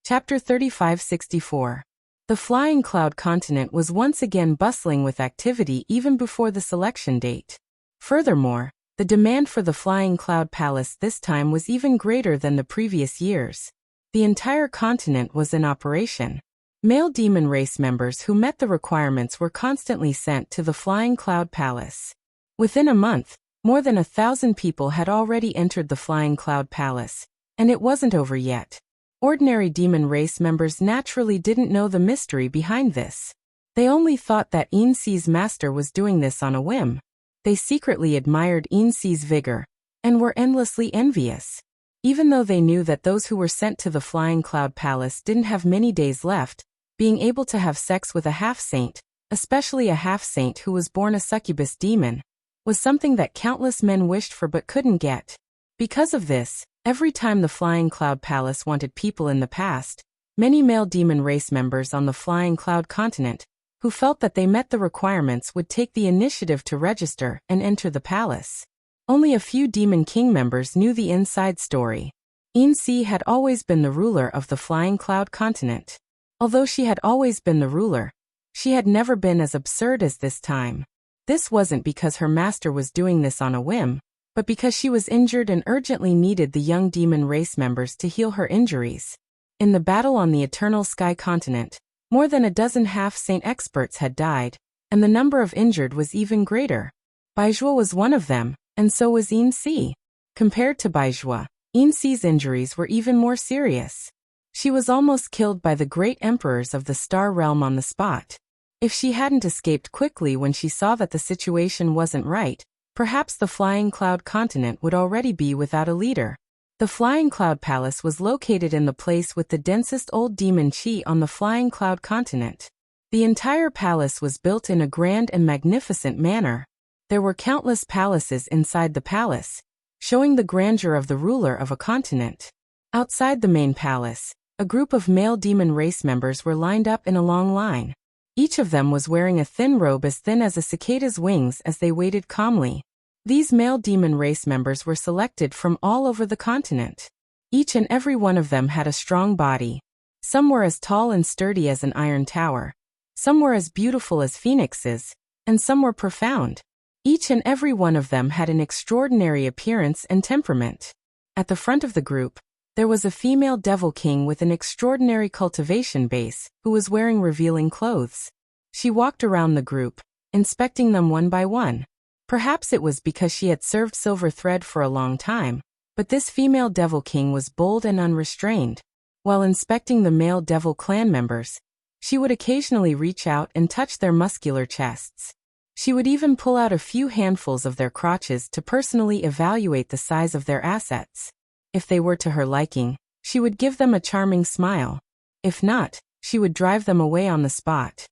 Chapter 3564. The Flying Cloud continent was once again bustling with activity even before the selection date. Furthermore, the demand for the Flying Cloud Palace this time was even greater than the previous years. The entire continent was in operation. Male demon race members who met the requirements were constantly sent to the Flying Cloud Palace. Within a month, more than 1,000 people had already entered the Flying Cloud Palace, and it wasn't over yet. Ordinary demon race members naturally didn't know the mystery behind this. They only thought that Insi's master was doing this on a whim. They secretly admired Insi's vigor, and were endlessly envious. Even though they knew that those who were sent to the Flying Cloud Palace didn't have many days left, being able to have sex with a half-saint, especially a half-saint who was born a succubus demon, was something that countless men wished for but couldn't get. Because of this, every time the Flying Cloud Palace wanted people in the past, many male demon race members on the Flying Cloud continent, who felt that they met the requirements, would take the initiative to register and enter the palace. Only a few Demon King members knew the inside story. Insi had always been the ruler of the Flying Cloud continent. Although she had always been the ruler, she had never been as absurd as this time. This wasn't because her master was doing this on a whim, but because she was injured and urgently needed the young demon race members to heal her injuries. In the battle on the Eternal Sky continent, more than a dozen half-saint experts had died, and the number of injured was even greater. Baizhua was one of them, and so was Insi. Compared to Baizhua, Insi's injuries were even more serious. She was almost killed by the great emperors of the Star Realm on the spot. If she hadn't escaped quickly when she saw that the situation wasn't right, perhaps the Flying Cloud continent would already be without a leader. The Flying Cloud Palace was located in the place with the densest old demon chi on the Flying Cloud continent. The entire palace was built in a grand and magnificent manner. There were countless palaces inside the palace, showing the grandeur of the ruler of a continent. Outside the main palace, a group of male demon race members were lined up in a long line. Each of them was wearing a thin robe as thin as a cicada's wings as they waited calmly. These male demon race members were selected from all over the continent. Each and every one of them had a strong body. Some were as tall and sturdy as an iron tower. Some were as beautiful as phoenixes, and some were profound. Each and every one of them had an extraordinary appearance and temperament. At the front of the group, there was a female devil king with an extraordinary cultivation base, who was wearing revealing clothes. She walked around the group, inspecting them one by one. Perhaps it was because she had served silver thread for a long time, but this female devil king was bold and unrestrained. While inspecting the male devil clan members, she would occasionally reach out and touch their muscular chests. She would even pull out a few handfuls of their crotches to personally evaluate the size of their assets. If they were to her liking, she would give them a charming smile. If not, she would drive them away on the spot.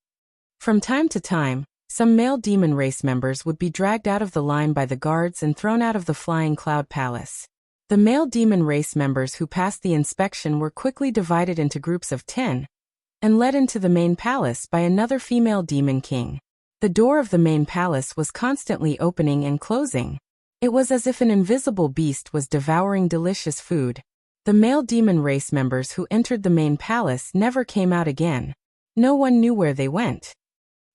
From time to time, some male demon race members would be dragged out of the line by the guards and thrown out of the Flying Cloud Palace. The male demon race members who passed the inspection were quickly divided into groups of 10 and led into the main palace by another female demon king. The door of the main palace was constantly opening and closing. It was as if an invisible beast was devouring delicious food. The male demon race members who entered the main palace never came out again. No one knew where they went.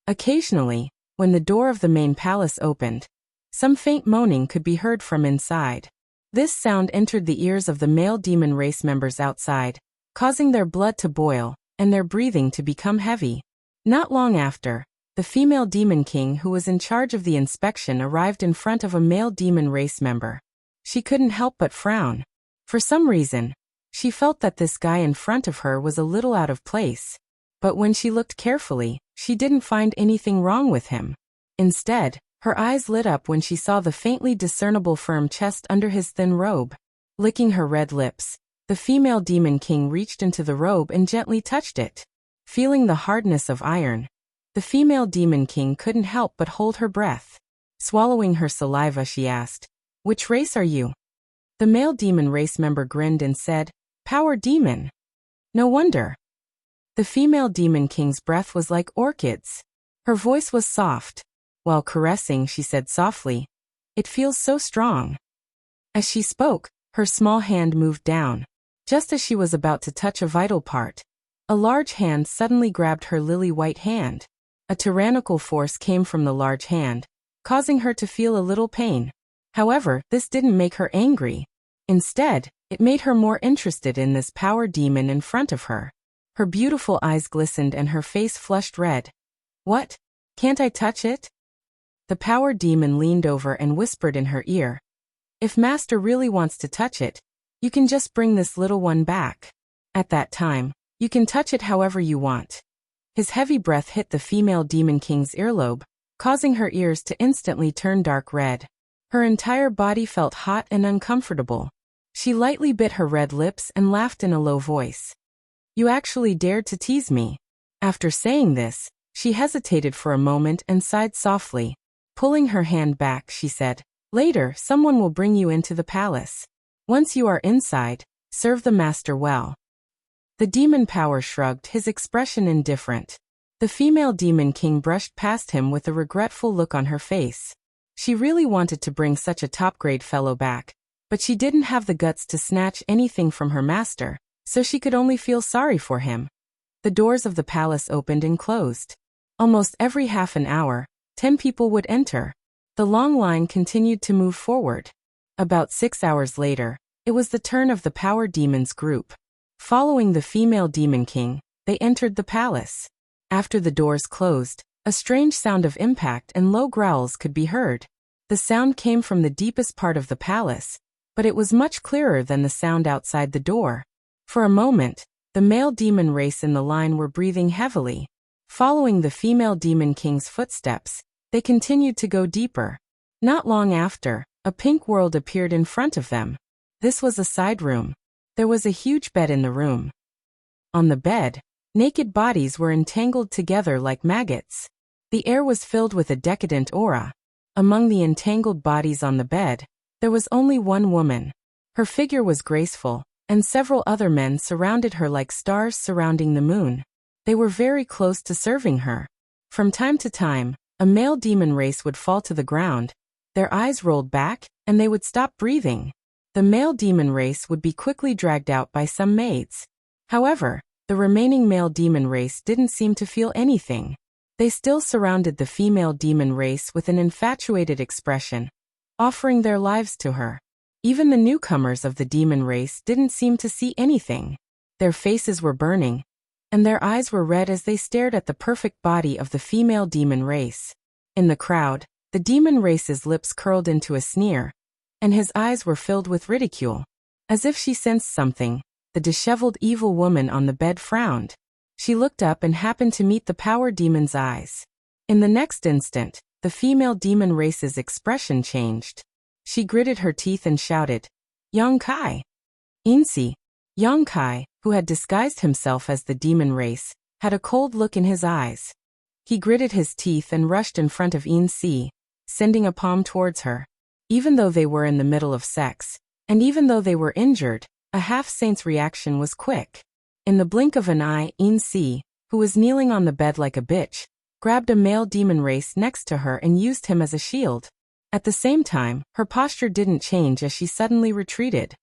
Occasionally, when the door of the main palace opened, some faint moaning could be heard from inside. This sound entered the ears of the male demon race members outside, causing their blood to boil and their breathing to become heavy. Not long after, the female demon king who was in charge of the inspection arrived in front of a male demon race member. She couldn't help but frown. For some reason, she felt that this guy in front of her was a little out of place. But when she looked carefully, she didn't find anything wrong with him. Instead, her eyes lit up when she saw the faintly discernible firm chest under his thin robe. Licking her red lips, the female demon king reached into the robe and gently touched it. Feeling the hardness of iron, the female demon king couldn't help but hold her breath. Swallowing her saliva, she asked, "Which race are you?" The male demon race member grinned and said, "Power demon." "No wonder." The female demon king's breath was like orchids. Her voice was soft. While caressing, she said softly, "It feels so strong." As she spoke, her small hand moved down. Just as she was about to touch a vital part, a large hand suddenly grabbed her lily-white hand. A tyrannical force came from the large hand, causing her to feel a little pain. However, this didn't make her angry. Instead, it made her more interested in this power demon in front of her. Her beautiful eyes glistened and her face flushed red. "What? Can't I touch it?" The power demon leaned over and whispered in her ear. "If Master really wants to touch it, you can just bring this little one back. At that time, you can touch it however you want." His heavy breath hit the female demon king's earlobe, causing her ears to instantly turn dark red. Her entire body felt hot and uncomfortable. She lightly bit her red lips and laughed in a low voice. "You actually dared to tease me." After saying this, she hesitated for a moment and sighed softly. Pulling her hand back, she said, "Later, someone will bring you into the palace. Once you are inside, serve the master well." The demon power shrugged, his expression indifferent. The female demon king brushed past him with a regretful look on her face. She really wanted to bring such a top-grade fellow back, but she didn't have the guts to snatch anything from her master, so she could only feel sorry for him. The doors of the palace opened and closed. Almost every half an hour, 10 people would enter. The long line continued to move forward. About 6 hours later, it was the turn of the power demons group. Following the female demon king, they entered the palace. After the doors closed, a strange sound of impact and low growls could be heard. The sound came from the deepest part of the palace, but it was much clearer than the sound outside the door. For a moment, the male demon race in the line were breathing heavily. Following the female demon king's footsteps, they continued to go deeper. Not long after, a pink world appeared in front of them. This was a side room. There was a huge bed in the room. On the bed, naked bodies were entangled together like maggots. The air was filled with a decadent aura. Among the entangled bodies on the bed, there was only one woman. Her figure was graceful, and several other men surrounded her like stars surrounding the moon. They were very close to serving her. From time to time, a male demon race would fall to the ground. Their eyes rolled back, and they would stop breathing. The male demon race would be quickly dragged out by some maids. However, the remaining male demon race didn't seem to feel anything. They still surrounded the female demon race with an infatuated expression, offering their lives to her. Even the newcomers of the demon race didn't seem to see anything. Their faces were burning, and their eyes were red as they stared at the perfect body of the female demon race. In the crowd, the demon race's lips curled into a sneer, and his eyes were filled with ridicule. As if she sensed something, the disheveled evil woman on the bed frowned. She looked up and happened to meet the power demon's eyes. In the next instant, the female demon race's expression changed. She gritted her teeth and shouted, "Yang Kai!" Insi, Yang Kai, who had disguised himself as the demon race, had a cold look in his eyes. He gritted his teeth and rushed in front of Insi, sending a palm towards her. Even though they were in the middle of sex, and even though they were injured, a half-saint's reaction was quick. In the blink of an eye, Insi, who was kneeling on the bed like a bitch, grabbed a male demon race next to her and used him as a shield. At the same time, her posture didn't change as she suddenly retreated.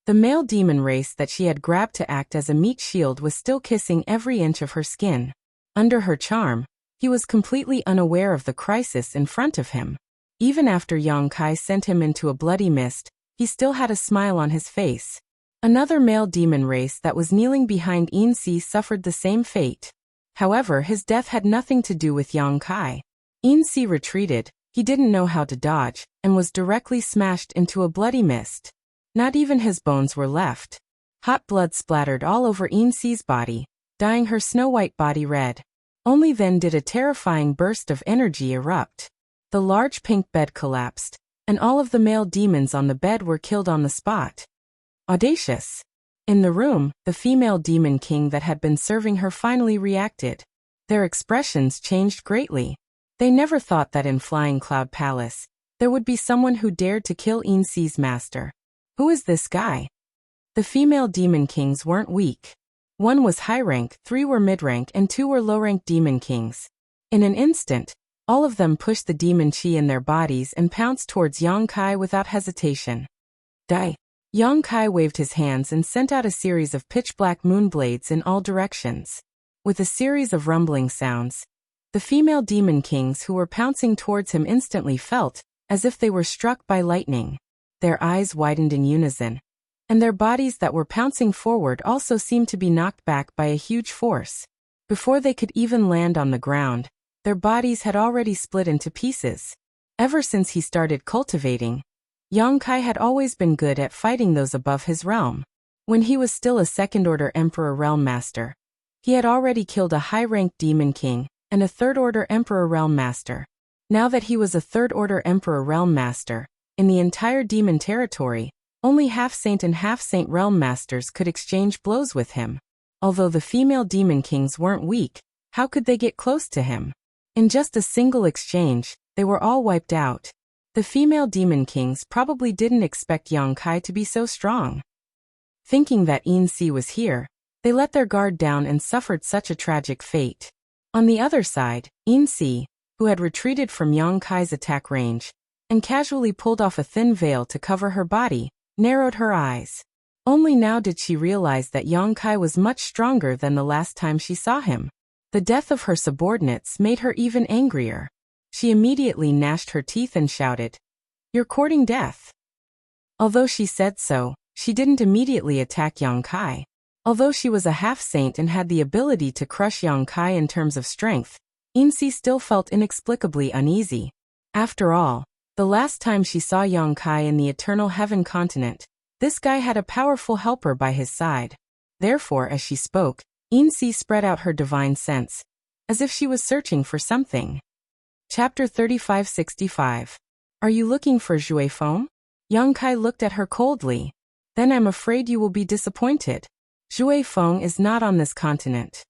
The male demon race that she had grabbed to act as a meat shield was still kissing every inch of her skin. Under her charm, he was completely unaware of the crisis in front of him. Even after Yang Kai sent him into a bloody mist, he still had a smile on his face. Another male demon race that was kneeling behind Insi suffered the same fate. However, his death had nothing to do with Yang Kai. Insi retreated, he didn't know how to dodge, and was directly smashed into a bloody mist. Not even his bones were left. Hot blood splattered all over Insi's body, dyeing her snow-white body red. Only then did a terrifying burst of energy erupt. The large pink bed collapsed, and all of the male demons on the bed were killed on the spot. Audacious. In the room, the female demon king that had been serving her finally reacted. Their expressions changed greatly. They never thought that in Flying Cloud Palace, there would be someone who dared to kill Insi's master. Who is this guy? The female demon kings weren't weak. One was high rank, 3 were mid-rank, and 2 were low-rank demon kings. In an instant, all of them pushed the demon chi in their bodies and pounced towards Yang Kai without hesitation. Die. Yang Kai waved his hands and sent out a series of pitch-black moonblades in all directions. With a series of rumbling sounds, the female demon kings who were pouncing towards him instantly felt as if they were struck by lightning. Their eyes widened in unison, and their bodies that were pouncing forward also seemed to be knocked back by a huge force. Before they could even land on the ground, their bodies had already split into pieces. Ever since he started cultivating, Yang Kai had always been good at fighting those above his realm. When he was still a second-order Emperor Realm Master, he had already killed a high-ranked Demon King and a third-order Emperor Realm Master. Now that he was a third-order Emperor Realm Master, in the entire demon territory, only half-saint and half-saint Realm Masters could exchange blows with him. Although the female Demon Kings weren't weak, how could they get close to him? In just a single exchange, they were all wiped out. The female Demon Kings probably didn't expect Yang Kai to be so strong. Thinking that Yin Si was here, they let their guard down and suffered such a tragic fate. On the other side, Yin Si, who had retreated from Yang Kai's attack range, and casually pulled off a thin veil to cover her body, narrowed her eyes. Only now did she realize that Yang Kai was much stronger than the last time she saw him. The death of her subordinates made her even angrier. She immediately gnashed her teeth and shouted, "You're courting death." Although she said so, she didn't immediately attack Yang Kai. Although she was a half-saint and had the ability to crush Yang Kai in terms of strength, Yin Si still felt inexplicably uneasy. After all, the last time she saw Yang Kai in the Eternal Heaven continent, this guy had a powerful helper by his side. Therefore, as she spoke, Yin Si spread out her divine sense, as if she was searching for something. Chapter 3565. Are you looking for Jue Feng? Yang Kai looked at her coldly. Then I'm afraid you will be disappointed. Jue Feng is not on this continent.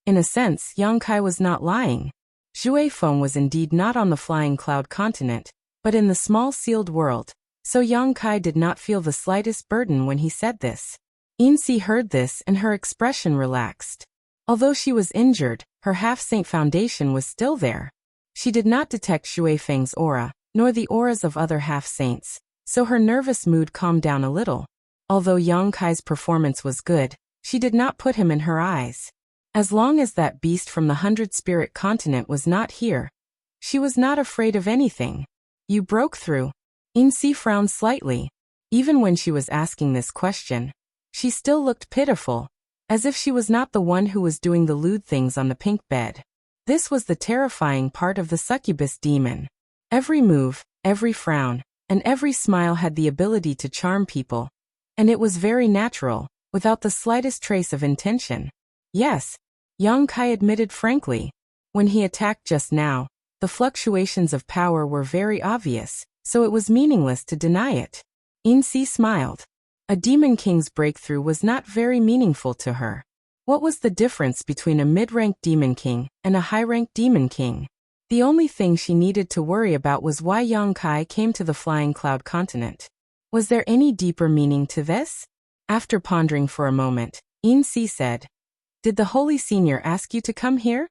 In a sense, Yang Kai was not lying. Jue Feng was indeed not on the Flying Cloud continent, but in the small sealed world, so Yang Kai did not feel the slightest burden when he said this. Yin Si heard this and her expression relaxed. Although she was injured, her half-saint foundation was still there. She did not detect Jue Feng's aura, nor the auras of other half-saints, so her nervous mood calmed down a little. Although Yang Kai's performance was good, she did not put him in her eyes. As long as that beast from the 100-spirit continent was not here, she was not afraid of anything. You broke through. Yin Si frowned slightly. Even when she was asking this question, she still looked pitiful, as if she was not the one who was doing the lewd things on the pink bed. This was the terrifying part of the succubus demon. Every move, every frown, and every smile had the ability to charm people, and it was very natural, without the slightest trace of intention. Yes, Yang Kai admitted frankly. When he attacked just now, the fluctuations of power were very obvious, so it was meaningless to deny it. Yin Si smiled. A Demon King's breakthrough was not very meaningful to her. What was the difference between a mid-ranked Demon King and a high-ranked Demon King? The only thing she needed to worry about was why Yang Kai came to the Flying Cloud continent. Was there any deeper meaning to this? After pondering for a moment, Yin Si said, "Did the Holy Senior ask you to come here?"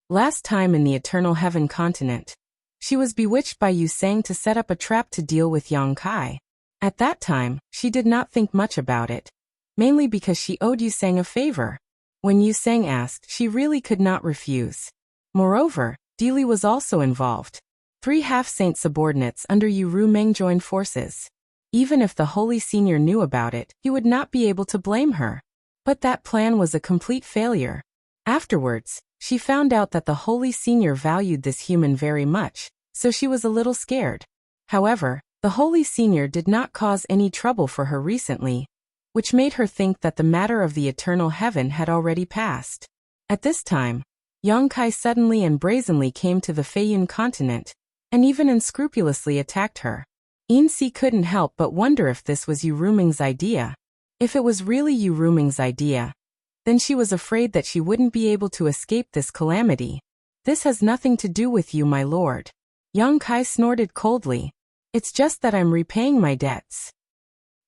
Last time in the Eternal Heaven continent, she was bewitched by Yu Sang to set up a trap to deal with Yang Kai. At that time, she did not think much about it, mainly because she owed Yu Sang a favor. When Yu Sang asked, she really could not refuse. Moreover, Dili was also involved. 3 half-saint subordinates under Yu Rumeng joined forces. Even if the Holy Senior knew about it, he would not be able to blame her. But that plan was a complete failure. Afterwards, she found out that the Holy Senior valued this human very much, so she was a little scared. However, the Holy Senior did not cause any trouble for her recently, which made her think that the matter of the Eternal Heaven had already passed. At this time, Yang Kai suddenly and brazenly came to the Feiyun continent, and even unscrupulously attacked her. Yin Si couldn't help but wonder if this was Yu Rumeng's idea. If it was really Yu Rumeng's idea, then she was afraid that she wouldn't be able to escape this calamity. "This has nothing to do with you, my lord." Yang Kai snorted coldly. "It's just that I'm repaying my debts."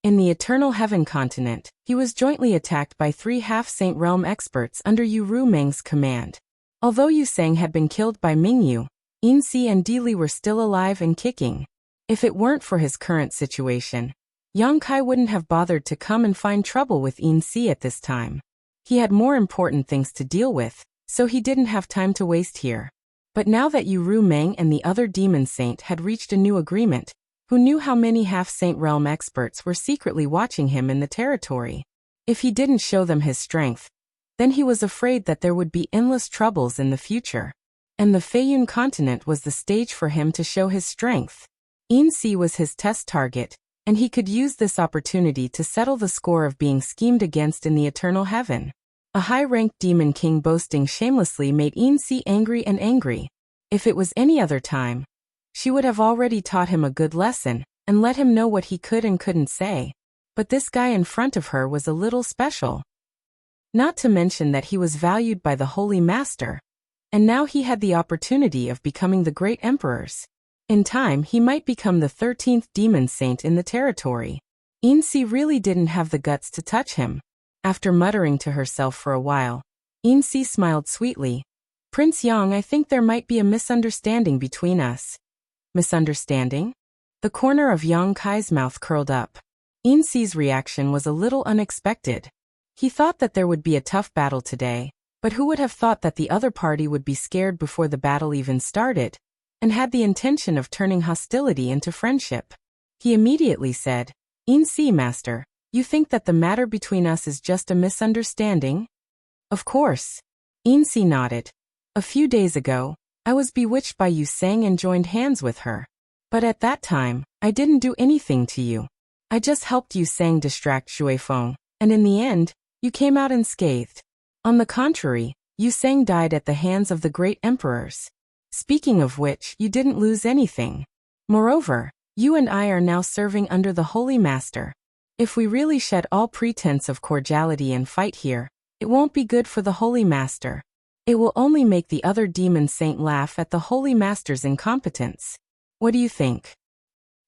In the Eternal Heaven continent, he was jointly attacked by 3 half-saint realm experts under Yu Rumeng's command. Although Yu Sang had been killed by Mingyu, Yin Si and Dili were still alive and kicking. If it weren't for his current situation, Yang Kai wouldn't have bothered to come and find trouble with Yin Si at this time. He had more important things to deal with, so he didn't have time to waste here. But now that Yu Ru Meng and the other demon saint had reached a new agreement, who knew how many half-saint realm experts were secretly watching him in the territory? If he didn't show them his strength, then he was afraid that there would be endless troubles in the future. And the Feiyun continent was the stage for him to show his strength. Yin Si was his test target, and he could use this opportunity to settle the score of being schemed against in the eternal heaven. A high-ranked demon king boasting shamelessly made Yin Si angry and angry. If it was any other time, she would have already taught him a good lesson and let him know what he could and couldn't say. But this guy in front of her was a little special. Not to mention that he was valued by the Holy Master, and now he had the opportunity of becoming the great emperors. In time he might become the 13th demon saint in the territory. Yin Si really didn't have the guts to touch him. After muttering to herself for a while, Yin Si smiled sweetly. Prince Yang, I think there might be a misunderstanding between us. Misunderstanding? The corner of Yang Kai's mouth curled up. Yin Si's reaction was a little unexpected. He thought that there would be a tough battle today, but who would have thought that the other party would be scared before the battle even started, and had the intention of turning hostility into friendship? He immediately said, Yin Si, master, you think that the matter between us is just a misunderstanding? Of course. Yin Si nodded. A few days ago, I was bewitched by Yu Sang and joined hands with her. But at that time, I didn't do anything to you. I just helped Yu Sang distract Shui Feng, and in the end, you came out unscathed. On the contrary, Yu Sang died at the hands of the great emperors. Speaking of which, you didn't lose anything. Moreover, you and I are now serving under the Holy Master. If we really shed all pretense of cordiality and fight here, it won't be good for the Holy Master. It will only make the other demon saint laugh at the Holy Master's incompetence. What do you think?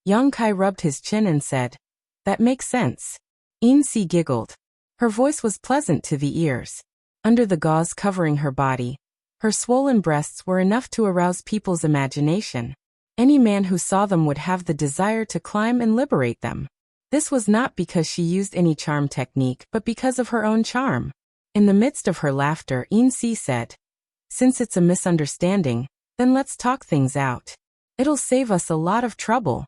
Yang Kai rubbed his chin and said, That makes sense. Yin Si giggled. Her voice was pleasant to the ears. Under the gauze covering her body, her swollen breasts were enough to arouse people's imagination. Any man who saw them would have the desire to climb and liberate them. This was not because she used any charm technique, but because of her own charm. In the midst of her laughter, Yin Si said, Since it's a misunderstanding, then let's talk things out. It'll save us a lot of trouble.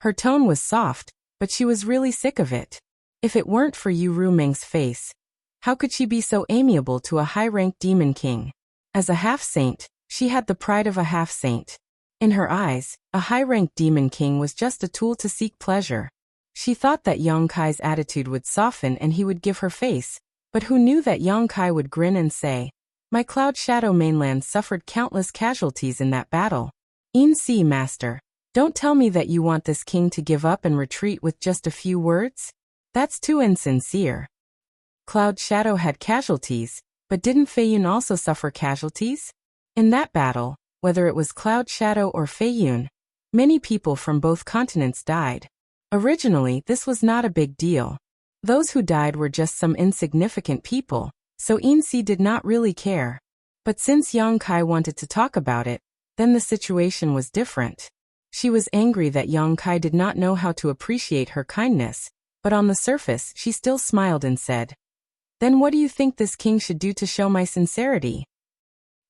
Her tone was soft, but she was really sick of it. If it weren't for Yu Ru Meng's face, how could she be so amiable to a high-ranked demon king? As a half-saint, she had the pride of a half-saint. In her eyes, a high-ranked demon king was just a tool to seek pleasure. She thought that Yang Kai's attitude would soften and he would give her face, but who knew that Yang Kai would grin and say, My Cloud Shadow mainland suffered countless casualties in that battle. Yin Si, master, don't tell me that you want this king to give up and retreat with just a few words? That's too insincere. Cloud Shadow had casualties, but didn't Feiyun also suffer casualties? In that battle, whether it was Cloud Shadow or Feiyun, many people from both continents died. Originally, this was not a big deal. Those who died were just some insignificant people, so Yin Si did not really care. But since Yang Kai wanted to talk about it, then the situation was different. She was angry that Yang Kai did not know how to appreciate her kindness, but on the surface she still smiled and said, Then what do you think this king should do to show my sincerity?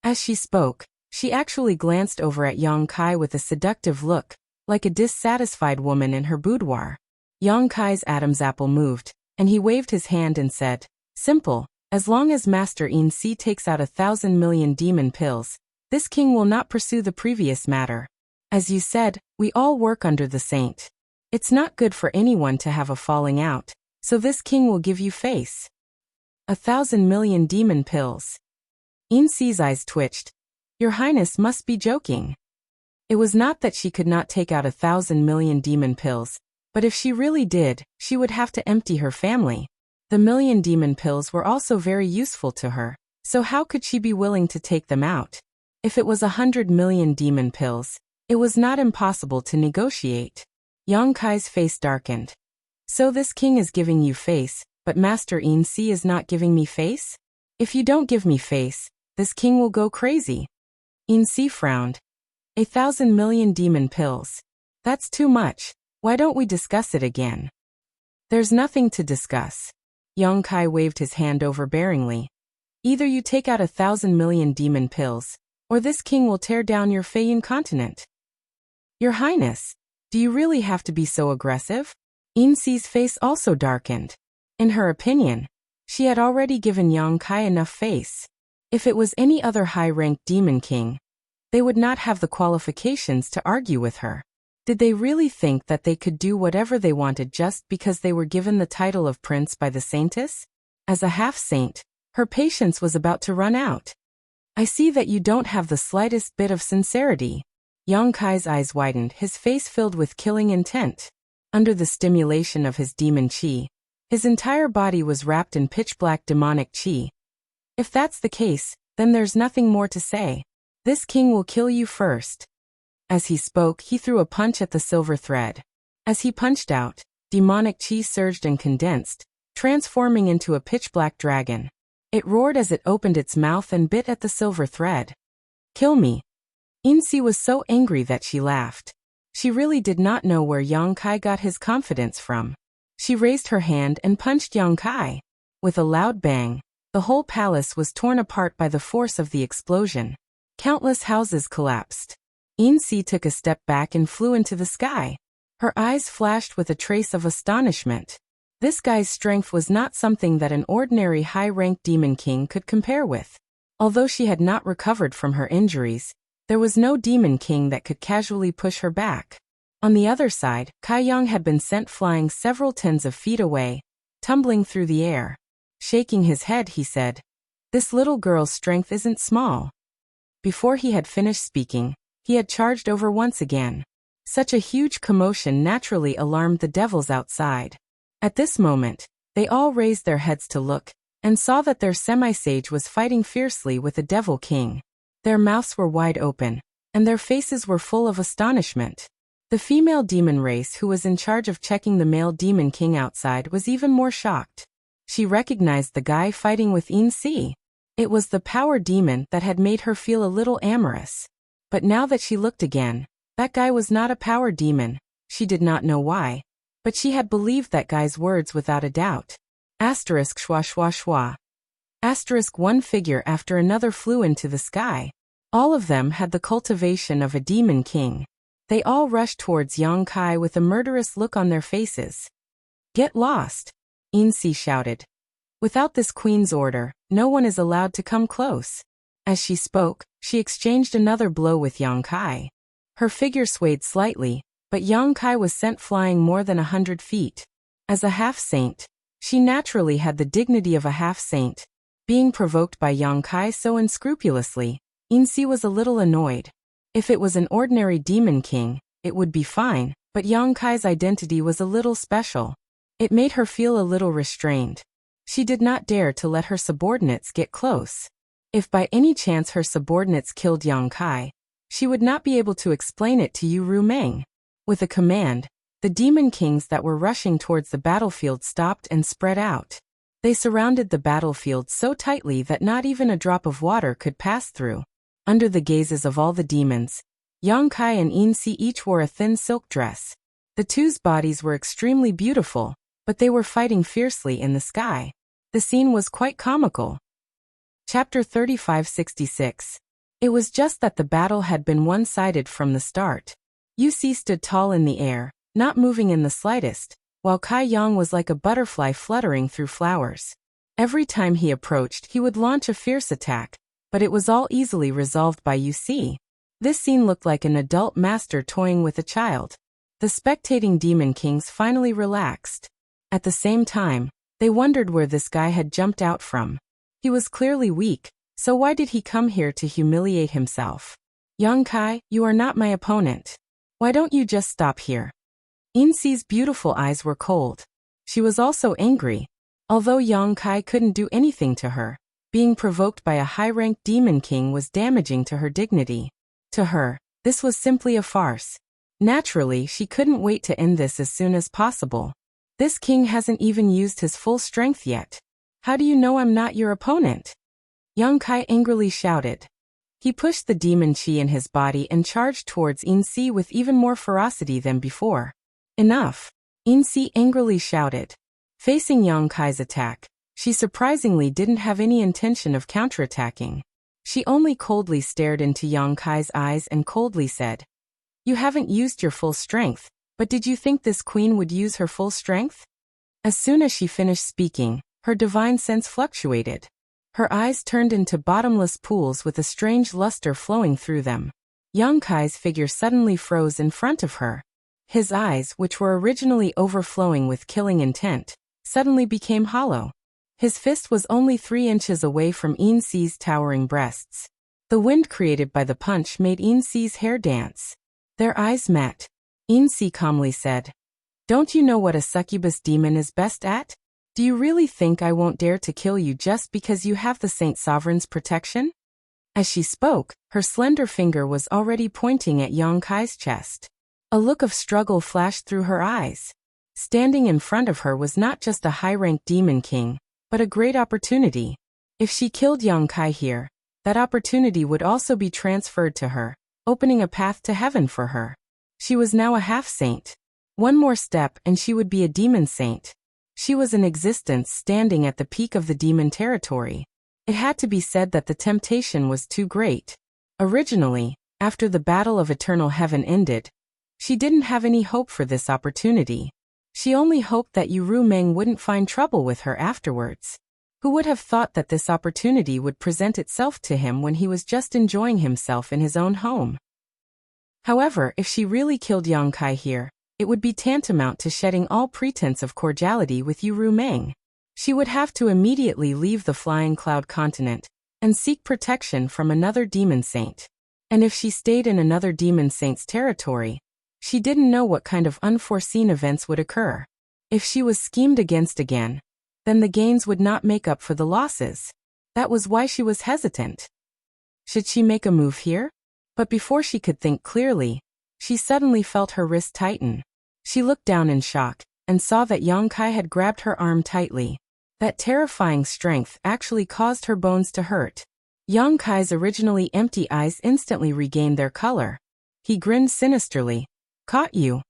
As she spoke, she actually glanced over at Yang Kai with a seductive look, like a dissatisfied woman in her boudoir. Yang Kai's Adam's apple moved, and he waved his hand and said, Simple, as long as Master Yin Si takes out 1,000 million demon pills, this king will not pursue the previous matter. As you said, we all work under the saint. It's not good for anyone to have a falling out, so this king will give you face. 1,000 million demon pills. Yin Si's eyes twitched. Your Highness must be joking. It was not that she could not take out 1,000 million demon pills, but if she really did, she would have to empty her family. The million demon pills were also very useful to her, so how could she be willing to take them out? If it was 100 million demon pills, it was not impossible to negotiate. Yang Kai's face darkened. So this king is giving you face, but Master Yin Si is not giving me face? If you don't give me face, this king will go crazy. Yin Si frowned. 1,000 million demon pills. That's too much. Why don't we discuss it again? There's nothing to discuss. Yang Kai waved his hand overbearingly. Either you take out 1,000 million demon pills, or this king will tear down your Feiyun continent. Your Highness, do you really have to be so aggressive? Insi's face also darkened. In her opinion, she had already given Yang Kai enough face. If it was any other high-ranked demon king, they would not have the qualifications to argue with her. Did they really think that they could do whatever they wanted just because they were given the title of prince by the saintess? As a half-saint, her patience was about to run out. I see that you don't have the slightest bit of sincerity. Yang Kai's eyes widened, his face filled with killing intent. Under the stimulation of his demon qi, his entire body was wrapped in pitch-black demonic qi. If that's the case, then there's nothing more to say. This king will kill you first. As he spoke, he threw a punch at the silver thread. As he punched out, demonic qi surged and condensed, transforming into a pitch-black dragon. It roared as it opened its mouth and bit at the silver thread. Kill me. Insi was so angry that she laughed. She really did not know where Yang Kai got his confidence from. She raised her hand and punched Yang Kai. With a loud bang, the whole palace was torn apart by the force of the explosion. Countless houses collapsed. Insi took a step back and flew into the sky. Her eyes flashed with a trace of astonishment. This guy's strength was not something that an ordinary high-ranked demon king could compare with. Although she had not recovered from her injuries, there was no demon king that could casually push her back. On the other side, Kai Yang had been sent flying several tens of feet away, tumbling through the air. Shaking his head, he said, "This little girl's strength isn't small." Before he had finished speaking, he had charged over once again. Such a huge commotion naturally alarmed the devils outside. At this moment, they all raised their heads to look, and saw that their semi-sage was fighting fiercely with the devil king. Their mouths were wide open, and their faces were full of astonishment. The female demon race who was in charge of checking the male demon king outside was even more shocked. She recognized the guy fighting with Insi. It was the power demon that had made her feel a little amorous. But now that she looked again, that guy was not a power demon. She did not know why, but she had believed that guy's words without a doubt. Asterisk schwa schwa schwa. Asterisk one figure after another flew into the sky. All of them had the cultivation of a demon king. They all rushed towards Yang Kai with a murderous look on their faces. Get lost, Insi shouted. Without this queen's order, no one is allowed to come close. As she spoke, she exchanged another blow with Yang Kai. Her figure swayed slightly, but Yang Kai was sent flying more than 100 feet. As a half-saint, she naturally had the dignity of a half-saint. Being provoked by Yang Kai so unscrupulously, Insi was a little annoyed. If it was an ordinary demon king, it would be fine, but Yang Kai's identity was a little special. It made her feel a little restrained. She did not dare to let her subordinates get close. If by any chance her subordinates killed Yang Kai, she would not be able to explain it to Yu Rumeng. With a command, the demon kings that were rushing towards the battlefield stopped and spread out. They surrounded the battlefield so tightly that not even a drop of water could pass through. Under the gazes of all the demons, Yang Kai and Insi each wore a thin silk dress. The two's bodies were extremely beautiful, but they were fighting fiercely in the sky. The scene was quite comical. Chapter 3566. It was just that the battle had been one-sided from the start. Yu Si stood tall in the air, not moving in the slightest, while Kai Yang was like a butterfly fluttering through flowers. Every time he approached, he would launch a fierce attack, but it was all easily resolved by Yu Si. This scene looked like an adult master toying with a child. The spectating demon kings finally relaxed. At the same time, they wondered where this guy had jumped out from. He was clearly weak, so why did he come here to humiliate himself? Yang Kai, you are not my opponent. Why don't you just stop here? Insi's beautiful eyes were cold. She was also angry. Although Yang Kai couldn't do anything to her, being provoked by a high-ranked demon king was damaging to her dignity. To her, this was simply a farce. Naturally, she couldn't wait to end this as soon as possible. This king hasn't even used his full strength yet. How do you know I'm not your opponent? Yang Kai angrily shouted. He pushed the demon qi in his body and charged towards Insi with even more ferocity than before. Enough. Insi angrily shouted. Facing Yang Kai's attack, she surprisingly didn't have any intention of counterattacking. She only coldly stared into Yang Kai's eyes and coldly said, "You haven't used your full strength, but did you think this queen would use her full strength?" As soon as she finished speaking, her divine sense fluctuated. Her eyes turned into bottomless pools with a strange luster flowing through them. Yang Kai's figure suddenly froze in front of her. His eyes, which were originally overflowing with killing intent, suddenly became hollow. His fist was only 3 inches away from Insi's towering breasts. The wind created by the punch made Insi's hair dance. Their eyes met. Insi calmly said, "Don't you know what a succubus demon is best at? Do you really think I won't dare to kill you just because you have the Saint Sovereign's protection?" As she spoke, her slender finger was already pointing at Yang Kai's chest. A look of struggle flashed through her eyes. Standing in front of her was not just a high-ranked demon king, but a great opportunity. If she killed Yang Kai here, that opportunity would also be transferred to her, opening a path to heaven for her. She was now a half-saint. One more step and she would be a demon saint. She was in existence standing at the peak of the demon territory. It had to be said that the temptation was too great. Originally, after the Battle of Eternal Heaven ended, she didn't have any hope for this opportunity. She only hoped that Yu Meng wouldn't find trouble with her afterwards. Who would have thought that this opportunity would present itself to him when he was just enjoying himself in his own home? However, if she really killed Yang Kai here, it would be tantamount to shedding all pretense of cordiality with Yu Meng. She would have to immediately leave the Flying Cloud continent and seek protection from another demon saint. And if she stayed in another demon saint's territory, she didn't know what kind of unforeseen events would occur. If she was schemed against again, then the gains would not make up for the losses. That was why she was hesitant. Should she make a move here? But before she could think clearly, she suddenly felt her wrist tighten. She looked down in shock and saw that Yang Kai had grabbed her arm tightly. That terrifying strength actually caused her bones to hurt. Yang Kai's originally empty eyes instantly regained their color. He grinned sinisterly. "Caught you."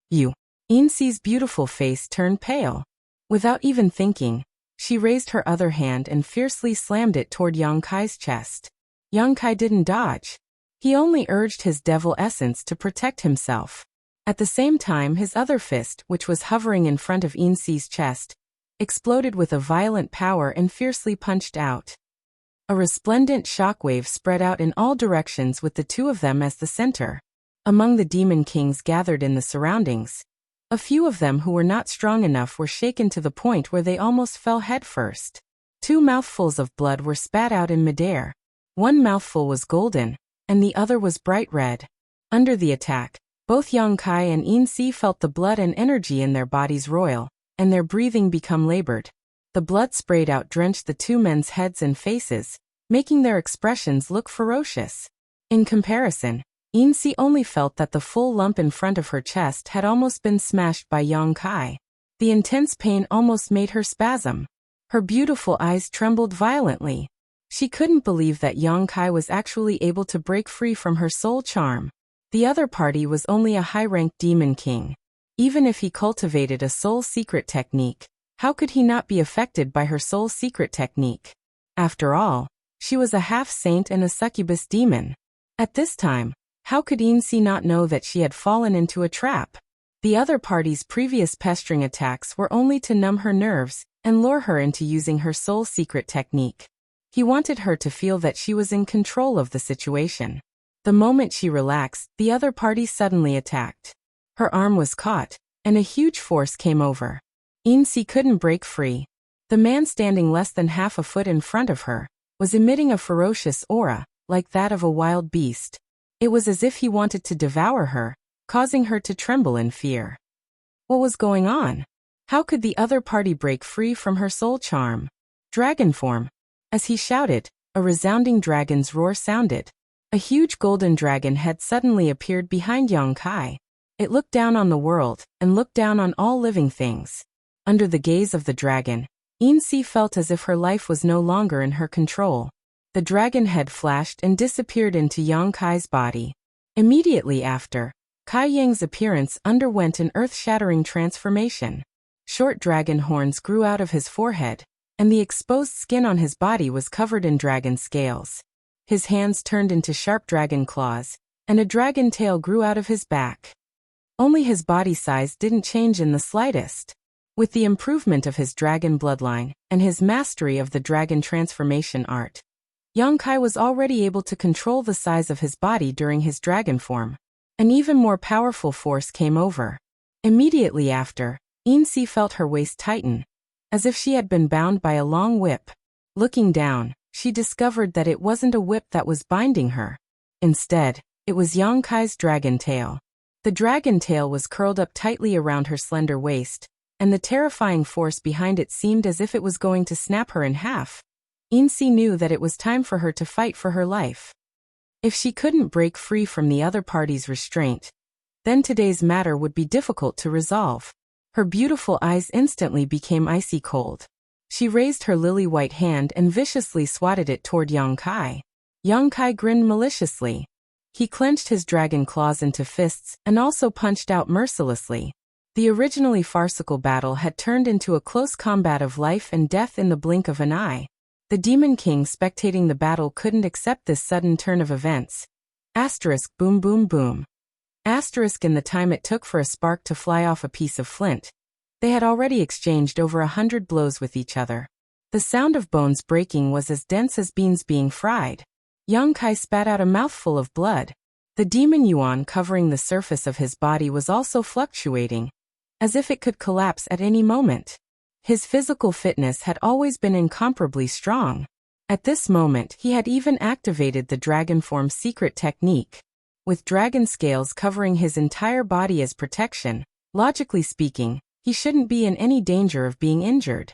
"You." Insi's beautiful face turned pale. Without even thinking, she raised her other hand and fiercely slammed it toward Yang Kai's chest. Yang Kai didn't dodge. He only urged his devil essence to protect himself. At the same time, his other fist, which was hovering in front of Insi's chest, exploded with a violent power and fiercely punched out. A resplendent shockwave spread out in all directions with the two of them as the center. Among the demon kings gathered in the surroundings, a few of them who were not strong enough were shaken to the point where they almost fell headfirst. 2 mouthfuls of blood were spat out in midair. One mouthful was golden, and the other was bright red. Under the attack, both Yang Kai and Insi felt the blood and energy in their bodies roil, and their breathing become labored. The blood sprayed out drenched the two men's heads and faces, making their expressions look ferocious. In comparison, Insi only felt that the full lump in front of her chest had almost been smashed by Yang Kai. The intense pain almost made her spasm. Her beautiful eyes trembled violently. She couldn't believe that Yang Kai was actually able to break free from her soul charm. The other party was only a high-ranked demon king. Even if he cultivated a soul secret technique, how could he not be affected by her soul secret technique? After all, she was a half-saint and a succubus demon. At this time, how could Insi not know that she had fallen into a trap? The other party's previous pestering attacks were only to numb her nerves and lure her into using her soul secret technique. He wanted her to feel that she was in control of the situation. The moment she relaxed, the other party suddenly attacked. Her arm was caught, and a huge force came over. Insi couldn't break free. The man standing less than half a foot in front of her was emitting a ferocious aura, like that of a wild beast. It was as if he wanted to devour her, causing her to tremble in fear. What was going on? How could the other party break free from her soul charm? Dragon form. As he shouted, a resounding dragon's roar sounded. A huge golden dragon had suddenly appeared behind Yang Kai. It looked down on the world, and looked down on all living things. Under the gaze of the dragon, Insi felt as if her life was no longer in her control. The dragon head flashed and disappeared into Yang Kai's body. Immediately after, Kai Yang's appearance underwent an earth-shattering transformation. Short dragon horns grew out of his forehead, and the exposed skin on his body was covered in dragon scales. His hands turned into sharp dragon claws, and a dragon tail grew out of his back. Only his body size didn't change in the slightest. With the improvement of his dragon bloodline and his mastery of the dragon transformation art, Yang Kai was already able to control the size of his body during his dragon form. An even more powerful force came over. Immediately after, Insi felt her waist tighten, as if she had been bound by a long whip. Looking down, she discovered that it wasn't a whip that was binding her. Instead, it was Yang Kai's dragon tail. The dragon tail was curled up tightly around her slender waist, and the terrifying force behind it seemed as if it was going to snap her in half. Insi knew that it was time for her to fight for her life. If she couldn't break free from the other party's restraint, then today's matter would be difficult to resolve. Her beautiful eyes instantly became icy cold. She raised her lily-white hand and viciously swatted it toward Yang Kai. Yang Kai grinned maliciously. He clenched his dragon claws into fists and also punched out mercilessly. The originally farcical battle had turned into a close combat of life and death in the blink of an eye. The Demon King spectating the battle couldn't accept this sudden turn of events. Asterisk boom boom boom. Asterisk in the time it took for a spark to fly off a piece of flint. They had already exchanged over 100 blows with each other. The sound of bones breaking was as dense as beans being fried. Yang Kai spat out a mouthful of blood. The demon yuan covering the surface of his body was also fluctuating, as if it could collapse at any moment. His physical fitness had always been incomparably strong. At this moment, he had even activated the dragon form secret technique. With dragon scales covering his entire body as protection, logically speaking, he shouldn't be in any danger of being injured.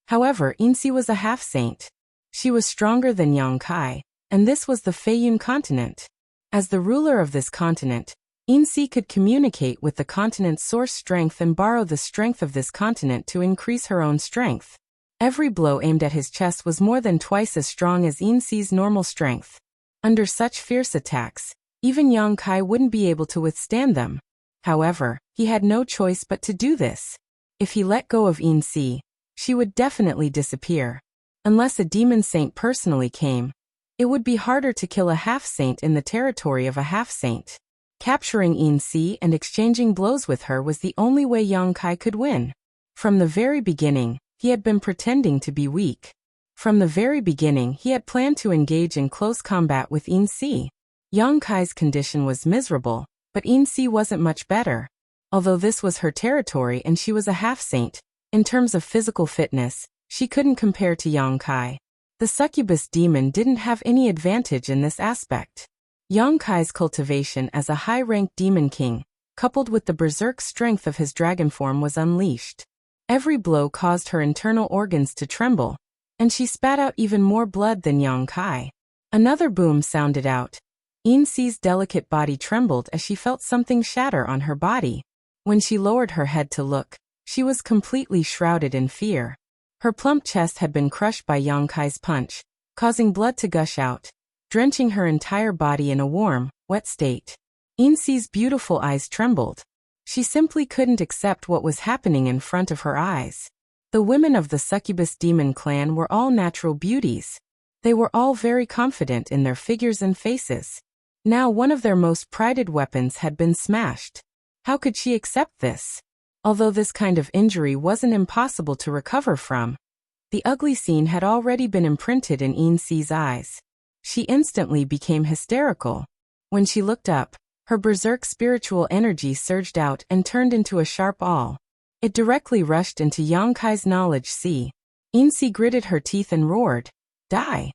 However, Insi was a half-saint. She was stronger than Yang Kai, and this was the Feiyun continent. As the ruler of this continent, Insi could communicate with the continent's source strength and borrow the strength of this continent to increase her own strength. Every blow aimed at his chest was more than twice as strong as Insi's normal strength. Under such fierce attacks, even Yang Kai wouldn't be able to withstand them. However, he had no choice but to do this. If he let go of Insi, she would definitely disappear. Unless a demon saint personally came, it would be harder to kill a half-saint in the territory of a half-saint. Capturing Insi and exchanging blows with her was the only way Yang Kai could win. From the very beginning, he had been pretending to be weak. From the very beginning, he had planned to engage in close combat with Insi. Yang Kai's condition was miserable, but Insi wasn't much better. Although this was her territory and she was a half-saint, in terms of physical fitness, she couldn't compare to Yang Kai. The succubus demon didn't have any advantage in this aspect. Yang Kai's cultivation as a high-ranked demon king, coupled with the berserk strength of his dragon form, was unleashed. Every blow caused her internal organs to tremble, and she spat out even more blood than Yang Kai. Another boom sounded out. Insi's delicate body trembled as she felt something shatter on her body. When she lowered her head to look, she was completely shrouded in fear. Her plump chest had been crushed by Yang Kai's punch, causing blood to gush out, drenching her entire body in a warm, wet state. Insi's beautiful eyes trembled. She simply couldn't accept what was happening in front of her eyes. The women of the succubus demon clan were all natural beauties. They were all very confident in their figures and faces. Now one of their most prided weapons had been smashed. How could she accept this? Although this kind of injury wasn't impossible to recover from, the ugly scene had already been imprinted in Insi's eyes. She instantly became hysterical. When she looked up, her berserk spiritual energy surged out and turned into a sharp awl. It directly rushed into Yang Kai's knowledge sea. Insi gritted her teeth and roared, "Die!"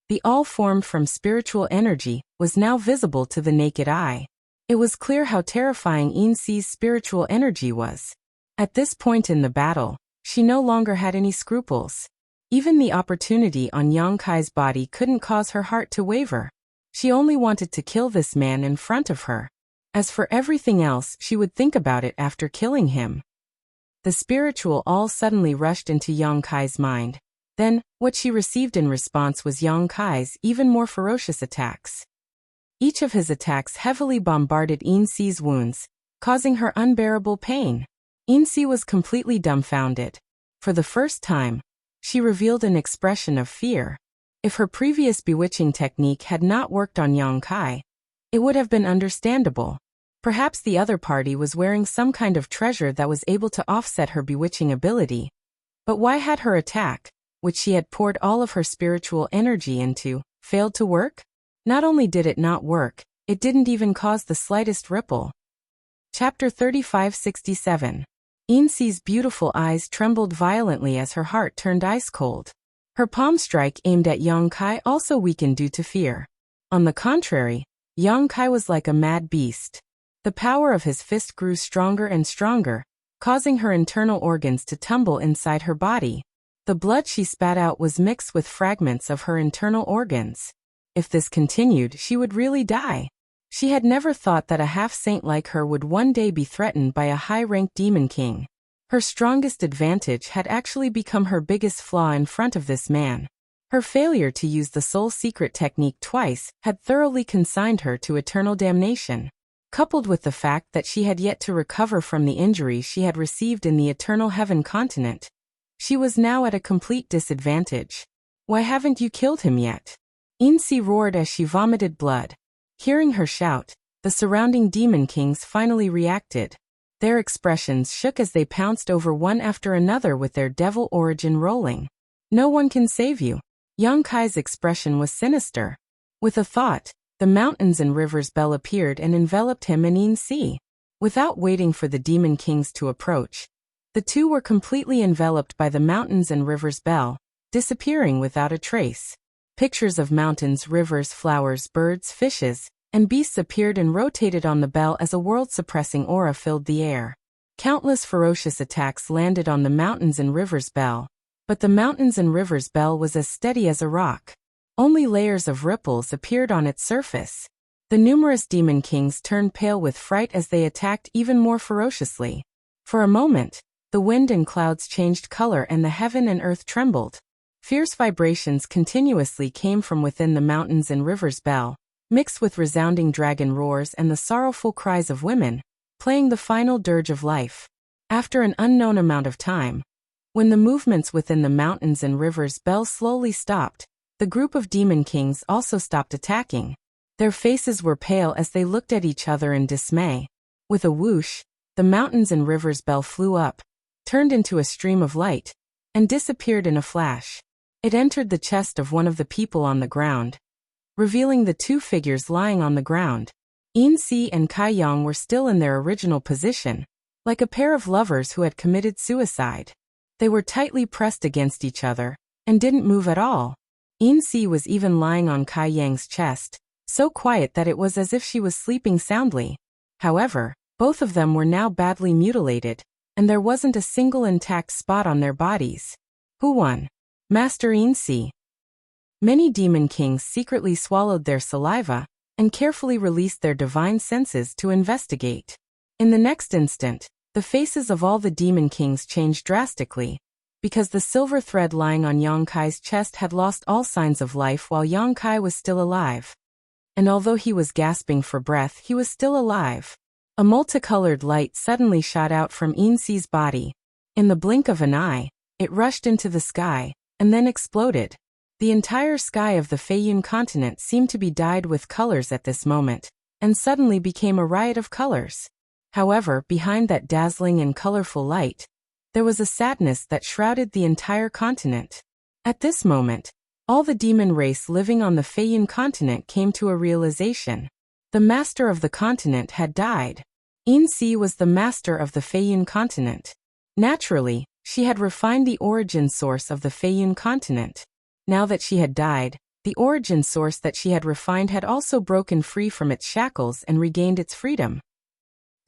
The awl formed from spiritual energy was now visible to the naked eye. It was clear how terrifying Insi's spiritual energy was. At this point in the battle, she no longer had any scruples. Even the opportunity on Yang Kai's body couldn't cause her heart to waver. She only wanted to kill this man in front of her. As for everything else, she would think about it after killing him. The spiritual all suddenly rushed into Yang Kai's mind. Then, what she received in response was Yang Kai's even more ferocious attacks. Each of his attacks heavily bombarded Insi's wounds, causing her unbearable pain. Insi was completely dumbfounded. For the first time, she revealed an expression of fear. If her previous bewitching technique had not worked on Yang Kai, it would have been understandable. Perhaps the other party was wearing some kind of treasure that was able to offset her bewitching ability. But why had her attack, which she had poured all of her spiritual energy into, failed to work? Not only did it not work, it didn't even cause the slightest ripple. Chapter 3567. Insi's beautiful eyes trembled violently as her heart turned ice-cold. Her palm strike aimed at Yang Kai also weakened due to fear. On the contrary, Yang Kai was like a mad beast. The power of his fist grew stronger and stronger, causing her internal organs to tumble inside her body. The blood she spat out was mixed with fragments of her internal organs. If this continued, she would really die. She had never thought that a half-saint like her would one day be threatened by a high-ranked demon king. Her strongest advantage had actually become her biggest flaw in front of this man. Her failure to use the soul secret technique twice had thoroughly consigned her to eternal damnation. Coupled with the fact that she had yet to recover from the injuries she had received in the Eternal Heaven continent, she was now at a complete disadvantage. "Why haven't you killed him yet?" Insi roared as she vomited blood. Hearing her shout, the surrounding demon kings finally reacted. Their expressions shook as they pounced over one after another with their devil origin rolling. "No one can save you." Yang Kai's expression was sinister. With a thought, the mountains and rivers bell appeared and enveloped him and Insi. Without waiting for the demon kings to approach, the two were completely enveloped by the mountains and rivers bell, disappearing without a trace. Pictures of mountains, rivers, flowers, birds, fishes, and beasts appeared and rotated on the bell as a world-suppressing aura filled the air. Countless ferocious attacks landed on the mountains and rivers bell, but the mountains and rivers bell was as steady as a rock. Only layers of ripples appeared on its surface. The numerous demon kings turned pale with fright as they attacked even more ferociously. For a moment, the wind and clouds changed color and the heaven and earth trembled. Fierce vibrations continuously came from within the mountains and rivers bell, mixed with resounding dragon roars and the sorrowful cries of women, playing the final dirge of life. After an unknown amount of time, when the movements within the mountains and rivers bell slowly stopped, the group of demon kings also stopped attacking. Their faces were pale as they looked at each other in dismay. With a whoosh, the mountains and rivers bell flew up, turned into a stream of light, and disappeared in a flash. It entered the chest of one of the people on the ground, revealing the two figures lying on the ground. Insi and Kai Yang were still in their original position, like a pair of lovers who had committed suicide. They were tightly pressed against each other, and didn't move at all. Insi was even lying on Kai Yang's chest, so quiet that it was as if she was sleeping soundly. However, both of them were now badly mutilated, and there wasn't a single intact spot on their bodies. Who won? Master Insi. Many demon kings secretly swallowed their saliva and carefully released their divine senses to investigate. In the next instant, the faces of all the demon kings changed drastically, because the silver thread lying on Yang Kai's chest had lost all signs of life while Yang Kai was still alive. And although he was gasping for breath, he was still alive. A multicolored light suddenly shot out from Insi's body. In the blink of an eye, it rushed into the sky, and then exploded. The entire sky of the Feiyun continent seemed to be dyed with colors at this moment, and suddenly became a riot of colors. However, behind that dazzling and colorful light, there was a sadness that shrouded the entire continent. At this moment, all the demon race living on the Feiyun continent came to a realization. The master of the continent had died. Insi was the master of the Feiyun continent. Naturally, she had refined the origin source of the Feiyun continent. Now that she had died, the origin source that she had refined had also broken free from its shackles and regained its freedom.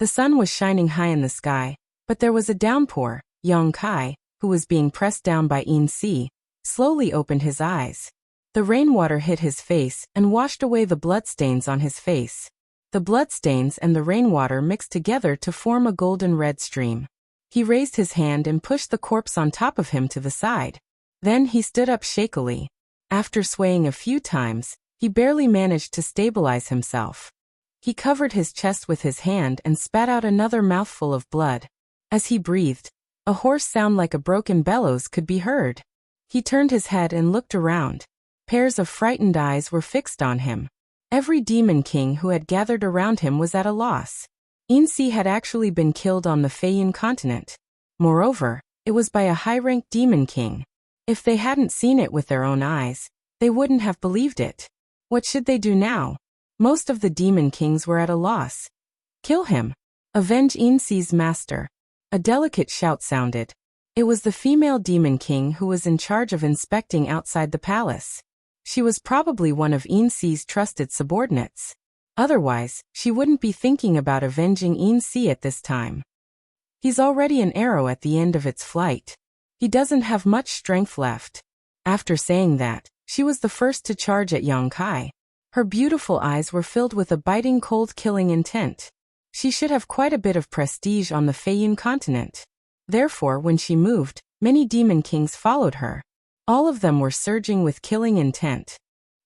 The sun was shining high in the sky, but there was a downpour. Yang Kai, who was being pressed down by Insi, slowly opened his eyes. The rainwater hit his face and washed away the bloodstains on his face. The bloodstains and the rainwater mixed together to form a golden red stream. He raised his hand and pushed the corpse on top of him to the side. Then he stood up shakily. After swaying a few times, He barely managed to stabilize himself. He covered his chest with his hand and spat out another mouthful of blood. As he breathed, a hoarse sound like a broken bellows could be heard. He turned his head and looked around. Pairs of frightened eyes were fixed on him. Every demon king who had gathered around him was at a loss. Insi had actually been killed on the Feiyun continent. Moreover, it was by a high-ranked demon king. If they hadn't seen it with their own eyes, they wouldn't have believed it. What should they do now? Most of the demon kings were at a loss. Kill him. Avenge Insi's master. A delicate shout sounded. It was the female demon king who was in charge of inspecting outside the palace. She was probably one of Insi's trusted subordinates. Otherwise, she wouldn't be thinking about avenging Insi at this time. He's already an arrow at the end of its flight. He doesn't have much strength left. After saying that, she was the first to charge at Yongkai. Her beautiful eyes were filled with a biting cold-killing intent. She should have quite a bit of prestige on the Feiyun continent. Therefore, when she moved, many demon kings followed her. All of them were surging with killing intent.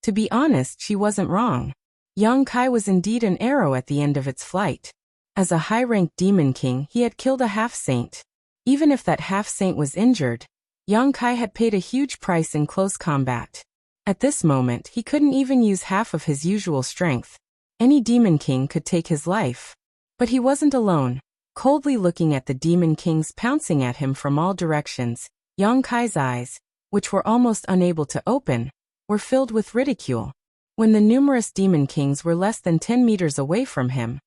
To be honest, she wasn't wrong. Yongkai was indeed an arrow at the end of its flight. As a high-ranked demon king, he had killed a half-saint. Even if that half-saint was injured, Yongkai had paid a huge price in close combat. At this moment, he couldn't even use half of his usual strength. Any demon king could take his life. But he wasn't alone. Coldly looking at the demon kings pouncing at him from all directions, Yongkai's eyes, which were almost unable to open, were filled with ridicule. When the numerous demon kings were less than 10 meters away from him,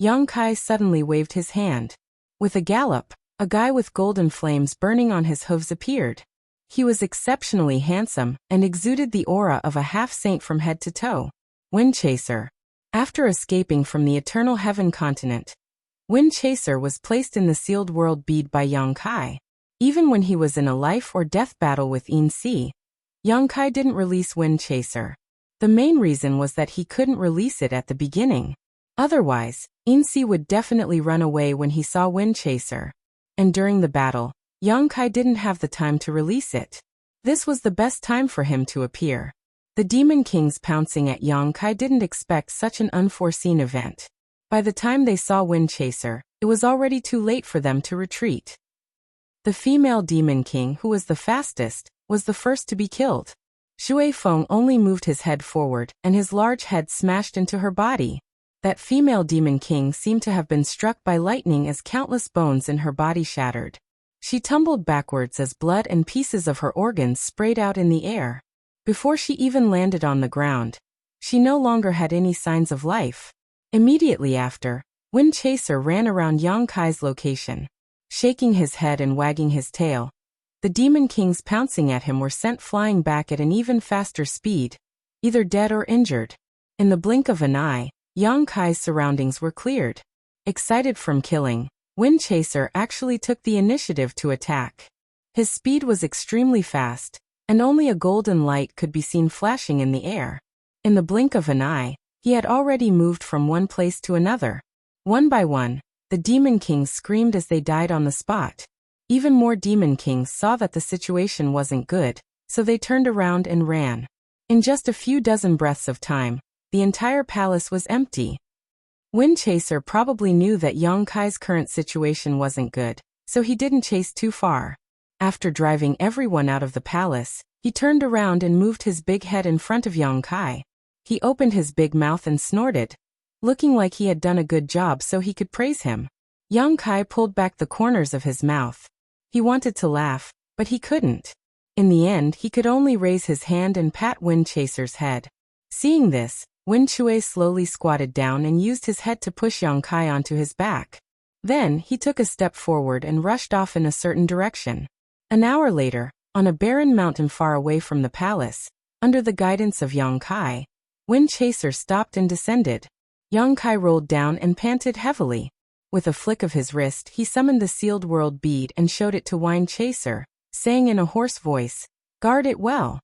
Yongkai suddenly waved his hand. With a gallop, a guy with golden flames burning on his hooves appeared. He was exceptionally handsome and exuded the aura of a half-saint from head to toe. Wind Chaser. After escaping from the Eternal Heaven continent, Wind Chaser was placed in the sealed world bead by Yongkai. Even when he was in a life or death battle with Insi, Yongkai didn't release Wind Chaser. The main reason was that he couldn't release it at the beginning. Otherwise, Insi would definitely run away when he saw Wind Chaser. And during the battle, Yongkai didn't have the time to release it. This was the best time for him to appear. The demon kings pouncing at Yongkai didn't expect such an unforeseen event. By the time they saw Wind Chaser, it was already too late for them to retreat. The female demon king, who was the fastest, was the first to be killed. Shui Feng only moved his head forward, and his large head smashed into her body. That female demon king seemed to have been struck by lightning as countless bones in her body shattered. She tumbled backwards as blood and pieces of her organs sprayed out in the air. Before she even landed on the ground, she no longer had any signs of life. Immediately after, Wind Chaser ran around Yongkai's location. Shaking his head and wagging his tail, the demon kings pouncing at him were sent flying back at an even faster speed, either dead or injured. In the blink of an eye, Yongkai's surroundings were cleared. Excited from killing, Wind Chaser actually took the initiative to attack. His speed was extremely fast, and only a golden light could be seen flashing in the air. In the blink of an eye, he had already moved from one place to another. One by one, the demon kings screamed as they died on the spot. Even more demon kings saw that the situation wasn't good, so they turned around and ran. In just a few dozen breaths of time, the entire palace was empty. Wind Chaser probably knew that Yongkai's current situation wasn't good, so he didn't chase too far. After driving everyone out of the palace, he turned around and moved his big head in front of Yongkai. He opened his big mouth and snorted, looking like he had done a good job so he could praise him. Yongkai pulled back the corners of his mouth. He wanted to laugh, but he couldn't. In the end, he could only raise his hand and pat Wind Chaser's head. Seeing this, Wind Shui slowly squatted down and used his head to push Yongkai onto his back. Then, he took a step forward and rushed off in a certain direction. An hour later, on a barren mountain far away from the palace, under the guidance of Yongkai, Wind Chaser stopped and descended. Yongkai rolled down and panted heavily. With a flick of his wrist, he summoned the sealed world bead and showed it to Wind Chaser, saying in a hoarse voice, "Guard it well."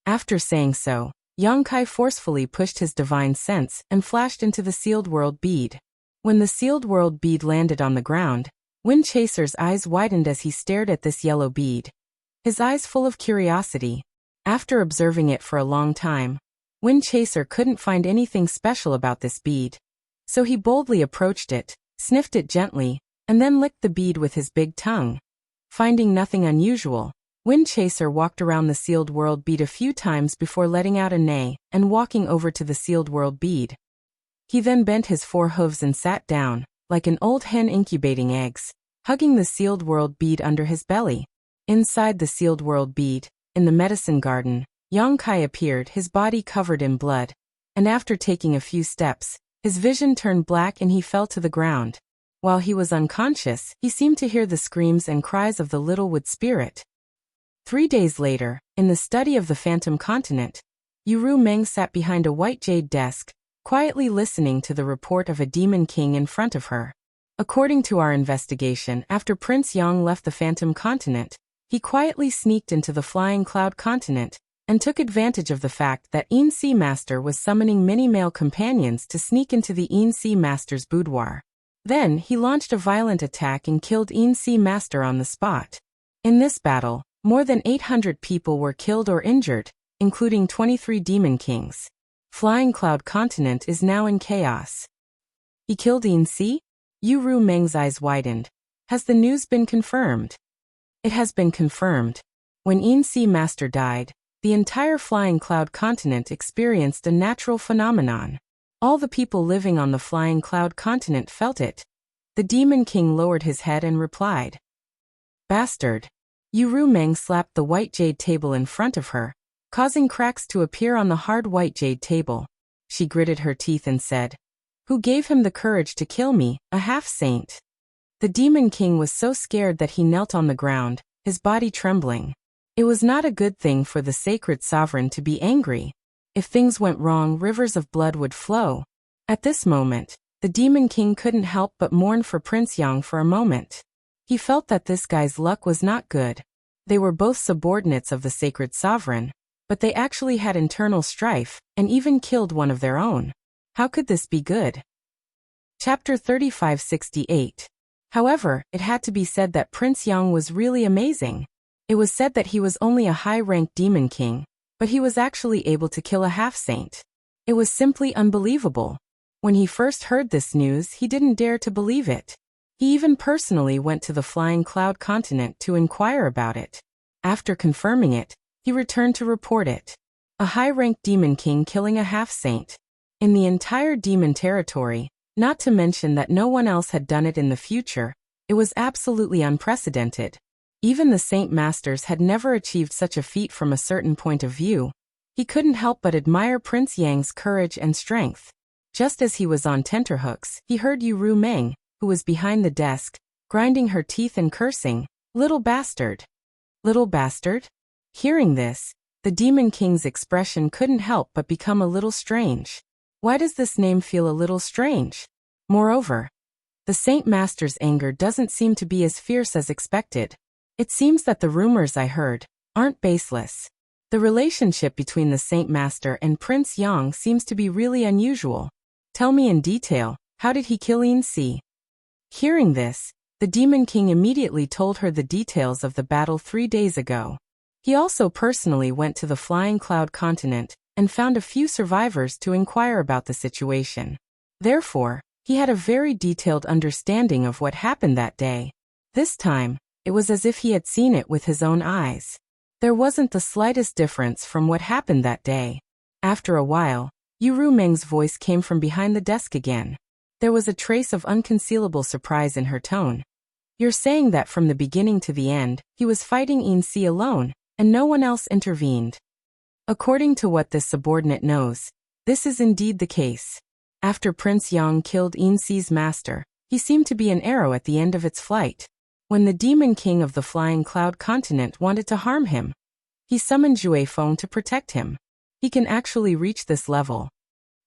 After saying so, Yongkai forcefully pushed his divine sense and flashed into the sealed world bead. When the sealed world bead landed on the ground, Wind Chaser's eyes widened as he stared at this yellow bead. His eyes full of curiosity. After observing it for a long time, Wind Chaser couldn't find anything special about this bead. So he boldly approached it, sniffed it gently, and then licked the bead with his big tongue. Finding nothing unusual, Wind Chaser walked around the sealed world bead a few times before letting out a neigh and walking over to the sealed world bead. He then bent his 4 hooves and sat down, like an old hen incubating eggs, hugging the sealed world bead under his belly. Inside the sealed world bead, in the medicine garden, Yongkai appeared, his body covered in blood, and after taking a few steps, his vision turned black and he fell to the ground. While he was unconscious, he seemed to hear the screams and cries of the little wood spirit. 3 days later, in the study of the Phantom Continent, Yuru Meng sat behind a white jade desk, quietly listening to the report of a demon king in front of her. According to our investigation, after Prince Yang left the Phantom Continent, he quietly sneaked into the Flying Cloud Continent and took advantage of the fact that Yin Si Master was summoning many male companions to sneak into the Yin Si Master's boudoir. Then he launched a violent attack and killed Yin Si Master on the spot. In this battle, more than 800 people were killed or injured, including 23 demon kings. Flying Cloud Continent is now in chaos. He killed Yin Si? Yuru Meng's eyes widened. Has the news been confirmed? It has been confirmed. When Yin Si Master died, the entire Flying Cloud Continent experienced a natural phenomenon. All the people living on the Flying Cloud Continent felt it. The Demon King lowered his head and replied. Bastard. Yuru Meng slapped the white jade table in front of her, causing cracks to appear on the hard white jade table. She gritted her teeth and said, Who gave him the courage to kill me, a half-saint? The Demon King was so scared that he knelt on the ground, his body trembling. It was not a good thing for the sacred sovereign to be angry. If things went wrong, rivers of blood would flow. At this moment, the Demon King couldn't help but mourn for Prince Yang for a moment. He felt that this guy's luck was not good. They were both subordinates of the sacred sovereign, but they actually had internal strife, and even killed one of their own. How could this be good? Chapter 3568. However, it had to be said that Prince Yang was really amazing. It was said that he was only a high-ranked demon king, but he was actually able to kill a half-saint. It was simply unbelievable. When he first heard this news, he didn't dare to believe it. He even personally went to the Flying Cloud Continent to inquire about it. After confirming it, he returned to report it. A high-ranked demon king killing a half-saint. In the entire demon territory, not to mention that no one else had done it in the future, it was absolutely unprecedented. Even the Saint Masters had never achieved such a feat from a certain point of view. He couldn't help but admire Prince Yang's courage and strength. Just as he was on tenterhooks, he heard Yuru Meng, who was behind the desk, grinding her teeth and cursing, Little bastard. Little bastard? Hearing this, the Demon King's expression couldn't help but become a little strange. Why does this name feel a little strange? Moreover, the Saint Master's anger doesn't seem to be as fierce as expected. It seems that the rumors I heard aren't baseless. The relationship between the Saint Master and Prince Yang seems to be really unusual. Tell me in detail, how did he kill Yin Si? Hearing this, the Demon King immediately told her the details of the battle 3 days ago. He also personally went to the Flying Cloud Continent and found a few survivors to inquire about the situation. Therefore, he had a very detailed understanding of what happened that day. This time, it was as if he had seen it with his own eyes. There wasn't the slightest difference from what happened that day. After a while, Yuru Meng's voice came from behind the desk again. There was a trace of unconcealable surprise in her tone. You're saying that from the beginning to the end, he was fighting Yin Si alone, and no one else intervened. According to what this subordinate knows, this is indeed the case. After Prince Yang killed Yin Si's master, he seemed to be an arrow at the end of its flight. When the Demon King of the Flying Cloud Continent wanted to harm him, he summoned Jue Feng to protect him. He can actually reach this level.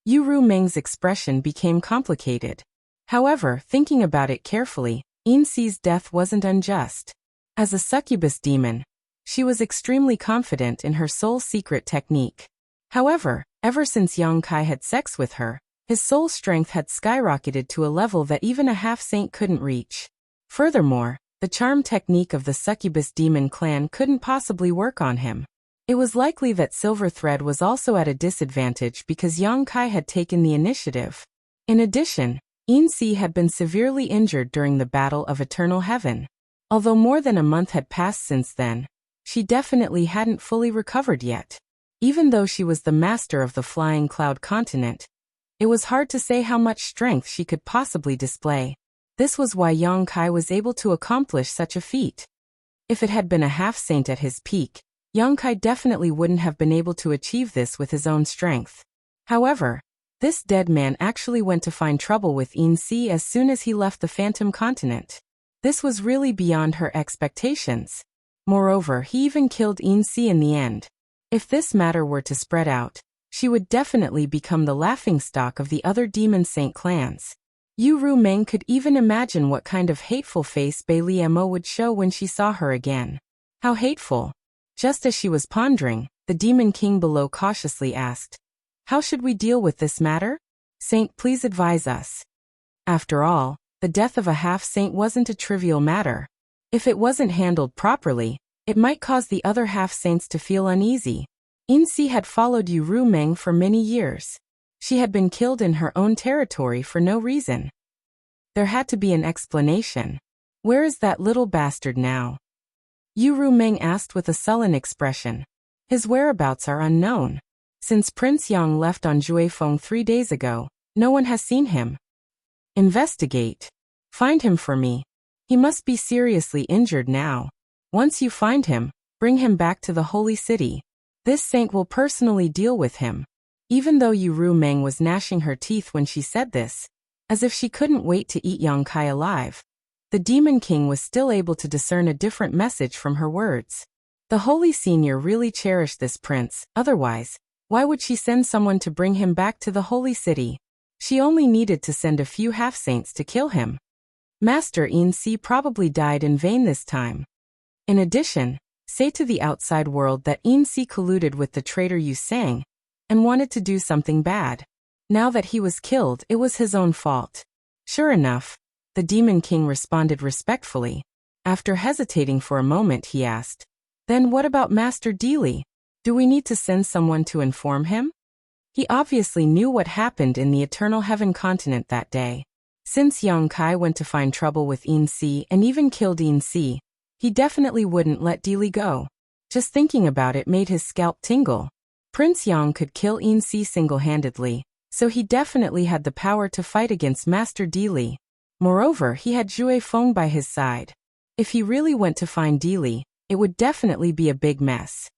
Yuru Meng's expression became complicated. However, thinking about it carefully, Yin Si's death wasn't unjust. As a succubus demon, she was extremely confident in her soul secret technique. However, ever since Yang Kai had sex with her, his soul strength had skyrocketed to a level that even a half-saint couldn't reach. Furthermore, the charm technique of the succubus demon clan couldn't possibly work on him. It was likely that Silver Thread was also at a disadvantage because Yang Kai had taken the initiative. In addition, Yin Si had been severely injured during the Battle of Eternal Heaven. Although more than a month had passed since then, she definitely hadn't fully recovered yet. Even though she was the master of the Flying Cloud continent, it was hard to say how much strength she could possibly display. This was why Yang Kai was able to accomplish such a feat. If it had been a half-saint at his peak, Yang Kai definitely wouldn't have been able to achieve this with his own strength. However, this dead man actually went to find trouble with Yin Si as soon as he left the Phantom Continent. This was really beyond her expectations. Moreover, he even killed Yin Si in the end. If this matter were to spread out, she would definitely become the laughingstock of the other Demon Saint clans. Yu Ru Meng could even imagine what kind of hateful face Bai Liemo would show when she saw her again. How hateful! Just as she was pondering, the Demon King below cautiously asked, "How should we deal with this matter? Saint, please advise us." After all, the death of a half-saint wasn't a trivial matter. If it wasn't handled properly, it might cause the other half-saints to feel uneasy. Yin Si had followed Yu Ru Meng for many years. She had been killed in her own territory for no reason. There had to be an explanation. Where is that little bastard now? Yu Ru Meng asked with a sullen expression. His whereabouts are unknown. Since Prince Yang left on Juefeng 3 days ago, no one has seen him. Investigate. Find him for me. He must be seriously injured now. Once you find him, bring him back to the holy city. This saint will personally deal with him. Even though Yu Ru Meng was gnashing her teeth when she said this, as if she couldn't wait to eat Yang Kai alive, the Demon King was still able to discern a different message from her words. The Holy Senior really cherished this prince, otherwise, why would she send someone to bring him back to the holy city? She only needed to send a few half-saints to kill him. Master Yin Si probably died in vain this time. In addition, say to the outside world that Yin Si colluded with the traitor Yu Sang and wanted to do something bad. Now that he was killed, it was his own fault. Sure enough, the Demon King responded respectfully. After hesitating for a moment, he asked, "Then what about Master Deely? Do we need to send someone to inform him?" He obviously knew what happened in the Eternal Heaven continent that day. Since Yang Kai went to find trouble with Yin Si and even killed Yin Si, he definitely wouldn't let Deely go. Just thinking about it made his scalp tingle. Prince Yang could kill Yin Si single-handedly, so he definitely had the power to fight against Master Deely. Moreover, he had Juefeng by his side. If he really went to find Deely, it would definitely be a big mess.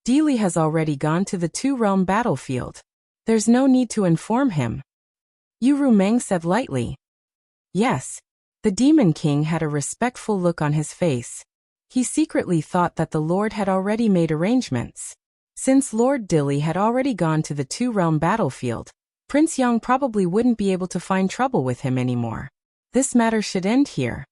Deely has already gone to the two-realm battlefield. There's no need to inform him. Yu Ru Meng said lightly. Yes. The Demon King had a respectful look on his face. He secretly thought that the Lord had already made arrangements. Since Lord Dilly had already gone to the two-realm battlefield, Prince Yang probably wouldn't be able to find trouble with him anymore. This matter should end here.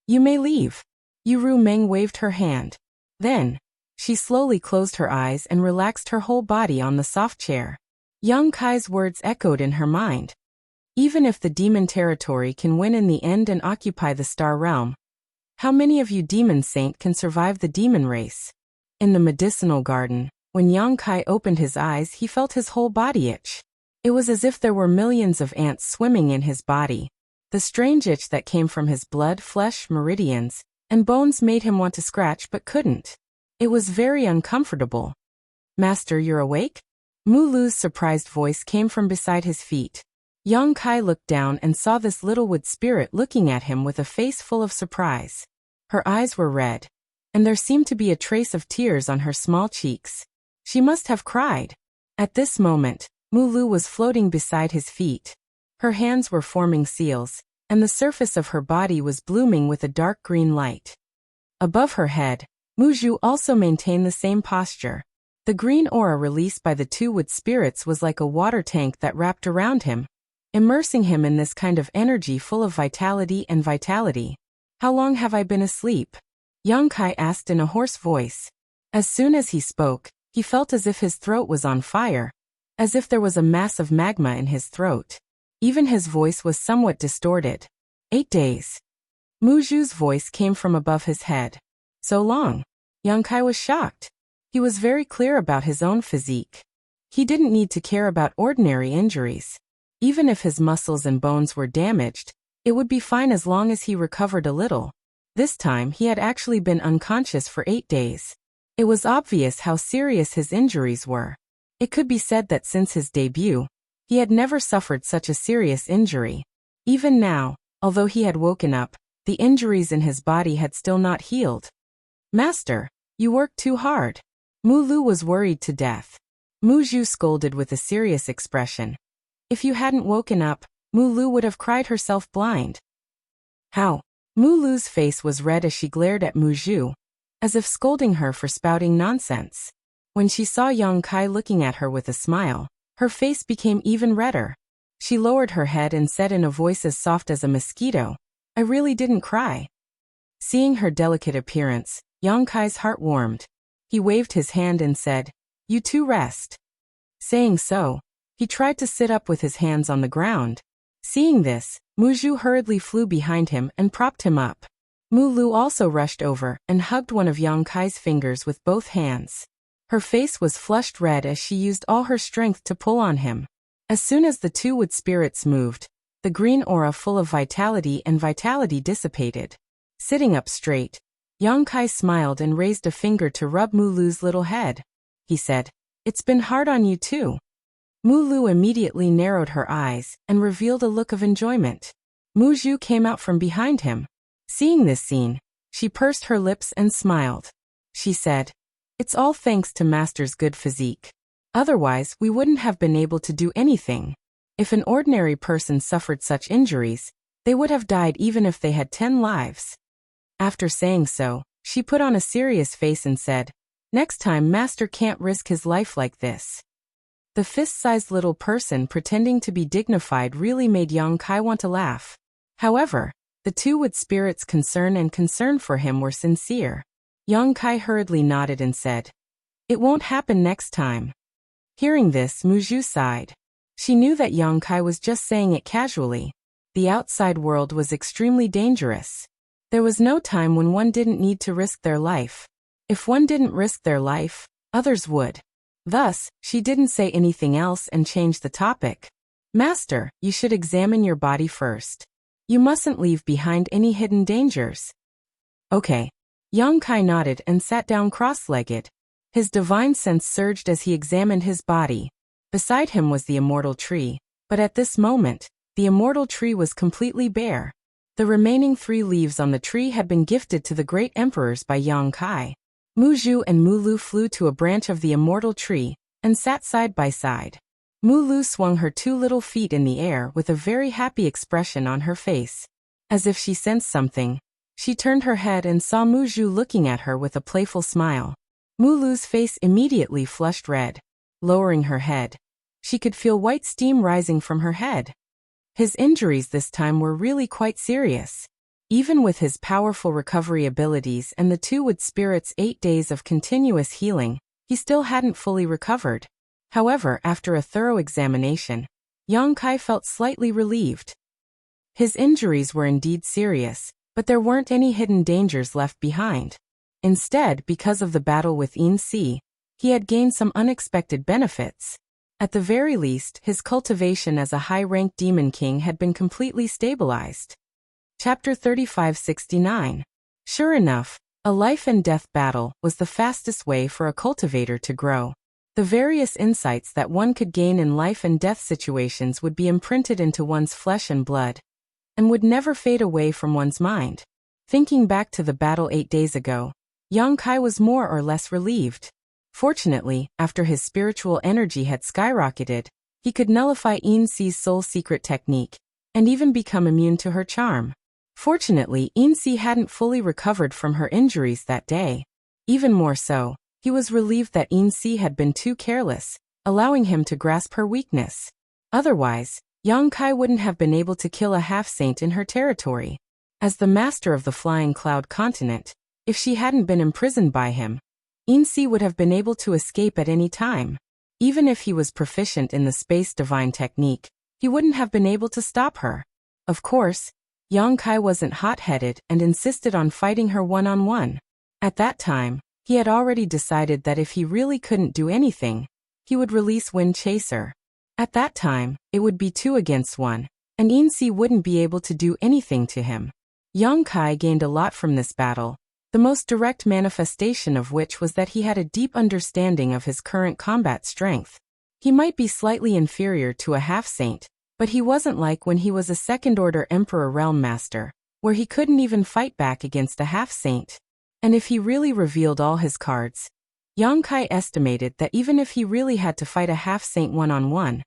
You may leave. Yu Ru Meng waved her hand. Then, she slowly closed her eyes and relaxed her whole body on the soft chair. Yang Kai's words echoed in her mind. Even if the demon territory can win in the end and occupy the star realm, how many of you Demon Saint can survive the demon race? In the medicinal garden, when Yang Kai opened his eyes, he felt his whole body itch. It was as if there were millions of ants swimming in his body. The strange itch that came from his blood, flesh, meridians, and bones made him want to scratch but couldn't. It was very uncomfortable. Master, you're awake? Mu Lu's surprised voice came from beside his feet. Yang Kai looked down and saw this little wood spirit looking at him with a face full of surprise. Her eyes were red, and there seemed to be a trace of tears on her small cheeks. She must have cried. At this moment, Mu Lu was floating beside his feet. Her hands were forming seals, and the surface of her body was blooming with a dark green light. Above her head, Mu Zhu also maintained the same posture. The green aura released by the two wood spirits was like a water tank that wrapped around him, immersing him in this kind of energy full of vitality and vitality. How long have I been asleep? Yang Kai asked in a hoarse voice. As soon as he spoke, he felt as if his throat was on fire, as if there was a mass of magma in his throat. Even his voice was somewhat distorted. 8 days. Mu Zhu's voice came from above his head. So long. Yang Kai was shocked. He was very clear about his own physique. He didn't need to care about ordinary injuries. Even if his muscles and bones were damaged, it would be fine as long as he recovered a little. This time he had actually been unconscious for 8 days. It was obvious how serious his injuries were. It could be said that since his debut, he had never suffered such a serious injury. Even now, although he had woken up, the injuries in his body had still not healed. "Master, you worked too hard." Mu Lu was worried to death. Mu Zhu scolded with a serious expression. If you hadn't woken up, Mu Lu would have cried herself blind. How? Mu Lu's face was red as she glared at Mu Zhu, as if scolding her for spouting nonsense. When she saw Yang Kai looking at her with a smile, her face became even redder. She lowered her head and said in a voice as soft as a mosquito, "I really didn't cry." Seeing her delicate appearance, Yang Kai's heart warmed. He waved his hand and said, "You too rest." Saying so, he tried to sit up with his hands on the ground. Seeing this, Mu Zhu hurriedly flew behind him and propped him up. Mu Lu also rushed over and hugged one of Yang Kai's fingers with both hands. Her face was flushed red as she used all her strength to pull on him. As soon as the two wood spirits moved, the green aura full of vitality dissipated. Sitting up straight, Yang Kai smiled and raised a finger to rub Mu Lu's little head. He said, "It's been hard on you too." Mu Lu immediately narrowed her eyes and revealed a look of enjoyment. Mu Zhu came out from behind him. Seeing this scene, she pursed her lips and smiled. She said, "It's all thanks to Master's good physique. Otherwise, we wouldn't have been able to do anything. If an ordinary person suffered such injuries, they would have died even if they had 10 lives." After saying so, she put on a serious face and said, "Next time Master can't risk his life like this." The fist-sized little person pretending to be dignified really made Yang Kai want to laugh. However, the two wood spirits' concern for him were sincere. Yang Kai hurriedly nodded and said, "It won't happen next time." Hearing this, Mu Zhu sighed. She knew that Yang Kai was just saying it casually. The outside world was extremely dangerous. There was no time when one didn't need to risk their life. If one didn't risk their life, others would. Thus, she didn't say anything else and changed the topic. "Master, you should examine your body first. You mustn't leave behind any hidden dangers." "Okay." Yang Kai nodded and sat down cross-legged. His divine sense surged as he examined his body. Beside him was the immortal tree, but at this moment, the immortal tree was completely bare. The remaining 3 leaves on the tree had been gifted to the great emperors by Yang Kai. Mu Zhu and Mu Lu flew to a branch of the immortal tree and sat side by side. Mu Lu swung her 2 little feet in the air with a very happy expression on her face. As if she sensed something, she turned her head and saw Mu Zhu looking at her with a playful smile. Mu Lu's face immediately flushed red. Lowering her head, she could feel white steam rising from her head. His injuries this time were really quite serious. Even with his powerful recovery abilities and the 2 wood spirits' 8 days of continuous healing, he still hadn't fully recovered. However, after a thorough examination, Yang Kai felt slightly relieved. His injuries were indeed serious, but there weren't any hidden dangers left behind. Instead, because of the battle with Yin Si, he had gained some unexpected benefits. At the very least, his cultivation as a high-ranked demon king had been completely stabilized. Chapter 3569. Sure enough, a life-and-death battle was the fastest way for a cultivator to grow. The various insights that one could gain in life-and-death situations would be imprinted into one's flesh and blood, and would never fade away from one's mind. Thinking back to the battle 8 days ago, Yang Kai was more or less relieved. Fortunately, after his spiritual energy had skyrocketed, he could nullify Yin Si's soul secret technique, and even become immune to her charm. Fortunately, Yin Si hadn't fully recovered from her injuries that day. Even more so, he was relieved that Yin Si had been too careless, allowing him to grasp her weakness. Otherwise, Yang Kai wouldn't have been able to kill a half-saint in her territory. As the master of the Flying Cloud continent, if she hadn't been imprisoned by him, Yin Si would have been able to escape at any time. Even if he was proficient in the space divine technique, he wouldn't have been able to stop her. Of course, Yang Kai wasn't hot-headed and insisted on fighting her one-on-one. At that time, He had already decided that if he really couldn't do anything, he would release Wind Chaser. At that time, it would be 2 against 1, and Insi wouldn't be able to do anything to him. Yang Kai gained a lot from this battle, the most direct manifestation of which was that he had a deep understanding of his current combat strength. He might be slightly inferior to a half-saint, but he wasn't like when he was a second-order Emperor Realm Master, where he couldn't even fight back against a half-saint. And if he really revealed all his cards, Yang Kai estimated that even if he really had to fight a half-saint one-on-one,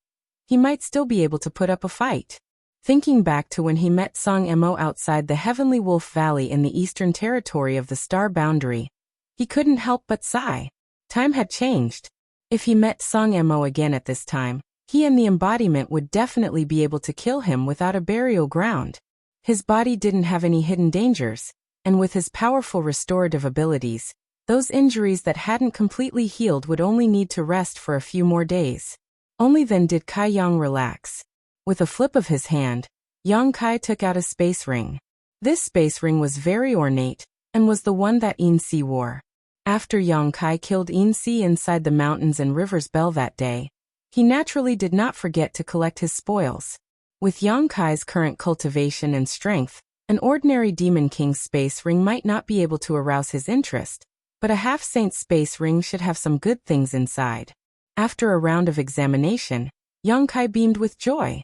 he might still be able to put up a fight. Thinking back to when he met Song Mo outside the Heavenly Wolf Valley in the eastern territory of the Star Boundary, he couldn't help but sigh. Time had changed. If he met Song Mo again at this time, he and the embodiment would definitely be able to kill him without a burial ground. His body didn't have any hidden dangers, and with his powerful restorative abilities, those injuries that hadn't completely healed would only need to rest for a few more days. Only then did Kai Yang relax. With a flip of his hand, Yang Kai took out a space ring. This space ring was very ornate, and was the one that Insi wore. After Yang Kai killed Insi inside the mountains and rivers Bell that day, he naturally did not forget to collect his spoils. With Yang Kai's current cultivation and strength, an ordinary Demon King's space ring might not be able to arouse his interest, but a half-saint space ring should have some good things inside. After a round of examination, Yang Kai beamed with joy.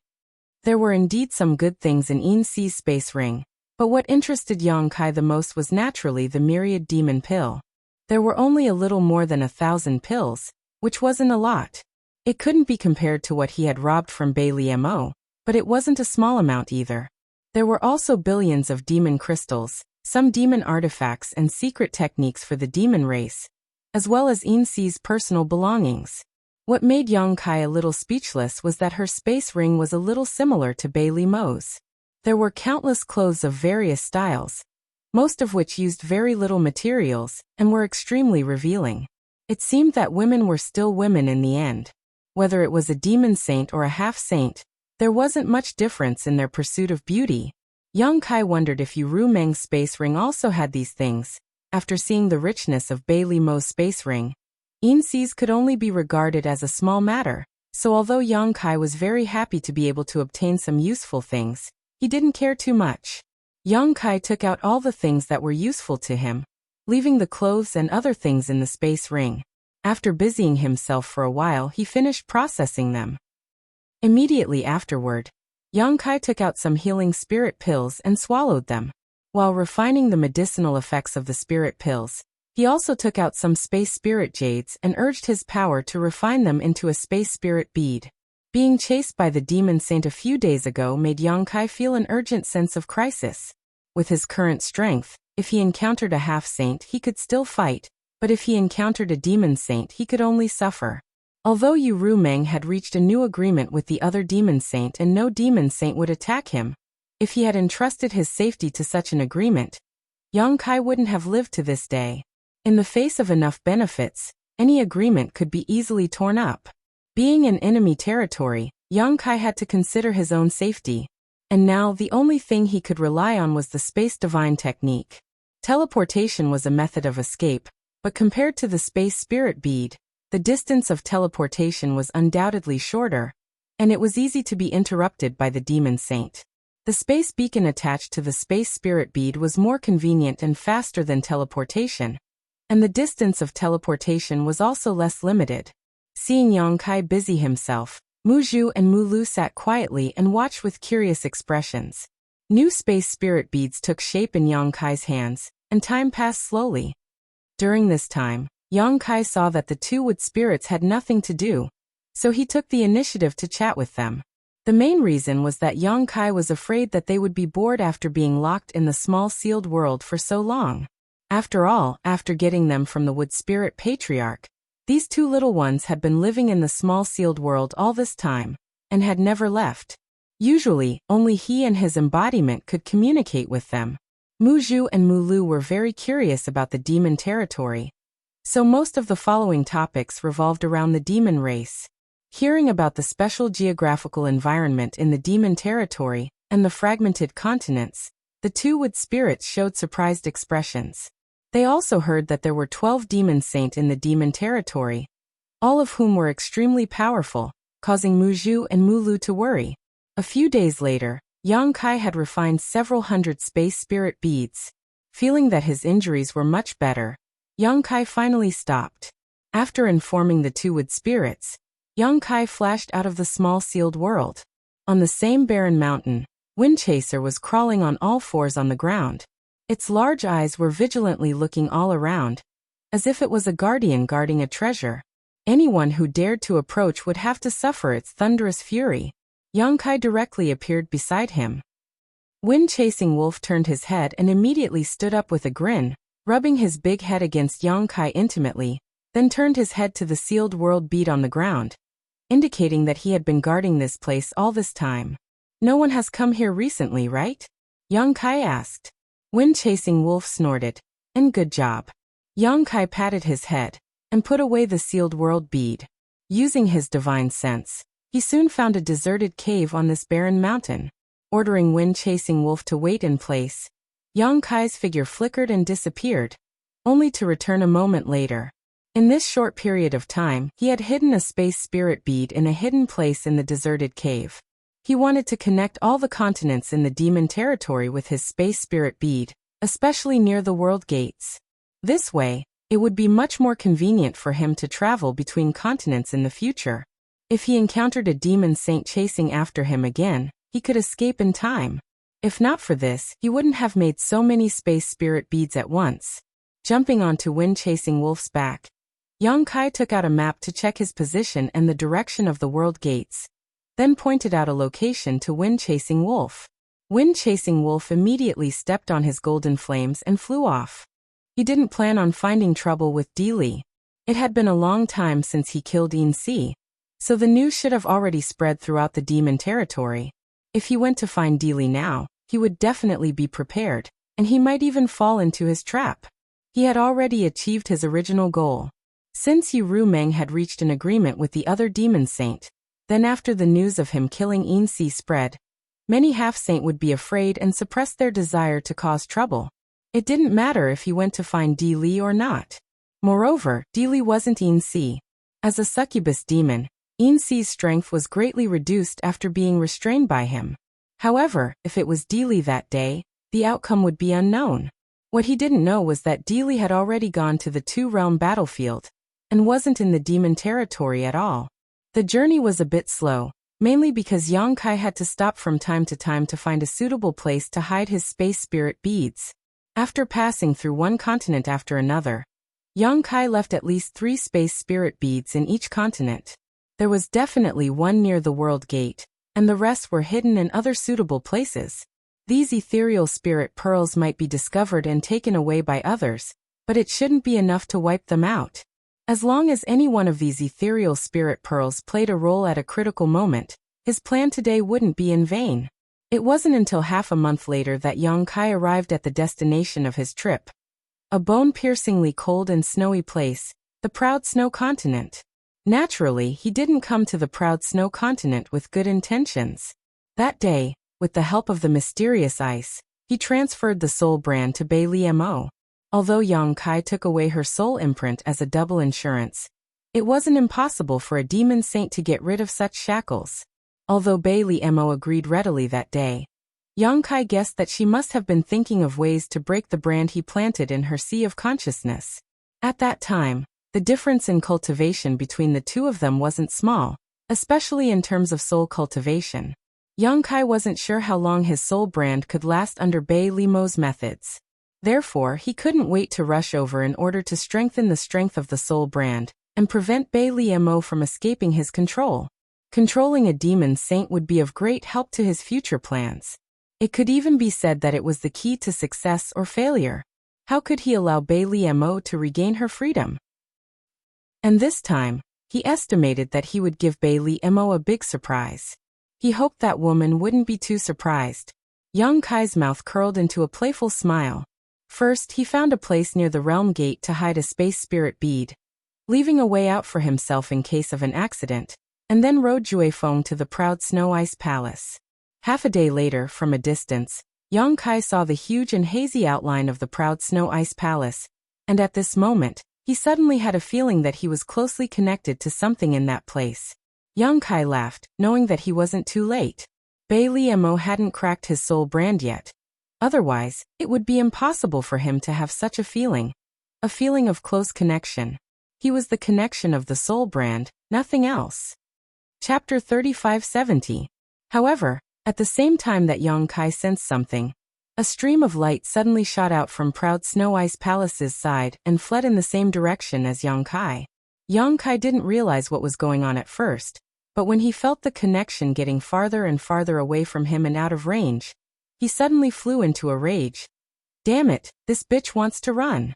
There were indeed some good things in Insi's space ring, but what interested Yang Kai the most was naturally the myriad demon pill. There were only a little more than 1,000 pills, which wasn't a lot. It couldn't be compared to what he had robbed from Bailey Mo, but it wasn't a small amount either. There were also billions of demon crystals, some demon artifacts and secret techniques for the demon race, as well as Insi's personal belongings. What made Yang Kai a little speechless was that her space ring was a little similar to Bailey Mo's. There were countless clothes of various styles, most of which used very little materials, and were extremely revealing. It seemed that women were still women in the end. Whether it was a demon saint or a half-saint, there wasn't much difference in their pursuit of beauty. Yang Kai wondered if Ru Meng's space ring also had these things. After seeing the richness of Bailey Mo's space ring, Insi's could only be regarded as a small matter, so although Yang Kai was very happy to be able to obtain some useful things, he didn't care too much. Yang Kai took out all the things that were useful to him, leaving the clothes and other things in the space ring. After busying himself for a while, he finished processing them. Immediately afterward, Yang Kai took out some healing spirit pills and swallowed them. While refining the medicinal effects of the spirit pills, he also took out some space spirit jades and urged his power to refine them into a space spirit bead. Being chased by the demon saint a few days ago made Yang Kai feel an urgent sense of crisis. With his current strength, if he encountered a half-saint he could still fight, but if he encountered a demon saint he could only suffer. Although Ru Meng had reached a new agreement with the other demon saint and no demon saint would attack him, if he had entrusted his safety to such an agreement, Yang Kai wouldn't have lived to this day. In the face of enough benefits, any agreement could be easily torn up. Being in enemy territory, Yang Kai had to consider his own safety, and now the only thing he could rely on was the space divine technique. Teleportation was a method of escape, but compared to the space spirit bead, the distance of teleportation was undoubtedly shorter, and it was easy to be interrupted by the demon saint. The space beacon attached to the space spirit bead was more convenient and faster than teleportation, and the distance of teleportation was also less limited. Seeing Yang Kai busy himself, Mu Zhu and Mu Lu sat quietly and watched with curious expressions. New space spirit beads took shape in Yang Kai's hands, and time passed slowly. During this time, Yang Kai saw that the two wood spirits had nothing to do, so he took the initiative to chat with them. The main reason was that Yang Kai was afraid that they would be bored after being locked in the small sealed world for so long. After all, after getting them from the wood spirit patriarch, these two little ones had been living in the small sealed world all this time, and had never left. Usually, only he and his embodiment could communicate with them. Mu Zhu and Mu Lu were very curious about the demon territory, so most of the following topics revolved around the demon race. Hearing about the special geographical environment in the demon territory, and the fragmented continents, the two wood spirits showed surprised expressions. They also heard that there were 12 demon saints in the demon territory, all of whom were extremely powerful, causing Muzhu and Mulu to worry. A few days later, Yang Kai had refined several hundred space spirit beads. Feeling that his injuries were much better, Yang Kai finally stopped. After informing the two wood spirits, Yang Kai flashed out of the small sealed world. On the same barren mountain, Windchaser was crawling on all fours on the ground. Its large eyes were vigilantly looking all around, as if it was a guardian guarding a treasure. Anyone who dared to approach would have to suffer its thunderous fury. Yang Kai directly appeared beside him. Wind-chasing wolf turned his head and immediately stood up with a grin, rubbing his big head against Yang Kai intimately, then turned his head to the sealed world bead on the ground, indicating that he had been guarding this place all this time. No one has come here recently, right? Yang Kai asked. Wind-chasing wolf snorted. And good job. Yang Kai patted his head and put away the sealed world bead. Using his divine sense, he soon found a deserted cave on this barren mountain. Ordering Wind-chasing wolf to wait in place, Yang Kai's figure flickered and disappeared, only to return a moment later. In this short period of time, he had hidden a space spirit bead in a hidden place in the deserted cave. He wanted to connect all the continents in the demon territory with his space spirit bead, especially near the world gates. This way, it would be much more convenient for him to travel between continents in the future. If he encountered a demon saint chasing after him again, he could escape in time. If not for this, he wouldn't have made so many space spirit beads at once. Jumping onto Wind-chasing wolf's back, Yang Kai took out a map to check his position and the direction of the world gates, then pointed out a location to Wind-chasing wolf. Wind-chasing wolf immediately stepped on his golden flames and flew off. He didn't plan on finding trouble with Di Li. It had been a long time since he killed Yin Si, so the news should have already spread throughout the demon territory. If he went to find Di Li now, he would definitely be prepared, and he might even fall into his trap. He had already achieved his original goal. Since Yu Meng had reached an agreement with the other demon saint, then after the news of him killing Yin Si spread, many half-saint would be afraid and suppress their desire to cause trouble. It didn't matter if he went to find Di Li or not. Moreover, Di Li wasn't Yin Si. As a succubus demon, Yin Si's strength was greatly reduced after being restrained by him. However, if it was Di Li that day, the outcome would be unknown. What he didn't know was that Di Li had already gone to the two-realm battlefield, and wasn't in the demon territory at all. The journey was a bit slow, mainly because Yang Kai had to stop from time to time to find a suitable place to hide his space spirit beads. After passing through one continent after another, Yang Kai left at least 3 space spirit beads in each continent. There was definitely one near the world gate, and the rest were hidden in other suitable places. These ethereal spirit pearls might be discovered and taken away by others, but it shouldn't be enough to wipe them out. As long as any one of these ethereal spirit pearls played a role at a critical moment, his plan today wouldn't be in vain. It wasn't until half a month later that Yang Kai arrived at the destination of his trip. A bone-piercingly cold and snowy place, the proud snow continent. Naturally, he didn't come to the proud snow continent with good intentions. That day, with the help of the mysterious ice, he transferred the soul brand to Bailey Mo. Although Yang Kai took away her soul imprint as a double insurance, it wasn't impossible for a demon saint to get rid of such shackles. Although Bailey Mo agreed readily that day, Yang Kai guessed that she must have been thinking of ways to break the brand he planted in her sea of consciousness. At that time, the difference in cultivation between the two of them wasn't small, especially in terms of soul cultivation. Yang Kai wasn't sure how long his soul brand could last under Bailey Mo's methods. Therefore, he couldn't wait to rush over in order to strengthen the strength of the soul brand and prevent Bailey Mo from escaping his control. Controlling a demon saint would be of great help to his future plans. It could even be said that it was the key to success or failure. How could he allow Bailey Mo to regain her freedom? And this time, he estimated that he would give Bailey Mo a big surprise. He hoped that woman wouldn't be too surprised. Yang Kai's mouth curled into a playful smile. First, he found a place near the realm gate to hide a space spirit bead, leaving a way out for himself in case of an accident, and then rode Juefeng to the proud snow ice palace. Half a day later, from a distance, Yang Kai saw the huge and hazy outline of the proud snow ice palace, and at this moment, he suddenly had a feeling that he was closely connected to something in that place. Young Kai laughed, knowing that he wasn't too late. Bailey Mo hadn't cracked his soul brand yet. Otherwise, it would be impossible for him to have such a feeling. A feeling of close connection. He was the connection of the soul brand, nothing else. Chapter 3570. However, at the same time that Young Kai sensed something, a stream of light suddenly shot out from Proud Snow Ice Palace's side and fled in the same direction as Young Kai. Young Kai didn't realize what was going on at first, but when he felt the connection getting farther and farther away from him and out of range, he suddenly flew into a rage. Damn it, this bitch wants to run.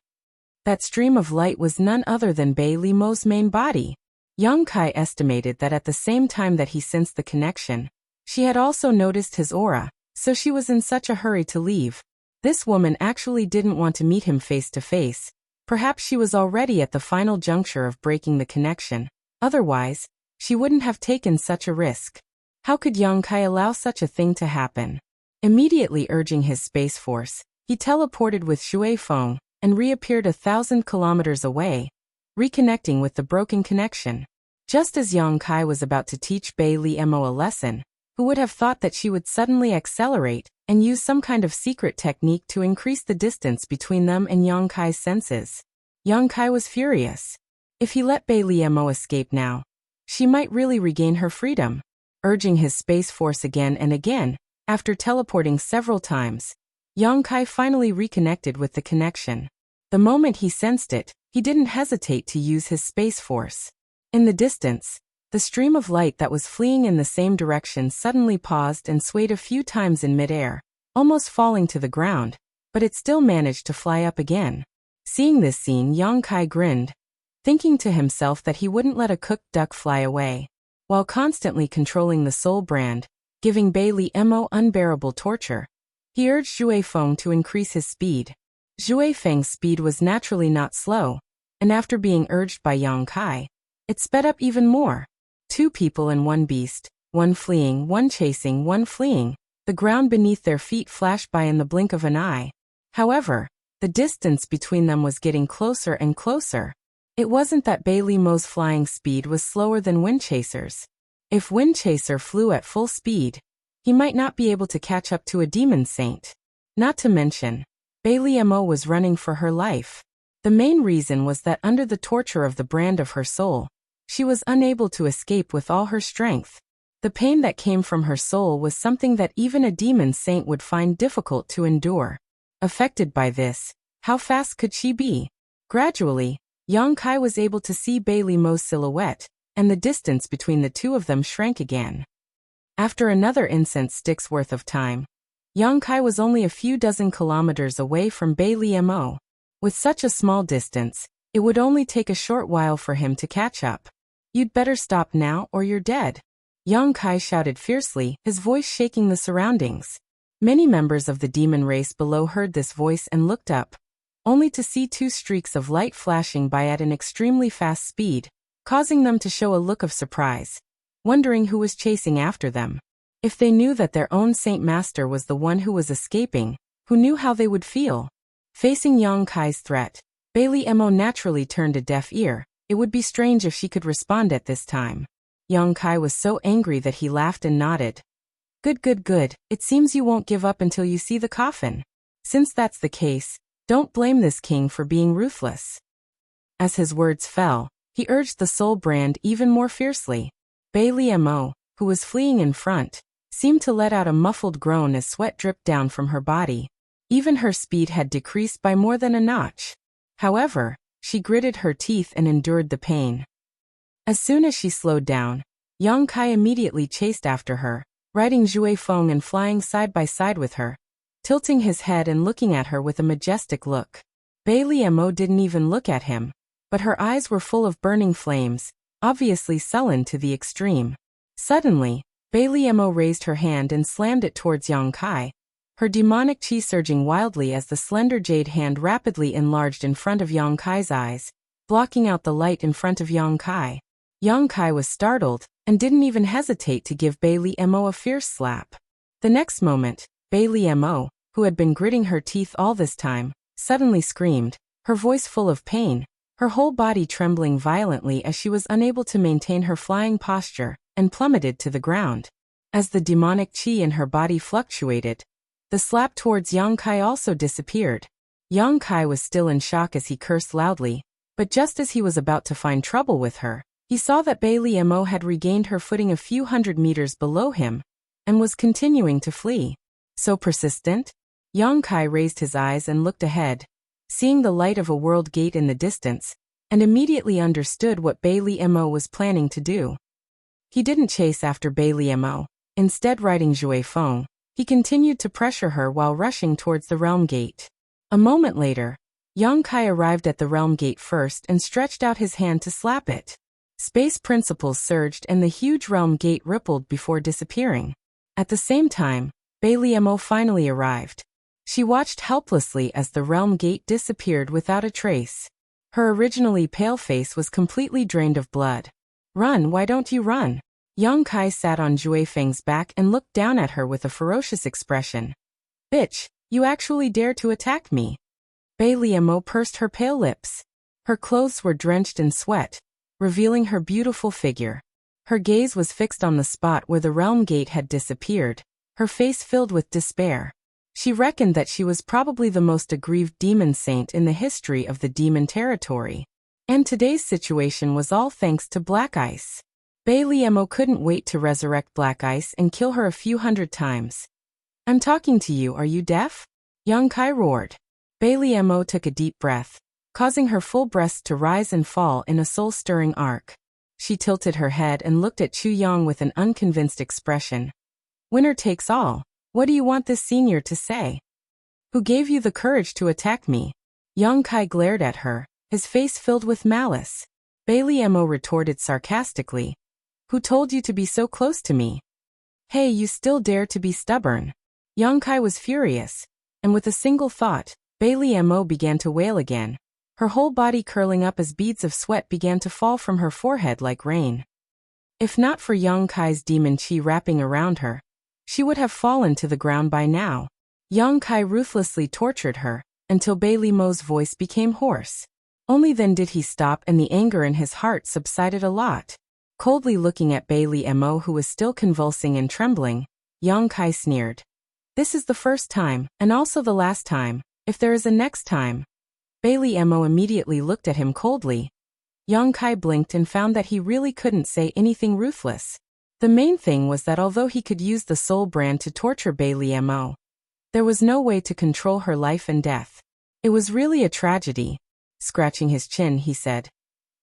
That stream of light was none other than Bailey Mo's main body. Young Kai estimated that at the same time that he sensed the connection, she had also noticed his aura, so she was in such a hurry to leave. This woman actually didn't want to meet him face to face. Perhaps she was already at the final juncture of breaking the connection. Otherwise, she wouldn't have taken such a risk. How could Young Kai allow such a thing to happen? Immediately urging his space force, he teleported with Shui Feng and reappeared 1,000 kilometers away, reconnecting with the broken connection. Just as Young Kai was about to teach Bailey Mo a lesson, who would have thought that she would suddenly accelerate and use some kind of secret technique to increase the distance between them and Young Kai's senses? Young Kai was furious. If he let Bailey Mo escape now, she might really regain her freedom. Urging his space force again and again, after teleporting several times, Young Kai finally reconnected with the connection. The moment he sensed it, he didn't hesitate to use his space force. In the distance, the stream of light that was fleeing in the same direction suddenly paused and swayed a few times in midair, almost falling to the ground, but it still managed to fly up again. Seeing this scene, Young Kai grinned, thinking to himself that he wouldn't let a cooked duck fly away. While constantly controlling the soul brand, giving Bailey Mo unbearable torture, he urged Shui Feng to increase his speed. Shui Feng's speed was naturally not slow, and after being urged by Young Kai, it sped up even more. Two people and one beast, one fleeing, one chasing, one fleeing. The ground beneath their feet flashed by in the blink of an eye. However, the distance between them was getting closer and closer. It wasn't that Bailey Mo's flying speed was slower than Windchaser's. If Windchaser flew at full speed, he might not be able to catch up to a demon saint. Not to mention, Bailey Mo was running for her life. The main reason was that under the torture of the brand of her soul, she was unable to escape with all her strength. The pain that came from her soul was something that even a demon saint would find difficult to endure. Affected by this, how fast could she be? Gradually, Young Kai was able to see Bailey Mo's silhouette, and the distance between the two of them shrank again. After another incense stick's worth of time, Young Kai was only a few dozen kilometers away from Bailey Mo. With such a small distance, it would only take a short while for him to catch up. You'd better stop now or you're dead. Young Kai shouted fiercely, his voice shaking the surroundings. Many members of the demon race below heard this voice and looked up, only to see two streaks of light flashing by at an extremely fast speed, causing them to show a look of surprise, wondering who was chasing after them. If they knew that their own Saint Master was the one who was escaping, who knew how they would feel? Facing Young Kai's threat, Bailey Mo naturally turned a deaf ear. It would be strange if she could respond at this time. Young Kai was so angry that he laughed and nodded. Good, good, good. It seems you won't give up until you see the coffin. Since that's the case, don't blame this king for being ruthless. As his words fell, he urged the soul brand even more fiercely. Bailey Mo, who was fleeing in front, seemed to let out a muffled groan as sweat dripped down from her body. Even her speed had decreased by more than a notch. However, she gritted her teeth and endured the pain. As soon as she slowed down, Young Kai immediately chased after her, riding Shui Feng and flying side by side with her, tilting his head and looking at her with a majestic look. Bailey Mo didn't even look at him, but her eyes were full of burning flames, obviously sullen to the extreme. Suddenly, Bailey Mo raised her hand and slammed it towards Young Kai, her demonic chi surging wildly as the slender jade hand rapidly enlarged in front of Young Kai's eyes, blocking out the light in front of Young Kai. Young Kai was startled, and didn't even hesitate to give Bailey Mo a fierce slap. The next moment, Bailey Mo, who had been gritting her teeth all this time, suddenly screamed, her voice full of pain, her whole body trembling violently as she was unable to maintain her flying posture, and plummeted to the ground. As the demonic qi in her body fluctuated, the slap towards Yang Kai also disappeared. Yang Kai was still in shock as he cursed loudly, but just as he was about to find trouble with her, he saw that Bailey Mo had regained her footing a few hundred meters below him, and was continuing to flee. So persistent? Yang Kai raised his eyes and looked ahead, seeing the light of a world gate in the distance, and immediately understood what Bailey Mo was planning to do. He didn't chase after Bailey Mo, instead riding Zhui Feng, he continued to pressure her while rushing towards the realm gate. A moment later, Yang Kai arrived at the realm gate first and stretched out his hand to slap it. Space principles surged and the huge realm gate rippled before disappearing. At the same time, Bailey Mo finally arrived. She watched helplessly as the realm gate disappeared without a trace. Her originally pale face was completely drained of blood. "Run, why don't you run?" Yang Kai sat on Zhui Feng's back and looked down at her with a ferocious expression. "Bitch, you actually dare to attack me?" Bailey Mo pursed her pale lips. Her clothes were drenched in sweat, revealing her beautiful figure. Her gaze was fixed on the spot where the realm gate had disappeared, her face filled with despair. She reckoned that she was probably the most aggrieved demon saint in the history of the demon territory. And today's situation was all thanks to Black Ice. Bailey Mo couldn't wait to resurrect Black Ice and kill her a few hundred times. "I'm talking to you, are you deaf?" Yang Kai roared. Bailey Mo took a deep breath, causing her full breasts to rise and fall in a soul-stirring arc. She tilted her head and looked at Chu Yang with an unconvinced expression. "Winner takes all. What do you want this senior to say? Who gave you the courage to attack me?" Yang Kai glared at her, his face filled with malice. Bailey Mo retorted sarcastically. "Who told you to be so close to me? Hey, you still dare to be stubborn?" Yang Kai was furious, and with a single thought, Bailey Mo began to wail again, her whole body curling up as beads of sweat began to fall from her forehead like rain. If not for Yang Kai's demon qi wrapping around her, she would have fallen to the ground by now. Yang Kai ruthlessly tortured her, until Bailey Mo's voice became hoarse. Only then did he stop and the anger in his heart subsided a lot. Coldly looking at Bailey Mo who was still convulsing and trembling, Yang Kai sneered. "This is the first time, and also the last time, if there is a next time." Bailey Mo immediately looked at him coldly. Yang Kai blinked and found that he really couldn't say anything ruthless. The main thing was that although he could use the soul brand to torture Bailey Mo, there was no way to control her life and death. It was really a tragedy. Scratching his chin, he said,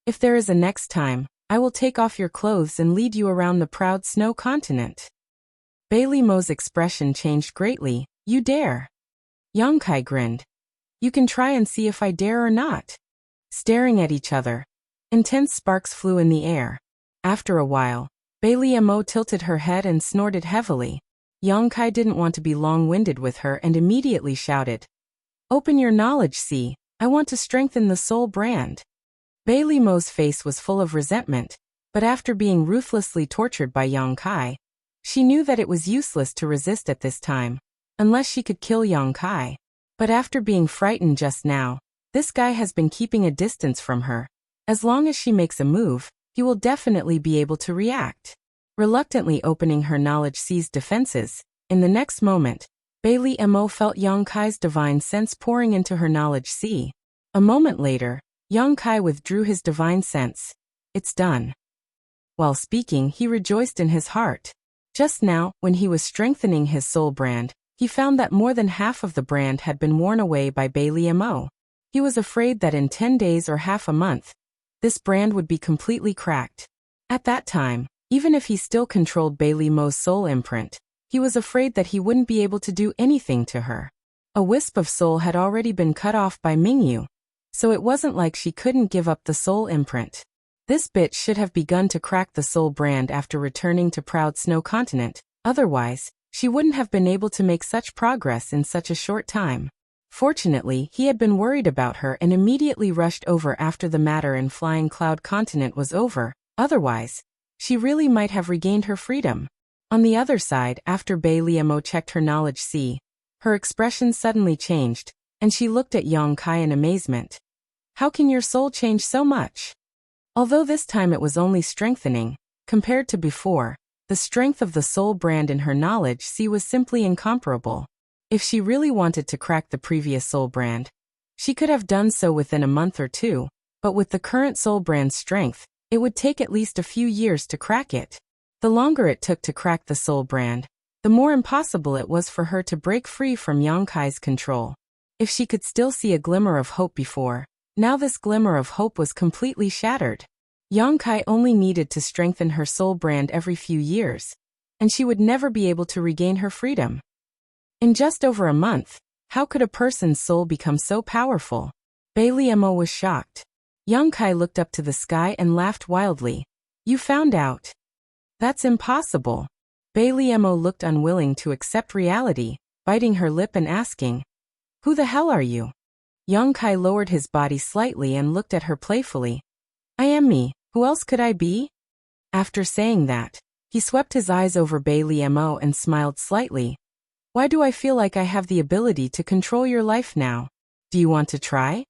"If there is a next time, I will take off your clothes and lead you around the proud snow continent." Bailey Mo's expression changed greatly. "You dare?" Yang Kai grinned. "You can try and see if I dare or not." Staring at each other, intense sparks flew in the air. After a while, Bailey Mo tilted her head and snorted heavily. Yang Kai didn't want to be long-winded with her and immediately shouted, "Open your knowledge, see, I want to strengthen the soul brand." Bailey Mo's face was full of resentment, but after being ruthlessly tortured by Yang Kai, she knew that it was useless to resist at this time, unless she could kill Yang Kai. But after being frightened just now, this guy has been keeping a distance from her. As long as she makes a move, he will definitely be able to react. Reluctantly opening her knowledge seized defenses, in the next moment, Bailey Mo felt Yang Kai's divine sense pouring into her knowledge sea. A moment later, Yang Kai withdrew his divine sense. "It's done." While speaking, he rejoiced in his heart. Just now, when he was strengthening his soul brand, he found that more than half of the brand had been worn away by Bailey Mo. He was afraid that in 10 days or half a month, this brand would be completely cracked. At that time, even if he still controlled Bailey Mo's soul imprint, he was afraid that he wouldn't be able to do anything to her. A wisp of soul had already been cut off by Mingyu, so it wasn't like she couldn't give up the soul imprint. This bitch should have begun to crack the soul brand after returning to Proud Snow Continent, otherwise, she wouldn't have been able to make such progress in such a short time. Fortunately, he had been worried about her and immediately rushed over after the matter in Flying Cloud Continent was over, otherwise, she really might have regained her freedom. On the other side, after Bailey Mo checked her knowledge sea, her expression suddenly changed, and she looked at Yang Kai in amazement. How can your soul change so much? Although this time it was only strengthening, compared to before, the strength of the soul brand in her knowledge was simply incomparable. If she really wanted to crack the previous soul brand, she could have done so within a month or two, but with the current soul brand's strength, it would take at least a few years to crack it. The longer it took to crack the soul brand, the more impossible it was for her to break free from Yang Kai's control. If she could still see a glimmer of hope before, now this glimmer of hope was completely shattered. Yang Kai only needed to strengthen her soul brand every few years, and she would never be able to regain her freedom. In just over a month, how could a person's soul become so powerful? Bailey Mo was shocked. Yang Kai looked up to the sky and laughed wildly. You found out? That's impossible. Bailey Mo looked unwilling to accept reality, biting her lip and asking, Who the hell are you? Yang Kai lowered his body slightly and looked at her playfully. I am me, who else could I be? After saying that, he swept his eyes over Bailey Mo and smiled slightly. Why do I feel like I have the ability to control your life now? Do you want to try?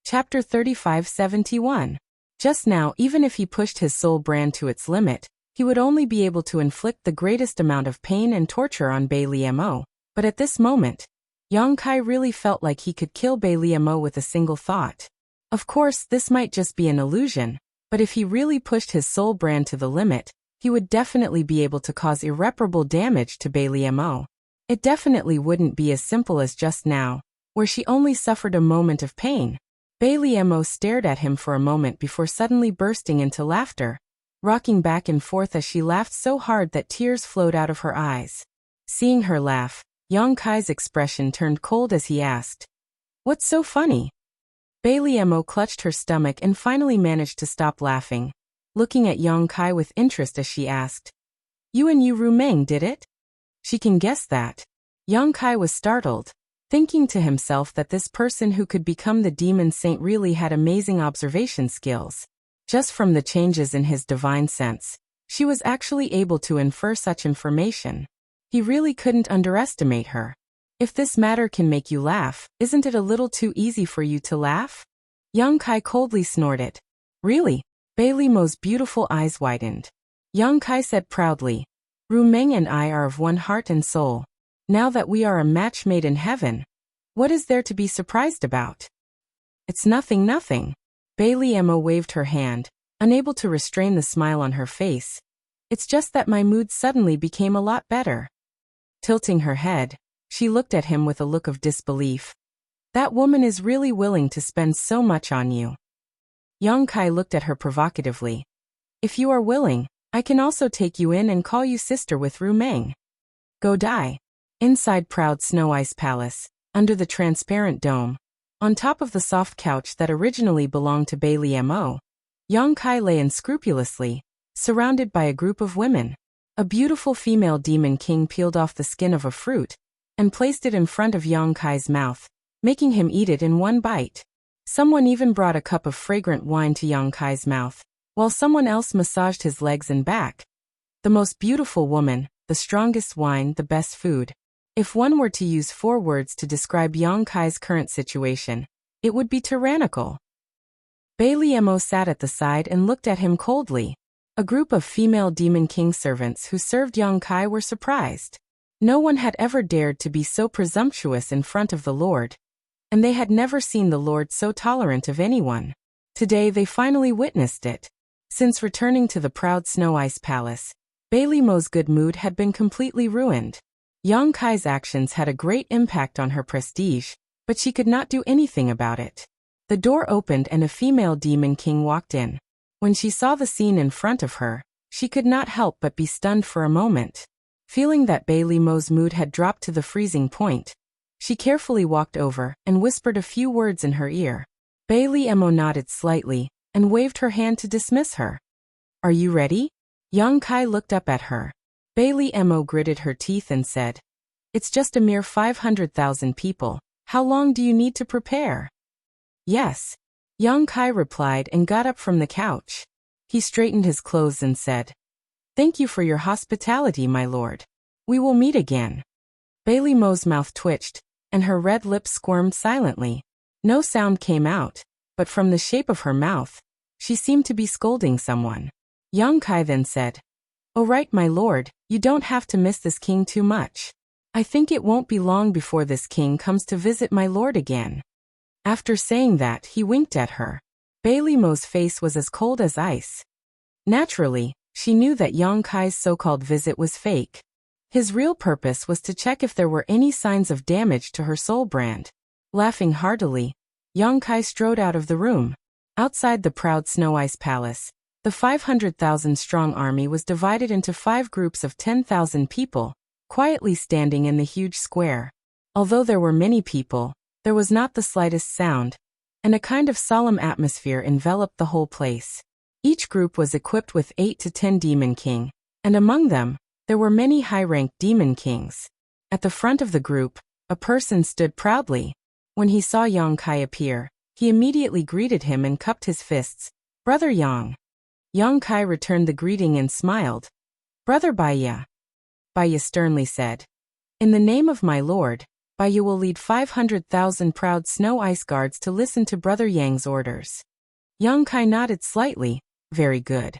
Chapter 3571. Just now, even if he pushed his soul brand to its limit, he would only be able to inflict the greatest amount of pain and torture on Bailey Mo. But at this moment, Yang Kai really felt like he could kill Bailey Mo with a single thought. Of course, this might just be an illusion, but if he really pushed his soul brand to the limit, he would definitely be able to cause irreparable damage to Bailey Mo. It definitely wouldn't be as simple as just now, where she only suffered a moment of pain. Bailey Mo stared at him for a moment before suddenly bursting into laughter, rocking back and forth as she laughed so hard that tears flowed out of her eyes. Seeing her laugh, Yang Kai's expression turned cold as he asked, What's so funny? Bailey Mo clutched her stomach and finally managed to stop laughing, looking at Yang Kai with interest as she asked, You and Ru Meng did it? She can guess that. Yang Kai was startled, thinking to himself that this person who could become the demon saint really had amazing observation skills. Just from the changes in his divine sense, she was actually able to infer such information. He really couldn't underestimate her. If this matter can make you laugh, isn't it a little too easy for you to laugh? Yang Kai coldly snorted. Really? Bailey Mo's beautiful eyes widened. Yang Kai said proudly, Ru Meng and I are of one heart and soul. Now that we are a match made in heaven, what is there to be surprised about? It's nothing. Bailey Mo waved her hand, unable to restrain the smile on her face. It's just that my mood suddenly became a lot better. Tilting her head, she looked at him with a look of disbelief. That woman is really willing to spend so much on you. Yang Kai looked at her provocatively. If you are willing, I can also take you in and call you sister with Ru Meng. Go die. Inside Proud Snow Ice Palace, under the transparent dome, on top of the soft couch that originally belonged to Bailey Mo, Yang Kai lay unscrupulously, surrounded by a group of women. A beautiful female demon king peeled off the skin of a fruit and placed it in front of Yang Kai's mouth, making him eat it in one bite. Someone even brought a cup of fragrant wine to Yang Kai's mouth, while someone else massaged his legs and back. The most beautiful woman, the strongest wine, the best food. If one were to use 4 words to describe Yang Kai's current situation, it would be tyrannical. Bailey Mo sat at the side and looked at him coldly. A group of female demon king servants who served Yang Kai were surprised. No one had ever dared to be so presumptuous in front of the Lord, and they had never seen the Lord so tolerant of anyone. Today they finally witnessed it. Since returning to the proud Snow Ice Palace, Bailey Mo's good mood had been completely ruined. Yang Kai's actions had a great impact on her prestige, but she could not do anything about it. The door opened and a female demon king walked in. When she saw the scene in front of her, she could not help but be stunned for a moment. Feeling that Bailey Mo's mood had dropped to the freezing point, she carefully walked over and whispered a few words in her ear. Bailey Mo nodded slightly and waved her hand to dismiss her. Are you ready? Yang Kai looked up at her. Bailey Mo gritted her teeth and said, It's just a mere 500,000 people. How long do you need to prepare? Yes. Yang Kai replied and got up from the couch. He straightened his clothes and said, Thank you for your hospitality, my lord. We will meet again. Bailey Mo's mouth twitched, and her red lips squirmed silently. No sound came out, but from the shape of her mouth, she seemed to be scolding someone. Yang Kai then said, "Oh right, my lord, you don't have to miss this king too much. I think it won't be long before this king comes to visit my lord again." After saying that, he winked at her. Bailey Mo's face was as cold as ice. Naturally, she knew that Yang Kai's so-called visit was fake. His real purpose was to check if there were any signs of damage to her soul brand. Laughing heartily, Yang Kai strode out of the room. Outside the proud Snow Ice Palace, the 500,000-strong army was divided into 5 groups of 10,000 people, quietly standing in the huge square. Although there were many people, there was not the slightest sound, and a kind of solemn atmosphere enveloped the whole place. Each group was equipped with 8 to 10 Demon King, and among them, there were many high-ranked Demon Kings. At the front of the group, a person stood proudly. When he saw Yang Kai appear, he immediately greeted him and cupped his fists. "Brother Yang." Yang Kai returned the greeting and smiled. "Brother Baiya." Baiya sternly said, "In the name of my lord, Baiya will lead 500,000 proud Snow Ice Guards to listen to Brother Yang's orders." Yang Kai nodded slightly. "Very good."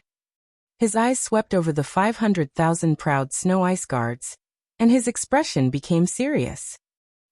His eyes swept over the 500,000 proud Snow Ice Guards, and his expression became serious.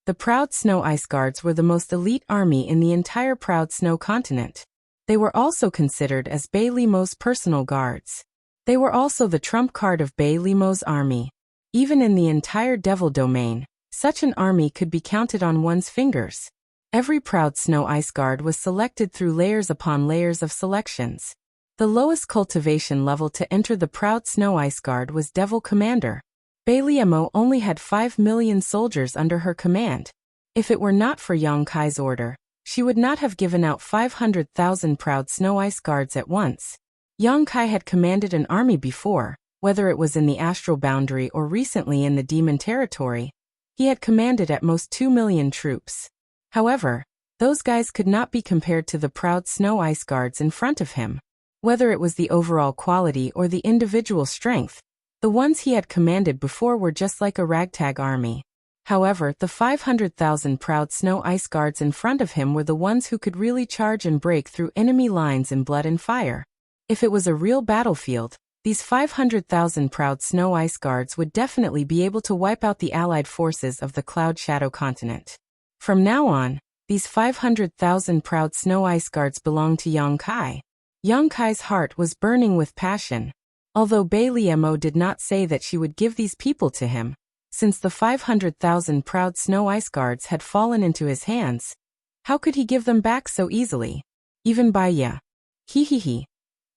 The proud Snow Ice Guards were the most elite army in the entire proud Snow continent. They were also considered as Bailey Mo's personal guards. They were also the trump card of Bailey Mo's army. Even in the entire Devil Domain, such an army could be counted on one's fingers. Every proud Snow Ice Guard was selected through layers upon layers of selections. The lowest cultivation level to enter the proud Snow Ice Guard was Devil Commander. Bailey Mo only had 5 million soldiers under her command. If it were not for Yang Kai's order, she would not have given out 500,000 proud Snow Ice Guards at once. Yang Kai had commanded an army before, whether it was in the astral boundary or recently in the demon territory. He had commanded at most 2 million troops. However, those guys could not be compared to the proud Snow Ice Guards in front of him. Whether it was the overall quality or the individual strength, the ones he had commanded before were just like a ragtag army. However, the 500,000 proud Snow Ice Guards in front of him were the ones who could really charge and break through enemy lines in blood and fire. If it was a real battlefield, these 500,000 proud Snow Ice Guards would definitely be able to wipe out the allied forces of the Cloud Shadow continent. From now on, these 500,000 proud Snow Ice Guards belonged to Yang Kai. Yang Kai's heart was burning with passion. Although Bailey Mo did not say that she would give these people to him, since the 500,000 proud Snow Ice Guards had fallen into his hands, how could he give them back so easily? Even Baiya. He.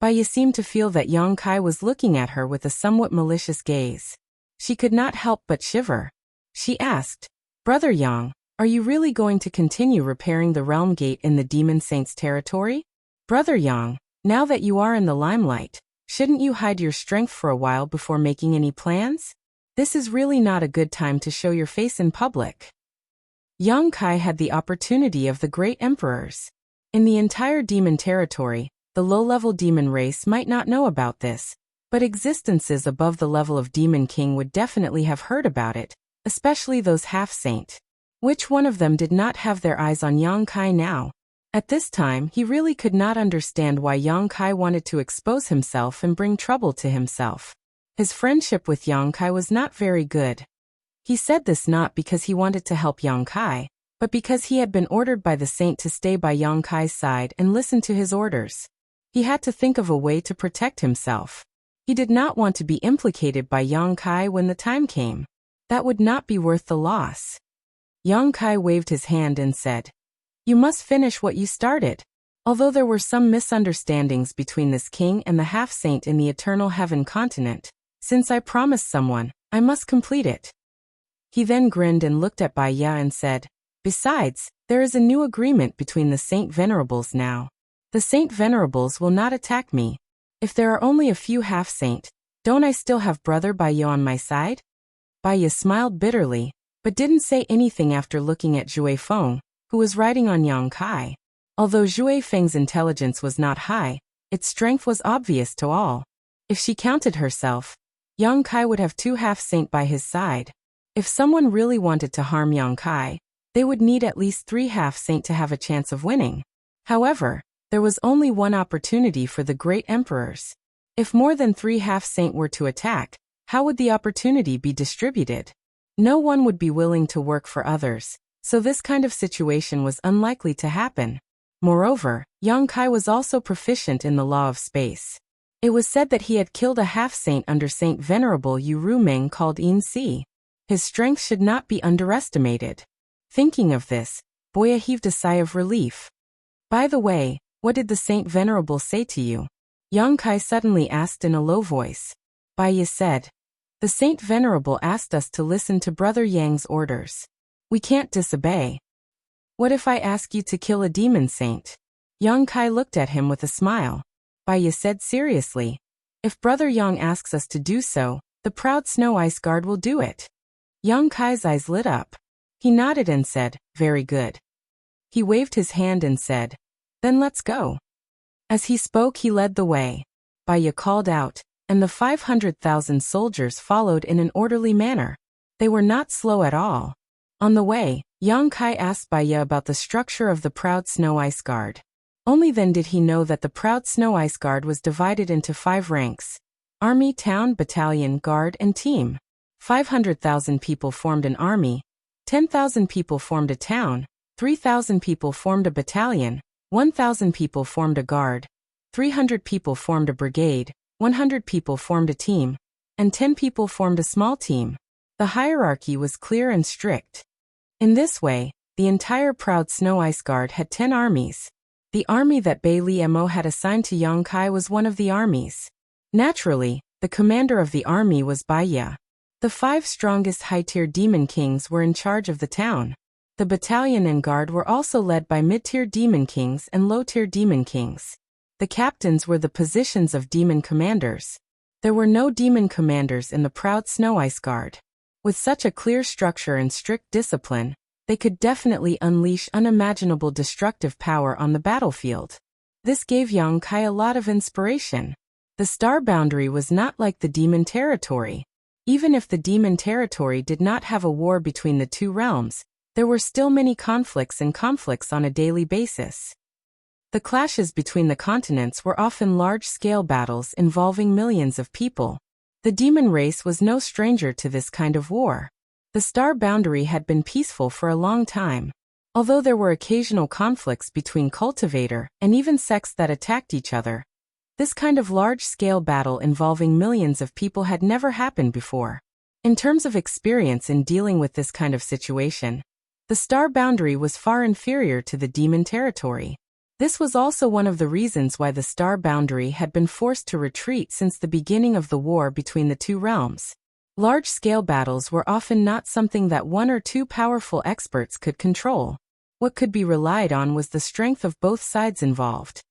Baiya seemed to feel that Yang Kai was looking at her with a somewhat malicious gaze. She could not help but shiver. She asked, "Brother Yang, are you really going to continue repairing the Realm Gate in the Demon Saint's territory? Brother Yang, now that you are in the limelight, shouldn't you hide your strength for a while before making any plans? This is really not a good time to show your face in public." Yang Kai had the opportunity of the great emperors. In the entire demon territory, the low-level demon race might not know about this, but existences above the level of Demon King would definitely have heard about it, especially those half-saint. Which one of them did not have their eyes on Yang Kai now? At this time, he really could not understand why Yang Kai wanted to expose himself and bring trouble to himself. His friendship with Yang Kai was not very good. He said this not because he wanted to help Yang Kai, but because he had been ordered by the saint to stay by Yang Kai's side and listen to his orders. He had to think of a way to protect himself. He did not want to be implicated by Yang Kai when the time came. That would not be worth the loss. Yang Kai waved his hand and said, "You must finish what you started." Although there were some misunderstandings between this king and the half-saint in the Eternal Heaven continent, since I promised someone, I must complete it. He then grinned and looked at Baiya and said, "Besides, there is a new agreement between the Saint Venerables now. The Saint Venerables will not attack me. If there are only a few half-saint, don't I still have Brother Baiya on my side?" Baiya smiled bitterly, but didn't say anything after looking at Zhui Feng, who was riding on Yang Kai. Although Zhui Feng's intelligence was not high, its strength was obvious to all. If she counted herself, Yang Kai would have 2 half-saint by his side. If someone really wanted to harm Yang Kai, they would need at least 3 half-saint to have a chance of winning. However, there was only one opportunity for the great emperors. If more than 3 half-saint were to attack, how would the opportunity be distributed? No one would be willing to work for others, so this kind of situation was unlikely to happen. Moreover, Yang Kai was also proficient in the law of space. It was said that he had killed a half-saint under Saint Venerable Yu Rumeng called Yin Si. His strength should not be underestimated. Thinking of this, Boya heaved a sigh of relief. By the way, what did the Saint Venerable say to you? Yang Kai suddenly asked in a low voice. Baya said, the Saint Venerable asked us to listen to Brother Yang's orders. We can't disobey. What if I ask you to kill a demon saint? Yang Kai looked at him with a smile. Baya said seriously, if Brother Yang asks us to do so, the proud Snow Ice Guard will do it. Yang Kai's eyes lit up. He nodded and said, very good. He waved his hand and said, then let's go. As he spoke, he led the way. Baya called out, and the 500,000 soldiers followed in an orderly manner. They were not slow at all. On the way, Yang Kai asked Baya about the structure of the proud Snow Ice Guard. Only then did he know that the proud Snow Ice Guard was divided into 5 ranks: army, town, battalion, guard, and team. 500,000 people formed an army, 10,000 people formed a town, 3,000 people formed a battalion, 1,000 people formed a guard, 300 people formed a brigade, 100 people formed a team, and 10 people formed a small team. The hierarchy was clear and strict. In this way, the entire proud Snow Ice Guard had 10 armies. The army that Bei Li Mo had assigned to Yang Kai was one of the armies. Naturally, the commander of the army was Baya. The 5 strongest high-tier demon kings were in charge of the town. The battalion and guard were also led by mid-tier demon kings and low-tier demon kings. The captains were the positions of demon commanders. There were no demon commanders in the proud Snow Ice Guard. With such a clear structure and strict discipline, they could definitely unleash unimaginable destructive power on the battlefield. This gave Yang Kai a lot of inspiration. The star boundary was not like the demon territory. Even if the demon territory did not have a war between the 2 realms, there were still many conflicts on a daily basis. The clashes between the continents were often large-scale battles involving millions of people. The demon race was no stranger to this kind of war. The star boundary had been peaceful for a long time. Although there were occasional conflicts between cultivator and even sects that attacked each other, this kind of large-scale battle involving millions of people had never happened before. In terms of experience in dealing with this kind of situation, the star boundary was far inferior to the demon territory. This was also one of the reasons why the star boundary had been forced to retreat since the beginning of the war between the 2 realms. Large-scale battles were often not something that 1 or 2 powerful experts could control. What could be relied on was the strength of both sides involved.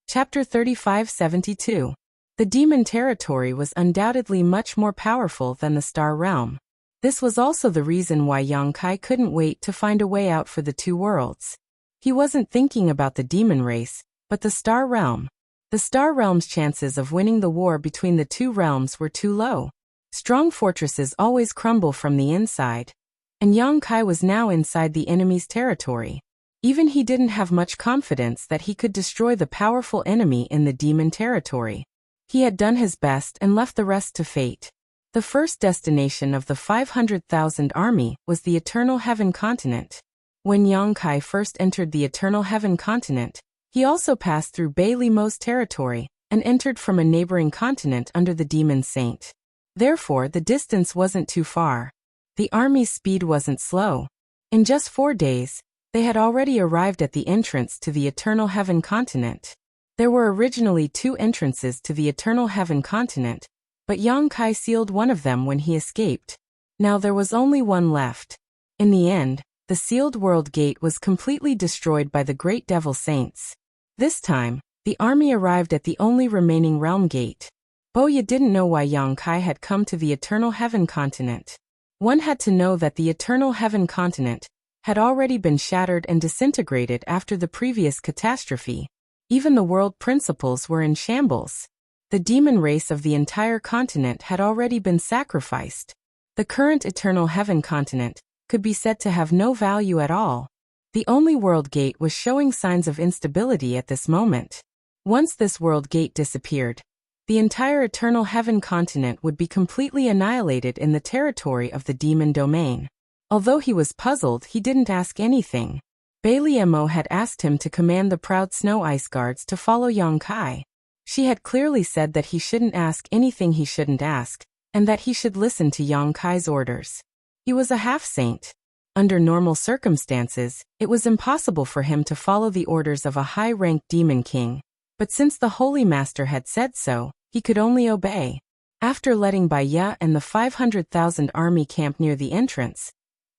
Chapter 3572. The demon territory was undoubtedly much more powerful than the star realm. This was also the reason why Yang Kai couldn't wait to find a way out for the 2 worlds. He wasn't thinking about the demon race, but the star realm. The star realm's chances of winning the war between the 2 realms were too low. Strong fortresses always crumble from the inside, and Yang Kai was now inside the enemy's territory. Even he didn't have much confidence that he could destroy the powerful enemy in the demon territory. He had done his best and left the rest to fate. The first destination of the 500,000 army was the Eternal Heaven continent. When Yang Kai first entered the Eternal Heaven continent, he also passed through Bei Li Mo's territory and entered from a neighboring continent under the Demon Saint. Therefore, the distance wasn't too far. The army's speed wasn't slow. In just 4 days, they had already arrived at the entrance to the Eternal Heaven continent. There were originally 2 entrances to the Eternal Heaven continent, but Yang Kai sealed one of them when he escaped. Now there was only one left. In the end, the sealed world gate was completely destroyed by the great devil saints. This time, the army arrived at the only remaining realm gate. Boya didn't know why Yang Kai had come to the Eternal Heaven continent. One had to know that the Eternal Heaven continent had already been shattered and disintegrated after the previous catastrophe. Even the world principles were in shambles. The demon race of the entire continent had already been sacrificed. The current Eternal Heaven continent could be said to have no value at all. The only world gate was showing signs of instability at this moment. Once this world gate disappeared, the entire Eternal Heaven continent would be completely annihilated in the territory of the demon domain. Although he was puzzled, he didn't ask anything. Bailiemo had asked him to command the proud snow ice guards to follow Yang Kai. She had clearly said that he shouldn't ask anything he shouldn't ask, and that he should listen to Yang Kai's orders. He was a half-saint. Under normal circumstances, it was impossible for him to follow the orders of a high-ranked demon king, but since the Holy Master had said so, he could only obey. After letting Bai Ya and the 500,000 army camp near the entrance,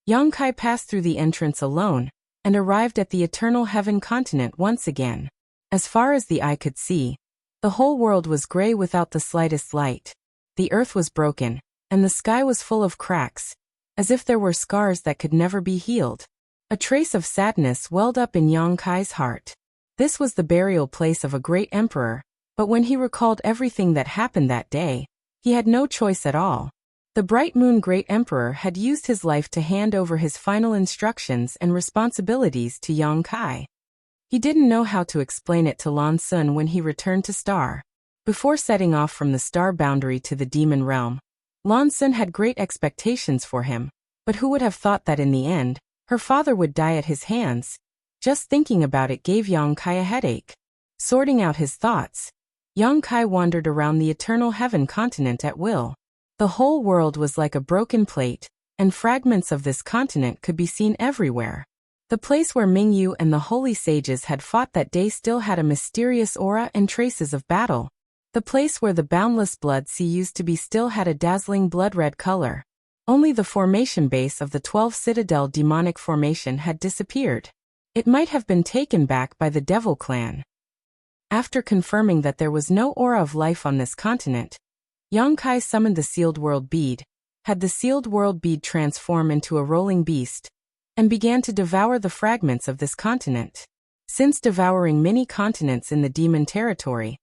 Yang Kai passed through the entrance alone, and arrived at the Eternal Heaven continent once again. As far as the eye could see, the whole world was gray without the slightest light. The earth was broken, and the sky was full of cracks, as if there were scars that could never be healed. A trace of sadness welled up in Yang Kai's heart. This was the burial place of a great emperor, but when he recalled everything that happened that day, he had no choice at all. The Bright Moon Great Emperor had used his life to hand over his final instructions and responsibilities to Yang Kai. He didn't know how to explain it to Lan Sun when he returned to Star. Before setting off from the star boundary to the demon realm, Lan Sun had great expectations for him, but who would have thought that in the end, her father would die at his hands? Just thinking about it gave Yang Kai a headache. Sorting out his thoughts, Yang Kai wandered around the Eternal Heaven continent at will. The whole world was like a broken plate, and fragments of this continent could be seen everywhere. The place where Mingyu and the holy sages had fought that day still had a mysterious aura and traces of battle. The place where the boundless blood sea used to be still had a dazzling blood-red color. Only the formation base of the 12 Citadel demonic formation had disappeared. It might have been taken back by the Devil Clan. After confirming that there was no aura of life on this continent, Yang Kai summoned the sealed world bead, had the sealed world bead transform into a rolling beast, and began to devour the fragments of this continent. Since devouring many continents in the demon territory,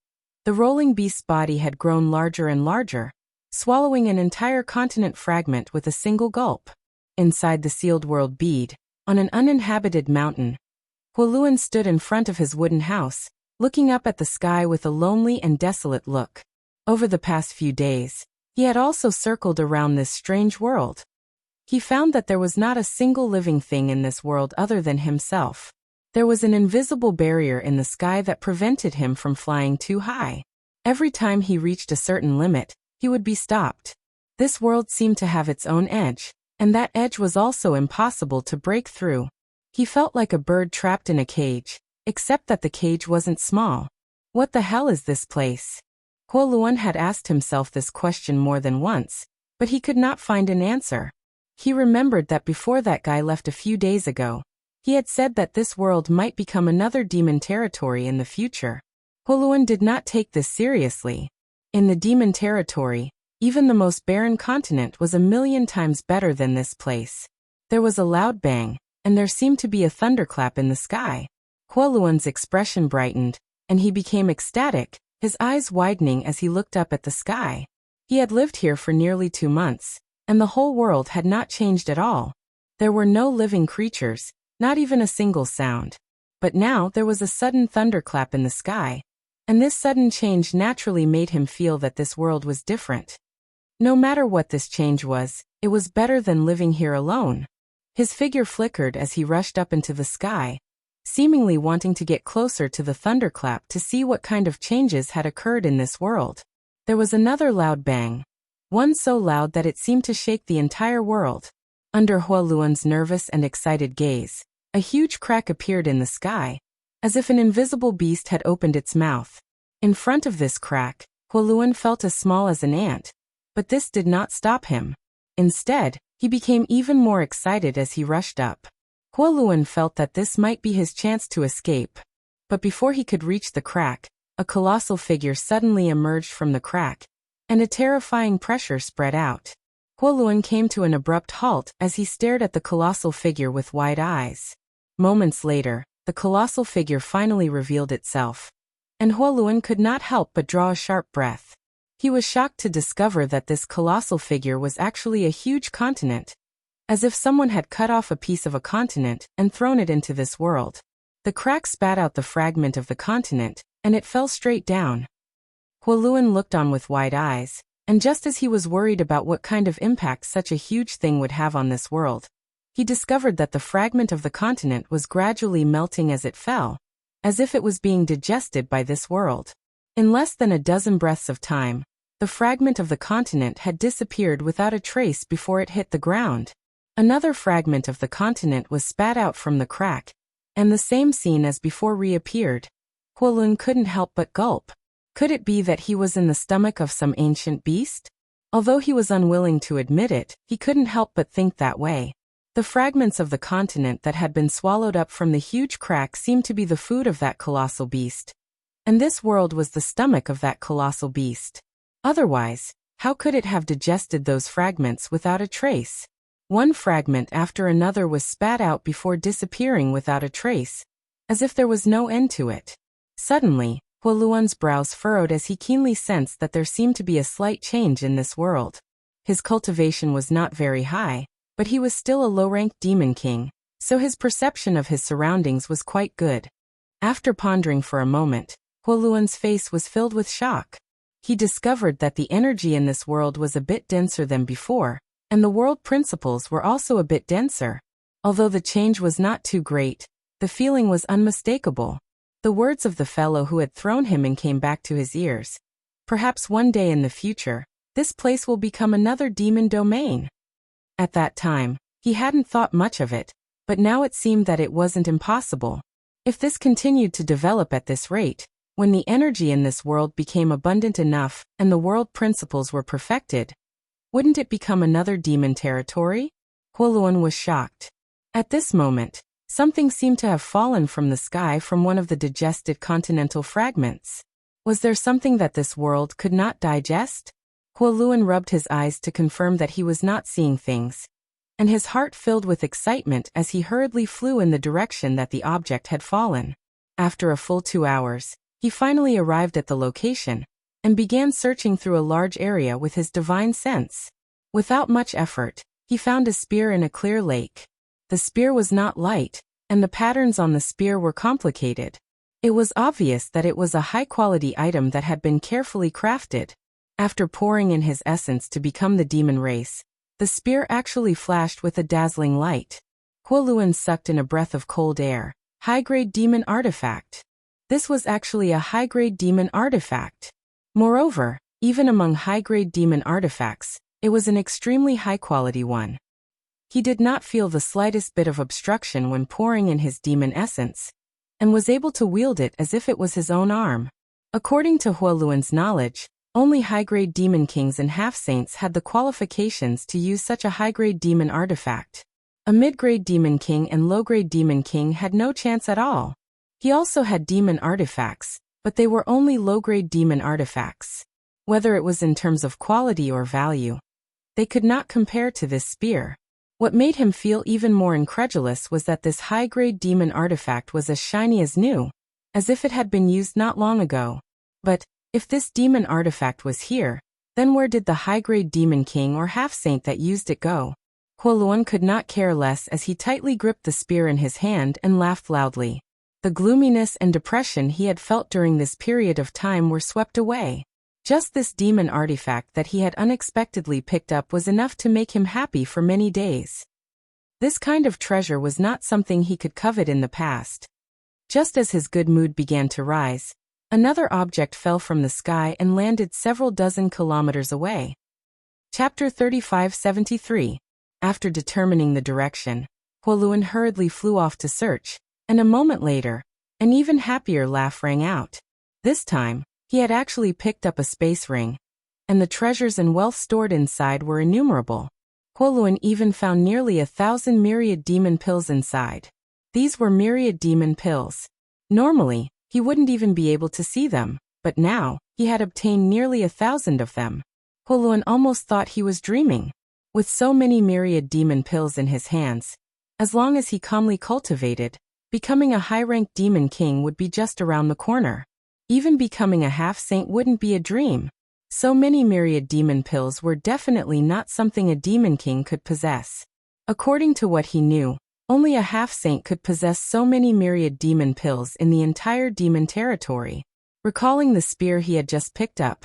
the rolling beast's body had grown larger and larger, swallowing an entire continent fragment with a single gulp. Inside the sealed world bead, on an uninhabited mountain, Huoluan stood in front of his wooden house, looking up at the sky with a lonely and desolate look. Over the past few days, he had also circled around this strange world. He found that there was not a single living thing in this world other than himself. There was an invisible barrier in the sky that prevented him from flying too high. Every time he reached a certain limit, he would be stopped. This world seemed to have its own edge, and that edge was also impossible to break through. He felt like a bird trapped in a cage, except that the cage wasn't small. What the hell is this place? Huoluan had asked himself this question more than once, but he could not find an answer. He remembered that before that guy left a few days ago, he had said that this world might become another demon territory in the future. Huoluan did not take this seriously. In the demon territory, even the most barren continent was 1,000,000 times better than this place. There was a loud bang, and there seemed to be a thunderclap in the sky. Huoluan's expression brightened, and he became ecstatic, his eyes widening as he looked up at the sky. He had lived here for nearly 2 months, and the whole world had not changed at all. There were no living creatures, not even a single sound. But now there was a sudden thunderclap in the sky, and this sudden change naturally made him feel that this world was different. No matter what this change was, it was better than living here alone. His figure flickered as he rushed up into the sky, seemingly wanting to get closer to the thunderclap to see what kind of changes had occurred in this world. There was another loud bang, one so loud that it seemed to shake the entire world. Under Huoluan's nervous and excited gaze, a huge crack appeared in the sky, as if an invisible beast had opened its mouth. In front of this crack, Huoluan felt as small as an ant, but this did not stop him. Instead, he became even more excited as he rushed up. Huoluan felt that this might be his chance to escape, but before he could reach the crack, a colossal figure suddenly emerged from the crack, and a terrifying pressure spread out. Huoluan came to an abrupt halt as he stared at the colossal figure with wide eyes. Moments later, the colossal figure finally revealed itself, and Huoluan could not help but draw a sharp breath. He was shocked to discover that this colossal figure was actually a huge continent, as if someone had cut off a piece of a continent and thrown it into this world. The crack spat out the fragment of the continent, and it fell straight down. Huoluan looked on with wide eyes, and just as he was worried about what kind of impact such a huge thing would have on this world, he discovered that the fragment of the continent was gradually melting as it fell, as if it was being digested by this world. In less than a dozen breaths of time, the fragment of the continent had disappeared without a trace before it hit the ground. Another fragment of the continent was spat out from the crack, and the same scene as before reappeared. Huoluan couldn't help but gulp. Could it be that he was in the stomach of some ancient beast? Although he was unwilling to admit it, he couldn't help but think that way. The fragments of the continent that had been swallowed up from the huge crack seemed to be the food of that colossal beast. And this world was the stomach of that colossal beast. Otherwise, how could it have digested those fragments without a trace? One fragment after another was spat out before disappearing without a trace, as if there was no end to it. Suddenly, Huoluan's brows furrowed as he keenly sensed that there seemed to be a slight change in this world. His cultivation was not very high, but he was still a low-ranked demon king, so his perception of his surroundings was quite good. After pondering for a moment, Huoluan's face was filled with shock. He discovered that the energy in this world was a bit denser than before, and the world principles were also a bit denser. Although the change was not too great, the feeling was unmistakable. The words of the fellow who had thrown him in came back to his ears. Perhaps one day in the future, this place will become another demon domain. At that time, he hadn't thought much of it, but now it seemed that it wasn't impossible. If this continued to develop at this rate, when the energy in this world became abundant enough and the world principles were perfected, wouldn't it become another demon territory? Huoluan was shocked. At this moment, something seemed to have fallen from the sky from one of the digested continental fragments. Was there something that this world could not digest? Huoluan rubbed his eyes to confirm that he was not seeing things, and his heart filled with excitement as he hurriedly flew in the direction that the object had fallen. After a full 2 hours, he finally arrived at the location, and began searching through a large area with his divine sense. Without much effort, he found a spear in a clear lake. The spear was not light, and the patterns on the spear were complicated. It was obvious that it was a high-quality item that had been carefully crafted. After pouring in his essence to become the demon race, the spear actually flashed with a dazzling light. Huoluan sucked in a breath of cold air. High-grade demon artifact. This was actually a high-grade demon artifact. Moreover, even among high-grade demon artifacts, it was an extremely high-quality one. He did not feel the slightest bit of obstruction when pouring in his demon essence, and was able to wield it as if it was his own arm. According to Huoluan's knowledge, only high-grade demon kings and half-saints had the qualifications to use such a high-grade demon artifact. A mid-grade demon king and low-grade demon king had no chance at all. He also had demon artifacts, but they were only low-grade demon artifacts. Whether it was in terms of quality or value, they could not compare to this spear. What made him feel even more incredulous was that this high-grade demon artifact was as shiny as new, as if it had been used not long ago. But, if this demon artifact was here, then where did the high-grade demon king or half-saint that used it go? Huoluan could not care less as he tightly gripped the spear in his hand and laughed loudly. The gloominess and depression he had felt during this period of time were swept away. Just this demon artifact that he had unexpectedly picked up was enough to make him happy for many days. This kind of treasure was not something he could covet in the past. Just as his good mood began to rise, another object fell from the sky and landed several dozen kilometers away. Chapter 3573. After determining the direction, Huoluan hurriedly flew off to search, and a moment later, an even happier laugh rang out. This time, he had actually picked up a space ring, and the treasures and wealth stored inside were innumerable. Huoluan even found nearly 1,000 myriad demon pills inside. These were myriad demon pills. Normally, he wouldn't even be able to see them, but now, he had obtained nearly 1,000 of them. Huoluan almost thought he was dreaming. With so many myriad demon pills in his hands, as long as he calmly cultivated, becoming a high-ranked demon king would be just around the corner. Even becoming a half-saint wouldn't be a dream. So many myriad demon pills were definitely not something a demon king could possess. According to what he knew, only a half-saint could possess so many myriad demon pills in the entire demon territory. Recalling the spear he had just picked up,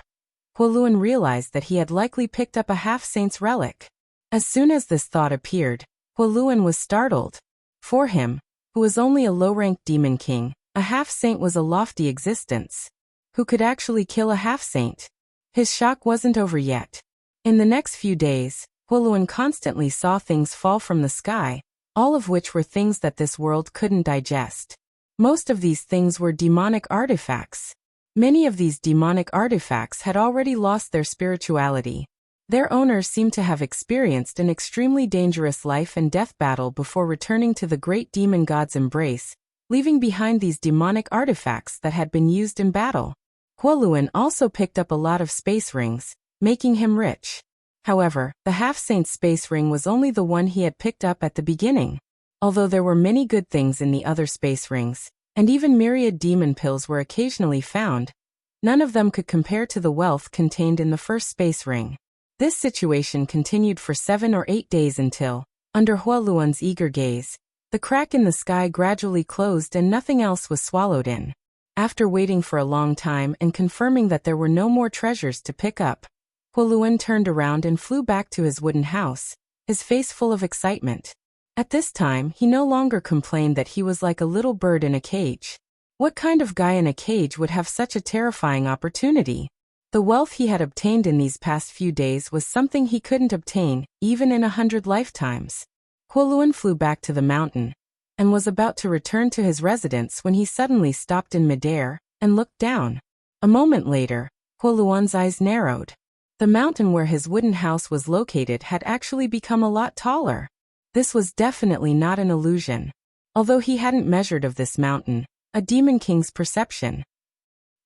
Huoluan realized that he had likely picked up a half-saint's relic. As soon as this thought appeared, Huoluan was startled. For him, who was only a low-ranked demon king, a half-saint was a lofty existence. Who could actually kill a half-saint? His shock wasn't over yet. In the next few days, Huoluan constantly saw things fall from the sky, all of which were things that this world couldn't digest. Most of these things were demonic artifacts. Many of these demonic artifacts had already lost their spirituality. Their owners seemed to have experienced an extremely dangerous life and death battle before returning to the great demon god's embrace, leaving behind these demonic artifacts that had been used in battle. Huoluan also picked up a lot of space rings, making him rich. However, the half-saint's space ring was only the one he had picked up at the beginning. Although there were many good things in the other space rings, and even myriad demon pills were occasionally found, none of them could compare to the wealth contained in the first space ring. This situation continued for 7 or 8 days until, under Huoluan's eager gaze, the crack in the sky gradually closed and nothing else was swallowed in. After waiting for a long time and confirming that there were no more treasures to pick up, Huoluan turned around and flew back to his wooden house, his face full of excitement. At this time, he no longer complained that he was like a little bird in a cage. What kind of guy in a cage would have such a terrifying opportunity? The wealth he had obtained in these past few days was something he couldn't obtain, even in 100 lifetimes. Huoluan flew back to the mountain, and was about to return to his residence when he suddenly stopped in midair, and looked down. A moment later, Huoluan's eyes narrowed. The mountain where his wooden house was located had actually become a lot taller. This was definitely not an illusion. Although he hadn't measured of this mountain, a demon king's perception.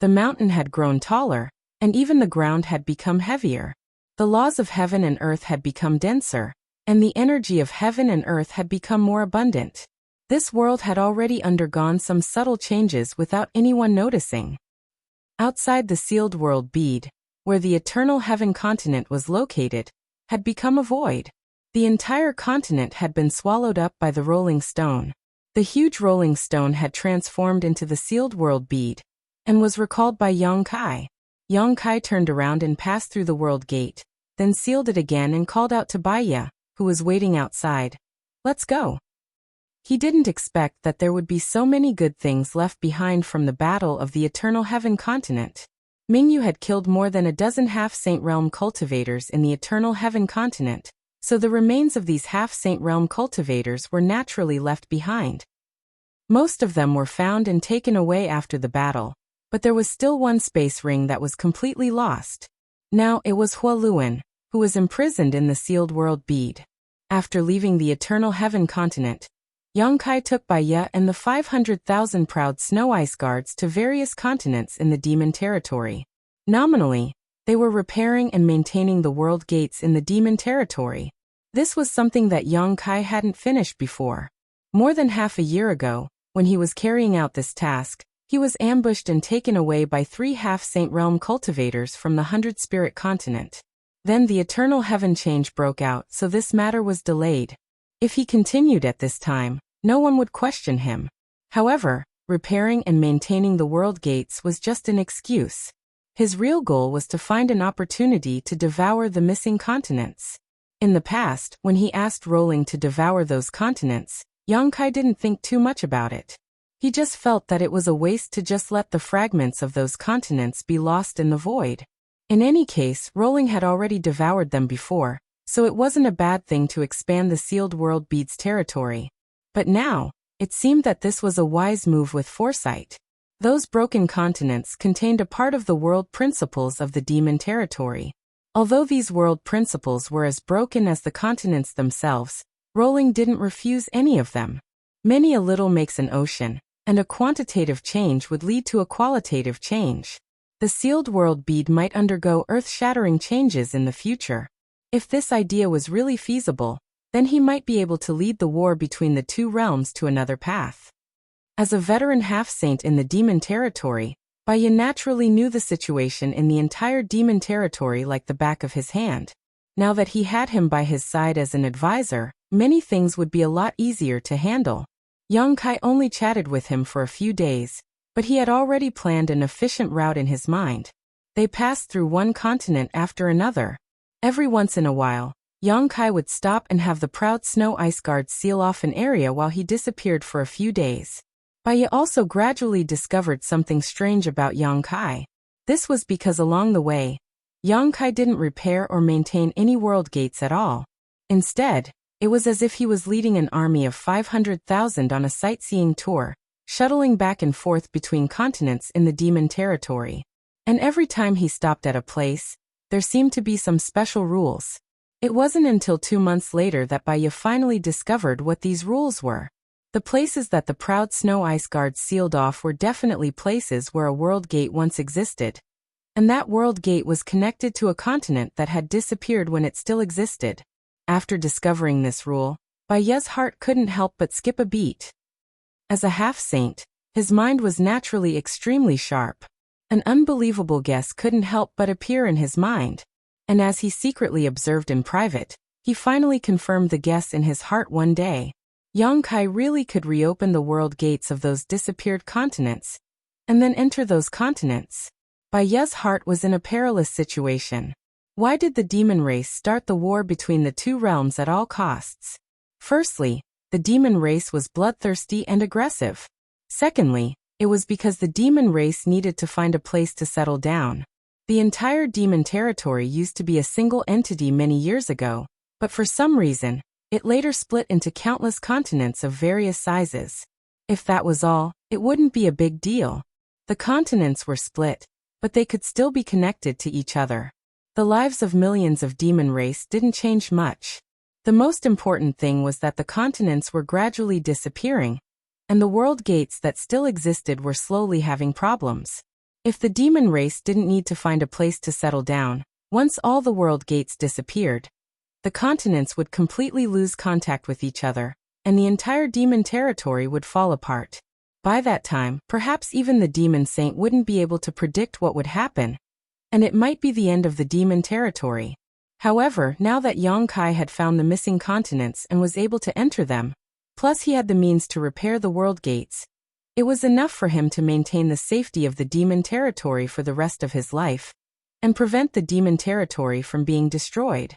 The mountain had grown taller, and even the ground had become heavier. The laws of heaven and earth had become denser, and the energy of heaven and earth had become more abundant. This world had already undergone some subtle changes without anyone noticing. Outside the sealed world bead, where the eternal heaven continent was located, had become a void. The entire continent had been swallowed up by the rolling stone. The huge rolling stone had transformed into the sealed world bead, and was recalled by Yongkai. Yongkai turned around and passed through the world gate, then sealed it again and called out to Baiya, who was waiting outside. "Let's go." He didn't expect that there would be so many good things left behind from the battle of the eternal heaven continent. Mingyu had killed more than a dozen half-saint realm cultivators in the eternal heaven continent, so the remains of these half-saint realm cultivators were naturally left behind. Most of them were found and taken away after the battle, but there was still one space ring that was completely lost. Now it was Huoluan, who was imprisoned in the sealed world bead. After leaving the eternal heaven continent, Yongkai took Baiya and the 500,000 proud snow ice guards to various continents in the demon territory. Nominally, they were repairing and maintaining the world gates in the demon territory. This was something that Yongkai hadn't finished before. More than half a year ago, when he was carrying out this task, he was ambushed and taken away by 3 half-saint realm cultivators from the 100-spirit continent. Then the eternal heaven change broke out, so this matter was delayed. If he continued at this time, no one would question him. However, repairing and maintaining the world gates was just an excuse. His real goal was to find an opportunity to devour the missing continents. In the past, when he asked Rolling to devour those continents, Yongkai didn't think too much about it. He just felt that it was a waste to just let the fragments of those continents be lost in the void. In any case, Rolling had already devoured them before, so it wasn't a bad thing to expand the sealed world bead's territory. But now, it seemed that this was a wise move with foresight. Those broken continents contained a part of the world principles of the demon territory. Although these world principles were as broken as the continents themselves, Rolling didn't refuse any of them. Many a little makes an ocean, and a quantitative change would lead to a qualitative change. The sealed world bead might undergo earth-shattering changes in the future. If this idea was really feasible, then he might be able to lead the war between the two realms to another path. As a veteran half-saint in the demon territory, Baiya naturally knew the situation in the entire demon territory like the back of his hand. Now that he had him by his side as an advisor, many things would be a lot easier to handle. Yang Kai only chatted with him for a few days, but he had already planned an efficient route in his mind. They passed through one continent after another. Every once in a while, Yang Kai would stop and have the proud snow ice guards seal off an area while he disappeared for a few days. Baiye also gradually discovered something strange about Yang Kai. This was because along the way, Yang Kai didn't repair or maintain any world gates at all. Instead, it was as if he was leading an army of 500,000 on a sightseeing tour, shuttling back and forth between continents in the demon territory. And every time he stopped at a place, there seemed to be some special rules. It wasn't until 2 months later that Baiye finally discovered what these rules were. The places that the proud snow ice guards sealed off were definitely places where a world gate once existed. And that world gate was connected to a continent that had disappeared when it still existed. After discovering this rule, Baiye's heart couldn't help but skip a beat. As a half-saint, his mind was naturally extremely sharp. An unbelievable guess couldn't help but appear in his mind. And as he secretly observed in private, he finally confirmed the guess in his heart one day. Yang Kai really could reopen the world gates of those disappeared continents, and then enter those continents. Baiye's heart was in a perilous situation. Why did the demon race start the war between the two realms at all costs? Firstly, the demon race was bloodthirsty and aggressive. Secondly, it was because the demon race needed to find a place to settle down. The entire demon territory used to be a single entity many years ago, but for some reason, it later split into countless continents of various sizes. If that was all, it wouldn't be a big deal. The continents were split, but they could still be connected to each other. The lives of millions of demon race didn't change much. The most important thing was that the continents were gradually disappearing, and the world gates that still existed were slowly having problems. If the demon race didn't need to find a place to settle down, once all the world gates disappeared, the continents would completely lose contact with each other, and the entire demon territory would fall apart. By that time, perhaps even the demon saint wouldn't be able to predict what would happen, and it might be the end of the demon territory. However, now that Yang Kai had found the missing continents and was able to enter them, plus he had the means to repair the world gates, it was enough for him to maintain the safety of the demon territory for the rest of his life, and prevent the demon territory from being destroyed.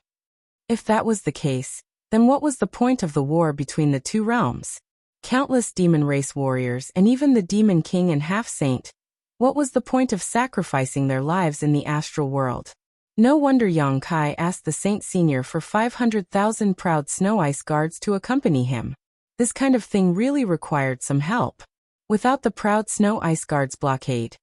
If that was the case, then what was the point of the war between the two realms? Countless demon race warriors and even the demon king and half-saint, what was the point of sacrificing their lives in the astral world? No wonder Yang Kai asked the Saint Senior for 500,000 proud snow ice guards to accompany him. This kind of thing really required some help. Without the proud snow ice guards' blockade,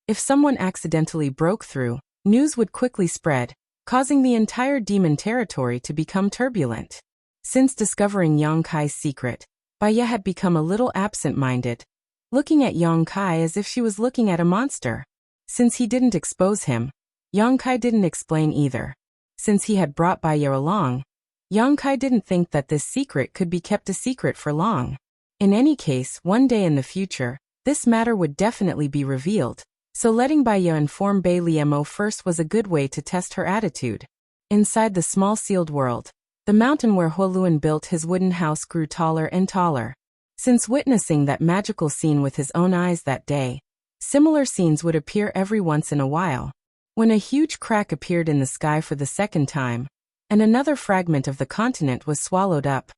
if someone accidentally broke through, news would quickly spread, causing the entire demon territory to become turbulent. Since discovering Yang Kai's secret, Baiye had become a little absent-minded, looking at Yang Kai as if she was looking at a monster. Since he didn't expose him, Yang Kai didn't explain either. Since he had brought Baiye along, Yang Kai didn't think that this secret could be kept a secret for long. In any case, one day in the future, this matter would definitely be revealed, so letting Baiye inform Bai Liemo first was a good way to test her attitude. Inside the small sealed world, the mountain where Huoluan built his wooden house grew taller and taller. Since witnessing that magical scene with his own eyes that day, similar scenes would appear every once in a while. When a huge crack appeared in the sky for the second time, and another fragment of the continent was swallowed up,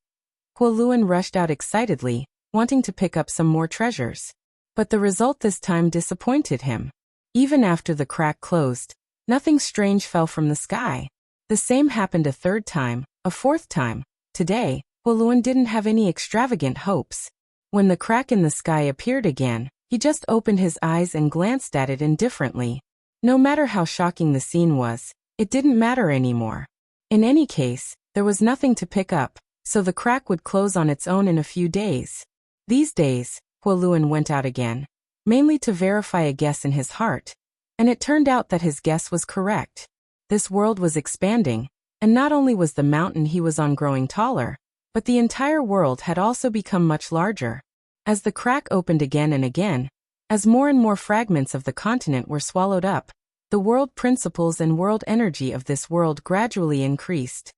Huoluan rushed out excitedly, wanting to pick up some more treasures. But the result this time disappointed him. Even after the crack closed, nothing strange fell from the sky. The same happened a third time, a fourth time. Today, Huoluan didn't have any extravagant hopes. When the crack in the sky appeared again, he just opened his eyes and glanced at it indifferently. No matter how shocking the scene was, it didn't matter anymore. In any case, there was nothing to pick up, so the crack would close on its own in a few days. These days, Huoluan went out again, mainly to verify a guess in his heart, and it turned out that his guess was correct. This world was expanding, and not only was the mountain he was on growing taller, but the entire world had also become much larger. As the crack opened again and again, as more and more fragments of the continent were swallowed up, the world principles and world energy of this world gradually increased.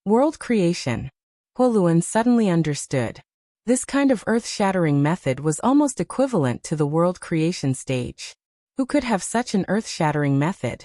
World creation. Huoluan suddenly understood. This kind of earth-shattering method was almost equivalent to the world creation stage. Who could have such an earth-shattering method?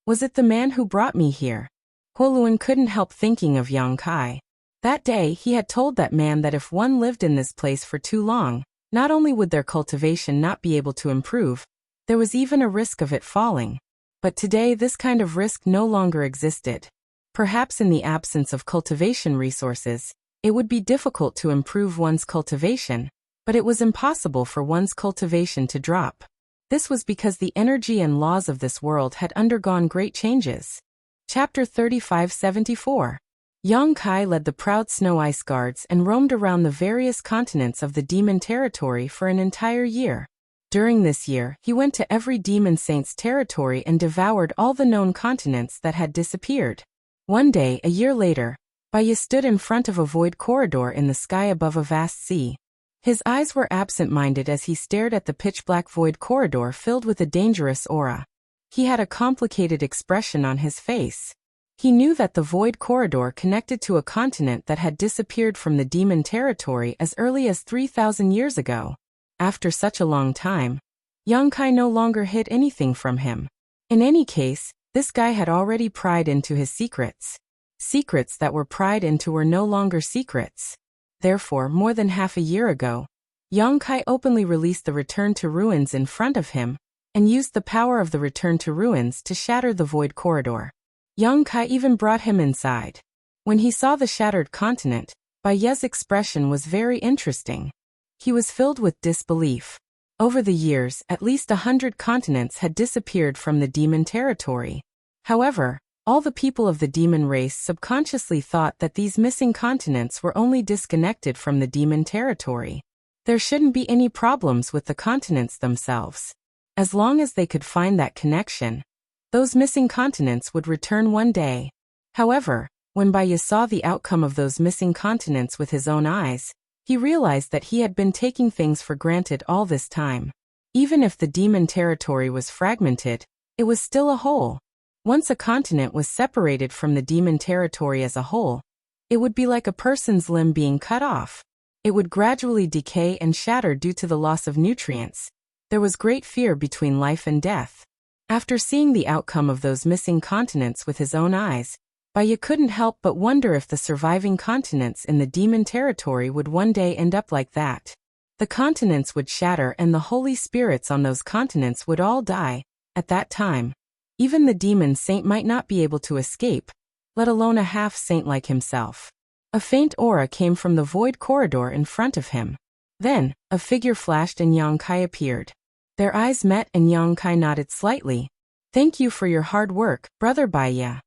Was it the man who brought me here? Huoluan couldn't help thinking of Yang Kai. That day he had told that man that if one lived in this place for too long, not only would their cultivation not be able to improve, there was even a risk of it falling. But today this kind of risk no longer existed. Perhaps in the absence of cultivation resources, it would be difficult to improve one's cultivation, but it was impossible for one's cultivation to drop. This was because the energy and laws of this world had undergone great changes. Chapter 3574. Yang Kai led the proud Snow Ice Guards and roamed around the various continents of the demon territory for an entire year. During this year, he went to every demon saint's territory and devoured all the known continents that had disappeared. One day, a year later, Baya stood in front of a void corridor in the sky above a vast sea. His eyes were absent-minded as he stared at the pitch-black void corridor filled with a dangerous aura. He had a complicated expression on his face. He knew that the void corridor connected to a continent that had disappeared from the demon territory as early as 3,000 years ago. After such a long time, Yang Kai no longer hid anything from him. In any case, this guy had already pried into his secrets. Secrets that were pried into were no longer secrets. Therefore, more than half a year ago, Yang Kai openly released the Return to Ruins in front of him, and used the power of the Return to Ruins to shatter the void corridor. Yang Kai even brought him inside. When he saw the shattered continent, Baya's expression was very interesting. He was filled with disbelief. Over the years, at least 100 continents had disappeared from the demon territory. However, all the people of the demon race subconsciously thought that these missing continents were only disconnected from the demon territory. There shouldn't be any problems with the continents themselves. As long as they could find that connection, those missing continents would return one day. However, when Baya saw the outcome of those missing continents with his own eyes, he realized that he had been taking things for granted all this time. Even if the demon territory was fragmented, it was still a whole. Once a continent was separated from the demon territory as a whole, it would be like a person's limb being cut off. It would gradually decay and shatter due to the loss of nutrients. There was great fear between life and death. After seeing the outcome of those missing continents with his own eyes, Baya couldn't help but wonder if the surviving continents in the demon territory would one day end up like that. The continents would shatter and the holy spirits on those continents would all die. At that time, even the demon saint might not be able to escape, let alone a half-saint like himself. A faint aura came from the void corridor in front of him. Then, a figure flashed and Yang Kai appeared. Their eyes met and Yang Kai nodded slightly. "Thank you for your hard work, Brother Baya."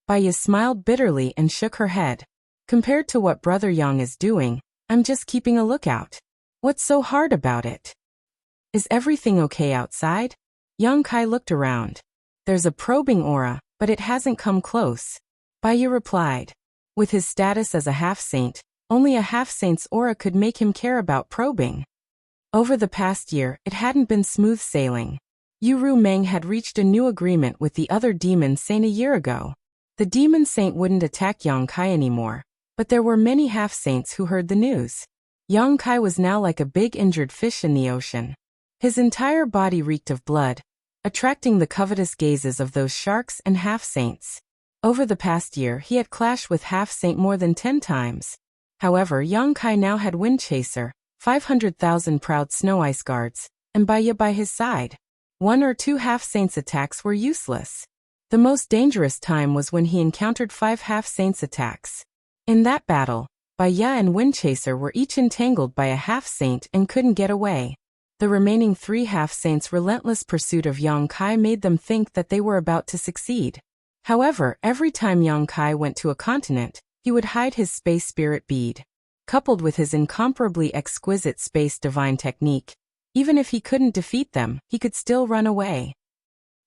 Baya smiled bitterly and shook her head. "Compared to what Brother Yang is doing, I'm just keeping a lookout. What's so hard about it? Is everything okay outside?" Yang Kai looked around. "There's a probing aura, but it hasn't come close," Baya replied. With his status as a half-saint, only a half-saint's aura could make him care about probing. Over the past year, it hadn't been smooth sailing. Yuru Meng had reached a new agreement with the other demon saint a year ago. The demon saint wouldn't attack Yang Kai anymore, but there were many half-saints who heard the news. Yang Kai was now like a big injured fish in the ocean. His entire body reeked of blood, attracting the covetous gazes of those sharks and half-saints. Over the past year he had clashed with half-saint more than 10 times. However, Yang Kai now had Wind Chaser, 500,000 proud Snow Ice Guards, and Baya by his side. 1 or 2 half-saints attacks were useless. The most dangerous time was when he encountered 5 half-saints attacks. In that battle, Baya and Wind Chaser were each entangled by a half-saint and couldn't get away. The remaining 3 half-saints' relentless pursuit of Yang Kai made them think that they were about to succeed. However, every time Yang Kai went to a continent, he would hide his space spirit bead. Coupled with his incomparably exquisite space divine technique, even if he couldn't defeat them, he could still run away.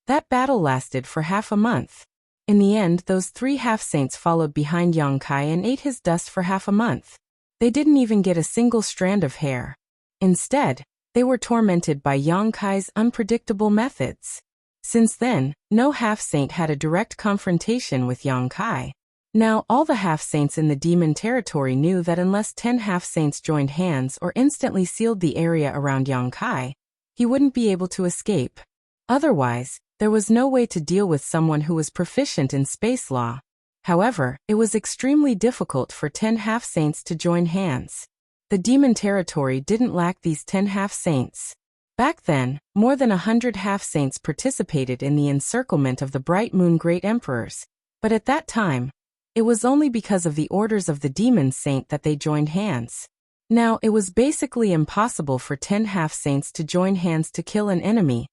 That battle lasted for half a month. In the end, those 3 half-saints followed behind Yang Kai and ate his dust for half a month. They didn't even get a single strand of hair. Instead, they were tormented by Yang Kai's unpredictable methods. Since then, no half-saint had a direct confrontation with Yang Kai. Now, all the half-saints in the demon territory knew that unless 10 half-saints joined hands or instantly sealed the area around Yang Kai, he wouldn't be able to escape. Otherwise, there was no way to deal with someone who was proficient in space law. However, it was extremely difficult for 10 half-saints to join hands. The demon territory didn't lack these 10 half-saints. Back then, more than 100 half-saints participated in the encirclement of the Bright Moon Great Emperors, but at that time, it was only because of the orders of the demon saint that they joined hands. Now, it was basically impossible for 10 half-saints to join hands to kill an enemy,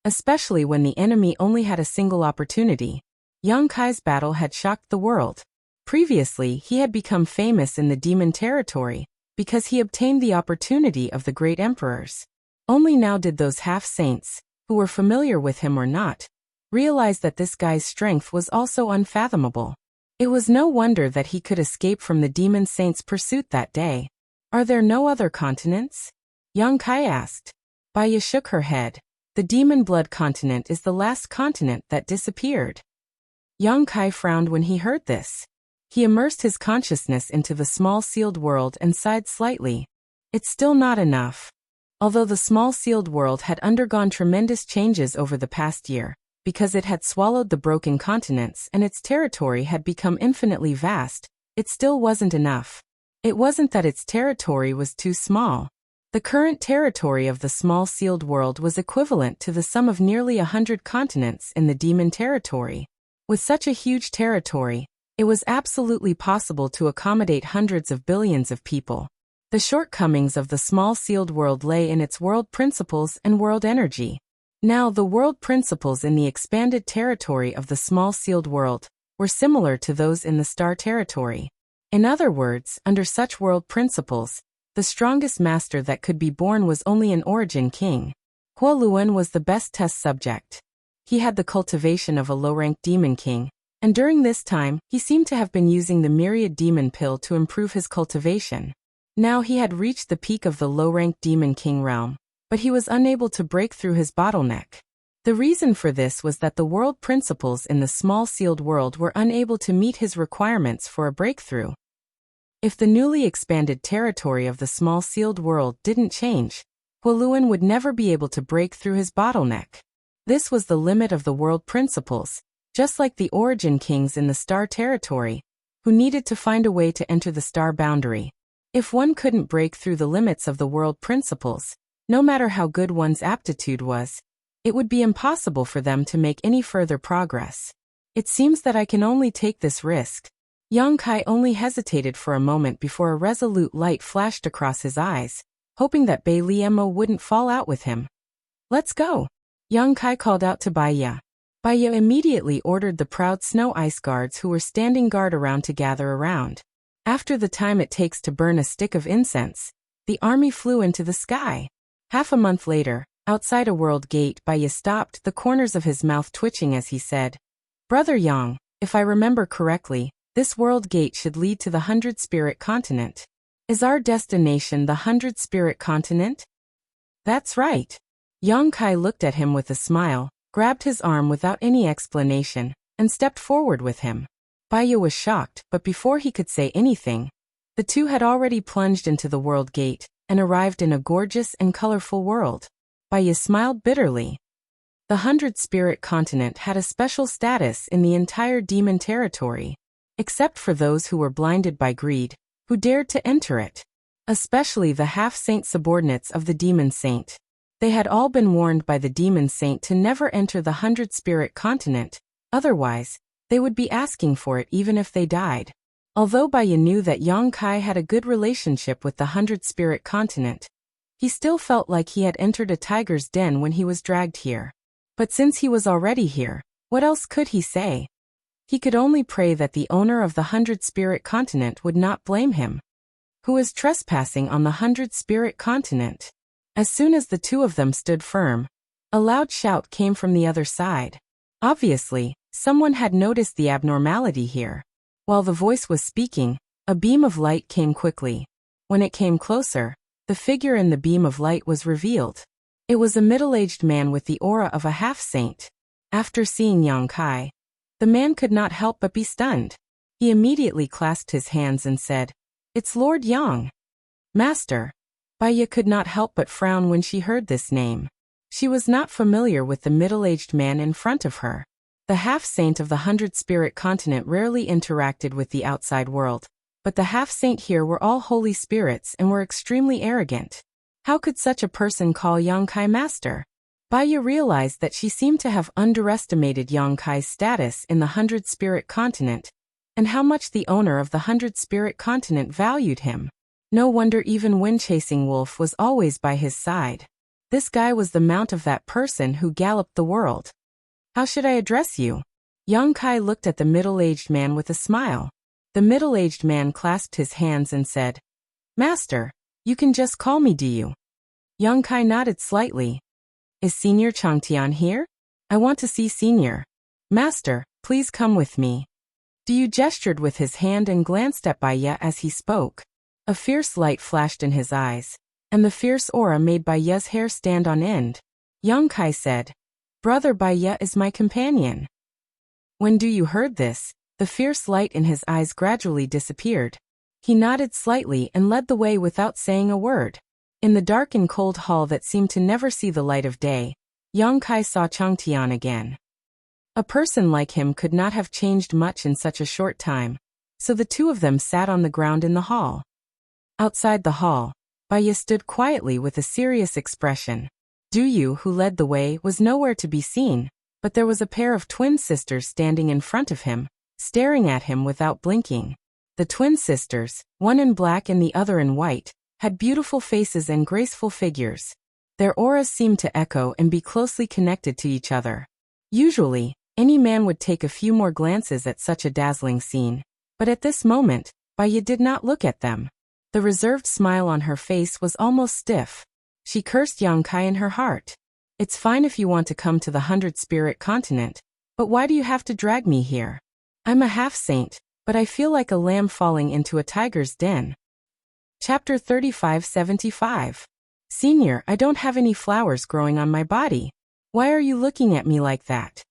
especially when the enemy only had a single opportunity. Yang Kai's battle had shocked the world. Previously, he had become famous in the demon territory because he obtained the opportunity of the great emperors. Only now did those half-saints, who were familiar with him or not, realize that this guy's strength was also unfathomable. It was no wonder that he could escape from the demon saint's pursuit that day. Are there no other continents? Yang Kai asked. Baya shook her head. The demon blood continent is the last continent that disappeared. Yang Kai frowned when he heard this. He immersed his consciousness into the small sealed world and sighed slightly. It's still not enough. Although the small sealed world had undergone tremendous changes over the past year, because it had swallowed the broken continents and its territory had become infinitely vast, it still wasn't enough. It wasn't that its territory was too small. The current territory of the small sealed world was equivalent to the sum of nearly 100 continents in the demon territory. With such a huge territory, it was absolutely possible to accommodate hundreds of billions of people. The shortcomings of the small sealed world lay in its world principles and world energy. Now, the world principles in the expanded territory of the small sealed world were similar to those in the star territory. In other words, under such world principles, the strongest master that could be born was only an origin king. Hua Luan was the best test subject. He had the cultivation of a low-ranked demon king, and during this time, he seemed to have been using the myriad demon pill to improve his cultivation. Now he had reached the peak of the low-ranked demon king realm, but he was unable to break through his bottleneck. The reason for this was that the world principles in the small sealed world were unable to meet his requirements for a breakthrough. If the newly expanded territory of the small sealed world didn't change, Hualuan would never be able to break through his bottleneck. This was the limit of the world principles, just like the origin kings in the star territory, who needed to find a way to enter the star boundary. If one couldn't break through the limits of the world principles, no matter how good one's aptitude was, it would be impossible for them to make any further progress. It seems that I can only take this risk. Yang Kai only hesitated for a moment before a resolute light flashed across his eyes, hoping that Bai Liemo wouldn't fall out with him. Let's go! Yang Kai called out to Baya. Baya immediately ordered the proud snow ice guards who were standing guard around to gather around. After the time it takes to burn a stick of incense, the army flew into the sky. Half a month later, outside a world gate, Baya stopped, the corners of his mouth twitching as he said, "Brother Yang, if I remember correctly, this world gate should lead to the 100 Spirit Continent. Is our destination the 100 Spirit Continent?" "That's right." Yang Kai looked at him with a smile, grabbed his arm without any explanation, and stepped forward with him. Baya was shocked, but before he could say anything, the two had already plunged into the world gate and arrived in a gorgeous and colorful world. Baya smiled bitterly. The 100 Spirit Continent had a special status in the entire demon territory, except for those who were blinded by greed, who dared to enter it. Especially the half-saint subordinates of the demon saint. They had all been warned by the demon saint to never enter the 100 Spirit Continent, otherwise, they would be asking for it even if they died. Although Baya knew that Yang Kai had a good relationship with the 100 Spirit Continent, he still felt like he had entered a tiger's den when he was dragged here. But since he was already here, what else could he say? He could only pray that the owner of the 100 Spirit Continent would not blame him. Who is trespassing on the 100 Spirit Continent? As soon as the two of them stood firm, a loud shout came from the other side. Obviously, someone had noticed the abnormality here. While the voice was speaking, a beam of light came quickly. When it came closer, the figure in the beam of light was revealed. It was a middle-aged man with the aura of a half-saint. After seeing Yang Kai, the man could not help but be stunned. He immediately clasped his hands and said, "It's Lord Yang." "Master." Baya could not help but frown when she heard this name. She was not familiar with the middle-aged man in front of her. The half-saint of the 100-spirit continent rarely interacted with the outside world, but the half-saint here were all holy spirits and were extremely arrogant. How could such a person call Yang Kai master? Baya realized that she seemed to have underestimated Yang Kai's status in the 100-spirit continent, and how much the owner of the 100-spirit continent valued him. No wonder even Wind-Chasing Wolf was always by his side. This guy was the mount of that person who galloped the world. "How should I address you?" Yang Kai looked at the middle-aged man with a smile. The middle-aged man clasped his hands and said, "Master, you can just call me, do you?" Yang Kai nodded slightly. "Is Senior Changtian here? I want to see Senior." "Master, please come with me." Diyu gestured with his hand and glanced at Baya as he spoke. A fierce light flashed in his eyes, and the fierce aura made Baya's hair stand on end. Yang Kai said, "Brother Baya is my companion." When Diyu heard this, the fierce light in his eyes gradually disappeared. He nodded slightly and led the way without saying a word. In the dark and cold hall that seemed to never see the light of day, Yang Kai saw Changtian again. A person like him could not have changed much in such a short time, so the two of them sat on the ground in the hall. Outside the hall, Baya stood quietly with a serious expression. Diyu, who led the way, was nowhere to be seen, but there was a pair of twin sisters standing in front of him, staring at him without blinking. The twin sisters, one in black and the other in white, had beautiful faces and graceful figures. Their auras seemed to echo and be closely connected to each other. Usually, any man would take a few more glances at such a dazzling scene, but at this moment, Baya did not look at them. The reserved smile on her face was almost stiff. She cursed Yang Kai in her heart. "It's fine if you want to come to the 100-spirit continent, but why do you have to drag me here? I'm a half-saint, but I feel like a lamb falling into a tiger's den." Chapter 3575. "Senior, I don't have any flowers growing on my body. Why are you looking at me like that?"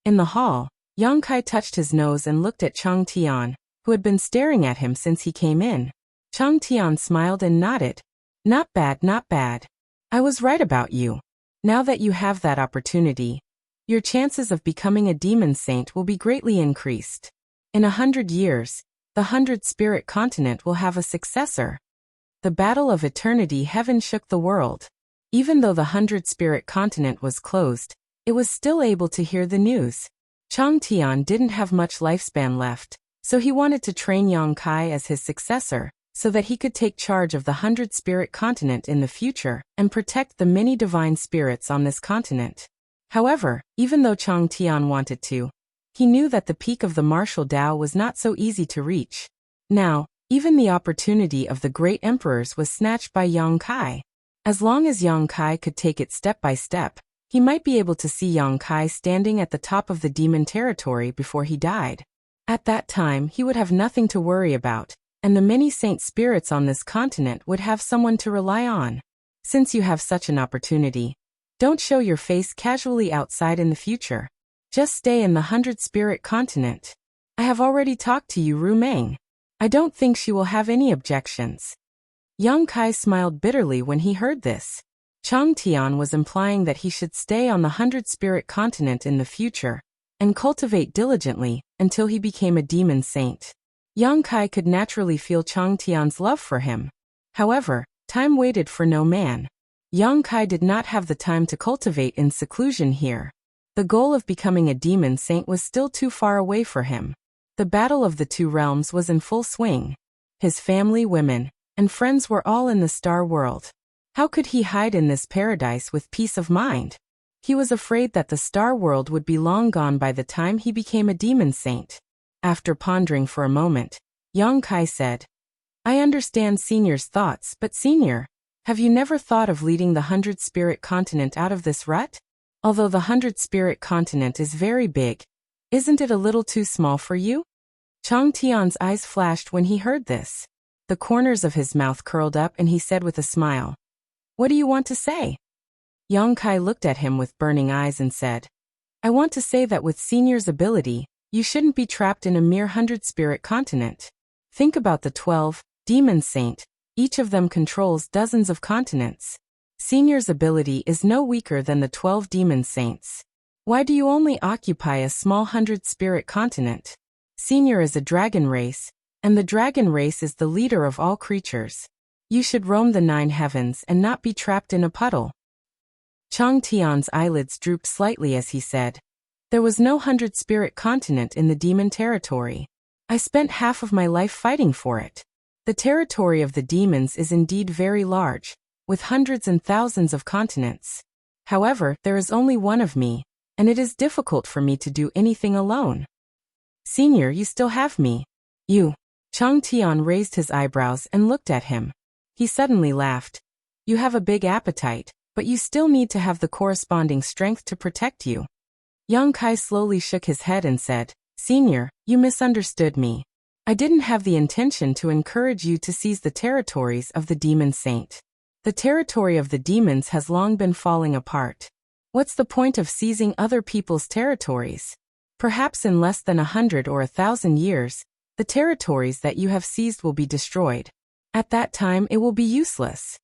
In the hall, Yang Kai touched his nose and looked at Changtian, who had been staring at him since he came in. Changtian smiled and nodded. "Not bad, not bad. I was right about you. Now that you have that opportunity, your chances of becoming a demon saint will be greatly increased. In 100 years, the 100-spirit continent will have a successor." The battle of eternity heaven shook the world. Even though the 100-spirit continent was closed, it was still able to hear the news. Changtian didn't have much lifespan left, so he wanted to train Yang Kai as his successor, so that he could take charge of the 100-spirit continent in the future and protect the many divine spirits on this continent. However, even though Changtian wanted to, he knew that the peak of the martial Tao was not so easy to reach. Now, even the opportunity of the great emperors was snatched by Yang Kai. As long as Yang Kai could take it step by step, he might be able to see Yang Kai standing at the top of the demon territory before he died. At that time, he would have nothing to worry about, and the many saint spirits on this continent would have someone to rely on. Since you have such an opportunity, don't show your face casually outside in the future. Just stay in the 100-spirit continent. I have already talked to you, Ru Meng. I don't think she will have any objections." Yang Kai smiled bitterly when he heard this. Changtian was implying that he should stay on the 100-spirit continent in the future, and cultivate diligently, until he became a demon saint. Yang Kai could naturally feel Changtian's love for him. However, time waited for no man. Yang Kai did not have the time to cultivate in seclusion here. The goal of becoming a demon saint was still too far away for him. The battle of the two realms was in full swing. His family, women, and friends were all in the star world. How could he hide in this paradise with peace of mind? He was afraid that the star world would be long gone by the time he became a demon saint. After pondering for a moment, Yang Kai said, "I understand Senior's thoughts, but Senior, have you never thought of leading the 100-spirit continent out of this rut? Although the 100-spirit continent is very big, isn't it a little too small for you?" Changtian's eyes flashed when he heard this. The corners of his mouth curled up and he said with a smile, "What do you want to say?" Yang Kai looked at him with burning eyes and said, "I want to say that with Senior's ability, You shouldn't be trapped in a mere 100-spirit continent. Think about the 12 demon saint. Each of them controls dozens of continents. Senior's ability is no weaker than the 12 demon saints. Why do you only occupy a small 100-spirit continent? Senior is a dragon race, and the dragon race is the leader of all creatures. You should roam the 9 heavens and not be trapped in a puddle. Chang Tian's eyelids drooped slightly as he said, "There was no 100-spirit continent in the demon territory. I spent half of my life fighting for it. The territory of the demons is indeed very large, with hundreds and thousands of continents. However, there is only one of me, and it is difficult for me to do anything alone." "Senior, you still have me. You." Chang Tian raised his eyebrows and looked at him. He suddenly laughed. "You have a big appetite, but you still need to have the corresponding strength to protect you." Yang Kai slowly shook his head and said, "Senior, you misunderstood me. I didn't have the intention to encourage you to seize the territories of the demon saint. The territory of the demons has long been falling apart. What's the point of seizing other people's territories? Perhaps in less than 100 or 1,000 years, the territories that you have seized will be destroyed. At that time it will be useless.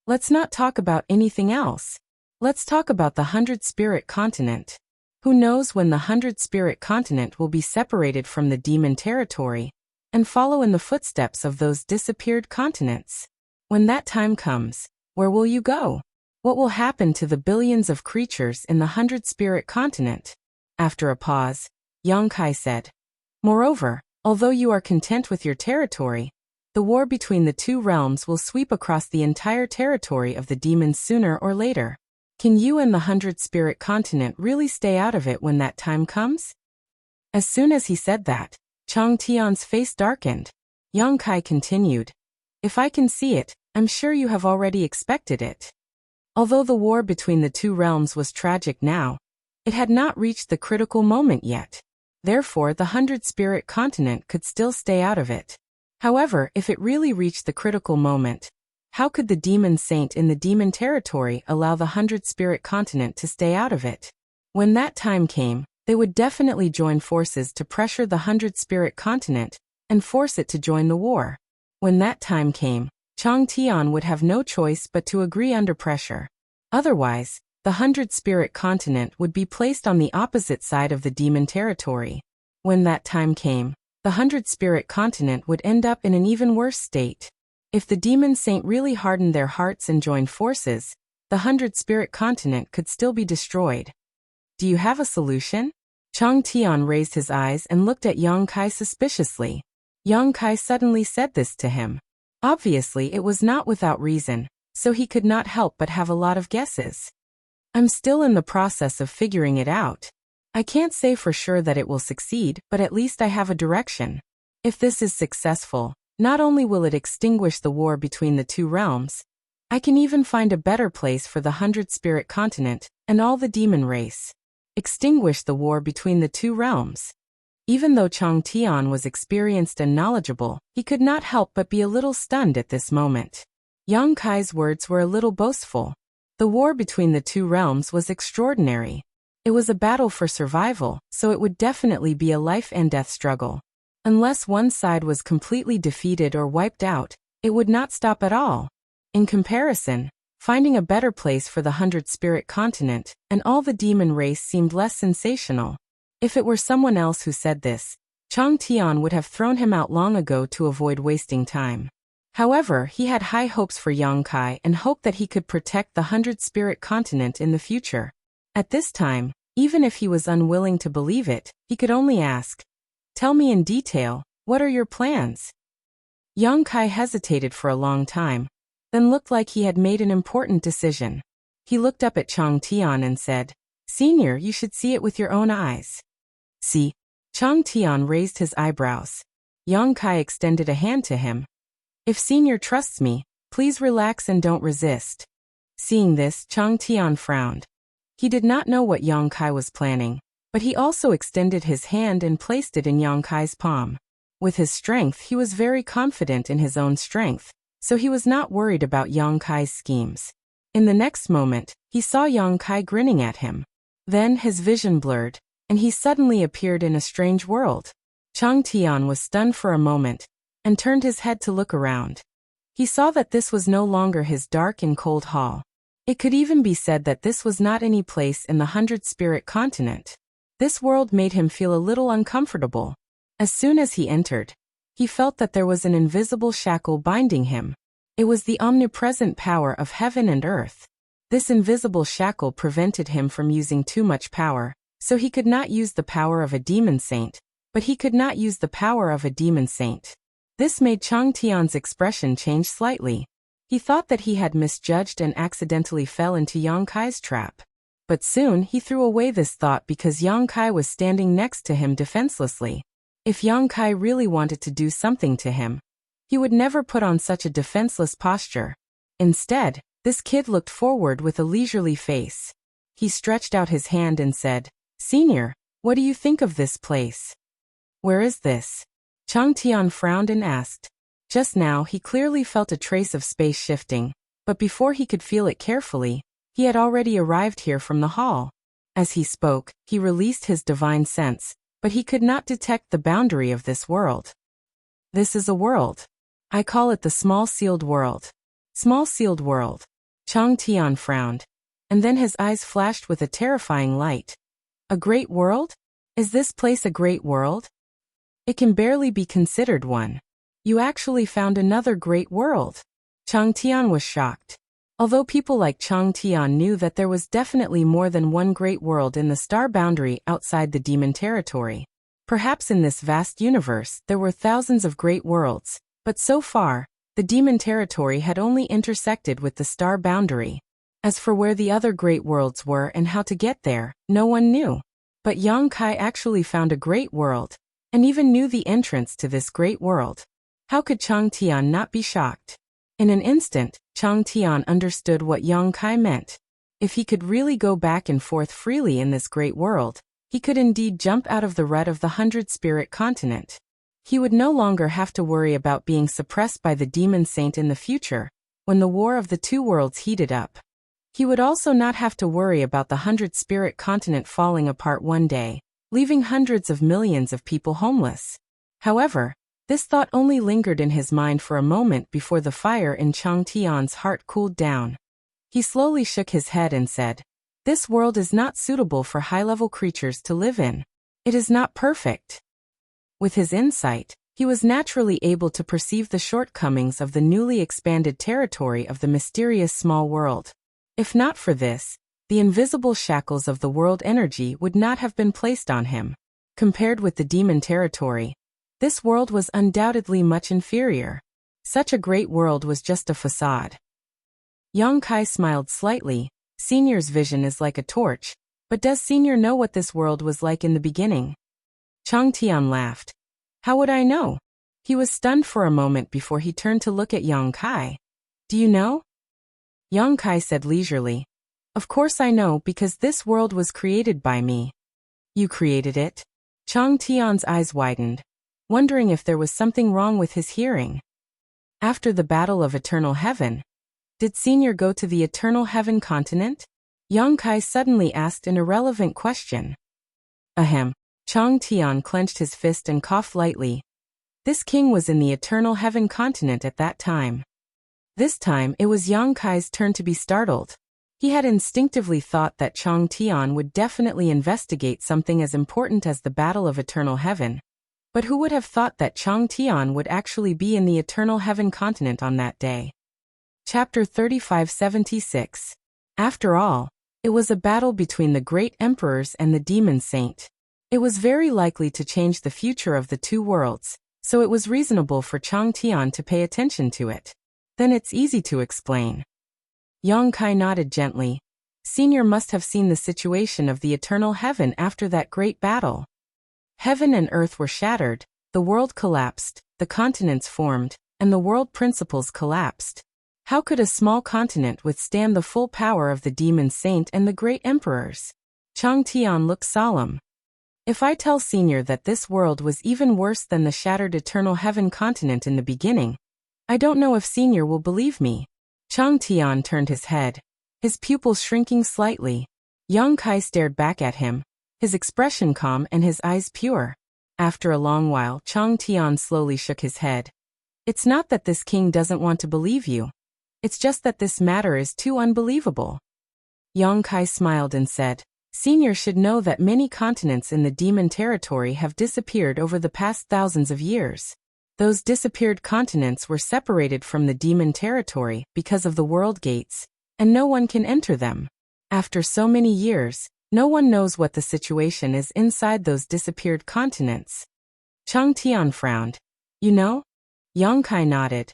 Let's not talk about anything else. Let's talk about the 100-spirit continent. Who knows when the 100-spirit continent will be separated from the demon territory and follow in the footsteps of those disappeared continents? When that time comes, where will you go? What will happen to the billions of creatures in the 100-spirit continent?" After a pause, Yang Kai said, "Moreover, although you are content with your territory, the war between the 2 realms will sweep across the entire territory of the demons sooner or later. Can you and the 100-spirit continent really stay out of it when that time comes?" As soon as he said that, Chang Tian's face darkened. Yang Kai continued, "If I can see it, I'm sure you have already expected it. Although the war between the 2 realms was tragic now, it had not reached the critical moment yet. Therefore, the 100-spirit continent could still stay out of it. However, if it really reached the critical moment, how could the demon saint in the demon territory allow the 100-spirit continent to stay out of it? When that time came, they would definitely join forces to pressure the 100-spirit continent and force it to join the war. When that time came, Chang Tian would have no choice but to agree under pressure. Otherwise, the 100-spirit continent would be placed on the opposite side of the demon territory. When that time came, the 100-spirit continent would end up in an even worse state. If the demon saint really hardened their hearts and joined forces, the 100-spirit continent could still be destroyed. Do you have a solution? Chang Tian raised his eyes and looked at Yang Kai suspiciously. Yang Kai suddenly said this to him. Obviously it was not without reason, so he could not help but have a lot of guesses. I'm still in the process of figuring it out. I can't say for sure that it will succeed, but at least I have a direction. If this is successful, not only will it extinguish the war between the 2 realms, I can even find a better place for the 100-spirit continent and all the demon race. Extinguish the war between the 2 realms. Even though Chang Tian was experienced and knowledgeable, he could not help but be a little stunned at this moment. Yang Kai's words were a little boastful. The war between the 2 realms was extraordinary. It was a battle for survival, so it would definitely be a life-and-death struggle. Unless one side was completely defeated or wiped out, it would not stop at all. In comparison, finding a better place for the 100-spirit continent and all the demon race seemed less sensational. If it were someone else who said this, Chang Tian would have thrown him out long ago to avoid wasting time. However, he had high hopes for Yang Kai and hoped that he could protect the 100-spirit continent in the future. At this time, even if he was unwilling to believe it, he could only ask, "Tell me in detail, what are your plans?" Yang Kai hesitated for a long time, then looked like he had made an important decision. He looked up at Chang Tian and said, "Senior, you should see it with your own eyes." "See?" Chang Tian raised his eyebrows. Yang Kai extended a hand to him. "If Senior trusts me, please relax and don't resist." Seeing this, Chang Tian frowned. He did not know what Yang Kai was planning, but he also extended his hand and placed it in Yang Kai's palm. With his strength, he was very confident in his own strength, so he was not worried about Yang Kai's schemes. In the next moment, he saw Yang Kai grinning at him. Then his vision blurred. and he suddenly appeared in a strange world. Chang Tian was stunned for a moment, and turned his head to look around. He saw that this was no longer his dark and cold hall. It could even be said that this was not any place in the 100-spirit continent. This world made him feel a little uncomfortable. As soon as he entered, he felt that there was an invisible shackle binding him. It was the omnipresent power of heaven and earth. This invisible shackle prevented him from using too much power, so he could not use the power of a demon saint, but he could not use the power of a demon saint. This made Chang Tian's expression change slightly. He thought that he had misjudged and accidentally fell into Yang Kai's trap. But soon he threw away this thought because Yang Kai was standing next to him defenselessly. If Yang Kai really wanted to do something to him, he would never put on such a defenseless posture. Instead, this kid looked forward with a leisurely face. He stretched out his hand and said, "Senior, what do you think of this place? Where is this?" Chang Tian frowned and asked. Just now he clearly felt a trace of space shifting, but before he could feel it carefully, he had already arrived here from the hall. As he spoke, he released his divine sense, but he could not detect the boundary of this world. "This is a world. I call it the small sealed world." Small sealed world. Chang Tian frowned, and then his eyes flashed with a terrifying light. A great world? Is this place a great world? It can barely be considered one. You actually found another great world. Chang Tian was shocked. Although people like Chang Tian knew that there was definitely more than one great world in the star boundary outside the demon territory. Perhaps in this vast universe there were thousands of great worlds, but so far, the demon territory had only intersected with the star boundary. As for where the other great worlds were and how to get there, no one knew. But Yang Kai actually found a great world, and even knew the entrance to this great world. How could Chang Tian not be shocked? In an instant, Chang Tian understood what Yang Kai meant. If he could really go back and forth freely in this great world, he could indeed jump out of the rut of the 100-spirit continent. He would no longer have to worry about being suppressed by the demon saint in the future, when the war of the two worlds heated up. He would also not have to worry about the 100-spirit continent falling apart one day, leaving hundreds of millions of people homeless. However, this thought only lingered in his mind for a moment before the fire in Chang Tian's heart cooled down. He slowly shook his head and said, "This world is not suitable for high-level creatures to live in. It is not perfect." With his insight, he was naturally able to perceive the shortcomings of the newly expanded territory of the mysterious small world. If not for this, the invisible shackles of the world energy would not have been placed on him. Compared with the demon territory, this world was undoubtedly much inferior. Such a great world was just a facade. Yang Kai smiled slightly. Senior's vision is like a torch, but does Senior know what this world was like in the beginning? Chang Tian laughed. How would I know? He was stunned for a moment before he turned to look at Yang Kai. Do you know? Yang Kai said leisurely. Of course I know because this world was created by me. You created it? Chang Tian's eyes widened, wondering if there was something wrong with his hearing. After the Battle of Eternal Heaven, did Senior go to the Eternal Heaven continent? Yang Kai suddenly asked an irrelevant question. Ahem. Chang Tian clenched his fist and coughed lightly. This king was in the Eternal Heaven continent at that time. This time it was Yang Kai's turn to be startled. He had instinctively thought that Chang Tian would definitely investigate something as important as the Battle of Eternal Heaven. But who would have thought that Chang Tian would actually be in the Eternal Heaven continent on that day? Chapter 3576. After all, it was a battle between the great emperors and the demon saint. It was very likely to change the future of the two worlds, so it was reasonable for Chang Tian to pay attention to it. Then it's easy to explain. Yang Kai nodded gently. Senior must have seen the situation of the Eternal Heaven after that great battle. Heaven and earth were shattered, the world collapsed, the continents formed, and the world principles collapsed. How could a small continent withstand the full power of the demon saint and the great emperors? Chang Tian looked solemn. If I tell Senior that this world was even worse than the shattered Eternal Heaven continent in the beginning, I don't know if Senior will believe me. Chang Tian turned his head, his pupils shrinking slightly. Yang Kai stared back at him, his expression calm and his eyes pure. After a long while, Chang Tian slowly shook his head. It's not that this king doesn't want to believe you. It's just that this matter is too unbelievable. Yang Kai smiled and said, Senior should know that many continents in the demon territory have disappeared over the past thousands of years. Those disappeared continents were separated from the demon territory because of the world gates, and no one can enter them. After so many years, no one knows what the situation is inside those disappeared continents. Chang Tian frowned. You know? Yang Kai nodded.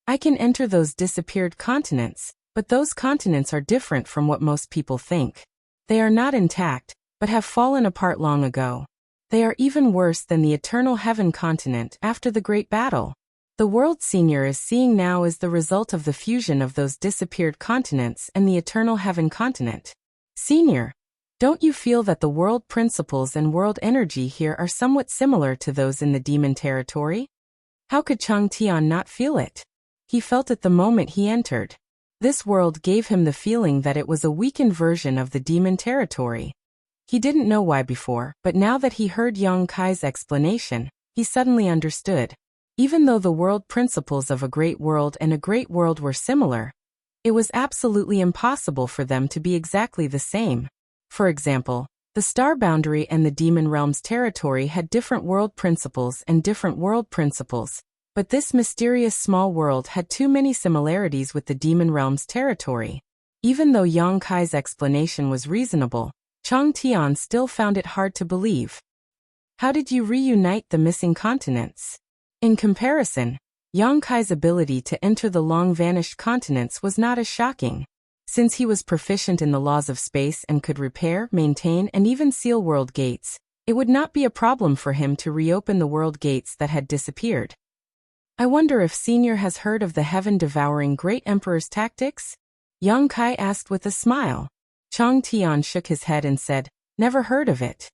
I can enter those disappeared continents, but those continents are different from what most people think. They are not intact, but have fallen apart long ago. They are even worse than the Eternal Heaven continent after the Great Battle. The world Senior is seeing now is the result of the fusion of those disappeared continents and the Eternal Heaven continent. Senior, don't you feel that the world principles and world energy here are somewhat similar to those in the demon territory? How could Chang Tian not feel it? He felt it the moment he entered. This world gave him the feeling that it was a weakened version of the demon territory. He didn't know why before, but now that he heard Yang Kai's explanation, he suddenly understood. Even though the world principles of a great world and a great world were similar, it was absolutely impossible for them to be exactly the same. For example, the star boundary and the demon realm's territory had different world principles and different world principles, but this mysterious small world had too many similarities with the demon realm's territory. Even though Yang Kai's explanation was reasonable, Chang Tian still found it hard to believe. How did you reunite the missing continents? In comparison, Yang Kai's ability to enter the long-vanished continents was not as shocking. Since he was proficient in the laws of space and could repair, maintain, and even seal world gates, it would not be a problem for him to reopen the world gates that had disappeared. I wonder if Senior has heard of the heaven-devouring Great Emperor's tactics? Yang Kai asked with a smile. Chang Tian shook his head and said, Never heard of it.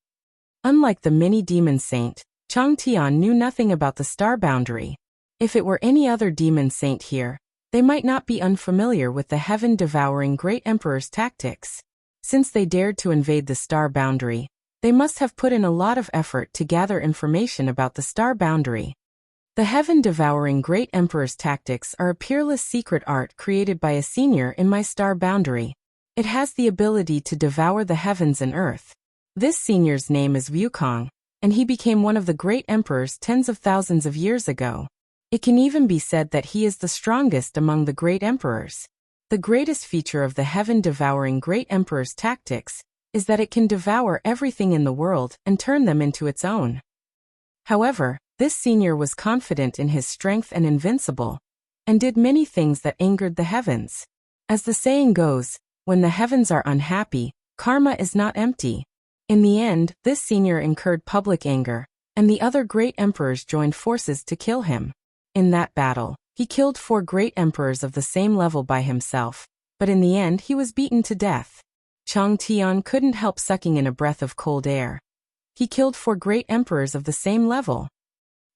Unlike the mini-demon saint, Chang Tian knew nothing about the star boundary. If it were any other demon saint here, they might not be unfamiliar with the heaven-devouring Great Emperor's tactics. Since they dared to invade the star boundary, they must have put in a lot of effort to gather information about the star boundary. The heaven-devouring Great Emperor's tactics are a peerless secret art created by a senior in my star boundary. It has the ability to devour the heavens and earth. This senior's name is Wukong, and he became one of the great emperors tens of thousands of years ago. It can even be said that he is the strongest among the great emperors. The greatest feature of the heaven-devouring Great Emperor's tactics is that it can devour everything in the world and turn them into its own. However, this senior was confident in his strength and invincible, and did many things that angered the heavens. As the saying goes, when the heavens are unhappy, karma is not empty. In the end, this senior incurred public anger, and the other great emperors joined forces to kill him. In that battle, he killed 4 great emperors of the same level by himself, but in the end he was beaten to death. Chang Tian couldn't help sucking in a breath of cold air. He killed 4 great emperors of the same level.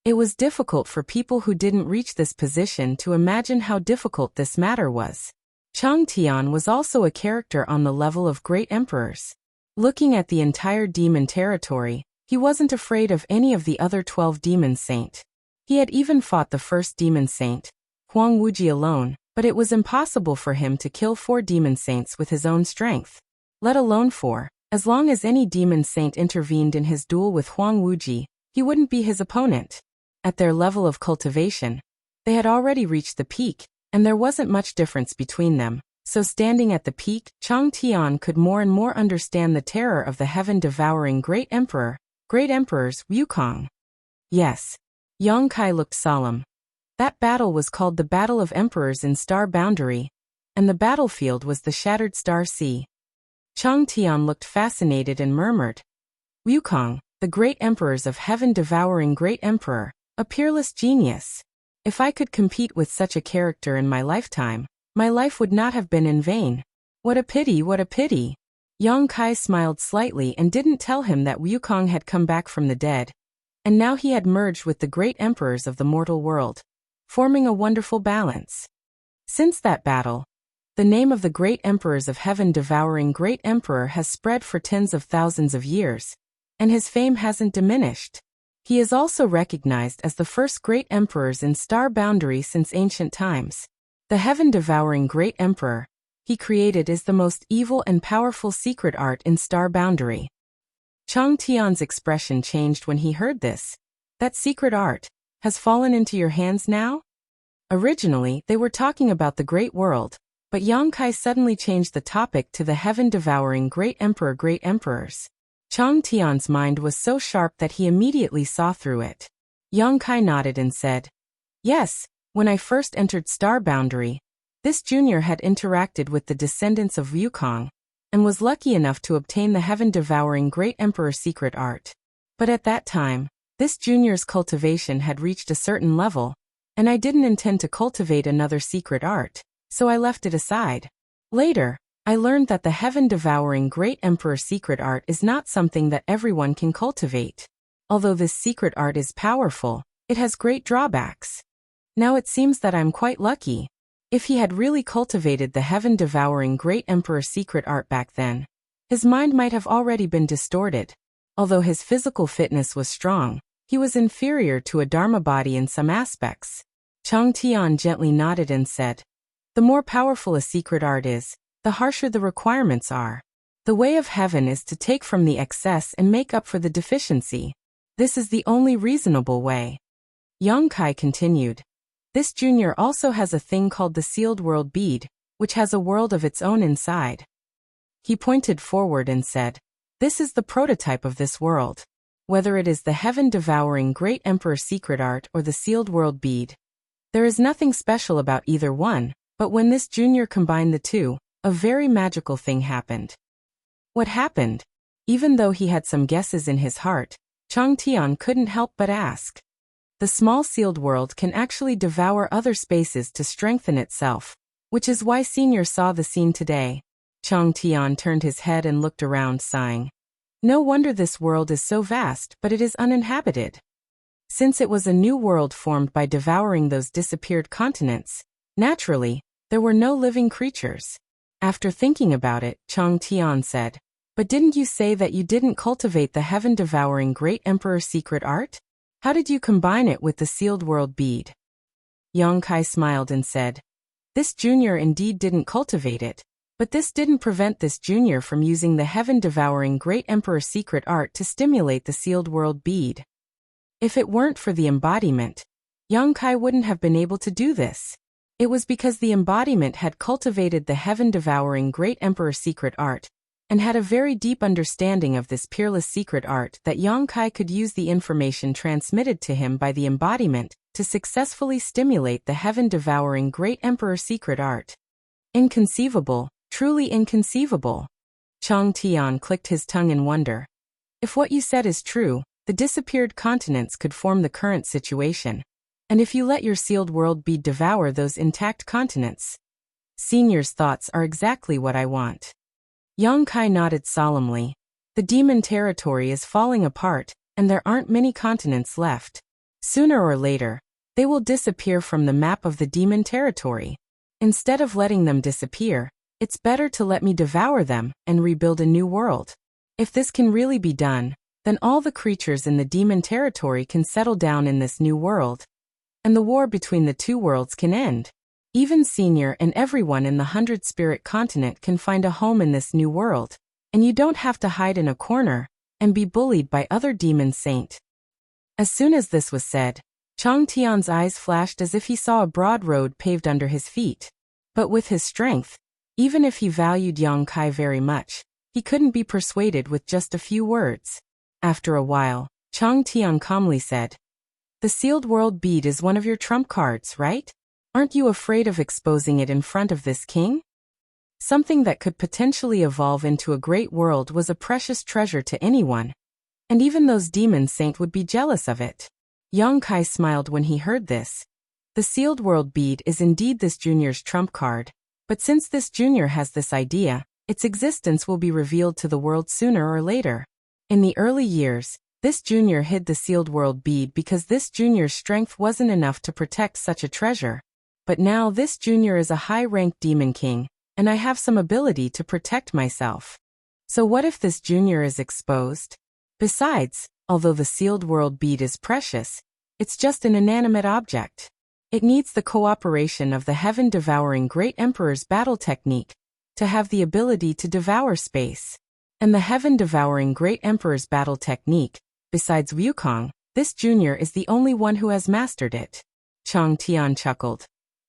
It was difficult for people who didn't reach this position to imagine how difficult this matter was. Chang Tian was also a character on the level of great emperors. Looking at the entire demon territory, he wasn't afraid of any of the other 12 demon saint. He had even fought the first demon saint, Huang Wuji alone, but it was impossible for him to kill 4 demon saints with his own strength. Let alone 4. As long as any demon saint intervened in his duel with Huang Wuji, he wouldn't be his opponent. At their level of cultivation, they had already reached the peak, and there wasn't much difference between them. So standing at the peak, Chang Tian could more and more understand the terror of the heaven-devouring Great Emperor's Wukong. Yes. Yang Kai looked solemn. That battle was called the Battle of Emperors in Star Boundary, and the battlefield was the Shattered Star Sea. Chang Tian looked fascinated and murmured, Wukong, the great emperors of heaven-devouring Great Emperor, a peerless genius. If I could compete with such a character in my lifetime, my life would not have been in vain. What a pity, what a pity. Yang Kai smiled slightly and didn't tell him that Wukong had come back from the dead, and now he had merged with the great emperors of the mortal world, forming a wonderful balance. Since that battle, The name of the great emperors of heaven-devouring great emperor has spread for tens of thousands of years, and his fame hasn't diminished. He is also recognized as the first great emperors in star boundary since ancient times. The heaven-devouring great emperor he created is the most evil and powerful secret art in star boundary. Chang Tian's expression changed when he heard this. That secret art has fallen into your hands now? Originally, they were talking about the great world, but Yang Kai suddenly changed the topic to the heaven-devouring great emperor great emperors. Chang Tian's mind was so sharp that he immediately saw through it. Yang Kai nodded and said, "Yes, when I first entered Star Boundary, this junior had interacted with the descendants of Wukong, and was lucky enough to obtain the heaven-devouring great emperor secret art. But at that time, this junior's cultivation had reached a certain level, and I didn't intend to cultivate another secret art, so I left it aside. Later, I learned that the heaven-devouring great emperor secret art is not something that everyone can cultivate. Although this secret art is powerful, it has great drawbacks. Now it seems that I'm quite lucky. If he had really cultivated the heaven-devouring great emperor secret art back then, his mind might have already been distorted. Although his physical fitness was strong, he was inferior to a Dharma body in some aspects." Chang Tian gently nodded and said, "The more powerful a secret art is, the harsher the requirements are. The way of heaven is to take from the excess and make up for the deficiency. This is the only reasonable way." Yang Kai continued, "This junior also has a thing called the sealed world bead, which has a world of its own inside." He pointed forward and said, "This is the prototype of this world. Whether it is the heaven-devouring great emperor secret art or the sealed world bead, there is nothing special about either one, but when this junior combined the two, a very magical thing happened." What happened? Even though he had some guesses in his heart, Chang Tian couldn't help but ask. The small sealed world can actually devour other spaces to strengthen itself, which is why Senior saw the scene today. Chang Tian turned his head and looked around, sighing. No wonder this world is so vast, but it is uninhabited. Since it was a new world formed by devouring those disappeared continents, naturally, there were no living creatures. After thinking about it, Chang Tian said, "But didn't you say that you didn't cultivate the heaven-devouring great emperor secret art? How did you combine it with the sealed world bead?" Yang Kai smiled and said, "This junior indeed didn't cultivate it, but this didn't prevent this junior from using the heaven-devouring great emperor secret art to stimulate the sealed world bead. If it weren't for the embodiment, Yang Kai wouldn't have been able to do this. It was because the embodiment had cultivated the heaven-devouring great emperor secret art, and had a very deep understanding of this peerless secret art that Yang Kai could use the information transmitted to him by the embodiment to successfully stimulate the heaven-devouring great emperor secret art. Inconceivable, truly inconceivable." Chang Tian clicked his tongue in wonder. "If what you said is true, the disappeared continents could form the current situation. And if you let your sealed world bead devour those intact continents, Senior's thoughts are exactly what I want." Yang Kai nodded solemnly. "The demon territory is falling apart, and there aren't many continents left. Sooner or later, they will disappear from the map of the demon territory. Instead of letting them disappear, it's better to let me devour them and rebuild a new world. If this can really be done, then all the creatures in the demon territory can settle down in this new world, and the war between the two worlds can end. Even Senior and everyone in the 100-spirit continent can find a home in this new world, and you don't have to hide in a corner and be bullied by other demon saint." As soon as this was said, Chang Tian's eyes flashed as if he saw a broad road paved under his feet. But with his strength, even if he valued Yang Kai very much, he couldn't be persuaded with just a few words. After a while, Chang Tian calmly said, "The sealed world bead is one of your trump cards, right? Aren't you afraid of exposing it in front of this king? Something that could potentially evolve into a great world was a precious treasure to anyone, and even those demon saint would be jealous of it." Yang Kai smiled when he heard this. The sealed world bead is indeed this junior's trump card, but since this junior has this idea, its existence will be revealed to the world sooner or later. In the early years, this junior hid the sealed world bead because this junior's strength wasn't enough to protect such a treasure. But now this junior is a high-ranked demon king, and I have some ability to protect myself. So what if this junior is exposed? Besides, although the sealed world bead is precious, it's just an inanimate object. It needs the cooperation of the heaven-devouring Great Emperor's battle technique to have the ability to devour space. And the heaven-devouring Great Emperor's battle technique, besides Wukong, this junior is the only one who has mastered it. Chang Tian chuckled.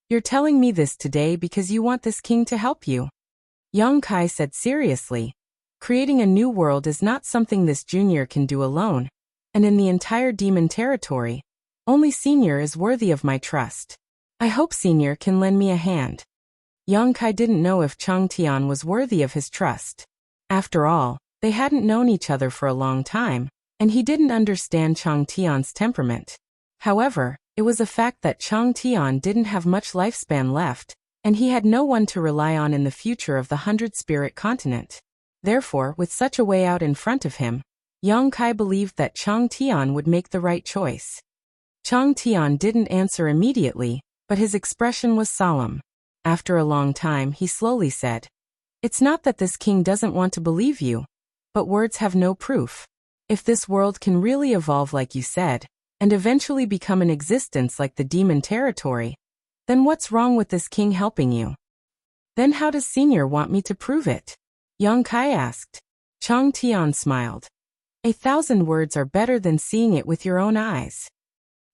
You're telling me this today because you want this king to help you? Yang Kai said seriously. Creating a new world is not something this junior can do alone, and in the entire demon territory, only Senior is worthy of my trust. I hope Senior can lend me a hand. Yang Kai didn't know if Chang Tian was worthy of his trust. After all, they hadn't known each other for a long time, and he didn't understand Chang Tian's temperament. However, it was a fact that Chang Tian didn't have much lifespan left, and he had no one to rely on in the future of the 100-spirit continent. Therefore, with such a way out in front of him, Yang Kai believed that Chang Tian would make the right choice. Chang Tian didn't answer immediately, but his expression was solemn. After a long time, he slowly said, It's not that this king doesn't want to believe you, but words have no proof. If this world can really evolve like you said, and eventually become an existence like the demon territory, then what's wrong with this king helping you? Then how does Senior want me to prove it? Yang Kai asked. Chang Tian smiled. 1,000 words are better than seeing it with your own eyes.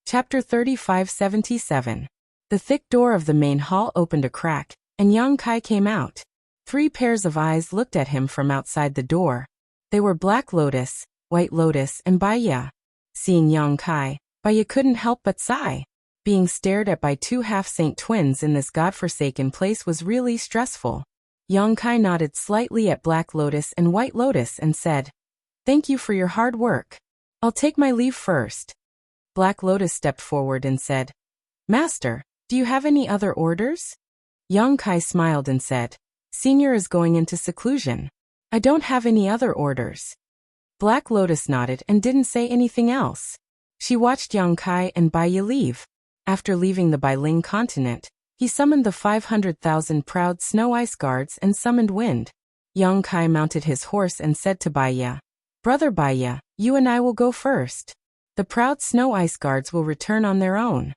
Chapter 3577. The thick door of the main hall opened a crack, and Yang Kai came out. 3 pairs of eyes looked at him from outside the door. They were Black Lotus, White Lotus, and Baiya. Seeing Yang Kai, Baiya couldn't help but sigh. Being stared at by 2 half-saint twins in this godforsaken place was really stressful. Yang Kai nodded slightly at Black Lotus and White Lotus and said, Thank you for your hard work. I'll take my leave first. Black Lotus stepped forward and said, Master, do you have any other orders? Yang Kai smiled and said, Senior is going into seclusion. I don't have any other orders. Black Lotus nodded and didn't say anything else. She watched Yang Kai and Baiya leave. After leaving the Bailing continent, he summoned the 500,000 proud snow ice guards and summoned wind. Yang Kai mounted his horse and said to Baiya, Brother Baiya, you and I will go first. The proud snow ice guards will return on their own.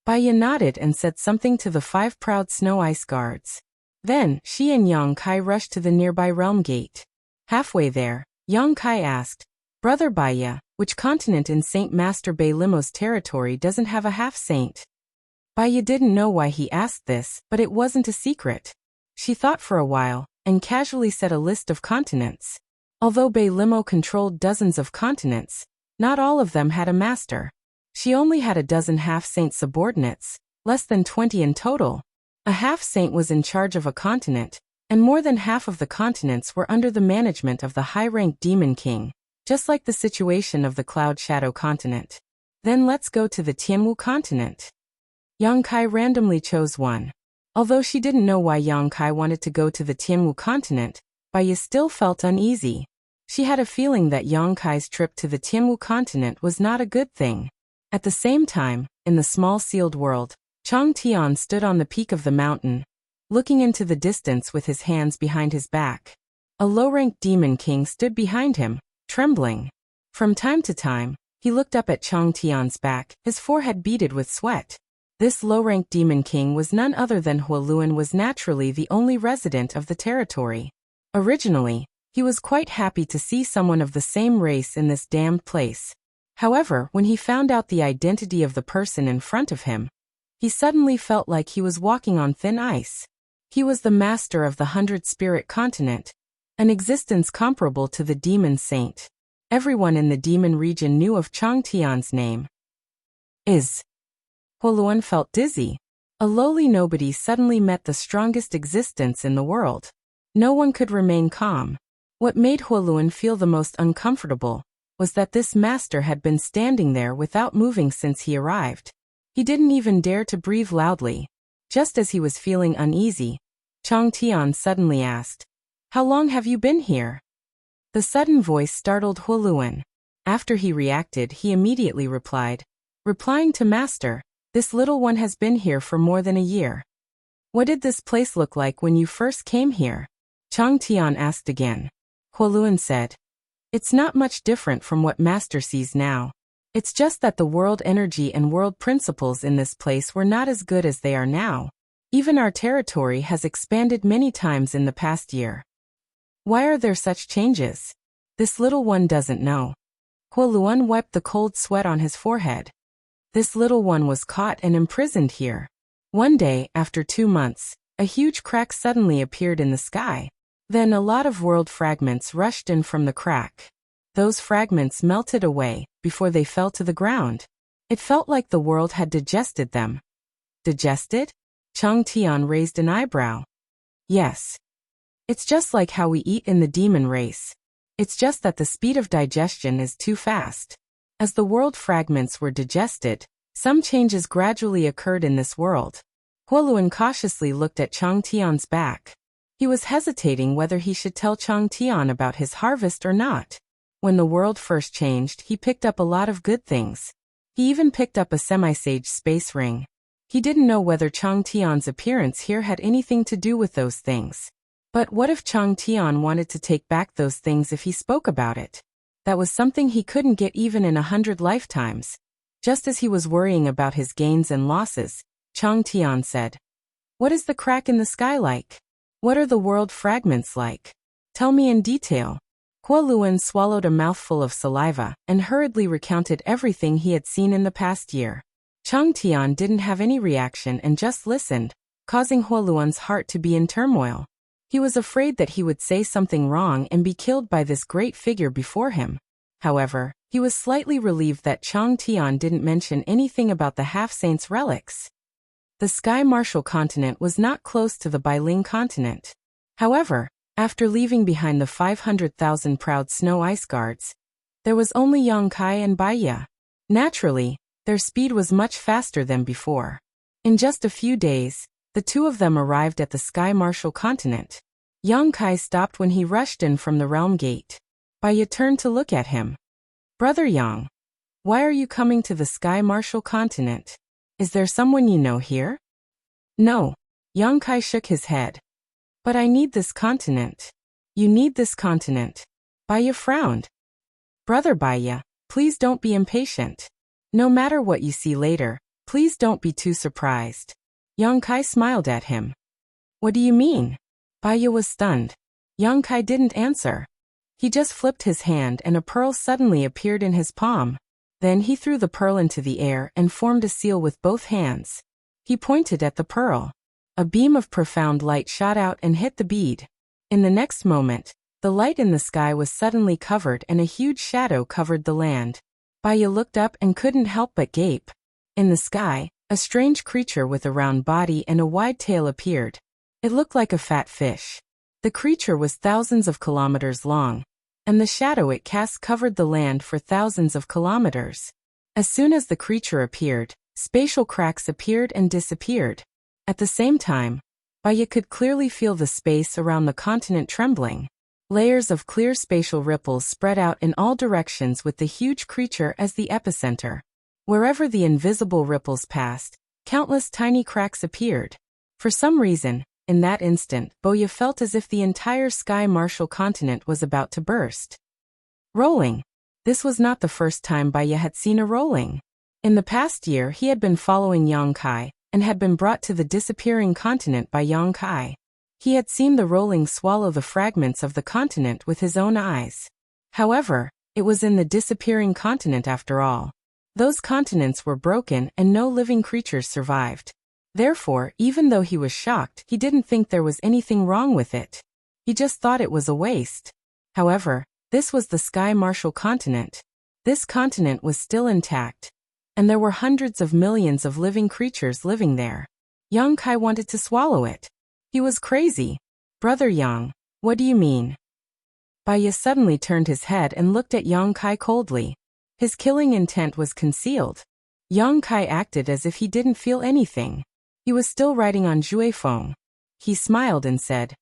Baiya nodded and said something to the 5 proud snow ice guards. Then, she and Yang Kai rushed to the nearby realm gate. Halfway there, Yang Kai asked, Brother Baiya, which continent in Saint Master Bei Limo's territory doesn't have a half-saint? Baiya didn't know why he asked this, but it wasn't a secret. She thought for a while, and casually said a list of continents. Although Bei Limo controlled dozens of continents, not all of them had a master. She only had a dozen half-saint subordinates, less than 20 in total. A half-saint was in charge of a continent, and more than half of the continents were under the management of the high-ranked Demon King, just like the situation of the Cloud Shadow continent. Then let's go to the Tianwu continent. Yang Kai randomly chose one. Although she didn't know why Yang Kai wanted to go to the Tianwu continent, Baiya still felt uneasy. She had a feeling that Yang Kai's trip to the Tianwu continent was not a good thing. At the same time, in the small sealed world, Chang Tian stood on the peak of the mountain, looking into the distance with his hands behind his back. A low-ranked demon king stood behind him, trembling. From time to time, he looked up at Chang Tian's back, his forehead beaded with sweat. This low-ranked demon king was none other than Huoluan, was naturally the only resident of the territory. Originally, he was quite happy to see someone of the same race in this damned place. However, when he found out the identity of the person in front of him, he suddenly felt like he was walking on thin ice. He was the master of the 100-spirit continent, an existence comparable to the demon saint. Everyone in the demon region knew of Chang Tian's name. Huoluan felt dizzy. A lowly nobody suddenly met the strongest existence in the world. No one could remain calm. What made Huoluan feel the most uncomfortable was that this master had been standing there without moving since he arrived. He didn't even dare to breathe loudly. Just as he was feeling uneasy, Chang Tian suddenly asked, How long have you been here? The sudden voice startled Huoluan. After he reacted, he immediately replied, replying to Master, This little one has been here for more than a year. What did this place look like when you first came here? Chang Tian asked again. Huoluan said, it's not much different from what Master sees now. It's just that the world energy and world principles in this place were not as good as they are now. Even our territory has expanded many times in the past year. Why are there such changes? This little one doesn't know. Huoluan wiped the cold sweat on his forehead. This little one was caught and imprisoned here. One day, after 2 months, a huge crack suddenly appeared in the sky. Then a lot of world fragments rushed in from the crack. Those fragments melted away before they fell to the ground. It felt like the world had digested them. Digested? Chang Tian raised an eyebrow. Yes. It's just like how we eat in the demon race. It's just that the speed of digestion is too fast. As the world fragments were digested, some changes gradually occurred in this world. Huoluan cautiously looked at Chang Tian's back. He was hesitating whether he should tell Chang Tian about his harvest or not. When the world first changed, he picked up a lot of good things. He even picked up a semi-sage space ring. He didn't know whether Chang Tian's appearance here had anything to do with those things. But what if Chang Tian wanted to take back those things if he spoke about it? That was something he couldn't get even in 100 lifetimes. Just as he was worrying about his gains and losses, Chang Tian said, what is the crack in the sky like? What are the world fragments like? Tell me in detail. Huoluan swallowed a mouthful of saliva and hurriedly recounted everything he had seen in the past year. Chang Tian didn't have any reaction and just listened, causing Huoluan's heart to be in turmoil. He was afraid that he would say something wrong and be killed by this great figure before him. However, he was slightly relieved that Chang Tian didn't mention anything about the half-saint's relics. The Sky Martial continent was not close to the Bailing continent. However, after leaving behind the 500,000 proud snow ice guards, there was only Yongkai and Baiya. Naturally, their speed was much faster than before. In just a few days, the two of them arrived at the Sky Martial continent. Yongkai stopped when he rushed in from the realm gate. Baiya turned to look at him. Brother Yang, why are you coming to the Sky Martial continent? Is there someone you know here? No. Yongkai shook his head. But I need this continent. You need this continent. Baiya frowned. Brother Baiya, please don't be impatient. No matter what you see later, please don't be too surprised. Yongkai smiled at him. What do you mean? Baiya was stunned. Yongkai didn't answer. He just flipped his hand and a pearl suddenly appeared in his palm. Then he threw the pearl into the air and formed a seal with both hands. He pointed at the pearl. A beam of profound light shot out and hit the bead. In the next moment, the light in the sky was suddenly covered and a huge shadow covered the land. Baiya looked up and couldn't help but gape. In the sky, a strange creature with a round body and a wide tail appeared. It looked like a fat fish. The creature was thousands of kilometers long, and the shadow it cast covered the land for thousands of kilometers. As soon as the creature appeared, spatial cracks appeared and disappeared. At the same time, Baiya could clearly feel the space around the continent trembling. Layers of clear spatial ripples spread out in all directions with the huge creature as the epicenter. Wherever the invisible ripples passed, countless tiny cracks appeared. For some reason, in that instant, Baiya felt as if the entire Sky Martial continent was about to burst. Rolling. This was not the first time Baiya had seen a rolling. In the past year he had been following Yongkai, and had been brought to the disappearing continent by Yongkai. He had seen the rolling swallow the fragments of the continent with his own eyes. However, it was in the disappearing continent after all. Those continents were broken and no living creatures survived. Therefore, even though he was shocked, he didn't think there was anything wrong with it. He just thought it was a waste. However, this was the Sky Martial continent. This continent was still intact, and there were hundreds of millions of living creatures living there. Yongkai wanted to swallow it. He was crazy. Brother Yang, what do you mean? Baiya suddenly turned his head and looked at Yongkai coldly. His killing intent was concealed. Yongkai acted as if he didn't feel anything. He was still riding on Juefeng. He smiled and said,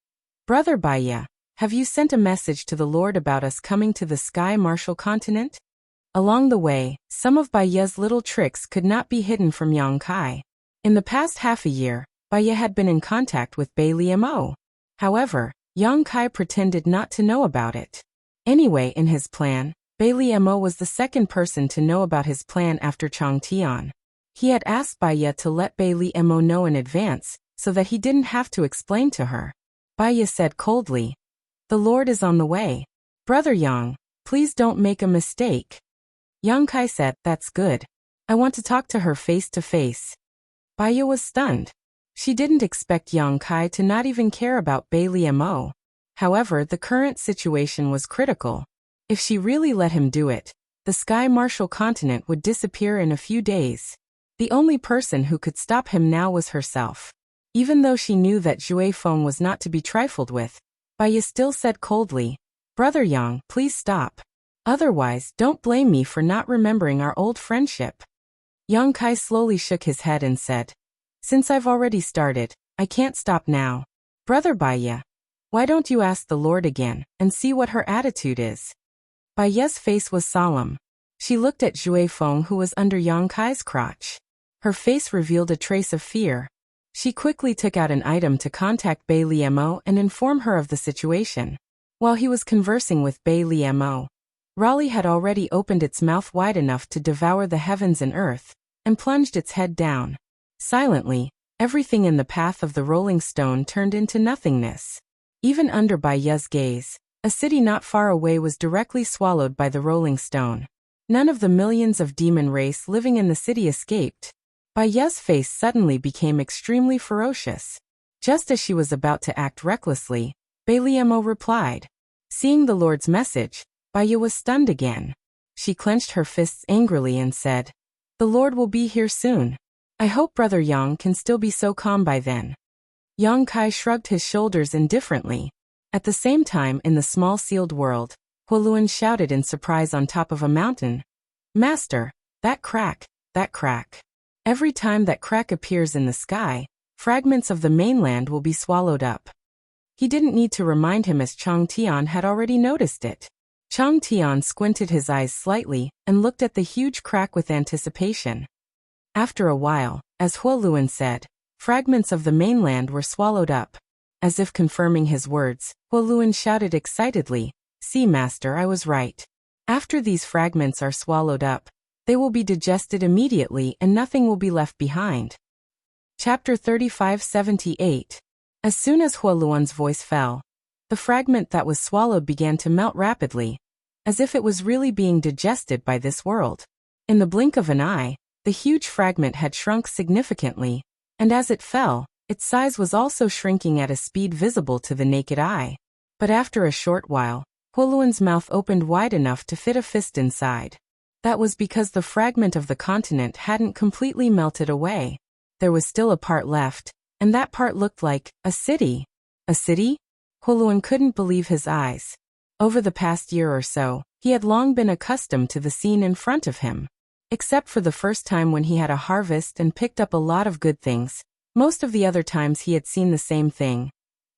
Brother Baiya, have you sent a message to the Lord about us coming to the Sky Martial continent? Along the way, some of Baiya's little tricks could not be hidden from Yongkai. In the past half a year, Baya had been in contact with Bai Liamo. However, Yang Kai pretended not to know about it. Anyway, in his plan, Bai Liamo was the second person to know about his plan after Chang Tian. He had asked Baya to let Bai Liamo know in advance, so that he didn't have to explain to her. Baya said coldly, "The Lord is on the way. Brother Yang, please don't make a mistake." Yang Kai said, "That's good. I want to talk to her face to face." Baya was stunned. She didn't expect Yang Kai to not even care about Bai Liamo. However, the current situation was critical. If she really let him do it, the Sky Martial continent would disappear in a few days. The only person who could stop him now was herself. Even though she knew that Zhui Feng was not to be trifled with, Baya still said coldly, "Brother Yang, please stop. Otherwise, don't blame me for not remembering our old friendship." Yang Kai slowly shook his head and said, "Since I've already started, I can't stop now. Brother Baya, why don't you ask the Lord again, and see what her attitude is?" Baya's face was solemn. She looked at Zhui Feng, who was under Yang Kai's crotch. Her face revealed a trace of fear. She quickly took out an item to contact Bai Liamo and inform her of the situation. While he was conversing with Bai Liamo, Raleigh had already opened its mouth wide enough to devour the heavens and earth, and plunged its head down. Silently, everything in the path of the rolling stone turned into nothingness. Even under Baya's gaze, a city not far away was directly swallowed by the rolling stone. None of the millions of demon race living in the city escaped. Baya's face suddenly became extremely ferocious. Just as she was about to act recklessly, Bai Liamo replied. Seeing the Lord's message, Baya was stunned again. She clenched her fists angrily and said, "The Lord will be here soon. I hope Brother Yang can still be so calm by then." Yang Kai shrugged his shoulders indifferently. At the same time, in the small sealed world, Huoluan shouted in surprise on top of a mountain, "Master, that crack, that crack. Every time that crack appears in the sky, fragments of the mainland will be swallowed up." He didn't need to remind him, as Chang Tian had already noticed it. Chang Tian squinted his eyes slightly and looked at the huge crack with anticipation. After a while, as Huoluan said, fragments of the mainland were swallowed up. As if confirming his words, Huoluan shouted excitedly, "See, Master, I was right. After these fragments are swallowed up, they will be digested immediately and nothing will be left behind." Chapter 3578. As soon as Huoluan's voice fell, the fragment that was swallowed began to melt rapidly, as if it was really being digested by this world. In the blink of an eye, the huge fragment had shrunk significantly, and as it fell, its size was also shrinking at a speed visible to the naked eye. But after a short while, Huoluan's mouth opened wide enough to fit a fist inside. That was because the fragment of the continent hadn't completely melted away. There was still a part left, and that part looked like a city. A city? Huoluan couldn't believe his eyes. Over the past year or so, he had long been accustomed to the scene in front of him. Except for the first time when he had a harvest and picked up a lot of good things, most of the other times he had seen the same thing.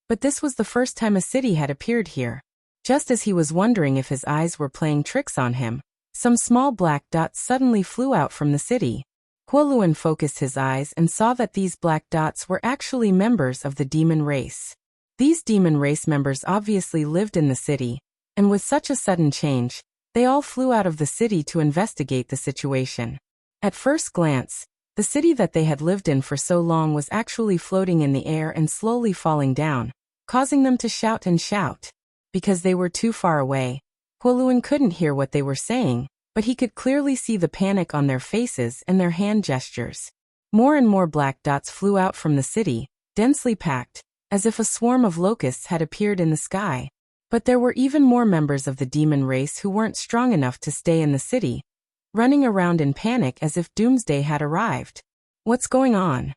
But this was the first time a city had appeared here. Just as he was wondering if his eyes were playing tricks on him, some small black dots suddenly flew out from the city. Huoluan focused his eyes and saw that these black dots were actually members of the demon race. These demon race members obviously lived in the city, and with such a sudden change, they all flew out of the city to investigate the situation. At first glance, the city that they had lived in for so long was actually floating in the air and slowly falling down, causing them to shout and shout. Because they were too far away, Huoluan couldn't hear what they were saying, but he could clearly see the panic on their faces and their hand gestures. More and more black dots flew out from the city, densely packed, as if a swarm of locusts had appeared in the sky. But there were even more members of the demon race who weren't strong enough to stay in the city, running around in panic as if doomsday had arrived. What's going on?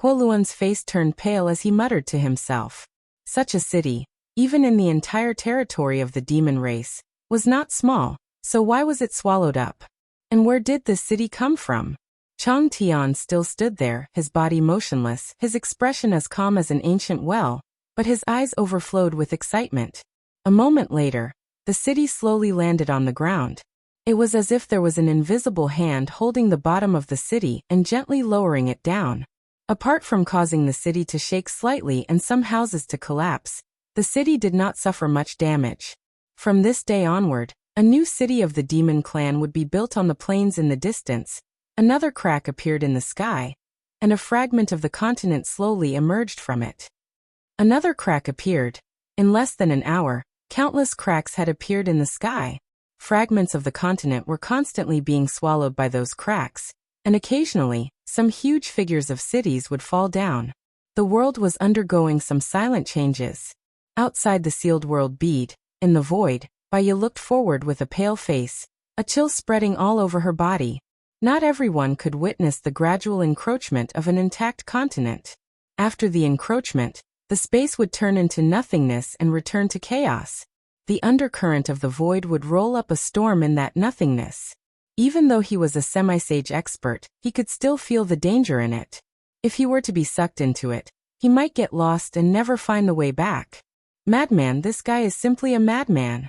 Huoluan's face turned pale as he muttered to himself. Such a city, even in the entire territory of the demon race, was not small, so why was it swallowed up? And where did this city come from? Chang Tian still stood there, his body motionless, his expression as calm as an ancient well, but his eyes overflowed with excitement. A moment later, the city slowly landed on the ground. It was as if there was an invisible hand holding the bottom of the city and gently lowering it down. Apart from causing the city to shake slightly and some houses to collapse, the city did not suffer much damage. From this day onward, a new city of the demon clan would be built on the plains in the distance. Another crack appeared in the sky, and a fragment of the continent slowly emerged from it. Another crack appeared. In less than an hour, countless cracks had appeared in the sky. Fragments of the continent were constantly being swallowed by those cracks, and occasionally, some huge figures of cities would fall down. The world was undergoing some silent changes. Outside the sealed world bead, in the void, Baya looked forward with a pale face, a chill spreading all over her body. Not everyone could witness the gradual encroachment of an intact continent. After the encroachment, the space would turn into nothingness and return to chaos. The undercurrent of the void would roll up a storm in that nothingness. Even though he was a semi-sage expert, he could still feel the danger in it. If he were to be sucked into it, he might get lost and never find the way back. Madman, this guy is simply a madman.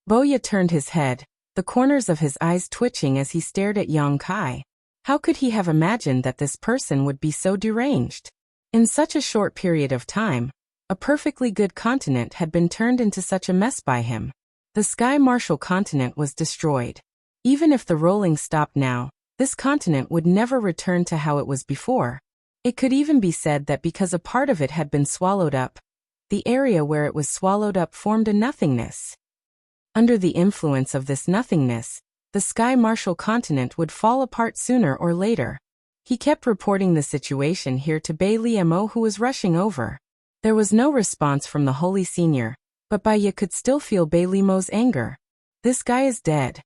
Boya turned his head, the corners of his eyes twitching as he stared at Yang Kai. How could he have imagined that this person would be so deranged? In such a short period of time, a perfectly good continent had been turned into such a mess by him. The Sky Martial continent was destroyed. Even if the rolling stopped now, this continent would never return to how it was before. It could even be said that because a part of it had been swallowed up, the area where it was swallowed up formed a nothingness. Under the influence of this nothingness, the Sky Martial continent would fall apart sooner or later. He kept reporting the situation here to Bailey Mo, who was rushing over. There was no response from the Holy Senior, but Baya could still feel Bailey Mo's anger. This guy is dead.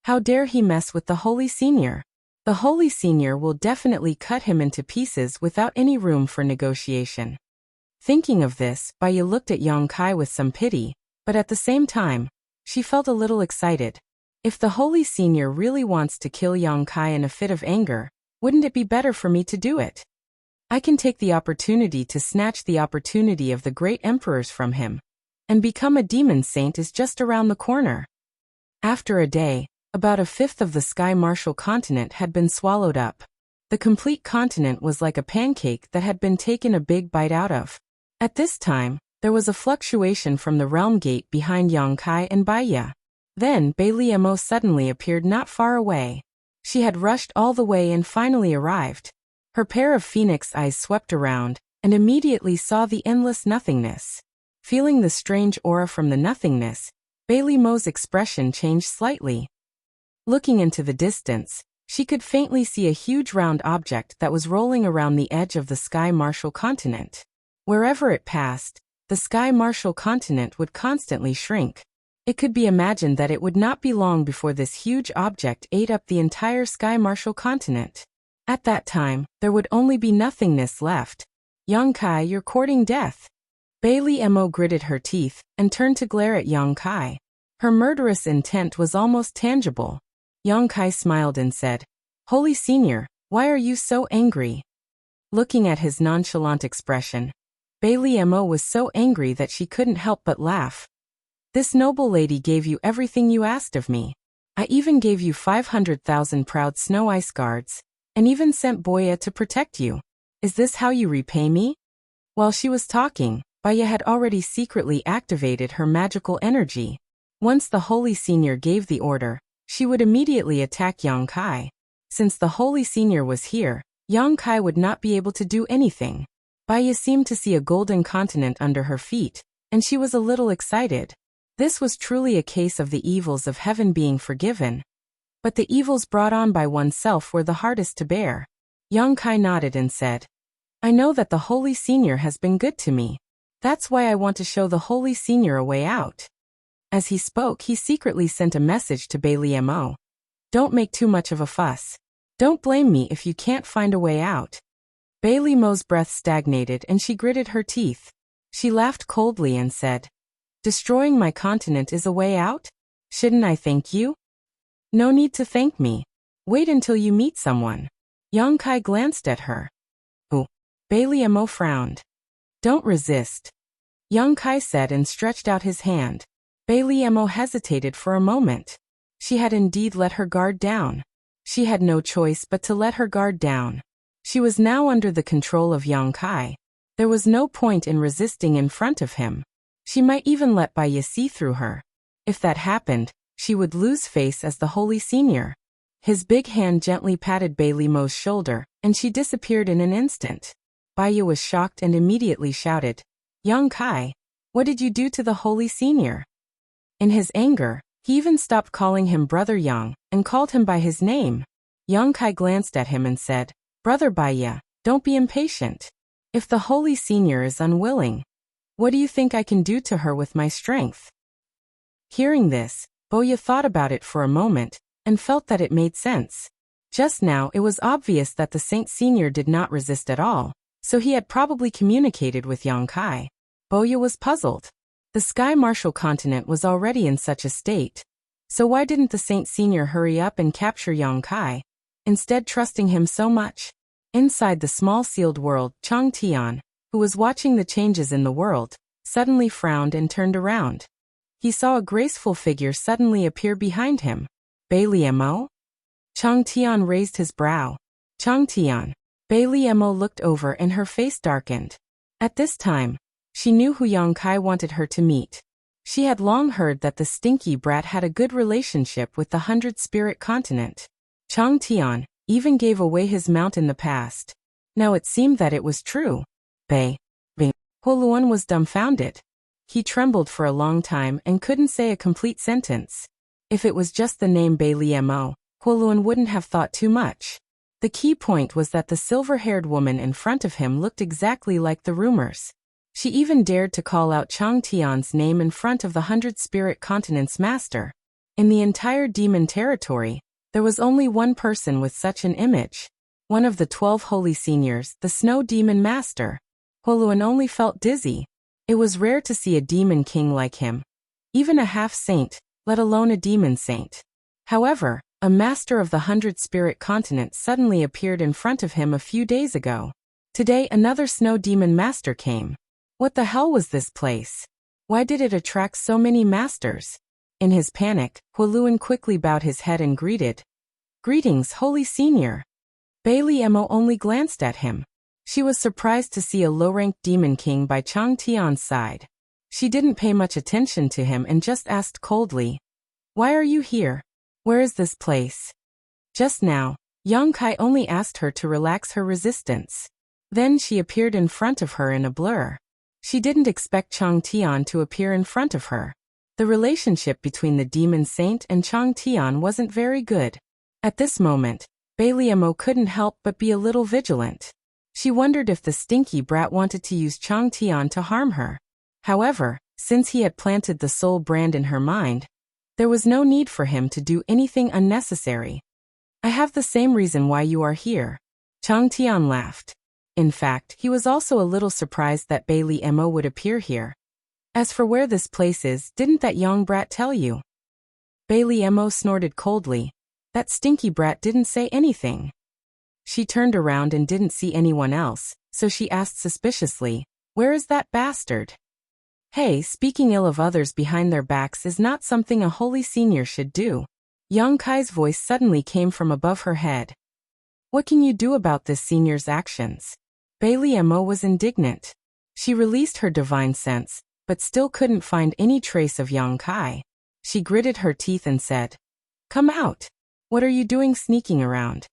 How dare he mess with the Holy Senior? The Holy Senior will definitely cut him into pieces without any room for negotiation. Thinking of this, Baya looked at Yang Kai with some pity, but at the same time, she felt a little excited. If the Holy Senior really wants to kill Yang Kai in a fit of anger, wouldn't it be better for me to do it? I can take the opportunity to snatch the opportunity of the great emperors from him, and become a demon saint is just around the corner. After a day, about a fifth of the Sky Martial continent had been swallowed up. The complete continent was like a pancake that had been taken a big bite out of. At this time, there was a fluctuation from the realm gate behind Yang Kai and Baya. Then Bailey Mo suddenly appeared not far away. She had rushed all the way and finally arrived. Her pair of phoenix eyes swept around, and immediately saw the endless nothingness. Feeling the strange aura from the nothingness, Bailey Mo's expression changed slightly. Looking into the distance, she could faintly see a huge round object that was rolling around the edge of the Sky Martial continent. Wherever it passed, the Sky Martial continent would constantly shrink. It could be imagined that it would not be long before this huge object ate up the entire Sky Martial continent. At that time, there would only be nothingness left. Yang Kai, you're courting death. Bailey Mo gritted her teeth and turned to glare at Yang Kai. Her murderous intent was almost tangible. Yang Kai smiled and said, "Holy Senior, why are you so angry?" Looking at his nonchalant expression, Bailey Mo was so angry that she couldn't help but laugh. "This noble lady gave you everything you asked of me. I even gave you 500,000 proud snow ice guards, and even sent Boya to protect you. Is this how you repay me?" While she was talking, Baya had already secretly activated her magical energy. Once the Holy Senior gave the order, she would immediately attack Yang Kai. Since the Holy Senior was here, Yang Kai would not be able to do anything. Baya seemed to see a golden continent under her feet, and she was a little excited. This was truly a case of the evils of heaven being forgiven. But the evils brought on by oneself were the hardest to bear. Yang Kai nodded and said, "I know that the Holy Senior has been good to me. That's why I want to show the Holy Senior a way out." As he spoke, he secretly sent a message to Bailey Mo. "Don't make too much of a fuss. Don't blame me if you can't find a way out." Bailey Mo's breath stagnated and she gritted her teeth. She laughed coldly and said, "Destroying my continent is a way out? Shouldn't I thank you?" "No need to thank me. Wait until you meet someone." Yang Kai glanced at her. "Oh." Bailey Mo frowned. "Don't resist," Yang Kai said and stretched out his hand. Bailey Mo hesitated for a moment. She had indeed let her guard down. She had no choice but to let her guard down. She was now under the control of Yang Kai. There was no point in resisting in front of him. She might even let Bai Yi see through her. If that happened, she would lose face as the holy senior. His big hand gently patted Bai Li Mo's shoulder, and she disappeared in an instant. Bai Yi was shocked and immediately shouted, "Yang Kai, what did you do to the holy senior?" In his anger, he even stopped calling him Brother Yang, and called him by his name. Yang Kai glanced at him and said, "Brother Bai Yi, don't be impatient. If the holy senior is unwilling, what do you think I can do to her with my strength?" Hearing this, Bai Yi thought about it for a moment, and felt that it made sense. Just now it was obvious that the Saint Senior did not resist at all, so he had probably communicated with Yang Kai. Bai Yi was puzzled. The Sky Martial continent was already in such a state. So why didn't the Saint Senior hurry up and capture Yang Kai, instead trusting him so much? Inside the small sealed world, Chang Tian, who was watching the changes in the world, suddenly frowned and turned around. He saw a graceful figure suddenly appear behind him. Bai Li Mo? Chang Tian raised his brow. Chang Tian. Bai Li Mo looked over and her face darkened. At this time, she knew who Yang Kai wanted her to meet. She had long heard that the stinky brat had a good relationship with the 100-spirit continent. Chang Tian even gave away his mount in the past. Now it seemed that it was true. Bai Huoluan was dumbfounded. He trembled for a long time and couldn't say a complete sentence. If it was just the name Bai Li Mo, Huoluan wouldn't have thought too much. The key point was that the silver-haired woman in front of him looked exactly like the rumors. She even dared to call out Chang Tian's name in front of the 100-spirit continent's master. In the entire demon territory, there was only one person with such an image. One of the 12 holy seniors, the Snow Demon Master. Huoluan only felt dizzy. It was rare to see a demon king like him. Even a half-saint, let alone a demon saint. However, a master of the 100-spirit continent suddenly appeared in front of him a few days ago. Today another Snow Demon Master came. What the hell was this place? Why did it attract so many masters? In his panic, Huoluan quickly bowed his head and greeted. "Greetings, holy senior." Bai Li Mo only glanced at him. She was surprised to see a low-ranked demon king by Chang Tian's side. She didn't pay much attention to him and just asked coldly, "Why are you here? Where is this place?" Just now, Yang Kai only asked her to relax her resistance. Then she appeared in front of her in a blur. She didn't expect Chang Tian to appear in front of her. The relationship between the demon saint and Chang Tian wasn't very good. At this moment, Bai Li Mo couldn't help but be a little vigilant. She wondered if the stinky brat wanted to use Chang Tian to harm her. However, since he had planted the soul brand in her mind, there was no need for him to do anything unnecessary. "I have the same reason why you are here." Chang Tian laughed. In fact, he was also a little surprised that Bai Li Mo would appear here. "As for where this place is, didn't that young brat tell you?" Bai Li Mo snorted coldly. That stinky brat didn't say anything. She turned around and didn't see anyone else, so she asked suspiciously, "Where is that bastard?" Hey, speaking ill of others behind their backs is not something a holy senior should do. Yang Kai's voice suddenly came from above her head. "What can you do about this senior's actions?" Bai Li Mo was indignant. She released her divine sense, but still couldn't find any trace of Yang Kai. She gritted her teeth and said, "Come out. What are you doing sneaking around?"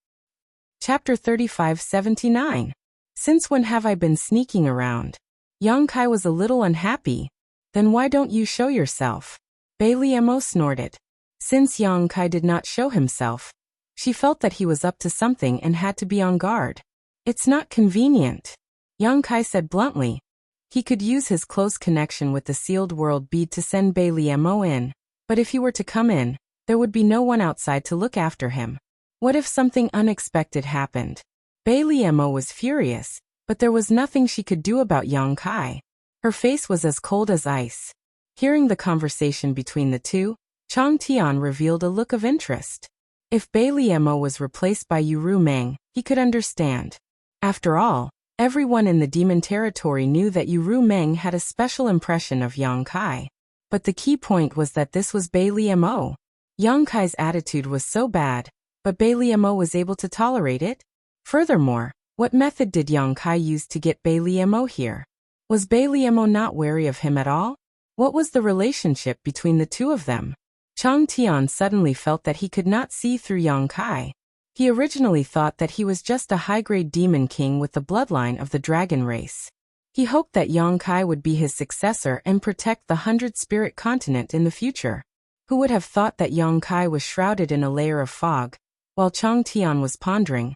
Chapter 35-79. Since when have I been sneaking around? Yang Kai was a little unhappy. Then why don't you show yourself? Bai Li Mo snorted. Since Yang Kai did not show himself, she felt that he was up to something and had to be on guard. It's not convenient, Yang Kai said bluntly. He could use his close connection with the sealed world bead to send Bai Li Mo in, but if he were to come in, there would be no one outside to look after him. What if something unexpected happened? Bai Li Mo was furious, but there was nothing she could do about Yang Kai. Her face was as cold as ice. Hearing the conversation between the two, Chang Tian revealed a look of interest. If Bai Li Mo was replaced by Yuru Meng, he could understand. After all, everyone in the demon territory knew that Yuru Meng had a special impression of Yang Kai. But the key point was that this was Bai Li Mo. Yang Kai's attitude was so bad, but Bai Li Mo was able to tolerate it. Furthermore, What method did Yang Kai use to get Bai Liemo here? Was Bai Liemo not wary of him at all? What was the relationship between the two of them? Chang Tian suddenly felt that he could not see through Yang Kai. He originally thought that he was just a high-grade demon king with the bloodline of the dragon race. He hoped that Yang Kai would be his successor and protect the 100-spirit continent in the future. Who would have thought that Yang Kai was shrouded in a layer of fog? While Chang Tian was pondering,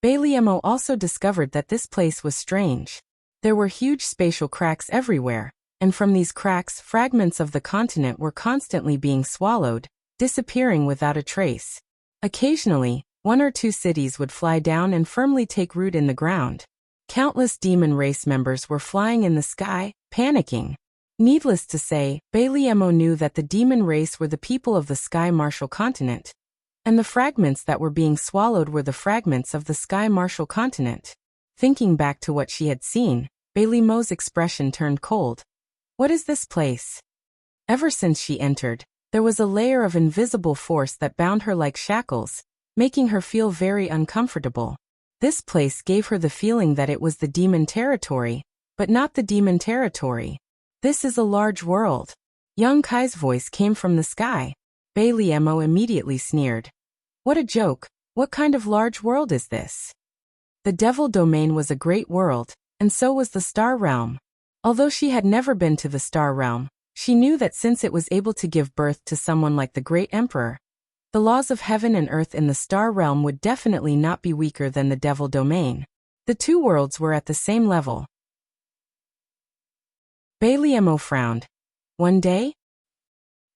Bai Liemo also discovered that this place was strange. There were huge spatial cracks everywhere, and from these cracks fragments of the continent were constantly being swallowed, disappearing without a trace. Occasionally, 1 or 2 cities would fly down and firmly take root in the ground. Countless demon race members were flying in the sky, panicking. Needless to say, Bai Liemo knew that the demon race were the people of the Sky Martial continent, and the fragments that were being swallowed were the fragments of the Sky Martial continent. Thinking back to what she had seen, Bai Liemo's expression turned cold. What is this place? Ever since she entered, there was a layer of invisible force that bound her like shackles, making her feel very uncomfortable. This place gave her the feeling that it was the demon territory, but not the demon territory. This is a large world. Yang Kai's voice came from the sky. Bai Liemo immediately sneered. What a joke! What kind of large world is this? The Devil Domain was a great world, and so was the Star Realm. Although she had never been to the Star Realm, she knew that since it was able to give birth to someone like the Great Emperor, the laws of heaven and earth in the Star Realm would definitely not be weaker than the Devil Domain. The two worlds were at the same level. Bai Liemo frowned. One day?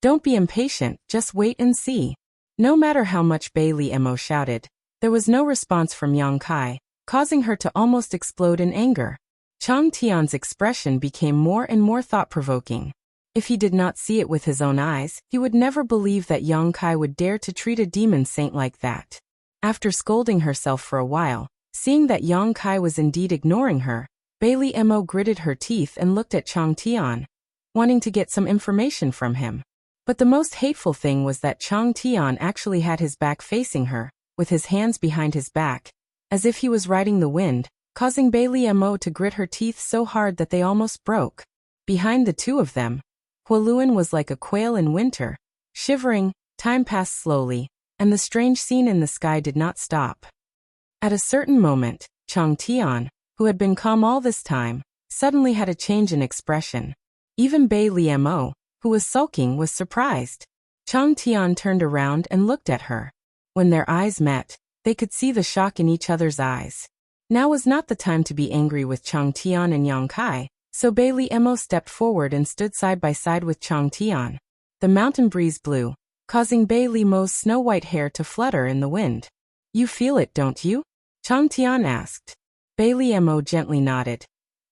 Don't be impatient, just wait and see. No matter how much Bai Liemo shouted, there was no response from Yang Kai, causing her to almost explode in anger. Chang Tian's expression became more and more thought-provoking. If he did not see it with his own eyes, he would never believe that Yang Kai would dare to treat a demon saint like that. After scolding herself for a while, seeing that Yang Kai was indeed ignoring her, Bai Liemo gritted her teeth and looked at Chang Tian, wanting to get some information from him. But the most hateful thing was that Chang Tian actually had his back facing her, with his hands behind his back, as if he was riding the wind, causing Bai Liemo to grit her teeth so hard that they almost broke. Behind the two of them, Huoluan was like a quail in winter, shivering. Time passed slowly, and the strange scene in the sky did not stop. At a certain moment, Chang Tian, who had been calm all this time, suddenly had a change in expression. Even Bai Liemo, who was sulking, was surprised. Chang Tian turned around and looked at her. When their eyes met, they could see the shock in each other's eyes. Now was not the time to be angry with Chang Tian and Yang Kai, so Bai Liemo stepped forward and stood side by side with Chang Tian. The mountain breeze blew, causing Bai Liemo's snow-white hair to flutter in the wind. You feel it, don't you? Chang Tian asked. Bai Liemo gently nodded.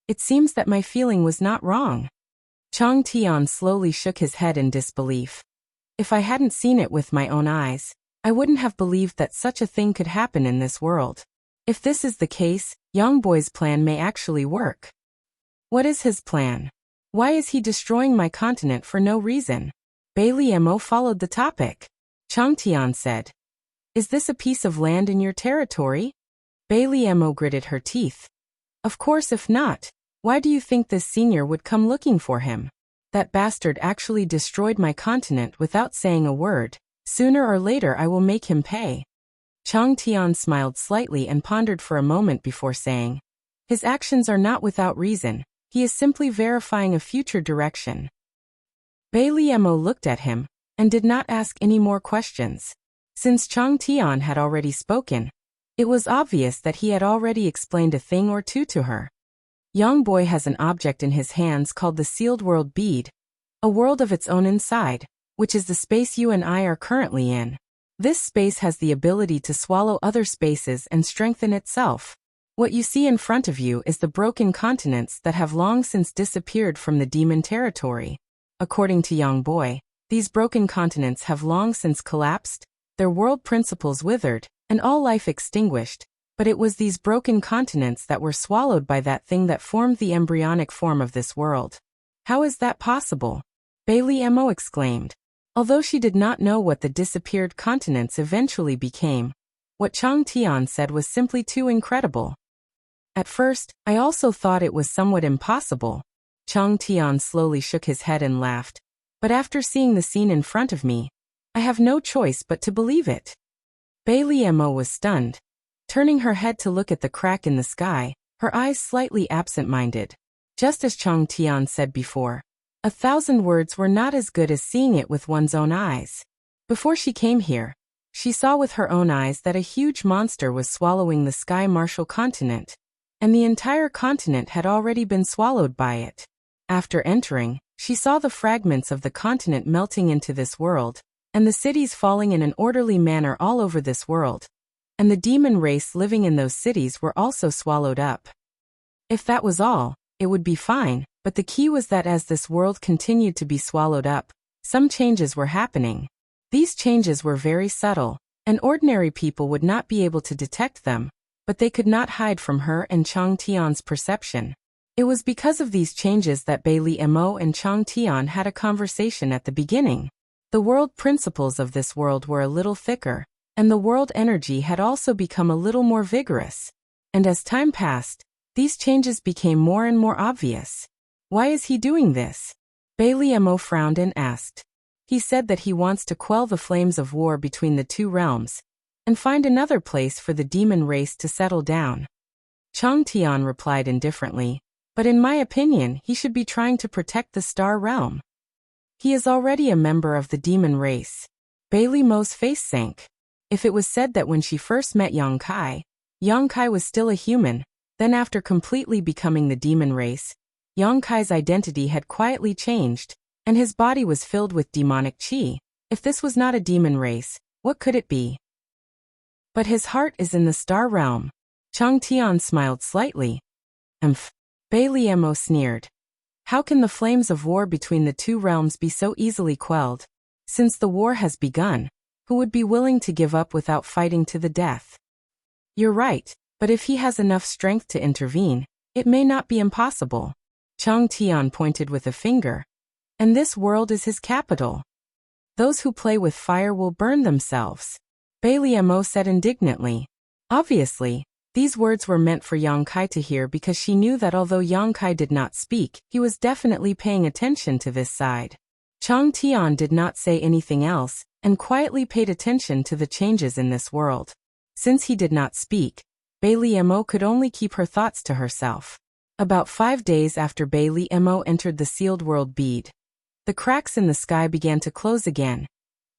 It seems that my feeling was not wrong. Chang Tian slowly shook his head in disbelief. If I hadn't seen it with my own eyes, I wouldn't have believed that such a thing could happen in this world. If this is the case, Yang Boy's plan may actually work. What is his plan? Why is he destroying my continent for no reason? Bai Liemo followed the topic. Chang Tian said. Is this a piece of land in your territory? Bai Liemo gritted her teeth. Of course, if not, why do you think this senior would come looking for him? That bastard actually destroyed my continent without saying a word. Sooner or later I will make him pay. Chang Tian smiled slightly and pondered for a moment before saying, his actions are not without reason. He is simply verifying a future direction. Bai Liemo looked at him, and did not ask any more questions. Since Chang Tian had already spoken, it was obvious that he had already explained a thing or two to her. Yang Boy has an object in his hands called the Sealed World Bead, a world of its own inside, which is the space you and I are currently in. This space has the ability to swallow other spaces and strengthen itself. What you see in front of you is the broken continents that have long since disappeared from the demon territory. According to Yang Boy, these broken continents have long since collapsed, their world principles withered, and all life extinguished, but it was these broken continents that were swallowed by that thing that formed the embryonic form of this world. How is that possible? Bai Liemo exclaimed. Although she did not know what the disappeared continents eventually became, what Chang Tian said was simply too incredible. At first, I also thought it was somewhat impossible. Chang Tian slowly shook his head and laughed. But after seeing the scene in front of me, I have no choice but to believe it. Bailey Mo was stunned. Turning her head to look at the crack in the sky, her eyes slightly absent-minded. Just as Chang Tian said before, 1,000 words were not as good as seeing it with one's own eyes. Before she came here, she saw with her own eyes that a huge monster was swallowing the Sky Martial continent, and the entire continent had already been swallowed by it. After entering, she saw the fragments of the continent melting into this world, and the cities falling in an orderly manner all over this world, and the demon race living in those cities were also swallowed up. If that was all, it would be fine, but the key was that as this world continued to be swallowed up, some changes were happening. These changes were very subtle, and ordinary people would not be able to detect them, but they could not hide from her and Chang Tian's perception. It was because of these changes that Bailey Mo and Chang Tian had a conversation at the beginning. The world principles of this world were a little thicker, and the world energy had also become a little more vigorous. And as time passed, these changes became more and more obvious. Why is he doing this? Bailey Mo frowned and asked. He said that he wants to quell the flames of war between the two realms, and find another place for the demon race to settle down. Chang Tian replied indifferently, but in my opinion he should be trying to protect the Star Realm. He is already a member of the demon race. Bailey Mo's face sank. If it was said that when she first met Yang Kai was still a human, then after completely becoming the demon race, Yang Kai's identity had quietly changed, and his body was filled with demonic qi. If this was not a demon race, what could it be? But his heart is in the Star Realm. Chang Tian smiled slightly. Bailey Mo sneered. How can the flames of war between the two realms be so easily quelled? Since the war has begun, who would be willing to give up without fighting to the death? You're right, but if he has enough strength to intervene, it may not be impossible. Chang Tian pointed with a finger. And this world is his capital. Those who play with fire will burn themselves. Bailey Mo said indignantly. Obviously, these words were meant for Yang Kai to hear because she knew that although Yang Kai did not speak, he was definitely paying attention to this side. Chang Tian did not say anything else, and quietly paid attention to the changes in this world. Since he did not speak, Bailey Mo could only keep her thoughts to herself. About 5 days after Bailey Mo entered the sealed world bead, the cracks in the sky began to close again,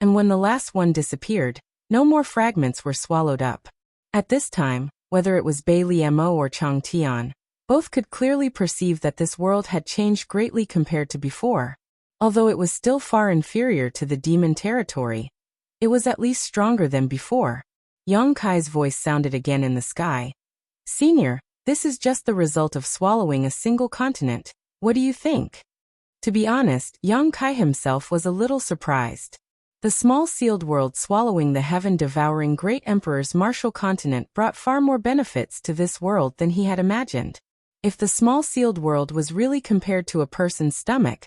and when the last one disappeared, no more fragments were swallowed up. At this time, whether it was Bailey Mo or Chang Tian, both could clearly perceive that this world had changed greatly compared to before. Although it was still far inferior to the demon territory, it was at least stronger than before. Yang Kai's voice sounded again in the sky. Senior, this is just the result of swallowing a single continent. What do you think? To be honest, Yang Kai himself was a little surprised. The small sealed world swallowing the heaven-devouring great emperor's martial continent brought far more benefits to this world than he had imagined. If the small sealed world was really compared to a person's stomach,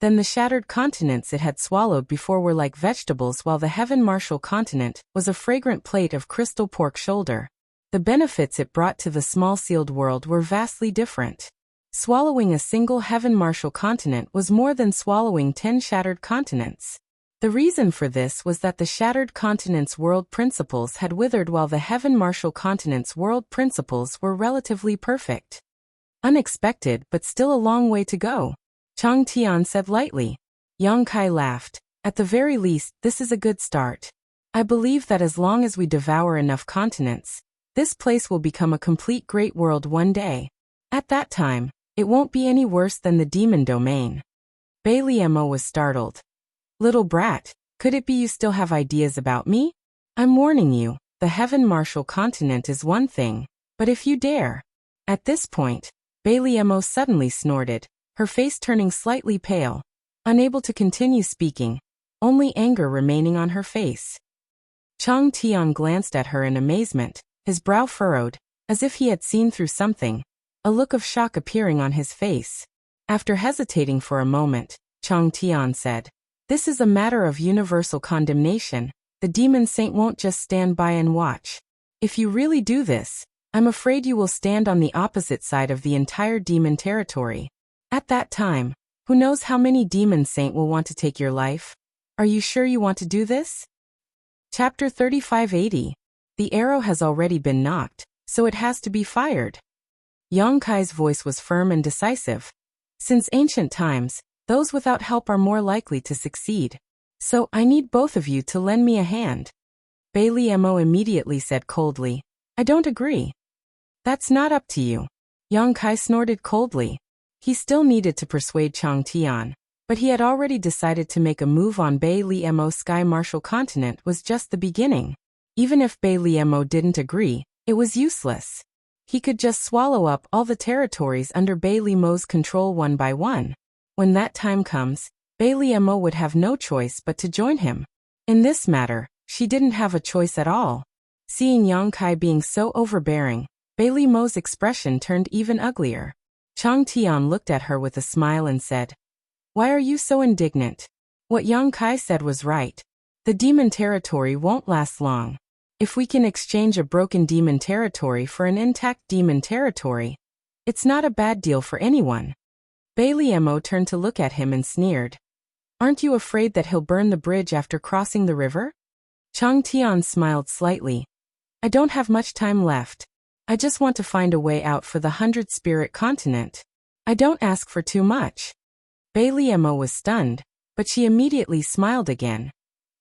then the shattered continents it had swallowed before were like vegetables, while the heaven martial continent was a fragrant plate of crystal pork shoulder. The benefits it brought to the small sealed world were vastly different. Swallowing a single heaven martial continent was more than swallowing 10 shattered continents. The reason for this was that the shattered continent's world principles had withered while the heaven martial continent's world principles were relatively perfect. Unexpected, but still a long way to go, Chang Tian said lightly. Yang Kai laughed. At the very least, this is a good start. I believe that as long as we devour enough continents, this place will become a complete great world one day. At that time, it won't be any worse than the demon domain. Bailey Mo was startled. Little brat, could it be you still have ideas about me? I'm warning you, the heaven martial continent is one thing, but if you dare. At this point, Bailey Mo suddenly snorted, her face turning slightly pale, unable to continue speaking, only anger remaining on her face. Chang Tian glanced at her in amazement, his brow furrowed, as if he had seen through something, a look of shock appearing on his face. After hesitating for a moment, Chang Tian said, "This is a matter of universal condemnation. The demon saint won't just stand by and watch. If you really do this, I'm afraid you will stand on the opposite side of the entire demon territory. At that time, who knows how many demon saint will want to take your life? Are you sure you want to do this? Chapter 3580. The arrow has already been knocked, so it has to be fired. Yang Kai's voice was firm and decisive. Since ancient times, those without help are more likely to succeed. So, I need both of you to lend me a hand. Bai Liemo immediately said coldly, I don't agree. That's not up to you. Yang Kai snorted coldly. He still needed to persuade Chang Tian, but he had already decided to make a move on Bai Liemo's Sky Martial Continent was just the beginning. Even if Bai Liemo didn't agree, it was useless. He could just swallow up all the territories under Bai Liemo's control one by one. When that time comes, Bai Liemo would have no choice but to join him. In this matter, she didn't have a choice at all. Seeing Yang Kai being so overbearing, Bai Liemo's expression turned even uglier. Chang Tian looked at her with a smile and said, Why are you so indignant? What Yang Kai said was right. The demon territory won't last long. If we can exchange a broken demon territory for an intact demon territory, it's not a bad deal for anyone. Bai Liemo turned to look at him and sneered. Aren't you afraid that he'll burn the bridge after crossing the river? Chang Tian smiled slightly. I don't have much time left. I just want to find a way out for the 100 Spirit Continent. I don't ask for too much. Bai Liemo was stunned, but she immediately smiled again.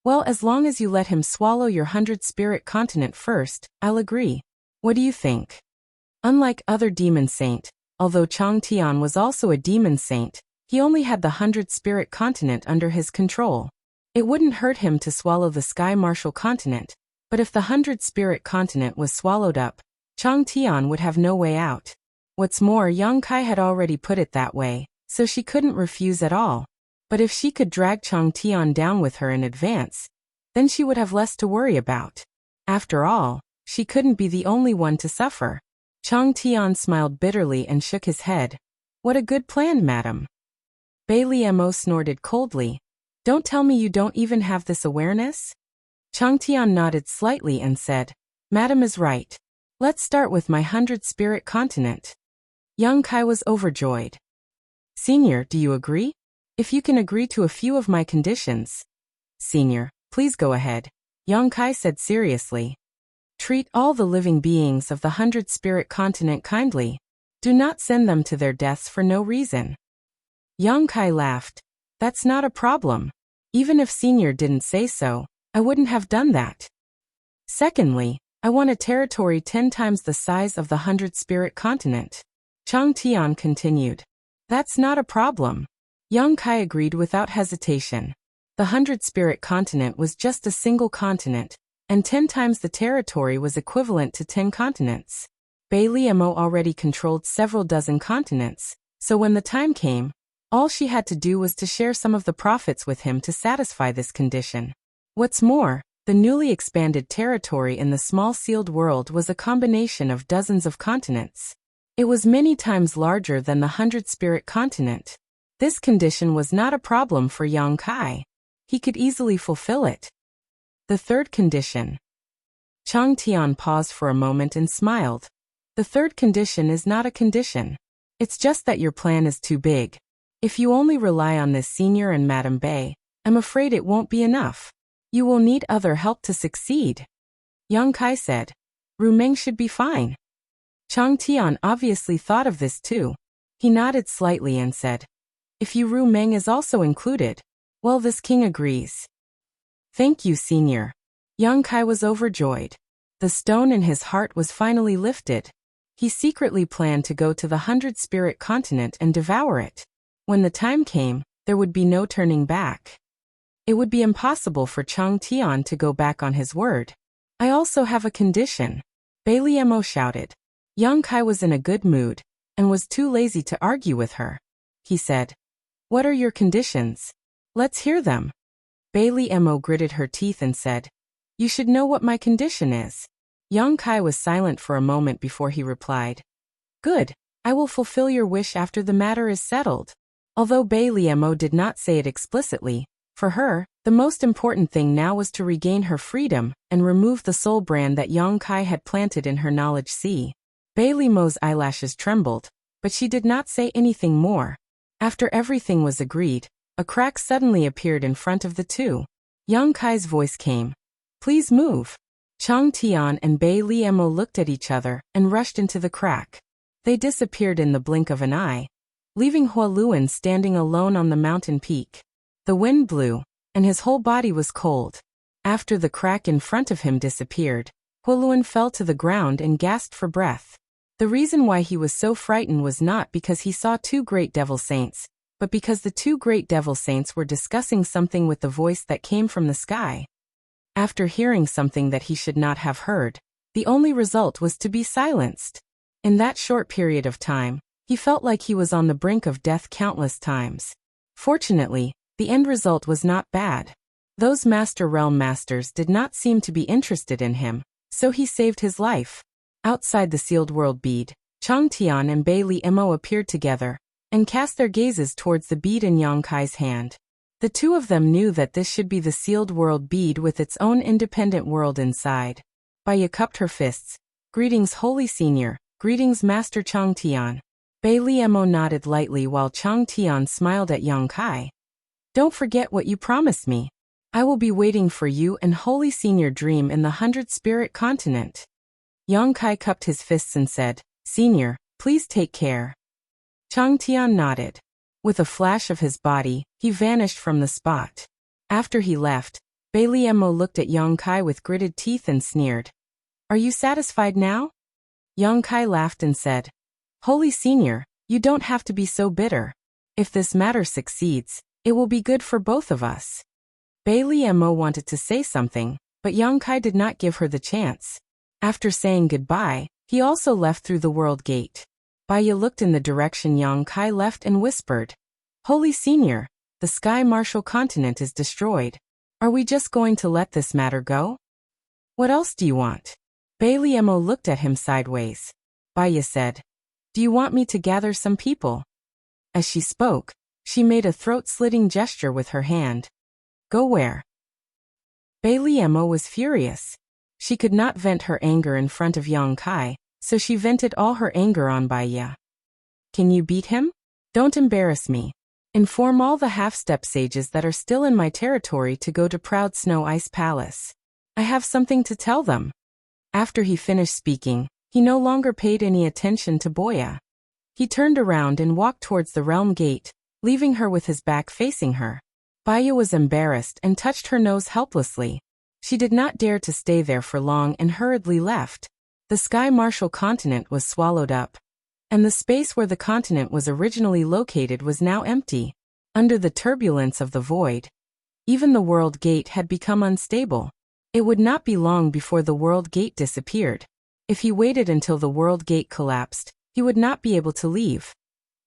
Well, as long as you let him swallow your 100 Spirit Continent first, I'll agree. What do you think? Unlike other demon saint, although Chang Tian was also a demon saint, he only had the 100 Spirit Continent under his control. It wouldn't hurt him to swallow the Sky Martial Continent, but if the 100 Spirit Continent was swallowed up, Chang Tian would have no way out. What's more, Yang Kai had already put it that way, so she couldn't refuse at all. But if she could drag Chang Tian down with her in advance, then she would have less to worry about. After all, she couldn't be the only one to suffer. Chang Tian smiled bitterly and shook his head. What a good plan, madam. Bai Liemo snorted coldly. Don't tell me you don't even have this awareness? Chang Tian nodded slightly and said, Madam is right. Let's start with my 100 Spirit Continent. Yang Kai was overjoyed. Senior, do you agree? If you can agree to a few of my conditions. Senior, please go ahead, Yang Kai said seriously. Treat all the living beings of the 100 Spirit Continent kindly. Do not send them to their deaths for no reason. Yang Kai laughed. That's not a problem. Even if Senior didn't say so, I wouldn't have done that. Secondly, I want a territory 10 times the size of the 100 Spirit Continent. Chang Tian continued. That's not a problem. Yang Kai agreed without hesitation. The 100 Spirit Continent was just a single continent, and 10 times the territory was equivalent to 10 continents. Bai Liemo already controlled several dozen continents, so when the time came, all she had to do was to share some of the profits with him to satisfy this condition. What's more, the newly expanded territory in the small sealed world was a combination of dozens of continents. It was many times larger than the 100 Spirit Continent. This condition was not a problem for Yang Kai. He could easily fulfill it. The third condition. Chang Tian paused for a moment and smiled. The third condition is not a condition. It's just that your plan is too big. If you only rely on this Senior and Madame Bai, I'm afraid it won't be enough. You will need other help to succeed. Yang Kai said. Ru Meng should be fine. Chang Tian obviously thought of this too. He nodded slightly and said, If you Ru Meng is also included, well, this king agrees. Thank you, Senior. Yang Kai was overjoyed. The stone in his heart was finally lifted. He secretly planned to go to the 100 Spirit Continent and devour it. When the time came, there would be no turning back. It would be impossible for Chang Tian to go back on his word. I also have a condition. Bai Liemo shouted. Yang Kai was in a good mood, and was too lazy to argue with her. He said, What are your conditions? Let's hear them. Bai Liemo gritted her teeth and said, You should know what my condition is. Yang Kai was silent for a moment before he replied. Good, I will fulfill your wish after the matter is settled. Although Bai Liemo did not say it explicitly, for her, the most important thing now was to regain her freedom and remove the soul brand that Yang Kai had planted in her knowledge sea. Bailey Mo's eyelashes trembled, but she did not say anything more. After everything was agreed, a crack suddenly appeared in front of the two. Yang Kai's voice came. Please move. Chang Tian and Bailey Mo looked at each other and rushed into the crack. They disappeared in the blink of an eye, leaving Huoluan standing alone on the mountain peak. The wind blew, and his whole body was cold. After the crack in front of him disappeared, Huoluan fell to the ground and gasped for breath. The reason why he was so frightened was not because he saw two great devil saints, but because the two great devil saints were discussing something with the voice that came from the sky. After hearing something that he should not have heard, the only result was to be silenced. In that short period of time, he felt like he was on the brink of death countless times. Fortunately, the end result was not bad. Those Master Realm Masters did not seem to be interested in him, so he saved his life. Outside the sealed world bead, Chang Tian and Bailey Mo appeared together, and cast their gazes towards the bead in Yang Kai's hand. The two of them knew that this should be the sealed world bead with its own independent world inside. Baya cupped her fists. Greetings, Holy Senior. Greetings, Master Chang Tian. Bailey Mo nodded lightly while Chang Tian smiled at Yang Kai. Don't forget what you promised me. I will be waiting for you and Holy Senior Dream in the 100 Spirit Continent. Yang Kai cupped his fists and said, Senior, please take care. Chang Tian nodded. With a flash of his body, he vanished from the spot. After he left, Bailey Mo looked at Yang Kai with gritted teeth and sneered. Are you satisfied now? Yang Kai laughed and said, Holy Senior, you don't have to be so bitter. If this matter succeeds, it will be good for both of us. Bailey Mo wanted to say something, but Yang Kai did not give her the chance. After saying goodbye, he also left through the world gate. Baya looked in the direction Yang Kai left and whispered, Holy Senior, the Sky Martial Continent is destroyed. Are we just going to let this matter go? What else do you want? Bailey Mo looked at him sideways. Baya said, Do you want me to gather some people? As she spoke, she made a throat-slitting gesture with her hand. Go where? Bailey Mo was furious. She could not vent her anger in front of Yang Kai, so she vented all her anger on Baya. Can you beat him? Don't embarrass me. Inform all the half-step sages that are still in my territory to go to Proud Snow Ice Palace. I have something to tell them. After he finished speaking, he no longer paid any attention to Baya. He turned around and walked towards the realm gate, leaving her with his back facing her. Baya was embarrassed and touched her nose helplessly. She did not dare to stay there for long and hurriedly left. The Sky Martial Continent was swallowed up, and the space where the continent was originally located was now empty. Under the turbulence of the void, even the world gate had become unstable. It would not be long before the world gate disappeared. If he waited until the world gate collapsed, he would not be able to leave.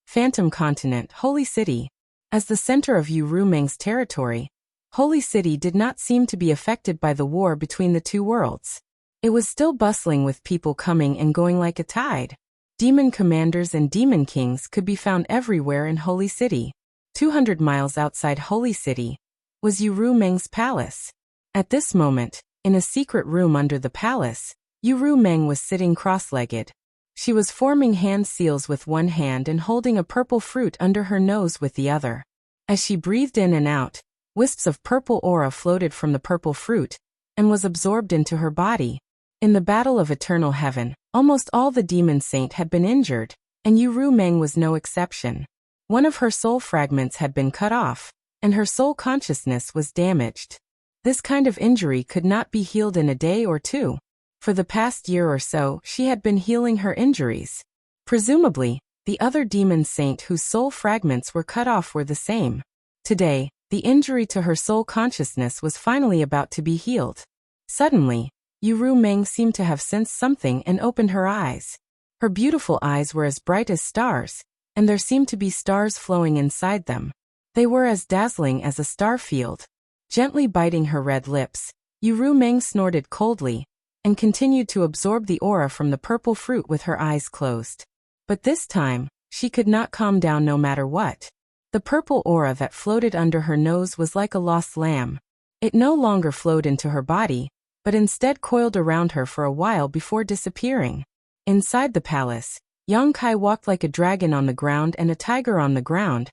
Phantom Continent, Holy City. As the center of Yu Rumeng's territory, Holy City did not seem to be affected by the war between the two worlds. It was still bustling with people coming and going like a tide. Demon commanders and demon kings could be found everywhere in Holy City. 200 miles outside Holy City was Yu Rumeng's palace. At this moment, in a secret room under the palace, Yu Rumeng was sitting cross-legged. She was forming hand seals with one hand and holding a purple fruit under her nose with the other. As she breathed in and out, wisps of purple aura floated from the purple fruit and was absorbed into her body. In the battle of eternal heaven, almost all the demon saint had been injured, and Yu Rumeng was no exception. One of her soul fragments had been cut off, and her soul consciousness was damaged. This kind of injury could not be healed in a day or two. For the past year or so, she had been healing her injuries. Presumably, the other demon saint whose soul fragments were cut off were the same. Today, the injury to her soul consciousness was finally about to be healed. Suddenly, Yu Rumeng seemed to have sensed something and opened her eyes. Her beautiful eyes were as bright as stars, and there seemed to be stars flowing inside them. They were as dazzling as a star field. Gently biting her red lips, Yu Rumeng snorted coldly, and continued to absorb the aura from the purple fruit with her eyes closed. But this time, she could not calm down no matter what. The purple aura that floated under her nose was like a lost lamb. It no longer flowed into her body, but instead coiled around her for a while before disappearing. Inside the palace, Yang Kai walked like a dragon on the ground and a tiger on the ground,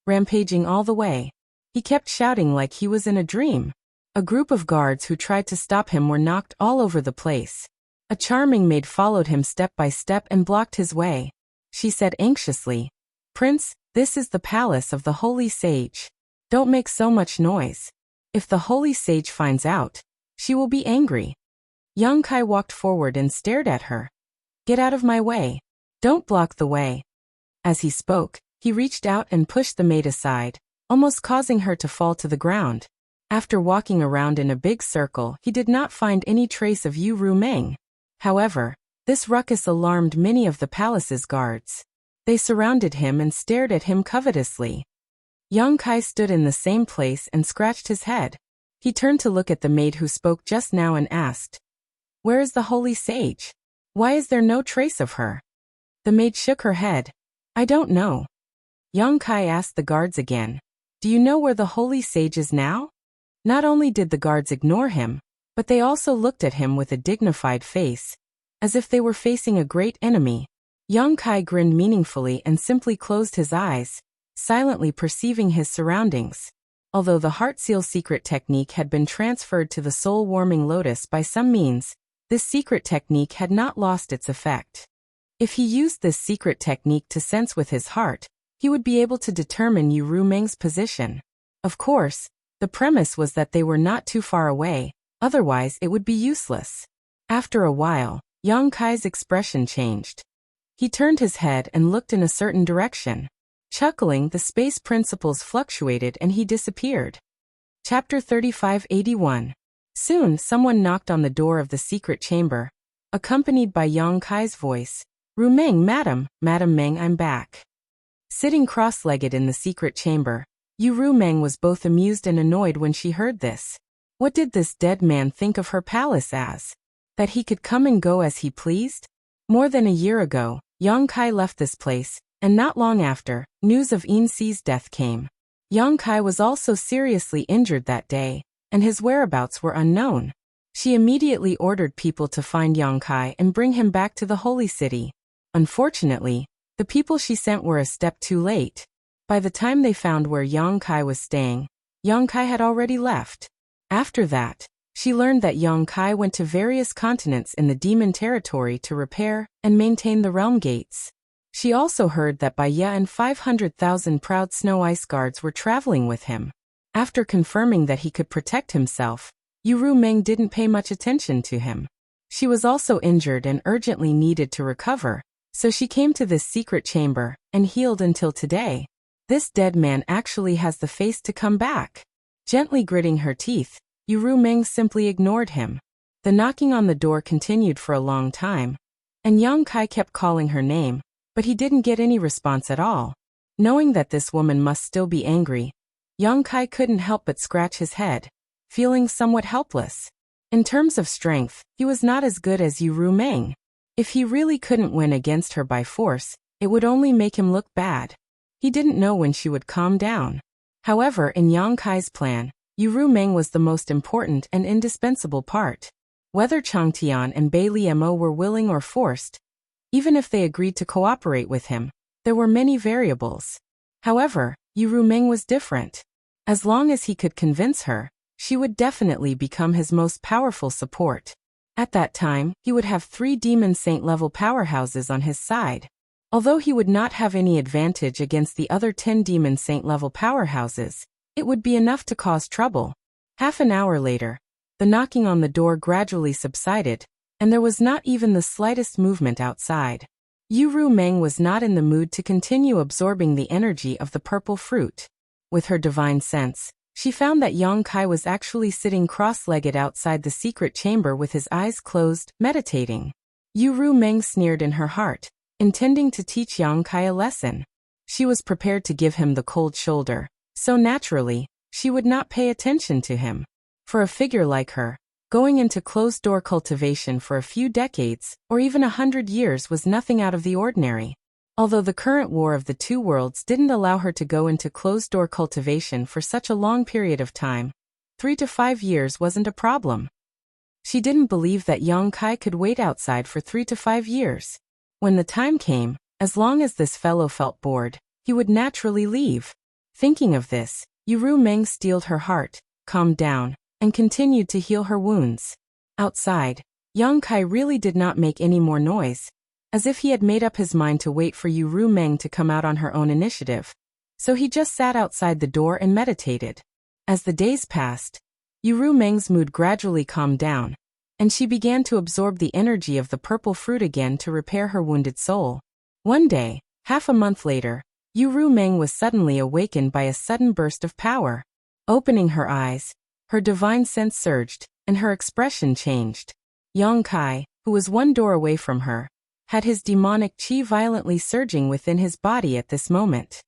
rampaging all the way. He kept shouting like he was in a dream. A group of guards who tried to stop him were knocked all over the place. A charming maid followed him step by step and blocked his way. She said anxiously, "Prince, this is the palace of the holy sage. Don't make so much noise. If the holy sage finds out, she will be angry." Yang Kai walked forward and stared at her. "Get out of my way. Don't block the way." As he spoke, he reached out and pushed the maid aside, almost causing her to fall to the ground. After walking around in a big circle, he did not find any trace of Yu Rumeng. However, this ruckus alarmed many of the palace's guards. They surrounded him and stared at him covetously. Yang Kai stood in the same place and scratched his head. He turned to look at the maid who spoke just now and asked, "Where is the holy sage? Why is there no trace of her?" The maid shook her head. "I don't know." Yang Kai asked the guards again, "Do you know where the holy sage is now?" Not only did the guards ignore him, but they also looked at him with a dignified face, as if they were facing a great enemy. Yang Kai grinned meaningfully and simply closed his eyes, silently perceiving his surroundings. Although the heart seal secret technique had been transferred to the soul-warming lotus by some means, this secret technique had not lost its effect. If he used this secret technique to sense with his heart, he would be able to determine Yu Rumeng's position. Of course, the premise was that they were not too far away, otherwise it would be useless. After a while, Yang Kai's expression changed. He turned his head and looked in a certain direction. Chuckling, the space principles fluctuated and he disappeared. Chapter 3581. Soon, someone knocked on the door of the secret chamber, accompanied by Yang Kai's voice. "Rumeng, Madam Meng, I'm back." Sitting cross-legged in the secret chamber, Yu Rumeng was both amused and annoyed when she heard this. What did this dead man think of her palace as? That he could come and go as he pleased? More than a year ago, Yang Kai left this place, and not long after, news of Yin Si's death came. Yang Kai was also seriously injured that day, and his whereabouts were unknown. She immediately ordered people to find Yang Kai and bring him back to the holy city. Unfortunately, the people she sent were a step too late. By the time they found where Yang Kai was staying, Yang Kai had already left. After that, she learned that Yang Kai went to various continents in the demon territory to repair and maintain the realm gates. She also heard that Bai Ye and 500,000 proud snow ice guards were traveling with him. After confirming that he could protect himself, Yu Rumeng didn't pay much attention to him. She was also injured and urgently needed to recover, so she came to this secret chamber and healed until today. This dead man actually has the face to come back. Gently gritting her teeth, Yu Rumeng simply ignored him. The knocking on the door continued for a long time, and Yang Kai kept calling her name, but he didn't get any response at all. Knowing that this woman must still be angry, Yang Kai couldn't help but scratch his head, feeling somewhat helpless. In terms of strength, he was not as good as Yu Rumeng. If he really couldn't win against her by force, it would only make him look bad. He didn't know when she would calm down. However, in Yang Kai's plan, Yu Rumeng was the most important and indispensable part. Whether Changtian and Bai Liemo were willing or forced, even if they agreed to cooperate with him, there were many variables. However, Yu Rumeng was different. As long as he could convince her, she would definitely become his most powerful support. At that time, he would have 3 demon saint-level powerhouses on his side. Although he would not have any advantage against the other 10 demon saint-level powerhouses, it would be enough to cause trouble. Half an hour later, the knocking on the door gradually subsided, and there was not even the slightest movement outside. Yu Rumeng was not in the mood to continue absorbing the energy of the purple fruit. With her divine sense, she found that Yang Kai was actually sitting cross-legged outside the secret chamber with his eyes closed, meditating. Yu Rumeng sneered in her heart, intending to teach Yang Kai a lesson. She was prepared to give him the cold shoulder, so naturally, she would not pay attention to him. For a figure like her, going into closed-door cultivation for a few decades, or even 100 years was nothing out of the ordinary. Although the current war of the two worlds didn't allow her to go into closed-door cultivation for such a long period of time, 3 to 5 years wasn't a problem. She didn't believe that Yang Kai could wait outside for 3 to 5 years. When the time came, as long as this fellow felt bored, he would naturally leave. Thinking of this, Yu Meng steeled her heart, calmed down, and continued to heal her wounds. Outside, Yang Kai really did not make any more noise, as if he had made up his mind to wait for Yu Meng to come out on her own initiative. So he just sat outside the door and meditated. As the days passed, Yu Meng's mood gradually calmed down, and she began to absorb the energy of the purple fruit again to repair her wounded soul. One day, half a month later, Yu Meng was suddenly awakened by a sudden burst of power. Opening her eyes, her divine sense surged, and her expression changed. Yang Kai, who was one door away from her, had his demonic qi violently surging within his body at this moment.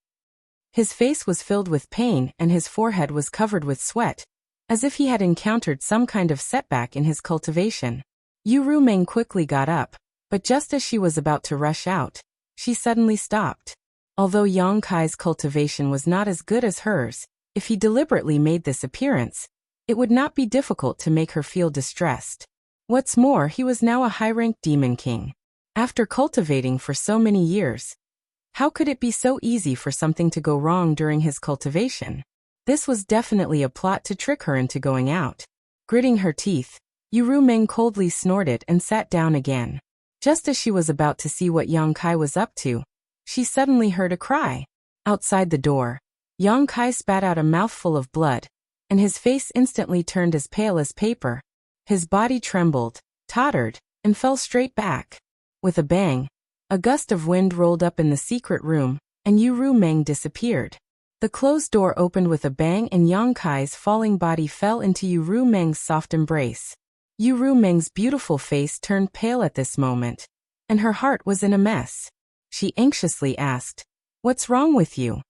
His face was filled with pain and his forehead was covered with sweat, as if he had encountered some kind of setback in his cultivation. Yu Meng quickly got up, but just as she was about to rush out, she suddenly stopped. Although Yang Kai's cultivation was not as good as hers, if he deliberately made this appearance, it would not be difficult to make her feel distressed. What's more, he was now a high-ranked demon king. After cultivating for so many years, how could it be so easy for something to go wrong during his cultivation? This was definitely a plot to trick her into going out. Gritting her teeth, Yu Meng coldly snorted and sat down again. Just as she was about to see what Yang Kai was up to, she suddenly heard a cry. Outside the door, Yang Kai spat out a mouthful of blood, and his face instantly turned as pale as paper. His body trembled, tottered, and fell straight back. With a bang, a gust of wind rolled up in the secret room, and Yu Meng disappeared. The closed door opened with a bang and Yang Kai's falling body fell into Yu Meng's soft embrace. Yu Meng's beautiful face turned pale at this moment, and her heart was in a mess. She anxiously asked, "What's wrong with you?"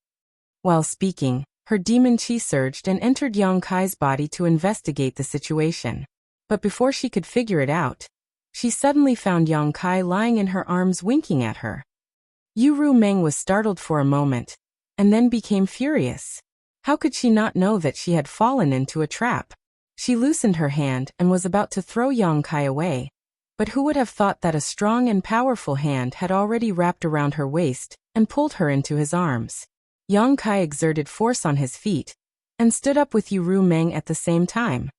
While speaking, her demon qi surged and entered Yang Kai's body to investigate the situation. But before she could figure it out, she suddenly found Yang Kai lying in her arms winking at her. Yu Meng was startled for a moment, and then became furious. How could she not know that she had fallen into a trap? She loosened her hand and was about to throw Yang Kai away, but who would have thought that a strong and powerful hand had already wrapped around her waist and pulled her into his arms. Yang Kai exerted force on his feet, and stood up with Yu Meng at the same time.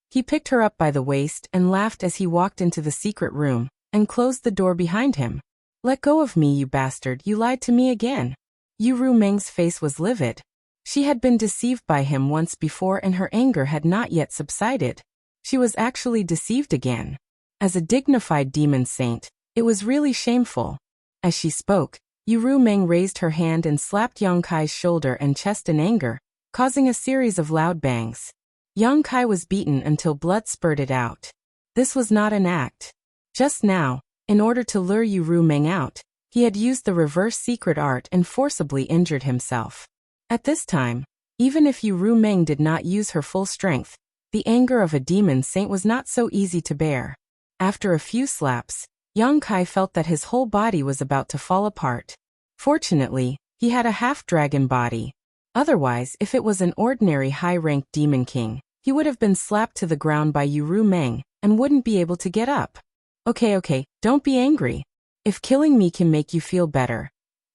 He picked her up by the waist and laughed as he walked into the secret room, and closed the door behind him. "Let go of me, you bastard, you lied to me again." Yu Meng's face was livid. She had been deceived by him once before and her anger had not yet subsided. She was actually deceived again. As a dignified demon saint, it was really shameful. As she spoke, Yu Meng raised her hand and slapped Yang Kai's shoulder and chest in anger, causing a series of loud bangs. Yang Kai was beaten until blood spurted out. This was not an act. Just now, in order to lure Yu Meng out, he had used the reverse secret art and forcibly injured himself. At this time, even if Yu Meng did not use her full strength, the anger of a demon saint was not so easy to bear. After a few slaps, Yang Kai felt that his whole body was about to fall apart. Fortunately, he had a half-dragon body. Otherwise, if it was an ordinary high-ranked demon king, he would have been slapped to the ground by Yu Meng and wouldn't be able to get up. Okay, don't be angry. If killing me can make you feel better,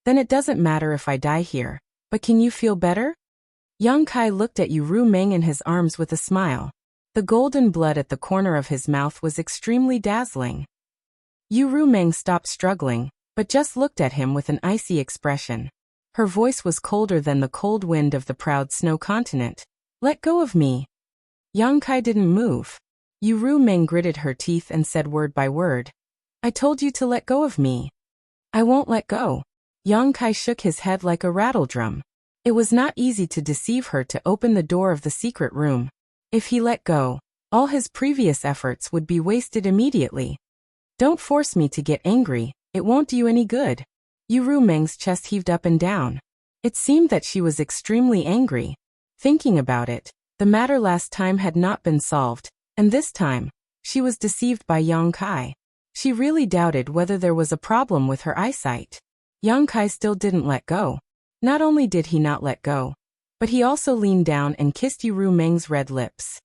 then it doesn't matter if I die here, but can you feel better? Yang Kai looked at Yu Meng in his arms with a smile. The golden blood at the corner of his mouth was extremely dazzling. Yu Meng stopped struggling, but just looked at him with an icy expression. Her voice was colder than the cold wind of the proud snow continent. "Let go of me." Yang Kai didn't move. Yu Meng gritted her teeth and said word by word, "I told you to let go of me." "I won't let go." Yang Kai shook his head like a rattledrum. It was not easy to deceive her to open the door of the secret room. If he let go, all his previous efforts would be wasted immediately. "Don't force me to get angry, it won't do you any good." Yu Meng's chest heaved up and down. It seemed that she was extremely angry. Thinking about it, the matter last time had not been solved, and this time, she was deceived by Yang Kai. She really doubted whether there was a problem with her eyesight. Yang Kai still didn't let go. Not only did he not let go, but he also leaned down and kissed Yu Meng's red lips.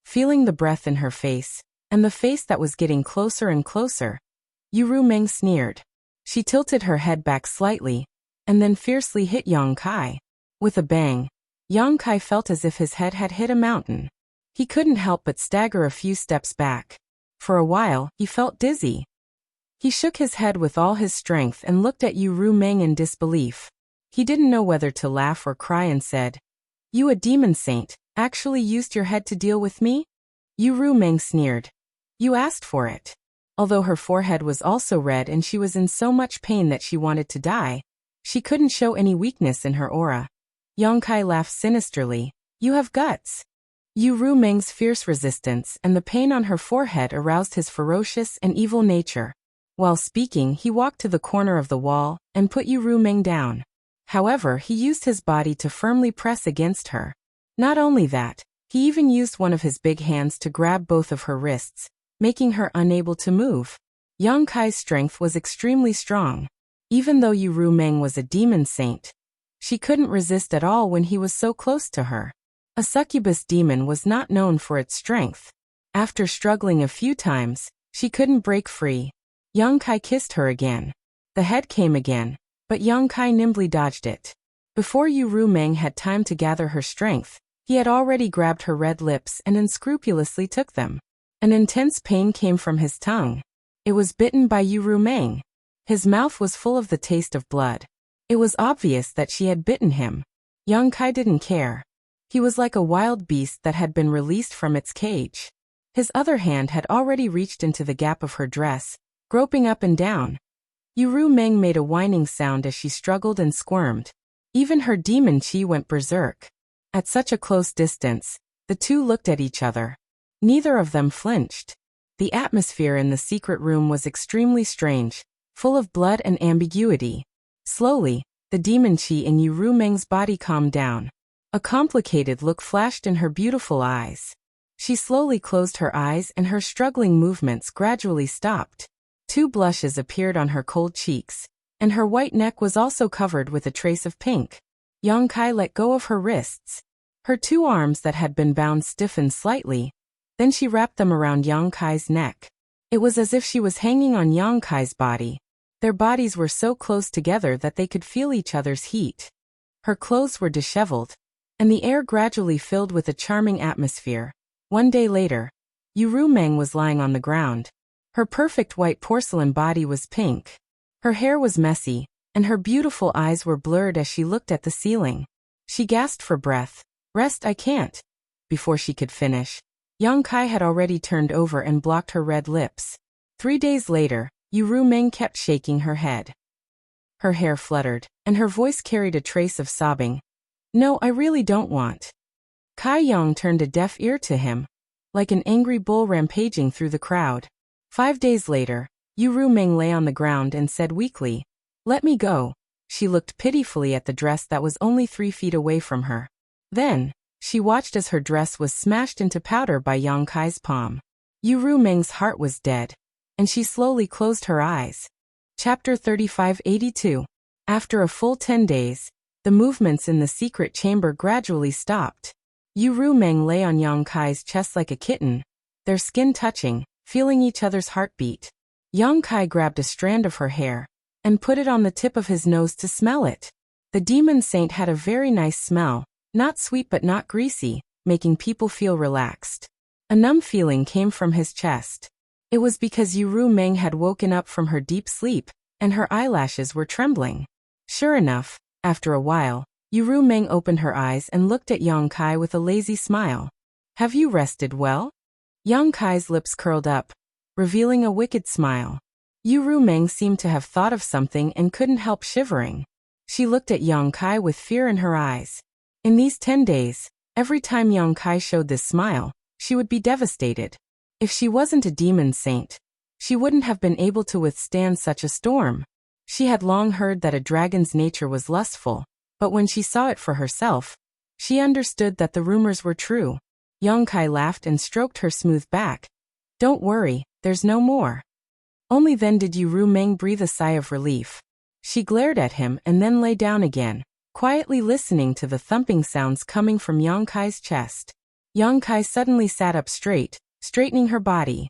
Feeling the breath in her face, and the face that was getting closer and closer. Yu Meng sneered. She tilted her head back slightly, and then fiercely hit Yang Kai. With a bang, Yang Kai felt as if his head had hit a mountain. He couldn't help but stagger a few steps back. For a while, he felt dizzy. He shook his head with all his strength and looked at Yu Meng in disbelief. He didn't know whether to laugh or cry and said, "You, a demon saint, actually used your head to deal with me?" Yu Meng sneered. "You asked for it." Although her forehead was also red and she was in so much pain that she wanted to die, she couldn't show any weakness in her aura. Yang Kai laughed sinisterly. "You have guts." Yu Meng's fierce resistance and the pain on her forehead aroused his ferocious and evil nature. While speaking, he walked to the corner of the wall and put Yu Meng down. However, he used his body to firmly press against her. Not only that, he even used one of his big hands to grab both of her wrists, making her unable to move. Yang Kai's strength was extremely strong. Even though Yu Meng was a demon saint, she couldn't resist at all when he was so close to her. A succubus demon was not known for its strength. After struggling a few times, she couldn't break free. Yang Kai kissed her again. The head came again, but Yang Kai nimbly dodged it. Before Yu Meng had time to gather her strength, he had already grabbed her red lips and unscrupulously took them. An intense pain came from his tongue. It was bitten by Yu Meng. His mouth was full of the taste of blood. It was obvious that she had bitten him. Yang Kai didn't care. He was like a wild beast that had been released from its cage. His other hand had already reached into the gap of her dress, groping up and down. Yu Meng made a whining sound as she struggled and squirmed. Even her demon chi went berserk. At such a close distance, the two looked at each other. Neither of them flinched. The atmosphere in the secret room was extremely strange, full of blood and ambiguity. Slowly, the demon chi in Yu Meng's body calmed down. A complicated look flashed in her beautiful eyes. She slowly closed her eyes and her struggling movements gradually stopped. Two blushes appeared on her cold cheeks, and her white neck was also covered with a trace of pink. Yang Kai let go of her wrists. Her two arms that had been bound stiffened slightly. Then she wrapped them around Yang Kai's neck. It was as if she was hanging on Yang Kai's body. Their bodies were so close together that they could feel each other's heat. Her clothes were disheveled, and the air gradually filled with a charming atmosphere. One day later, Yu Meng was lying on the ground. Her perfect white porcelain body was pink. Her hair was messy, and her beautiful eyes were blurred as she looked at the ceiling. She gasped for breath. "Rest, I can't." Before she could finish, Yang Kai had already turned over and blocked her red lips. 3 days later, Yu Meng kept shaking her head. Her hair fluttered, and her voice carried a trace of sobbing. "No, I really don't want." Kai Yang turned a deaf ear to him, like an angry bull rampaging through the crowd. 5 days later, Yu Meng lay on the ground and said weakly, "Let me go." She looked pitifully at the dress that was only 3 feet away from her. Then, she watched as her dress was smashed into powder by Yang Kai's palm. Yu Meng's heart was dead, and she slowly closed her eyes. Chapter 3582. After a full 10 days, the movements in the secret chamber gradually stopped. Yu Meng lay on Yang Kai's chest like a kitten, their skin touching, feeling each other's heartbeat. Yang Kai grabbed a strand of her hair and put it on the tip of his nose to smell it. The demon saint had a very nice smell, not sweet but not greasy, making people feel relaxed. A numb feeling came from his chest. It was because Yu Meng had woken up from her deep sleep, and her eyelashes were trembling. Sure enough, after a while, Yu Meng opened her eyes and looked at Yang Kai with a lazy smile. "Have you rested well?" Yang Kai's lips curled up, revealing a wicked smile. Yu Meng seemed to have thought of something and couldn't help shivering. She looked at Yang Kai with fear in her eyes. In these 10 days, every time Yang Kai showed this smile, she would be devastated. If she wasn't a demon saint, she wouldn't have been able to withstand such a storm. She had long heard that a dragon's nature was lustful, but when she saw it for herself, she understood that the rumors were true. Yang Kai laughed and stroked her smooth back. "Don't worry, there's no more." Only then did Yu Meng breathe a sigh of relief. She glared at him and then lay down again, quietly listening to the thumping sounds coming from Yang Kai's chest. Yang Kai suddenly sat up straight, straightening her body.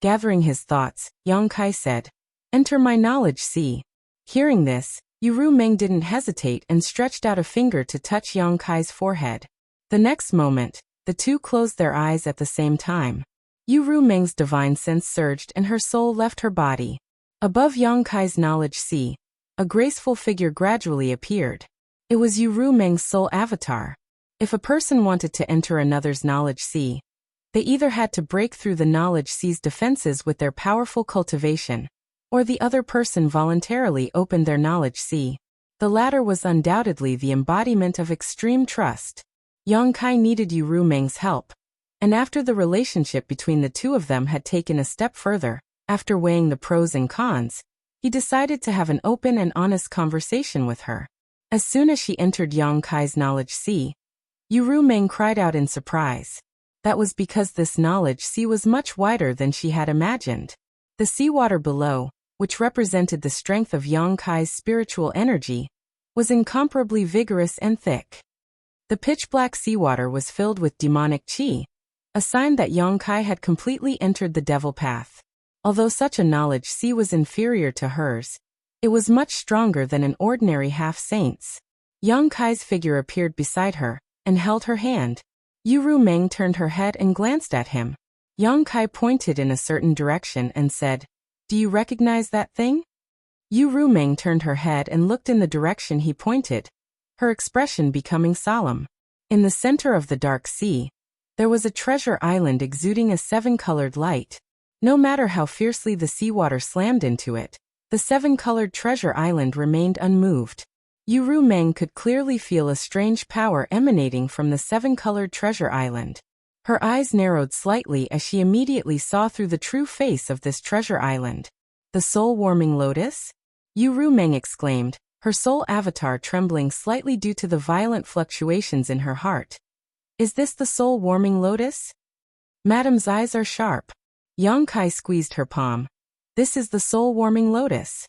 Gathering his thoughts, Yang Kai said, "Enter my knowledge sea." Hearing this, Yu Meng didn't hesitate and stretched out a finger to touch Yang Kai's forehead. The next moment, the two closed their eyes at the same time. Yu Meng's divine sense surged and her soul left her body. Above Yang Kai's knowledge sea, a graceful figure gradually appeared. It was Yu Meng's soul avatar. If a person wanted to enter another's knowledge sea, they either had to break through the knowledge sea's defenses with their powerful cultivation, or the other person voluntarily opened their knowledge sea. The latter was undoubtedly the embodiment of extreme trust. Yang Kai needed Yu Meng's help, and after the relationship between the two of them had taken a step further, after weighing the pros and cons, he decided to have an open and honest conversation with her. As soon as she entered Yang Kai's knowledge sea, Yu Meng cried out in surprise. That was because this knowledge sea was much wider than she had imagined. The seawater below, which represented the strength of Yang Kai's spiritual energy, was incomparably vigorous and thick. The pitch-black seawater was filled with demonic qi, a sign that Yang Kai had completely entered the devil path. Although such a knowledge sea was inferior to hers, it was much stronger than an ordinary half-saint's. Yang Kai's figure appeared beside her and held her hand. Yu Meng turned her head and glanced at him. Yang Kai pointed in a certain direction and said, "Do you recognize that thing?" Yu Meng turned her head and looked in the direction he pointed, her expression becoming solemn. In the center of the dark sea, there was a treasure island exuding a seven-colored light. No matter how fiercely the seawater slammed into it, the seven-colored treasure island remained unmoved. Yu Meng could clearly feel a strange power emanating from the seven-colored treasure island. Her eyes narrowed slightly as she immediately saw through the true face of this treasure island. "The soul-warming lotus?" Yu Meng exclaimed, her soul avatar trembling slightly due to the violent fluctuations in her heart. "Is this the soul-warming lotus?" Madame's eyes are sharp. Yang Kai squeezed her palm. "This is the soul-warming lotus."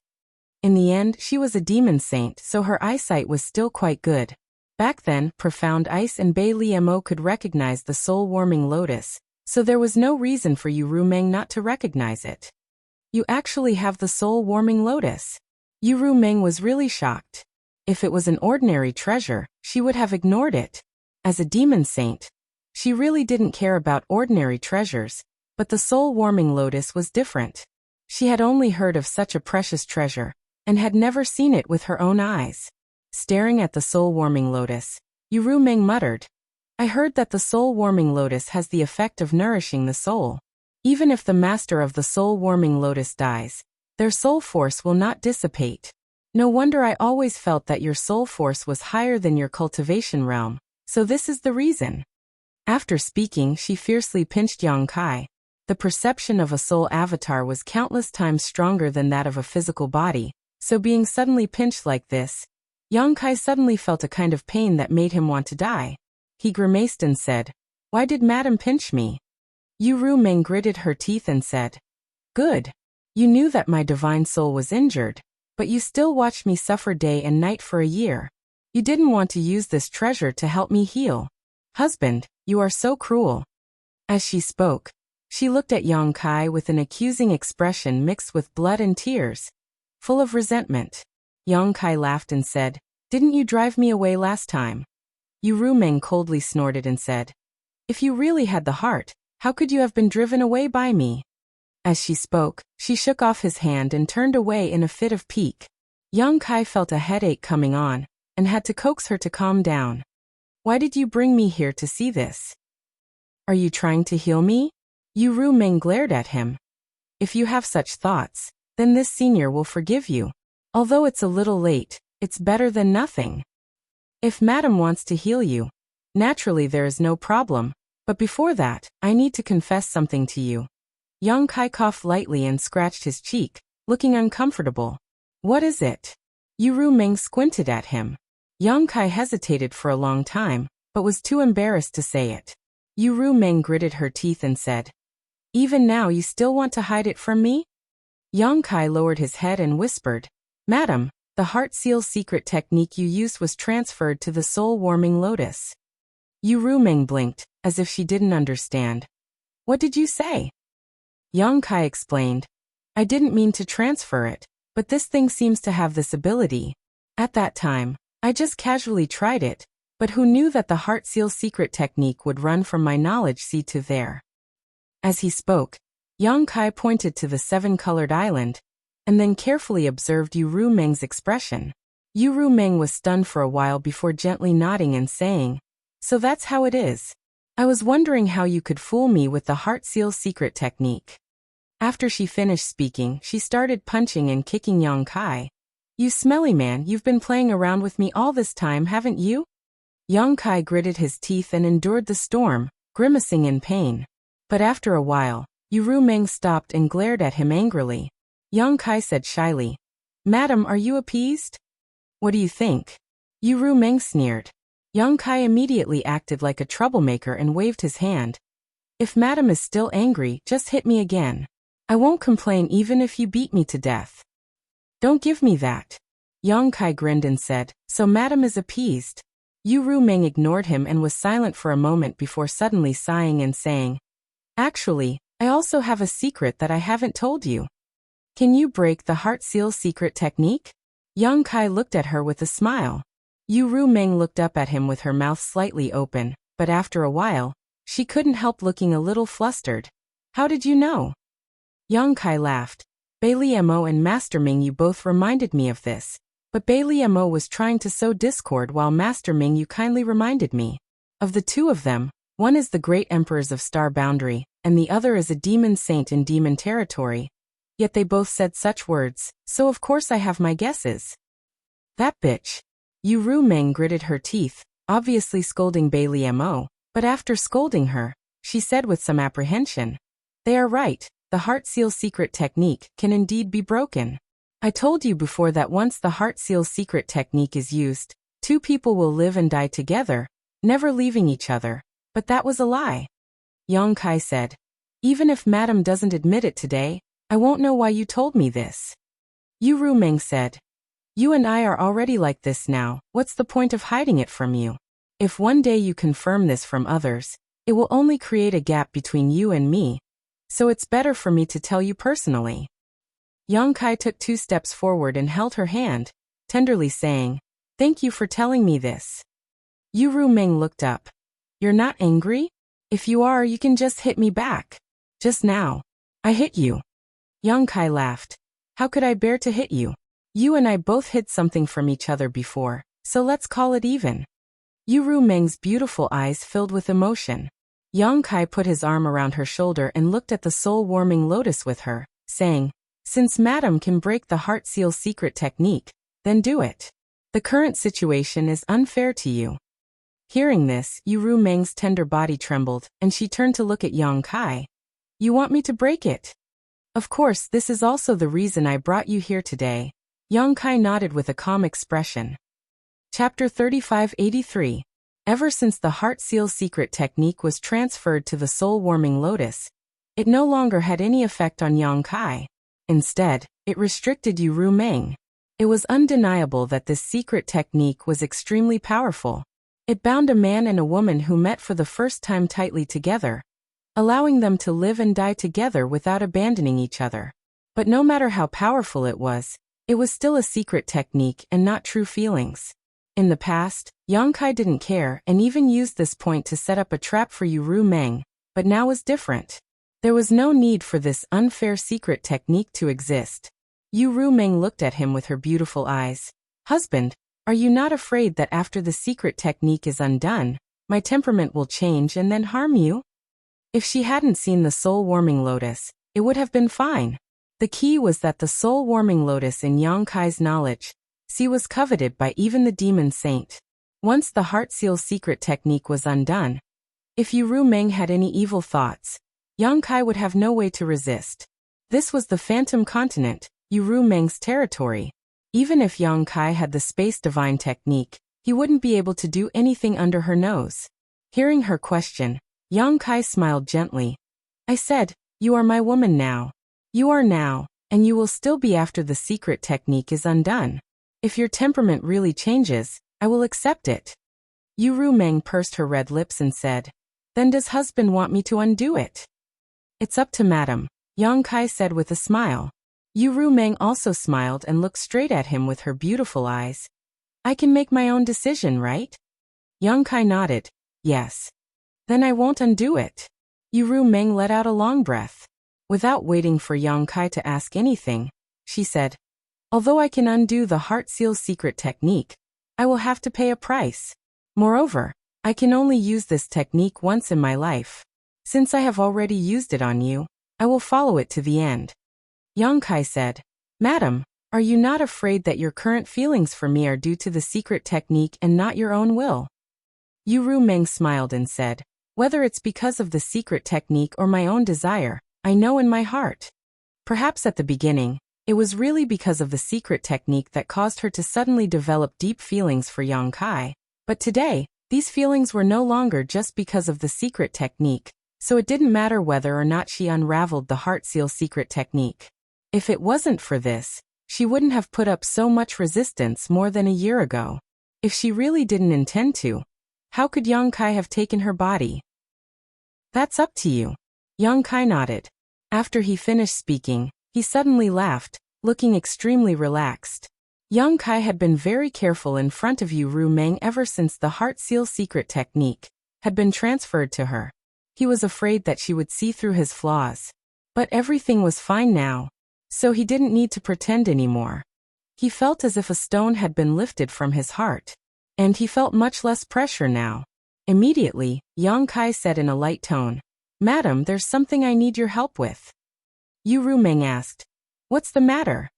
In the end, she was a demon saint, so her eyesight was still quite good. Back then, Profound Ice and Bei Liemo could recognize the soul-warming lotus, so there was no reason for Yu Meng not to recognize it. "You actually have the soul-warming lotus?" Yu Meng was really shocked. If it was an ordinary treasure, she would have ignored it. As a demon saint, she really didn't care about ordinary treasures, but the soul-warming lotus was different. She had only heard of such a precious treasure, and had never seen it with her own eyes. Staring at the soul-warming lotus, Yu Meng muttered, "I heard that the soul-warming lotus has the effect of nourishing the soul. Even if the master of the soul-warming lotus dies, their soul force will not dissipate. No wonder I always felt that your soul force was higher than your cultivation realm, so this is the reason." After speaking, she fiercely pinched Yang Kai. The perception of a soul avatar was countless times stronger than that of a physical body, so being suddenly pinched like this, Yang Kai suddenly felt a kind of pain that made him want to die. He grimaced and said, "Why did Madame pinch me?" Yu Meng gritted her teeth and said, Good. You knew that my divine soul was injured, but you still watched me suffer day and night for a year. You didn't want to use this treasure to help me heal. Husband, you are so cruel. As she spoke, she looked at Yang Kai with an accusing expression mixed with blood and tears, full of resentment. Yang Kai laughed and said, "Didn't you drive me away last time?" Yu Rumeng coldly snorted and said, "If you really had the heart, how could you have been driven away by me?" As she spoke, she shook off his hand and turned away in a fit of pique. Yang Kai felt a headache coming on, and had to coax her to calm down. "Why did you bring me here to see this? Are you trying to heal me?" Yu Rumeng glared at him. "If you have such thoughts, then this senior will forgive you. Although it's a little late, it's better than nothing. If Madam wants to heal you, naturally there is no problem, but before that, I need to confess something to you." Yang Kai coughed lightly and scratched his cheek, looking uncomfortable. "What is it?" Yu Rumeng squinted at him. Yang Kai hesitated for a long time, but was too embarrassed to say it. Yu Rumeng gritted her teeth and said, "Even now you still want to hide it from me?" Yang Kai lowered his head and whispered, "Madam, the heart seal secret technique you used was transferred to the soul-warming lotus." Yu Rumeng blinked, as if she didn't understand. "What did you say?" Yang Kai explained, "I didn't mean to transfer it, but this thing seems to have this ability. At that time, I just casually tried it, but who knew that the heart seal secret technique would run from my knowledge seed to there?" As he spoke, Yang Kai pointed to the seven-colored island, and then carefully observed Yu Rumeng's expression. Yu Rumeng was stunned for a while before gently nodding and saying, "So that's how it is. I was wondering how you could fool me with the heart seal secret technique." After she finished speaking, she started punching and kicking Yang Kai. "You smelly man, you've been playing around with me all this time, haven't you?" Yang Kai gritted his teeth and endured the storm, grimacing in pain. But after a while, Yu Rumeng stopped and glared at him angrily. Yang Kai said shyly, "Madam, are you appeased?" "What do you think?" Yu Rumeng sneered. Yang Kai immediately acted like a troublemaker and waved his hand. "If Madam is still angry, just hit me again. I won't complain even if you beat me to death." "Don't give me that." Yang Kai grinned and said, "So Madam is appeased." Yu Rumeng ignored him and was silent for a moment before suddenly sighing and saying, "Actually, I also have a secret that I haven't told you. Can you break the heart seal secret technique?" Yang Kai looked at her with a smile. Yu Rumeng looked up at him with her mouth slightly open, but after a while, she couldn't help looking a little flustered. "How did you know?" Yang Kai laughed. "Bailey Mo and Master Ming, you both reminded me of this, but Bailey Mo was trying to sow discord while Master Ming, you kindly reminded me. Of the two of them, one is the great emperors of Star Boundary, and the other is a demon saint in demon territory. Yet they both said such words, so of course I have my guesses." "That bitch." Yu Rumeng gritted her teeth, obviously scolding Bailey Mo, but after scolding her, she said with some apprehension, "They are right, the heart seal secret technique can indeed be broken. I told you before that once the heart seal secret technique is used, two people will live and die together, never leaving each other, but that was a lie." Yang Kai said, "Even if Madam doesn't admit it today, I won't know why you told me this." Yu Rumeng said, "You and I are already like this now, what's the point of hiding it from you? If one day you confirm this from others, it will only create a gap between you and me, so it's better for me to tell you personally." Yang Kai took 2 steps forward and held her hand, tenderly saying, "Thank you for telling me this." Yu Rumeng looked up. "You're not angry? If you are, you can just hit me back. Just now, I hit you." Yang Kai laughed. "How could I bear to hit you? You and I both hid something from each other before, so let's call it even." Yu Rumeng's beautiful eyes filled with emotion. Yang Kai put his arm around her shoulder and looked at the soul-warming lotus with her, saying, "Since Madam can break the heart seal secret technique, then do it. The current situation is unfair to you." Hearing this, Yu Rumeng's tender body trembled, and she turned to look at Yang Kai. "You want me to break it?" "Of course, this is also the reason I brought you here today." Yang Kai nodded with a calm expression. Chapter 3583. Ever since the heart seal secret technique was transferred to the soul-warming lotus, It no longer had any effect on Yang Kai. Instead, it restricted Yu Ru Meng. It was undeniable that this secret technique was extremely powerful. It bound a man and a woman who met for the first time tightly together, allowing them to live and die together without abandoning each other. But no matter how powerful it was still a secret technique and not true feelings. In the past, Yang Kai didn't care and even used this point to set up a trap for Yu Ru Meng, but now was different. There was no need for this unfair secret technique to exist. Yu Ru Meng looked at him with her beautiful eyes. Husband, are you not afraid that after the secret technique is undone, my temperament will change and then harm you? If she hadn't seen the soul-warming lotus, it would have been fine. The key was that the soul-warming lotus in Yang Kai's knowledge, was coveted by even the demon saint. Once the heart seal secret technique was undone, if Yu Ru Meng had any evil thoughts, Yang Kai would have no way to resist. This was the Phantom Continent, Yu Ru Meng's territory. Even if Yang Kai had the space divine technique, he wouldn't be able to do anything under her nose. Hearing her question, Yang Kai smiled gently. I said, you are my woman now. You are now, and you will still be after the secret technique is undone. If your temperament really changes, I will accept it. Yu Ru Meng pursed her red lips and said, then does husband want me to undo it? It's up to madam, Yang Kai said with a smile. Yu Ru Meng also smiled and looked straight at him with her beautiful eyes. I can make my own decision, right? Yang Kai nodded, yes. Then I won't undo it. Yu Ru Meng let out a long breath. Without waiting for Yang Kai to ask anything, she said, although I can undo the heart seal secret technique, I will have to pay a price. Moreover, I can only use this technique once in my life. Since I have already used it on you, I will follow it to the end. Yang Kai said, Madam, are you not afraid that your current feelings for me are due to the secret technique and not your own will? Yu Ru Meng smiled and said, whether it's because of the secret technique or my own desire, I know in my heart. Perhaps at the beginning, it was really because of the secret technique that caused her to suddenly develop deep feelings for Yang Kai. But today, these feelings were no longer just because of the secret technique, so it didn't matter whether or not she unraveled the heart seal secret technique. If it wasn't for this, she wouldn't have put up so much resistance more than a year ago. If she really didn't intend to, how could Yang Kai have taken her body? That's up to you. Yang Kai nodded. After he finished speaking, he suddenly laughed, looking extremely relaxed. Yang Kai had been very careful in front of Yu Ru Meng ever since the heart seal secret technique had been transferred to her. He was afraid that she would see through his flaws. But everything was fine now, so he didn't need to pretend anymore. He felt as if a stone had been lifted from his heart, and he felt much less pressure now. Immediately, Yang Kai said in a light tone, Madam, there's something I need your help with. Yu Ru Meng asked, what's the matter?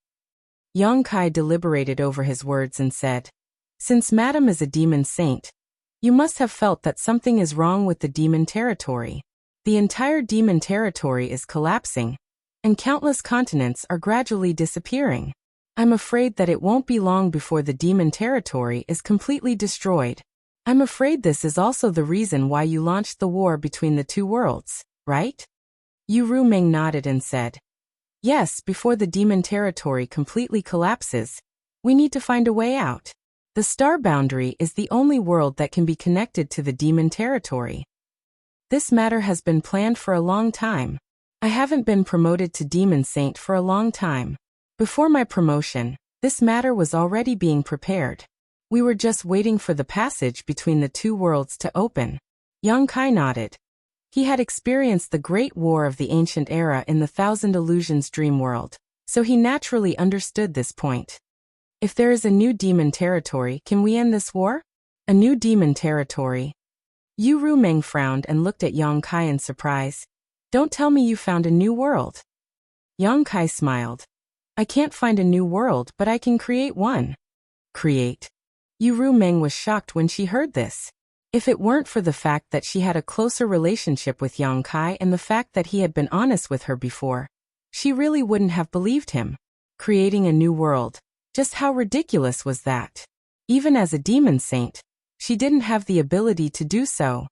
Yang Kai deliberated over his words and said, since Madam is a demon saint, you must have felt that something is wrong with the demon territory. The entire demon territory is collapsing, and countless continents are gradually disappearing. I'm afraid that it won't be long before the demon territory is completely destroyed. I'm afraid this is also the reason why you launched the war between the two worlds, right? Yu Ru Meng nodded and said, yes, before the demon territory completely collapses, we need to find a way out. The star boundary is the only world that can be connected to the demon territory. This matter has been planned for a long time. I haven't been promoted to demon saint for a long time. Before my promotion, this matter was already being prepared. We were just waiting for the passage between the two worlds to open. Yang Kai nodded. He had experienced the Great War of the Ancient Era in the Thousand Illusions dream world, so he naturally understood this point. If there is a new demon territory, can we end this war? A new demon territory? Yu Ru Meng frowned and looked at Yang Kai in surprise. Don't tell me you found a new world. Yang Kai smiled. I can't find a new world, but I can create one. Create? Yu Ru Meng was shocked when she heard this. If it weren't for the fact that she had a closer relationship with Yang Kai and the fact that he had been honest with her before, she really wouldn't have believed him. Creating a new world. Just how ridiculous was that? Even as a demon saint, she didn't have the ability to do so.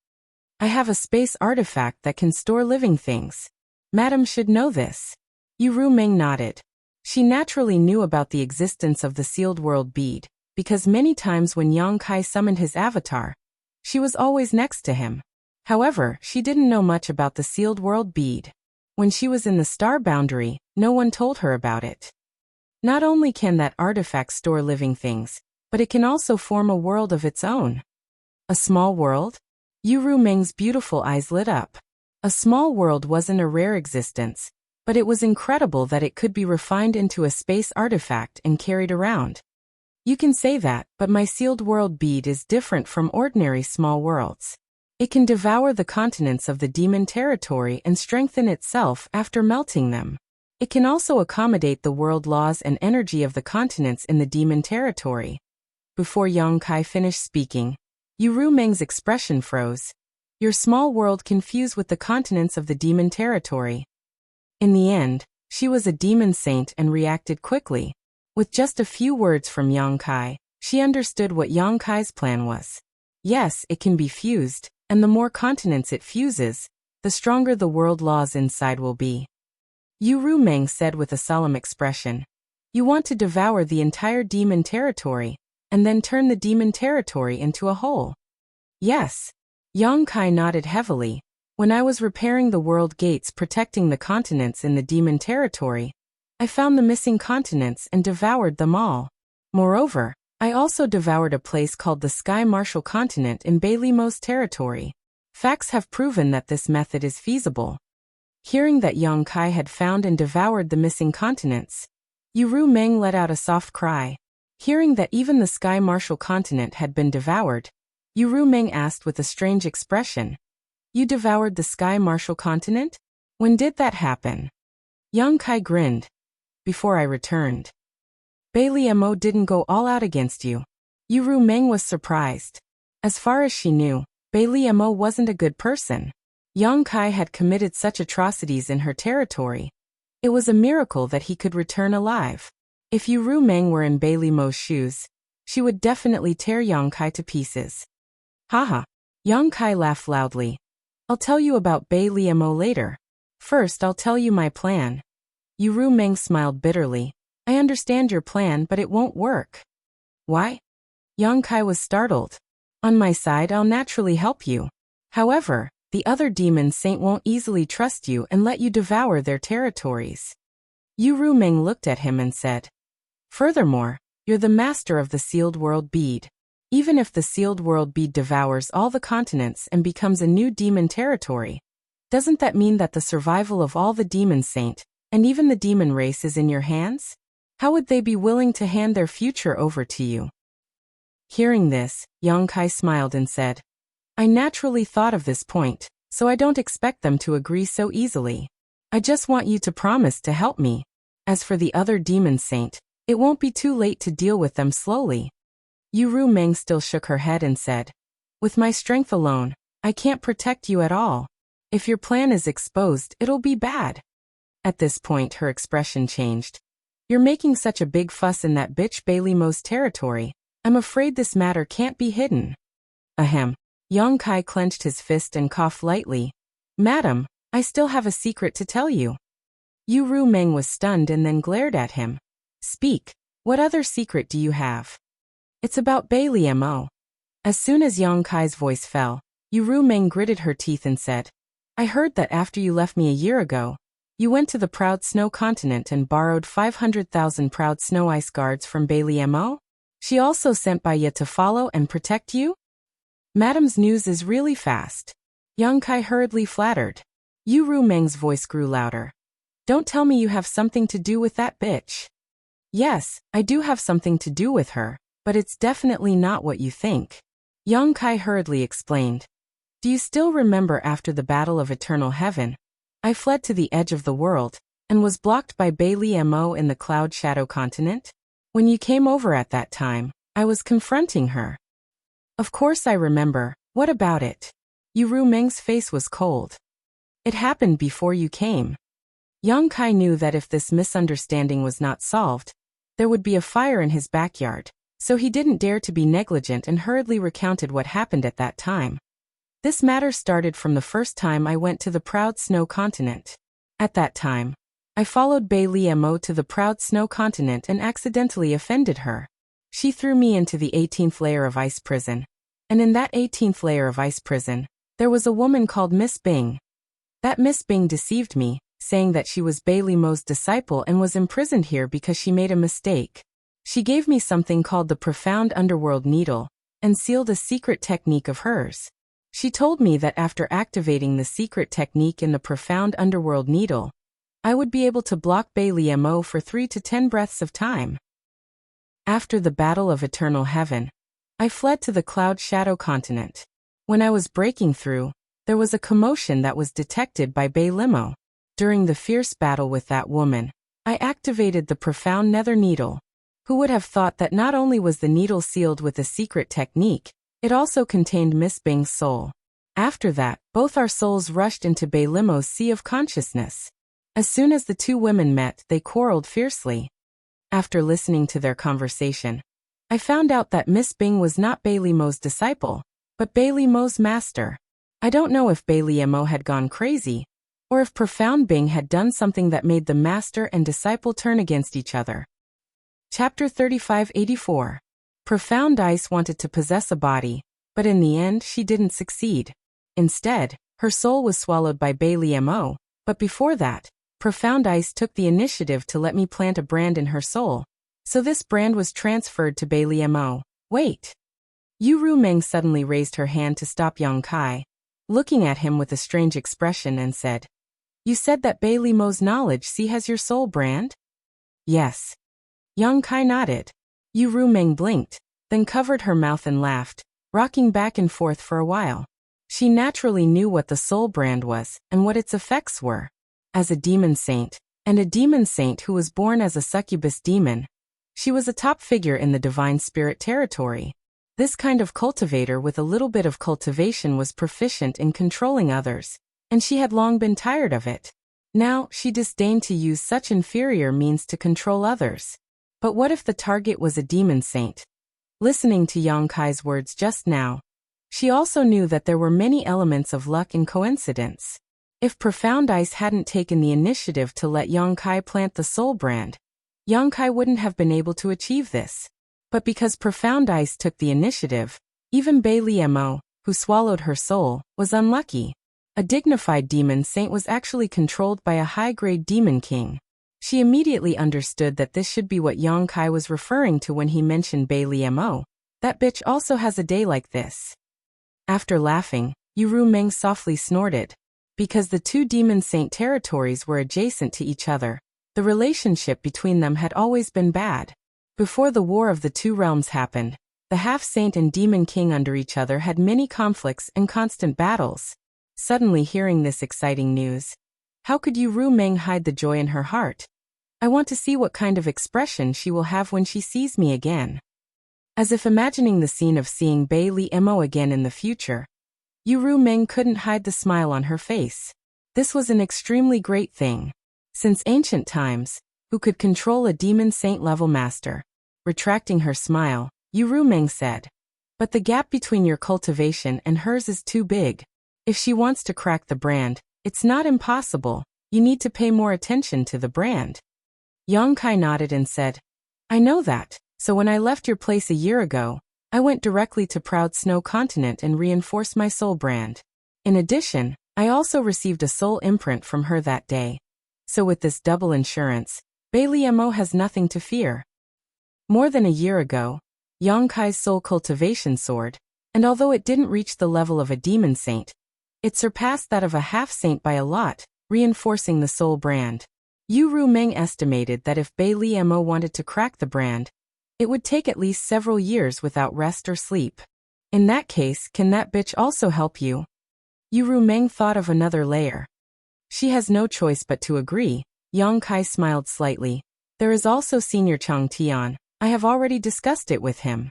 I have a space artifact that can store living things. Madam should know this. Yu Rumeng nodded. She naturally knew about the existence of the sealed world bead, because many times when Yang Kai summoned his avatar, she was always next to him. However, she didn't know much about the sealed world bead. When she was in the star boundary, no one told her about it. Not only can that artifact store living things, but it can also form a world of its own. A small world? Yu Rumeng's beautiful eyes lit up. A small world wasn't a rare existence, but it was incredible that it could be refined into a space artifact and carried around. You can say that, but my sealed world bead is different from ordinary small worlds. It can devour the continents of the demon territory and strengthen itself after melting them. It can also accommodate the world laws and energy of the continents in the demon territory. Before Yang Kai finished speaking, Yu Rumeng's expression froze. Your small world can fuse with the continents of the demon territory. In the end, she was a demon saint and reacted quickly. With just a few words from Yang Kai, she understood what Yang Kai's plan was. Yes, it can be fused, and the more continents it fuses, the stronger the world laws inside will be. Yu Rumeng said with a solemn expression. You want to devour the entire demon territory, and then turn the demon territory into a whole. Yes. Yang Kai nodded heavily. When I was repairing the world gates protecting the continents in the demon territory, I found the missing continents and devoured them all. Moreover, I also devoured a place called the Sky Martial Continent in Bailimo's territory. Facts have proven that this method is feasible. Hearing that Yang Kai had found and devoured the missing continents, Yu Rumeng let out a soft cry. Hearing that even the Sky Martial Continent had been devoured, Yu Rumeng asked with a strange expression. You devoured the Sky Martial Continent? When did that happen? Yang Kai grinned. Before I returned. Bailimo didn't go all out against you. Yu Rumeng was surprised. As far as she knew, Bailimo wasn't a good person. Yang Kai had committed such atrocities in her territory. It was a miracle that he could return alive. If Yu Rumeng were in Bailimo's shoes, she would definitely tear Yang Kai to pieces. Haha. Yang Kai laughed loudly. I'll tell you about Bailimo later. First, I'll tell you my plan. Yu Rumeng smiled bitterly. I understand your plan, but it won't work. Why? Yang Kai was startled. On my side, I'll naturally help you. However, the other demon saint won't easily trust you and let you devour their territories. Yu Rumeng looked at him and said. Furthermore, you're the master of the sealed world bead. Even if the sealed world bead devours all the continents and becomes a new demon territory, doesn't that mean that the survival of all the demon saint, and even the demon race is in your hands? How would they be willing to hand their future over to you? Hearing this, Yang Kai smiled and said, I naturally thought of this point, so I don't expect them to agree so easily. I just want you to promise to help me. As for the other demon saint, it won't be too late to deal with them slowly. Yu Rumeng still shook her head and said, With my strength alone, I can't protect you at all. If your plan is exposed, it'll be bad. At this point her expression changed. You're making such a big fuss in that bitch Bailimo's territory. I'm afraid this matter can't be hidden. Ahem. Yang Kai clenched his fist and coughed lightly. Madam, I still have a secret to tell you. Yu Rumeng was stunned and then glared at him. Speak. What other secret do you have? It's about Bailimo. As soon as Yang Kai's voice fell, Yu Rumeng gritted her teeth and said, I heard that after you left me a year ago, you went to the Proud Snow Continent and borrowed 500,000 Proud Snow Ice Guards from Bailimo? She also sent Baya to follow and protect you? Madam's news is really fast. Yang Kai hurriedly flattered. Yu Rumeng's voice grew louder. Don't tell me you have something to do with that bitch. Yes, I do have something to do with her, but it's definitely not what you think. Yang Kai hurriedly explained. Do you still remember after the Battle of Eternal Heaven? I fled to the edge of the world, and was blocked by Bailimo in the Cloud Shadow Continent? When you came over at that time, I was confronting her. Of course I remember. What about it? Yu Rumeng's face was cold. It happened before you came. Yang Kai knew that if this misunderstanding was not solved, there would be a fire in his backyard, so he didn't dare to be negligent and hurriedly recounted what happened at that time. This matter started from the first time I went to the Proud Snow Continent. At that time, I followed Bei Liemo to the proud snow continent and accidentally offended her. She threw me into the 18th layer of ice prison. And in that 18th layer of ice prison, there was a woman called Miss Bing. That Miss Bing deceived me, saying that she was Bei Liemo's disciple and was imprisoned here because she made a mistake. She gave me something called the Profound Underworld Needle, and sealed a secret technique of hers. She told me that after activating the secret technique in the Profound Underworld Needle, I would be able to block Bei Liemo for 3 to 10 breaths of time. After the Battle of Eternal Heaven, I fled to the Cloud Shadow continent. When I was breaking through, there was a commotion that was detected by Bei Liemo. During the fierce battle with that woman, I activated the Profound Nether Needle. Who would have thought that not only was the needle sealed with a secret technique, it also contained Miss Bing's soul. After that, both our souls rushed into Bei Liemo's sea of consciousness. As soon as the two women met, they quarreled fiercely. After listening to their conversation, I found out that Miss Bing was not Bei Liemo's disciple, but Bei Liemo's master. I don't know if Bei Liemo had gone crazy, or if Profound Bing had done something that made the master and disciple turn against each other. Chapter 3584. Profound Ice wanted to possess a body, but in the end she didn't succeed. Instead, her soul was swallowed by Bei Liemo, but before that, Profound Ice took the initiative to let me plant a brand in her soul. So this brand was transferred to Bei Liemo. Wait. Yu Rumeng suddenly raised her hand to stop Yang Kai, looking at him with a strange expression, and said, "You said that Bei Liemo's knowledge sea has your soul brand?" "Yes." Yang Kai nodded. Yu Rumeng blinked, then covered her mouth and laughed, rocking back and forth for a while. She naturally knew what the soul brand was and what its effects were. As a demon saint, and a demon saint who was born as a succubus demon, she was a top figure in the divine spirit territory. This kind of cultivator with a little bit of cultivation was proficient in controlling others, and she had long been tired of it. Now, she disdained to use such inferior means to control others. But what if the target was a demon saint? Listening to Yang Kai's words just now, she also knew that there were many elements of luck and coincidence. If Profound Ice hadn't taken the initiative to let Yang Kai plant the soul brand, Yang Kai wouldn't have been able to achieve this. But because Profound Ice took the initiative, even Bei Liemo, who swallowed her soul, was unlucky. A dignified demon saint was actually controlled by a high-grade demon king. She immediately understood that this should be what Yang Kai was referring to when he mentioned Bei Liemo. That bitch also has a day like this. After laughing, Yu Rumeng softly snorted. Because the two demon saint territories were adjacent to each other, the relationship between them had always been bad. Before the War of the Two Realms happened, the half-saint and demon king under each other had many conflicts and constant battles. Suddenly hearing this exciting news, how could Yu Rumeng hide the joy in her heart? I want to see what kind of expression she will have when she sees me again. As if imagining the scene of seeing Bei Liemo again in the future, Yu Rumeng couldn't hide the smile on her face. This was an extremely great thing. Since ancient times, who could control a demon saint level master? Retracting her smile, Yu Rumeng said, "But the gap between your cultivation and hers is too big. If she wants to crack the brand, it's not impossible. You need to pay more attention to the brand." Yang Kai nodded and said, "I know that, so when I left your place a year ago, I went directly to Proud Snow Continent and reinforced my soul brand. In addition, I also received a soul imprint from her that day. So with this double insurance, Bei Liemo has nothing to fear." More than a year ago, Yang Kai's soul cultivation soared, and although it didn't reach the level of a demon saint, it surpassed that of a half-saint by a lot, reinforcing the soul brand. Yu Rumeng estimated that if Bei Liemo wanted to crack the brand, it would take at least several years without rest or sleep. In that case, can that bitch also help you? Yu Rumeng thought of another layer. She has no choice but to agree. Yang Kai smiled slightly. There is also Senior Chang Tian. I have already discussed it with him.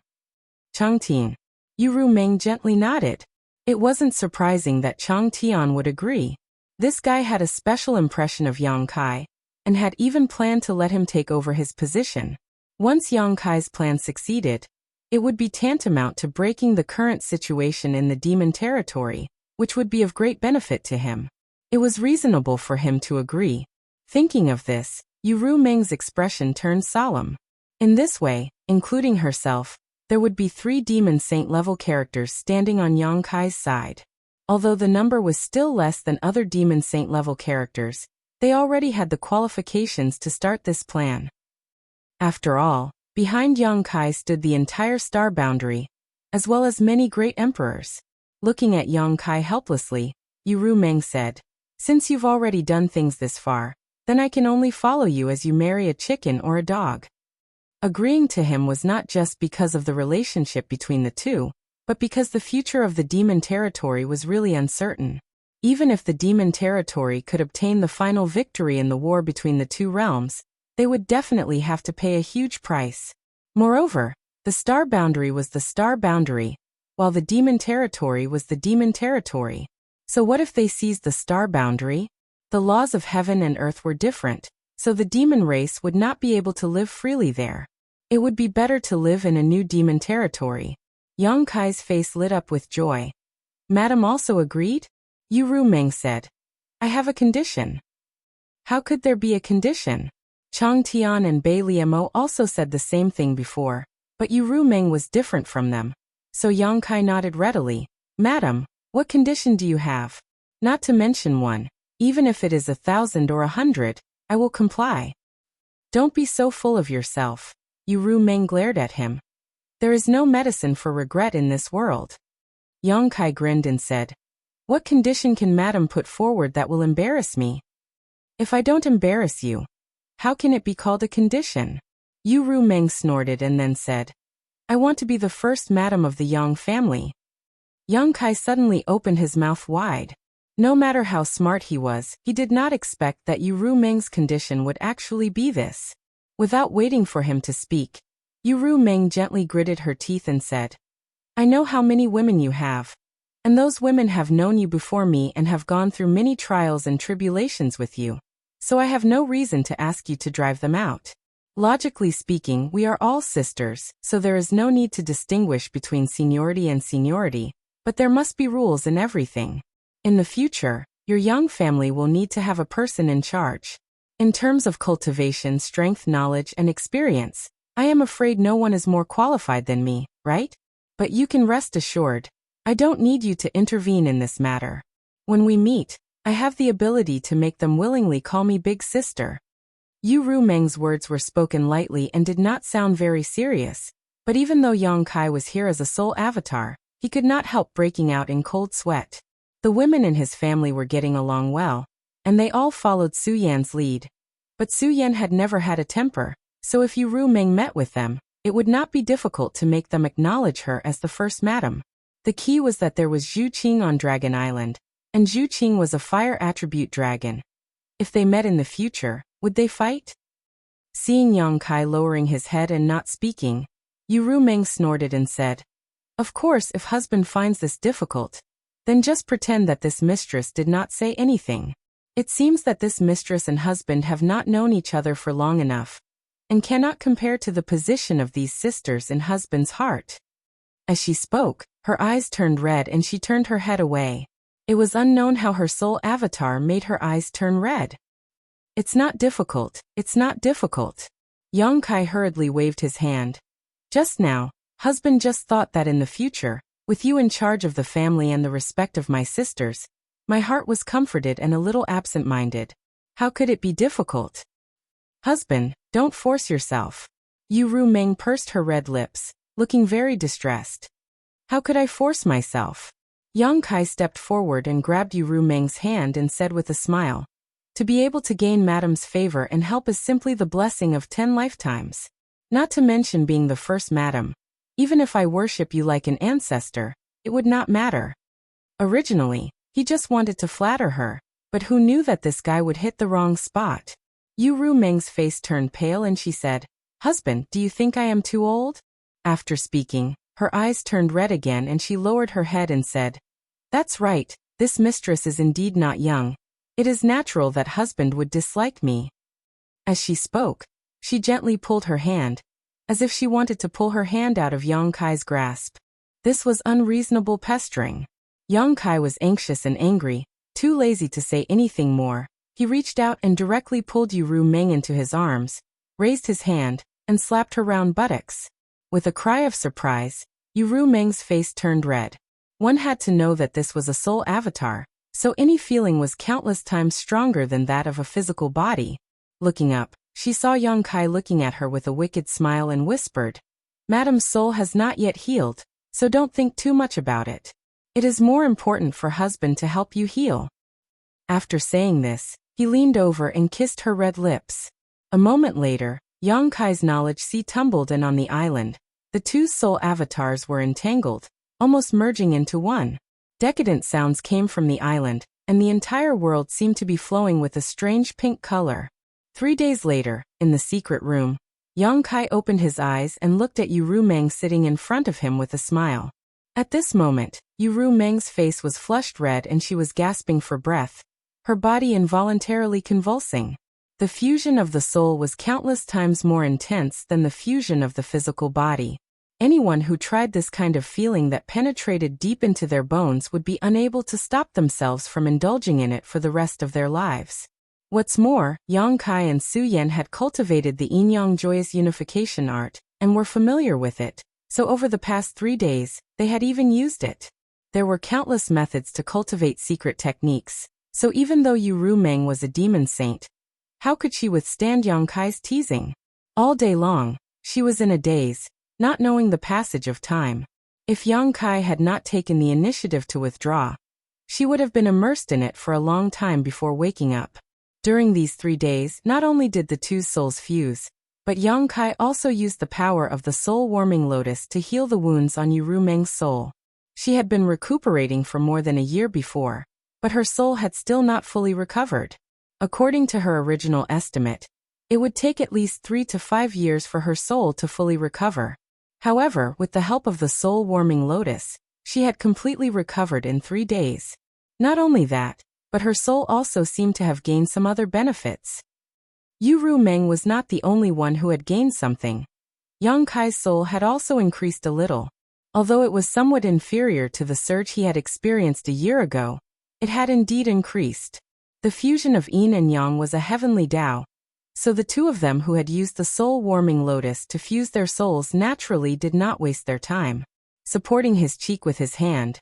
Chang Tian. Yu Rumeng gently nodded. It wasn't surprising that Chang Tian would agree. This guy had a special impression of Yang Kai, and had even planned to let him take over his position. Once Yang Kai's plan succeeded, it would be tantamount to breaking the current situation in the demon territory, which would be of great benefit to him. It was reasonable for him to agree. Thinking of this, Yu Meng's expression turned solemn. In this way, including herself, there would be 3 demon saint-level characters standing on Yang Kai's side. Although the number was still less than other demon saint-level characters, they already had the qualifications to start this plan. After all, behind Yang Kai stood the entire star boundary, as well as many great emperors. Looking at Yang Kai helplessly, Yu Meng said, "Since you've already done things this far, then I can only follow you as you marry a chicken or a dog." Agreeing to him was not just because of the relationship between the two, but because the future of the demon territory was really uncertain. Even if the demon territory could obtain the final victory in the war between the two realms, they would definitely have to pay a huge price. Moreover, the star boundary was the star boundary, while the demon territory was the demon territory. So what if they seized the star boundary? The laws of heaven and earth were different, so the demon race would not be able to live freely there. It would be better to live in a new demon territory. Yang Kai's face lit up with joy. "Madam also agreed?" Yu Meng said. "I have a condition." "How could there be a condition?" Chang Tian and Bai Liamo also said the same thing before, but Yu Meng was different from them. So Yang Kai nodded readily. "Madam, what condition do you have? Not to mention one. Even if it is 1,000 or 100, I will comply." "Don't be so full of yourself." Yu Meng glared at him. "There is no medicine for regret in this world." Yang Kai grinned and said, "What condition can Madam put forward that will embarrass me?" "If I don't embarrass you, how can it be called a condition?" Yu Meng snorted and then said, "I want to be the first Madam of the Yang family." Yang Kai suddenly opened his mouth wide. No matter how smart he was, he did not expect that Yu Meng's condition would actually be this. Without waiting for him to speak, Yu Meng gently gritted her teeth and said, "I know how many women you have. And those women have known you before me and have gone through many trials and tribulations with you. So I have no reason to ask you to drive them out. Logically speaking, we are all sisters, so there is no need to distinguish between seniority and seniority, but there must be rules in everything. In the future, your young family will need to have a person in charge. In terms of cultivation, strength, knowledge, and experience, I am afraid no one is more qualified than me, right? But you can rest assured, I don't need you to intervene in this matter. When we meet, I have the ability to make them willingly call me big sister." Yu Meng's words were spoken lightly and did not sound very serious, but even though Yang Kai was here as a sole avatar, he could not help breaking out in cold sweat. The women in his family were getting along well, and they all followed Su Yan's lead. But Su Yan had never had a temper, so if Yu Meng met with them, it would not be difficult to make them acknowledge her as the first madam. The key was that there was Zhu Qing on Dragon Island, and Zhu Qing was a fire attribute dragon. If they met in the future, would they fight? Seeing Yang Kai lowering his head and not speaking, Yu Meng snorted and said, "Of course, if husband finds this difficult, then just pretend that this mistress did not say anything. It seems that this mistress and husband have not known each other for long enough, and cannot compare to the position of these sisters in husband's heart." As she spoke, her eyes turned red and she turned her head away. It was unknown how her soul avatar made her eyes turn red. "It's not difficult, it's not difficult." Yang Kai hurriedly waved his hand. "Just now, husband just thought that in the future, with you in charge of the family and the respect of my sisters, my heart was comforted and a little absent-minded. How could it be difficult?" "Husband, don't force yourself." Yu Meng pursed her red lips, looking very distressed. "How could I force myself?" Yang Kai stepped forward and grabbed Yu Meng's hand and said with a smile, "To be able to gain Madam's favor and help is simply the blessing of 10 lifetimes. Not to mention being the first Madam. Even if I worship you like an ancestor, it would not matter." Originally, he just wanted to flatter her, but who knew that this guy would hit the wrong spot? Yu Meng's face turned pale and she said, "Husband, do you think I am too old?" After speaking, her eyes turned red again and she lowered her head and said, "That's right, this mistress is indeed not young. It is natural that husband would dislike me." As she spoke, she gently pulled her hand, as if she wanted to pull her hand out of Yang Kai's grasp. This was unreasonable pestering. Yang Kai was anxious and angry, Too lazy to say anything more, he reached out and directly pulled Yu Meng into his arms, raised his hand, and slapped her round buttocks. With a cry of surprise, Yu Meng's face turned red. One had to know that this was a soul avatar, so any feeling was countless times stronger than that of a physical body. Looking up, she saw Yang Kai looking at her with a wicked smile and whispered, "Madam's soul has not yet healed, so don't think too much about it. It is more important for husband to help you heal." After saying this, he leaned over and kissed her red lips. A moment later, Yang Kai's knowledge sea tumbled, and on the island, the two soul avatars were entangled, almost merging into one. Decadent sounds came from the island, and the entire world seemed to be flowing with a strange pink color. 3 days later, in the secret room, Yang Kai opened his eyes and looked at Yu Meng sitting in front of him with a smile. At this moment, Yu Meng's face was flushed red and she was gasping for breath, her body involuntarily convulsing. The fusion of the soul was countless times more intense than the fusion of the physical body. Anyone who tried this kind of feeling that penetrated deep into their bones would be unable to stop themselves from indulging in it for the rest of their lives. What's more, Yang Kai and Su Yan had cultivated the yin-yang joyous unification art, and were familiar with it, so over the past 3 days, they had even used it. There were countless methods to cultivate secret techniques, so even though Yu Meng was a demon saint, how could she withstand Yang Kai's teasing? All day long, she was in a daze, not knowing the passage of time. If Yang Kai had not taken the initiative to withdraw, she would have been immersed in it for a long time before waking up. During these 3 days, not only did the two souls fuse, but Yang Kai also used the power of the soul-warming lotus to heal the wounds on Yu Meng's soul. She had been recuperating for more than a year before, but her soul had still not fully recovered. According to her original estimate, it would take at least 3 to 5 years for her soul to fully recover. However, with the help of the soul-warming lotus, she had completely recovered in 3 days. Not only that, but her soul also seemed to have gained some other benefits. Yu Meng was not the only one who had gained something. Yang Kai's soul had also increased a little. Although it was somewhat inferior to the surge he had experienced a year ago, it had indeed increased. The fusion of yin and yang was a heavenly Tao, so the two of them who had used the soul-warming lotus to fuse their souls naturally did not waste their time. Supporting his cheek with his hand,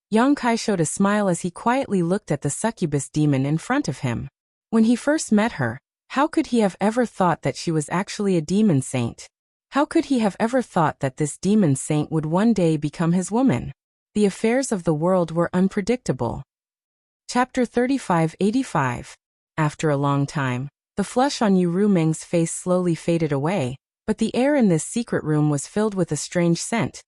Yang Kai showed a smile as he quietly looked at the succubus demon in front of him. When he first met her, how could he have ever thought that she was actually a demon saint? How could he have ever thought that this demon saint would one day become his woman? The affairs of the world were unpredictable. Chapter 3585. After a long time, the flush on Yu Meng's face slowly faded away, but the air in this secret room was filled with a strange scent,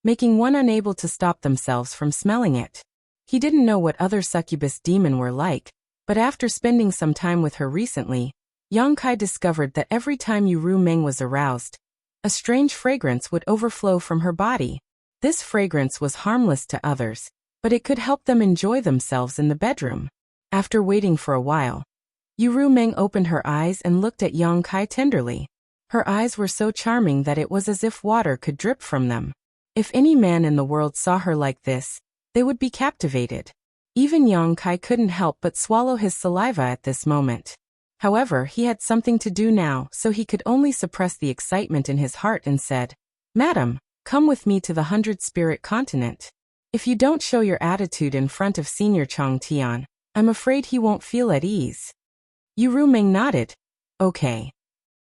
making one unable to stop themselves from smelling it. He didn't know what other succubus demon were like, but after spending some time with her recently, Yang Kai discovered that every time Yu Meng was aroused, a strange fragrance would overflow from her body. This fragrance was harmless to others, but it could help them enjoy themselves in the bedroom. After waiting for a while, Yu Meng opened her eyes and looked at Yang Kai tenderly. Her eyes were so charming that it was as if water could drip from them. If any man in the world saw her like this, they would be captivated. Even Yang Kai couldn't help but swallow his saliva at this moment. However, he had something to do now, so he could only suppress the excitement in his heart and said, "Madam, come with me to the 100-spirit continent. If you don't show your attitude in front of Senior Chong Tian, I'm afraid he won't feel at ease." Yu Meng nodded. "Okay."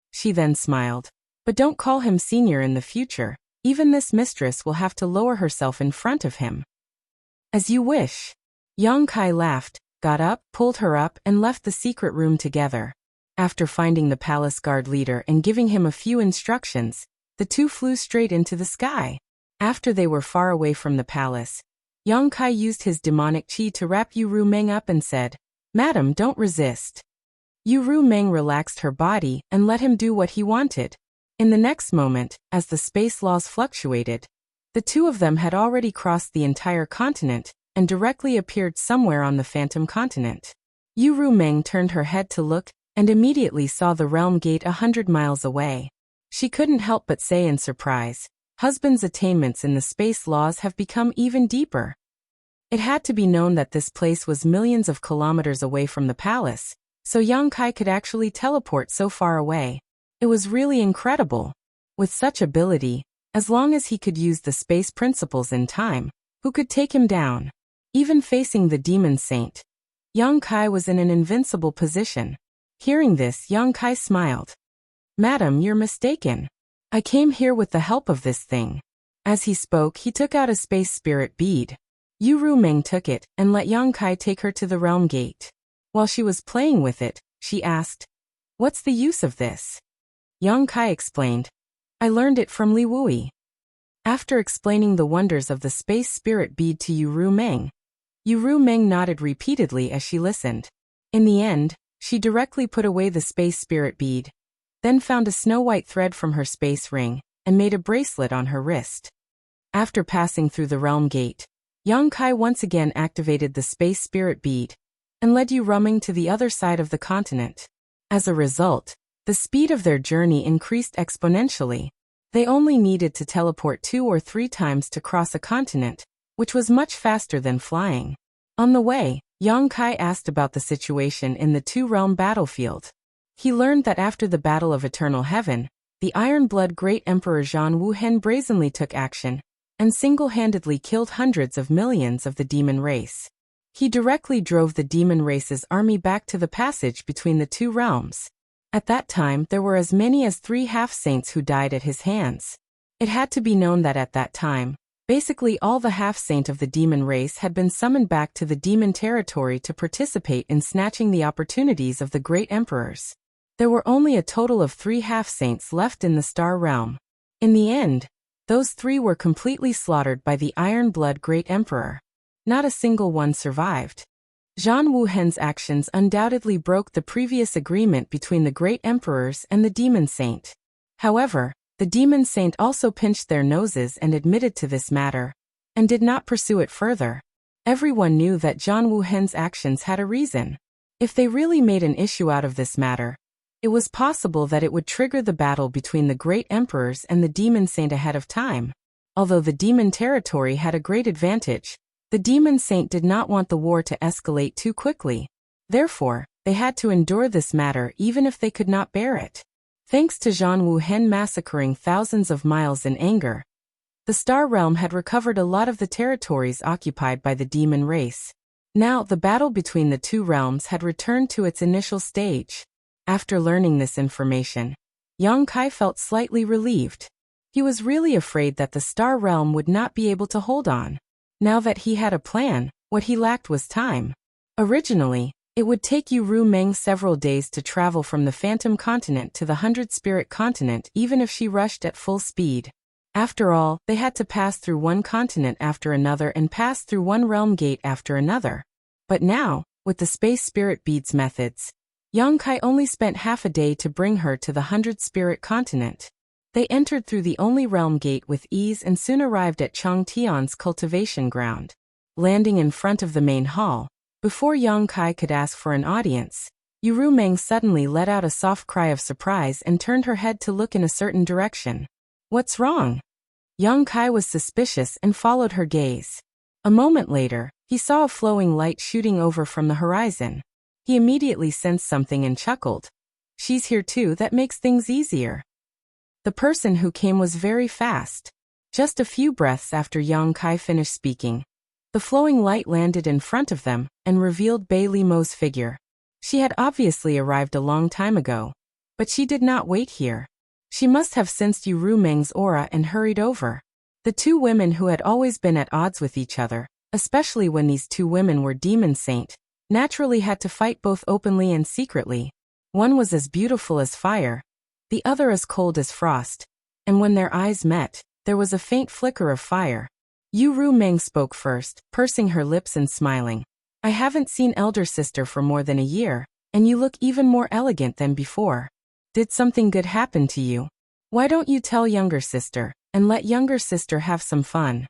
She then smiled. "But don't call him senior in the future. Even this mistress will have to lower herself in front of him." "As you wish." Yang Kai laughed, got up, pulled her up, and left the secret room together. After finding the palace guard leader and giving him a few instructions, the two flew straight into the sky. After they were far away from the palace, Yang Kai used his demonic chi to wrap Yu Meng up and said, "Madam, don't resist." Yu Meng relaxed her body and let him do what he wanted. In the next moment, as the space laws fluctuated, the two of them had already crossed the entire continent and directly appeared somewhere on the Phantom Continent. Yu Meng turned her head to look and immediately saw the realm gate 100 miles away. She couldn't help but say in surprise, "Husband's attainments in the space laws have become even deeper." It had to be known that this place was millions of kilometers away from the palace, so Yang Kai could actually teleport so far away. It was really incredible. With such ability, as long as he could use the space principles in time, who could take him down? Even facing the demon saint, Yang Kai was in an invincible position. Hearing this, Yang Kai smiled. "Madam, you're mistaken. I came here with the help of this thing." As he spoke, he took out a space spirit bead. Yu Rumeng took it and let Yang Kai take her to the realm gate. While she was playing with it, she asked, "What's the use of this?" Yang Kai explained, "I learned it from Li Wui." After explaining the wonders of the space spirit bead to Yu Rumeng nodded repeatedly as she listened. In the end, she directly put away the space spirit bead, then found a snow-white thread from her space ring, and made a bracelet on her wrist. After passing through the realm gate, Yang Kai once again activated the space spirit bead, and led Yu Rumeng to the other side of the continent. As a result, the speed of their journey increased exponentially. They only needed to teleport 2 or 3 times to cross a continent, which was much faster than flying. On the way, Yang Kai asked about the situation in the two-realm battlefield. He learned that after the Battle of Eternal Heaven, the Iron-Blood Great Emperor Zhan Wuhen brazenly took action, and single-handedly killed hundreds of millions of the demon race. He directly drove the demon race's army back to the passage between the two realms. At that time, there were as many as 3 half-saints who died at his hands. It had to be known that at that time, basically all the half-saint of the demon race had been summoned back to the demon territory to participate in snatching the opportunities of the great emperors. There were only a total of 3 half-saints left in the Star Realm. In the end, those 3 were completely slaughtered by the Iron-Blood Great Emperor. Not a single one survived. Zhan Wuhen's actions undoubtedly broke the previous agreement between the Great Emperors and the Demon Saint. However, the Demon Saint also pinched their noses and admitted to this matter, and did not pursue it further. Everyone knew that Zhan Wuhen's actions had a reason. If they really made an issue out of this matter, it was possible that it would trigger the battle between the Great Emperors and the Demon Saint ahead of time. Although the Demon territory had a great advantage, the Demon Saint did not want the war to escalate too quickly. Therefore, they had to endure this matter even if they could not bear it. Thanks to Zhan Wuhen massacring thousands of miles in anger, the Star Realm had recovered a lot of the territories occupied by the demon race. Now, the battle between the two realms had returned to its initial stage. After learning this information, Yang Kai felt slightly relieved. He was really afraid that the Star Realm would not be able to hold on. Now that he had a plan, what he lacked was time. Originally, it would take Yu Rumeng several days to travel from the Phantom Continent to the 100-Spirit Continent even if she rushed at full speed. After all, they had to pass through one continent after another and pass through one realm gate after another. But now, with the Space Spirit Beads methods, Yang Kai only spent half a day to bring her to the 100-Spirit Continent. They entered through the only realm gate with ease and soon arrived at Chang Tian's cultivation ground. Landing in front of the main hall, before Yang Kai could ask for an audience, Yu Rumeng suddenly let out a soft cry of surprise and turned her head to look in a certain direction. "What's wrong?" Yang Kai was suspicious and followed her gaze. A moment later, he saw a flowing light shooting over from the horizon. He immediately sensed something and chuckled. "She's here too, that makes things easier." The person who came was very fast. Just a few breaths after Yang Kai finished speaking, the flowing light landed in front of them and revealed Bei Limo's figure. She had obviously arrived a long time ago, but she did not wait here. She must have sensed Yu Rumeng's aura and hurried over. The two women who had always been at odds with each other, especially when these two women were Demon Saint, naturally had to fight both openly and secretly. One was as beautiful as fire, the other as cold as frost, and when their eyes met, there was a faint flicker of fire. Yu Rumeng spoke first, pursing her lips and smiling. "I haven't seen elder sister for more than a year, and you look even more elegant than before. Did something good happen to you? Why don't you tell younger sister, and let younger sister have some fun?"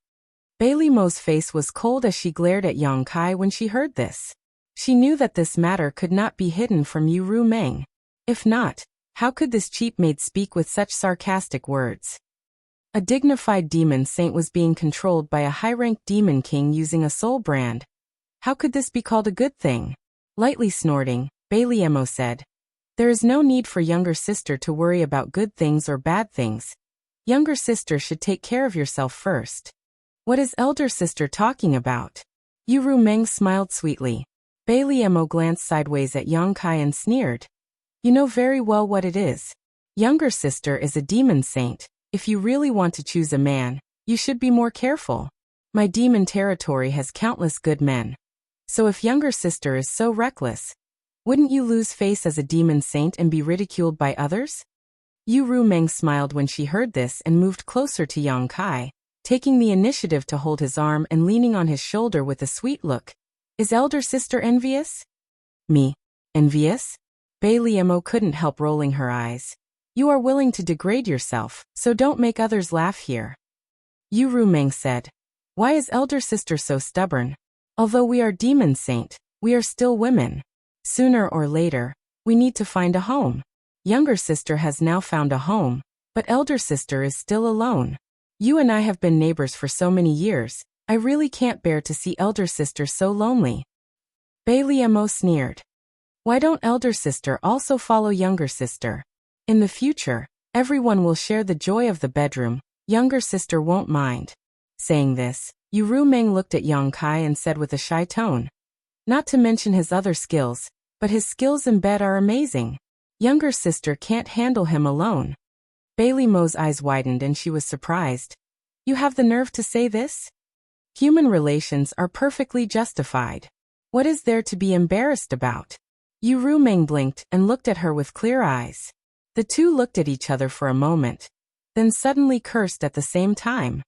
Bei Limo's face was cold as she glared at Yang Kai when she heard this. She knew that this matter could not be hidden from Yu Rumeng. If not, how could this cheap maid speak with such sarcastic words? A dignified demon saint was being controlled by a high-ranked demon king using a soul brand. How could this be called a good thing? Lightly snorting, Bailey said. There is no need for younger sister to worry about good things or bad things. Younger sister should take care of yourself first. What is elder sister talking about? Yu Meng smiled sweetly. Bailey glanced sideways at Yang Kai and sneered. You know very well what it is. Younger sister is a demon saint. If you really want to choose a man, you should be more careful. My demon territory has countless good men. So if younger sister is so reckless, wouldn't you lose face as a demon saint and be ridiculed by others? Yu Meng smiled when she heard this and moved closer to Yang Kai, taking the initiative to hold his arm and leaning on his shoulder with a sweet look. Is elder sister envious? Me? Envious? Bailey couldn't help rolling her eyes. You are willing to degrade yourself, so don't make others laugh here. Yu Meng said. Why is elder sister so stubborn? Although we are demon saint, we are still women. Sooner or later, we need to find a home. Younger sister has now found a home, but elder sister is still alone. You and I have been neighbors for so many years, I really can't bear to see elder sister so lonely. Bailey sneered. Why don't elder sister also follow younger sister? In the future, everyone will share the joy of the bedroom, younger sister won't mind. Saying this, Yu Meng looked at Yang Kai and said with a shy tone. Not to mention his other skills, but his skills in bed are amazing. Younger sister can't handle him alone. Bailey Mo's eyes widened and she was surprised. You have the nerve to say this? Human relations are perfectly justified. What is there to be embarrassed about? Yu Meng blinked and looked at her with clear eyes. The two looked at each other for a moment, then suddenly cursed at the same time.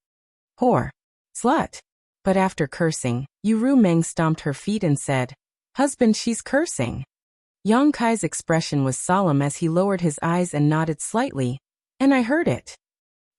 Whore. Slut. But after cursing, Yu Meng stomped her feet and said, Husband, she's cursing. Yang Kai's expression was solemn as he lowered his eyes and nodded slightly, and I heard it.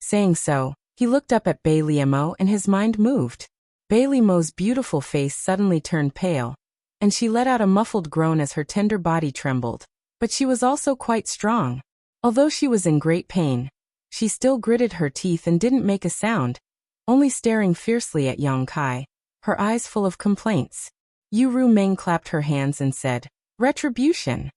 Saying so, he looked up at Bailey and his mind moved. Bailey Mo's beautiful face suddenly turned pale, and she let out a muffled groan as her tender body trembled, but she was also quite strong. Although she was in great pain, she still gritted her teeth and didn't make a sound, only staring fiercely at Yang Kai, her eyes full of complaints. Yu Meng clapped her hands and said, Retribution.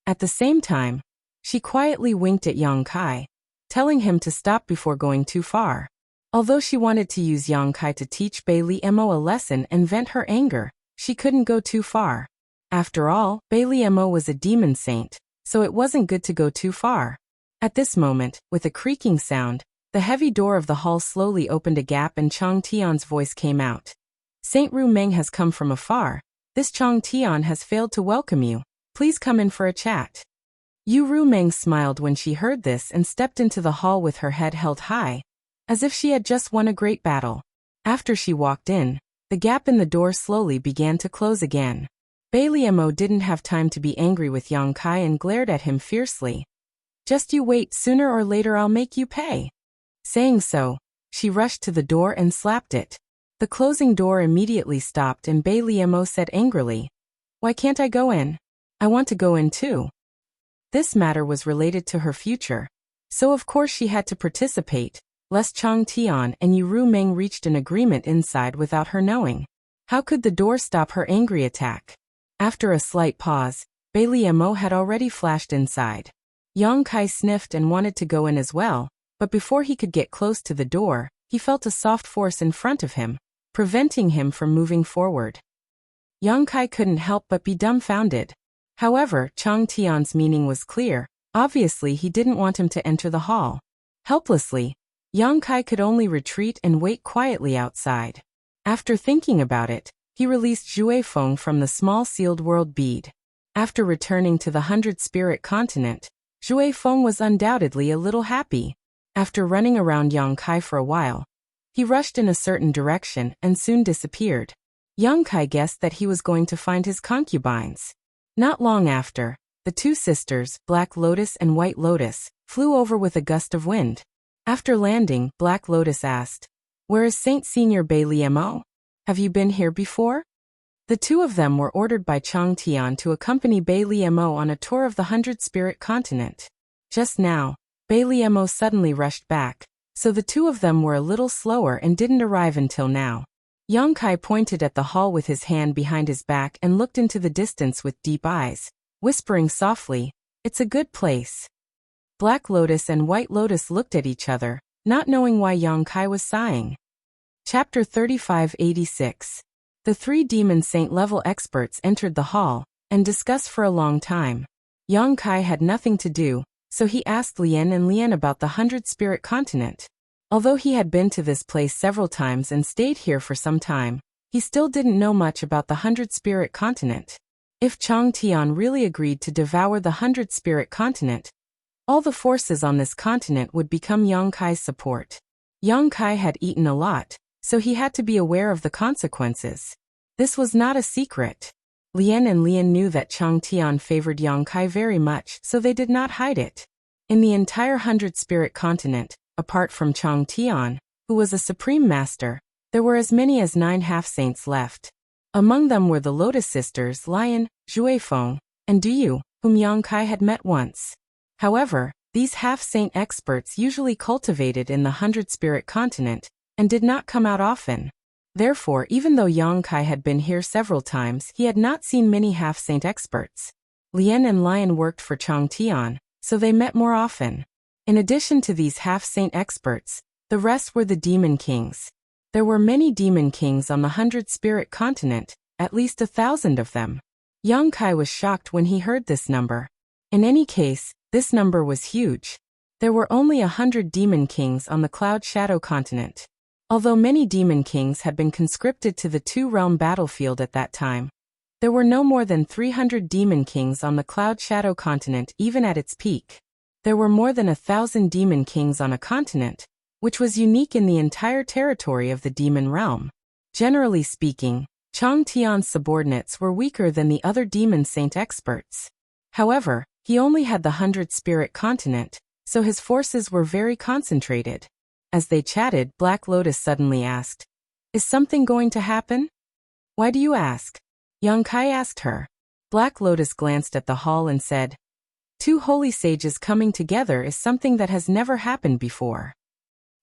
At the same time, she quietly winked at Yang Kai, telling him to stop before going too far. Although she wanted to use Yang Kai to teach Bailey a lesson and vent her anger, she couldn't go too far. After all, Bailey was a demon saint, so it wasn't good to go too far. At this moment, with a creaking sound, the heavy door of the hall slowly opened a gap and Chang Tian's voice came out. Saint Ru Meng has come from afar. This Chang Tian has failed to welcome you. Please come in for a chat. Yu Meng smiled when she heard this and stepped into the hall with her head held high, as if she had just won a great battle. After she walked in, the gap in the door slowly began to close again. Bailey didn't have time to be angry with Yang Kai and glared at him fiercely. Just you wait, sooner or later I'll make you pay. Saying so, she rushed to the door and slapped it. The closing door immediately stopped and Bailey said angrily, Why can't I go in? I want to go in too. This matter was related to her future, so of course she had to participate, lest Chang Tian and Yu Meng reached an agreement inside without her knowing. How could the door stop her angry attack? After a slight pause, Bailey had already flashed inside. Yang Kai sniffed and wanted to go in as well, but before he could get close to the door, he felt a soft force in front of him, preventing him from moving forward. Yang Kai couldn't help but be dumbfounded. However, Chang Tian's meaning was clear. Obviously he didn't want him to enter the hall. Helplessly, Yang Kai could only retreat and wait quietly outside. After thinking about it, he released Zhui Feng from the small sealed world bead. After returning to the 100-spirit continent, Zhui Feng was undoubtedly a little happy. After running around Yang Kai for a while, he rushed in a certain direction and soon disappeared. Yang Kai guessed that he was going to find his concubines. Not long after, the two sisters, Black Lotus and White Lotus, flew over with a gust of wind. After landing, Black Lotus asked, Where is Saint Senior Bailey Mo? Have you been here before? The two of them were ordered by Chang Tian to accompany Bailey Mo on a tour of the 100-spirit continent. Just now, Bailey Mo suddenly rushed back, so the two of them were a little slower and didn't arrive until now. Yang Kai pointed at the hall with his hand behind his back and looked into the distance with deep eyes, whispering softly, "It's a good place." Black Lotus and White Lotus looked at each other, not knowing why Yang Kai was sighing. Chapter 3586. The three demon saint-level experts entered the hall and discussed for a long time. Yang Kai had nothing to do, so he asked Lien and Lien about the 100-spirit continent. Although he had been to this place several times and stayed here for some time, he still didn't know much about the 100-spirit continent. If Chang Tian really agreed to devour the 100-spirit continent, all the forces on this continent would become Yang Kai's support. Yang Kai had eaten a lot, so he had to be aware of the consequences. This was not a secret. Lien and Lien knew that Chang Tian favored Yang Kai very much, so they did not hide it. In the entire 100-spirit continent, apart from Chang Tian, who was a supreme master, there were as many as 9 half-saints left. Among them were the Lotus sisters Lion, Juefeng, and Duyu, whom Yang Kai had met once. However, these half-saint experts usually cultivated in the 100-spirit continent and did not come out often. Therefore, even though Yang Kai had been here several times, he had not seen many half-saint experts. Lien and Lion worked for Chang Tian, so they met more often. In addition to these half-saint experts, the rest were the demon kings. There were many demon kings on the 100-spirit continent, at least 1,000 of them. Yang Kai was shocked when he heard this number. In any case, this number was huge. There were only 100 demon kings on the Cloud Shadow continent. Although many demon kings had been conscripted to the two-realm battlefield at that time, there were no more than 300 demon kings on the Cloud Shadow continent even at its peak. There were more than 1,000 demon kings on a continent, which was unique in the entire territory of the demon realm. Generally speaking, Chang Tian's subordinates were weaker than the other demon saint experts. However, he only had the 100-spirit continent, so his forces were very concentrated. As they chatted, Black Lotus suddenly asked, "Is something going to happen?" "Why do you ask?" Yang Kai asked her. Black Lotus glanced at the hall and said, "Two holy sages coming together is something that has never happened before.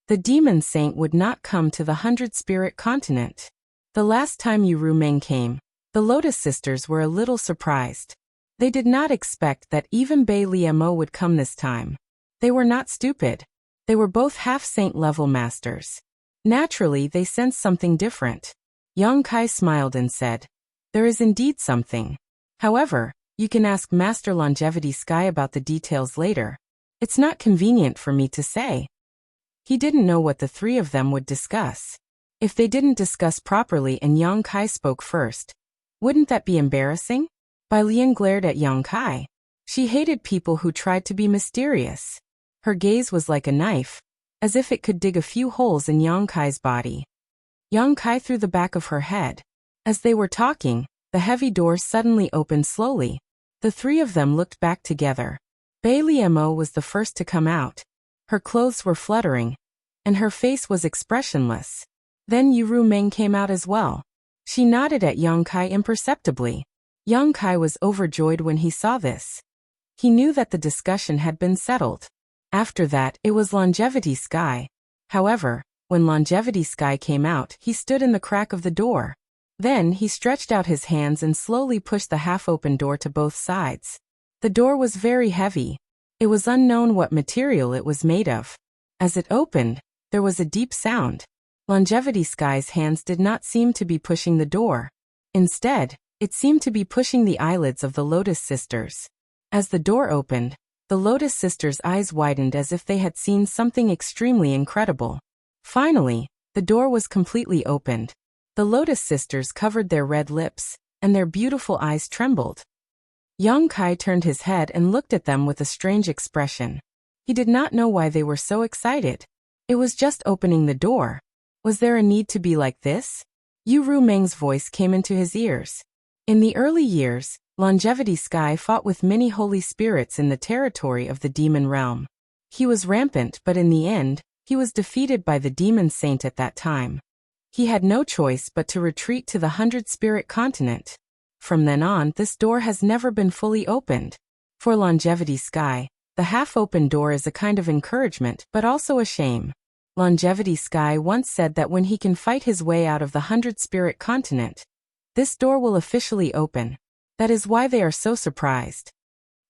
The demon saint would not come to the 100-spirit continent. The last time Yu Meng came, the Lotus sisters were a little surprised. They did not expect that even Bei Liemo would come this time. They were not stupid. They were both half-saint level masters. Naturally, they sensed something different." Yang Kai smiled and said, "There is indeed something. However, you can ask Master Longevity Sky about the details later. It's not convenient for me to say." He didn't know what the three of them would discuss. If they didn't discuss properly and Yang Kai spoke first, wouldn't that be embarrassing? Bai Lian glared at Yang Kai. She hated people who tried to be mysterious. Her gaze was like a knife, as if it could dig a few holes in Yang Kai's body. Yang Kai threw the back of her head. As they were talking, the heavy door suddenly opened slowly. The three of them looked back together. Bei Liemo was the first to come out. Her clothes were fluttering, and her face was expressionless. Then Yu Meng came out as well. She nodded at Yang Kai imperceptibly. Yang Kai was overjoyed when he saw this. He knew that the discussion had been settled. After that, it was Longevity Sky. However, when Longevity Sky came out, he stood in the crack of the door. Then he stretched out his hands and slowly pushed the half-open door to both sides. The door was very heavy. It was unknown what material it was made of. As it opened, there was a deep sound. Longevity Sky's hands did not seem to be pushing the door. Instead, it seemed to be pushing the eyelids of the Lotus sisters. As the door opened, the Lotus sisters' eyes widened as if they had seen something extremely incredible. Finally, the door was completely opened. The Lotus sisters covered their red lips, and their beautiful eyes trembled. Yang Kai turned his head and looked at them with a strange expression. He did not know why they were so excited. It was just opening the door. Was there a need to be like this? Yu Meng's voice came into his ears. In the early years, Longevity Sky fought with many holy spirits in the territory of the demon realm. He was rampant, but in the end, he was defeated by the demon saint at that time. He had no choice but to retreat to the 100-spirit continent. From then on, this door has never been fully opened. For Longevity Sky, the half-open door is a kind of encouragement but also a shame. Longevity Sky once said that when he can fight his way out of the 100-spirit continent, this door will officially open. That is why they are so surprised.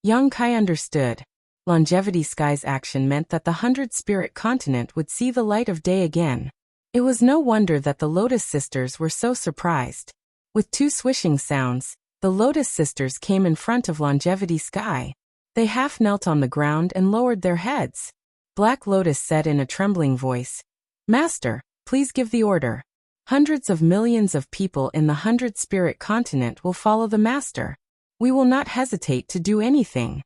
Young Kai understood. Longevity Sky's action meant that the 100-spirit continent would see the light of day again. It was no wonder that the Lotus Sisters were so surprised. With two swishing sounds, the Lotus Sisters came in front of Longevity Sky. They half knelt on the ground and lowered their heads. Black Lotus said in a trembling voice, "Master, please give the order. Hundreds of millions of people in the 100-spirit continent will follow the Master. We will not hesitate to do anything.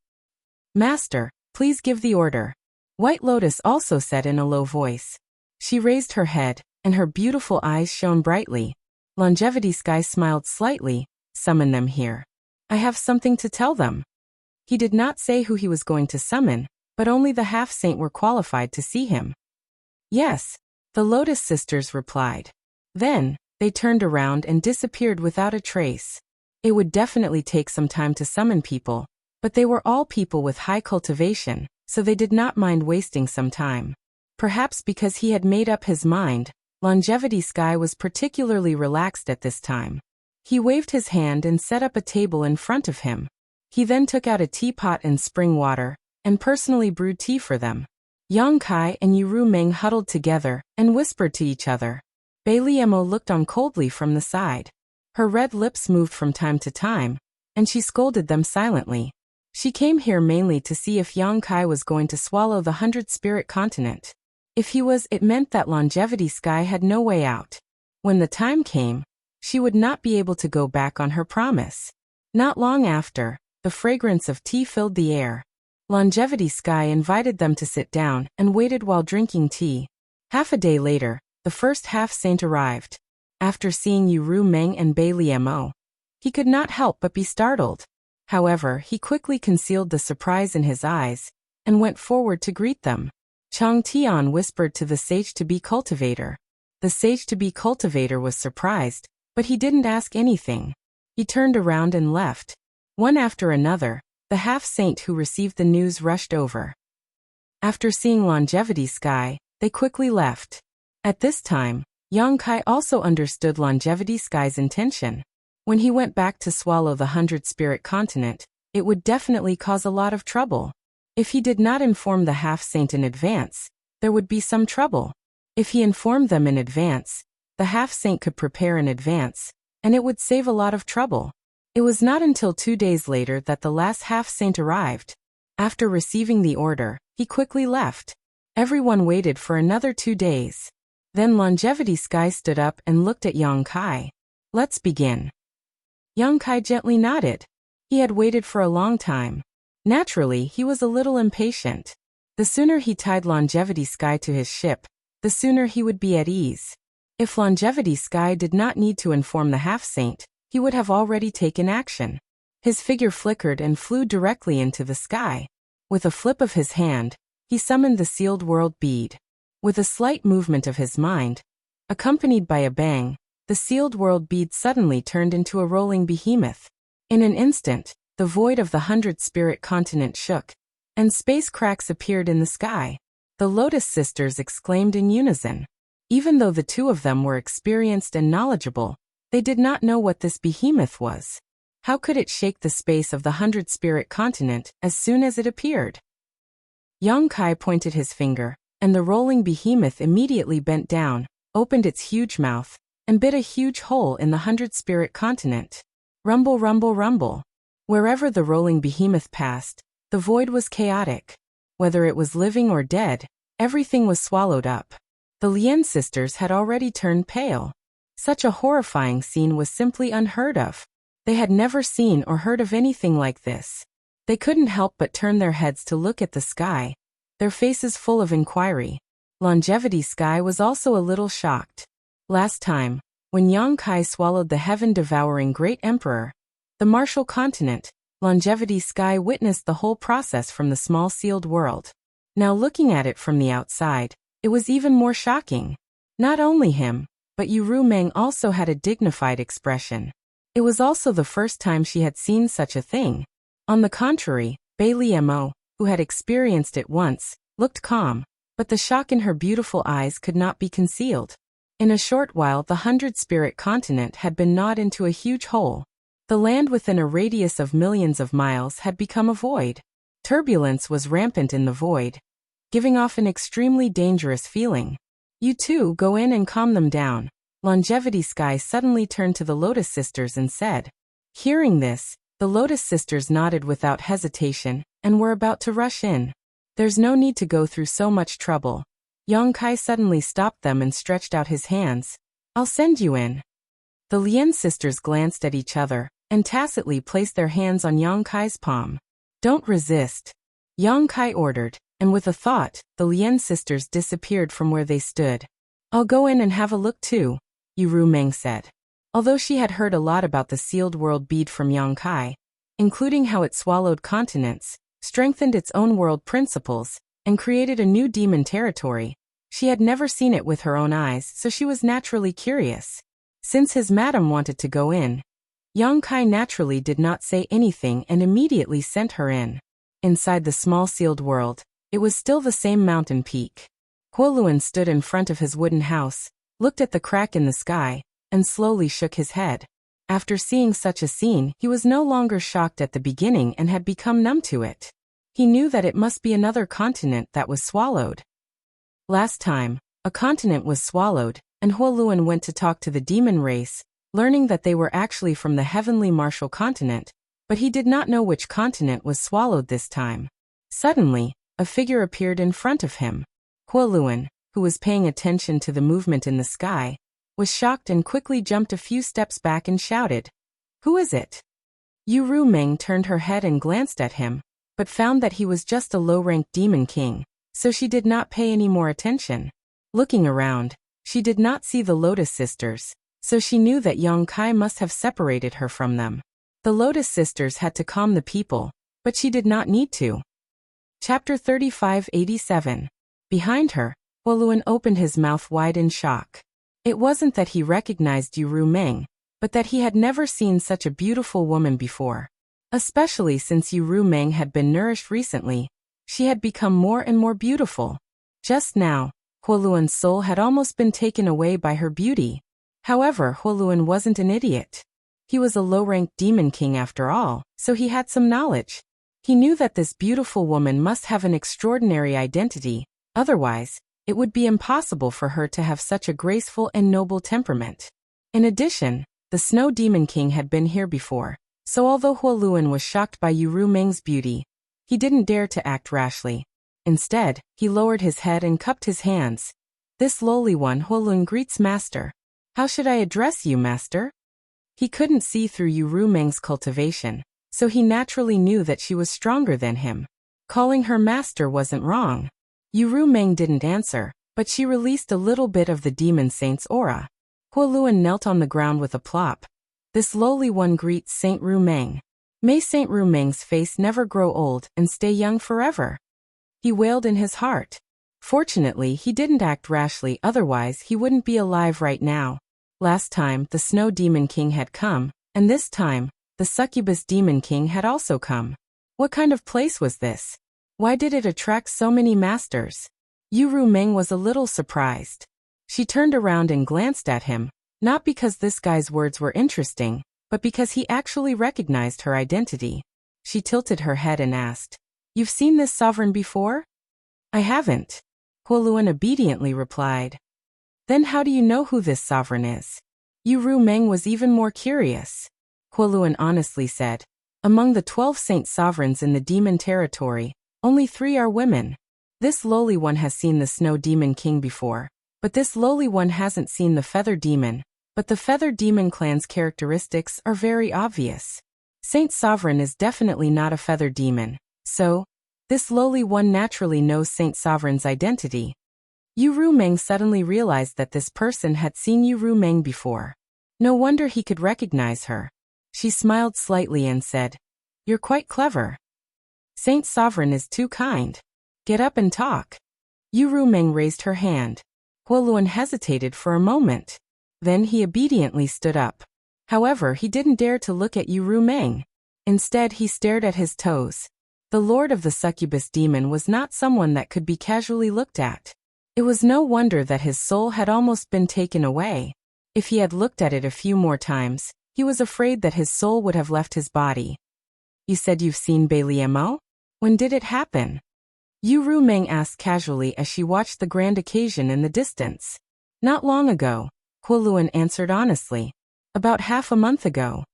Master, please give the order." White Lotus also said in a low voice. She raised her head, and her beautiful eyes shone brightly. Longevity Sky smiled slightly. "Summon them here. I have something to tell them." He did not say who he was going to summon, but only the half-saint were qualified to see him. "Yes," the Lotus Sisters replied. Then, they turned around and disappeared without a trace. It would definitely take some time to summon people, but they were all people with high cultivation, so they did not mind wasting some time. Perhaps because he had made up his mind, Longevity Sky was particularly relaxed at this time. He waved his hand and set up a table in front of him. He then took out a teapot and spring water, and personally brewed tea for them. Yang Kai and Yuru Meng huddled together and whispered to each other. Bai Liemo looked on coldly from the side. Her red lips moved from time to time, and she scolded them silently. She came here mainly to see if Yang Kai was going to swallow the 100-spirit continent. If he was, it meant that Longevity Sky had no way out. When the time came, she would not be able to go back on her promise. Not long after, the fragrance of tea filled the air. Longevity Sky invited them to sit down and waited while drinking tea. Half a day later, the first half-saint arrived. After seeing Yuru Meng and Bai Liemo, he could not help but be startled. However, he quickly concealed the surprise in his eyes and went forward to greet them. Chang Tian whispered to the sage-to-be cultivator. The sage-to-be cultivator was surprised, but he didn't ask anything. He turned around and left. One after another, the half-saint who received the news rushed over. After seeing Longevity Sky, they quickly left. At this time, Yang Kai also understood Longevity Sky's intention. When he went back to swallow the 100-spirit continent, it would definitely cause a lot of trouble. If he did not inform the half-saint in advance, there would be some trouble. If he informed them in advance, the half-saint could prepare in advance, and it would save a lot of trouble. It was not until 2 days later that the last half-saint arrived. After receiving the order, he quickly left. Everyone waited for another 2 days. Then Longevity Sky stood up and looked at Yang Kai. "Let's begin." Yang Kai gently nodded. He had waited for a long time. Naturally, he was a little impatient. The sooner he tied Longevity Sky to his ship, the sooner he would be at ease. If Longevity Sky did not need to inform the half-saint, he would have already taken action. His figure flickered and flew directly into the sky. With a flip of his hand, he summoned the sealed world bead. With a slight movement of his mind, accompanied by a bang, the sealed world bead suddenly turned into a rolling behemoth. In an instant, the void of the 100-spirit continent shook, and space cracks appeared in the sky. The Lotus Sisters exclaimed in unison. Even though the two of them were experienced and knowledgeable, they did not know what this behemoth was. How could it shake the space of the 100-spirit continent as soon as it appeared? Yang Kai pointed his finger, and the rolling behemoth immediately bent down, opened its huge mouth, and bit a huge hole in the 100-spirit continent. Rumble, rumble, rumble. Wherever the rolling behemoth passed, the void was chaotic. Whether it was living or dead, everything was swallowed up. The Lien sisters had already turned pale. Such a horrifying scene was simply unheard of. They had never seen or heard of anything like this. They couldn't help but turn their heads to look at the sky, their faces full of inquiry. Longevity Sky was also a little shocked. Last time, when Yang Kai swallowed the heaven-devouring Great Emperor, the martial continent, Longevity Sky witnessed the whole process from the small sealed world. Now looking at it from the outside, it was even more shocking. Not only him, but Yuru Meng also had a dignified expression. It was also the first time she had seen such a thing. On the contrary, Bai Liemo, who had experienced it once, looked calm. but the shock in her beautiful eyes could not be concealed. In a short while the 100-spirit continent had been gnawed into a huge hole. The land within a radius of millions of miles had become a void. Turbulence was rampant in the void, giving off an extremely dangerous feeling. You two go in and calm them down. Longevity Sky suddenly turned to the Lotus Sisters and said. Hearing this, the Lotus Sisters nodded without hesitation, and were about to rush in. There's no need to go through so much trouble. Yang Kai suddenly stopped them and stretched out his hands. I'll send you in. The Lien sisters glanced at each other, and tacitly placed their hands on Yang Kai's palm. Don't resist. Yang Kai ordered, and with a thought, the Lien sisters disappeared from where they stood. I'll go in and have a look too, Yu Meng said. Although she had heard a lot about the sealed world bead from Yang Kai, including how it swallowed continents, strengthened its own world principles, and created a new demon territory, she had never seen it with her own eyes, so she was naturally curious. Since his madam wanted to go in, Yang Kai naturally did not say anything and immediately sent her in. Inside the small sealed world, it was still the same mountain peak. Huoluan stood in front of his wooden house, looked at the crack in the sky, and slowly shook his head. After seeing such a scene, he was no longer shocked at the beginning and had become numb to it. He knew that it must be another continent that was swallowed. Last time, a continent was swallowed, and Huoluan went to talk to the demon race, learning that they were actually from the heavenly martial continent, but he did not know which continent was swallowed this time. Suddenly, a figure appeared in front of him. Huoluan, who was paying attention to the movement in the sky, was shocked and quickly jumped a few steps back and shouted, Who is it? Yu Meng turned her head and glanced at him, but found that he was just a low-ranked demon king, so she did not pay any more attention. Looking around, she did not see the Lotus Sisters, so she knew that Yang Kai must have separated her from them. The Lotus Sisters had to calm the people, but she did not need to. Chapter 3587. Behind her, Huoluan opened his mouth wide in shock. It wasn't that he recognized Yu Meng, but that he had never seen such a beautiful woman before. Especially since Yu Meng had been nourished recently, she had become more and more beautiful. Just now, Huoluan's soul had almost been taken away by her beauty. However, Huoluan wasn't an idiot. He was a low-ranked demon king after all, so he had some knowledge. He knew that this beautiful woman must have an extraordinary identity, otherwise, it would be impossible for her to have such a graceful and noble temperament. In addition, the Snow Demon King had been here before, so although Huoluan was shocked by Yu Meng's beauty, he didn't dare to act rashly. Instead, he lowered his head and cupped his hands. This lowly one, Huoluan greets Master. How should I address you, Master? He couldn't see through Yu Meng's cultivation, so he naturally knew that she was stronger than him. Calling her Master wasn't wrong. Yu Meng didn't answer, but she released a little bit of the demon saint's aura. Huoluan knelt on the ground with a plop. This lowly one greets Saint Ru Meng. May Saint Ru Meng's face never grow old and stay young forever. He wailed in his heart. Fortunately, he didn't act rashly, otherwise he wouldn't be alive right now. Last time, the Snow Demon King had come, and this time, the Succubus Demon King had also come. What kind of place was this? Why did it attract so many masters? Yu Meng was a little surprised. She turned around and glanced at him, not because this guy's words were interesting, but because he actually recognized her identity. She tilted her head and asked, You've seen this sovereign before? I haven't. Huoluan obediently replied. Then how do you know who this sovereign is? Yu Meng was even more curious. Huoluan honestly said, Among the 12 saint sovereigns in the demon territory, only 3 are women. This lowly one has seen the Snow Demon King before, but this lowly one hasn't seen the Feather Demon, but the Feather Demon clan's characteristics are very obvious. Saint Sovereign is definitely not a feather demon, so, this lowly one naturally knows Saint Sovereign's identity. Yu Meng suddenly realized that this person had seen Yu Meng before. No wonder he could recognize her. She smiled slightly and said, You're quite clever. Saint Sovereign is too kind. Get up and talk. Yu Meng raised her hand. Huoluan hesitated for a moment. Then he obediently stood up. However, he didn't dare to look at Yu Meng. Instead, he stared at his toes. The lord of the succubus demon was not someone that could be casually looked at. It was no wonder that his soul had almost been taken away. If he had looked at it a few more times, he was afraid that his soul would have left his body. You said you've seen Beiliemo? When did it happen? Yu Rumeng asked casually as she watched the grand occasion in the distance. Not long ago, Kuoluan answered honestly. About half a month ago.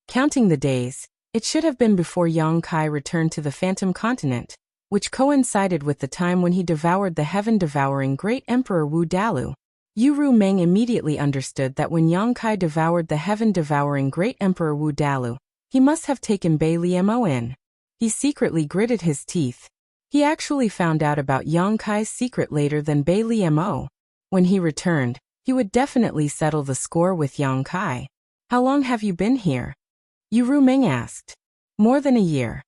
Counting the days, it should have been before Yang Kai returned to the Phantom Continent, which coincided with the time when he devoured the heaven-devouring Great Emperor Wu Dalu. Yu Rumeng immediately understood that when Yang Kai devoured the heaven-devouring Great Emperor Wu Dalu, he must have taken Beiliemo in. He secretly gritted his teeth. He actually found out about Yang Kai's secret later than Beiliemo. When he returned, he would definitely settle the score with Yang Kai. How long have you been here? Yu Rumeng asked. More than a year.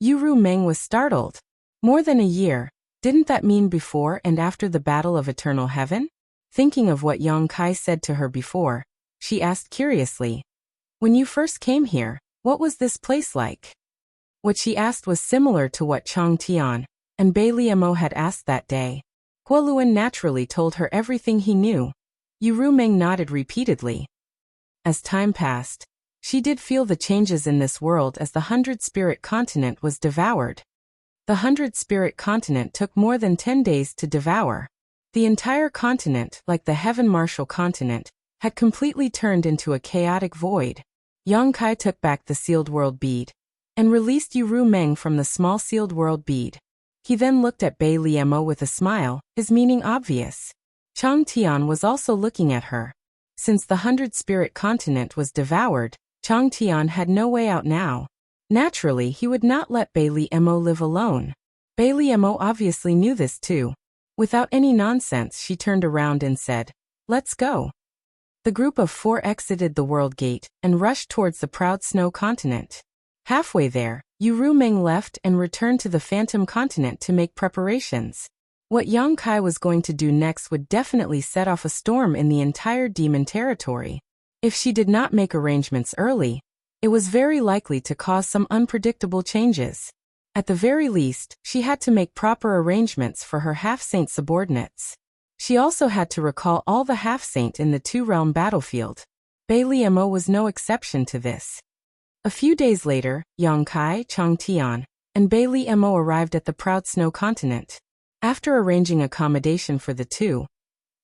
Yu Rumeng was startled. More than a year? Didn't that mean before and after the Battle of Eternal Heaven? Thinking of what Yang Kai said to her before, she asked curiously. When you first came here, what was this place like? What she asked was similar to what Chang Tian and Beiliemo had asked that day. Kuoluan naturally told her everything he knew. Yu Rumeng nodded repeatedly. As time passed, she did feel the changes in this world as the 100-spirit continent was devoured. The 100-spirit continent took more than 10 days to devour. The entire continent, like the Heaven Martial continent, had completely turned into a chaotic void. Yang Kai took back the sealed world bead and released Yu Rumeng from the small sealed world bead. He then looked at Beiliemo with a smile, his meaning obvious. Chang Tian was also looking at her. Since the 100-spirit continent was devoured, Chang Tian had no way out now. Naturally, he would not let Beiliemo live alone. Beiliemo obviously knew this too. Without any nonsense, she turned around and said, "Let's go." The group of 4 exited the world gate and rushed towards the proud snow continent. Halfway there, Yu Rumeng left and returned to the Phantom Continent to make preparations. What Yang Kai was going to do next would definitely set off a storm in the entire demon territory. If she did not make arrangements early, it was very likely to cause some unpredictable changes. At the very least, she had to make proper arrangements for her half-saint subordinates. She also had to recall all the half-saint in the two-realm battlefield. Beiliemo was no exception to this. A few days later, Yang Kai, Chang Tian, and Beiliemo arrived at the proud snow continent. After arranging accommodation for the two,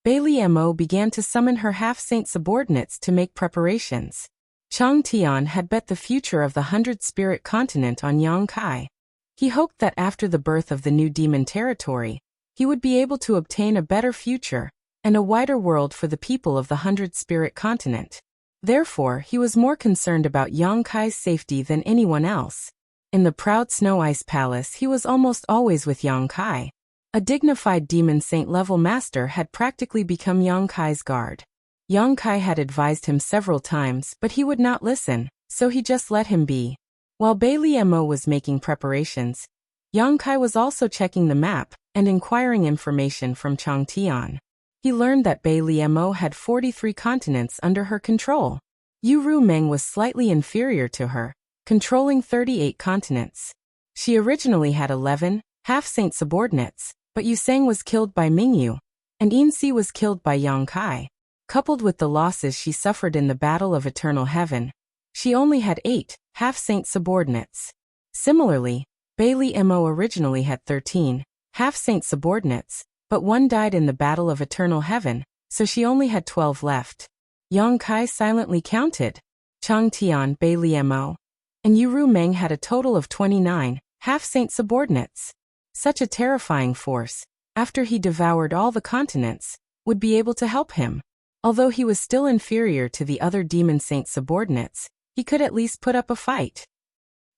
Beiliemo began to summon her half-saint subordinates to make preparations. Chang Tian had bet the future of the 100-spirit continent on Yang Kai. He hoped that after the birth of the new demon territory, he would be able to obtain a better future and a wider world for the people of the 100-spirit continent. Therefore, he was more concerned about Yang Kai's safety than anyone else. In the proud snow ice palace, he was almost always with Yang Kai. A dignified demon saint-level master had practically become Yang Kai's guard. Yang Kai had advised him several times, but he would not listen, so he just let him be. While Beiliemo was making preparations, Yang Kai was also checking the map and inquiring information from Chang Tian. He learned that Beiliemo had 43 continents under her control. Yu Rumeng was slightly inferior to her, controlling 38 continents. She originally had 11 half-saint subordinates, but Yu Sang was killed by Mingyu, and Yinsi was killed by Yang Kai. Coupled with the losses she suffered in the Battle of Eternal Heaven, she only had 8 half-saint subordinates. Similarly, Beiliemo originally had 13 half-saint subordinates, but one died in the Battle of Eternal Heaven, so she only had 12 left. Yang Kai silently counted. Chang Tian, Beiliemo, and Yu Rumeng had a total of 29 half-saint subordinates. Such a terrifying force, after he devoured all the continents, would be able to help him. Although he was still inferior to the other demon saint subordinates, he could at least put up a fight.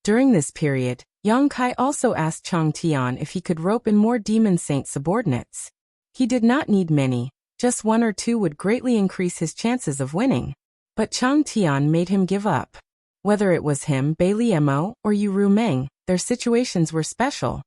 During this period, Yang Kai also asked Chang Tian if he could rope in more demon saint subordinates. He did not need many, just 1 or 2 would greatly increase his chances of winning. But Chang Tian made him give up. Whether it was him, Beiliemo, or Yu Rumeng, their situations were special.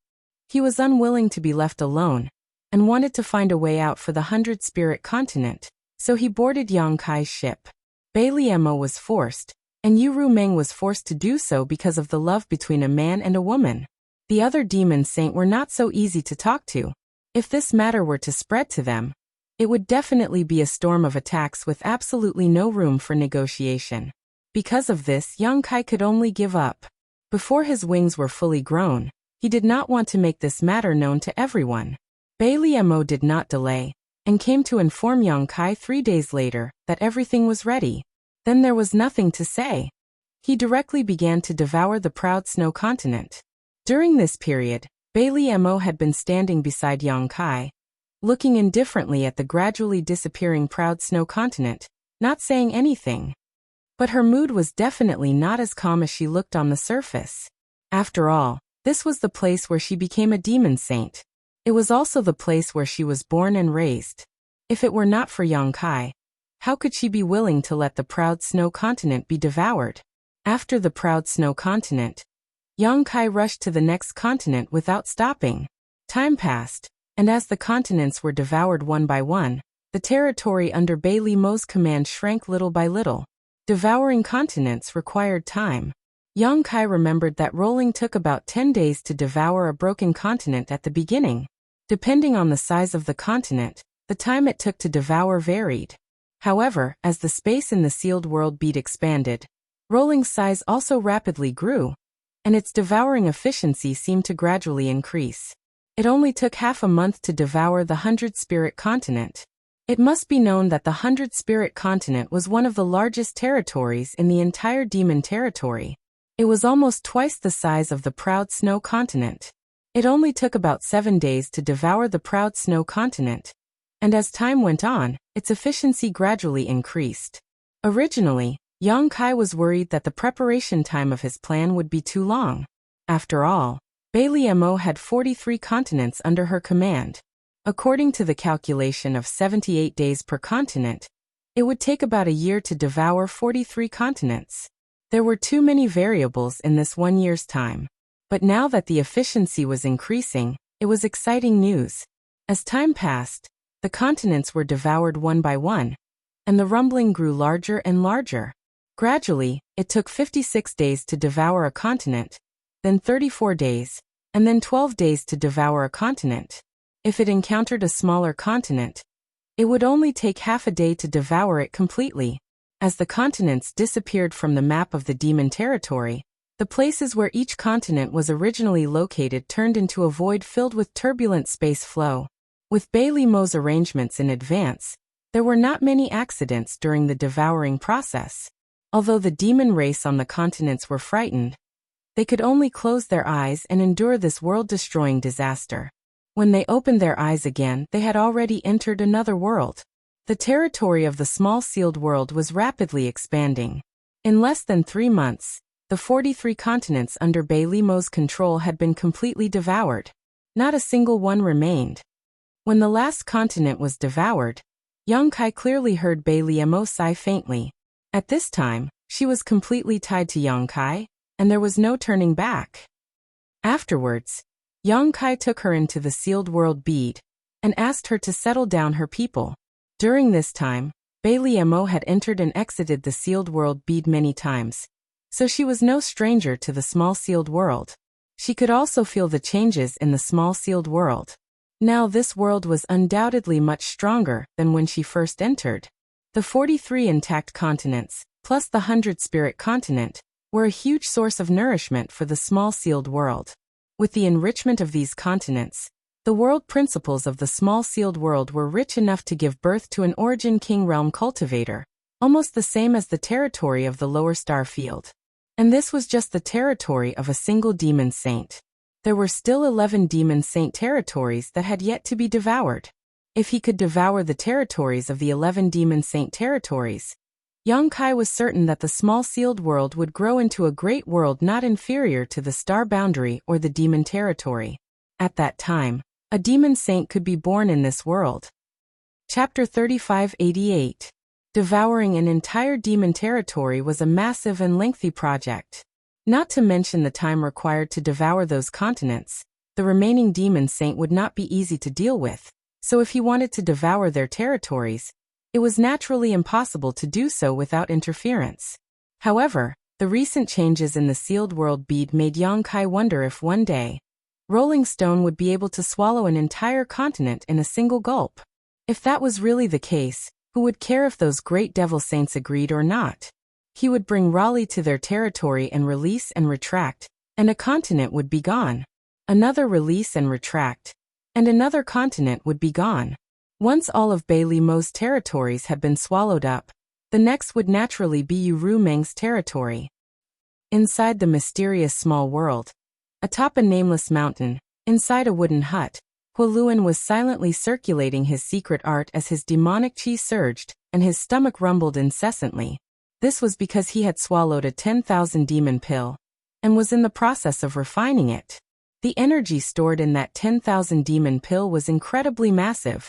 He was unwilling to be left alone, and wanted to find a way out for the 100-spirit continent, so he boarded Yang Kai's ship. Beiliemo was forced, and Yu Rumeng was forced to do so because of the love between a man and a woman. The other demon saint were not so easy to talk to. If this matter were to spread to them, it would definitely be a storm of attacks with absolutely no room for negotiation. Because of this, young Kai could only give up. Before his wings were fully grown, he did not want to make this matter known to everyone. Bailey Mo did not delay, and came to inform young Kai 3 days later that everything was ready. Then there was nothing to say. He directly began to devour the proud snow continent. During this period, Bailey Mo had been standing beside young Kai, looking indifferently at the gradually disappearing proud snow continent, not saying anything. But her mood was definitely not as calm as she looked on the surface. After all, this was the place where she became a demon saint. It was also the place where she was born and raised. If it were not for young Kai, how could she be willing to let the proud snow continent be devoured? After the proud snow continent, young Kai rushed to the next continent without stopping. Time passed, and as the continents were devoured one by one, the territory under Bailey Mo's command shrank little by little. Devouring continents required time. Young Kai remembered that rolling took about 10 days to devour a broken continent at the beginning. Depending on the size of the continent, the time it took to devour varied. However, as the space in the sealed world bead expanded, rolling's size also rapidly grew, and its devouring efficiency seemed to gradually increase. It only took half a month to devour the 100-spirit continent. It must be known that the 100-spirit continent was one of the largest territories in the entire demon territory. It was almost twice the size of the proud snow continent. It only took about 7 days to devour the proud snow continent, and as time went on, its efficiency gradually increased. Originally, young Kai was worried that the preparation time of his plan would be too long. After all, Bailey Mo had 43 continents under her command. According to the calculation of 78 days per continent, it would take about a year to devour 43 continents. There were too many variables in this 1 year's time. But now that the efficiency was increasing, it was exciting news. As time passed, the continents were devoured one by one, and the rumbling grew larger and larger. Gradually, it took 56 days to devour a continent, then 34 days, and then 12 days to devour a continent. If it encountered a smaller continent, it would only take half a day to devour it completely. As the continents disappeared from the map of the demon territory, the places where each continent was originally located turned into a void filled with turbulent space flow. With Bailey Mo's arrangements in advance, there were not many accidents during the devouring process. Although the demon race on the continents were frightened, they could only close their eyes and endure this world-destroying disaster. When they opened their eyes again, they had already entered another world. The territory of the small sealed world was rapidly expanding. In less than 3 months, the 43 continents under Bailey Mo's control had been completely devoured. Not a single one remained. When the last continent was devoured, young Kai clearly heard Bailey Mo sigh faintly. At this time, she was completely tied to young Kai, and there was no turning back. Afterwards, young Kai took her into the sealed world bead, and asked her to settle down her people. During this time, Bailey Mo had entered and exited the sealed world bead many times, so she was no stranger to the small sealed world. She could also feel the changes in the small sealed world. Now this world was undoubtedly much stronger than when she first entered. The 43 intact continents, plus the 100-spirit continent, were a huge source of nourishment for the small sealed world. With the enrichment of these continents, the world principles of the small sealed world were rich enough to give birth to an origin king realm cultivator, almost the same as the territory of the lower star field. And this was just the territory of a single demon saint. There were still 11 demon saint territories that had yet to be devoured. If he could devour the territories of the 11 demon saint territories, young Kai was certain that the small sealed world would grow into a great world not inferior to the star boundary or the demon territory. At that time, a demon saint could be born in this world. Chapter 3588. Devouring an entire demon territory was a massive and lengthy project. Not to mention the time required to devour those continents, the remaining demon saint would not be easy to deal with, so if he wanted to devour their territories, it was naturally impossible to do so without interference. However, the recent changes in the sealed world bead made young Kai wonder if one day, Rolling Stone would be able to swallow an entire continent in a single gulp. If that was really the case, who would care if those great devil saints agreed or not? He would bring Raleigh to their territory and release and retract, and a continent would be gone. Another release and retract, and another continent would be gone. Once all of Bailey Mo's territories had been swallowed up, the next would naturally be Uru Meng's territory. Inside the mysterious small world, atop a nameless mountain, inside a wooden hut, Huoluan was silently circulating his secret art as his demonic chi surged, and his stomach rumbled incessantly. This was because he had swallowed a 10,000 demon pill, and was in the process of refining it. The energy stored in that 10,000 demon pill was incredibly massive,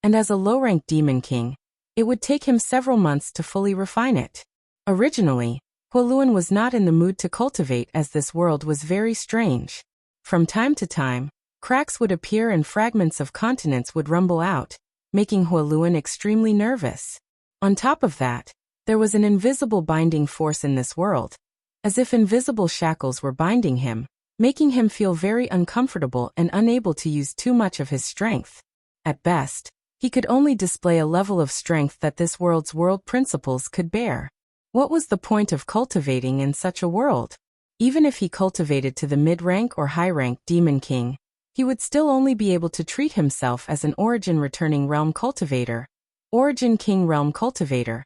and as a low-ranked demon king, it would take him several months to fully refine it. Originally, Huoluan was not in the mood to cultivate as this world was very strange. From time to time, cracks would appear and fragments of continents would rumble out, making Huoluan extremely nervous. On top of that, there was an invisible binding force in this world, as if invisible shackles were binding him, making him feel very uncomfortable and unable to use too much of his strength. At best, he could only display a level of strength that this world's world principles could bear. What was the point of cultivating in such a world? Even if he cultivated to the mid-rank or high-rank demon king, he would still only be able to treat himself as an origin returning realm cultivator, origin king realm cultivator.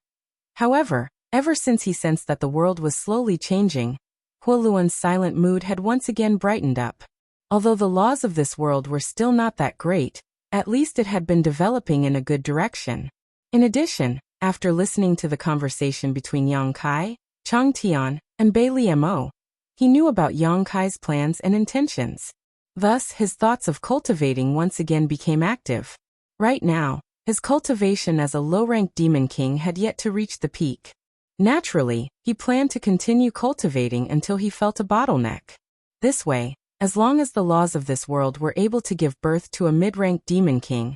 However, ever since he sensed that the world was slowly changing, Huoluan's silent mood had once again brightened up. Although the laws of this world were still not that great, at least it had been developing in a good direction. In addition, after listening to the conversation between Yang Kai, Chang Tian, and Bailey Mo, he knew about Yang Kai's plans and intentions. Thus, his thoughts of cultivating once again became active. Right now, his cultivation as a low-ranked demon king had yet to reach the peak. Naturally, he planned to continue cultivating until he felt a bottleneck. This way, as long as the laws of this world were able to give birth to a mid-ranked demon king,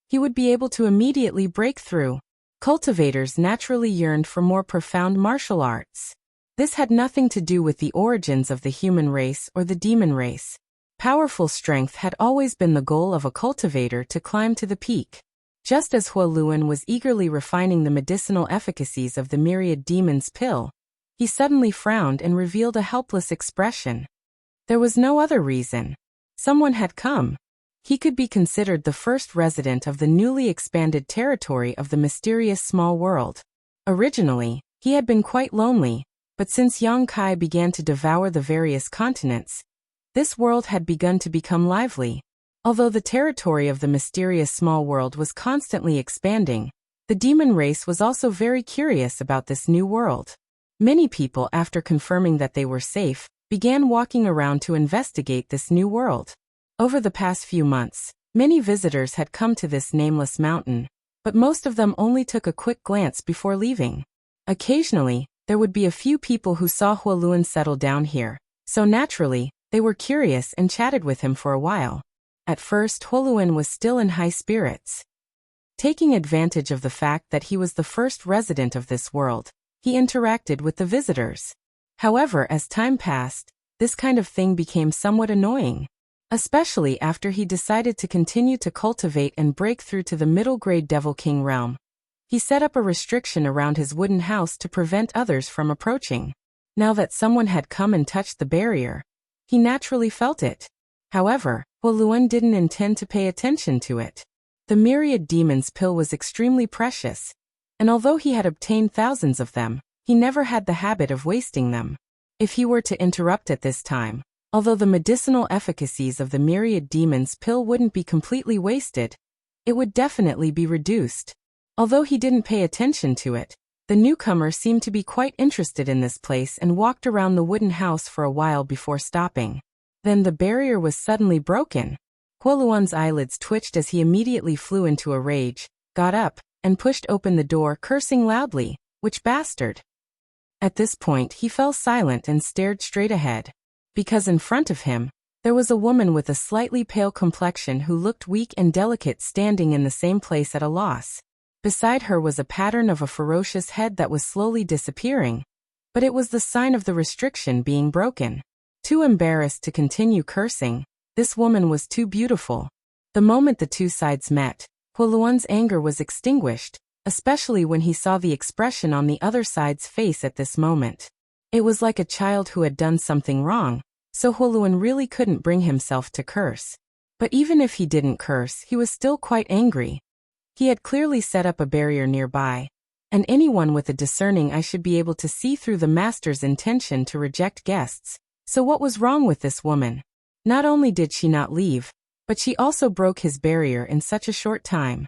he would be able to immediately break through. Cultivators naturally yearned for more profound martial arts. This had nothing to do with the origins of the human race or the demon race. Powerful strength had always been the goal of a cultivator to climb to the peak. Just as Huoluan was eagerly refining the medicinal efficacies of the myriad demons pill, he suddenly frowned and revealed a helpless expression. There was no other reason. Someone had come. He could be considered the first resident of the newly expanded territory of the mysterious small world. Originally, he had been quite lonely, but since Yang Kai began to devour the various continents, this world had begun to become lively. Although the territory of the mysterious small world was constantly expanding, the demon race was also very curious about this new world. Many people, after confirming that they were safe, began walking around to investigate this new world. Over the past few months, many visitors had come to this nameless mountain, but most of them only took a quick glance before leaving. Occasionally, there would be a few people who saw Huoluan settle down here, so naturally, they were curious and chatted with him for a while. At first, Huoluan was still in high spirits. Taking advantage of the fact that he was the first resident of this world, he interacted with the visitors. However, as time passed, this kind of thing became somewhat annoying. Especially after he decided to continue to cultivate and break through to the middle-grade Devil King realm. He set up a restriction around his wooden house to prevent others from approaching. Now that someone had come and touched the barrier, he naturally felt it. However, Huoluan didn't intend to pay attention to it. The myriad demons pill was extremely precious, and although he had obtained thousands of them, he never had the habit of wasting them. If he were to interrupt at this time, although the medicinal efficacies of the myriad demons pill wouldn't be completely wasted, it would definitely be reduced. Although he didn't pay attention to it, the newcomer seemed to be quite interested in this place and walked around the wooden house for a while before stopping. Then the barrier was suddenly broken. Huoluan's eyelids twitched as he immediately flew into a rage, got up, and pushed open the door, cursing loudly, "Which bastard?" At this point he fell silent and stared straight ahead. Because in front of him, there was a woman with a slightly pale complexion who looked weak and delicate standing in the same place at a loss. Beside her was a pattern of a ferocious head that was slowly disappearing, but it was the sign of the restriction being broken. Too embarrassed to continue cursing, This woman was too beautiful. The moment the two sides met, Huoluan's anger was extinguished, especially when he saw the expression on the other side's face at this moment. It was like a child who had done something wrong, so Huoluan really couldn't bring himself to curse. But even if he didn't curse, he was still quite angry. He had clearly set up a barrier nearby, and anyone with a discerning eye should be able to see through the master's intention to reject guests. So what was wrong with this woman? Not only did she not leave, but she also broke his barrier in such a short time.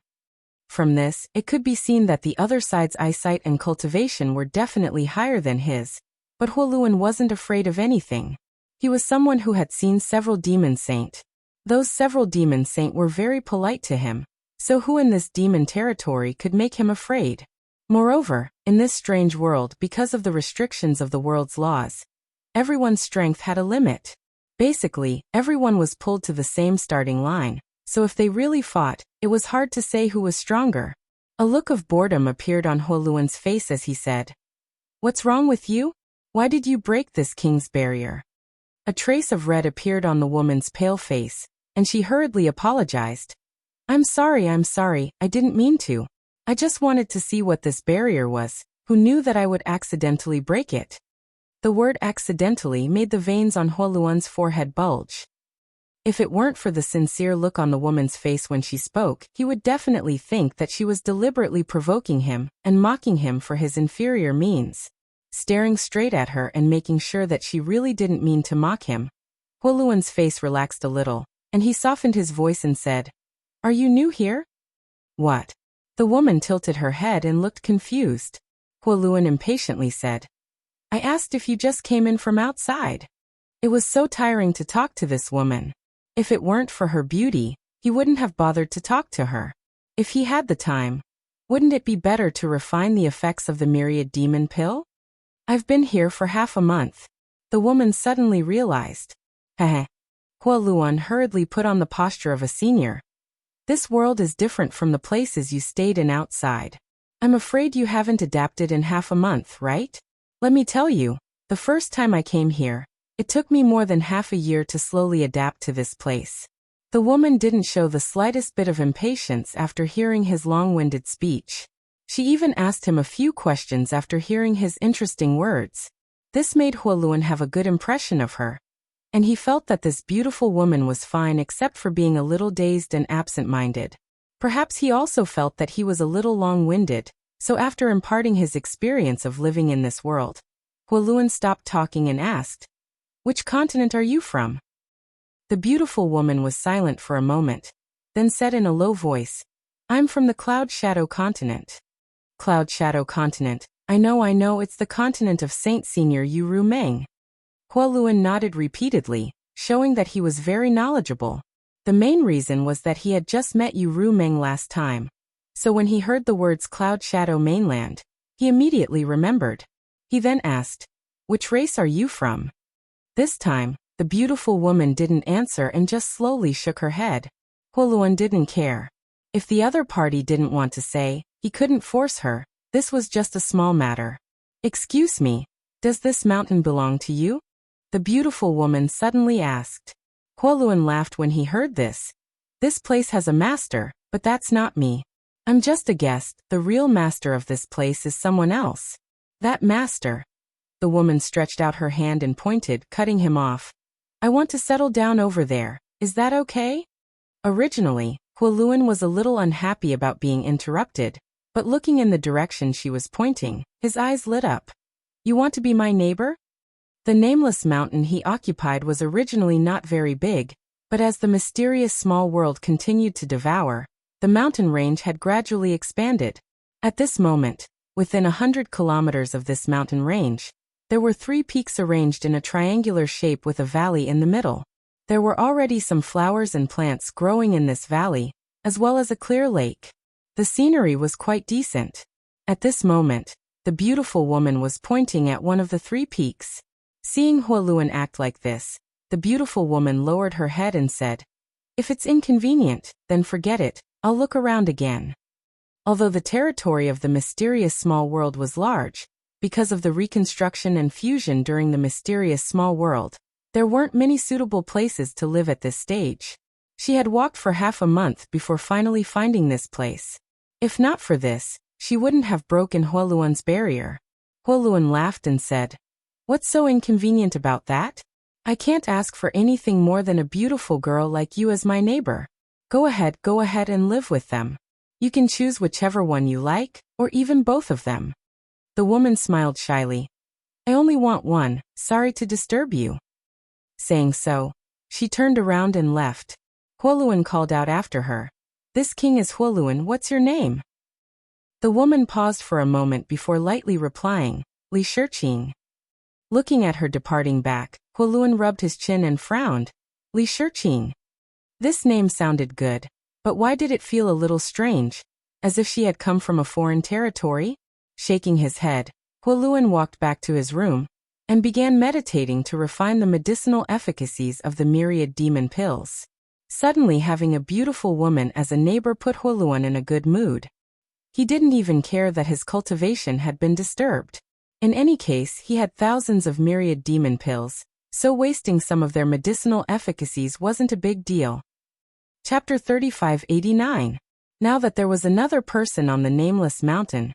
From this, it could be seen that the other side's eyesight and cultivation were definitely higher than his, but Huoluan wasn't afraid of anything. He was someone who had seen several demon saint. Those several demon saint were very polite to him, so who in this demon territory could make him afraid? Moreover, in this strange world, because of the restrictions of the world's laws, everyone's strength had a limit. Basically, everyone was pulled to the same starting line, so if they really fought, it was hard to say who was stronger. A look of boredom appeared on Huoluan's face as he said, "What's wrong with you? Why did you break this king's barrier?" A trace of red appeared on the woman's pale face, and she hurriedly apologized. I'm sorry, I didn't mean to. I just wanted to see what this barrier was. Who knew that I would accidentally break it?" The word accidentally made the veins on Huoluan's forehead bulge. If it weren't for the sincere look on the woman's face when she spoke, he would definitely think that she was deliberately provoking him and mocking him for his inferior means. Staring straight at her and making sure that she really didn't mean to mock him, Huoluan's face relaxed a little, and he softened his voice and said, "Are you new here?" "What?" The woman tilted her head and looked confused. Huoluan impatiently said, "I asked if you just came in from outside." It was so tiring to talk to this woman. If it weren't for her beauty, he wouldn't have bothered to talk to her. If he had the time, wouldn't it be better to refine the effects of the myriad demon pill? "I've been here for half a month." The woman suddenly realized. Heh. Huoluan hurriedly put on the posture of a senior. "This world is different from the places you stayed in outside. I'm afraid you haven't adapted in half a month, right? Let me tell you, the first time I came here, it took me more than half a year to slowly adapt to this place." The woman didn't show the slightest bit of impatience after hearing his long-winded speech. She even asked him a few questions after hearing his interesting words. This made Huoluan have a good impression of her, and he felt that this beautiful woman was fine except for being a little dazed and absent-minded. Perhaps he also felt that he was a little long-winded, so after imparting his experience of living in this world, Huoluan stopped talking and asked, "Which continent are you from?" The beautiful woman was silent for a moment, then said in a low voice, "I'm from the Cloud Shadow continent." "Cloud Shadow continent, I know, it's the continent of Saint Senior Yu Ru Meng." Huoluan nodded repeatedly, showing that he was very knowledgeable. The main reason was that he had just met Yu Ru Meng last time, so when he heard the words Cloud Shadow Mainland, he immediately remembered. He then asked, "Which race are you from?" This time, the beautiful woman didn't answer and just slowly shook her head. Huoluan didn't care. If the other party didn't want to say, he couldn't force her. This was just a small matter. "Excuse me, does this mountain belong to you?" the beautiful woman suddenly asked. Huoluan laughed when he heard this. "This place has a master, but that's not me. I'm just a guest. The real master of this place is someone else." "That master?" The woman stretched out her hand and pointed, cutting him off. "I want to settle down over there. Is that okay?" Originally, Huoluan was a little unhappy about being interrupted, but looking in the direction she was pointing, his eyes lit up. "You want to be my neighbor?" The nameless mountain he occupied was originally not very big, but as the mysterious small world continued to devour, the mountain range had gradually expanded. At this moment, within 100 kilometers of this mountain range, there were 3 peaks arranged in a triangular shape with a valley in the middle. There were already some flowers and plants growing in this valley, as well as a clear lake. The scenery was quite decent. At this moment, the beautiful woman was pointing at one of the 3 peaks. Seeing Huoluan act like this, the beautiful woman lowered her head and said, "If it's inconvenient, then forget it, I'll look around again." Although the territory of the mysterious small world was large, because of the reconstruction and fusion during the mysterious small world, There weren't many suitable places to live at this stage. She had walked for half a month before finally finding this place. If not for this, she wouldn't have broken Huoluan's barrier. Huoluan laughed and said, "What's so inconvenient about that? I can't ask for anything more than a beautiful girl like you as my neighbor. Go ahead and live with them. You can choose whichever one you like, or even both of them." The woman smiled shyly. "I only want one, sorry to disturb you." Saying so, she turned around and left. Huoluan called out after her, "This king is Huoluan, what's your name?" The woman paused for a moment before lightly replying, "Li Shiqing." Looking at her departing back, Huoluan rubbed his chin and frowned. Li Shiqing. This name sounded good, but why did it feel a little strange, as if she had come from a foreign territory? Shaking his head, Huoluan walked back to his room and began meditating to refine the medicinal efficacies of the myriad demon pills. Suddenly having a beautiful woman as a neighbor put Huoluan in a good mood. He didn't even care that his cultivation had been disturbed. In any case, he had thousands of myriad demon pills, so wasting some of their medicinal efficacies wasn't a big deal. Chapter 3589. Now that there was another person on the nameless mountain,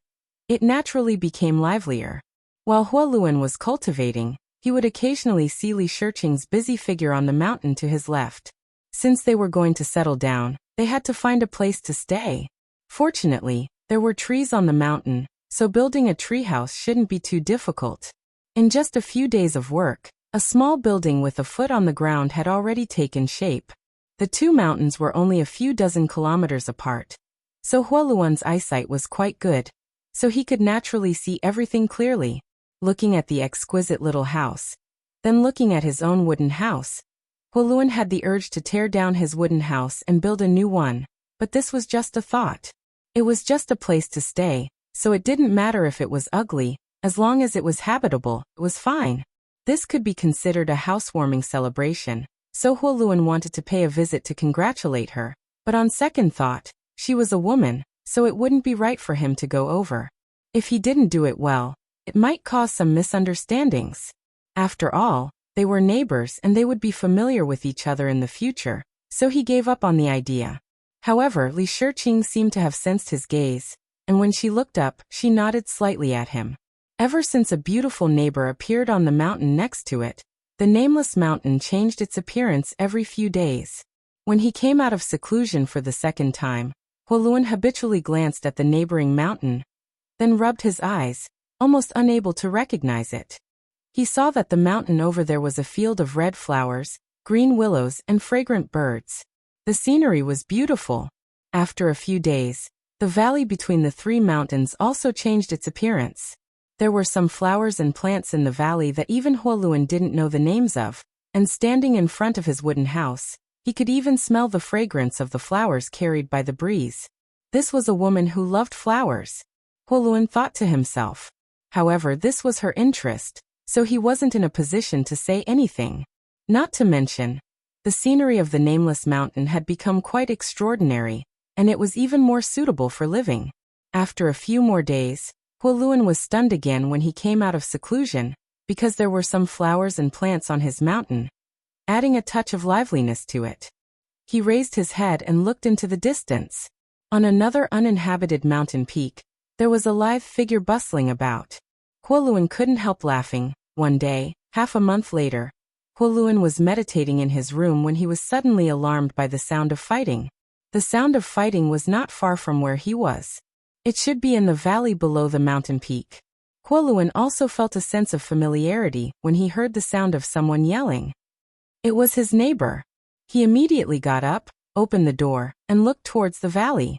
it naturally became livelier. While Huoluan was cultivating, he would occasionally see Li Shiqing's busy figure on the mountain to his left. Since they were going to settle down, they had to find a place to stay. Fortunately, there were trees on the mountain, so building a treehouse shouldn't be too difficult. In just a few days of work, a small building with a foot on the ground had already taken shape. The two mountains were only a few dozen kilometers apart, so Huoluan's eyesight was quite good, so he could naturally see everything clearly. Looking at the exquisite little house, then looking at his own wooden house, Huoluan had the urge to tear down his wooden house and build a new one, but this was just a thought. It was just a place to stay, so it didn't matter if it was ugly, as long as it was habitable, it was fine. This could be considered a housewarming celebration, so Huoluan wanted to pay a visit to congratulate her, but on second thought, she was a woman, so it wouldn't be right for him to go over. If he didn't do it well, it might cause some misunderstandings. After all, they were neighbors and they would be familiar with each other in the future, so he gave up on the idea. However, Li Shiqing seemed to have sensed his gaze, and when she looked up, she nodded slightly at him. Ever since a beautiful neighbor appeared on the mountain next to it, the nameless mountain changed its appearance every few days. When he came out of seclusion for the second time, Huoluan habitually glanced at the neighboring mountain, then rubbed his eyes, almost unable to recognize it. He saw that the mountain over there was a field of red flowers, green willows, and fragrant birds. The scenery was beautiful. After a few days, the valley between the three mountains also changed its appearance. There were some flowers and plants in the valley that even Huoluan didn't know the names of, and standing in front of his wooden house, he could even smell the fragrance of the flowers carried by the breeze. This was a woman who loved flowers, Huoluan thought to himself. However, this was her interest, so he wasn't in a position to say anything. Not to mention, the scenery of the nameless mountain had become quite extraordinary, and it was even more suitable for living. After a few more days, Huoluan was stunned again when he came out of seclusion, because there were some flowers and plants on his mountain, adding a touch of liveliness to it. He raised his head and looked into the distance. On another uninhabited mountain peak, there was a lithe figure bustling about. Huoluan couldn't help laughing. One day, half a month later, Huoluan was meditating in his room when he was suddenly alarmed by the sound of fighting. The sound of fighting was not far from where he was. It should be in the valley below the mountain peak. Huoluan also felt a sense of familiarity when he heard the sound of someone yelling. It was his neighbor. He immediately got up, opened the door, and looked towards the valley.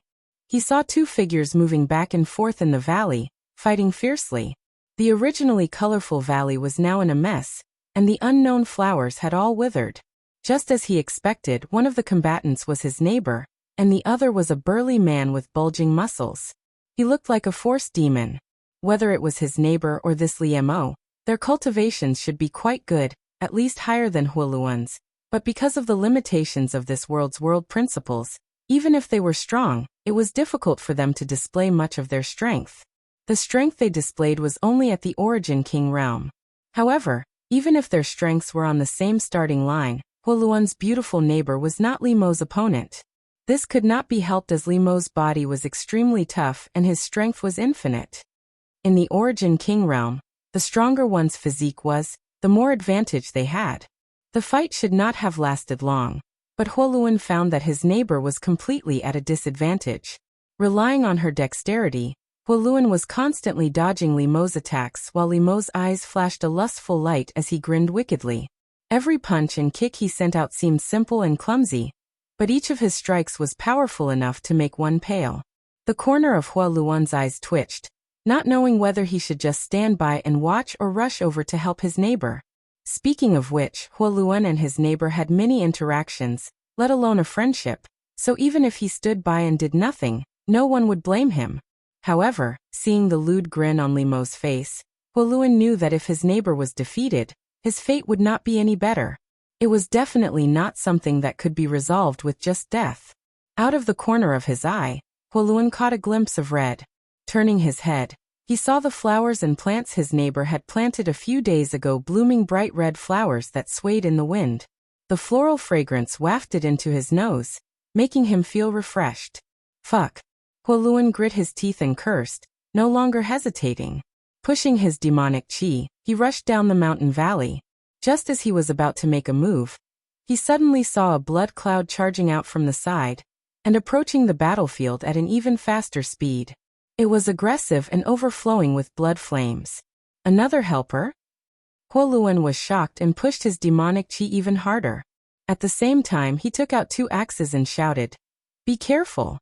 He saw two figures moving back and forth in the valley, fighting fiercely. The originally colorful valley was now in a mess, and the unknown flowers had all withered. Just as he expected, one of the combatants was his neighbor, and the other was a burly man with bulging muscles. He looked like a force demon. Whether it was his neighbor or this Liemo, their cultivations should be quite good, at least higher than Huoluan's, but because of the limitations of this world's world principles, even if they were strong, it was difficult for them to display much of their strength. The strength they displayed was only at the Origin King realm. However, Even if their strengths were on the same starting line, Huoluan's beautiful neighbor was not Li Mo's opponent. This could not be helped as Li Mo's body was extremely tough and his strength was infinite. In the Origin King realm, the stronger one's physique was, the more advantage they had. The fight should not have lasted long, but Huoluan found that his neighbor was completely at a disadvantage. Relying on her dexterity, Huoluan was constantly dodging Li Mo's attacks while Li Mo's eyes flashed a lustful light as he grinned wickedly. Every punch and kick he sent out seemed simple and clumsy, but each of his strikes was powerful enough to make one pale. The corner of Huoluan's eyes twitched, not knowing whether he should just stand by and watch or rush over to help his neighbor. Speaking of which, Huoluan and his neighbor had many interactions, let alone a friendship, so even if he stood by and did nothing, no one would blame him. However, seeing the lewd grin on Li Mo's face, Huoluan knew that if his neighbor was defeated, his fate would not be any better. It was definitely not something that could be resolved with just death. Out of the corner of his eye, Huoluan caught a glimpse of red. Turning his head, he saw the flowers and plants his neighbor had planted a few days ago, blooming bright red flowers that swayed in the wind. The floral fragrance wafted into his nose, making him feel refreshed. Fuck. Huoluan grit his teeth and cursed, no longer hesitating. Pushing his demonic chi, he rushed down the mountain valley. Just as he was about to make a move, he suddenly saw a blood cloud charging out from the side and approaching the battlefield at an even faster speed. It was aggressive and overflowing with blood flames. Another helper? Huoluan was shocked and pushed his demonic chi even harder. At the same time, he took out 2 axes and shouted, "Be careful."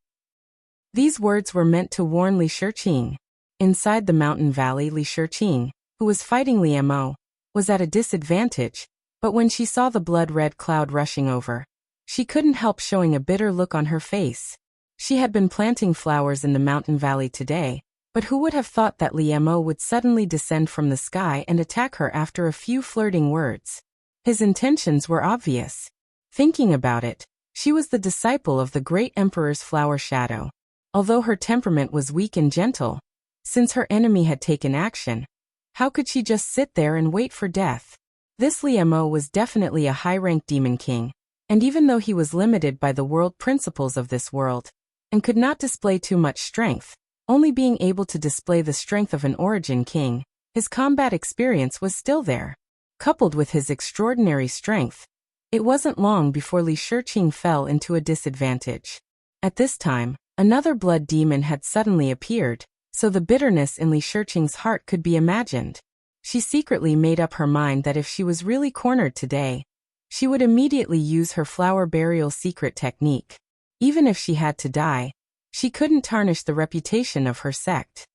These words were meant to warn Li Shiqing. Inside the mountain valley, Li Shiqing, who was fighting Li Mo, was at a disadvantage, but when she saw the blood-red cloud rushing over, she couldn't help showing a bitter look on her face. She had been planting flowers in the mountain valley today, but who would have thought that Li Mo would suddenly descend from the sky and attack her after a few flirting words? His intentions were obvious. Thinking about it, she was the disciple of the great emperor's flower shadow. Although her temperament was weak and gentle, since her enemy had taken action, how could she just sit there and wait for death? This Li Mo was definitely a high-ranked demon king, and even though he was limited by the world principles of this world, and could not display too much strength, only being able to display the strength of an origin king, his combat experience was still there. Coupled with his extraordinary strength, it wasn't long before Li Shiqing fell into a disadvantage. At this time, another blood demon had suddenly appeared, so the bitterness in Li Shiqing's heart could be imagined. She secretly made up her mind that if she was really cornered today, she would immediately use her flower burial secret technique. Even if she had to die, she couldn't tarnish the reputation of her sect.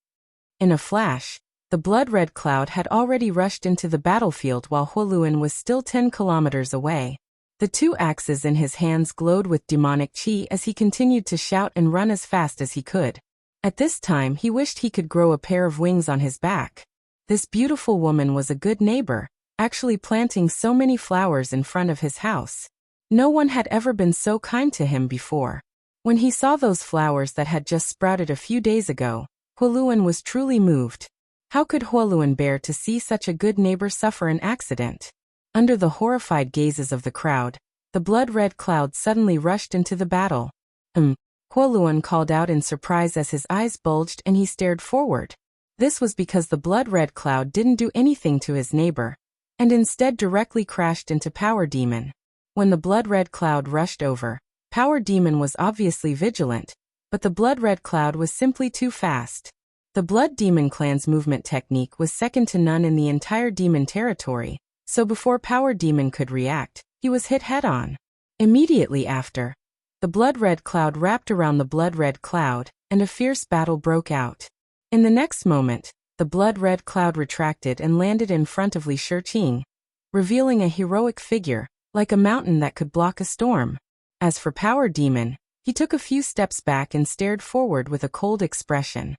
In a flash, the blood-red cloud had already rushed into the battlefield while Huoluan was still 10 kilometers away. The 2 axes in his hands glowed with demonic chi as he continued to shout and run as fast as he could. At this time he wished he could grow a pair of wings on his back. This beautiful woman was a good neighbor, actually planting so many flowers in front of his house. No one had ever been so kind to him before. When he saw those flowers that had just sprouted a few days ago, Huoluan was truly moved. How could Huoluan bear to see such a good neighbor suffer an accident? Under the horrified gazes of the crowd, the blood-red cloud suddenly rushed into the battle. Huoluan called out in surprise as his eyes bulged and he stared forward. This was because the blood-red cloud didn't do anything to his neighbor, and instead directly crashed into Power Demon. When the blood-red cloud rushed over, Power Demon was obviously vigilant, but the blood-red cloud was simply too fast. The Blood Demon clan's movement technique was second to none in the entire demon territory, so before Power Demon could react, he was hit head-on. Immediately after, the blood-red cloud wrapped around the blood-red cloud, and a fierce battle broke out. In the next moment, the blood-red cloud retracted and landed in front of Li Shiqing, revealing a heroic figure, like a mountain that could block a storm. As for Power Demon, he took a few steps back and stared forward with a cold expression.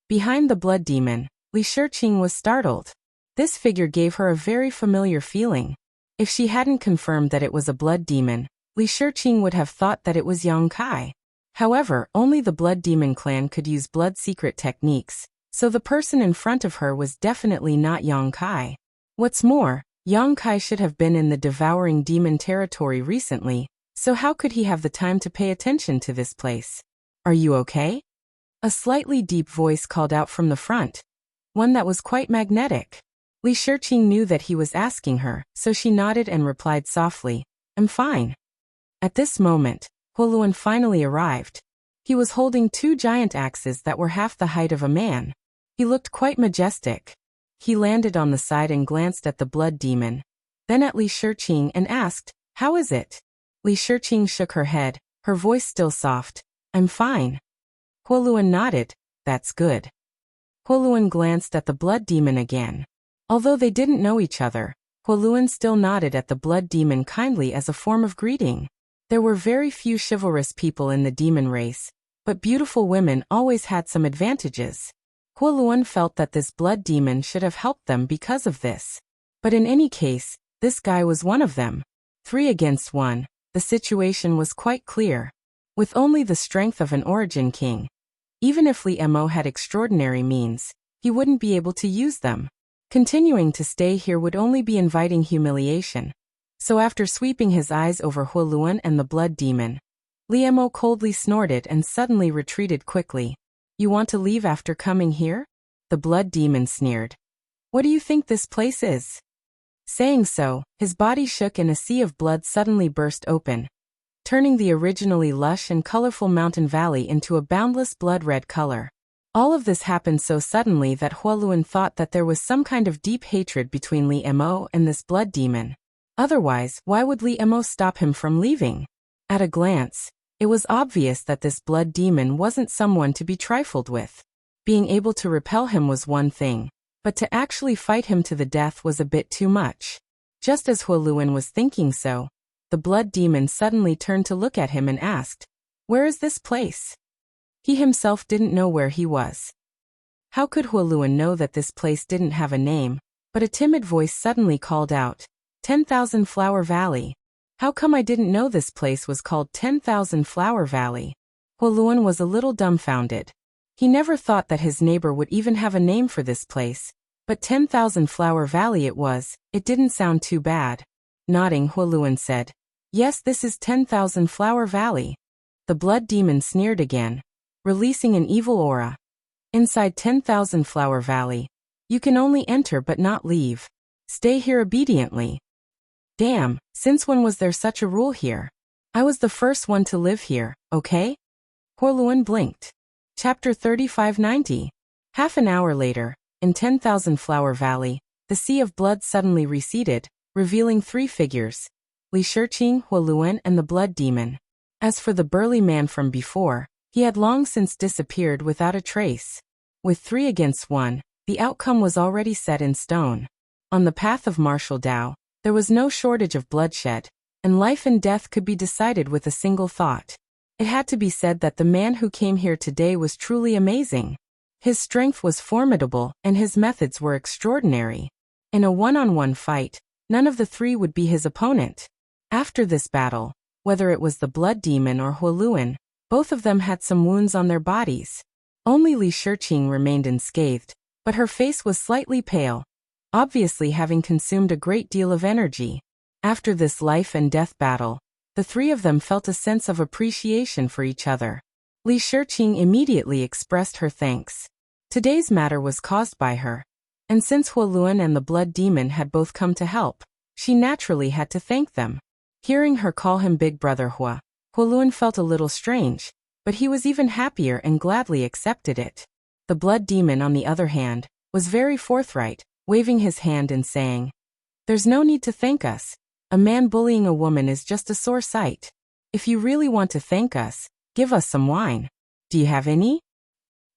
Behind the Blood Demon, Li Shiqing was startled. This figure gave her a very familiar feeling. If she hadn't confirmed that it was a Blood Demon, Li Shiqing would have thought that it was Yang Kai. However, only the Blood Demon clan could use blood secret techniques, so the person in front of her was definitely not Yang Kai. What's more, Yang Kai should have been in the devouring demon territory recently, so how could he have the time to pay attention to this place? Are you okay? A slightly deep voice called out from the front, one that was quite magnetic. Li Shiqing knew that he was asking her, so she nodded and replied softly, I'm fine. At this moment, Huoluan finally arrived. He was holding 2 giant axes that were half the height of a man. He looked quite majestic. He landed on the side and glanced at the blood demon, then at Li Shiqing and asked, How is it? Li Shiqing shook her head, her voice still soft, I'm fine. Huoluan nodded, That's good. Huoluan glanced at the blood demon again. Although they didn't know each other, Huoluan still nodded at the blood demon kindly as a form of greeting. There were very few chivalrous people in the demon race, but beautiful women always had some advantages. Huoluan felt that this blood demon should have helped them because of this. But in any case, this guy was one of them. 3 against 1, the situation was quite clear. With only the strength of an origin king, even if Li Mo had extraordinary means, he wouldn't be able to use them. Continuing to stay here would only be inviting humiliation. So after sweeping his eyes over Huoluan and the blood demon, Li Mo coldly snorted and suddenly retreated quickly. You want to leave after coming here? The blood demon sneered. What do you think this place is? Saying so, his body shook and a sea of blood suddenly burst open, turning the originally lush and colorful mountain valley into a boundless blood-red color. All of this happened so suddenly that Huoluan thought that there was some kind of deep hatred between Li Mo and this blood demon. Otherwise, why would Li Mo stop him from leaving? At a glance, it was obvious that this blood demon wasn't someone to be trifled with. Being able to repel him was one thing, but to actually fight him to the death was a bit too much. Just as Huoluan was thinking so, the blood demon suddenly turned to look at him and asked, Where is this place? He himself didn't know where he was. How could Huoluan know that this place didn't have a name? But a timid voice suddenly called out, 10,000 Flower Valley. How come I didn't know this place was called 10,000 Flower Valley? Huoluan was a little dumbfounded. He never thought that his neighbor would even have a name for this place, but 10,000 Flower Valley it was. It didn't sound too bad. Nodding, Huoluan said, Yes, this is 10,000 Flower Valley. The blood demon sneered again, releasing an evil aura. Inside 10,000 Flower Valley, you can only enter but not leave. Stay here obediently. Damn, since when was there such a rule here? I was the first one to live here, okay? Huoluan blinked. Chapter 3590. Half an hour later, in 10,000 Flower Valley, the sea of blood suddenly receded, revealing 3 figures, Li Shiqing, Huoluan, and the blood demon. As for the burly man from before, he had long since disappeared without a trace. With 3 against 1, the outcome was already set in stone. On the path of martial Dao, there was no shortage of bloodshed, and life and death could be decided with a single thought. It had to be said that the man who came here today was truly amazing. His strength was formidable, and his methods were extraordinary. In a one-on-one fight, none of the 3 would be his opponent. After this battle, whether it was the blood demon or Huoluan, both of them had some wounds on their bodies. Only Li Shiqing remained unscathed, but her face was slightly pale, obviously having consumed a great deal of energy. After this life and death battle, the 3 of them felt a sense of appreciation for each other. Li Shiqing immediately expressed her thanks. Today's matter was caused by her, and since Huoluan and the blood demon had both come to help, she naturally had to thank them. Hearing her call him Big Brother Hua, Huoluan felt a little strange, but he was even happier and gladly accepted it. The blood demon, on the other hand, was very forthright, waving his hand and saying, There's no need to thank us. A man bullying a woman is just a sore sight. If you really want to thank us, give us some wine. Do you have any?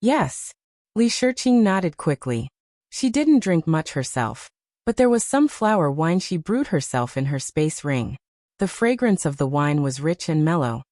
Yes. Li Shiqing nodded quickly. She didn't drink much herself, but there was some flower wine she brewed herself in her space ring. The fragrance of the wine was rich and mellow,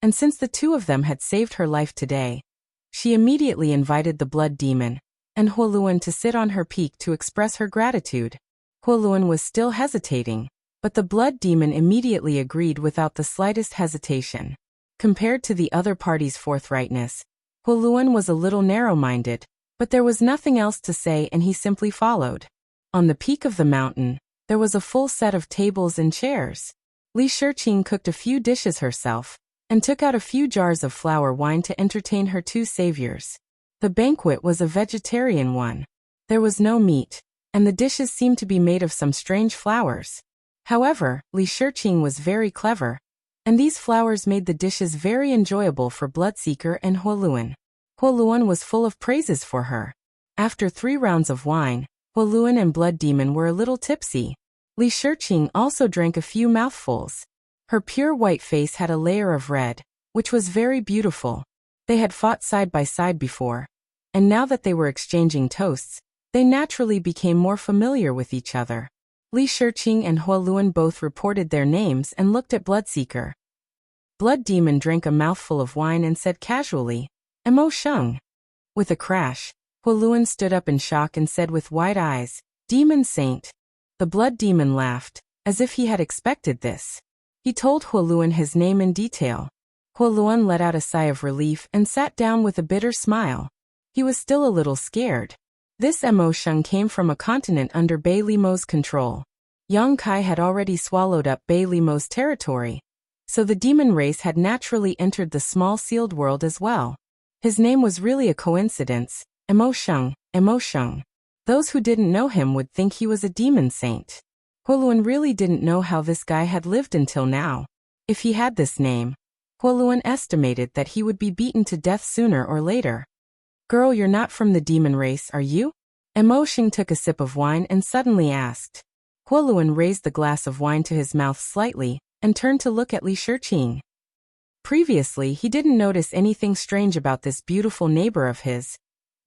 and since the 2 of them had saved her life today, she immediately invited the blood demon and Huoluan to sit on her peak to express her gratitude. Huoluan was still hesitating, but the blood demon immediately agreed without the slightest hesitation. Compared to the other party's forthrightness, Huoluan was a little narrow-minded, but there was nothing else to say and he simply followed. On the peak of the mountain, There was a full set of tables and chairs. Li Shiqing cooked a few dishes herself, and took out a few jars of flower wine to entertain her two saviors. The banquet was a vegetarian one. There was no meat, and the dishes seemed to be made of some strange flowers. However, Li Shiqing was very clever, and these flowers made the dishes very enjoyable for Bloodseeker and Huoluan. Huoluan was full of praises for her. After 3 rounds of wine, Huoluan and Blood Demon were a little tipsy. Li Shiqing also drank a few mouthfuls. Her pure white face had a layer of red, which was very beautiful. They had fought side by side before, and now that they were exchanging toasts, they naturally became more familiar with each other. Li Shiqing and Huoluan both reported their names and looked at Bloodseeker. Blood Demon drank a mouthful of wine and said casually, "Mo Sheng." With a crash, Huoluan stood up in shock and said with wide eyes, "Demon Saint." The Blood Demon laughed, as if he had expected this. He told Huoluan his name in detail. Huoluan let out a sigh of relief and sat down with a bitter smile. He was still a little scared. This Mo Sheng came from a continent under Bei Limo's control. Yang Kai had already swallowed up Bei Limo's territory, so the demon race had naturally entered the small sealed world as well. His name was really a coincidence, Mo Sheng, Mo Sheng. Those who didn't know him would think he was a demon saint. Huoluan really didn't know how this guy had lived until now. If he had this name, Huoluan estimated that he would be beaten to death sooner or later. "Girl, you're not from the demon race, are you?" Mo Sheng took a sip of wine and suddenly asked. Huoluan raised the glass of wine to his mouth slightly and turned to look at Li Shiqing. Previously, he didn't notice anything strange about this beautiful neighbor of his,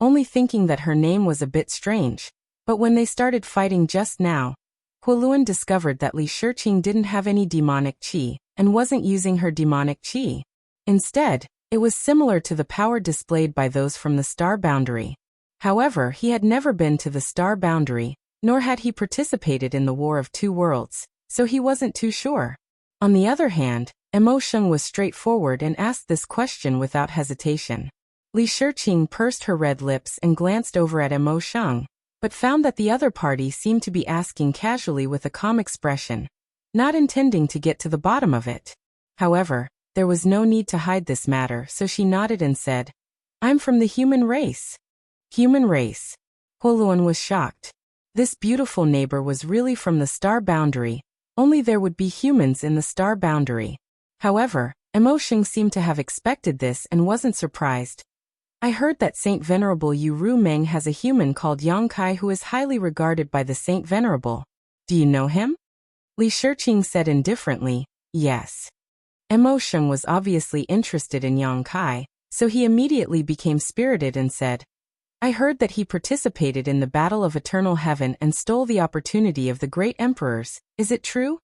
only thinking that her name was a bit strange. But when they started fighting just now, Huoluan discovered that Li Shiqing didn't have any demonic qi and wasn't using her demonic qi. Instead, it was similar to the power displayed by those from the Star Boundary. However, he had never been to the Star Boundary, nor had he participated in the War of Two Worlds, so he wasn't too sure. On the other hand, Mo Sheng was straightforward and asked this question without hesitation. Li Shiqing pursed her red lips and glanced over at Mo Sheng, but found that the other party seemed to be asking casually with a calm expression, not intending to get to the bottom of it. However, there was no need to hide this matter, so she nodded and said, "I'm from the human race." Human race. Huoluan was shocked. This beautiful neighbor was really from the Star Boundary, only there would be humans in the Star Boundary. However, Mo Sheng seemed to have expected this and wasn't surprised. "I heard that Saint Venerable Yu Ru Meng has a human called Yang Kai who is highly regarded by the Saint Venerable. Do you know him?" Li Shiqing said indifferently, "Yes." Mo Sheng was obviously interested in Yang Kai, so he immediately became spirited and said, "I heard that he participated in the Battle of Eternal Heaven and stole the opportunity of the great emperors. Is it true?"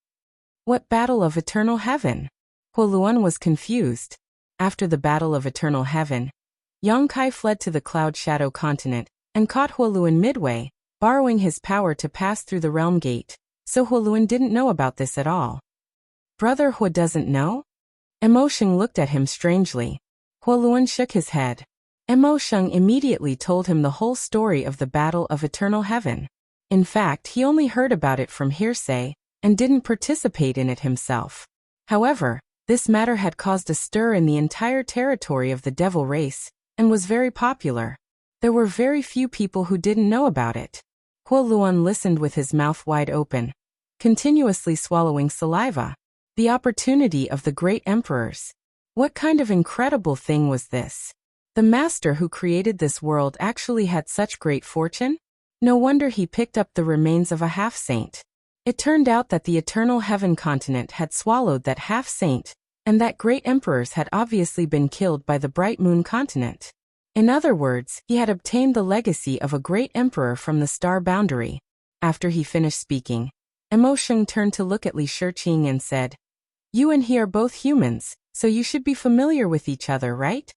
"What Battle of Eternal Heaven?" Huoluan was confused. After the Battle of Eternal Heaven, Yang Kai fled to the Cloud Shadow continent and caught Huoluan midway, borrowing his power to pass through the Realm Gate, so Huoluan didn't know about this at all. "Brother Hu doesn't know?" Mo Sheng looked at him strangely. Huoluan shook his head. Mo Sheng immediately told him the whole story of the Battle of Eternal Heaven. In fact, he only heard about it from hearsay and didn't participate in it himself. However, this matter had caused a stir in the entire territory of the Devil race and was very popular. There were very few people who didn't know about it. Huoluan listened with his mouth wide open, continuously swallowing saliva. The opportunity of the great emperors. What kind of incredible thing was this? The master who created this world actually had such great fortune? No wonder he picked up the remains of a half-saint. It turned out that the Eternal Heaven continent had swallowed that half-saint, and that great emperors had obviously been killed by the Bright Moon continent. In other words, he had obtained the legacy of a great emperor from the Star Boundary. After he finished speaking, Mo Sheng turned to look at Li Shiqing and said, "You and he are both humans, so you should be familiar with each other, right?"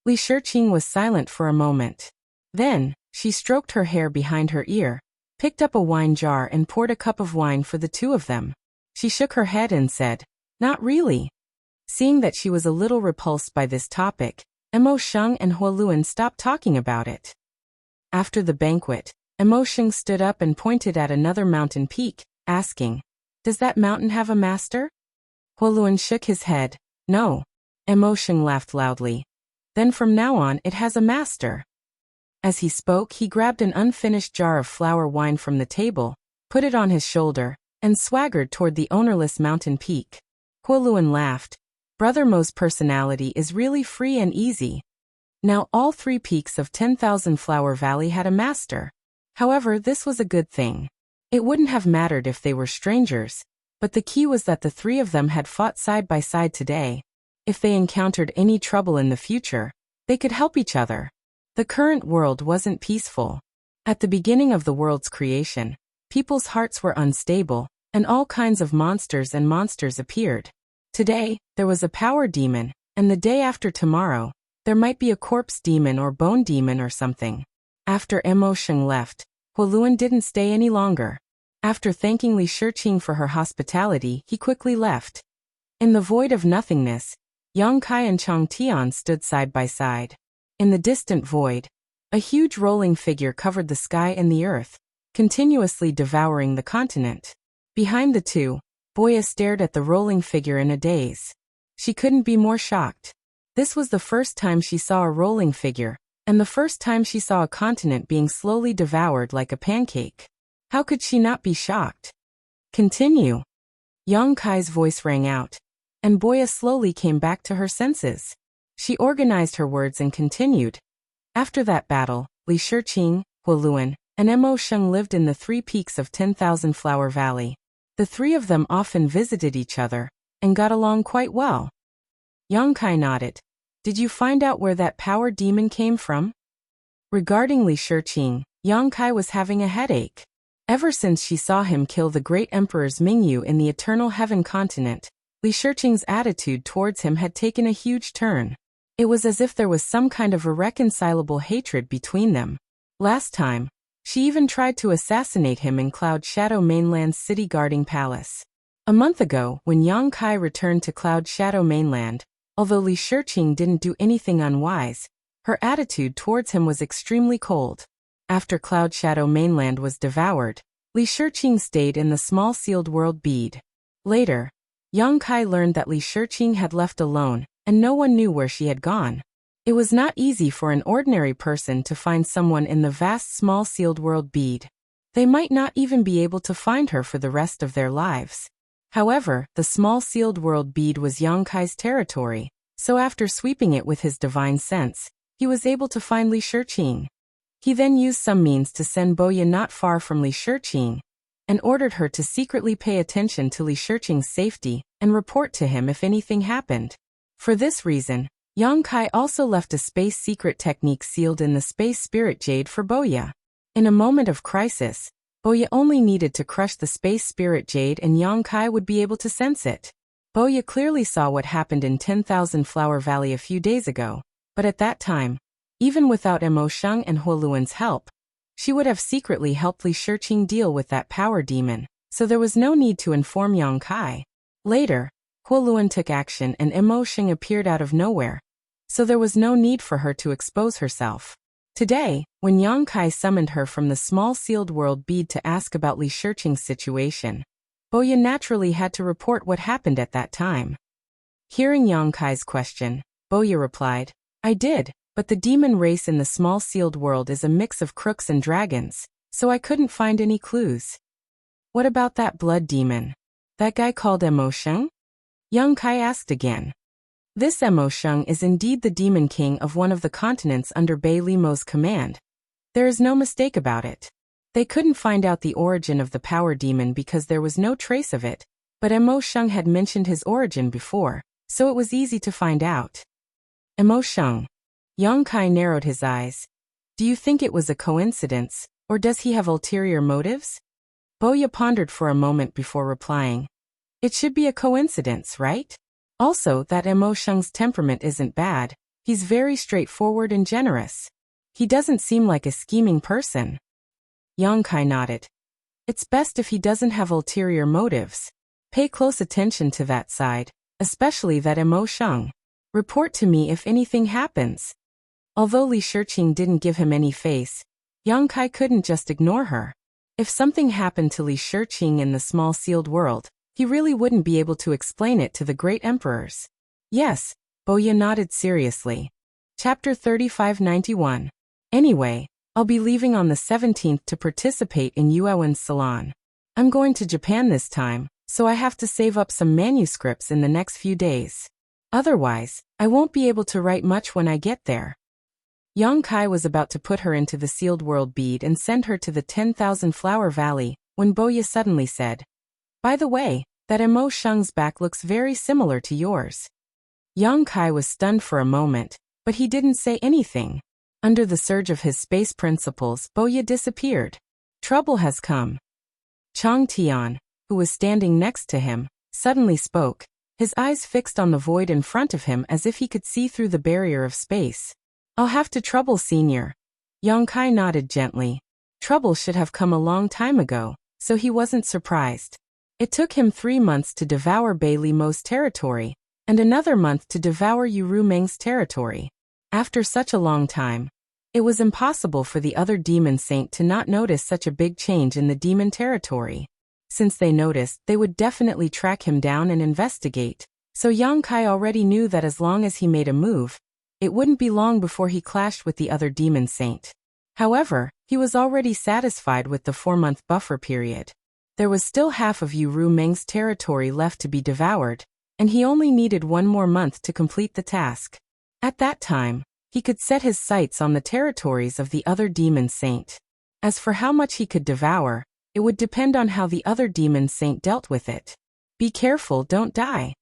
Li Shiqing was silent for a moment. Then, she stroked her hair behind her ear, picked up a wine jar and poured a cup of wine for the two of them. She shook her head and said, "Not really." Seeing that she was a little repulsed by this topic, Mo Sheng and Huoluan stopped talking about it. After the banquet, Mo Sheng stood up and pointed at another mountain peak, asking, "Does that mountain have a master?" Huoluan shook his head. "No." Emotion laughed loudly. "Then from now on it has a master." As he spoke, he grabbed an unfinished jar of flower wine from the table, put it on his shoulder, and swaggered toward the ownerless mountain peak. Huoluan laughed. Brother Mo's personality is really free and easy. Now all 3 peaks of 10,000 Flower Valley had a master. However, this was a good thing. It wouldn't have mattered if they were strangers, but the key was that the 3 of them had fought side by side today. If they encountered any trouble in the future, they could help each other. The current world wasn't peaceful. At the beginning of the world's creation, people's hearts were unstable, and all kinds of monsters appeared. Today, there was a power demon, and the day after tomorrow, there might be a corpse demon or bone demon or something. After Emotion left, Huoluan didn't stay any longer. After thanking Li Shiqing for her hospitality, he quickly left. In the void of nothingness, Yang Kai and Chang Tian stood side by side. In the distant void, a huge rolling figure covered the sky and the earth, continuously devouring the continent. Behind the two, Boya stared at the rolling figure in a daze. She couldn't be more shocked. This was the first time she saw a rolling figure, and the first time she saw a continent being slowly devoured like a pancake. How could she not be shocked? "Continue." Yang Kai's voice rang out, and Boya slowly came back to her senses. She organized her words and continued. After that battle, Li Shiqing, Huoluan, and Emotion lived in the 3 peaks of 10,000 Flower Valley. The 3 of them often visited each other, and got along quite well. Yang Kai nodded. "Did you find out where that power demon came from?" Regarding Li Shiqing, Yang Kai was having a headache. Ever since she saw him kill the great emperors Mingyu in the Eternal Heaven continent, Li Shiqing's attitude towards him had taken a huge turn. It was as if there was some kind of irreconcilable hatred between them. Last time, she even tried to assassinate him in Cloud Shadow Mainland's city guarding palace. A month ago, when Yang Kai returned to Cloud Shadow Mainland, although Li Shiqing didn't do anything unwise, her attitude towards him was extremely cold. After Cloud Shadow Mainland was devoured, Li Shiqing stayed in the small sealed world bead. Later, Yang Kai learned that Li Shiqing had left alone, and no one knew where she had gone. It was not easy for an ordinary person to find someone in the vast small sealed world bead. They might not even be able to find her for the rest of their lives. However, the small sealed world bead was Yang Kai's territory, so after sweeping it with his divine sense, he was able to find Li Shiqing. He then used some means to send Boya not far from Li Shiqing, and ordered her to secretly pay attention to Li Shiqing's safety and report to him if anything happened. For this reason, Yang Kai also left a space secret technique sealed in the space spirit jade for Boya. In a moment of crisis, Boya only needed to crush the space spirit jade and Yang Kai would be able to sense it. Boya clearly saw what happened in 10,000 Flower Valley a few days ago, but at that time, even without Emotion and Huoluan's help, she would have secretly helped Li Shiqing deal with that power demon, so there was no need to inform Yang Kai. Later, Huoluan took action and Emotion appeared out of nowhere, so there was no need for her to expose herself. Today, when Yang Kai summoned her from the small sealed world bead to ask about Li Shiqing's situation, Boya naturally had to report what happened at that time. Hearing Yang Kai's question, Boya replied, "I did, but the demon race in the small sealed world is a mix of crooks and dragons, so I couldn't find any clues." "What about that blood demon? That guy called Emotion?" Yang Kai asked again. This Emotion is indeed the demon king of one of the continents under Bei Limo's command. There is no mistake about it. They couldn't find out the origin of the power demon because there was no trace of it, but Emotion had mentioned his origin before, so it was easy to find out. Emotion. Yang Kai narrowed his eyes. "Do you think it was a coincidence, or does he have ulterior motives?" Boya pondered for a moment before replying. "It should be a coincidence, right? Also, that Emotion's temperament isn't bad. He's very straightforward and generous. He doesn't seem like a scheming person." Yang Kai nodded. "It's best if he doesn't have ulterior motives. Pay close attention to that side, especially that Emotion. Report to me if anything happens." Although Li Shiqing didn't give him any face, Yang Kai couldn't just ignore her. If something happened to Li Shiqing in the small sealed world, he really wouldn't be able to explain it to the great emperors. Yes, Boya nodded seriously. Chapter 3591. Anyway, I'll be leaving on the 17th to participate in Yuewen's salon. I'm going to Japan this time, so I have to save up some manuscripts in the next few days. Otherwise, I won't be able to write much when I get there. Yang Kai was about to put her into the sealed world bead and send her to the 10,000 Flower Valley, when Boya suddenly said, "By the way, that Emo Sheng's back looks very similar to yours." Yang Kai was stunned for a moment, but he didn't say anything. Under the surge of his space principles, Boya disappeared. Trouble has come. Chang Tian, who was standing next to him, suddenly spoke, his eyes fixed on the void in front of him as if he could see through the barrier of space. "I'll have to trouble, Senior." Yang Kai nodded gently. Trouble should have come a long time ago, so he wasn't surprised. It took him 3 months to devour Bai Li Mo's territory, and another month to devour Yu Meng's territory. After such a long time, it was impossible for the other demon saint to not notice such a big change in the demon territory. Since they noticed, they would definitely track him down and investigate, so Yang Kai already knew that as long as he made a move, it wouldn't be long before he clashed with the other demon saint. However, he was already satisfied with the 4-month buffer period. There was still half of Yu Meng's territory left to be devoured, and he only needed 1 more month to complete the task. At that time, he could set his sights on the territories of the other demon saint. As for how much he could devour, it would depend on how the other demon saint dealt with it. Be careful, don't die.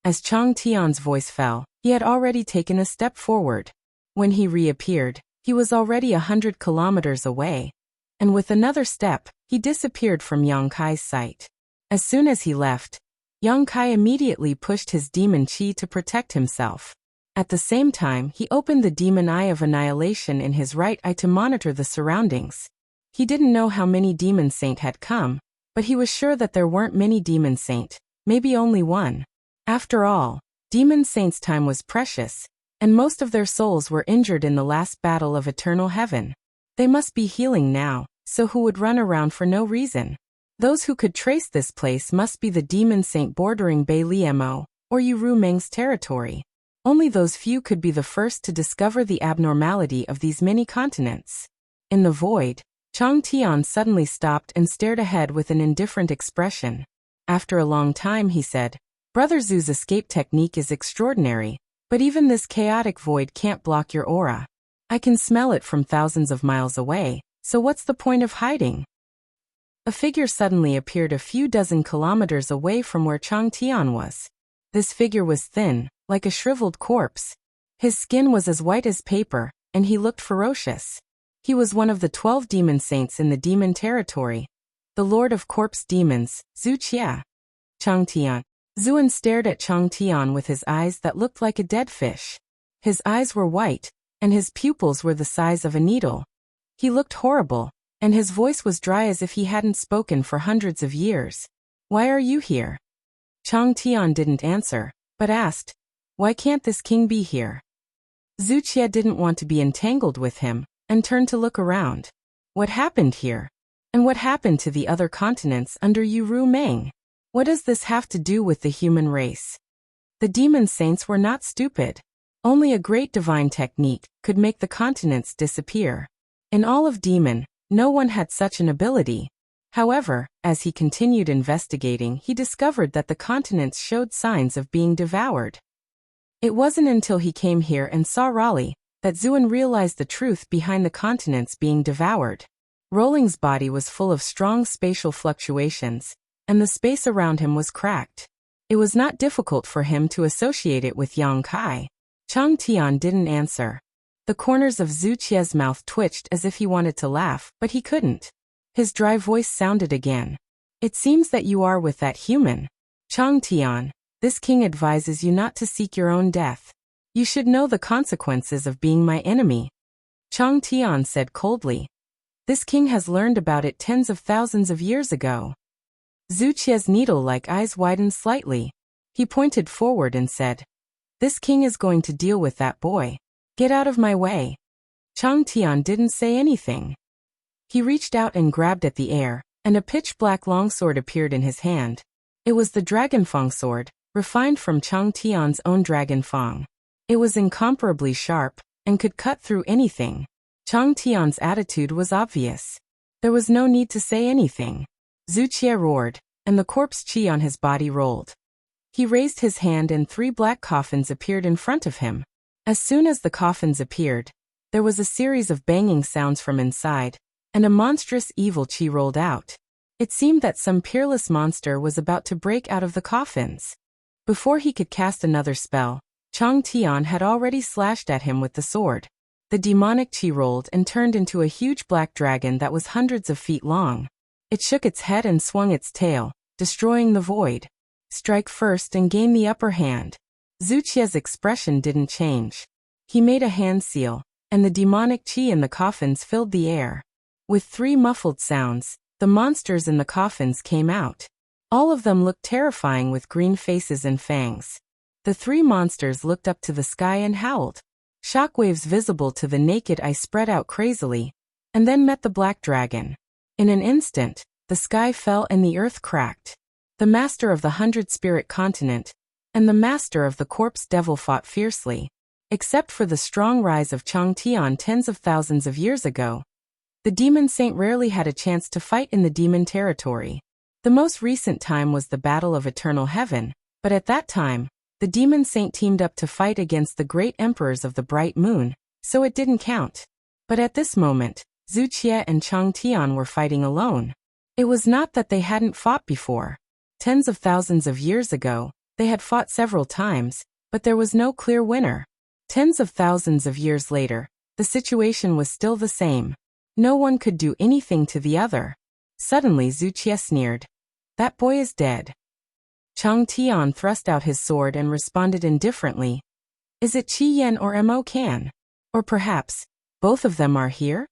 As Chang Tian's voice fell, he had already taken a step forward. When he reappeared, he was already 100 kilometers away, and with another step, he disappeared from Yang Kai's sight. As soon as he left, Yang Kai immediately pushed his demon qi to protect himself. At the same time, he opened the demon eye of annihilation in his right eye to monitor the surroundings. He didn't know how many demon saint had come, but he was sure that there weren't many demon saint, maybe only one. After all, demon saints' time was precious, and most of their souls were injured in the last battle of eternal heaven. They must be healing now, so who would run around for no reason? Those who could trace this place must be the demon saint bordering Bai Li Mo, or Yu Meng's territory. Only those few could be the first to discover the abnormality of these many continents. In the void, Chang Tian suddenly stopped and stared ahead with an indifferent expression. After a long time he said, "Brother Zhu's escape technique is extraordinary, but even this chaotic void can't block your aura. I can smell it from thousands of miles away, so what's the point of hiding?" A figure suddenly appeared a few dozen kilometers away from where Chang Tian was. This figure was thin, like a shriveled corpse. His skin was as white as paper, and he looked ferocious. He was one of the 12 demon saints in the demon territory, the Lord of Corpse Demons, Wuxia. Chang Tian. Zhuan stared at Chang Tian with his eyes that looked like a dead fish. His eyes were white, and his pupils were the size of a needle. He looked horrible, and his voice was dry as if he hadn't spoken for hundreds of years. "Why are you here?" Chang Tian didn't answer, but asked, "Why can't this king be here?" Wuxia didn't want to be entangled with him, and turned to look around. What happened here? And what happened to the other continents under Yu Meng? What does this have to do with the human race? The demon saints were not stupid. Only a great divine technique could make the continents disappear. In all of Demon, no one had such an ability. However, as he continued investigating, he discovered that the continents showed signs of being devoured. It wasn't until he came here and saw Raleigh that Zhuan realized the truth behind the continents being devoured. Rolling's body was full of strong spatial fluctuations, and the space around him was cracked. It was not difficult for him to associate it with Yang Kai. Chang Tian didn't answer. The corners of Wuxia's mouth twitched as if he wanted to laugh, but he couldn't. His dry voice sounded again. "It seems that you are with that human. Chang Tian, this king advises you not to seek your own death. You should know the consequences of being my enemy." Chang Tian said coldly. "This king has learned about it tens of thousands of years ago." Wuxia's needle-like eyes widened slightly. He pointed forward and said, "This king is going to deal with that boy. Get out of my way." Chang Tian didn't say anything. He reached out and grabbed at the air, and a pitch-black longsword appeared in his hand. It was the Dragonfang sword, refined from Chang Tian's own Dragonfang. It was incomparably sharp, and could cut through anything. Chang Tian's attitude was obvious. There was no need to say anything. Wuxia roared, and the corpse chi on his body rolled. He raised his hand and 3 black coffins appeared in front of him. As soon as the coffins appeared, there was a series of banging sounds from inside, and a monstrous evil chi rolled out. It seemed that some peerless monster was about to break out of the coffins. Before he could cast another spell, Chang Tian had already slashed at him with the sword. The demonic chi rolled and turned into a huge black dragon that was hundreds of feet long. It shook its head and swung its tail, destroying the void. Strike first and gain the upper hand. Wuxia's expression didn't change. He made a hand seal, and the demonic chi in the coffins filled the air. With 3 muffled sounds, the monsters in the coffins came out. All of them looked terrifying with green faces and fangs. The 3 monsters looked up to the sky and howled. Shockwaves visible to the naked eye spread out crazily, and then met the black dragon. In an instant, the sky fell and the earth cracked. The master of the 100-spirit continent and the master of the corpse devil fought fiercely. Except for the strong rise of Chang Tian tens of thousands of years ago, the demon saint rarely had a chance to fight in the demon territory. The most recent time was the Battle of Eternal Heaven, but at that time, the demon saint teamed up to fight against the great emperors of the bright moon, so it didn't count. But at this moment, Wuxia and Chang Tian were fighting alone. It was not that they hadn't fought before. Tens of thousands of years ago, they had fought several times, but there was no clear winner. Tens of thousands of years later, the situation was still the same. No one could do anything to the other. Suddenly Wuxia sneered. That boy is dead. Chang Tian thrust out his sword and responded indifferently. Is it Qi Yan or Mo Kan? Or perhaps, both of them are here?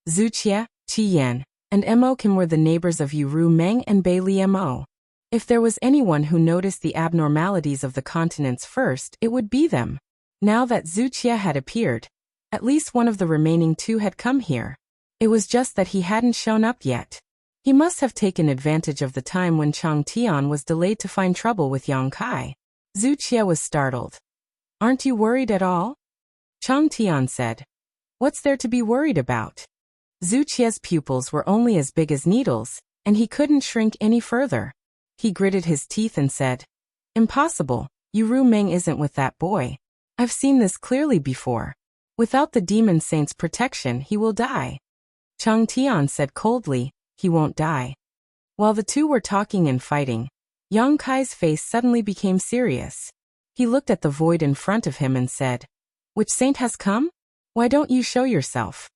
Wuxia, Qi Yan, and Mo Kan were the neighbors of Yu Meng and Bei Li Mo. If there was anyone who noticed the abnormalities of the continents first, it would be them. Now that Wuxia had appeared, at least one of the remaining 2 had come here. It was just that he hadn't shown up yet. He must have taken advantage of the time when Chang Tian was delayed to find trouble with Yang Kai. Wuxia was startled. Aren't you worried at all? Chang Tian said. What's there to be worried about? Wuxia's pupils were only as big as needles, and he couldn't shrink any further. He gritted his teeth and said, Impossible, Yu Meng isn't with that boy. I've seen this clearly before. Without the demon saint's protection, he will die. Chang Tian said coldly, he won't die. While the 2 were talking and fighting, Yang Kai's face suddenly became serious. He looked at the void in front of him and said, Which saint has come? Why don't you show yourself?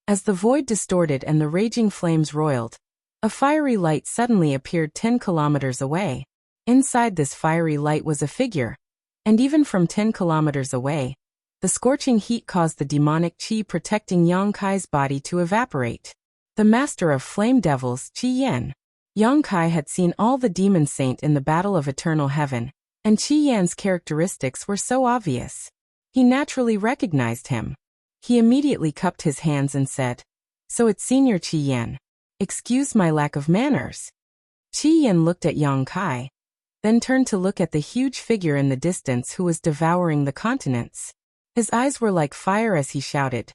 As the void distorted and the raging flames roiled, a fiery light suddenly appeared 10 kilometers away. Inside this fiery light was a figure, and even from 10 kilometers away, the scorching heat caused the demonic chi protecting Yang Kai's body to evaporate. The master of flame devils, Qi Yan. Yang Kai had seen all the demon saint in the Battle of Eternal Heaven, and Qi Yan's characteristics were so obvious. He naturally recognized him. He immediately cupped his hands and said, So it's Senior Qi Yan. Excuse my lack of manners. Qi Yan looked at Yang Kai, then turned to look at the huge figure in the distance who was devouring the continents. His eyes were like fire as he shouted,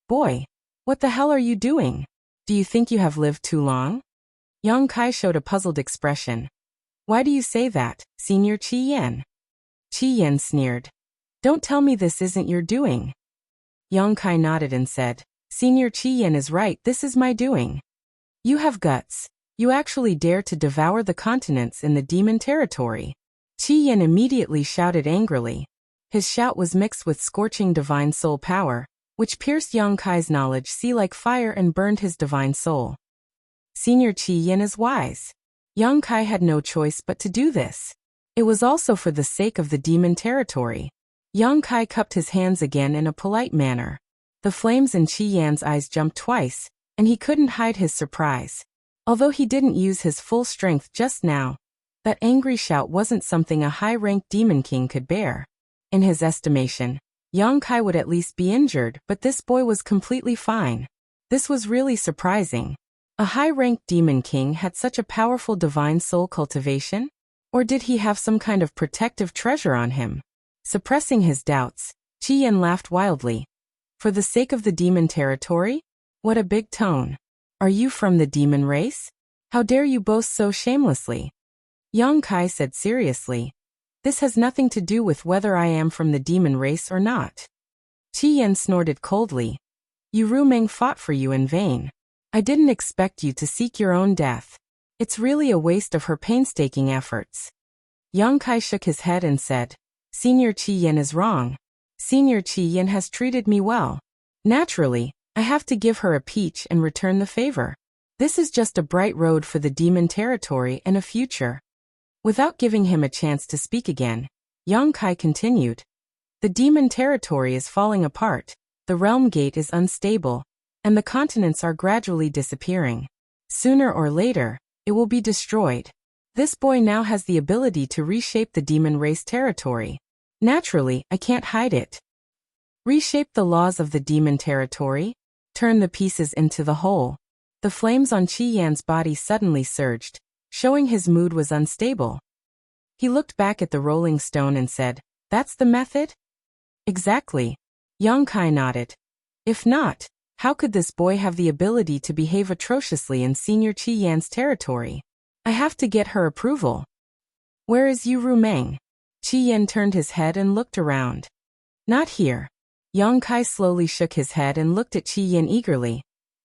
Boy, what the hell are you doing? Do you think you have lived too long? Yang Kai showed a puzzled expression. Why do you say that, Senior Qi Yan? Qi Yan sneered. Don't tell me this isn't your doing. Yang Kai nodded and said, Senior Qi Yan is right, this is my doing. You have guts. You actually dare to devour the continents in the demon territory. Qi Yan immediately shouted angrily. His shout was mixed with scorching divine soul power, which pierced Yang Kai's knowledge sea like fire and burned his divine soul. Senior Qi Yan is wise. Yang Kai had no choice but to do this. It was also for the sake of the demon territory. Yang Kai cupped his hands again in a polite manner. The flames in Qi Yan's eyes jumped twice, and he couldn't hide his surprise. Although he didn't use his full strength just now, that angry shout wasn't something a high-ranked demon king could bear. In his estimation, Yang Kai would at least be injured, but this boy was completely fine. This was really surprising. A high-ranked demon king had such a powerful divine soul cultivation? Or did he have some kind of protective treasure on him? Suppressing his doubts, Qi Yan laughed wildly. For the sake of the demon territory? What a big tone. Are you from the demon race? How dare you boast so shamelessly? Yang Kai said seriously. This has nothing to do with whether I am from the demon race or not. Qi Yan snorted coldly. Yu Rumeng fought for you in vain. I didn't expect you to seek your own death. It's really a waste of her painstaking efforts. Yang Kai shook his head and said, Senior Qi Yan is wrong. Senior Qi Yan has treated me well. Naturally, I have to give her a peach and return the favor. This is just a bright road for the demon territory and a future. Without giving him a chance to speak again, Yang Kai continued. The demon territory is falling apart, the realm gate is unstable, and the continents are gradually disappearing. Sooner or later, it will be destroyed. This boy now has the ability to reshape the demon race territory. Naturally, I can't hide it. Reshape the laws of the demon territory? Turn the pieces into the whole. The flames on Qi Yan's body suddenly surged, showing his mood was unstable. He looked back at the rolling stone and said, That's the method? Exactly. Yang Kai nodded. If not, how could this boy have the ability to behave atrociously in Senior Qi Yan's territory? I have to get her approval. Where is Yu Rumeng? Qi Yan turned his head and looked around. Not here. Yang Kai slowly shook his head and looked at Qi Yan eagerly.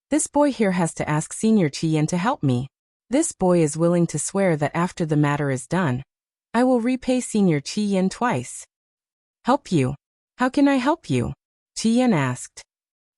This boy here has to ask Senior Qi Yan to help me. This boy is willing to swear that after the matter is done, I will repay Senior Qi Yan twice. Help you? How can I help you? Qi Yan asked.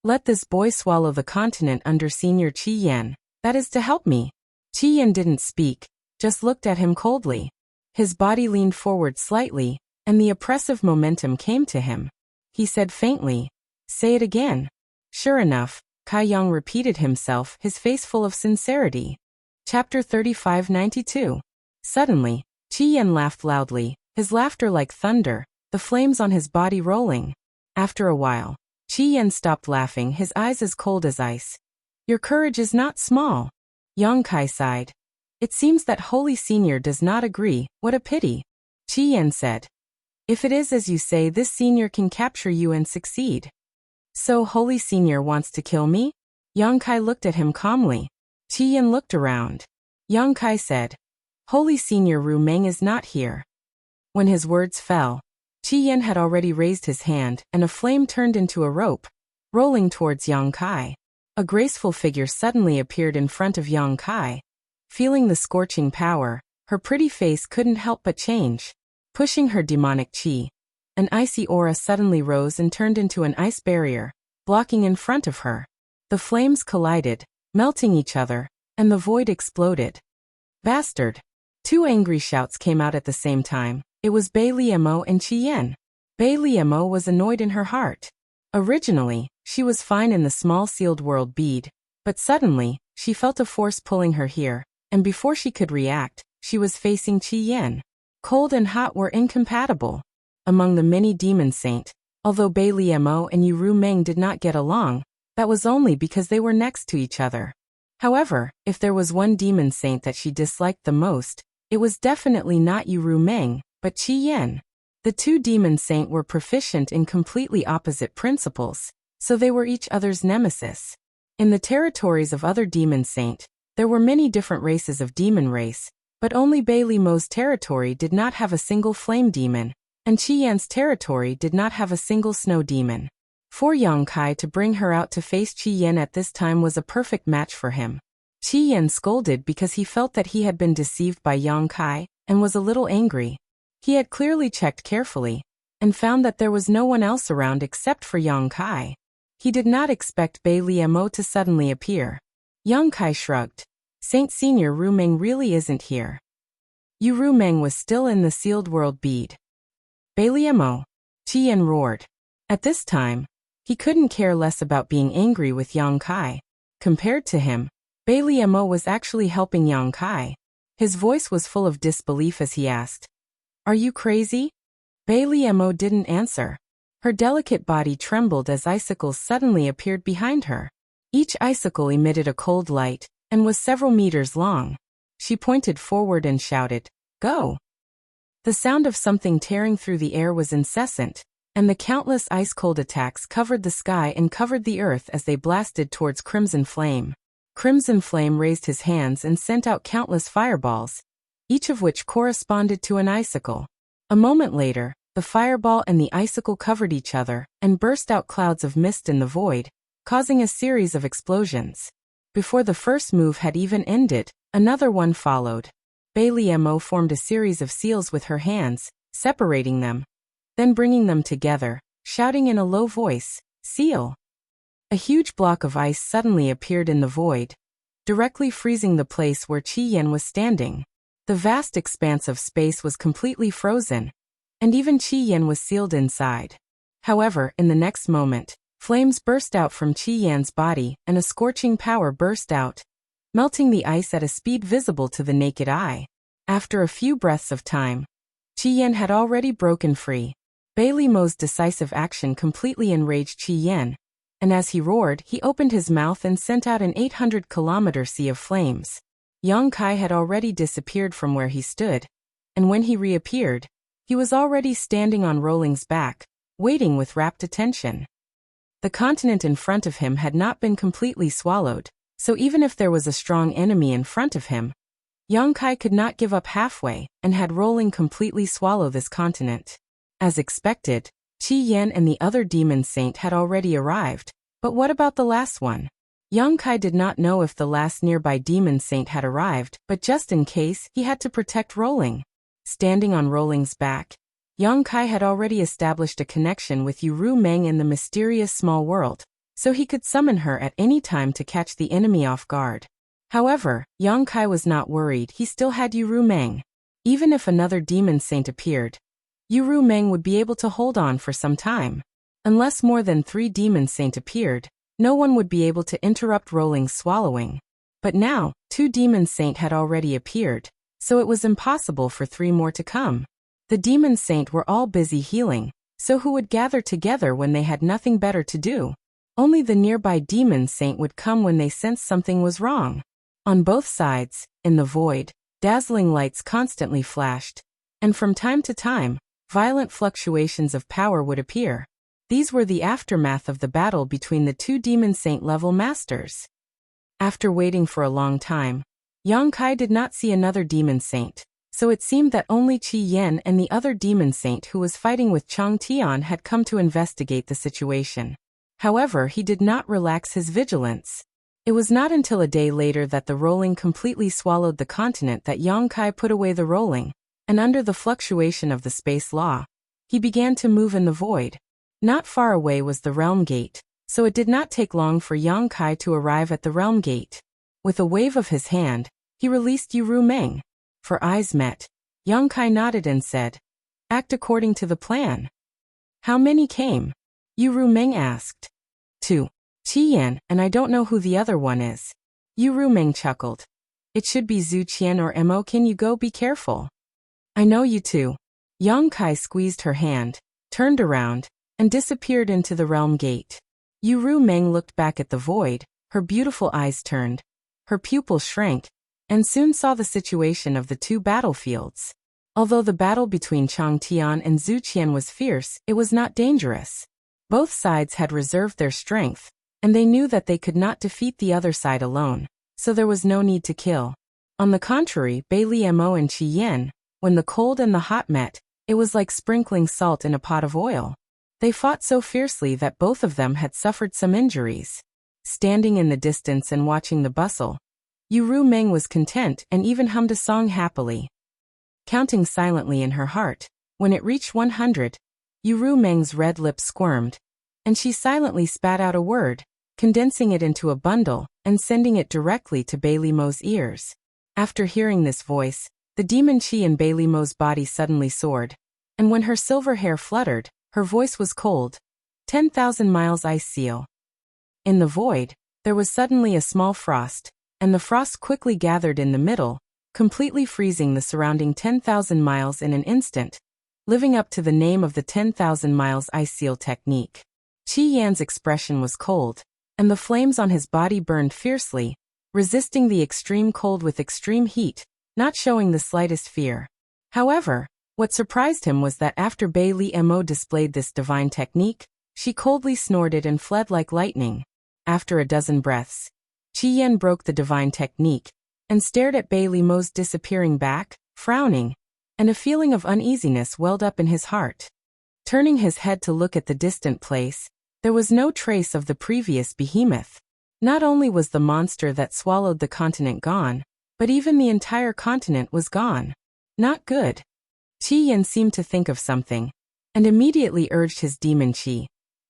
Let this boy swallow the continent under Senior Qi Yan. That is to help me. Qi Yan didn't speak, just looked at him coldly. His body leaned forward slightly, and the oppressive momentum came to him. He said faintly, Say it again. Sure enough, Kai Yang repeated himself, his face full of sincerity. Chapter 3592. Suddenly, Qi Yan laughed loudly, his laughter like thunder, the flames on his body rolling. After a while, Qi Yan stopped laughing, his eyes as cold as ice. Your courage is not small. Yang Kai sighed. It seems that Holy Senior does not agree, what a pity. Qi Yan said. If it is as you say, this senior can capture you and succeed. So Holy Senior wants to kill me? Yang Kai looked at him calmly. Qi Yan looked around. Yang Kai said, Holy Senior Rumeng is not here. When his words fell, Qi Yan had already raised his hand, and a flame turned into a rope, rolling towards Yang Kai. A graceful figure suddenly appeared in front of Yang Kai. Feeling the scorching power, her pretty face couldn't help but change. Pushing her demonic qi, an icy aura suddenly rose and turned into an ice barrier, blocking in front of her. The flames collided, melting each other, and the void exploded. Bastard! 2 angry shouts came out at the same time. It was Bei Liemo and Qi Yan. Bei Liemo was annoyed in her heart. Originally, she was fine in the small sealed world bead, but suddenly, she felt a force pulling her here, and before she could react, she was facing Qi Yan. Cold and hot were incompatible. Among the many demon saint, although Bei Liemo and Yu Rumeng did not get along, that was only because they were next to each other. However, if there was one demon saint that she disliked the most, it was definitely not Yu Rumeng, but Qi Yan. The 2 demon saint were proficient in completely opposite principles, so they were each other's nemesis. In the territories of other demon saint, there were many different races of demon race, but only Bei Liemo's territory did not have a single flame demon, and Qi Yan's territory did not have a single snow demon. For Yang Kai to bring her out to face Qi Yan at this time was a perfect match for him. Qi Yan scolded because he felt that he had been deceived by Yang Kai, and was a little angry. He had clearly checked carefully, and found that there was no one else around except for Yang Kai. He did not expect Bei Liemo to suddenly appear. Yang Kai shrugged. Saint Senior Rumeng really isn't here. Yu Rumeng was still in the sealed world bead. Bei Liemo! Qi Yan roared. At this time, he couldn't care less about being angry with Yang Kai. Compared to him, Bei Liemo was actually helping Yang Kai. His voice was full of disbelief as he asked, Are you crazy? Bei Liemo didn't answer. Her delicate body trembled as icicles suddenly appeared behind her. Each icicle emitted a cold light, and was several meters long. She pointed forward and shouted, "Go!" The sound of something tearing through the air was incessant, and the countless ice-cold attacks covered the sky and covered the earth as they blasted towards Crimson Flame. Crimson Flame raised his hands and sent out countless fireballs, each of which corresponded to an icicle. A moment later, the fireball and the icicle covered each other and burst out clouds of mist in the void, causing a series of explosions. Before the first move had even ended, another one followed. Bailey Mo formed a series of seals with her hands, separating them, then bringing them together, shouting in a low voice, "Seal!" A huge block of ice suddenly appeared in the void, directly freezing the place where Qi Yan was standing. The vast expanse of space was completely frozen, and even Qi Yan was sealed inside. However, in the next moment, flames burst out from Qi Yan's body and a scorching power burst out, melting the ice at a speed visible to the naked eye. After a few breaths of time, Qi Yan had already broken free. Bailey Mo's decisive action completely enraged Qi Yan, and as he roared, he opened his mouth and sent out an 800-kilometer sea of flames. Yang Kai had already disappeared from where he stood, and when he reappeared, he was already standing on Rolling's back, waiting with rapt attention. The continent in front of him had not been completely swallowed, so even if there was a strong enemy in front of him, Yang Kai could not give up halfway and had Rolling completely swallow this continent. As expected, Qi Yan and the other demon saint had already arrived, but what about the last one? Yang Kai did not know if the last nearby demon saint had arrived, but just in case, he had to protect Rolling. Standing on Rolling's back, Yang Kai had already established a connection with Yu Meng in the mysterious small world, so he could summon her at any time to catch the enemy off guard. However, Yang Kai was not worried, he still had Yu Meng. Even if another demon saint appeared, Yu Meng would be able to hold on for some time. Unless more than 3 demon saint appeared, no one would be able to interrupt Rolling's swallowing. But now, 2 demon saint had already appeared, so it was impossible for 3 more to come. The demon saint were all busy healing, so who would gather together when they had nothing better to do? Only the nearby demon saint would come when they sensed something was wrong. On both sides, in the void, dazzling lights constantly flashed, and from time to time, violent fluctuations of power would appear. These were the aftermath of the battle between the 2 demon saint-level masters. After waiting for a long time, Yang Kai did not see another demon saint, so it seemed that only Qi Yan and the other demon saint who was fighting with Chang Tian had come to investigate the situation. However, he did not relax his vigilance. It was not until a day later that the Rolling completely swallowed the continent that Yang Kai put away the Rolling, and under the fluctuation of the space law, he began to move in the void. Not far away was the Realm Gate, so it did not take long for Yang Kai to arrive at the Realm Gate. With a wave of his hand, he released Yu Meng. For eyes met, Yang Kai nodded and said, "Act according to the plan." "How many came?" Yu Meng asked. "2. Qi Yan, and I don't know who the other one is." Yu Meng chuckled. "It should be Zhu Qian or Mo. Can you go? Be careful." "I know you too." Yang Kai squeezed her hand, turned around, and disappeared into the Realm Gate. Yu Meng looked back at the void, her beautiful eyes turned, her pupils shrank, and soon saw the situation of the 2 battlefields. Although the battle between Chang Tian and Zhu Qian was fierce, it was not dangerous. Both sides had reserved their strength, and they knew that they could not defeat the other side alone, so there was no need to kill. On the contrary, Bailey Mo and Qi Yan, when the cold and the hot met, it was like sprinkling salt in a pot of oil. They fought so fiercely that both of them had suffered some injuries. Standing in the distance and watching the bustle, Yu Meng was content and even hummed a song happily. Counting silently in her heart, when it reached 100, Yu Meng's red lips squirmed, and she silently spat out a word, condensing it into a bundle and sending it directly to Bailey Mo's ears. After hearing this voice, the demon chi in Bailey Mo's body suddenly soared, and when her silver hair fluttered, her voice was cold. 10,000 miles ice seal. In the void, there was suddenly a small frost, and the frost quickly gathered in the middle, completely freezing the surrounding 10,000 miles in an instant, living up to the name of the 10,000 miles ice seal technique. Qi Yan's expression was cold, and the flames on his body burned fiercely, resisting the extreme cold with extreme heat, not showing the slightest fear. However, what surprised him was that after Bai Li Mo displayed this divine technique, she coldly snorted and fled like lightning. After a dozen breaths, Qi Yan broke the divine technique and stared at Bai Li Mo's disappearing back, frowning, and a feeling of uneasiness welled up in his heart. Turning his head to look at the distant place, there was no trace of the previous behemoth. Not only was the monster that swallowed the continent gone, but even the entire continent was gone. Not good. Qi Yan seemed to think of something, and immediately urged his demon qi,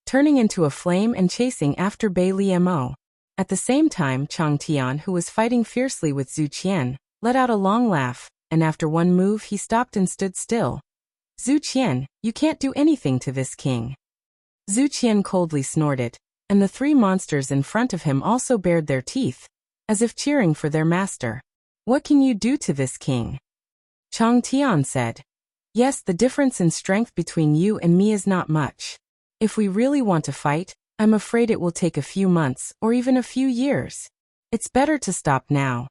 turning into a flame and chasing after Bai Li Mo. At the same time, Chang Tian, who was fighting fiercely with Zhu Qian, let out a long laugh, and after one move he stopped and stood still. Zhu Qian, you can't do anything to this king. Zhu Qian coldly snorted, and the three monsters in front of him also bared their teeth, as if cheering for their master. What can you do to this king? Chang Tian said. Yes, the difference in strength between you and me is not much. If we really want to fight, I'm afraid it will take a few months or even a few years. It's better to stop now.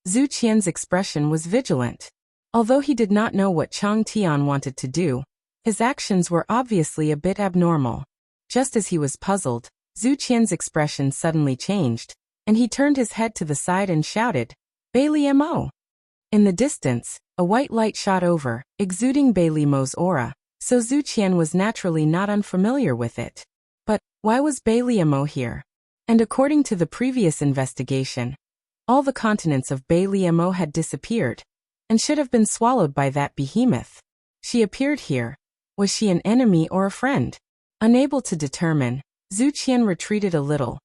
Zhu Qian's expression was vigilant. Although he did not know what Chang Tian wanted to do, his actions were obviously a bit abnormal. Just as he was puzzled, Zhu Qian's expression suddenly changed, and he turned his head to the side and shouted, Bai Li Mo! In the distance, a white light shot over, exuding Bai Li Mo's aura, so Zhu Qian was naturally not unfamiliar with it. But why was Bai Li Mo here? And according to the previous investigation, all the continents of Bai Li Mo had disappeared, and should have been swallowed by that behemoth. She appeared here. Was she an enemy or a friend? Unable to determine, Zhu Qian retreated a little,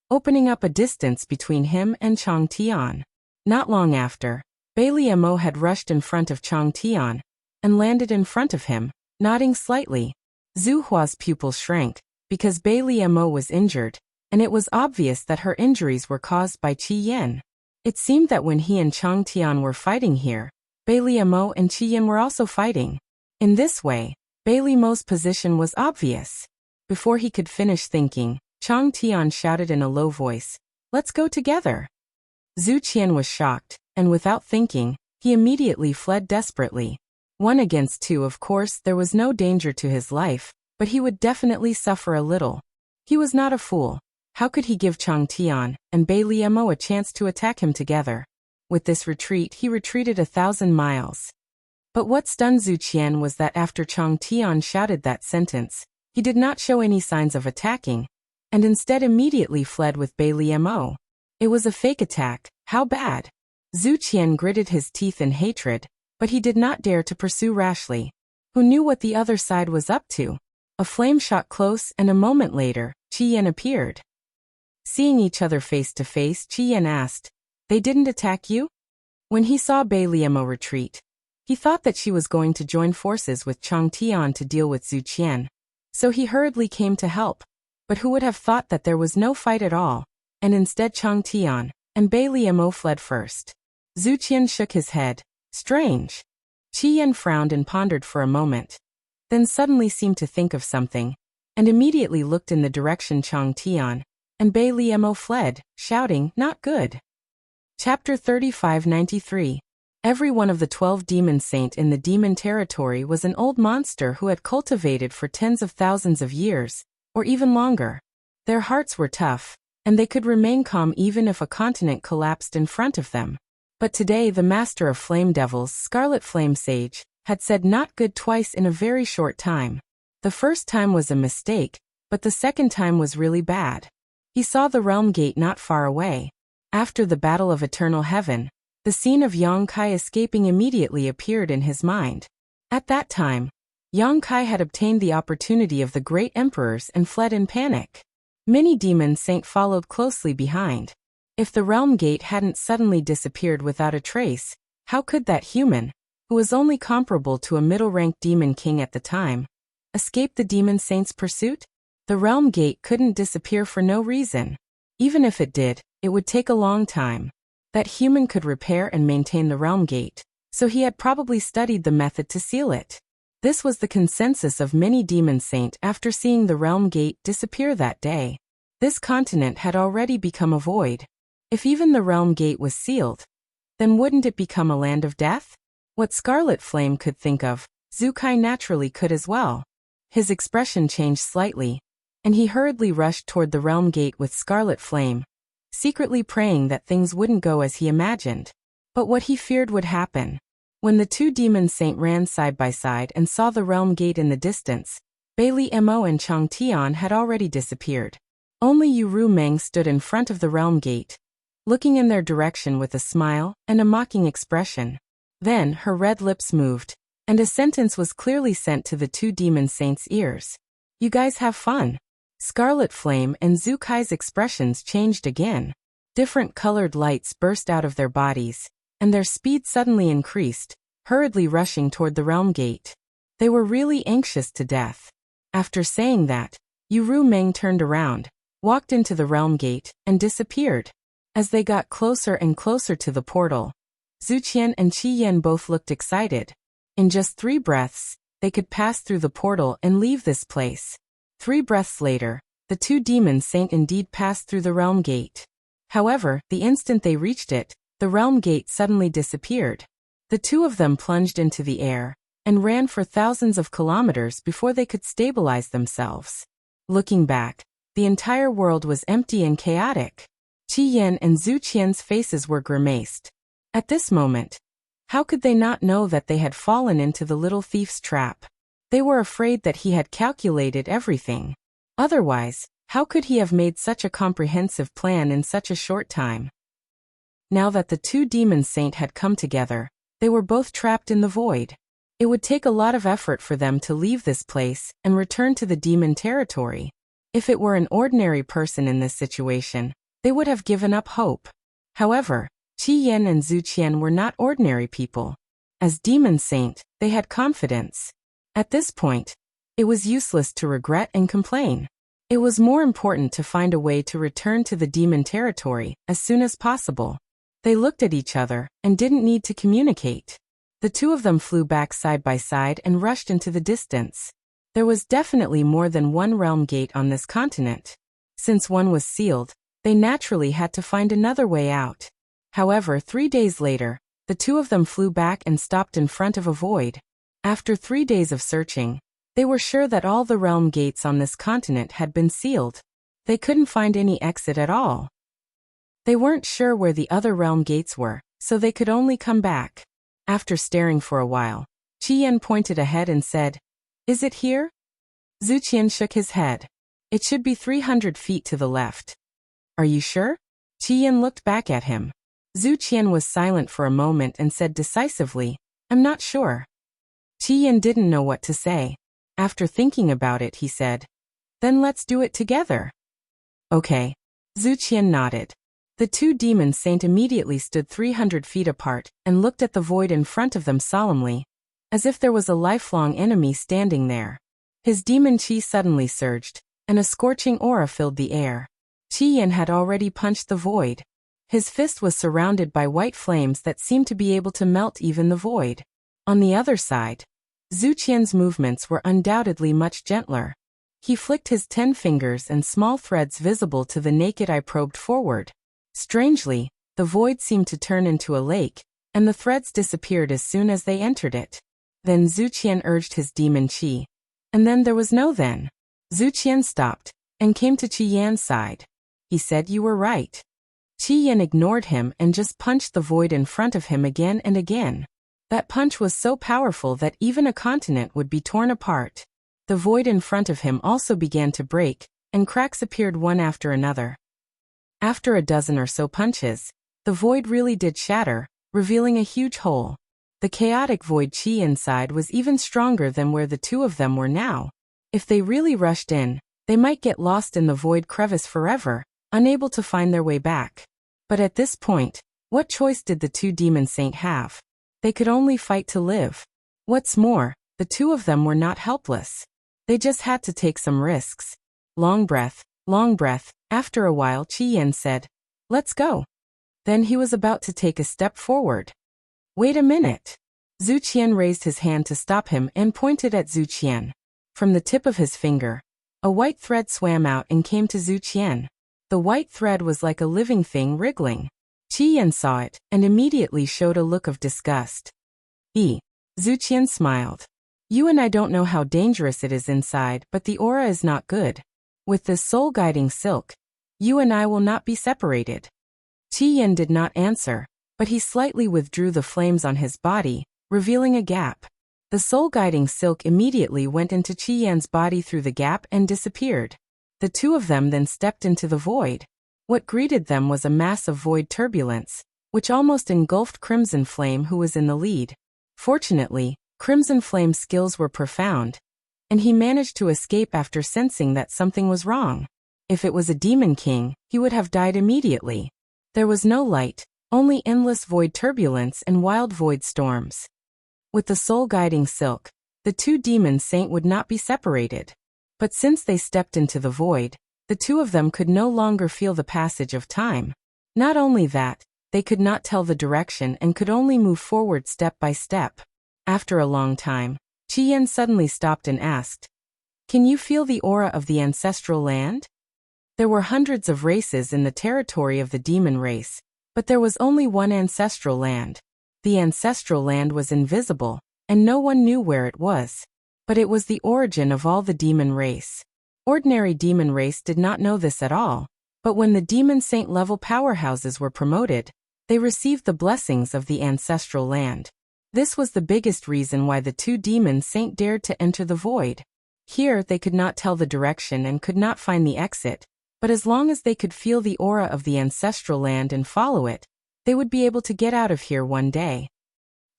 opening up a distance between him and Chang Tian. Not long after, Bai Li Mo had rushed in front of Chang Tian and landed in front of him, nodding slightly. Zhu Hua's pupils shrank, because Bai Li Mo was injured, and it was obvious that her injuries were caused by Qi Yan. It seemed that when he and Chang Tian were fighting here, Bai Li Mo and Qi Yan were also fighting. In this way, Bai Li Mo's position was obvious. Before he could finish thinking, Chang Tian shouted in a low voice, Let's go together. Zhu Qian was shocked, and without thinking, he immediately fled desperately. 1 against 2, of course, there was no danger to his life, but he would definitely suffer a little. He was not a fool. How could he give Chang Tian and Bai Li Mo a chance to attack him together? With this retreat, he retreated 1,000 miles. But what stunned Zhu Qian was that after Chang Tian shouted that sentence, he did not show any signs of attacking, and instead immediately fled with Bai Li Mo. It was a fake attack. How bad? Zhu Qian gritted his teeth in hatred, but he did not dare to pursue rashly. Who knew what the other side was up to? A flame shot close, and a moment later, Qi Yan appeared. Seeing each other face to face, Qi Yan asked, They didn't attack you? When he saw Bai Li Mo retreat, he thought that she was going to join forces with Chang Tian to deal with Zhu Qian. So he hurriedly came to help. But who would have thought that there was no fight at all, and instead Chang Tian and Bai Li Mo fled first. Zhu Qian shook his head. Strange. Qi Yan frowned and pondered for a moment, then suddenly seemed to think of something, and immediately looked in the direction Chang Tian and Bai Li Mo fled, shouting, Not good. Chapter 3593. Every one of the 12 demon saint in the demon territory was an old monster who had cultivated for tens of thousands of years, or even longer. Their hearts were tough, and they could remain calm even if a continent collapsed in front of them. But today the master of flame devils, Scarlet Flame Sage, had said not good twice in a very short time. The first time was a mistake, but the second time was really bad. He saw the realm gate not far away. After the Battle of Eternal Heaven, the scene of Yang Kai escaping immediately appeared in his mind. At that time, Yang Kai had obtained the opportunity of the great emperors and fled in panic. Many demon saint followed closely behind. If the realm gate hadn't suddenly disappeared without a trace, how could that human, who was only comparable to a middle-ranked demon king at the time, escape the demon saint's pursuit? The realm gate couldn't disappear for no reason. Even if it did, it would take a long time. That human could repair and maintain the realm gate, so he had probably studied the method to seal it. This was the consensus of many demon saint after seeing the realm gate disappear that day. This continent had already become a void. If even the realm gate was sealed, then wouldn't it become a land of death? What Scarlet Flame could think of, Zukai naturally could as well. His expression changed slightly, and he hurriedly rushed toward the realm gate with Scarlet Flame, secretly praying that things wouldn't go as he imagined. But what he feared would happen. When the two demon saints ran side by side and saw the realm gate in the distance, Bailey Mo and Chang Tian had already disappeared. Only Yu Meng stood in front of the realm gate, looking in their direction with a smile and a mocking expression. Then her red lips moved, and a sentence was clearly sent to the two demon saints' ears. "You guys have fun." Scarlet Flame and Zukai's expressions changed again. Different colored lights burst out of their bodies, and their speed suddenly increased, hurriedly rushing toward the realm gate. They were really anxious to death. After saying that, Yu Meng turned around, walked into the realm gate, and disappeared. As they got closer and closer to the portal, Zuqian and Qi Yan both looked excited. In just 3 breaths, they could pass through the portal and leave this place. 3 breaths later, the two demon saints indeed passed through the realm gate. However, the instant they reached it, the realm gate suddenly disappeared. The two of them plunged into the air and ran for thousands of kilometers before they could stabilize themselves. Looking back, the entire world was empty and chaotic. Qi Yan and Zhu Qian's faces were grimaced. At this moment, how could they not know that they had fallen into the little thief's trap? They were afraid that he had calculated everything. Otherwise, how could he have made such a comprehensive plan in such a short time? Now that the two demon saints had come together, they were both trapped in the void. It would take a lot of effort for them to leave this place and return to the demon territory. If it were an ordinary person in this situation, they would have given up hope. However, Qi Yan and Zhu Qian were not ordinary people. As demon saint, they had confidence. At this point, it was useless to regret and complain. It was more important to find a way to return to the demon territory as soon as possible. They looked at each other and didn't need to communicate. The two of them flew back side by side and rushed into the distance. There was definitely more than one realm gate on this continent. Since one was sealed, they naturally had to find another way out. However, 3 days later, the two of them flew back and stopped in front of a void. After 3 days of searching, they were sure that all the realm gates on this continent had been sealed. They couldn't find any exit at all. They weren't sure where the other realm gates were, so they could only come back. After staring for a while, Qi Yan pointed ahead and said, "Is it here?" Zhu Qian shook his head. "It should be 300 feet to the left." "Are you sure?" Qi Yan looked back at him. Zhu Qian was silent for a moment and said decisively, "I'm not sure." Qi Yan didn't know what to say. After thinking about it, he said, "Then let's do it together." "Okay." Zhu Qian nodded. The two demon saints immediately stood 300 feet apart and looked at the void in front of them solemnly, as if there was a lifelong enemy standing there. His demon chi suddenly surged, and a scorching aura filled the air. Qi Yan had already punched the void. His fist was surrounded by white flames that seemed to be able to melt even the void. On the other side, Zhu Qian's movements were undoubtedly much gentler. He flicked his 10 fingers and small threads visible to the naked eye probed forward. Strangely, the void seemed to turn into a lake, and the threads disappeared as soon as they entered it. Then Zhu Qian urged his demon chi. And then there was no then. Zhu Qian stopped, and came to Qi Yan's side. He said, "You were right." Qi Yan ignored him and just punched the void in front of him again and again. That punch was so powerful that even a continent would be torn apart. The void in front of him also began to break, and cracks appeared one after another. After a dozen or so punches, the void really did shatter, revealing a huge hole. The chaotic void chi inside was even stronger than where the two of them were now. If they really rushed in, they might get lost in the void crevice forever, unable to find their way back. But at this point, what choice did the two demon saints have? They could only fight to live. What's more, the two of them were not helpless. They just had to take some risks. Long breath, long breath. After a while, Qi Yan said, "Let's go." Then he was about to take a step forward. "Wait a minute." Zhu Qian raised his hand to stop him and pointed at Zhu Qian. From the tip of his finger, A white thread swam out and came to Zhu Qian. The white thread was like a living thing wriggling. Qi Yan saw it, and immediately showed a look of disgust. Zhu Qian smiled. You and I don't know how dangerous it is inside, but the aura is not good. With this soul-guiding silk, you and I will not be separated. Qi Yan did not answer, but he slightly withdrew the flames on his body, revealing a gap. The soul-guiding silk immediately went into Qi Yan's body through the gap and disappeared. The two of them then stepped into the void. What greeted them was a mass of void turbulence, which almost engulfed Crimson Flame, who was in the lead. Fortunately, Crimson Flame's skills were profound, and he managed to escape after sensing that something was wrong. If it was a demon king, he would have died immediately. There was no light, only endless void turbulence and wild void storms. With the soul-guiding silk, the two demon saints would not be separated. But since they stepped into the void, the two of them could no longer feel the passage of time. Not only that, they could not tell the direction and could only move forward step by step. After a long time, Qi Yan suddenly stopped and asked, "Can you feel the aura of the ancestral land?" There were hundreds of races in the territory of the demon race, but there was only one ancestral land. The ancestral land was invisible, and no one knew where it was. But it was the origin of all the demon race. Ordinary demon race did not know this at all, but when the demon saint level powerhouses were promoted, they received the blessings of the ancestral land. This was the biggest reason why the two demon saint dared to enter the void. Here they could not tell the direction and could not find the exit, but as long as they could feel the aura of the ancestral land and follow it, they would be able to get out of here one day.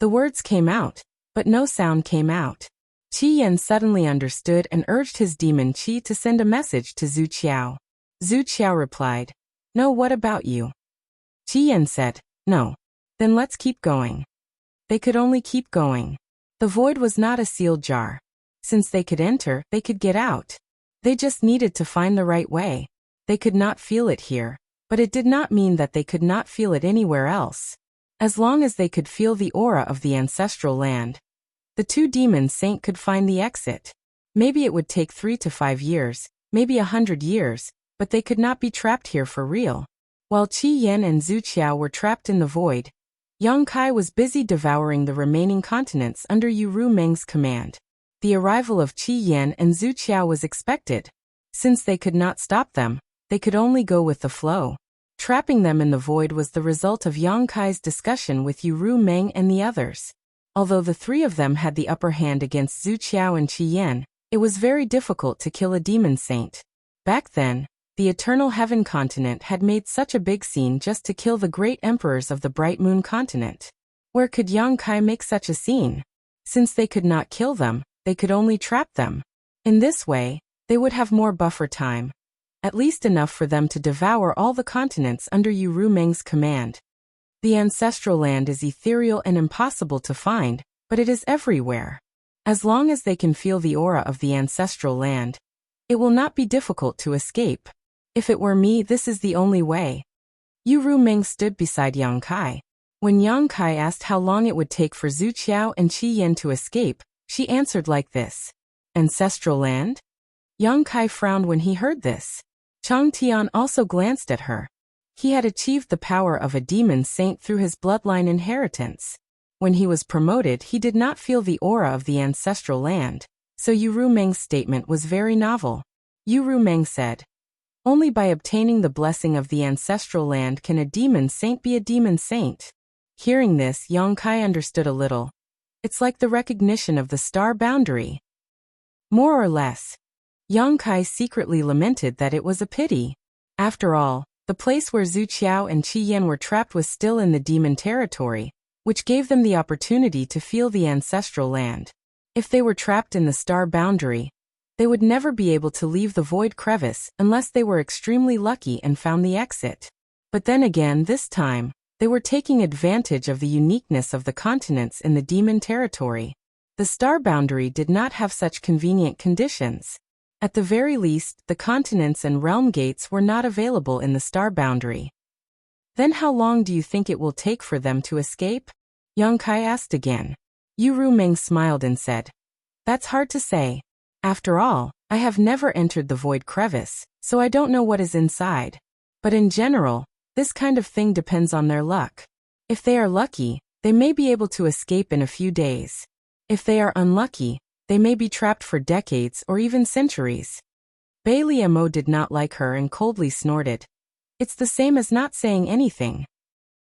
The words came out, but no sound came out. Qi Yan suddenly understood and urged his demon Qi to send a message to Zhu Qiao. Zhu Qiao replied, "No, what about you?" Qi Yan said, "No." "Then let's keep going." They could only keep going. The void was not a sealed jar. Since they could enter, they could get out. They just needed to find the right way. They could not feel it here, but it did not mean that they could not feel it anywhere else. As long as they could feel the aura of the ancestral land, the two demon saints could find the exit. Maybe it would take 3 to 5 years, maybe 100 years, but they could not be trapped here for real. While Qi Yan and Zhu Qiao were trapped in the void, Yang Kai was busy devouring the remaining continents under Yu Ru Meng's command. The arrival of Qi Yan and Zhu Qiao was expected. Since they could not stop them, they could only go with the flow. Trapping them in the void was the result of Yang Kai's discussion with Yu Ru Meng and the others. Although the three of them had the upper hand against Zhu Qiao and Qi Yan, it was very difficult to kill a demon saint. Back then, the Eternal Heaven continent had made such a big scene just to kill the great emperors of the Bright Moon continent. Where could Yang Kai make such a scene? Since they could not kill them, they could only trap them. In this way, they would have more buffer time. At least enough for them to devour all the continents under Yu Ru Meng's command. The ancestral land is ethereal and impossible to find, but it is everywhere. As long as they can feel the aura of the ancestral land, it will not be difficult to escape. If it were me, this is the only way. Yu Ru Meng stood beside Yang Kai. When Yang Kai asked how long it would take for Zhu Qiao and Qi Yan to escape, she answered like this. Ancestral land? Yang Kai frowned when he heard this. Chang Tian also glanced at her. He had achieved the power of a demon saint through his bloodline inheritance. When he was promoted, he did not feel the aura of the ancestral land, so Yu Ru Meng's statement was very novel. Yu Ru Meng said, "Only by obtaining the blessing of the ancestral land can a demon saint be a demon saint." Hearing this, Yang Kai understood a little. It's like the recognition of the star boundary. More or less. Yang Kai secretly lamented that it was a pity. After all, the place where Zhu Qiao and Qi Yan were trapped was still in the demon territory, which gave them the opportunity to feel the ancestral land. If they were trapped in the star boundary, they would never be able to leave the void crevice unless they were extremely lucky and found the exit. But then again, this time, they were taking advantage of the uniqueness of the continents in the demon territory. The star boundary did not have such convenient conditions. At the very least, the continents and realm gates were not available in the star boundary. Then how long do you think it will take for them to escape? Yang Kai asked again. Yu Ru Meng smiled and said, "That's hard to say. After all, I have never entered the void crevice, so I don't know what is inside. But in general, this kind of thing depends on their luck. If they are lucky, they may be able to escape in a few days. If they are unlucky, they may be trapped for decades or even centuries. Bailey Mo did not like her and coldly snorted. It's the same as not saying anything.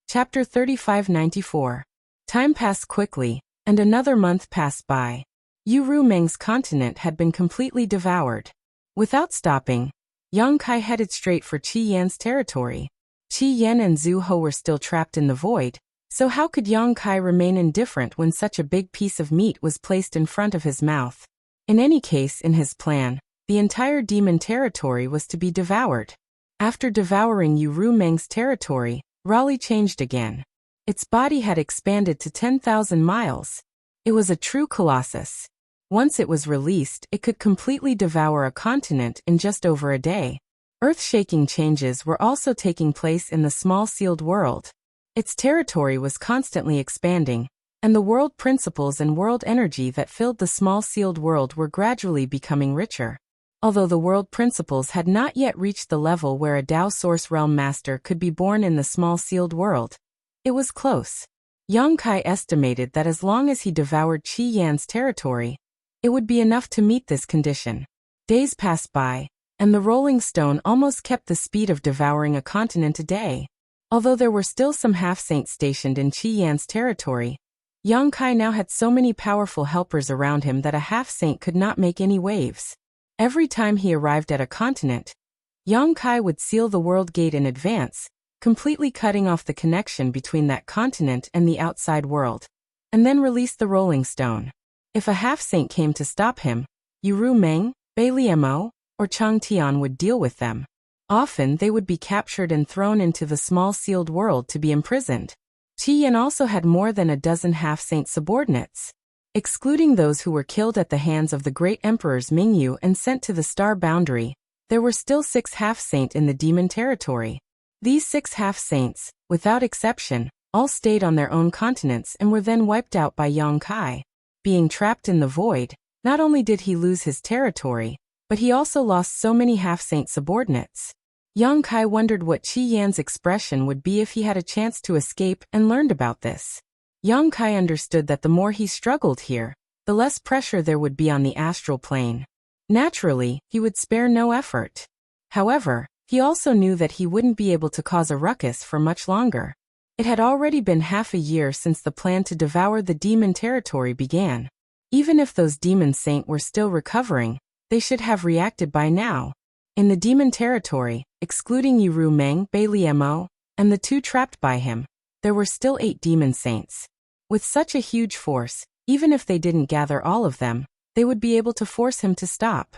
Chapter 3594. Time passed quickly, and another month passed by. Yu Meng's continent had been completely devoured. Without stopping, Yang Kai headed straight for Qi Yan's territory. Qi Yan and Zhu Ho were still trapped in the void, so how could Yang Kai remain indifferent when such a big piece of meat was placed in front of his mouth? In any case, in his plan, the entire demon territory was to be devoured. After devouring Yu Meng's territory, Raleigh changed again. Its body had expanded to 10,000 miles. It was a true colossus. Once it was released, it could completely devour a continent in just over a day. Earth-shaking changes were also taking place in the small sealed world. Its territory was constantly expanding, and the world principles and world energy that filled the small sealed world were gradually becoming richer. Although the world principles had not yet reached the level where a Tao Source Realm Master could be born in the small sealed world, it was close. Yang Kai estimated that as long as he devoured Qi Yan's territory, it would be enough to meet this condition. Days passed by, and the Rolling Stone almost kept the speed of devouring a continent a day. Although there were still some half-saints stationed in Qi Yan's territory, Yang Kai now had so many powerful helpers around him that a half-saint could not make any waves. Every time he arrived at a continent, Yang Kai would seal the world gate in advance, completely cutting off the connection between that continent and the outside world, and then release the Rolling Stone. If a half-saint came to stop him, Yu Meng, Bailey Mo, or Chang Tian would deal with them. Often they would be captured and thrown into the small sealed world to be imprisoned. Qi Yan also had more than a dozen half-saint subordinates. Excluding those who were killed at the hands of the great emperors Mingyu and sent to the star boundary, there were still 6 half-saint in the demon territory. These 6 half-saints, without exception, all stayed on their own continents and were then wiped out by Yang Kai. Being trapped in the void, not only did he lose his territory, but he also lost so many half-saint subordinates. Yang Kai wondered what Qi Yan's expression would be if he had a chance to escape and learned about this. Yang Kai understood that the more he struggled here, the less pressure there would be on the astral plane. Naturally, he would spare no effort. However, he also knew that he wouldn't be able to cause a ruckus for much longer. It had already been half a year since the plan to devour the demon territory began. Even if those demon saints were still recovering, they should have reacted by now. In the demon territory, excluding Yu Meng, Bailey Mo, and the 2 trapped by him, there were still 8 demon saints. With such a huge force, even if they didn't gather all of them, they would be able to force him to stop.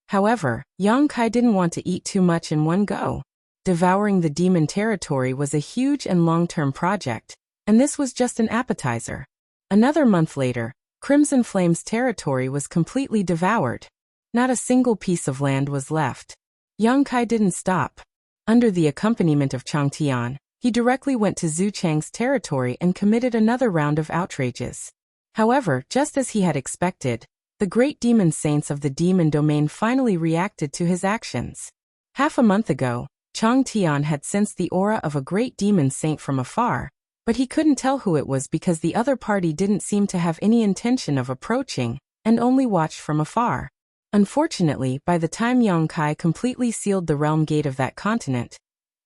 However, Yang Kai didn't want to eat too much in one go. Devouring the demon territory was a huge and long-term project, and this was just an appetizer. Another month later, Crimson Flame's territory was completely devoured. Not a single piece of land was left. Yang Kai didn't stop. Under the accompaniment of Chang Tian, he directly went to Zhu Chang's territory and committed another round of outrages. However, just as he had expected, the great demon saints of the demon domain finally reacted to his actions. Half a month ago, Chang Tian had sensed the aura of a great demon saint from afar, but he couldn't tell who it was because the other party didn't seem to have any intention of approaching, and only watched from afar. Unfortunately, by the time Yang Kai completely sealed the realm gate of that continent,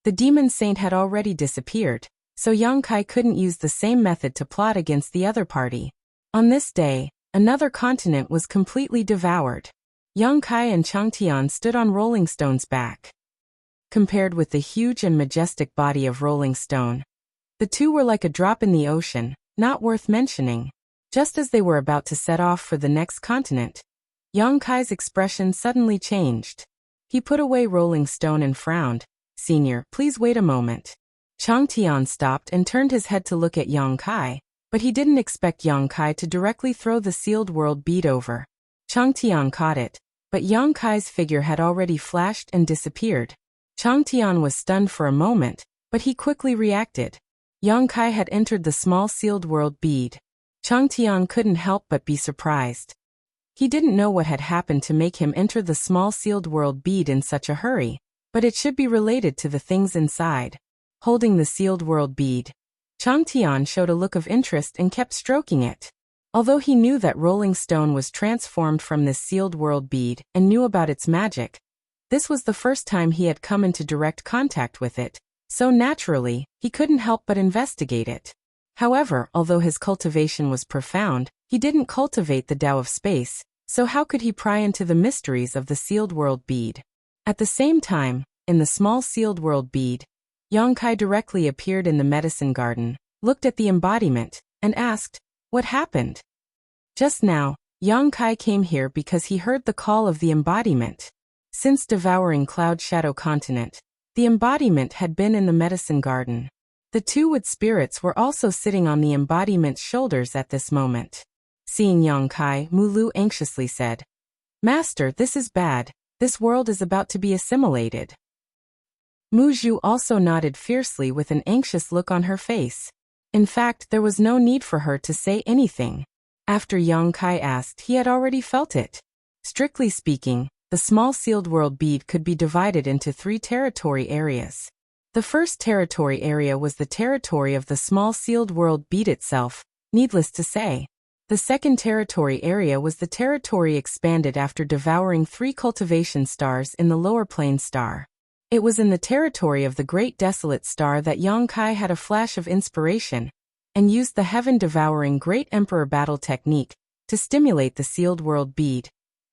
the demon saint had already disappeared, so Yang Kai couldn't use the same method to plot against the other party. On this day, another continent was completely devoured. Yang Kai and Chang Tian stood on Rolling Stone's back. Compared with the huge and majestic body of Rolling Stone, the 2 were like a drop in the ocean, not worth mentioning. Just as they were about to set off for the next continent, Yang Kai's expression suddenly changed. He put away Rolling Stone and frowned. "Senior, please wait a moment." Chang Tian stopped and turned his head to look at Yang Kai, but he didn't expect Yang Kai to directly throw the sealed world bead over. Chang Tian caught it, but Yang Kai's figure had already flashed and disappeared. Chang Tian was stunned for a moment, but he quickly reacted. Yang Kai had entered the small sealed world bead. Chang Tian couldn't help but be surprised. He didn't know what had happened to make him enter the small sealed world bead in such a hurry, but it should be related to the things inside. Holding the sealed world bead, Chang Tian showed a look of interest and kept stroking it. Although he knew that Rolling Stone was transformed from this sealed world bead and knew about its magic, this was the first time he had come into direct contact with it, so naturally, he couldn't help but investigate it. However, although his cultivation was profound, he didn't cultivate the Tao of space, so how could he pry into the mysteries of the sealed world bead? At the same time, in the small sealed world bead, Yang Kai directly appeared in the medicine garden, looked at the embodiment, and asked, "What happened?" Just now, Yang Kai came here because he heard the call of the embodiment. Since devouring Cloud Shadow Continent, the embodiment had been in the medicine garden. The two wood spirits were also sitting on the embodiment's shoulders at this moment. Seeing Yang Kai, Mulu anxiously said, "Master, this is bad. This world is about to be assimilated." Mu Zhu also nodded fiercely with an anxious look on her face. In fact, there was no need for her to say anything. After Yang Kai asked, he had already felt it. Strictly speaking, the small sealed world bead could be divided into 3 territory areas. The first territory area was the territory of the small sealed world bead itself, needless to say. The second territory area was the territory expanded after devouring 3 cultivation stars in the lower plane star. It was in the territory of the Great Desolate Star that Yang Kai had a flash of inspiration, and used the heaven-devouring Great Emperor battle technique to stimulate the sealed world bead,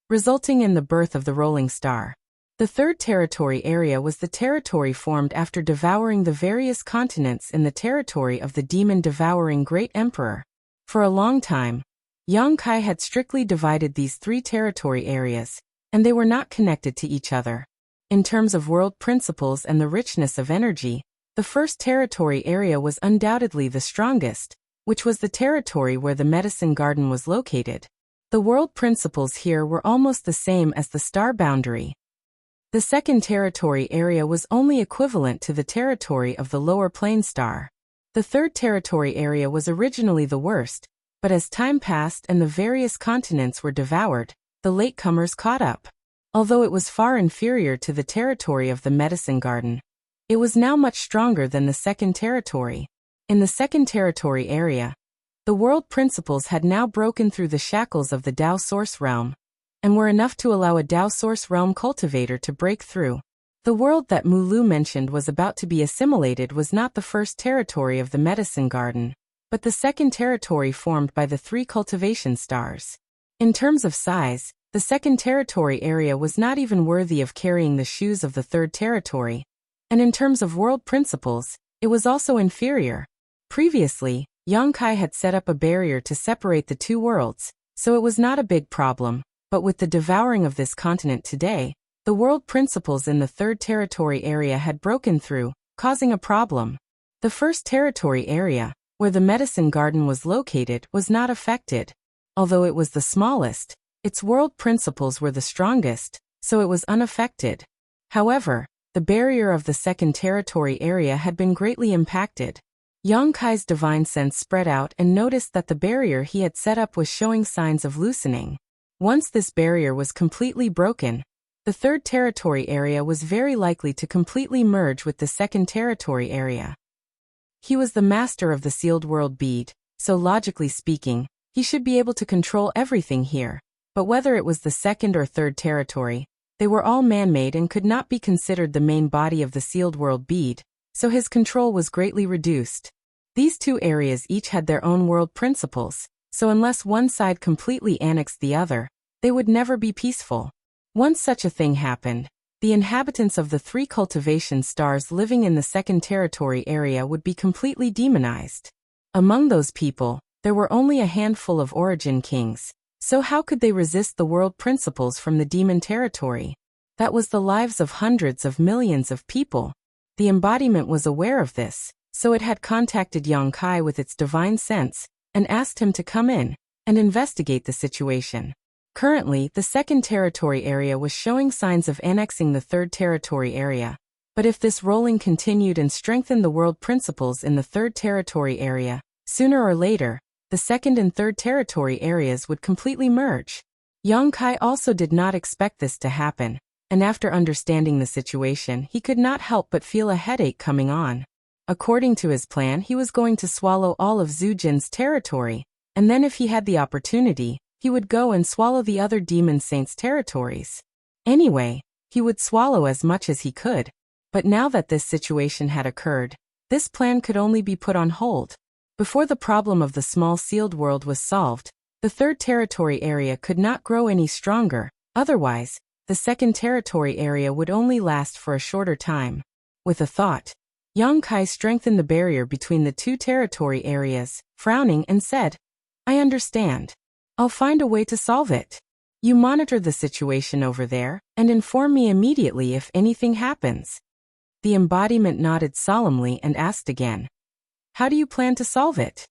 resulting in the birth of the rolling star. The third territory area was the territory formed after devouring the various continents in the territory of the demon-devouring Great Emperor. For a long time, Yang Kai had strictly divided these 3 territory areas, and they were not connected to each other. In terms of world principles and the richness of energy, the first territory area was undoubtedly the strongest, which was the territory where the medicine garden was located. The world principles here were almost the same as the star boundary. The second territory area was only equivalent to the territory of the lower plane star. The third territory area was originally the worst, but as time passed and the various continents were devoured, the latecomers caught up. Although it was far inferior to the territory of the medicine garden, it was now much stronger than the second territory. In the second territory area, the world principles had now broken through the shackles of the Tao Source Realm, and were enough to allow a Tao Source Realm cultivator to break through. The world that Mulu mentioned was about to be assimilated was not the first territory of the medicine garden, but the second territory formed by the 3 cultivation stars. In terms of size, the second territory area was not even worthy of carrying the shoes of the third territory, and in terms of world principles, it was also inferior. Previously, Yang Kai had set up a barrier to separate the 2 worlds, so it was not a big problem, but with the devouring of this continent today, the world principles in the third territory area had broken through, causing a problem. The first territory area, where the medicine garden was located, was not affected. Although it was the smallest, its world principles were the strongest, so it was unaffected. However, the barrier of the second territory area had been greatly impacted. Yang Kai's divine sense spread out and noticed that the barrier he had set up was showing signs of loosening. Once this barrier was completely broken, the third territory area was very likely to completely merge with the second territory area. He was the master of the sealed world bead, so logically speaking, he should be able to control everything here. But whether it was the second or third territory, they were all man-made and could not be considered the main body of the sealed world bead, so his control was greatly reduced. These 2 areas each had their own world principles, so unless one side completely annexed the other, they would never be peaceful. Once such a thing happened, the inhabitants of the 3 cultivation stars living in the second territory area would be completely demonized. Among those people, there were only a handful of origin kings. So how could they resist the world principles from the demon territory? That was the lives of hundreds of millions of people. The embodiment was aware of this, so it had contacted Yang Kai with its divine sense, and asked him to come in and investigate the situation. Currently, the second territory area was showing signs of annexing the third territory area. But if this rolling continued and strengthened the world principles in the third territory area, sooner or later, the second and third territory areas would completely merge. Yang Kai also did not expect this to happen, and after understanding the situation, he could not help but feel a headache coming on. According to his plan, he was going to swallow all of Zhu Jin's territory, and then if he had the opportunity, he would go and swallow the other demon saints' territories. Anyway, he would swallow as much as he could. But now that this situation had occurred, this plan could only be put on hold. Before the problem of the small sealed world was solved, the third territory area could not grow any stronger, otherwise, the second territory area would only last for a shorter time. With a thought, Yang Kai strengthened the barrier between the two territory areas, frowning and said, "I understand. I'll find a way to solve it. You monitor the situation over there, and inform me immediately if anything happens." The embodiment nodded solemnly and asked again, "How do you plan to solve it?"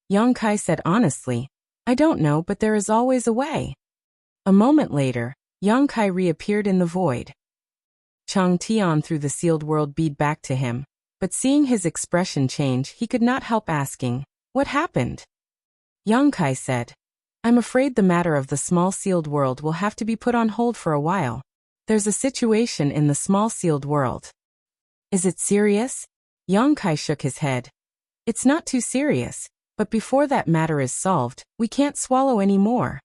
Yang Kai said honestly, "I don't know, but there is always a way." A moment later, Yang Kai reappeared in the void. Chang Tian threw the sealed world bead back to him, but seeing his expression change, he could not help asking, "What happened?" Yang Kai said, "I'm afraid the matter of the small sealed world will have to be put on hold for a while. There's a situation in the small sealed world." "Is it serious?" Yang Kai shook his head. "It's not too serious, but before that matter is solved, we can't swallow any more."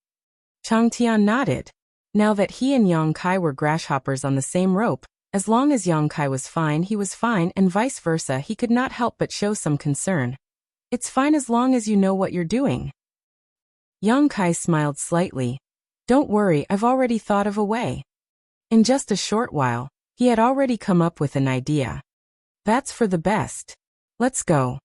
Chang Tian nodded. Now that he and Yang Kai were grasshoppers on the same rope, as long as Yang Kai was fine, he was fine, and vice versa, he could not help but show some concern. "It's fine as long as you know what you're doing." Yang Kai smiled slightly. "Don't worry, I've already thought of a way." In just a short while, he had already come up with an idea. "That's for the best. Let's go."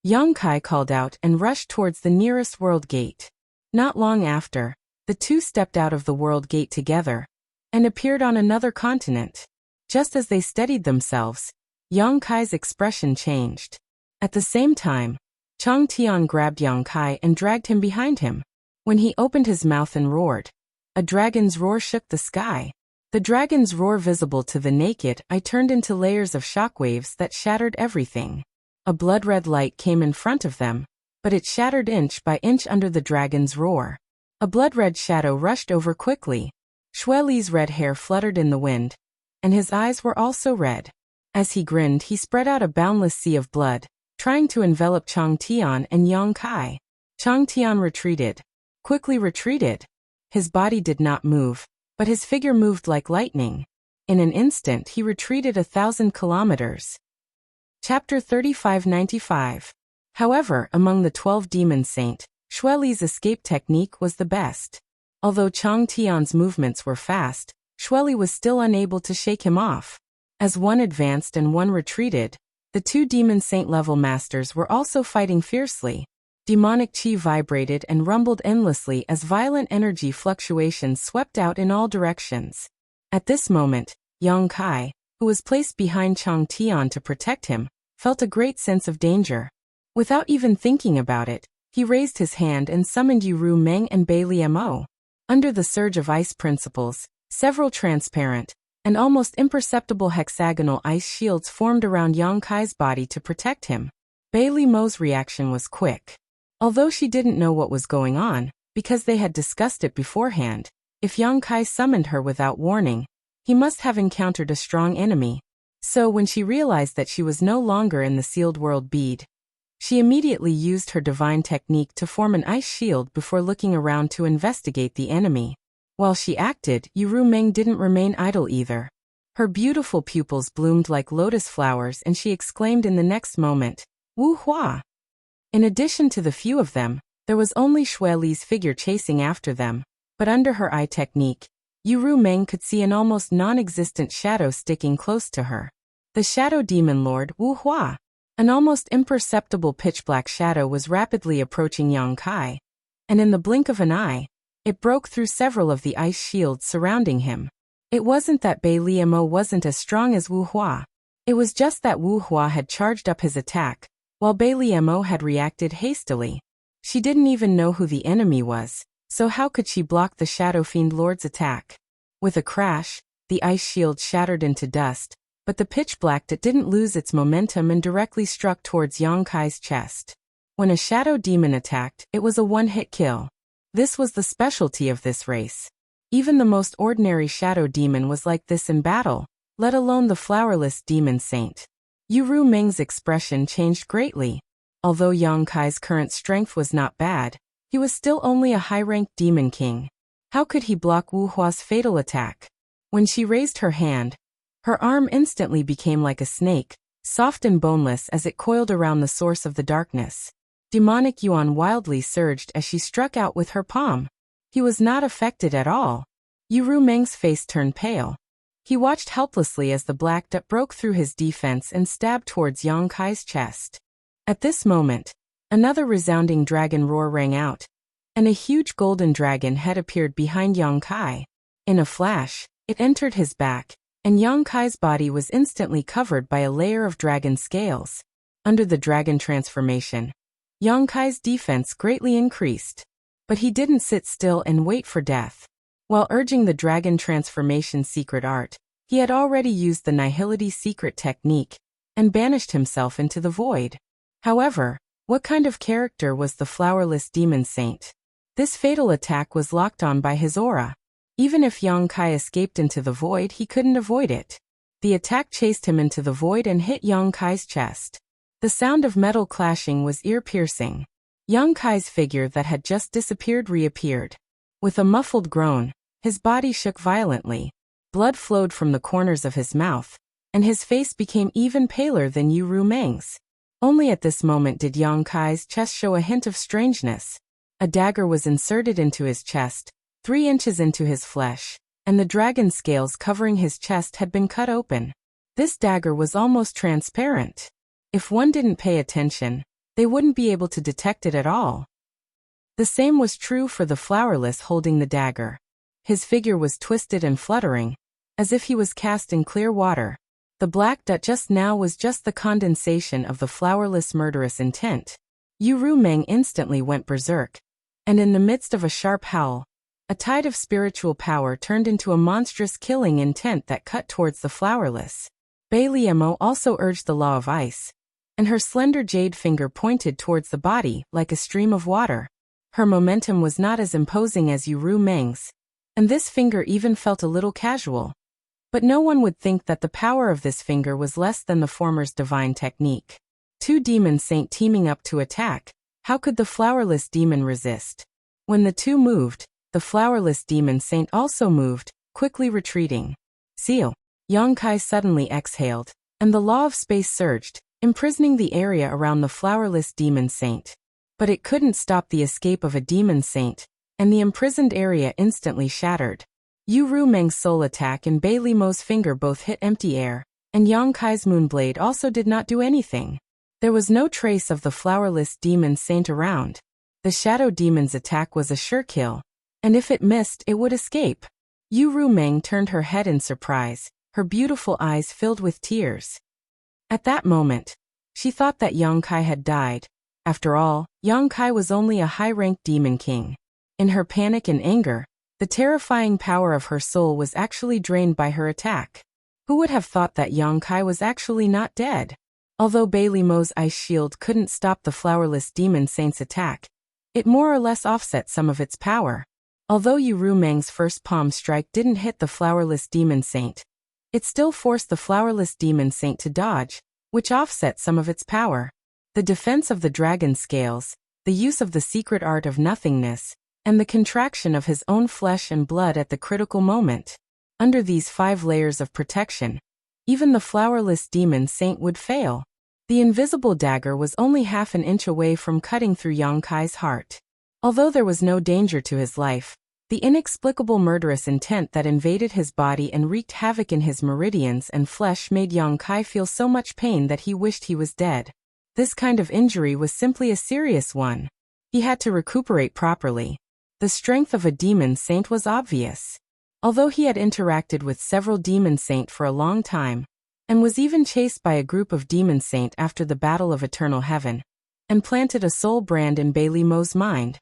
Yang Kai called out and rushed towards the nearest world gate. Not long after, the two stepped out of the world gate together and appeared on another continent. Just as they steadied themselves, Yang Kai's expression changed. At the same time, Chang Tian grabbed Yang Kai and dragged him behind him. When he opened his mouth and roared, a dragon's roar shook the sky. The dragon's roar visible to the naked eye turned into layers of shockwaves that shattered everything. A blood-red light came in front of them, but it shattered inch by inch under the dragon's roar. A blood-red shadow rushed over quickly. Xue Li's red hair fluttered in the wind, and his eyes were also red. As he grinned, he spread out a boundless sea of blood, trying to envelop Chang Tian and Yang Kai. Chang Tian quickly retreated. His body did not move, but his figure moved like lightning. In an instant he retreated 1,000 kilometers. Chapter 3595. However, among the 12 demon saint, Xue Li's escape technique was the best. Although Chang Tian's movements were fast, Xue Li was still unable to shake him off. As one advanced and one retreated, the two demon saint level masters were also fighting fiercely. Demonic chi vibrated and rumbled endlessly as violent energy fluctuations swept out in all directions. At this moment, Yang Kai, who was placed behind Chang Tian to protect him, felt a great sense of danger. Without even thinking about it, he raised his hand and summoned Yu Meng and Bai Liemo. Under the surge of ice principles, several transparent and almost imperceptible hexagonal ice shields formed around Yang Kai's body to protect him. Bai Liemo's reaction was quick. Although she didn't know what was going on, because they had discussed it beforehand, if Yang Kai summoned her without warning, he must have encountered a strong enemy. So when she realized that she was no longer in the sealed world bead, she immediately used her divine technique to form an ice shield before looking around to investigate the enemy. While she acted, Yu Meng didn't remain idle either. Her beautiful pupils bloomed like lotus flowers and she exclaimed in the next moment, "Wu Hua!" In addition to the few of them, there was only Xue Li's figure chasing after them, but under her eye technique, Yu Meng could see an almost non-existent shadow sticking close to her. The shadow demon lord, Wu Hua. An almost imperceptible pitch-black shadow was rapidly approaching Yang Kai, and in the blink of an eye, it broke through several of the ice shields surrounding him. It wasn't that Bai Liemo wasn't as strong as Wu Hua. It was just that Wu Hua had charged up his attack, while Bai Liemo had reacted hastily. She didn't even know who the enemy was, so how could she block the Shadow Fiend Lord's attack? With a crash, the ice shield shattered into dust, but the pitch black didn't lose its momentum and directly struck towards Yang Kai's chest. When a shadow demon attacked, it was a one-hit kill. This was the specialty of this race. Even the most ordinary shadow demon was like this in battle, let alone the flowerless demon saint. Yu Meng's expression changed greatly. Although Yang Kai's current strength was not bad, he was still only a high-ranked demon king. How could he block Wu Hua's fatal attack? When she raised her hand, her arm instantly became like a snake, soft and boneless as it coiled around the source of the darkness. Demonic yuan wildly surged as she struck out with her palm. He was not affected at all. Yu Meng's face turned pale. He watched helplessly as the black dot broke through his defense and stabbed towards Yang Kai's chest. At this moment, another resounding dragon roar rang out, and a huge golden dragon head appeared behind Yang Kai. In a flash, it entered his back, and Yang Kai's body was instantly covered by a layer of dragon scales. Under the dragon transformation, Yang Kai's defense greatly increased. But he didn't sit still and wait for death. While urging the dragon transformation secret art, he had already used the nihility secret technique and banished himself into the void. However, what kind of character was the flowerless demon saint? This fatal attack was locked on by his aura. Even if Yang Kai escaped into the void, he couldn't avoid it. The attack chased him into the void and hit Yang Kai's chest. The sound of metal clashing was ear-piercing. Yang Kai's figure that had just disappeared reappeared. With a muffled groan, his body shook violently. Blood flowed from the corners of his mouth, and his face became even paler than Yu Meng's. Only at this moment did Yang Kai's chest show a hint of strangeness. A dagger was inserted into his chest, 3 inches into his flesh, and the dragon scales covering his chest had been cut open. This dagger was almost transparent. If one didn't pay attention, they wouldn't be able to detect it at all. The same was true for the flowerless holding the dagger. His figure was twisted and fluttering, as if he was cast in clear water. The black dot just now was just the condensation of the flowerless murderous intent. Yu Meng instantly went berserk, and in the midst of a sharp howl, a tide of spiritual power turned into a monstrous killing intent that cut towards the flowerless. Bei Liemo also urged the law of ice, and her slender jade finger pointed towards the body like a stream of water. Her momentum was not as imposing as Yu Meng's, and this finger even felt a little casual. But no one would think that the power of this finger was less than the former's divine technique. 2 demon saint teaming up to attack, how could the flowerless demon resist? When the two moved, the flowerless demon saint also moved, quickly retreating. Seal. Yang Kai suddenly exhaled, and the law of space surged, imprisoning the area around the flowerless demon saint. But it couldn't stop the escape of a demon saint, and the imprisoned area instantly shattered. Yu Meng's soul attack and Bei Limo's finger both hit empty air, and Yang Kai's moonblade also did not do anything. There was no trace of the flowerless demon saint around. The shadow demon's attack was a sure kill, and if it missed, it would escape. Yu Meng turned her head in surprise, her beautiful eyes filled with tears. At that moment, she thought that Yang Kai had died. After all, Yang Kai was only a high-ranked demon king. In her panic and anger, the terrifying power of her soul was actually drained by her attack. Who would have thought that Yang Kai was actually not dead? Although Bei Limo's ice shield couldn't stop the flowerless demon saint's attack, it more or less offset some of its power. Although Yu Meng's first palm strike didn't hit the flowerless demon saint, it still forced the flowerless demon saint to dodge, which offset some of its power. The defense of the dragon scales, the use of the secret art of nothingness, and the contraction of his own flesh and blood at the critical moment. Under these 5 layers of protection, even the flowerless demon saint would fail. The invisible dagger was only half an inch away from cutting through Yang Kai's heart. Although there was no danger to his life, the inexplicable murderous intent that invaded his body and wreaked havoc in his meridians and flesh made Yang Kai feel so much pain that he wished he was dead. This kind of injury was simply a serious one. He had to recuperate properly. The strength of a demon saint was obvious. Although he had interacted with several demon saint for a long time, and was even chased by a group of demon saint after the Battle of Eternal Heaven, and planted a soul brand in Bei Limo's mind,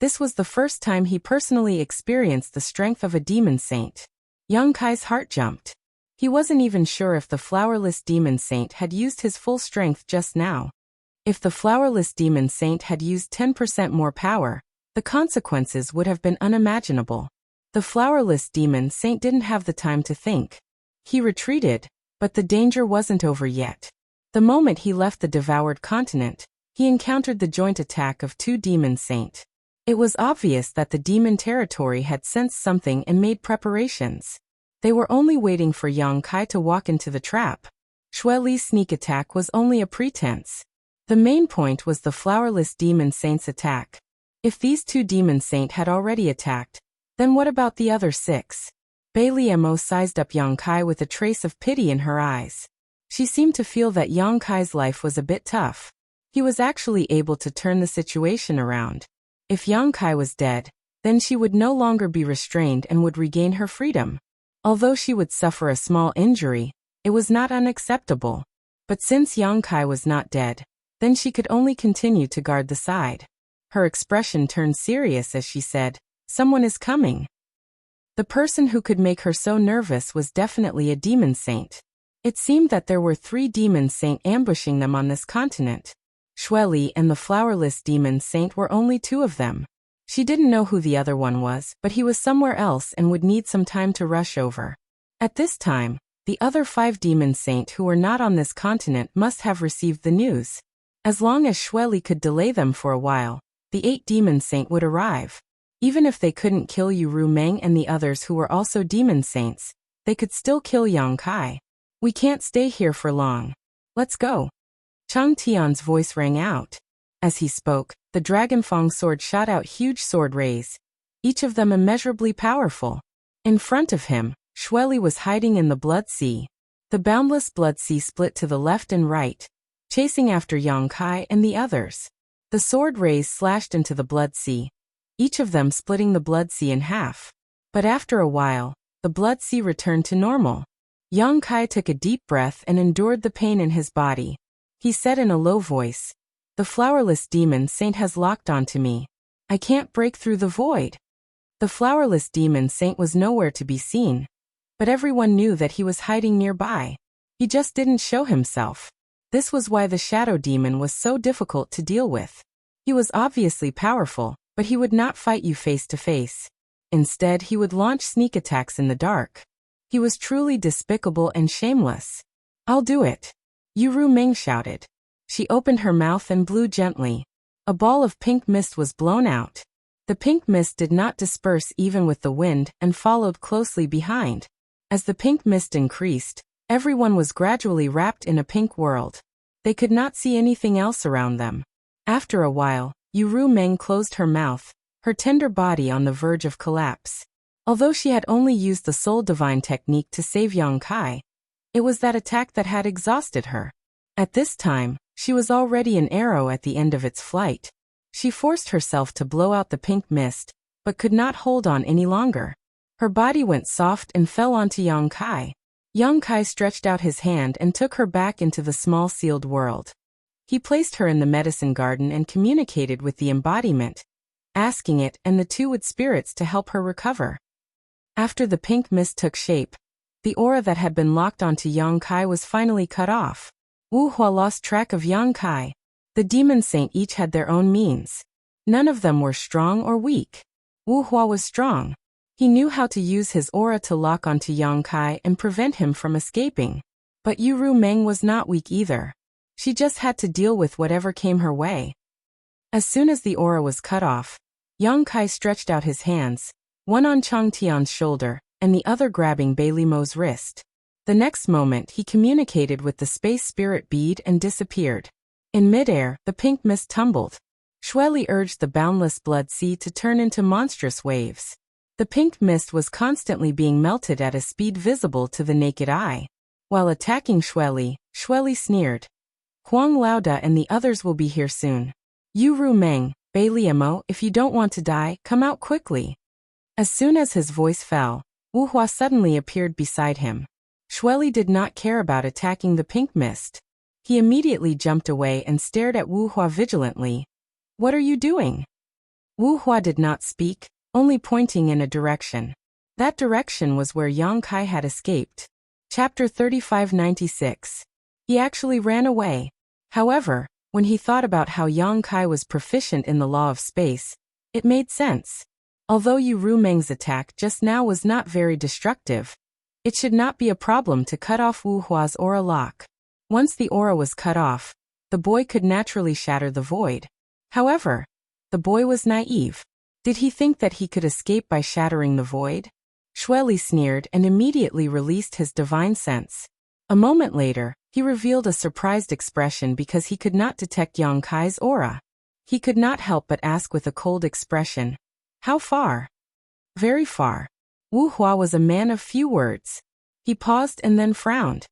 this was the first time he personally experienced the strength of a demon saint. Yang Kai's heart jumped. He wasn't even sure if the flowerless demon saint had used his full strength just now. If the flowerless demon saint had used 10% more power, the consequences would have been unimaginable. The flowerless demon saint didn't have the time to think. He retreated, but the danger wasn't over yet. The moment he left the devoured continent, he encountered the joint attack of two demon saint. It was obvious that the demon territory had sensed something and made preparations. They were only waiting for Yang Kai to walk into the trap. Xue Li's sneak attack was only a pretense. The main point was the flowerless demon saint's attack. If these two demon saint had already attacked, then what about the other 6? Bei Liemo sized up Yang Kai with a trace of pity in her eyes. She seemed to feel that Yang Kai's life was a bit tough. He was actually able to turn the situation around. If Yang Kai was dead, then she would no longer be restrained and would regain her freedom. Although she would suffer a small injury, it was not unacceptable. But since Yang Kai was not dead, then she could only continue to guard the side. Her expression turned serious as she said, "Someone is coming." The person who could make her so nervous was definitely a demon saint. It seemed that there were 3 demon saint ambushing them on this continent. Xue Li and the flowerless demon saint were only 2 of them. She didn't know who the other one was, but he was somewhere else and would need some time to rush over. At this time, the other 5 demon saint who were not on this continent must have received the news. As long as Xue Li could delay them for a while, the 8 demon saint would arrive. Even if they couldn't kill Yu Meng and the others who were also demon saints, they could still kill Yang Kai. "We can't stay here for long. Let's go." Chang Tian's voice rang out. As he spoke, the Dragonfang sword shot out huge sword rays, each of them immeasurably powerful. In front of him, Xue Li was hiding in the blood sea. The boundless blood sea split to the left and right, chasing after Yang Kai and the others. The sword rays slashed into the blood sea, each of them splitting the blood sea in half. But after a while, the blood sea returned to normal. Yang Kai took a deep breath and endured the pain in his body. He said in a low voice, "The flowerless demon saint has locked onto me. I can't break through the void." The flowerless demon saint was nowhere to be seen, but everyone knew that he was hiding nearby. He just didn't show himself. This was why the shadow demon was so difficult to deal with. He was obviously powerful, but he would not fight you face to face. Instead, he would launch sneak attacks in the dark. He was truly despicable and shameless. "I'll do it," Yu Meng shouted. She opened her mouth and blew gently. A ball of pink mist was blown out. The pink mist did not disperse even with the wind and followed closely behind. As the pink mist increased, everyone was gradually wrapped in a pink world. They could not see anything else around them. After a while, Yu Meng closed her mouth, her tender body on the verge of collapse. Although she had only used the soul divine technique to save Yang Kai, it was that attack that had exhausted her. At this time, she was already an arrow at the end of its flight. She forced herself to blow out the pink mist, but could not hold on any longer. Her body went soft and fell onto Yang Kai. Yang Kai stretched out his hand and took her back into the small sealed world. He placed her in the medicine garden and communicated with the embodiment, asking it and the 2 wood spirits to help her recover. After the pink mist took shape, the aura that had been locked onto Yang Kai was finally cut off. Wu Hua lost track of Yang Kai. The demon saint each had their own means. None of them were strong or weak. Wu Hua was strong. He knew how to use his aura to lock onto Yang Kai and prevent him from escaping. But Yu Meng was not weak either. She just had to deal with whatever came her way. As soon as the aura was cut off, Yang Kai stretched out his hands, one on Chang Tian's shoulder, and the other grabbing Bei Limo's wrist. The next moment he communicated with the space spirit bead and disappeared. In midair, the pink mist tumbled. Xue Li urged the boundless blood sea to turn into monstrous waves. The pink mist was constantly being melted at a speed visible to the naked eye. While attacking Xue Li sneered, "Huang Laoda and the others will be here soon. Yu Meng, Bei Liemo, if you don't want to die, come out quickly." As soon as his voice fell, Wu Hua suddenly appeared beside him. Xue Li did not care about attacking the pink mist. He immediately jumped away and stared at Wu Hua vigilantly. "What are you doing?" Wu Hua did not speak, only pointing in a direction. That direction was where Yang Kai had escaped. Chapter 3596. He actually ran away. However, when he thought about how Yang Kai was proficient in the law of space, it made sense. Although Yu Rumeng's attack just now was not very destructive, it should not be a problem to cut off Wu Hua's aura lock. Once the aura was cut off, the boy could naturally shatter the void. However, the boy was naive. Did he think that he could escape by shattering the void? Xueli sneered and immediately released his divine sense. A moment later, he revealed a surprised expression because he could not detect Yang Kai's aura. He could not help but ask with a cold expression, "How far?" "Very far." Wu Hua was a man of few words. He paused and then frowned.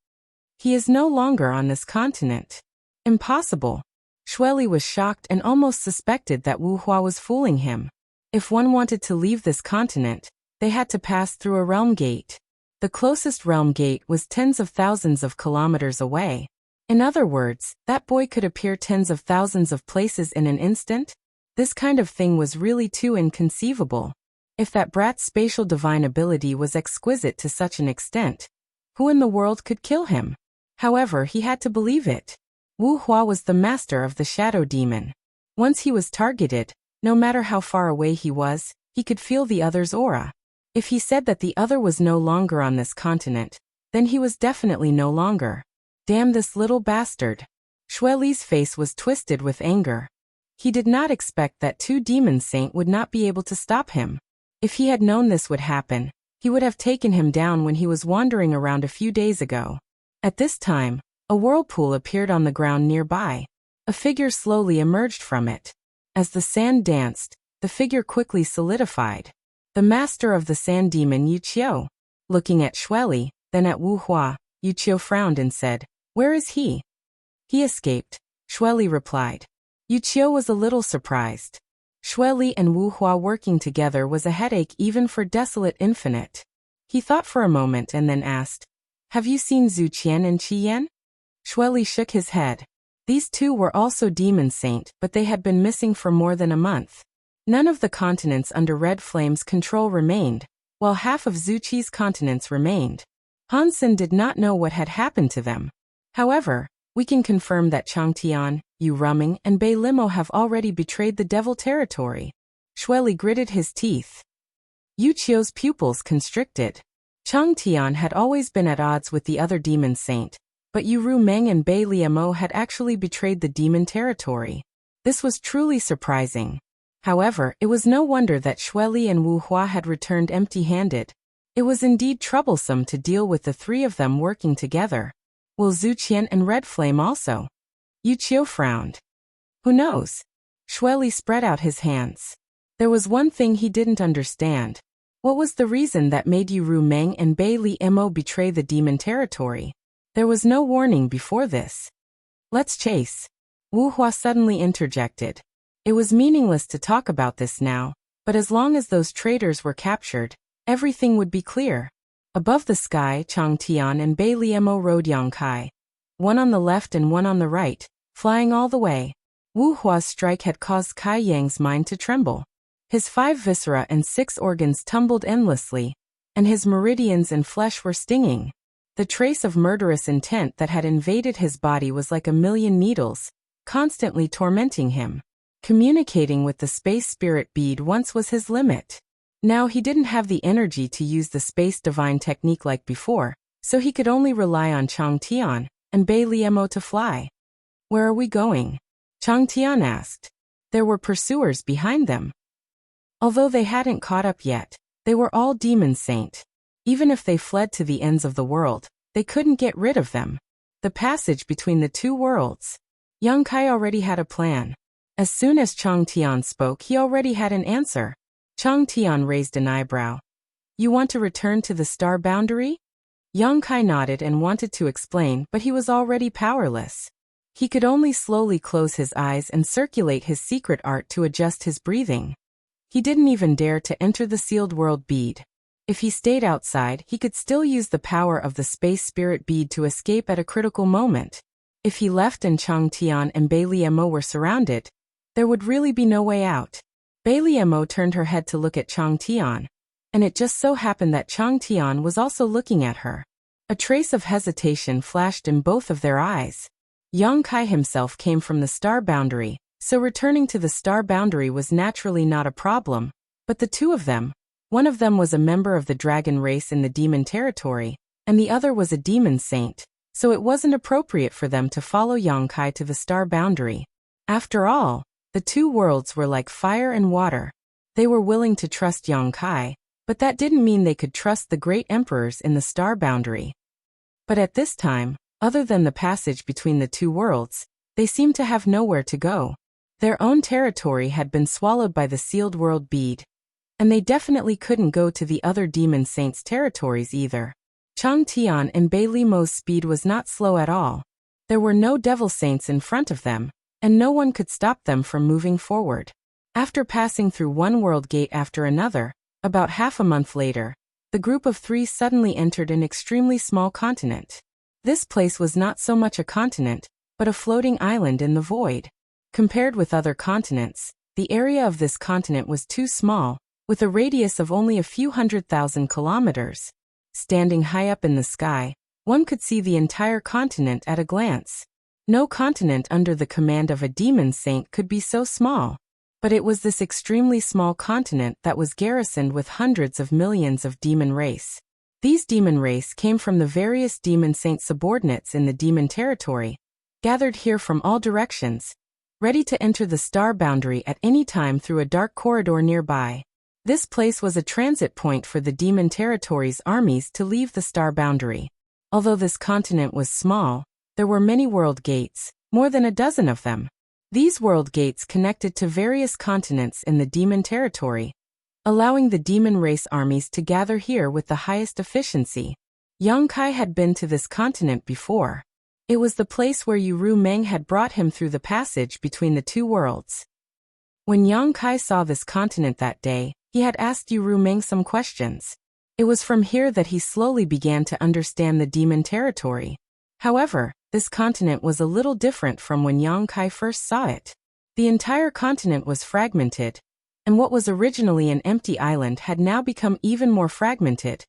"He is no longer on this continent." "Impossible." Xueli was shocked and almost suspected that Wu Hua was fooling him. If one wanted to leave this continent, they had to pass through a realm gate. The closest realm gate was tens of thousands of kilometers away. In other words, that boy could appear tens of thousands of places in an instant? This kind of thing was really too inconceivable. If that brat's spatial divine ability was exquisite to such an extent, who in the world could kill him? However, he had to believe it. Wu Hua was the master of the shadow demon. Once he was targeted, no matter how far away he was, he could feel the other's aura. If he said that the other was no longer on this continent, then he was definitely no longer. Damn this little bastard. Xueli's face was twisted with anger. He did not expect that two demon saint would not be able to stop him. If he had known this would happen, he would have taken him down when he was wandering around a few days ago. At this time, a whirlpool appeared on the ground nearby. A figure slowly emerged from it. As the sand danced, the figure quickly solidified. The master of the sand demon Yu Qiu. Looking at Xueli, then at Wu Hua, Yu Qiu frowned and said, "Where is he?" "He escaped," Xueli replied. Yu Qiu was a little surprised. Xueli and Wu Hua working together was a headache even for Desolate Infinite. He thought for a moment and then asked, "Have you seen Zhu Qian and Qi Yan?" Xueli shook his head. These two were also demon saint, but they had been missing for more than a month. None of the continents under Red Flame's control remained, while half of Zhu Qi's continents remained. Hansen did not know what had happened to them. However, we can confirm that Changtian, Yu Rumeng, and Bei Limo have already betrayed the devil territory. Xueli gritted his teeth. Yu Qiu's pupils constricted. Changtian had always been at odds with the other demon saint, but Yu Rumeng and Bei Limo had actually betrayed the demon territory. This was truly surprising. However, it was no wonder that Xueli and Wu Hua had returned empty-handed. It was indeed troublesome to deal with the three of them working together. Will Zhu Qian and Red Flame also? Yu Qiu frowned. Who knows? Xueli spread out his hands. There was one thing he didn't understand. What was the reason that made Yu Rumeng and Bei Limo betray the demon territory? There was no warning before this. Let's chase. Wu Hua suddenly interjected. It was meaningless to talk about this now, but as long as those traitors were captured, everything would be clear. Above the sky, Changtian and Bei Limo rode Yang Kai. One on the left and one on the right, flying all the way. Wu Hua's strike had caused Kai Yang's mind to tremble. His 5 viscera and 6 organs tumbled endlessly, and his meridians and flesh were stinging. The trace of murderous intent that had invaded his body was like a million needles, constantly tormenting him. Communicating with the space spirit bead once was his limit. Now he didn't have the energy to use the space divine technique like before, so he could only rely on Changtian and Bei Limo to fly. Where are we going? Changtian asked. There were pursuers behind them. Although they hadn't caught up yet, they were all demon saint. Even if they fled to the ends of the world, they couldn't get rid of them. The passage between the two worlds. Yang Kai already had a plan. As soon as Changtian spoke, he already had an answer. Changtian raised an eyebrow. You want to return to the star boundary? Yang Kai nodded and wanted to explain, but he was already powerless. He could only slowly close his eyes and circulate his secret art to adjust his breathing. He didn't even dare to enter the sealed world bead. If he stayed outside, he could still use the power of the space spirit bead to escape at a critical moment. If he left and Changtian and Bei Limo were surrounded, there would really be no way out. Bei Limo turned her head to look at Changtian, and it just so happened that Changtian was also looking at her. A trace of hesitation flashed in both of their eyes. Yang Kai himself came from the star boundary, so returning to the star boundary was naturally not a problem, But the two of them, one of them was a member of the dragon race in the demon territory, and the other was a demon saint, so it wasn't appropriate for them to follow Yongkai to the star boundary. After all, the two worlds were like fire and water. They were willing to trust Yongkai, but that didn't mean they could trust the great emperors in the star boundary. But at this time, other than the passage between the two worlds, they seemed to have nowhere to go. Their own territory had been swallowed by the sealed world bead, and they definitely couldn't go to the other demon saints' territories either. Chang Tian and Bei Limo's speed was not slow at all. There were no devil saints in front of them, and no one could stop them from moving forward. After passing through one world gate after another, about half a month later, the group of three suddenly entered an extremely small continent. This place was not so much a continent, but a floating island in the void. Compared with other continents, the area of this continent was too small, with a radius of only a few 100,000 kilometers. Standing high up in the sky, one could see the entire continent at a glance. No continent under the command of a demon saint could be so small. But it was this extremely small continent that was garrisoned with hundreds of millions of demon race. These demon race came from the various demon saint subordinates in the demon territory, gathered here from all directions, ready to enter the star boundary at any time through a dark corridor nearby. This place was a transit point for the demon territory's armies to leave the star boundary. Although this continent was small, there were many world gates, more than a dozen of them. These world gates connected to various continents in the demon territory, allowing the demon race armies to gather here with the highest efficiency. Yongkai had been to this continent before. It was the place where Yu Meng had brought him through the passage between the two worlds. When Yongkai saw this continent that day, he had asked Yu Meng some questions. It was from here that he slowly began to understand the demon territory. However, this continent was a little different from when Yongkai first saw it. The entire continent was fragmented, and what was originally an empty island had now become even more fragmented,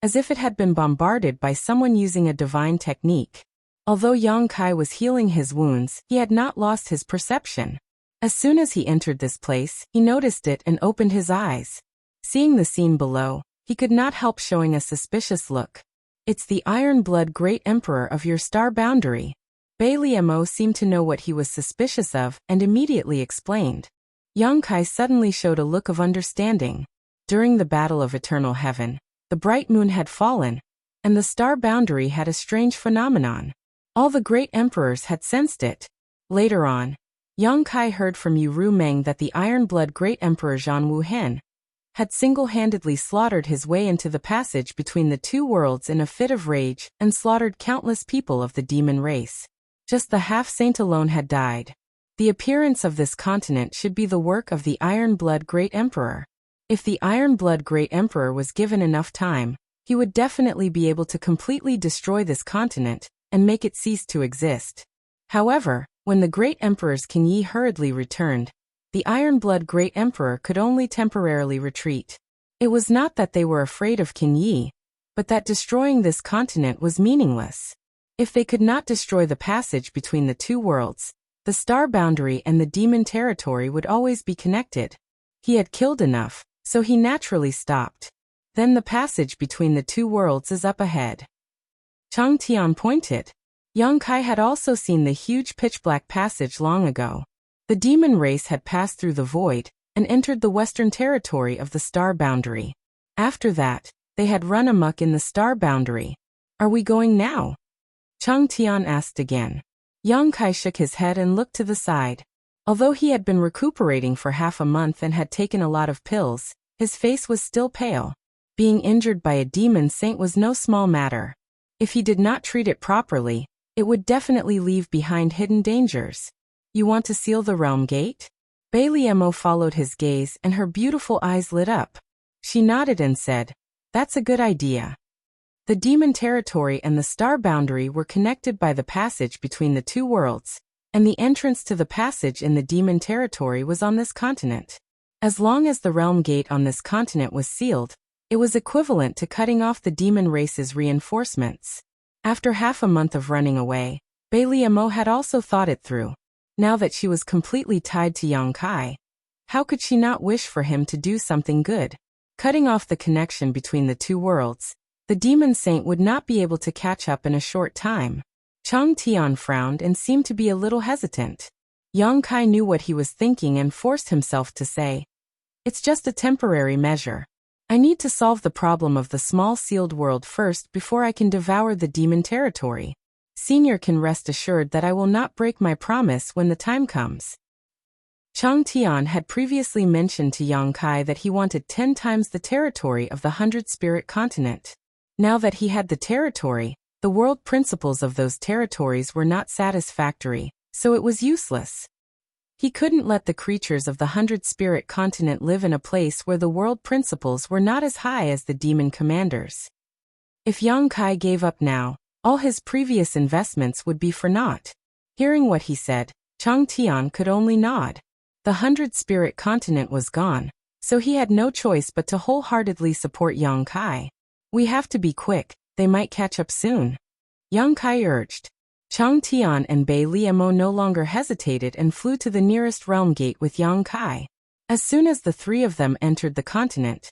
as if it had been bombarded by someone using a divine technique. Although Yongkai was healing his wounds, he had not lost his perception. As soon as he entered this place, he noticed it and opened his eyes. Seeing the scene below, he could not help showing a suspicious look. "It's the Iron Blood Great Emperor of your star boundary." Bei Liemo seemed to know what he was suspicious of and immediately explained. Yongkai suddenly showed a look of understanding. During the Battle of Eternal Heaven, the bright moon had fallen, and the star boundary had a strange phenomenon. All the great emperors had sensed it. Later on, Yongkai heard from Yu Meng that the Iron Blood Great Emperor Zhan Wuhen had single-handedly slaughtered his way into the passage between the two worlds in a fit of rage and slaughtered countless people of the demon race. Just the half-saint alone had died. The appearance of this continent should be the work of the Iron Blood Great Emperor. If the Iron Blood Great Emperor was given enough time, he would definitely be able to completely destroy this continent and make it cease to exist. However, when the great emperors King Yi hurriedly returned, the Iron Blood Great Emperor could only temporarily retreat. It was not that they were afraid of King Yi, but that destroying this continent was meaningless. If they could not destroy the passage between the two worlds, the star boundary and the demon territory would always be connected. He had killed enough, so he naturally stopped. Then the passage between the two worlds is up ahead. Chang Tian pointed. Yongkai had also seen the huge pitch-black passage long ago. The demon race had passed through the void and entered the western territory of the star boundary. After that, they had run amok in the star boundary. "Are we going now?" Chang Tian asked again. Yongkai shook his head and looked to the side. Although he had been recuperating for half a month and had taken a lot of pills, his face was still pale. Being injured by a demon saint was no small matter. If he did not treat it properly, it would definitely leave behind hidden dangers. "You want to seal the realm gate?" Bei Liemo followed his gaze and her beautiful eyes lit up. She nodded and said, "That's a good idea." The demon territory and the star boundary were connected by the passage between the two worlds, and the entrance to the passage in the demon territory was on this continent. As long as the realm gate on this continent was sealed, it was equivalent to cutting off the demon race's reinforcements. After half a month of running away, Bei Liemo had also thought it through. Now that she was completely tied to Yongkai, How could she not wish for him to do something good? Cutting off the connection between the two worlds, the demon saint would not be able to catch up in a short time. Chang Tian frowned and seemed to be a little hesitant. Yang Kai knew what he was thinking and forced himself to say, "It's just a temporary measure. I need to solve the problem of the small sealed world first before I can devour the demon territory. Senior can rest assured that I will not break my promise when the time comes." Chang Tian had previously mentioned to Yang Kai that he wanted 10 times the territory of the 100-spirit continent. Now that he had the territory, the world principles of those territories were not satisfactory, so it was useless. He couldn't let the creatures of the 100-spirit continent live in a place where the world principles were not as high as the demon commanders. If Yang Kai gave up now, all his previous investments would be for naught. Hearing what he said, Chang Tian could only nod. The 100-spirit continent was gone, so he had no choice but to wholeheartedly support Yang Kai. "We have to be quick, they might catch up soon," Yang Kai urged. Chang Tian and Bei Liemo no longer hesitated and flew to the nearest realm gate with Yang Kai. As soon as the three of them entered the continent,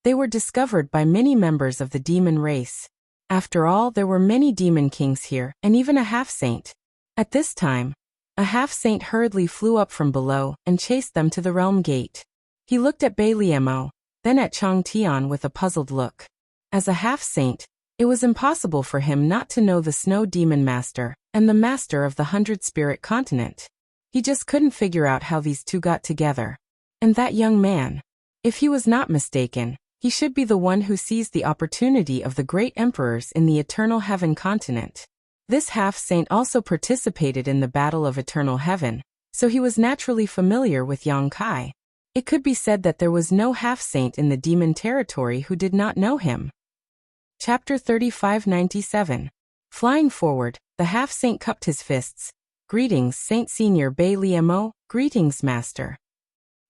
they were discovered by many members of the demon race. After all, there were many demon kings here, and even a half-saint. At this time, a half-saint hurriedly flew up from below and chased them to the realm gate. He looked at Bei Liemo, then at Chang Tian with a puzzled look. As a half-saint, it was impossible for him not to know the Snow Demon Master and the Master of the 100-Spirit Continent. He just couldn't figure out how these two got together. And that young man, if he was not mistaken, he should be the one who seized the opportunity of the great emperors in the Eternal Heaven continent. This half-saint also participated in the Battle of Eternal Heaven, so he was naturally familiar with Yang Kai. It could be said that there was no half-saint in the demon territory who did not know him. Chapter 3597. Flying forward, the half-saint cupped his fists. "Greetings, Saint Senior Bei Liemo, greetings, Master."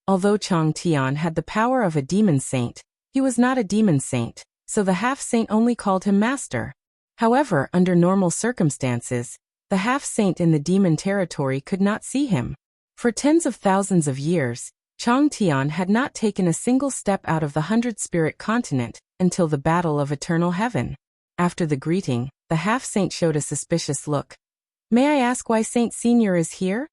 Although Chang Tian had the power of a demon saint, he was not a demon saint, so the half-saint only called him Master. However, under normal circumstances, the half-saint in the demon territory could not see him. For tens of thousands of years, Chang Tian had not taken a single step out of the 100-spirit continent until the Battle of Eternal Heaven. After the greeting, the half-saint showed a suspicious look. "May I ask why Saint Senior is here?"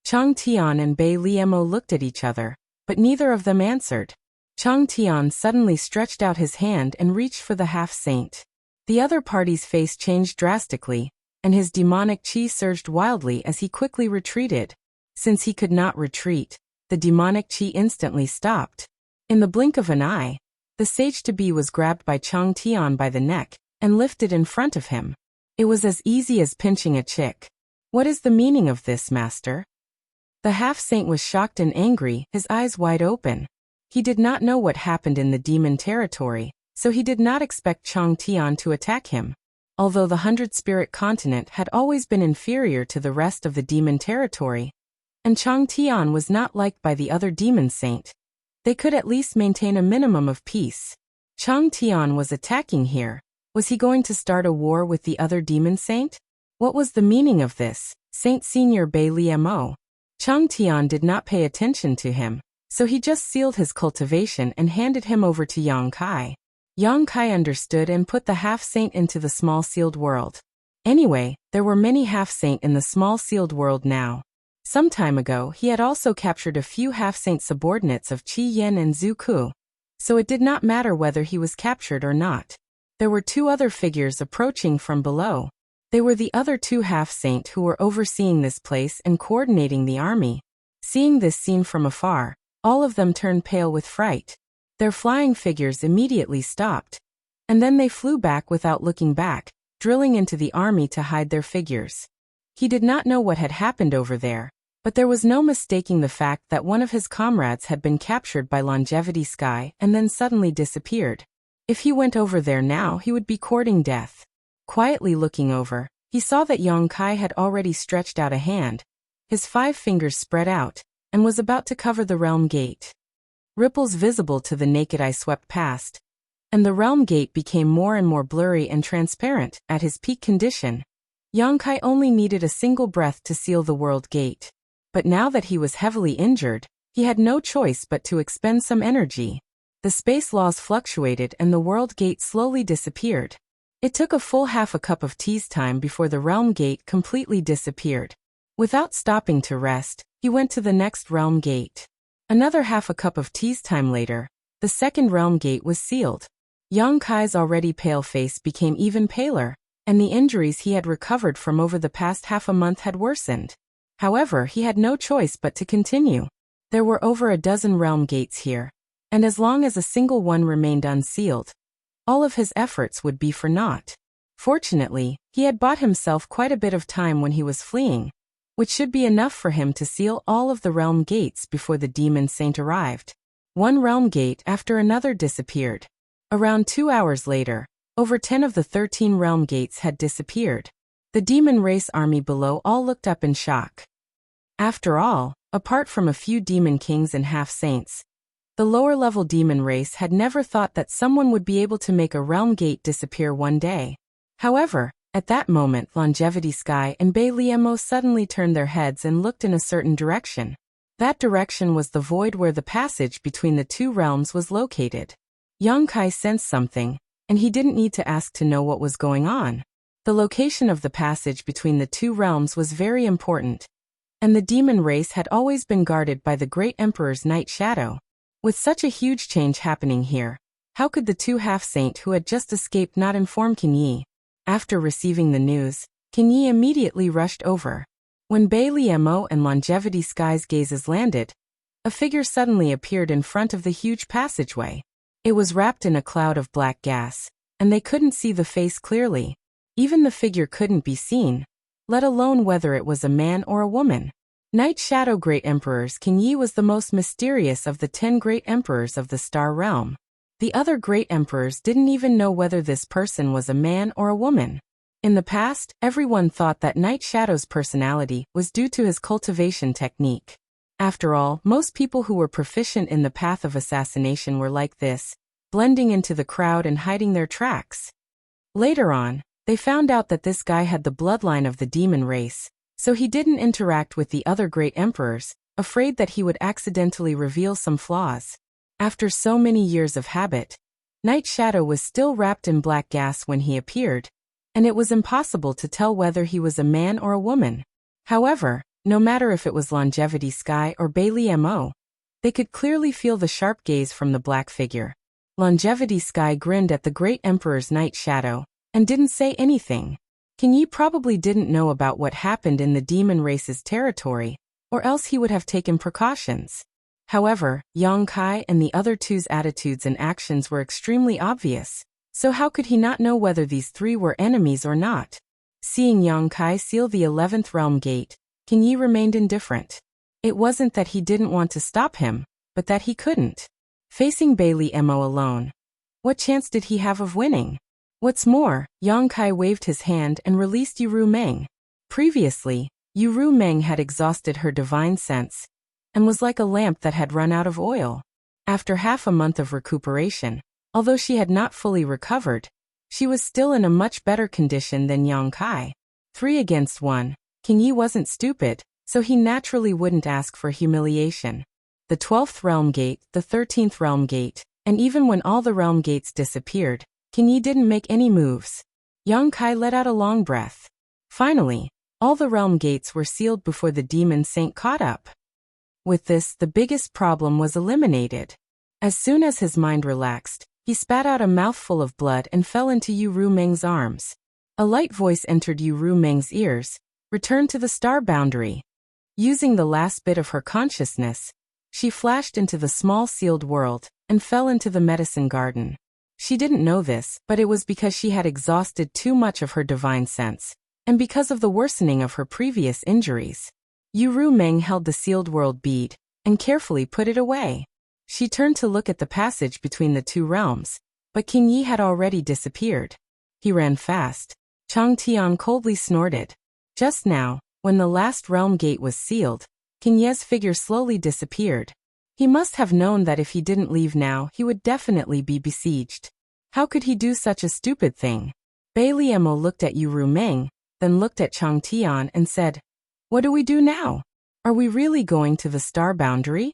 Chang Tian and Bei Liemo looked at each other, but neither of them answered. Chang Tian suddenly stretched out his hand and reached for the half-saint. The other party's face changed drastically, and his demonic chi surged wildly as he quickly retreated. Since he could not retreat, the demonic chi instantly stopped. In the blink of an eye, the sage-to-be was grabbed by Chang Tian by the neck and lifted in front of him. It was as easy as pinching a chick. "What is the meaning of this, Master?" The half-saint was shocked and angry, his eyes wide open. He did not know what happened in the demon territory, so he did not expect Chang Tian to attack him. Although the 100-spirit continent had always been inferior to the rest of the demon territory, and Chang Tian was not liked by the other demon saint, they could at least maintain a minimum of peace. Chang Tian was attacking here. Was he going to start a war with the other demon saint? What was the meaning of this, Saint Senior Bei Liemo? Chang Tian did not pay attention to him, so he just sealed his cultivation and handed him over to Yang Kai. Yang Kai understood and put the half-saint into the small sealed world. Anyway, there were many half-saint in the small sealed world now. Some time ago he had also captured a few half-saint subordinates of Qi Yen and Zhu Ku, so it did not matter whether he was captured or not. There were two other figures approaching from below. They were the other two half-saint who were overseeing this place and coordinating the army. Seeing this scene from afar, all of them turned pale with fright. Their flying figures immediately stopped, and then they flew back without looking back, drilling into the army to hide their figures. He did not know what had happened over there, but there was no mistaking the fact that one of his comrades had been captured by Longevity Sky and then suddenly disappeared. If he went over there now, he would be courting death. Quietly looking over, he saw that Yang Kai had already stretched out a hand, his 5 fingers spread out, and was about to cover the realm gate. Ripples visible to the naked eye swept past, and the realm gate became more and more blurry and transparent at his peak condition. Yang Kai only needed a single breath to seal the world gate. But now that he was heavily injured, He had no choice but to expend some energy. The space laws fluctuated and the world gate slowly disappeared. It took a full half a cup of tea's time before the realm gate completely disappeared. Without stopping to rest, he went to the next realm gate. Another half a cup of tea's time later, the second realm gate was sealed. Yang Kai's already pale face became even paler, and the injuries he had recovered from over the past half a month had worsened. However, he had no choice but to continue. There were over a dozen realm gates here, and as long as a single one remained unsealed, all of his efforts would be for naught. Fortunately, he had bought himself quite a bit of time when he was fleeing, which should be enough for him to seal all of the realm gates before the demon saint arrived. One realm gate after another disappeared. Around 2 hours later, over 10 of the 13 realm gates had disappeared. The demon race army below all looked up in shock. After all, apart from a few demon kings and half-saints, the lower-level demon race had never thought that someone would be able to make a realm gate disappear one day. However, at that moment Longevity Sky and Bei Liemo suddenly turned their heads and looked in a certain direction. That direction was the void where the passage between the two realms was located. Yang Kai sensed something, and he didn't need to ask to know what was going on. The location of the passage between the two realms was very important, and the demon race had always been guarded by the Great Emperor's Night Shadow. With such a huge change happening here, how could the two half-saint who had just escaped not inform Qin Yi? After receiving the news, Qin Yi immediately rushed over. When Bei Liemo and Longevity Sky's gazes landed, a figure suddenly appeared in front of the huge passageway. It was wrapped in a cloud of black gas, and they couldn't see the face clearly. Even the figure couldn't be seen, let alone whether it was a man or a woman. Night Shadow Great Emperors, Qin Yi was the most mysterious of the 10 Great Emperors of the Star Realm. The other Great Emperors didn't even know whether this person was a man or a woman. In the past, everyone thought that Night Shadow's personality was due to his cultivation technique. After all, most people who were proficient in the path of assassination were like this, blending into the crowd and hiding their tracks. Later on, they found out that this guy had the bloodline of the demon race, so he didn't interact with the other Great Emperors, afraid that he would accidentally reveal some flaws. After so many years of habit, Night Shadow was still wrapped in black gas when he appeared, and it was impossible to tell whether he was a man or a woman. However, no matter if it was Longevity Sky or Bei Liemo, they could clearly feel the sharp gaze from the black figure. Longevity Sky grinned at the Great Emperor's Night Shadow, and didn't say anything. Qin Yi probably didn't know about what happened in the demon race's territory, or else he would have taken precautions. However, Yang Kai and the other two's attitudes and actions were extremely obvious, so how could he not know whether these three were enemies or not? Seeing Yang Kai seal the 11th realm gate, Qin Yi remained indifferent. It wasn't that he didn't want to stop him, but that he couldn't. Facing Bei Liemo alone, what chance did he have of winning? What's more, Yang Kai waved his hand and released Yuru Meng. Previously, Yuru Meng had exhausted her divine sense, and was like a lamp that had run out of oil. After half a month of recuperation, although she had not fully recovered, she was still in a much better condition than Yang Kai. 3 against 1, Qin Yi wasn't stupid, so he naturally wouldn't ask for humiliation. The 12th realm gate, the 13th realm gate, and even when all the realm gates disappeared, Qin Yi didn't make any moves. Yang Kai let out a long breath. Finally, all the realm gates were sealed before the demon saint caught up. With this, the biggest problem was eliminated. As soon as his mind relaxed, he spat out a mouthful of blood and fell into Yuru Meng's arms. A light voice entered Yuru Meng's ears. Return to the star boundary. Using the last bit of her consciousness, she flashed into the small sealed world and fell into the medicine garden. She didn't know this, but it was because she had exhausted too much of her divine sense, and because of the worsening of her previous injuries. Yuru Meng held the sealed world bead and carefully put it away. She turned to look at the passage between the two realms, but Qin Yi had already disappeared. He ran fast. Chang Tian coldly snorted. Just now, when the last realm gate was sealed, Qin Yi's figure slowly disappeared. He must have known that if he didn't leave now, he would definitely be besieged. How could he do such a stupid thing? Bei Liemo looked at Yuru Meng, then looked at Chang Tian and said, "What do we do now? Are we really going to the star boundary?"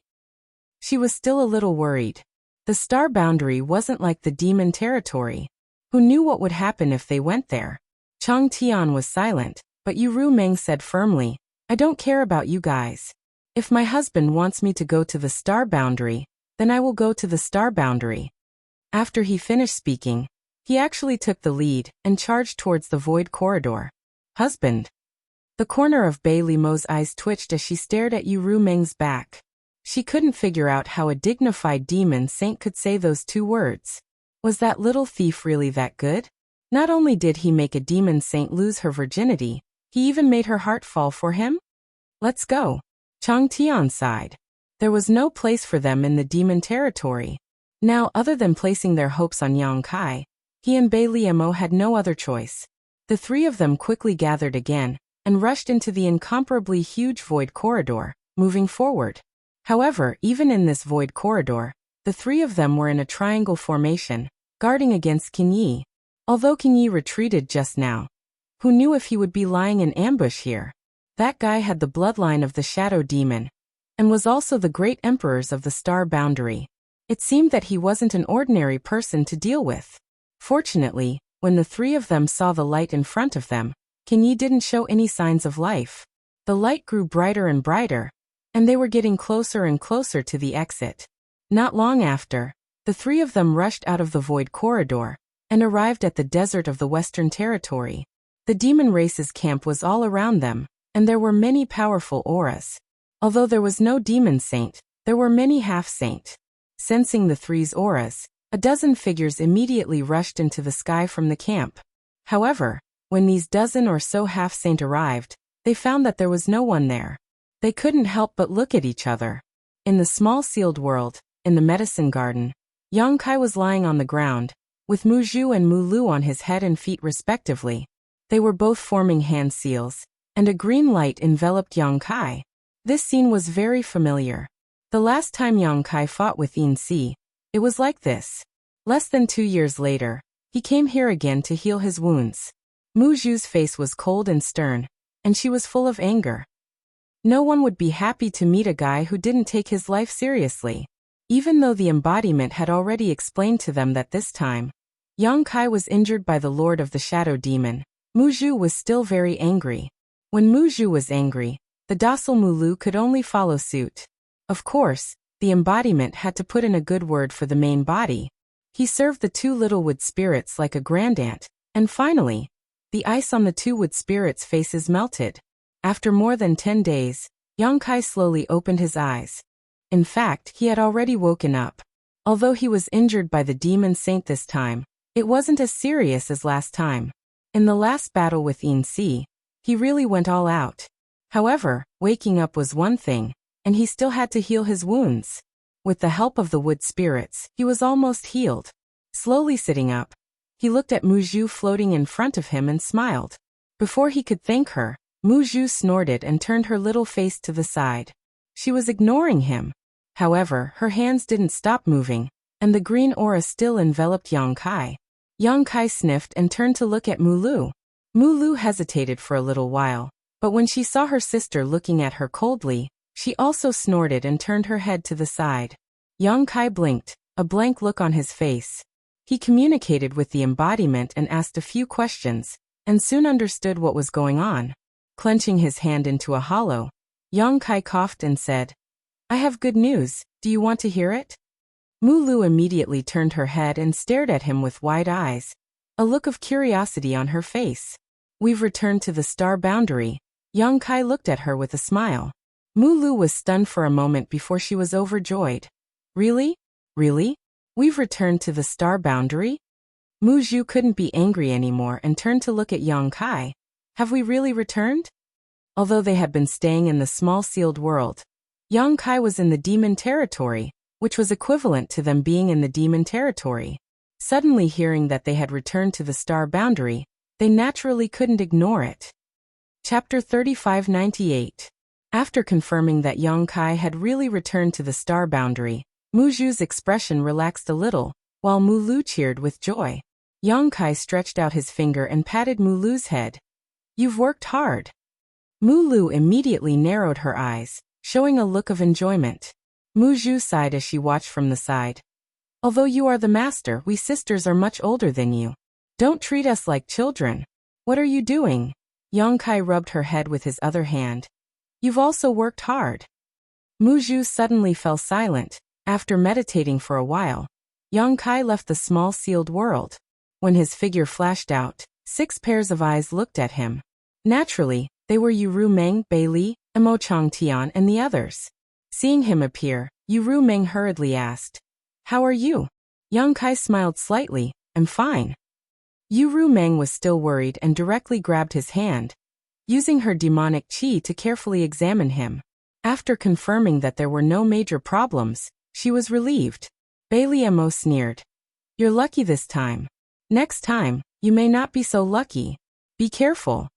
She was still a little worried. The star boundary wasn't like the demon territory. Who knew what would happen if they went there? Chang Tian was silent, but Yu Meng said firmly, I don't care about you guys. If my husband wants me to go to the star boundary, then I will go to the star boundary. After he finished speaking, he actually took the lead and charged towards the void corridor. Husband. The corner of Bei Limo's eyes twitched as she stared at Yu Meng's back. She couldn't figure out how a dignified demon saint could say those two words. Was that little thief really that good? Not only did he make a demon saint lose her virginity, he even made her heart fall for him? Let's go. Chang Tian sighed. There was no place for them in the demon territory. Now, other than placing their hopes on Yang Kai, he and Bei Limo had no other choice. The three of them quickly gathered again and rushed into the incomparably huge void corridor, moving forward. However, even in this void corridor, the three of them were in a triangle formation, guarding against Qin Yi. Although Qin Yi retreated just now, who knew if he would be lying in ambush here? That guy had the bloodline of the shadow demon, and was also the great emperors of the star boundary. It seemed that he wasn't an ordinary person to deal with. Fortunately, when the three of them saw the light in front of them, Qin Yi didn't show any signs of life. The light grew brighter and brighter, and they were getting closer and closer to the exit. Not long after, the three of them rushed out of the void corridor and arrived at the desert of the Western Territory. The demon race's camp was all around them, and there were many powerful auras. Although there was no demon saint, there were many half-saint. Sensing the three's auras, a dozen figures immediately rushed into the sky from the camp. However, when these dozen or so half-saint arrived, they found that there was no one there. They couldn't help but look at each other. In the small sealed world, in the medicine garden, Yang Kai was lying on the ground, with Mu Zhu and Mu Lu on his head and feet respectively. They were both forming hand seals, and a green light enveloped Yang Kai. This scene was very familiar. The last time Yang Kai fought with Yin Si, it was like this. Less than 2 years later, he came here again to heal his wounds. Mu Zhu's face was cold and stern, and she was full of anger. No one would be happy to meet a guy who didn't take his life seriously. Even though the embodiment had already explained to them that this time, Yang Kai was injured by the Lord of the Shadow Demon, Mu Zhu was still very angry. When Mu Zhu was angry, the docile Mu Lu could only follow suit. Of course, the embodiment had to put in a good word for the main body. He served the two little wood spirits like a grandaunt, and finally, the ice on the two wood spirits' faces melted. After more than 10 days, Yang Kai slowly opened his eyes. In fact, he had already woken up. Although he was injured by the demon saint this time, it wasn't as serious as last time. In the last battle with Yin Si, he really went all out. However, waking up was one thing, and he still had to heal his wounds. With the help of the wood spirits, he was almost healed. Slowly sitting up, he looked at Mu Zhu floating in front of him and smiled. Before he could thank her, Mu Zhu snorted and turned her little face to the side. She was ignoring him. However, her hands didn't stop moving, and the green aura still enveloped Yang Kai. Yang Kai sniffed and turned to look at Mu Lu. Mu Lu hesitated for a little while, but when she saw her sister looking at her coldly, she also snorted and turned her head to the side. Yang Kai blinked, a blank look on his face. He communicated with the embodiment and asked a few questions, and soon understood what was going on. Clenching his hand into a hollow, Yang Kai coughed and said, I have good news, do you want to hear it? Mu Lu immediately turned her head and stared at him with wide eyes, a look of curiosity on her face. We've returned to the star boundary. Yang Kai looked at her with a smile. Mu Lu was stunned for a moment before she was overjoyed. Really? Really? We've returned to the star boundary? Mu Zhu couldn't be angry anymore and turned to look at Yang Kai. Have we really returned? Although they had been staying in the small sealed world, Yang Kai was in the demon territory, which was equivalent to them being in the demon territory. Suddenly hearing that they had returned to the star boundary, they naturally couldn't ignore it. Chapter 3598. After confirming that Yang Kai had really returned to the star boundary, Mu Zhu's expression relaxed a little, while Mu Lu cheered with joy. Yang Kai stretched out his finger and patted Mu Lu's head. You've worked hard. Mu Lu immediately narrowed her eyes, showing a look of enjoyment. Mu Zhu sighed as she watched from the side. Although you are the master, we sisters are much older than you. Don't treat us like children. What are you doing? Yang Kai rubbed her head with his other hand. You've also worked hard. Mu Zhu suddenly fell silent. After meditating for a while, Yang Kai left the small sealed world. When his figure flashed out, 6 pairs of eyes looked at him. Naturally, they were Yu Rumeng, Bei Li, Emo Changtian and the others. Seeing him appear, Yu Rumeng hurriedly asked, How are you? Yang Kai smiled slightly, I'm fine. Yu Rumeng was still worried and directly grabbed his hand, using her demonic qi to carefully examine him. After confirming that there were no major problems, she was relieved. Bei Li Emo sneered. You're lucky this time. Next time, you may not be so lucky. Be careful.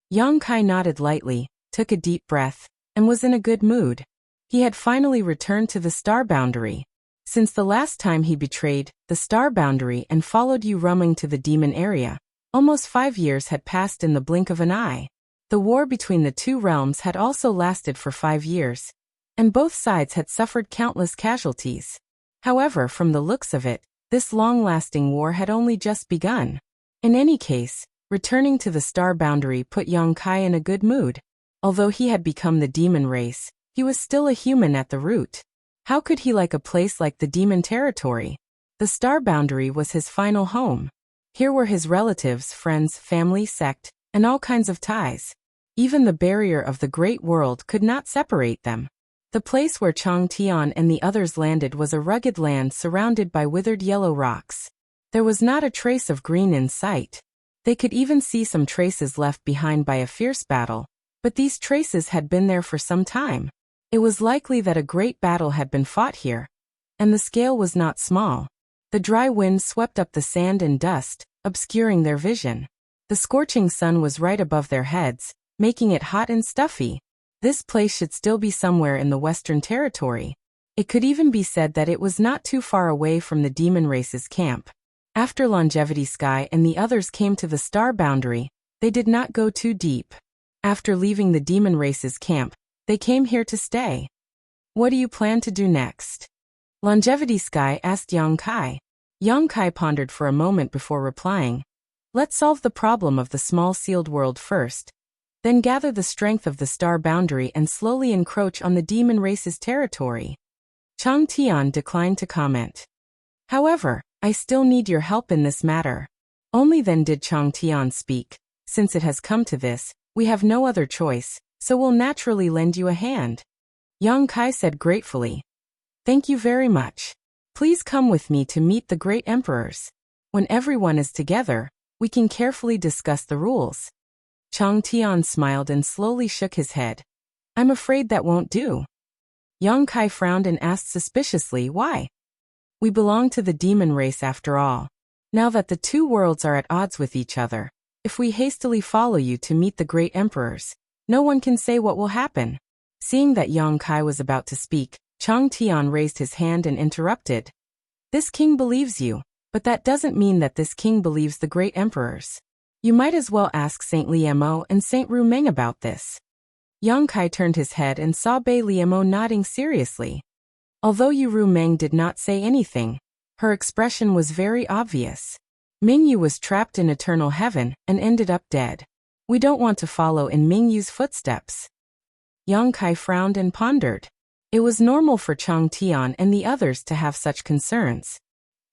Yang Kai nodded lightly, took a deep breath, and was in a good mood. He had finally returned to the star boundary. Since the last time he betrayed the star boundary and followed Yu Rumeng to the demon area, almost 5 years had passed in the blink of an eye. The war between the two realms had also lasted for 5 years, and both sides had suffered countless casualties. However, from the looks of it, this long-lasting war had only just begun. In any case, returning to the star boundary put Yang Kai in a good mood. Although he had become the demon race, he was still a human at the root. How could he like a place like the demon territory? The star boundary was his final home. Here were his relatives, friends, family, sect, and all kinds of ties. Even the barrier of the great world could not separate them. The place where Chang Tian and the others landed was a rugged land surrounded by withered yellow rocks. There was not a trace of green in sight. They could even see some traces left behind by a fierce battle, but these traces had been there for some time. It was likely that a great battle had been fought here, and the scale was not small. The dry wind swept up the sand and dust, obscuring their vision. The scorching sun was right above their heads, making it hot and stuffy. This place should still be somewhere in the Western Territory. It could even be said that it was not too far away from the demon race's camp. After Longevity Sky and the others came to the star boundary, they did not go too deep. After leaving the demon race's camp, they came here to stay. What do you plan to do next? Longevity Sky asked Yang Kai. Yang Kai pondered for a moment before replying. Let's solve the problem of the small sealed world first, then gather the strength of the star boundary and slowly encroach on the demon race's territory. Chang Tian declined to comment. However, I still need your help in this matter. Only then did Chang Tian speak. Since it has come to this, we have no other choice, so we'll naturally lend you a hand. Yang Kai said gratefully. Thank you very much. Please come with me to meet the great emperors. When everyone is together, we can carefully discuss the rules. Chang Tian smiled and slowly shook his head. I'm afraid that won't do. Yang Kai frowned and asked suspiciously why. We belong to the demon race after all. Now that the two worlds are at odds with each other, if we hastily follow you to meet the great emperors, no one can say what will happen. Seeing that Yang Kai was about to speak, Chang Tian raised his hand and interrupted. This king believes you, but that doesn't mean that this king believes the great emperors. You might as well ask Saint Liemo and Saint Rumeng about this. Yang Kai turned his head and saw Bei Liemo nodding seriously. Although Yu Rumeng did not say anything, her expression was very obvious. Mingyu was trapped in eternal heaven and ended up dead. We don't want to follow in Mingyu's footsteps. Yang Kai frowned and pondered. It was normal for Chang Tian and the others to have such concerns.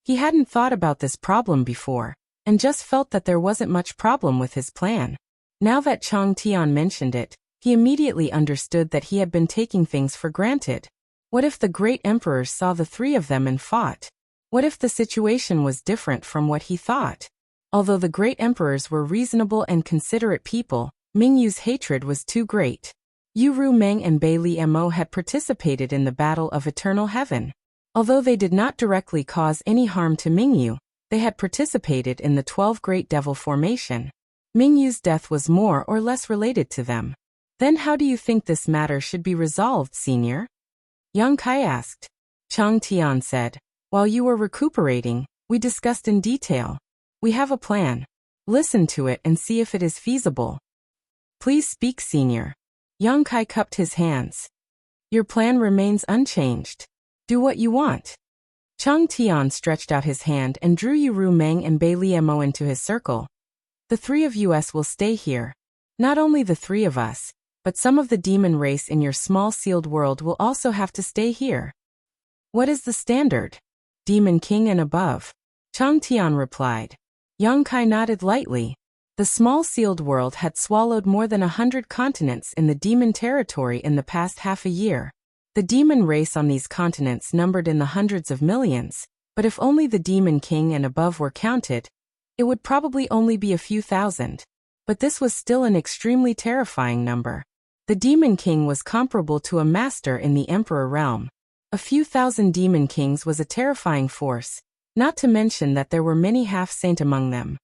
He hadn't thought about this problem before, and just felt that there wasn't much problem with his plan. Now that Chang Tian mentioned it, he immediately understood that he had been taking things for granted. What if the great emperors saw the three of them and fought? What if the situation was different from what he thought? Although the great emperors were reasonable and considerate people, Mingyu's hatred was too great. Yu Rumeng and Bei Liemo had participated in the Battle of Eternal Heaven. Although they did not directly cause any harm to Mingyu, they had participated in the 12 Great Devil Formation. Mingyu's death was more or less related to them. Then how do you think this matter should be resolved, senior? Yang Kai asked. Chang Tian said, while you were recuperating, we discussed in detail. We have a plan. Listen to it and see if it is feasible. Please speak, senior. Yang Kai cupped his hands. Your plan remains unchanged. Do what you want. Chang Tian stretched out his hand and drew Yu Ru Meng and Bai Liemo into his circle. The three of us will stay here. Not only the three of us, but some of the demon race in your small sealed world will also have to stay here. What is the standard? Demon King and above. Chang Tian replied. Yang Kai nodded lightly. The small sealed world had swallowed more than 100 continents in the demon territory in the past half a year. The demon race on these continents numbered in the hundreds of millions, but if only the Demon King and above were counted, it would probably only be a few thousand. But this was still an extremely terrifying number. The Demon King was comparable to a master in the Emperor realm. A few thousand Demon Kings was a terrifying force, not to mention that there were many half-saint among them.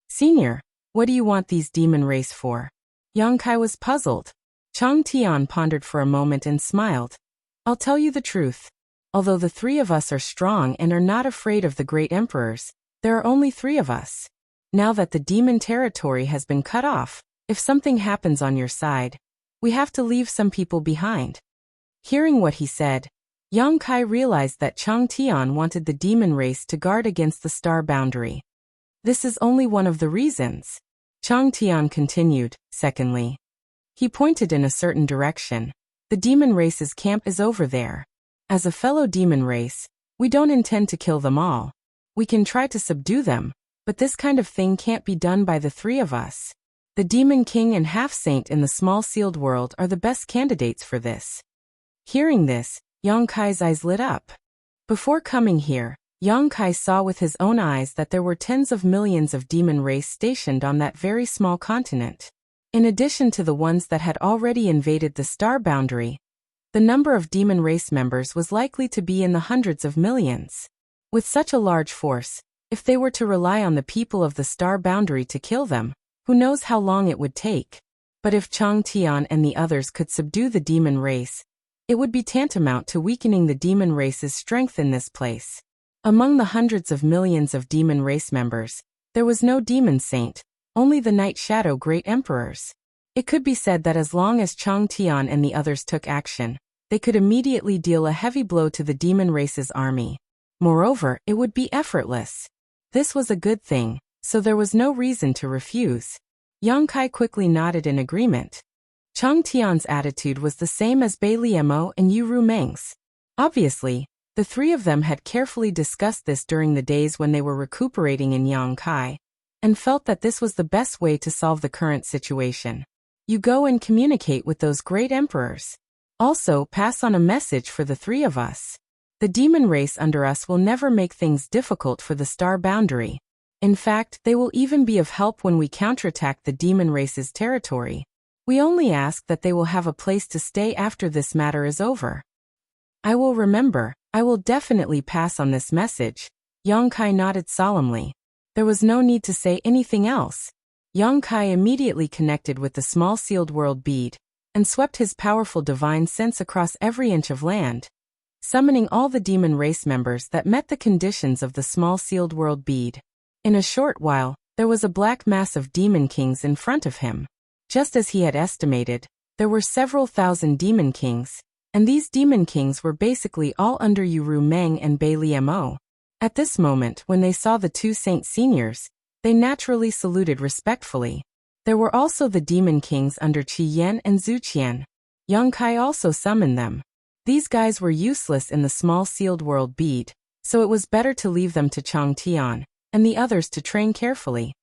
Senior, what do you want these demon race for? Yang Kai was puzzled. Chang Tian pondered for a moment and smiled. I'll tell you the truth. Although the three of us are strong and are not afraid of the great emperors, there are only three of us. Now that the demon territory has been cut off, if something happens on your side, we have to leave some people behind. Hearing what he said, Yang Kai realized that Chang Tian wanted the demon race to guard against the star boundary. This is only one of the reasons. Chang Tian continued. Secondly, he pointed in a certain direction. The demon race's camp is over there. As a fellow demon race, we don't intend to kill them all. We can try to subdue them, but this kind of thing can't be done by the three of us. The Demon King and Half-Saint in the small sealed world are the best candidates for this. Hearing this, Yang Kai's eyes lit up. Before coming here, Yang Kai saw with his own eyes that there were tens of millions of demon race stationed on that very small continent. In addition to the ones that had already invaded the star boundary, the number of demon race members was likely to be in the hundreds of millions. With such a large force, if they were to rely on the people of the star boundary to kill them, who knows how long it would take. But if Chang Tian and the others could subdue the demon race, it would be tantamount to weakening the demon race's strength in this place. Among the hundreds of millions of demon race members, there was no demon saint, only the Night Shadow Great Emperors. It could be said that as long as Chang Tian and the others took action, they could immediately deal a heavy blow to the demon race's army. Moreover, it would be effortless. This was a good thing, so there was no reason to refuse. Yang Kai quickly nodded in agreement. Chang Tian's attitude was the same as Bai Liemo and Yu Ru Meng's. Obviously, the three of them had carefully discussed this during the days when they were recuperating in Yang Kai, and felt that this was the best way to solve the current situation. You go and communicate with those great emperors. Also, pass on a message for the three of us. The demon race under us will never make things difficult for the star boundary. In fact, they will even be of help when we counterattack the demon race's territory. We only ask that they will have a place to stay after this matter is over. I will remember. I will definitely pass on this message. Yang Kai nodded solemnly. There was no need to say anything else. Yang Kai immediately connected with the small sealed world bead, and swept his powerful divine sense across every inch of land, summoning all the demon race members that met the conditions of the small sealed world bead. In a short while, there was a black mass of demon kings in front of him. Just as he had estimated, there were several thousand demon kings, and these demon kings were basically all under Yu Ru Meng and Bai Liemo. At this moment, when they saw the two saint seniors, they naturally saluted respectfully. There were also the demon kings under Qi Yan and Zhu Qian. Yang Kai also summoned them. These guys were useless in the small sealed world bead, so it was better to leave them to Chang Tian, and the others to train carefully.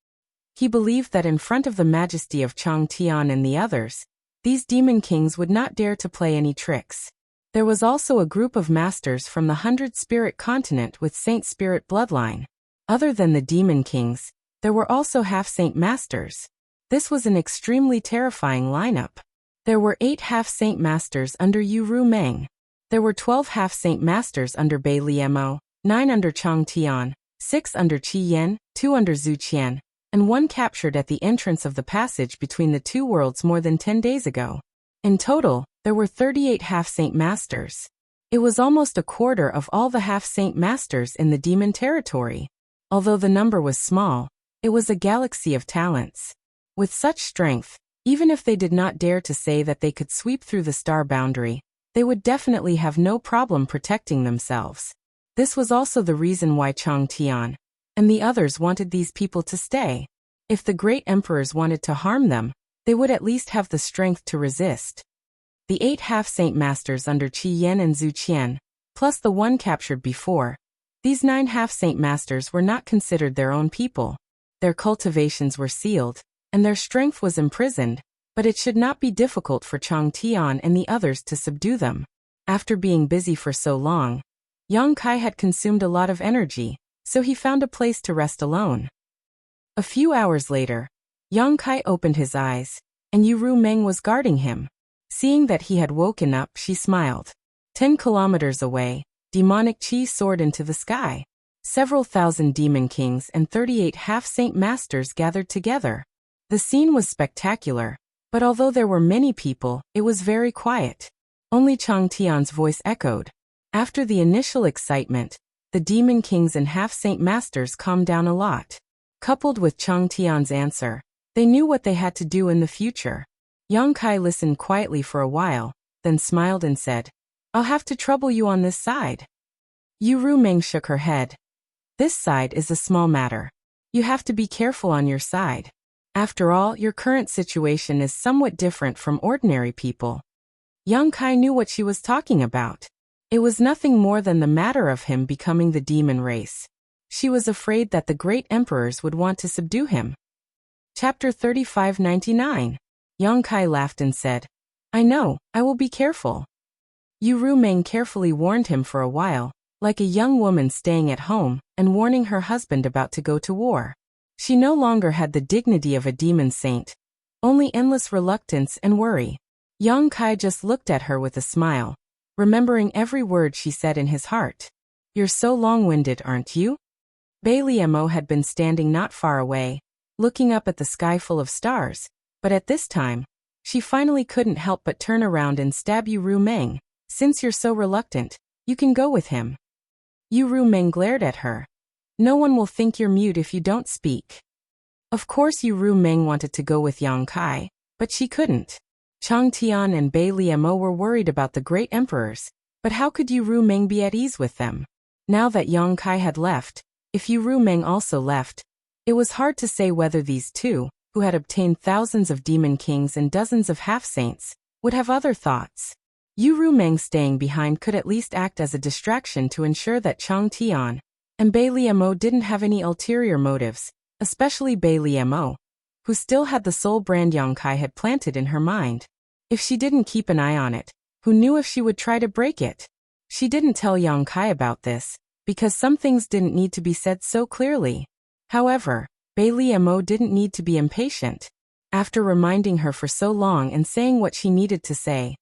He believed that in front of the majesty of Chang Tian and the others, these demon kings would not dare to play any tricks. There was also a group of masters from the 100 Spirit continent with Saint Spirit bloodline. Other than the demon kings, there were also half-saint masters. This was an extremely terrifying lineup. There were 8 half-saint masters under Yu Ru Meng. There were 12 half-saint masters under Bai Liemo, 9 under Chang Tian, 6 under Qi Yan, 2 under Zhu Qian, and 1 captured at the entrance of the passage between the two worlds more than 10 days ago. In total, there were 38 half-saint masters. It was almost a quarter of all the half-saint masters in the demon territory. Although the number was small, it was a galaxy of talents. With such strength, even if they did not dare to say that they could sweep through the star boundary, they would definitely have no problem protecting themselves. This was also the reason why Chang Tian and the others wanted these people to stay. If the great emperors wanted to harm them, they would at least have the strength to resist. The 8 half-saint masters under Qi Yan and Zhu Qian, plus the one captured before, these 9 half-saint masters were not considered their own people. Their cultivations were sealed, and their strength was imprisoned, but it should not be difficult for Chang Tian and the others to subdue them. After being busy for so long, Yang Kai had consumed a lot of energy, so he found a place to rest alone. A few hours later, Yang Kai opened his eyes, and Ru Meng was guarding him. Seeing that he had woken up, she smiled. 10 kilometers away, demonic qi soared into the sky. Several thousand demon kings and 38 half-saint masters gathered together. The scene was spectacular, but although there were many people, it was very quiet. Only Chang Tian's voice echoed. After the initial excitement, the demon kings and half-saint masters calmed down a lot. Coupled with Chang Tian's answer, they knew what they had to do in the future. Yang Kai listened quietly for a while, then smiled and said, "I'll have to trouble you on this side." Ru Meng shook her head. "This side is a small matter. You have to be careful on your side. After all, your current situation is somewhat different from ordinary people." Yang Kai knew what she was talking about. It was nothing more than the matter of him becoming the demon race. She was afraid that the great emperors would want to subdue him. Chapter 3599. Yang Kai laughed and said, "I know, I will be careful." Ru Meng carefully warned him for a while, like a young woman staying at home and warning her husband about to go to war. She no longer had the dignity of a demon saint, only endless reluctance and worry. Yang Kai just looked at her with a smile, remembering every word she said in his heart. "You're so long-winded, aren't you?" Bai Liemo had been standing not far away, looking up at the sky full of stars, but at this time, she finally couldn't help but turn around and stab Ru Meng. "Since you're so reluctant, you can go with him." Ru Meng glared at her. "No one will think you're mute if you don't speak." Of course Ru Meng wanted to go with Yang Kai, but she couldn't. Chang Tian and Bai Liemo were worried about the great emperors, but how could Ru Meng be at ease with them? Now that Yang Kai had left, if Ru Meng also left, it was hard to say whether these two, who had obtained thousands of demon kings and dozens of half-saints, would have other thoughts. Ru Meng staying behind could at least act as a distraction to ensure that Chang Tian and Bai Liemo didn't have any ulterior motives, especially Bai Liemo, who still had the soul brand Yang Kai had planted in her mind. If she didn't keep an eye on it, who knew if she would try to break it? She didn't tell Yang Kai about this, because some things didn't need to be said so clearly. However, Bai Liemo didn't need to be impatient. After reminding her for so long and saying what she needed to say,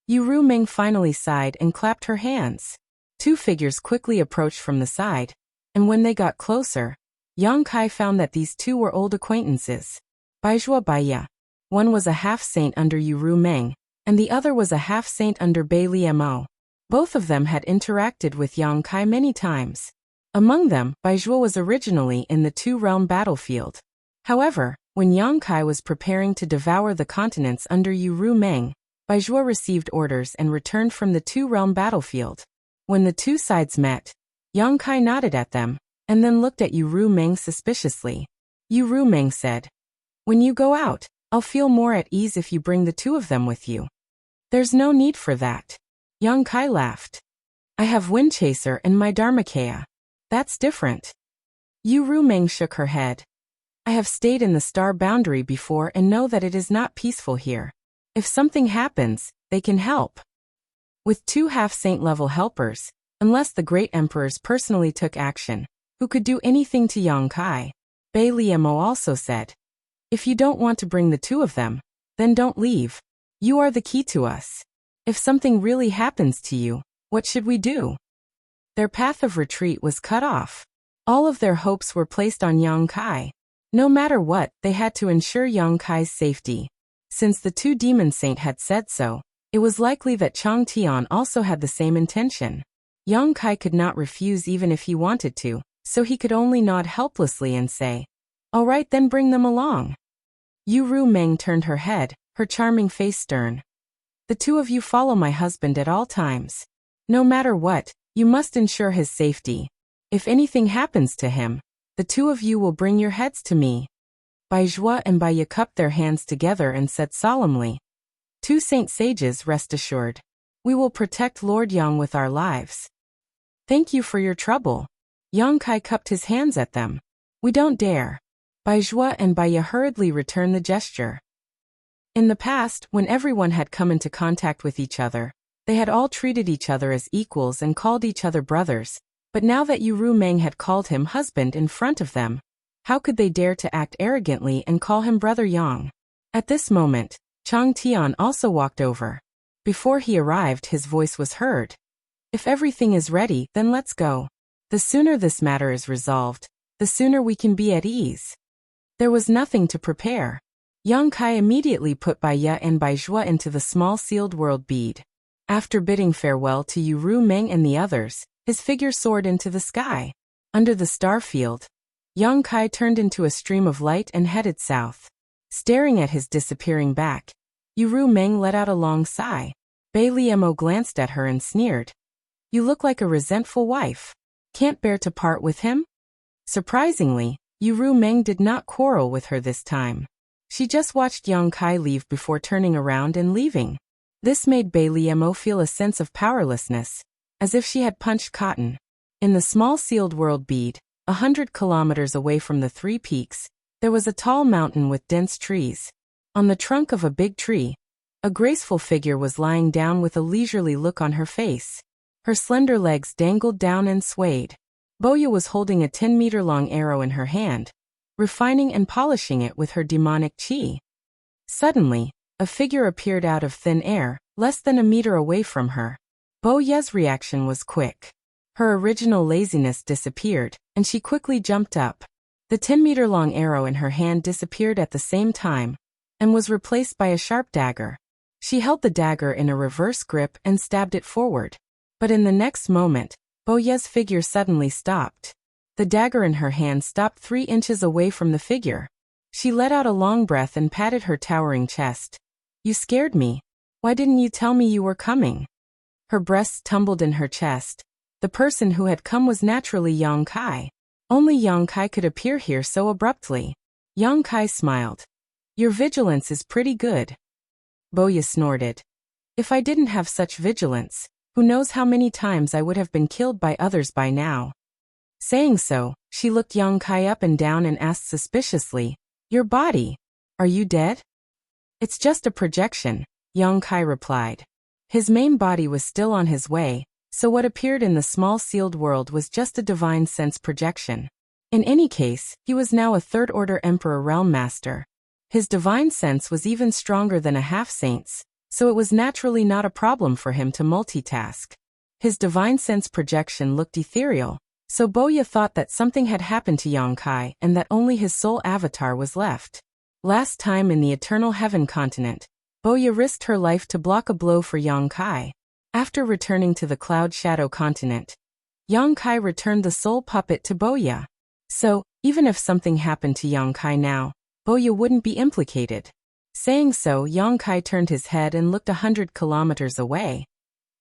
Ru Meng finally sighed and clapped her hands. 2 figures quickly approached from the side, and when they got closer, Yang Kai found that these 2 were old acquaintances. Baizhuo Baiya. One was a half-saint under Ru Meng, and the other was a half-saint under Bai Liemo. Both of them had interacted with Yang Kai many times. Among them, Baizhuo was originally in the 2-realm battlefield. However, when Yang Kai was preparing to devour the continents under Ru Meng, Baizhuo received orders and returned from the 2-realm battlefield. When the 2 sides met, Yang Kai nodded at them, and then looked at Ru Meng suspiciously. Ru Meng said, "When you go out, I'll feel more at ease if you bring the 2 of them with you." "There's no need for that." Yang Kai laughed. "I have Windchaser and my Dharmakaya. That's different." Ru Meng shook her head. "I have stayed in the star boundary before and know that it is not peaceful here. If something happens, they can help." With 2 half-saint level helpers, unless the great emperors personally took action, who could do anything to Yang Kai? Bai Liemo also said, "If you don't want to bring the 2 of them, then don't leave. You are the key to us. If something really happens to you, what should we do?" Their path of retreat was cut off. All of their hopes were placed on Yang Kai. No matter what, they had to ensure Yang Kai's safety. Since the 2 demon saint had said so, it was likely that Chang Tian also had the same intention. Yang Kai could not refuse even if he wanted to, so he could only nod helplessly and say, "All right, then bring them along." Ru Meng turned her head, her charming face stern. The two of you follow my husband at all times. No matter what, you must ensure his safety. If anything happens to him, the two of you will bring your heads to me." Bai Zhua and Bai Ye cupped their hands together and said solemnly, "Two saint sages, rest assured. We will protect Lord Yang with our lives." "Thank you for your trouble." Yang Kai cupped his hands at them. "We don't dare." Bai Zhua and Bai Ye hurriedly returned the gesture. In the past, when everyone had come into contact with each other, they had all treated each other as equals and called each other brothers, but now that Yu Ru Meng had called him husband in front of them, how could they dare to act arrogantly and call him Brother Yang? At this moment, Chang Tian also walked over. Before he arrived, his voice was heard. "If everything is ready, then let's go. The sooner this matter is resolved, the sooner we can be at ease." There was nothing to prepare. Yang Kai immediately put Bai Ye and Bai Zhua into the small sealed world bead. After bidding farewell to Yu Ru Meng and the others, his figure soared into the sky. Under the star field, Yang Kai turned into a stream of light and headed south. Staring at his disappearing back, Yu Ru Meng let out a long sigh. Bai Liemo glanced at her and sneered. "You look like a resentful wife. Can't bear to part with him?" Surprisingly, Yu Ru Meng did not quarrel with her this time. She just watched Yang Kai leave before turning around and leaving. This made Bai Liemo feel a sense of powerlessness, as if she had punched cotton. In the small sealed world bead, 100 kilometers away from the three peaks, there was a tall mountain with dense trees. On the trunk of a big tree, a graceful figure was lying down with a leisurely look on her face. Her slender legs dangled down and swayed. Boya was holding a 10-meter-long arrow in her hand, refining and polishing it with her demonic qi. Suddenly, a figure appeared out of thin air, less than a meter away from her. Bo Ye's reaction was quick. Her original laziness disappeared, and she quickly jumped up. The 10-meter-long arrow in her hand disappeared at the same time, and was replaced by a sharp dagger. She held the dagger in a reverse grip and stabbed it forward. But in the next moment, Bo Ye's figure suddenly stopped. The dagger in her hand stopped 3 inches away from the figure. She let out a long breath and patted her towering chest. "You scared me. Why didn't you tell me you were coming?" Her breasts tumbled in her chest. The person who had come was naturally Yang Kai. Only Yang Kai could appear here so abruptly. Yang Kai smiled. "Your vigilance is pretty good." Boya snorted. "If I didn't have such vigilance, who knows how many times I would have been killed by others by now." Saying so, she looked Yang Kai up and down and asked suspiciously, "Your body? Are you dead?" "It's just a projection," Yang Kai replied. His main body was still on his way, so what appeared in the small sealed world was just a divine sense projection. In any case, he was now a third-order Emperor Realm Master. His divine sense was even stronger than a half-saint's, so it was naturally not a problem for him to multitask. His divine sense projection looked ethereal, so Boya thought that something had happened to Yang Kai and that only his soul avatar was left. Last time in the Eternal Heaven continent, Boya risked her life to block a blow for Yang Kai. After returning to the Cloud Shadow continent, Yang Kai returned the soul puppet to Boya. So, even if something happened to Yang Kai now, Boya wouldn't be implicated. Saying so, Yang Kai turned his head and looked 100 kilometers away.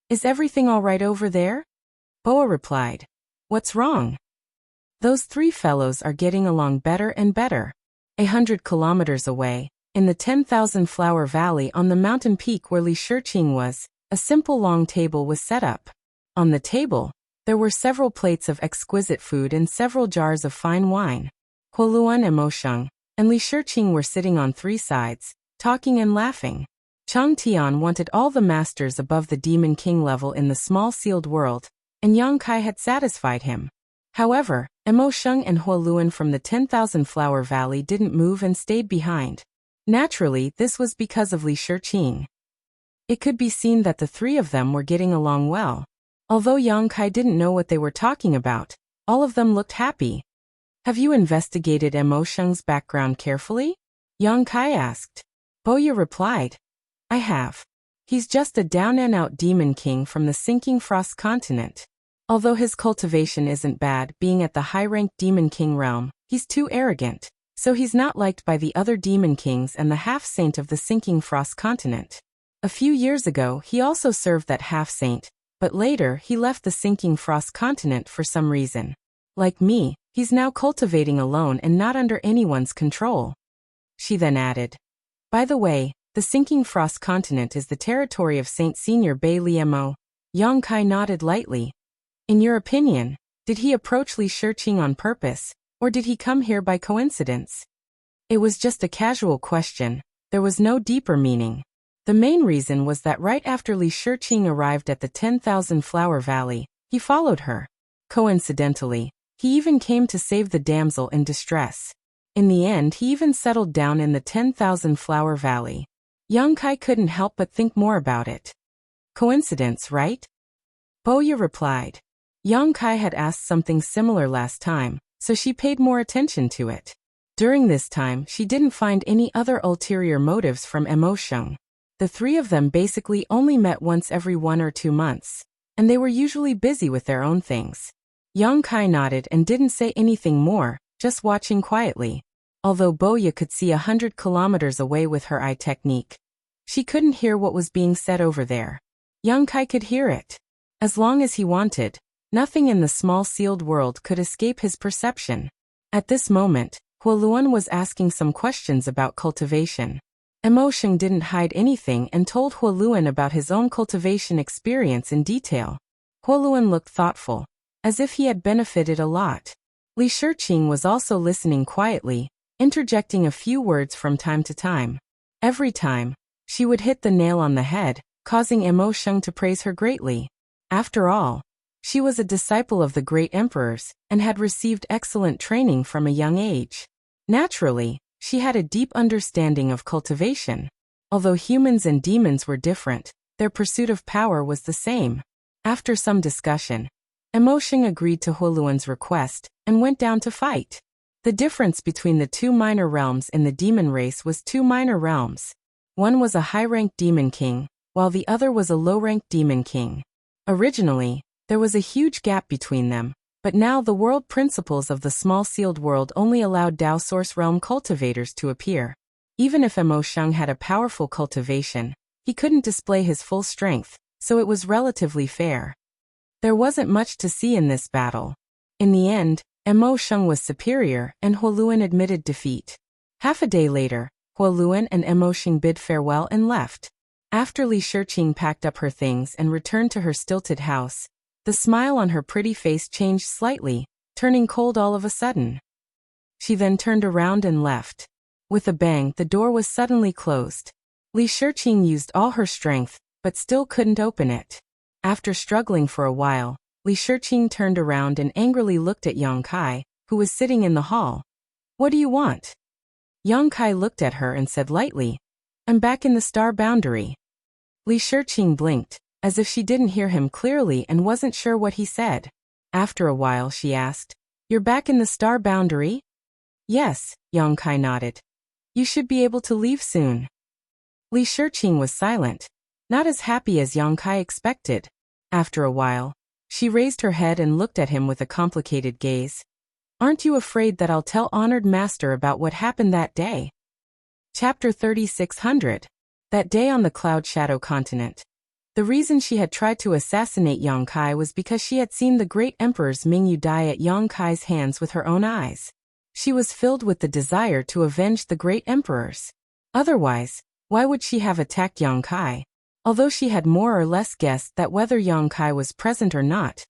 "Is everything all right over there?" Boa replied. "What's wrong?" "Those 3 fellows are getting along better and better." 100 kilometers away, in the 10,000 Flower Valley on the mountain peak where Li Shiqing was, a simple long table was set up. On the table, there were several plates of exquisite food and several jars of fine wine. Huoluan and Mosheng and Li Shiqing were sitting on 3 sides, talking and laughing. Chang Tian wanted all the masters above the Demon King level in the small sealed world, and Yang Kai had satisfied him. However, Emo Sheng and Huoluan from the 10,000 Flower Valley didn't move and stayed behind. Naturally, this was because of Li Shiqing. It could be seen that the 3 of them were getting along well. Although Yang Kai didn't know what they were talking about, all of them looked happy. "Have you investigated Emo Sheng's background carefully?" Yang Kai asked. Boya replied. "I have. He's just a down-and-out demon king from the Sinking Frost continent. Although his cultivation isn't bad, being at the high-ranked demon king realm, he's too arrogant, so he's not liked by the other demon kings and the half-saint of the Sinking Frost continent. A few years ago, he also served that half-saint, but later he left the sinking frost continent for some reason. Like me, he's now cultivating alone and not under anyone's control. She then added. By the way, the sinking frost continent is the territory of Saint Senior Bei Liemo. Yang Kai nodded lightly. In your opinion, did he approach Li Shiqing on purpose, or did he come here by coincidence? It was just a casual question. There was no deeper meaning. The main reason was that right after Li Shiqing arrived at the 10,000 Flower Valley, he followed her. Coincidentally, he even came to save the damsel in distress. In the end, he even settled down in the 10,000 Flower Valley. Yang Kai couldn't help but think more about it. Coincidence, right? Boya replied. Yang Kai had asked something similar last time, so she paid more attention to it. During this time, she didn't find any other ulterior motives from Mo Sheng. The three of them basically only met once every 1 or 2 months, and they were usually busy with their own things. Yang Kai nodded and didn't say anything more, just watching quietly. Although Boya could see 100 kilometers away with her eye technique, she couldn't hear what was being said over there. Yang Kai could hear it. As long as he wanted, nothing in the small sealed world could escape his perception. At this moment, Huoluan was asking some questions about cultivation. Mo Sheng didn't hide anything and told Huoluan about his own cultivation experience in detail. Huoluan looked thoughtful, as if he had benefited a lot. Li Shiqing was also listening quietly, interjecting a few words from time to time. Every time, she would hit the nail on the head, causing Mo Sheng to praise her greatly. After all, she was a disciple of the great emperors and had received excellent training from a young age. Naturally, she had a deep understanding of cultivation. Although humans and demons were different, their pursuit of power was the same. After some discussion, Mo Sheng agreed to Huoluan's request and went down to fight. The difference between the 2 minor realms in the demon race was 2 minor realms. One was a high-ranked demon king, while the other was a low-ranked demon king. Originally, there was a huge gap between them, but now the world principles of the small sealed world only allowed Dao Source realm cultivators to appear. Even if Mo Sheng had a powerful cultivation, he couldn't display his full strength, so it was relatively fair. There wasn't much to see in this battle. In the end, Mo Sheng was superior and Huoluan admitted defeat. Half a day later, Huoluan and Mo Sheng bid farewell and left. After Li Shiqing packed up her things and returned to her stilted house, the smile on her pretty face changed slightly, turning cold all of a sudden. She then turned around and left. With a bang, the door was suddenly closed. Li Shiqing used all her strength, but still couldn't open it. After struggling for a while, Li Shiqing turned around and angrily looked at Yang Kai, who was sitting in the hall. What do you want? Yang Kai looked at her and said lightly, I'm back in the star boundary. Li Shiqing blinked, as if she didn't hear him clearly and wasn't sure what he said. After a while she asked, You're back in the star boundary? Yes, Yang Kai nodded. You should be able to leave soon. Li Shiqing was silent, not as happy as Yang Kai expected. After a while, she raised her head and looked at him with a complicated gaze. Aren't you afraid that I'll tell Honored Master about what happened that day? Chapter 3600. That day on the Cloud Shadow continent. The reason she had tried to assassinate Yang Kai was because she had seen the great emperor's Mingyu die at Yang Kai's hands with her own eyes. She was filled with the desire to avenge the great emperors. Otherwise, why would she have attacked Yang Kai? Although she had more or less guessed that whether Yang Kai was present or not,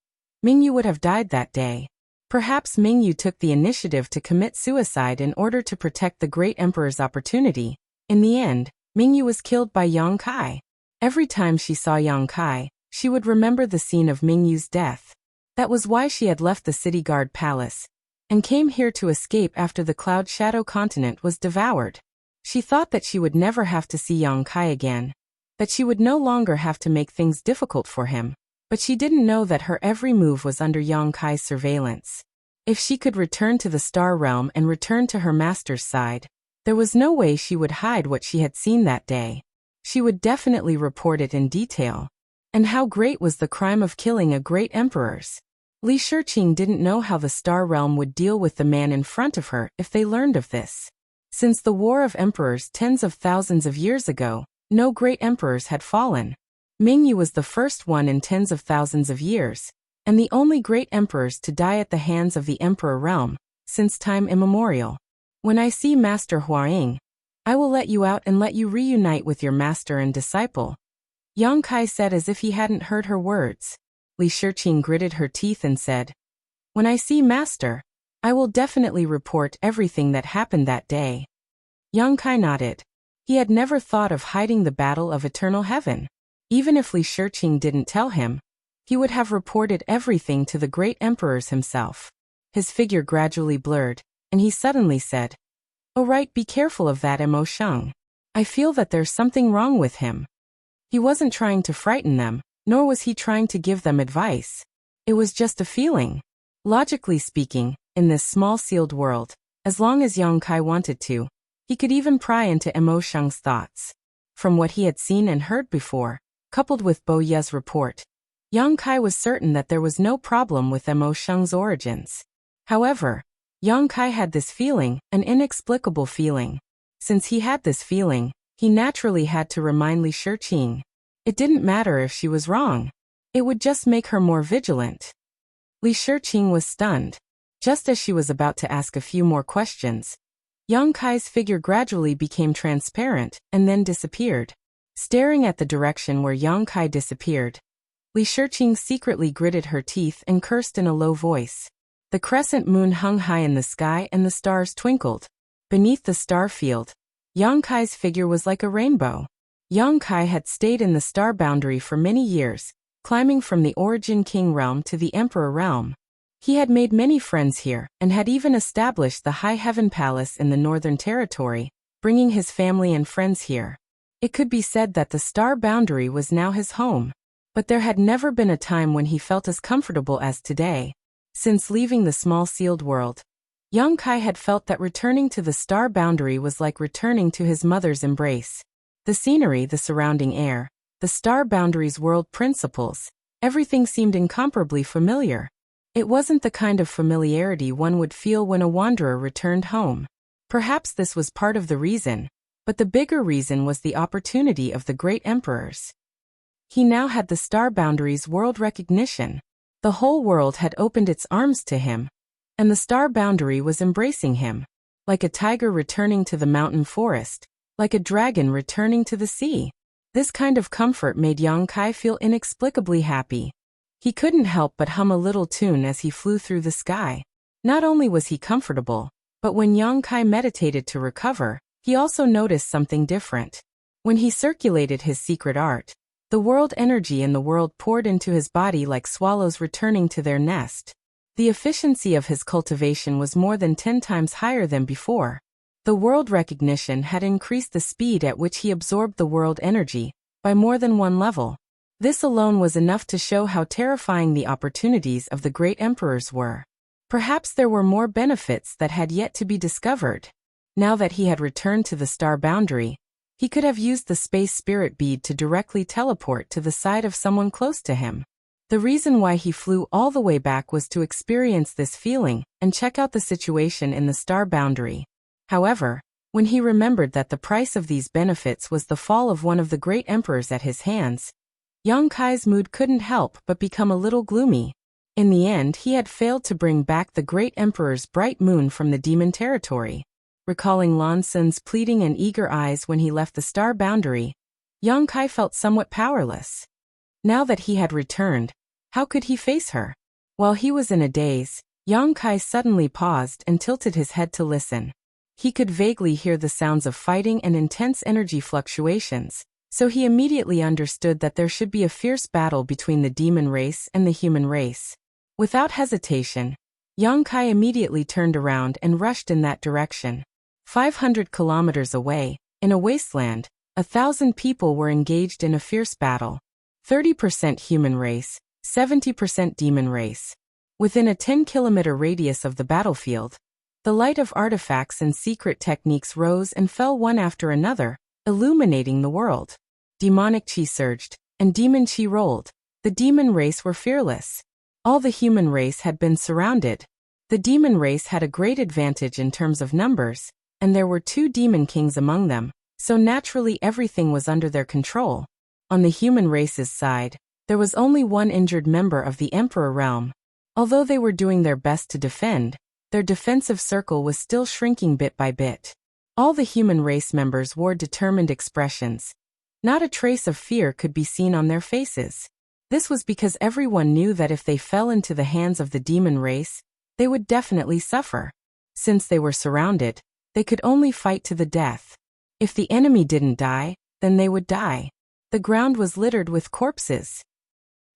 Mingyu would have died that day. Perhaps Mingyu took the initiative to commit suicide in order to protect the great emperor's opportunity. In the end, Mingyu was killed by Yang Kai. Every time she saw Yang Kai, she would remember the scene of Mingyu's death. That was why she had left the city guard palace and came here to escape after the Cloud Shadow continent was devoured. She thought that she would never have to see Yang Kai again, that she would no longer have to make things difficult for him, but she didn't know that her every move was under Yang Kai's surveillance. If she could return to the Star Realm and return to her master's side, there was no way she would hide what she had seen that day. She would definitely report it in detail. And how great was the crime of killing a great emperor's? Li Shiqing didn't know how the Star Realm would deal with the man in front of her if they learned of this. Since the War of Emperors tens of thousands of years ago, No great emperors had fallen. Mingyu was the first one in tens of thousands of years, and the only great emperors to die at the hands of the emperor realm, since time immemorial. When I see Master Huaying, I will let you out and let you reunite with your master and disciple, Yang Kai said as if he hadn't heard her words. Li Shiqing gritted her teeth and said, "When I see Master, I will definitely report everything that happened that day." Yang Kai nodded. He had never thought of hiding the battle of eternal heaven. Even if Li Shiqing didn't tell him, he would have reported everything to the great emperors himself. His figure gradually blurred, and he suddenly said, "Oh right, be careful of that Mo Sheng. I feel that there's something wrong with him." He wasn't trying to frighten them, nor was he trying to give them advice. It was just a feeling. Logically speaking, in this small sealed world, as long as Yang Kai wanted to, he could even pry into Mo Sheng's thoughts. From what he had seen and heard before, coupled with Bo Ye's report, Yang Kai was certain that there was no problem with Mo Sheng's origins. However, Yang Kai had this feeling, an inexplicable feeling. Since he had this feeling, he naturally had to remind Li Shiqing. It didn't matter if she was wrong. It would just make her more vigilant. Li Shiqing was stunned. Just as she was about to ask a few more questions, Yang Kai's figure gradually became transparent and then disappeared. Staring at the direction where Yang Kai disappeared, Li Shiqing secretly gritted her teeth and cursed in a low voice. The crescent moon hung high in the sky and the stars twinkled. Beneath the star field, Yang Kai's figure was like a rainbow. Yang Kai had stayed in the star boundary for many years, climbing from the Origin King realm to the Emperor realm. He had made many friends here and had even established the High Heaven Palace in the Northern Territory, bringing his family and friends here. It could be said that the star boundary was now his home. But there had never been a time when he felt as comfortable as today. Since leaving the small sealed world, Yang Kai had felt that returning to the star boundary was like returning to his mother's embrace. The scenery, the surrounding air, the star boundary's world principles, everything seemed incomparably familiar. It wasn't the kind of familiarity one would feel when a wanderer returned home. Perhaps this was part of the reason, but the bigger reason was the opportunity of the great emperors. He now had the star boundary's world recognition. The whole world had opened its arms to him, and the star boundary was embracing him, like a tiger returning to the mountain forest, like a dragon returning to the sea. This kind of comfort made Yang Kai feel inexplicably happy. He couldn't help but hum a little tune as he flew through the sky. Not only was he comfortable, but when Yang Kai meditated to recover, he also noticed something different. When he circulated his secret art, the world energy in the world poured into his body like swallows returning to their nest. The efficiency of his cultivation was more than 10 times higher than before. The world recognition had increased the speed at which he absorbed the world energy by more than one level. This alone was enough to show how terrifying the opportunities of the great emperors were. Perhaps there were more benefits that had yet to be discovered. Now that he had returned to the star boundary, he could have used the space spirit bead to directly teleport to the side of someone close to him. The reason why he flew all the way back was to experience this feeling and check out the situation in the star boundary. However, when he remembered that the price of these benefits was the fall of one of the great emperors at his hands, Yang Kai's mood couldn't help but become a little gloomy. In the end, he had failed to bring back the great emperor's bright moon from the demon territory. Recalling Lan Sun's pleading and eager eyes when he left the star boundary, Yang Kai felt somewhat powerless. Now that he had returned, how could he face her? While he was in a daze, Yang Kai suddenly paused and tilted his head to listen. He could vaguely hear the sounds of fighting and intense energy fluctuations, so he immediately understood that there should be a fierce battle between the demon race and the human race. Without hesitation, Yang Kai immediately turned around and rushed in that direction. 500 kilometers away, in a wasteland, 1,000 people were engaged in a fierce battle. 30% human race, 70% demon race. Within a 10-kilometer radius of the battlefield, the light of artifacts and secret techniques rose and fell one after another, illuminating the world. Demonic chi surged, and demon chi rolled. The demon race were fearless. All the human race had been surrounded. The demon race had a great advantage in terms of numbers, and there were 2 demon kings among them, So naturally everything was under their control. On the human race's side, there was only one injured member of the Emperor realm. Although they were doing their best to defend, their defensive circle was still shrinking bit by bit. All the human race members wore determined expressions. Not a trace of fear could be seen on their faces. This was because everyone knew that if they fell into the hands of the demon race, they would definitely suffer. Since they were surrounded, they could only fight to the death. If the enemy didn't die, then they would die. The ground was littered with corpses.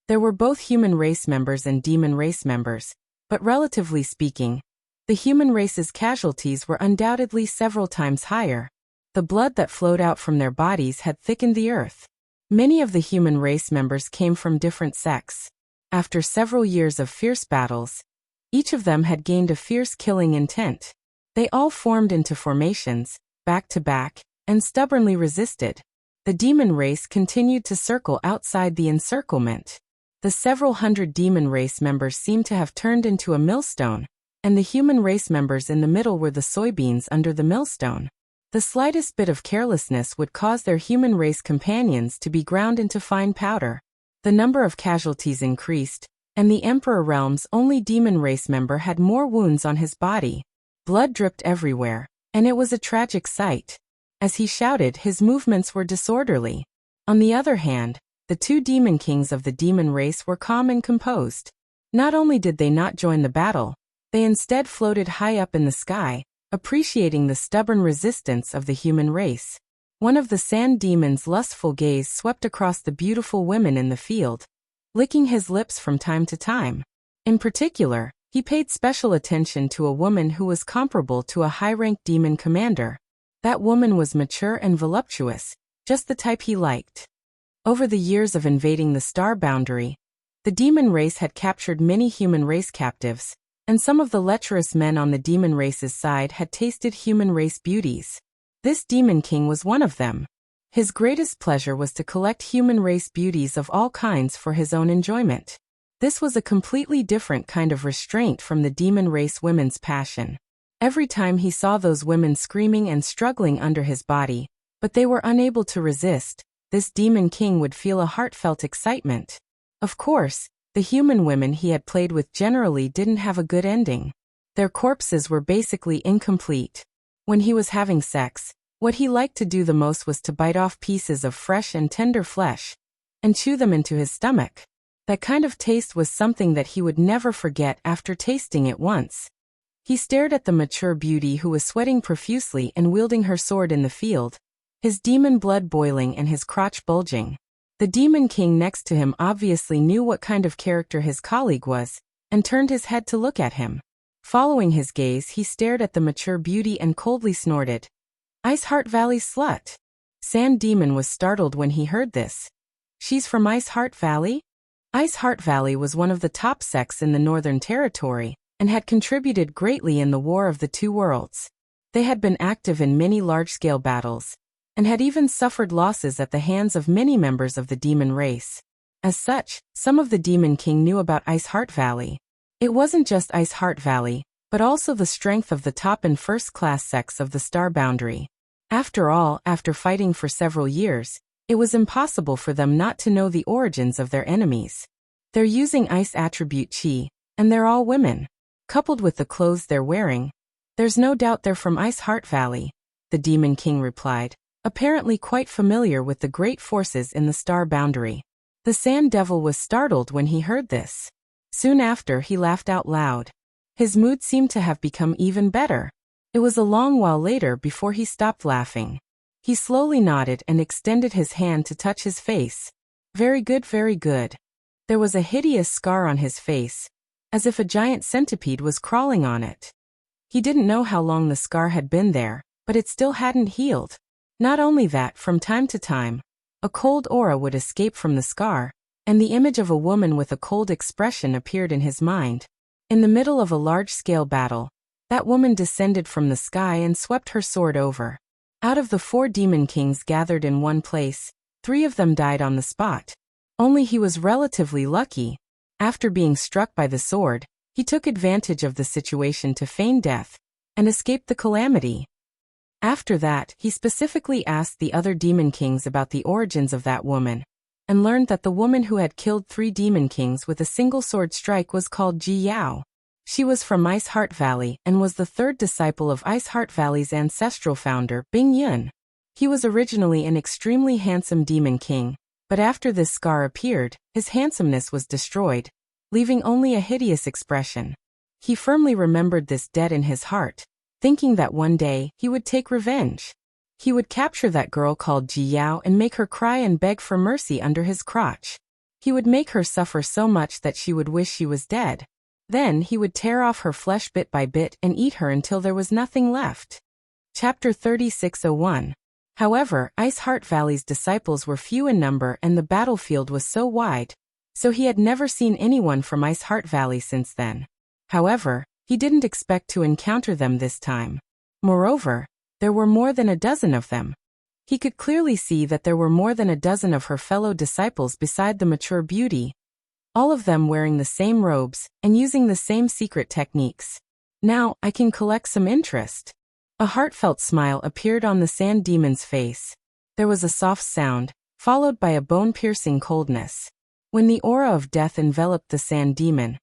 There were both human race members and demon race members, but relatively speaking, the human race's casualties were undoubtedly several times higher. The blood that flowed out from their bodies had thickened the earth. Many of the human race members came from different sects. After several years of fierce battles, each of them had gained a fierce killing intent. They all formed into formations, back to back, and stubbornly resisted. The demon race continued to circle outside the encirclement. The several hundred demon race members seemed to have turned into a millstone, and the human race members in the middle were the soybeans under the millstone. The slightest bit of carelessness would cause their human race companions to be ground into fine powder. The number of casualties increased, and the Emperor Realm's only demon race member had more wounds on his body. Blood dripped everywhere, and it was a tragic sight. As he shouted, his movements were disorderly. On the other hand, the two demon kings of the demon race were calm and composed. Not only did they not join the battle, they instead floated high up in the sky, appreciating the stubborn resistance of the human race. One of the sand demons' lustful gaze swept across the beautiful women in the field, licking his lips from time to time. In particular, he paid special attention to a woman who was comparable to a high-ranked demon commander. That woman was mature and voluptuous, just the type he liked. Over the years of invading the star boundary, the demon race had captured many human race captives, and some of the lecherous men on the demon race's side had tasted human race beauties. This demon king was one of them. His greatest pleasure was to collect human race beauties of all kinds for his own enjoyment. This was a completely different kind of restraint from the demon race women's passion. Every time he saw those women screaming and struggling under his body, but they were unable to resist, this demon king would feel a heartfelt excitement. Of course, the human women he had played with generally didn't have a good ending. Their corpses were basically incomplete. When he was having sex, what he liked to do the most was to bite off pieces of fresh and tender flesh and chew them into his stomach. That kind of taste was something that he would never forget after tasting it once. He stared at the mature beauty who was sweating profusely and wielding her sword in the field, his demon blood boiling and his crotch bulging. The demon king next to him obviously knew what kind of character his colleague was, and turned his head to look at him. Following his gaze, he stared at the mature beauty and coldly snorted, "Ice Heart Valley slut." Sand Demon was startled when he heard this. She's from Ice Heart Valley? Ice Heart Valley was one of the top sects in the Northern Territory, and had contributed greatly in the War of the Two Worlds. They had been active in many large-scale battles, and had even suffered losses at the hands of many members of the demon race. As such, some of the Demon King knew about Ice Heart Valley. It wasn't just Ice Heart Valley, but also the strength of the top and first-class sects of the Star Boundary. After all, after fighting for several years, it was impossible for them not to know the origins of their enemies. They're using ice attribute chi, and they're all women. Coupled with the clothes they're wearing, there's no doubt they're from Ice Heart Valley, the Demon King replied, apparently quite familiar with the great forces in the Star Boundary. The Sand Devil was startled when he heard this. Soon after, he laughed out loud. His mood seemed to have become even better. It was a long while later before he stopped laughing. He slowly nodded and extended his hand to touch his face. Very good, very good. There was a hideous scar on his face, as if a giant centipede was crawling on it. He didn't know how long the scar had been there, but it still hadn't healed. Not only that, from time to time, a cold aura would escape from the scar, and the image of a woman with a cold expression appeared in his mind. In the middle of a large-scale battle, that woman descended from the sky and swept her sword over. Out of the 4 demon kings gathered in one place, 3 of them died on the spot. Only he was relatively lucky. After being struck by the sword, he took advantage of the situation to feign death and escaped the calamity. After that, he specifically asked the other demon kings about the origins of that woman, and learned that the woman who had killed 3 demon kings with a single sword strike was called Ji Yao. She was from Ice Heart Valley and was the 3rd disciple of Ice Heart Valley's ancestral founder, Bing Yun. He was originally an extremely handsome demon king, but after this scar appeared, his handsomeness was destroyed, leaving only a hideous expression. He firmly remembered this dead in his heart, thinking that one day he would take revenge. He would capture that girl called Ji Yao and make her cry and beg for mercy under his crotch. He would make her suffer so much that she would wish she was dead. Then he would tear off her flesh bit by bit and eat her until there was nothing left. Chapter 3601. However, Ice Heart Valley's disciples were few in number and the battlefield was so wide, so he had never seen anyone from Ice Heart Valley since then. However, he didn't expect to encounter them this time. Moreover, there were more than a dozen of them. He could clearly see that there were more than a dozen of her fellow disciples beside the mature beauty, all of them wearing the same robes and using the same secret techniques. Now, I can collect some interest. A heartfelt smile appeared on the sand demon's face. There was a soft sound, followed by a bone-piercing coldness. When the aura of death enveloped the sand demon,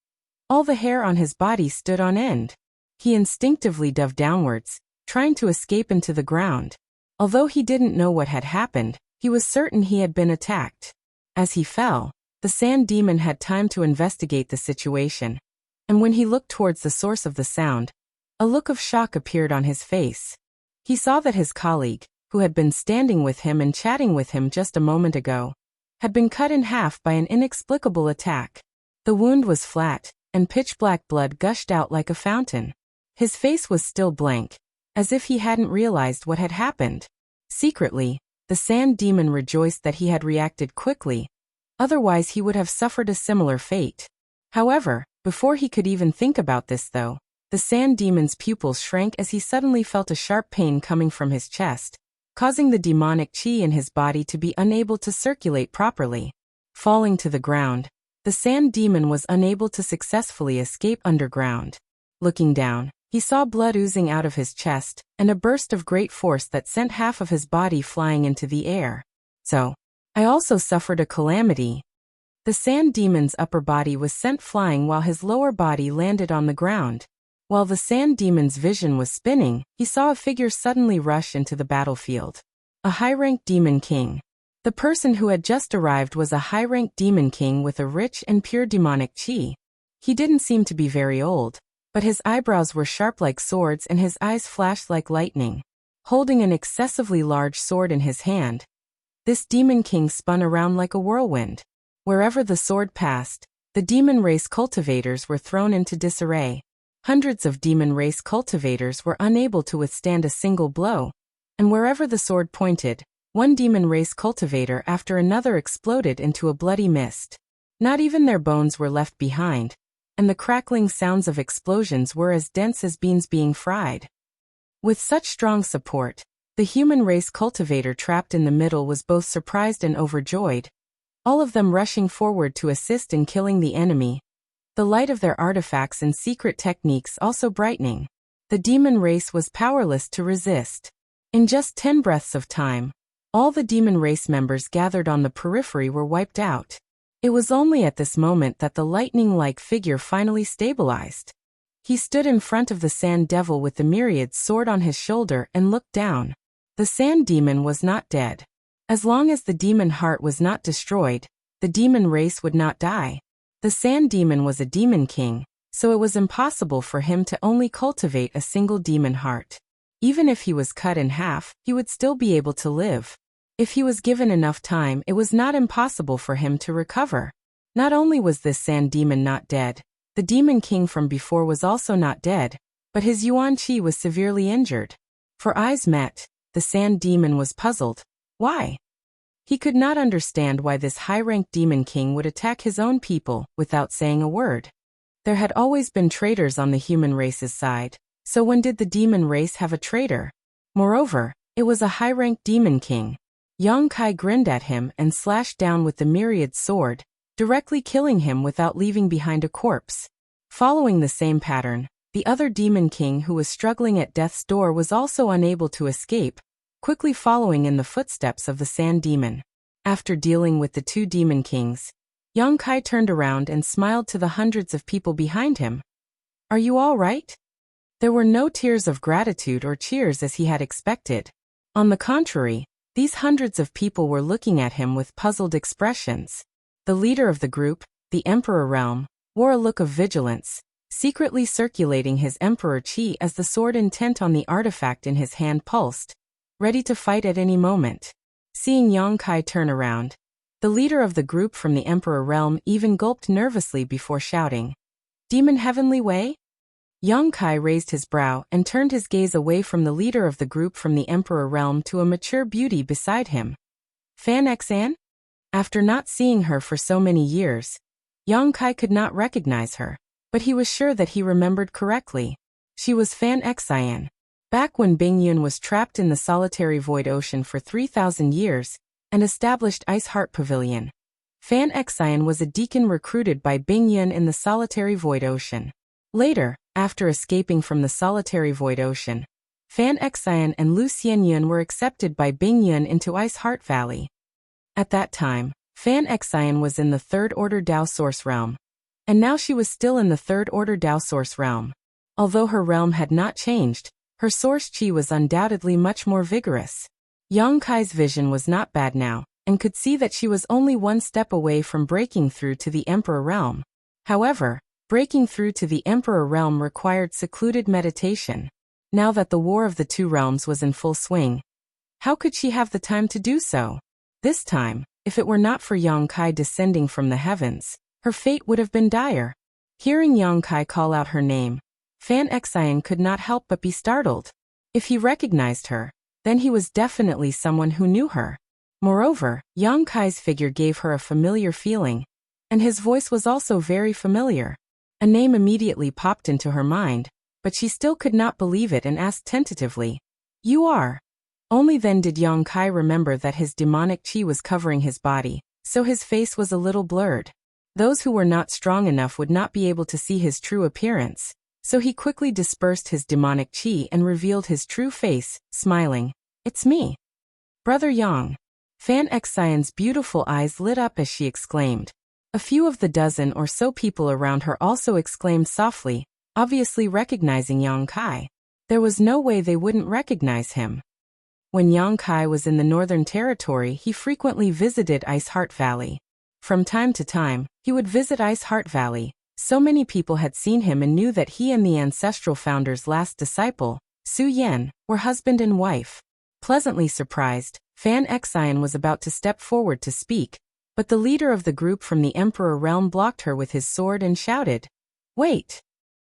all the hair on his body stood on end. He instinctively dove downwards, trying to escape into the ground. Although he didn't know what had happened, he was certain he had been attacked. As he fell, the sand demon had time to investigate the situation, and when he looked towards the source of the sound, a look of shock appeared on his face. He saw that his colleague, who had been standing with him and chatting with him just a moment ago, had been cut in half by an inexplicable attack. The wound was flat, and pitch-black blood gushed out like a fountain. His face was still blank, as if he hadn't realized what had happened. Secretly, the sand demon rejoiced that he had reacted quickly, otherwise he would have suffered a similar fate. However, before he could even think about this though, the sand demon's pupils shrank as he suddenly felt a sharp pain coming from his chest, causing the demonic chi in his body to be unable to circulate properly. Falling to the ground, the sand demon was unable to successfully escape underground. Looking down, he saw blood oozing out of his chest, and a burst of great force that sent half of his body flying into the air. So, I also suffered a calamity. The sand demon's upper body was sent flying while his lower body landed on the ground. While the sand demon's vision was spinning, he saw a figure suddenly rush into the battlefield. A high-ranked demon king. The person who had just arrived was a high-ranked demon king with a rich and pure demonic chi. He didn't seem to be very old, but his eyebrows were sharp like swords and his eyes flashed like lightning. Holding an excessively large sword in his hand, this demon king spun around like a whirlwind. Wherever the sword passed, the demon race cultivators were thrown into disarray. Hundreds of demon race cultivators were unable to withstand a single blow, and wherever the sword pointed, one demon race cultivator after another exploded into a bloody mist. Not even their bones were left behind, and the crackling sounds of explosions were as dense as beans being fried. With such strong support, the human race cultivator trapped in the middle was both surprised and overjoyed, all of them rushing forward to assist in killing the enemy, the light of their artifacts and secret techniques also brightening. The demon race was powerless to resist. In just 10 breaths of time, all the demon race members gathered on the periphery were wiped out. It was only at this moment that the lightning-like figure finally stabilized. He stood in front of the sand devil with the myriad sword on his shoulder and looked down. The sand demon was not dead. As long as the demon heart was not destroyed, the demon race would not die. The sand demon was a demon king, so it was impossible for him to only cultivate a single demon heart. Even if he was cut in half, he would still be able to live. If he was given enough time, it was not impossible for him to recover. Not only was this sand demon not dead, the demon king from before was also not dead, but his yuan chi was severely injured. For eyes met, the sand demon was puzzled. Why? He could not understand why this high-ranked demon king would attack his own people without saying a word. There had always been traitors on the human race's side, so when did the demon race have a traitor? Moreover, it was a high-ranked demon king. Yang Kai grinned at him and slashed down with the myriad sword, directly killing him without leaving behind a corpse. Following the same pattern, The other demon king who was struggling at death's door was also unable to escape, quickly following in the footsteps of the sand demon. After dealing with the two demon kings, Yang Kai turned around and smiled to the hundreds of people behind him. "Are you all right?" There were no tears of gratitude or cheers as he had expected. On the contrary, these hundreds of people were looking at him with puzzled expressions. The leader of the group, the Emperor Realm, wore a look of vigilance, secretly circulating his Emperor Qi as the sword intent on the artifact in his hand pulsed, ready to fight at any moment. Seeing Yang Kai turn around, the leader of the group from the Emperor Realm even gulped nervously before shouting, "Demon Heavenly Way?" Yang Kai raised his brow and turned his gaze away from the leader of the group from the Emperor Realm to a mature beauty beside him. Fan Xan? After not seeing her for so many years, Yang Kai could not recognize her, but he was sure that he remembered correctly. She was Fan Xian. Back when Bing Yun was trapped in the solitary void ocean for 3,000 years and established Ice Heart Pavilion, Fan Xian was a deacon recruited by Bing Yun in the solitary void ocean. Later, after escaping from the solitary void ocean, Fan Xian and Lu Xianyun were accepted by Bing Yun into Ice Heart Valley. At that time, Fan Xian was in the Third Order Dao Source Realm, and now she was still in the Third Order Dao Source Realm. Although her realm had not changed, her source chi was undoubtedly much more vigorous. Yang Kai's vision was not bad now, and could see that she was only one step away from breaking through to the Emperor Realm. However, breaking through to the Emperor Realm required secluded meditation. Now that the war of the two realms was in full swing, how could she have the time to do so? This time, if it were not for Yang Kai descending from the heavens, her fate would have been dire. Hearing Yang Kai call out her name, Fan Xian could not help but be startled. If he recognized her, then he was definitely someone who knew her. Moreover, Yang Kai's figure gave her a familiar feeling, and his voice was also very familiar. A name immediately popped into her mind, but she still could not believe it and asked tentatively, "You are?" Only then did Yang Kai remember that his demonic chi was covering his body, so his face was a little blurred. Those who were not strong enough would not be able to see his true appearance, so he quickly dispersed his demonic chi and revealed his true face, smiling, "It's me, Brother Yang." Fan Xian's beautiful eyes lit up as she exclaimed. A few of the dozen or so people around her also exclaimed softly, obviously recognizing Yang Kai. There was no way they wouldn't recognize him. When Yang Kai was in the Northern Territory, he frequently visited Ice Heart Valley. From time to time, he would visit Ice Heart Valley. So many people had seen him and knew that he and the ancestral founder's last disciple, Su Yan, were husband and wife. Pleasantly surprised, Fan Xian was about to step forward to speak, but the leader of the group from the Emperor Realm blocked her with his sword and shouted, "Wait!"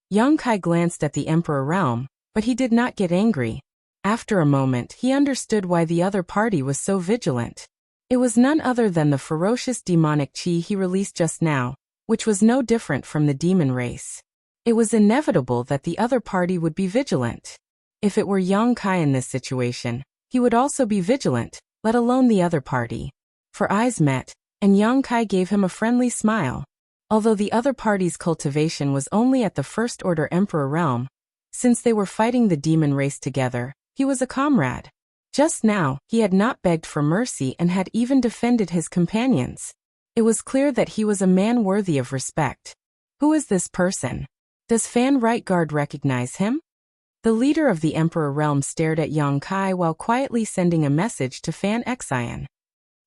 Yang Kai glanced at the Emperor Realm, but he did not get angry. After a moment, he understood why the other party was so vigilant. It was none other than the ferocious demonic chi he released just now, which was no different from the demon race. It was inevitable that the other party would be vigilant. If it were Yang Kai in this situation, he would also be vigilant, let alone the other party. For eyes met, and Yang Kai gave him a friendly smile. Although the other party's cultivation was only at the First Order Emperor Realm, since they were fighting the demon race together, he was a comrade. Just now, he had not begged for mercy and had even defended his companions. It was clear that he was a man worthy of respect. Who is this person? Does Fan Rightguard recognize him? The leader of the Emperor Realm stared at Yang Kai while quietly sending a message to Fan Xian.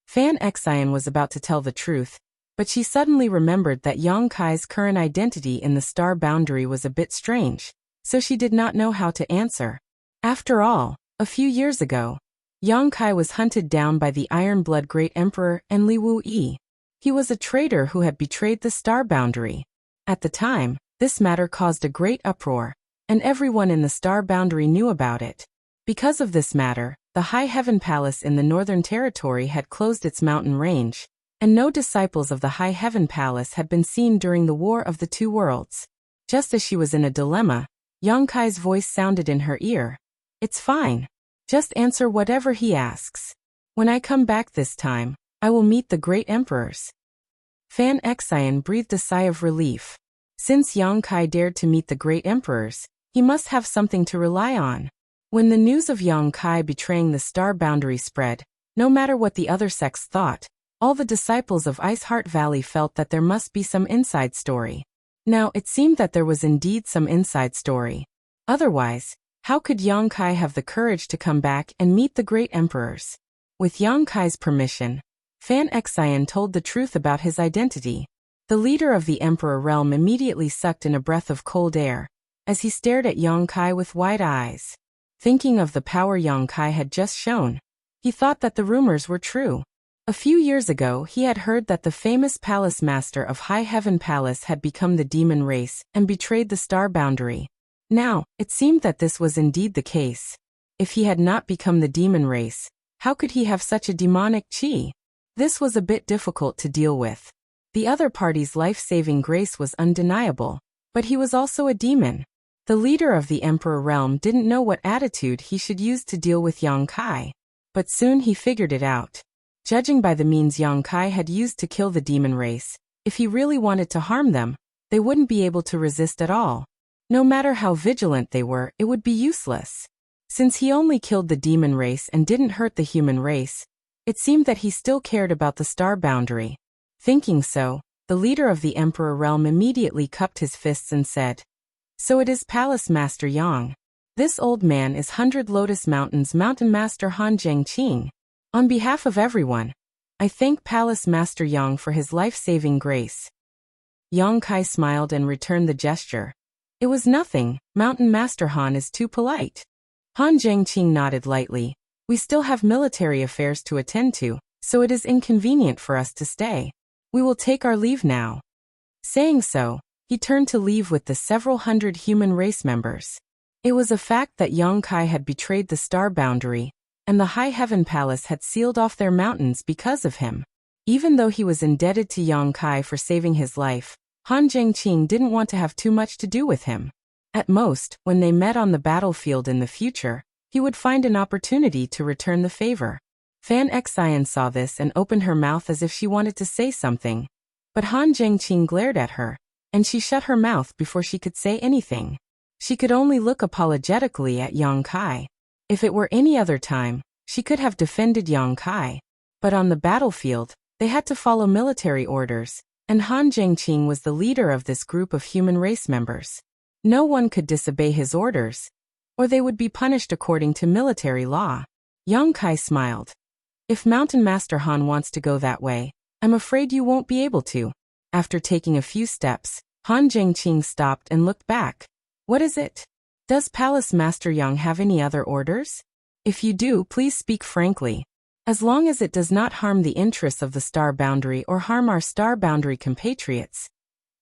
Fan Xian was about to tell the truth, but she suddenly remembered that Yang Kai's current identity in the star boundary was a bit strange, so she did not know how to answer. After all, a few years ago, Yang Kai was hunted down by the Iron Blood Great Emperor and Li Wuyi. He was a traitor who had betrayed the star boundary. At the time, this matter caused a great uproar, and everyone in the star boundary knew about it. Because of this matter, the High Heaven Palace in the Northern Territory had closed its mountain range, and no disciples of the High Heaven Palace had been seen during the War of the Two Worlds. Just as she was in a dilemma, Yang Kai's voice sounded in her ear. "It's fine. Just answer whatever he asks. When I come back this time, I will meet the great emperors." Fan Xian breathed a sigh of relief. Since Yang Kai dared to meet the great emperors, he must have something to rely on. When the news of Yang Kai betraying the star boundary spread, no matter what the other sects thought, all the disciples of Iceheart Valley felt that there must be some inside story. Now, it seemed that there was indeed some inside story. Otherwise, how could Yang Kai have the courage to come back and meet the great emperors? With Yang Kai's permission, Fan Xian told the truth about his identity. The leader of the Emperor realm immediately sucked in a breath of cold air, as he stared at Yang Kai with wide eyes. Thinking of the power Yang Kai had just shown, he thought that the rumors were true. A few years ago he had heard that the famous palace master of High Heaven Palace had become the demon race and betrayed the star boundary. Now, it seemed that this was indeed the case. If he had not become the demon race, how could he have such a demonic chi? This was a bit difficult to deal with. The other party's life-saving grace was undeniable, but he was also a demon. The leader of the Emperor realm didn't know what attitude he should use to deal with Yang Kai. But soon he figured it out. Judging by the means Yang Kai had used to kill the demon race, if he really wanted to harm them, they wouldn't be able to resist at all. No matter how vigilant they were, it would be useless. Since he only killed the demon race and didn't hurt the human race, it seemed that he still cared about the star boundary. Thinking so, the leader of the Emperor realm immediately cupped his fists and said, "So it is Palace Master Yang. This old man is 100 Lotus Mountains Mountain Master Han Zhengqing. On behalf of everyone, I thank Palace Master Yang for his life-saving grace." Yang Kai smiled and returned the gesture. "It was nothing, Mountain Master Han is too polite." Han Zhengqing nodded lightly. "We still have military affairs to attend to, so it is inconvenient for us to stay. We will take our leave now." Saying so, he turned to leave with the several hundred human race members. It was a fact that Yang Kai had betrayed the star boundary, and the High Heaven Palace had sealed off their mountains because of him. Even though he was indebted to Yang Kai for saving his life, Han Zhengqing didn't want to have too much to do with him. At most, when they met on the battlefield in the future, he would find an opportunity to return the favor. Fan Xian saw this and opened her mouth as if she wanted to say something. But Han Zhengqing glared at her, and she shut her mouth before she could say anything. She could only look apologetically at Yang Kai. If it were any other time, she could have defended Yang Kai. But on the battlefield, they had to follow military orders, and Han Zhengqing was the leader of this group of human race members. No one could disobey his orders, or they would be punished according to military law. Yang Kai smiled. "If Mountain Master Han wants to go that way, I'm afraid you won't be able to." After taking a few steps, Han Zhengqing stopped and looked back. "What is it? Does Palace Master Yang have any other orders? If you do, please speak frankly. As long as it does not harm the interests of the star boundary or harm our star boundary compatriots,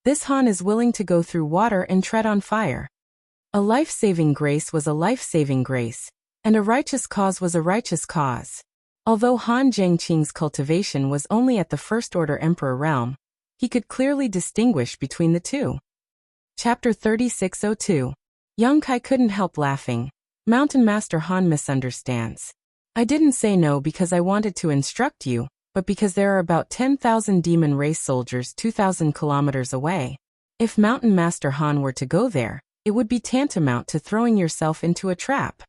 this Han is willing to go through water and tread on fire." A life-saving grace was a life-saving grace, and a righteous cause was a righteous cause. Although Han Zhengqing's cultivation was only at the First Order Emperor realm, he could clearly distinguish between the two. Chapter 3602. Yang Kai couldn't help laughing. "Mountain Master Han misunderstands. I didn't say no because I wanted to instruct you, but because there are about 10,000 demon race soldiers 2,000 kilometers away. If Mountain Master Han were to go there, it would be tantamount to throwing yourself into a trap."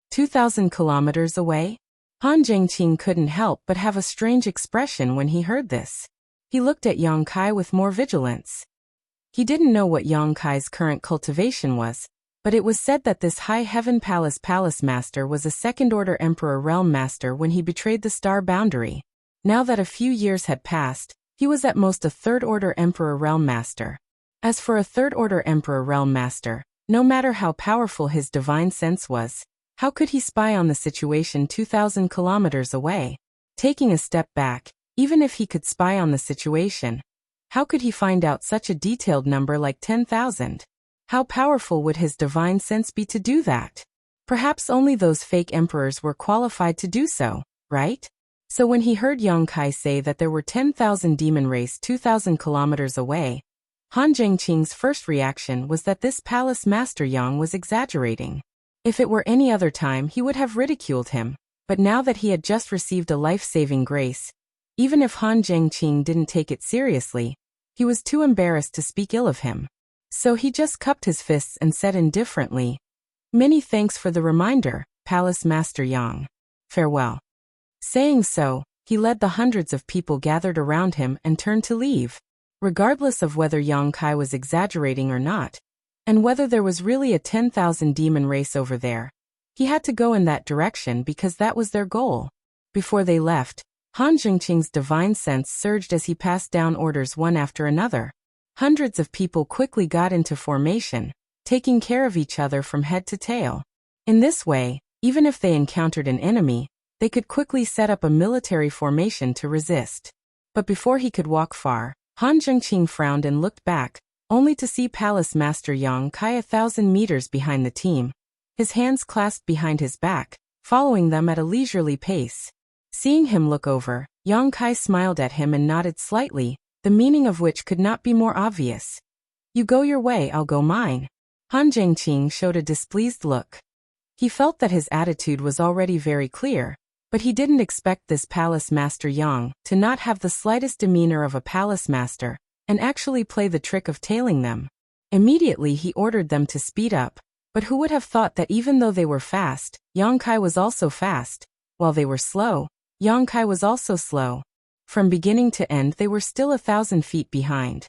2,000 kilometers away? Han Zhengqing couldn't help but have a strange expression when he heard this. He looked at Yang Kai with more vigilance. He didn't know what Yang Kai's current cultivation was, but it was said that this High Heaven Palace Master was a Second-Order Emperor Realm Master when he betrayed the star boundary. Now that a few years had passed, he was at most a Third-Order Emperor Realm Master. As for a Third-Order Emperor Realm Master, no matter how powerful his divine sense was, how could he spy on the situation 2,000 kilometers away? Taking a step back, even if he could spy on the situation, how could he find out such a detailed number like 10,000? How powerful would his divine sense be to do that? Perhaps only those fake emperors were qualified to do so, right? So when he heard Yang Kai say that there were 10,000 demon race 2,000 kilometers away, Han Zhengqing's first reaction was that this Palace Master Yang was exaggerating. If it were any other time he would have ridiculed him, but now that he had just received a life-saving grace, even if Han Zhengqing didn't take it seriously, he was too embarrassed to speak ill of him. So he just cupped his fists and said indifferently, "Many thanks for the reminder, Palace Master Yang. Farewell." Saying so, he led the hundreds of people gathered around him and turned to leave. Regardless of whether Yang Kai was exaggerating or not, and whether there was really a 10,000 demon race over there, he had to go in that direction because that was their goal. Before they left, Han Jingqing's divine sense surged as he passed down orders one after another. Hundreds of people quickly got into formation, taking care of each other from head to tail. In this way, even if they encountered an enemy, they could quickly set up a military formation to resist. But before he could walk far, Han Jingqing frowned and looked back, only to see Palace Master Yang Kai 1,000 meters behind the team, his hands clasped behind his back, following them at a leisurely pace. Seeing him look over, Yang Kai smiled at him and nodded slightly, the meaning of which could not be more obvious. "You go your way, I'll go mine." Han Jingqing showed a displeased look. He felt that his attitude was already very clear, but he didn't expect this Palace Master Yang to not have the slightest demeanor of a palace master, and actually play the trick of tailing them. Immediately he ordered them to speed up, but who would have thought that even though they were fast, Yang Kai was also fast, while they were slow, Yang Kai was also slow. From beginning to end they were still 1,000 feet behind.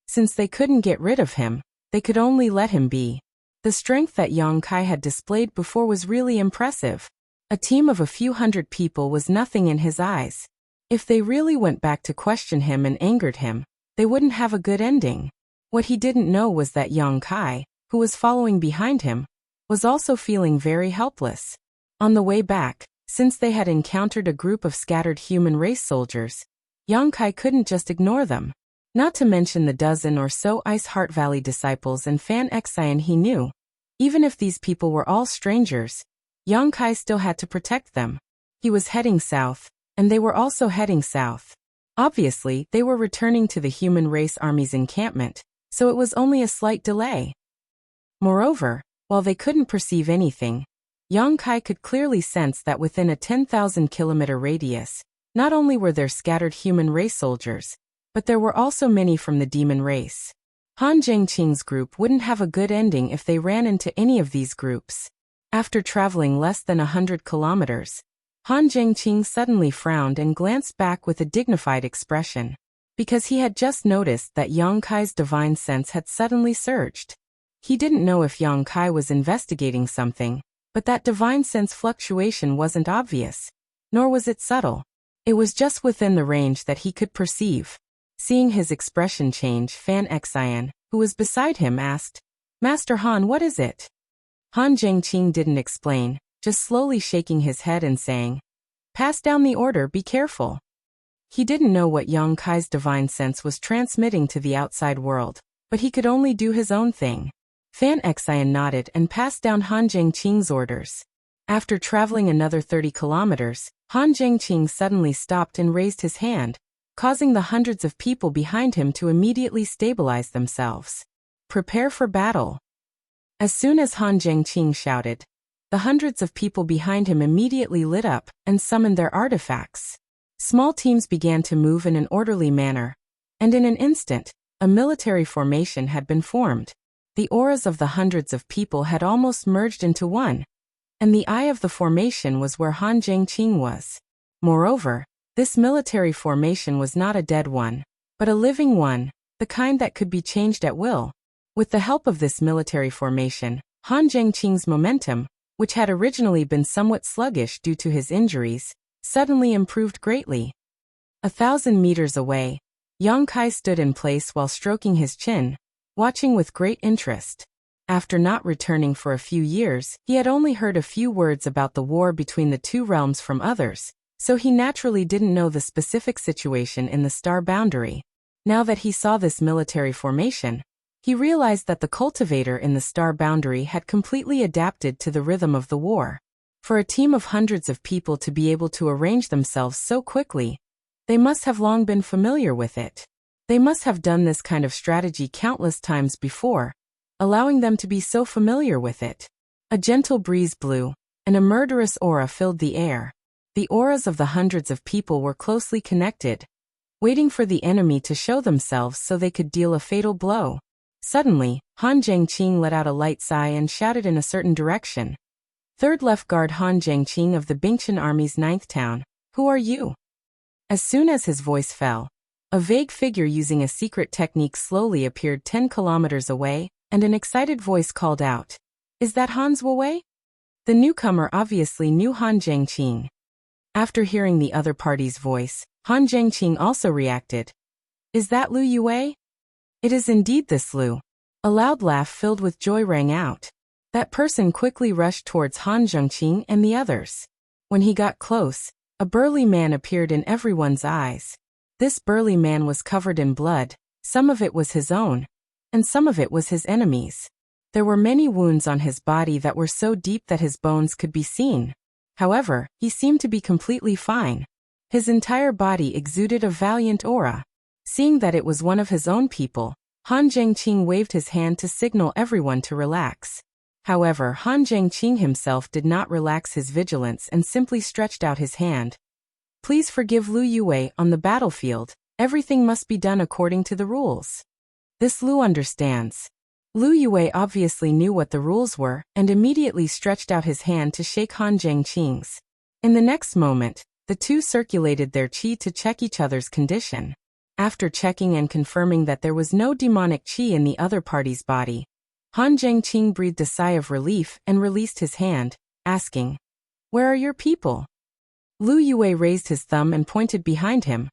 Since they couldn't get rid of him, they could only let him be. The strength that Yang Kai had displayed before was really impressive. A team of a few hundred people was nothing in his eyes. If they really went back to question him and angered him, they wouldn't have a good ending. What he didn't know was that Yang Kai, who was following behind him, was also feeling very helpless. On the way back, since they had encountered a group of scattered human race soldiers, Yang Kai couldn't just ignore them. Not to mention the dozen or so Ice Heart Valley disciples and Fan Xian he knew. Even if these people were all strangers, Yang Kai still had to protect them. He was heading south, and they were also heading south. Obviously, they were returning to the human race army's encampment, so it was only a slight delay. Moreover, while they couldn't perceive anything, Yang Kai could clearly sense that within a 10,000-kilometer radius, not only were there scattered human race soldiers, but there were also many from the demon race. Han Jingqing's group wouldn't have a good ending if they ran into any of these groups. After traveling less than 100 kilometers, Han Jingqing suddenly frowned and glanced back with a dignified expression, because he had just noticed that Yang Kai's divine sense had suddenly surged. He didn't know if Yang Kai was investigating something, but that divine sense fluctuation wasn't obvious, nor was it subtle. It was just within the range that he could perceive. Seeing his expression change, Fan Xian, who was beside him, asked, "Master Han, what is it?" Han Jingqing didn't explain, just slowly shaking his head and saying, "Pass down the order, be careful." He didn't know what Yang Kai's divine sense was transmitting to the outside world, but he could only do his own thing. Fan Xian nodded and passed down Han Jingqing's orders. After traveling another 30 kilometers, Han Jingqing suddenly stopped and raised his hand, causing the hundreds of people behind him to immediately stabilize themselves. "Prepare for battle." As soon as Han Jingqing shouted, the hundreds of people behind him immediately lit up and summoned their artifacts. Small teams began to move in an orderly manner, and in an instant, a military formation had been formed. The auras of the hundreds of people had almost merged into one, and the eye of the formation was where Han Jingqing was. Moreover, this military formation was not a dead one, but a living one, the kind that could be changed at will. With the help of this military formation, Han Jingqing's momentum, which had originally been somewhat sluggish due to his injuries, suddenly improved greatly. 1,000 meters away, Yang Kai stood in place while stroking his chin, watching with great interest. After not returning for a few years, he had only heard a few words about the war between the two realms from others, so he naturally didn't know the specific situation in the star boundary. Now that he saw this military formation, he realized that the cultivator in the star boundary had completely adapted to the rhythm of the war. For a team of hundreds of people to be able to arrange themselves so quickly, they must have long been familiar with it. They must have done this kind of strategy countless times before, allowing them to be so familiar with it. A gentle breeze blew, and a murderous aura filled the air. The auras of the hundreds of people were closely connected, waiting for the enemy to show themselves so they could deal a fatal blow. Suddenly, Han Zhengqing let out a light sigh and shouted in a certain direction. Third Left Guard Han Zhengqing of the Bingtian Army's 9th Town, who are you? As soon as his voice fell, a vague figure using a secret technique slowly appeared 10 kilometers away, and an excited voice called out, "Is that Han Zuowei?" The newcomer obviously knew Han Zhengqing. After hearing the other party's voice, Han Zhengqing also reacted. "Is that Lu Yue?" "It is indeed this Lu." A loud laugh filled with joy rang out. That person quickly rushed towards Han Zhengqing and the others. When he got close, a burly man appeared in everyone's eyes. This burly man was covered in blood, some of it was his own, and some of it was his enemy's. There were many wounds on his body that were so deep that his bones could be seen. However, he seemed to be completely fine. His entire body exuded a valiant aura. Seeing that it was one of his own people, Han Zhengqing waved his hand to signal everyone to relax. However, Han Zhengqing himself did not relax his vigilance and simply stretched out his hand. "Please forgive Lu Yue on the battlefield. Everything must be done according to the rules." This Lu understands. Lu Yue obviously knew what the rules were and immediately stretched out his hand to shake Han Zhengqing's. In the next moment, the two circulated their qi to check each other's condition. After checking and confirming that there was no demonic qi in the other party's body, Han Zhengqing breathed a sigh of relief and released his hand, asking, "Where are your people?" Lu Yue raised his thumb and pointed behind him.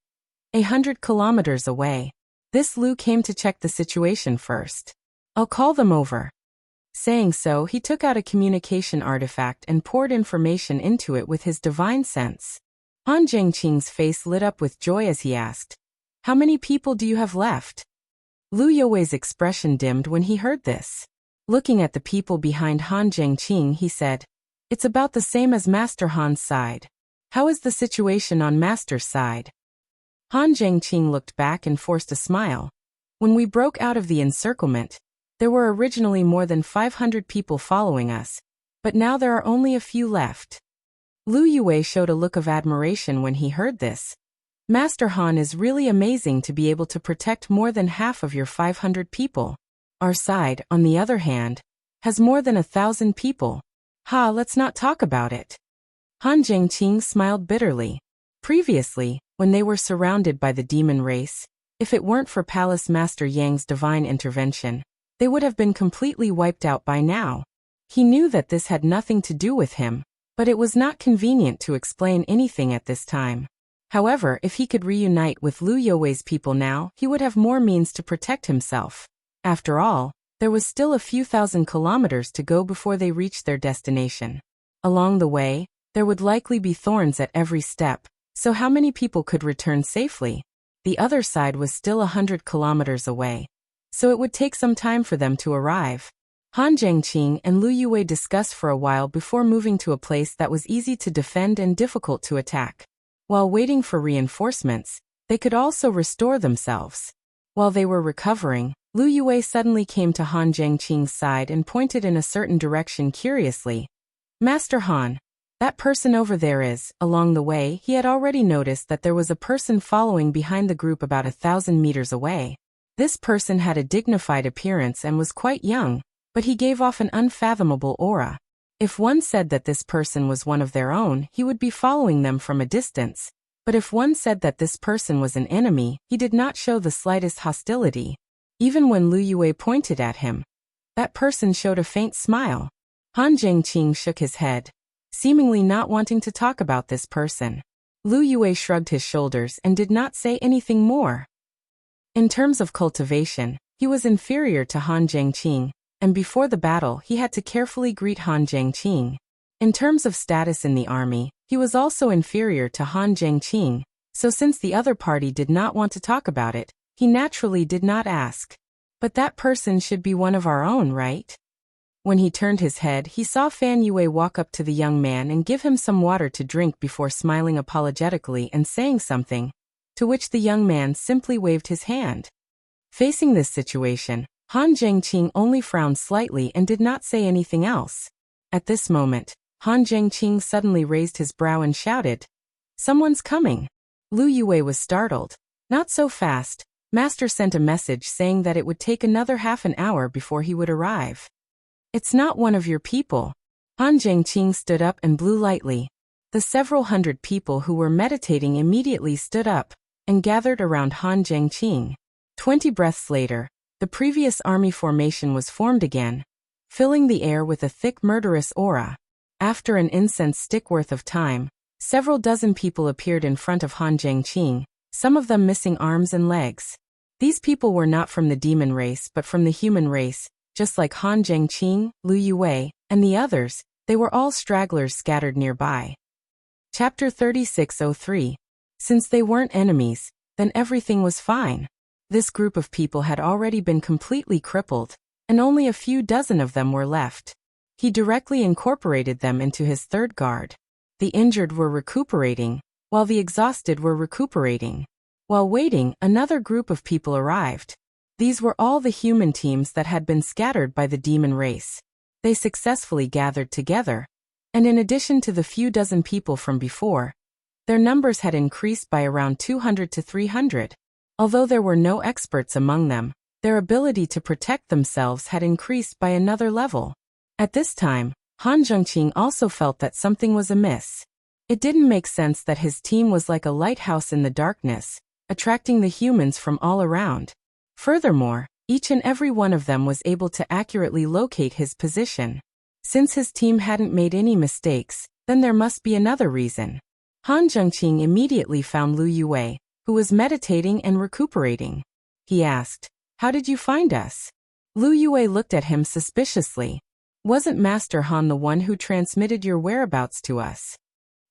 100 kilometers away. This Lu came to check the situation first. "I'll call them over." Saying so, he took out a communication artifact and poured information into it with his divine sense. Han Zhengqing's face lit up with joy as he asked, "How many people do you have left?" Lu Yue's expression dimmed when he heard this. Looking at the people behind Han Zhengqing, he said, "It's about the same as Master Han's side. How is the situation on Master's side?" Han Zhengqing looked back and forced a smile. "When we broke out of the encirclement, there were originally more than 500 people following us, but now there are only a few left." Lu Yue showed a look of admiration when he heard this. "Master Han is really amazing to be able to protect more than half of your 500 people. Our side, on the other hand, has more than 1,000 people. Ha, let's not talk about it." Han Zhengqing smiled bitterly. Previously, when they were surrounded by the demon race, if it weren't for Palace Master Yang's divine intervention, they would have been completely wiped out by now. He knew that this had nothing to do with him, but it was not convenient to explain anything at this time. However, if he could reunite with Lu Yue's people now, he would have more means to protect himself. After all, there was still a few thousand kilometers to go before they reached their destination. Along the way, there would likely be thorns at every step, so how many people could return safely? The other side was still 100 kilometers away, so it would take some time for them to arrive. Han Zhengqing and Lu Yue discussed for a while before moving to a place that was easy to defend and difficult to attack. While waiting for reinforcements, they could also restore themselves. While they were recovering, Lu Yue suddenly came to Han Zhengqing's side and pointed in a certain direction curiously. "Master Han, that person over there is." Along the way, he had already noticed that there was a person following behind the group about 1,000 meters away. This person had a dignified appearance and was quite young, but he gave off an unfathomable aura. If one said that this person was one of their own, he would be following them from a distance. But if one said that this person was an enemy, he did not show the slightest hostility. Even when Lu Yue pointed at him, that person showed a faint smile. Han Zhengqing shook his head, seemingly not wanting to talk about this person. Lu Yue shrugged his shoulders and did not say anything more. In terms of cultivation, he was inferior to Han Zhengqing, and before the battle he had to carefully greet Han Zhengqing. In terms of status in the army, he was also inferior to Han Zhengqing, so since the other party did not want to talk about it, he naturally did not ask. "But that person should be one of our own, right?" When he turned his head, he saw Fan Yue walk up to the young man and give him some water to drink before smiling apologetically and saying something, to which the young man simply waved his hand. Facing this situation, Han Zhengqing only frowned slightly and did not say anything else. At this moment, Han Zhengqing suddenly raised his brow and shouted, "Someone's coming!" Lu Yue was startled. "Not so fast. Master sent a message saying that it would take another half an hour before he would arrive. It's not one of your people. Han Zhengqing stood up and blew lightly. The several hundred people who were meditating immediately stood up and gathered around Han Zhengqing. 20 breaths later, the previous army formation was formed again, filling the air with a thick murderous aura. After an incense stick worth of time, several dozen people appeared in front of Han Zhengqing, some of them missing arms and legs. These people were not from the demon race but from the human race, just like Han Zhengqing, Lu Yue, and the others. They were all stragglers scattered nearby. Chapter 3603. Since they weren't enemies, then everything was fine. This group of people had already been completely crippled, and only a few dozen of them were left. He directly incorporated them into his third guard. The injured were recuperating, while the exhausted were recuperating. While waiting, another group of people arrived. These were all the human teams that had been scattered by the demon race. They successfully gathered together, and in addition to the few dozen people from before, their numbers had increased by around 200 to 300. Although there were no experts among them, their ability to protect themselves had increased by another level. At this time, Han Zhengqing also felt that something was amiss. It didn't make sense that his team was like a lighthouse in the darkness, attracting the humans from all around. Furthermore, each and every one of them was able to accurately locate his position. Since his team hadn't made any mistakes, then there must be another reason. Han Zhengqing immediately found Lu Yue, who was meditating and recuperating. He asked, "How did you find us?" Lu Yue looked at him suspiciously. "Wasn't Master Han the one who transmitted your whereabouts to us?"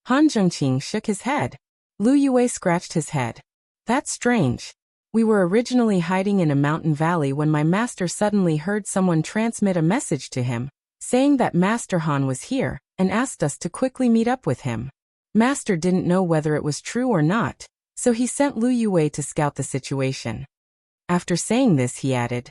Han Zhengqing shook his head. Lu Yue scratched his head. "That's strange. We were originally hiding in a mountain valley when my master suddenly heard someone transmit a message to him, saying that Master Han was here, and asked us to quickly meet up with him. Master didn't know whether it was true or not, so he sent Lu Yue to scout the situation." After saying this, he added,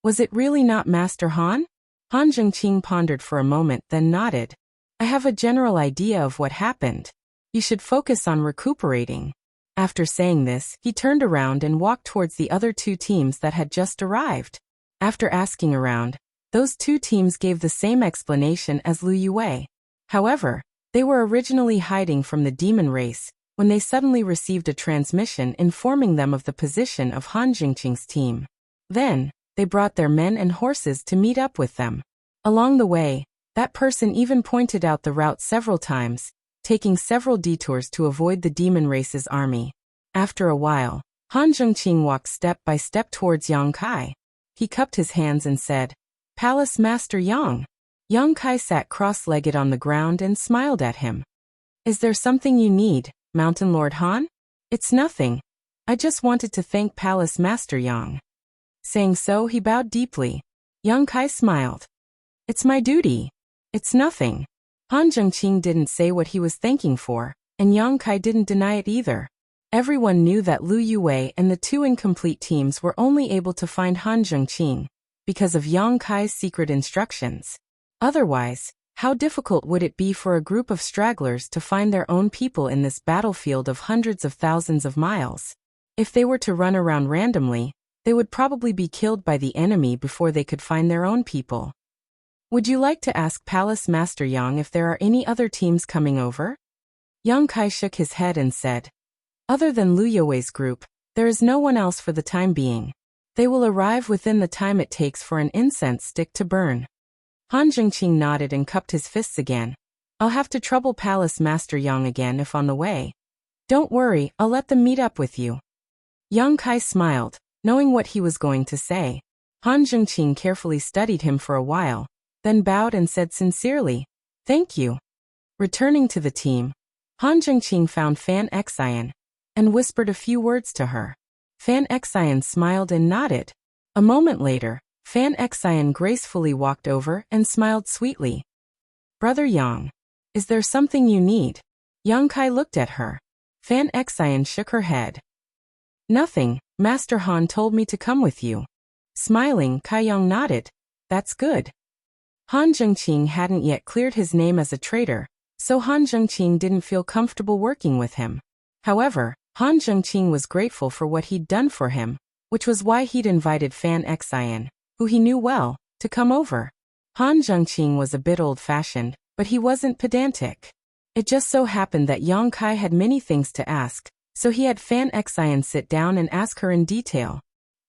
"Was it really not Master Han?" Han Zhengqing pondered for a moment, then nodded. "I have a general idea of what happened. You should focus on recuperating." After saying this, he turned around and walked towards the other two teams that had just arrived. After asking around, those two teams gave the same explanation as Lu Yue. However, they were originally hiding from the demon race when they suddenly received a transmission informing them of the position of Han Zhengqing's team. Then, they brought their men and horses to meet up with them. Along the way, that person even pointed out the route several times, taking several detours to avoid the demon race's army. After a while, Han Zhengqing walked step by step towards Yang Kai. He cupped his hands and said, "Palace Master Yang." Yang Kai sat cross-legged on the ground and smiled at him. "Is there something you need, Mountain Lord Han?" "It's nothing. I just wanted to thank Palace Master Yang." Saying so, he bowed deeply. Yang Kai smiled. "It's my duty. It's nothing." Han Zhengqing didn't say what he was thanking for, and Yang Kai didn't deny it either. Everyone knew that Lu Yue and the two incomplete teams were only able to find Han Zhengqing because of Yang Kai's secret instructions. Otherwise, how difficult would it be for a group of stragglers to find their own people in this battlefield of hundreds of thousands of miles? If they were to run around randomly, they would probably be killed by the enemy before they could find their own people. "Would you like to ask Palace Master Yang if there are any other teams coming over?" Yang Kai shook his head and said, "Other than Lu Yue's group, there is no one else for the time being. They will arrive within the time it takes for an incense stick to burn." Han Zhengqing nodded and cupped his fists again. "I'll have to trouble Palace Master Yang again if on the way. Don't worry, I'll let them meet up with you." Yang Kai smiled, knowing what he was going to say. Han Zhengqing carefully studied him for a while, then bowed and said sincerely, "Thank you." Returning to the team, Han Zhengqing found Fan Xian and whispered a few words to her. Fan Xian smiled and nodded. A moment later, Fan Xian gracefully walked over and smiled sweetly. "Brother Yang, is there something you need?" Yang Kai looked at her. Fan Xian shook her head. "Nothing, Master Han told me to come with you." Smiling, Kai Yang nodded. "That's good." Han Zhengqing hadn't yet cleared his name as a traitor, so Han Zhengqing didn't feel comfortable working with him. However, Han Zhengqing was grateful for what he'd done for him, which was why he'd invited Fan Xian, who he knew well, to come over. Han Zhengqing was a bit old-fashioned, but he wasn't pedantic. It just so happened that Yang Kai had many things to ask, so he had Fan Xian sit down and ask her in detail.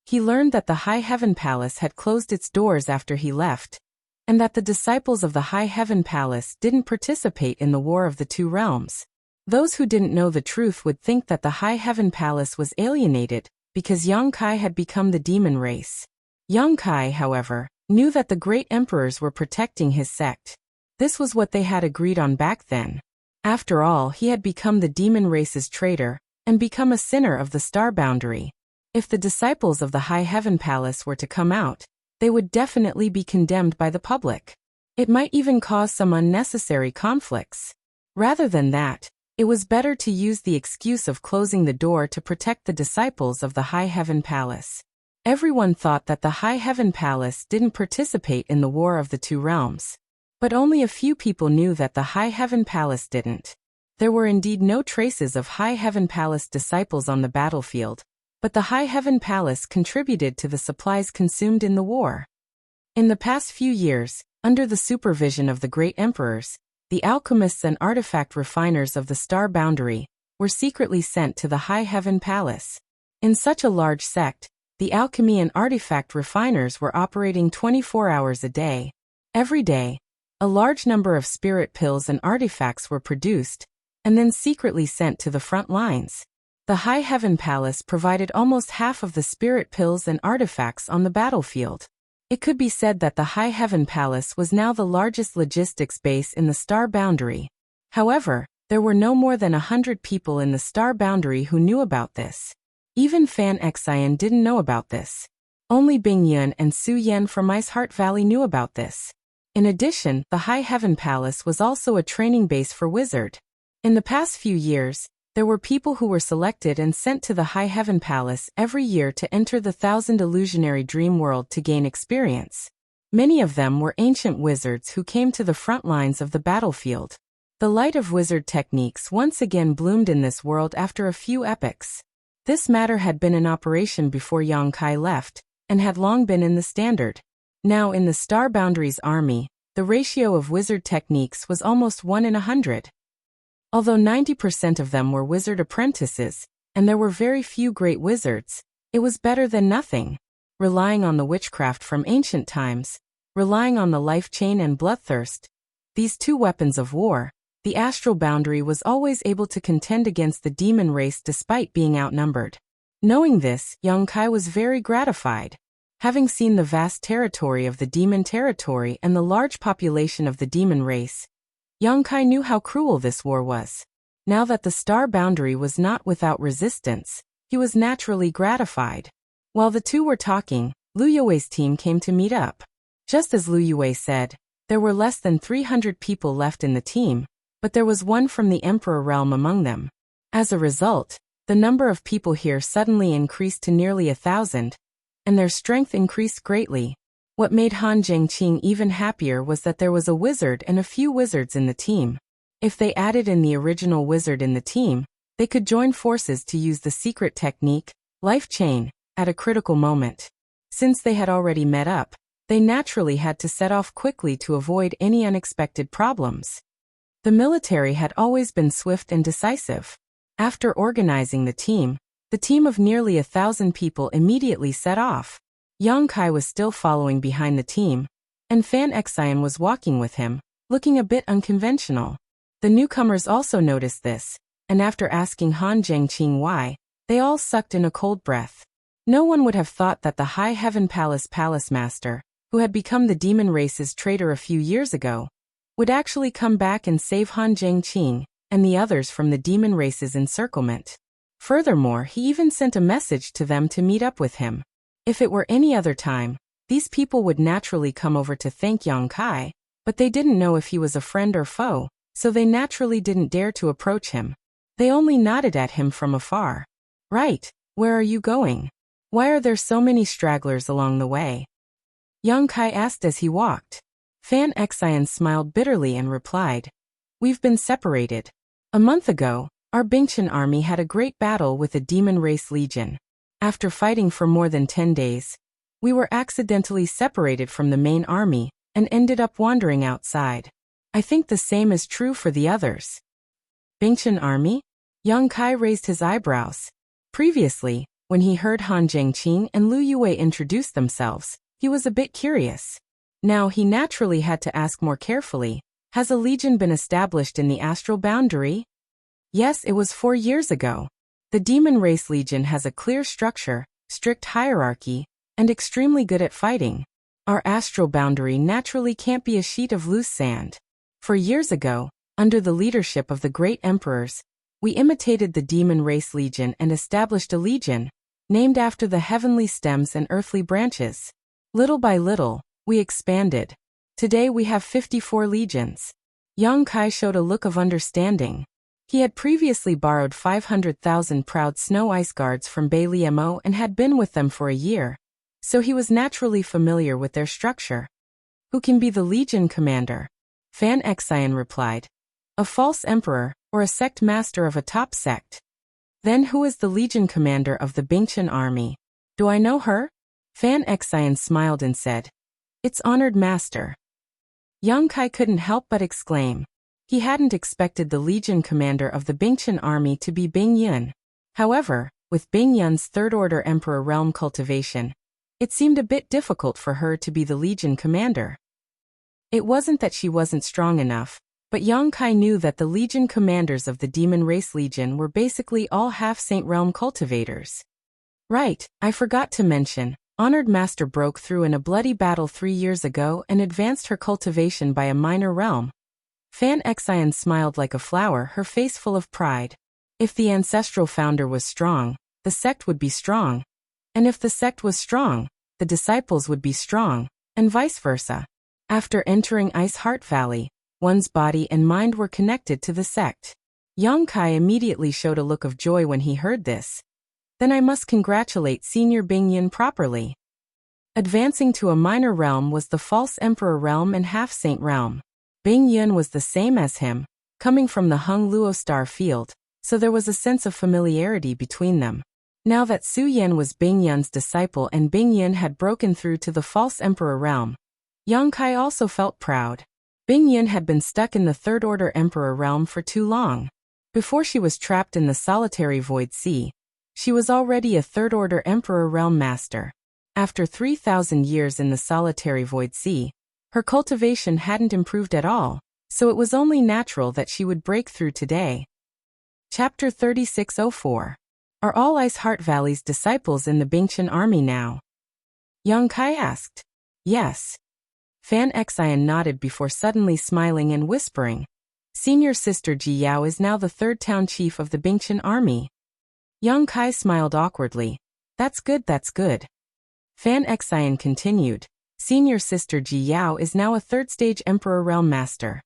He learned that the High Heaven Palace had closed its doors after he left, and that the disciples of the High Heaven Palace didn't participate in the War of the Two Realms. Those who didn't know the truth would think that the High Heaven Palace was alienated, because Yang Kai had become the demon race. Yang Kai, however, knew that the great emperors were protecting his sect. This was what they had agreed on back then. After all, he had become the demon race's traitor, and become a sinner of the star boundary. If the disciples of the High Heaven Palace were to come out, they would definitely be condemned by the public. It might even cause some unnecessary conflicts. Rather than that, it was better to use the excuse of closing the door to protect the disciples of the High Heaven Palace. Everyone thought that the High Heaven Palace didn't participate in the War of the Two Realms. But only a few people knew that the High Heaven Palace didn't. There were indeed no traces of High Heaven Palace disciples on the battlefield, but the High Heaven Palace contributed to the supplies consumed in the war. In the past few years, under the supervision of the great emperors, the alchemists and artifact refiners of the star boundary were secretly sent to the High Heaven Palace. In such a large sect, the alchemy and artifact refiners were operating 24 hours a day. Every day, a large number of spirit pills and artifacts were produced, and then secretly sent to the front lines. The High Heaven Palace provided almost half of the spirit pills and artifacts on the battlefield. It could be said that the High Heaven Palace was now the largest logistics base in the star boundary. However, there were no more than 100 people in the star boundary who knew about this. Even Fan Xian didn't know about this. Only Bing Yun and Su Yan from Ice Heart Valley knew about this. In addition, the High Heaven Palace was also a training base for wizard. In the past few years, there were people who were selected and sent to the High Heaven Palace every year to enter the Thousand Illusionary Dream World to gain experience. Many of them were ancient wizards who came to the front lines of the battlefield. The light of wizard techniques once again bloomed in this world after a few epochs. This matter had been in operation before Yang Kai left, and had long been in the standard. Now in the Star Boundaries army, the ratio of wizard techniques was almost 1 in 100. Although 90% of them were wizard apprentices, and there were very few great wizards, it was better than nothing. Relying on the witchcraft from ancient times, relying on the life chain and bloodthirst, these two weapons of war, the astral boundary was always able to contend against the demon race despite being outnumbered. Knowing this, Yang Kai was very gratified. Having seen the vast territory of the demon territory and the large population of the demon race, Yang Kai knew how cruel this war was. Now that the star boundary was not without resistance, he was naturally gratified. While the two were talking, Lu Yue's team came to meet up. Just as Lu Yue said, there were less than 300 people left in the team, but there was one from the Emperor realm among them. As a result, the number of people here suddenly increased to nearly 1,000, and their strength increased greatly. What made Han Zhengqing even happier was that there was a wizard and a few wizards in the team. If they added in the original wizard in the team, they could join forces to use the secret technique, life chain, at a critical moment. Since they had already met up, they naturally had to set off quickly to avoid any unexpected problems. The military had always been swift and decisive. After organizing the team of nearly 1,000 people immediately set off. Yang Kai was still following behind the team, and Fan Xian was walking with him, looking a bit unconventional. The newcomers also noticed this, and after asking Han Zhengqing why, they all sucked in a cold breath. No one would have thought that the High Heaven Palace Palace Master, who had become the demon race's traitor a few years ago, would actually come back and save Han Zhengqing and the others from the demon race's encirclement. Furthermore, he even sent a message to them to meet up with him. If it were any other time, these people would naturally come over to thank Yang Kai, but they didn't know if he was a friend or foe, so they naturally didn't dare to approach him. They only nodded at him from afar. "Right, where are you going? Why are there so many stragglers along the way?" Yang Kai asked as he walked. Fan Xian smiled bitterly and replied, "We've been separated. A month ago, our Bingchen army had a great battle with a demon race legion. After fighting for more than 10 days, we were accidentally separated from the main army and ended up wandering outside. I think the same is true for the others. Bingchen army? Yang Kai raised his eyebrows. Previously, when he heard Han Zhengqing and Lu Yue introduce themselves, he was a bit curious. Now he naturally had to ask more carefully, has a legion been established in the astral boundary? Yes, it was 4 years ago. The Demon Race Legion has a clear structure, strict hierarchy, and extremely good at fighting. Our astral boundary naturally can't be a sheet of loose sand. 4 years ago, under the leadership of the great emperors, we imitated the Demon Race Legion and established a legion, named after the heavenly stems and earthly branches. Little by little, we expanded. Today we have 54 legions. Yang Kai showed a look of understanding. He had previously borrowed 500,000 proud snow ice guards from Bai Liemo and had been with them for a year, so he was naturally familiar with their structure. Who can be the legion commander? Fan Xian replied. A false emperor, or a sect master of a top sect. Then who is the legion commander of the Bingchen army? Do I know her? Fan Xian smiled and said, it's honored master. Yang Kai couldn't help but exclaim. He hadn't expected the legion commander of the Bingchen army to be Bing Yun. However, with Bing Yun's third-order emperor realm cultivation, it seemed a bit difficult for her to be the legion commander. It wasn't that she wasn't strong enough, but Yang Kai knew that the legion commanders of the Demon Race Legion were basically all half-saint realm cultivators. Right, I forgot to mention, Honored Master broke through in a bloody battle 3 years ago and advanced her cultivation by a minor realm. Fan Xian smiled like a flower, her face full of pride. If the ancestral founder was strong, the sect would be strong. And if the sect was strong, the disciples would be strong, and vice versa. After entering Ice Heart Valley, one's body and mind were connected to the sect. Yang Kai immediately showed a look of joy when he heard this. Then I must congratulate Senior Bing Yun properly. Advancing to a minor realm was the False Emperor realm and Half-Saint realm. Bing Yun was the same as him, coming from the Hung Luo star field, so there was a sense of familiarity between them. Now that Su Yan was Bing Yun's disciple and Bing Yun had broken through to the False Emperor realm, Yang Kai also felt proud. Bing Yun had been stuck in the Third-Order Emperor realm for too long. Before she was trapped in the solitary Void Sea, she was already a Third-Order Emperor realm master. After 3,000 years in the solitary Void Sea, her cultivation hadn't improved at all, so it was only natural that she would break through today. Chapter 3604. Are all Ice Heart Valley's disciples in the Bingchen army now? Yang Kai asked. Yes. Fan Xian nodded before suddenly smiling and whispering. Senior Sister Ji Yao is now the third town chief of the Bingchen army. Yang Kai smiled awkwardly. That's good, that's good. Fan Xian continued. Senior Sister Ji Yao is now a third-stage Emperor Realm Master.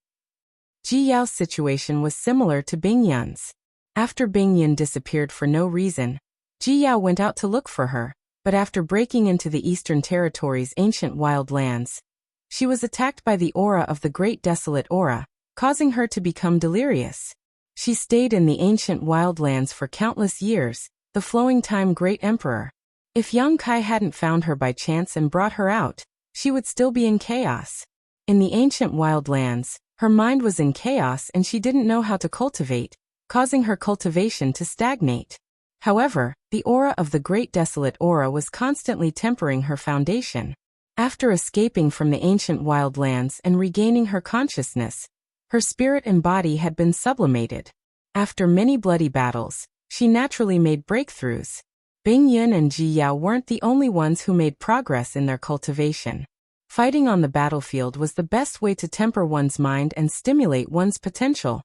Ji Yao's situation was similar to Bing Yun's. After Bing Yun disappeared for no reason, Ji Yao went out to look for her, but after breaking into the Eastern Territory's ancient wild lands, she was attacked by the aura of the Great Desolate Aura, causing her to become delirious. She stayed in the ancient wild lands for countless years, the flowing time Great Emperor. If Yang Kai hadn't found her by chance and brought her out, she would still be in chaos. In the ancient wild lands, her mind was in chaos and she didn't know how to cultivate, causing her cultivation to stagnate. However, the aura of the Great Desolate Aura was constantly tempering her foundation. After escaping from the ancient wild lands and regaining her consciousness, her spirit and body had been sublimated. After many bloody battles, she naturally made breakthroughs. Bing Yun and Ji Yao weren't the only ones who made progress in their cultivation. Fighting on the battlefield was the best way to temper one's mind and stimulate one's potential,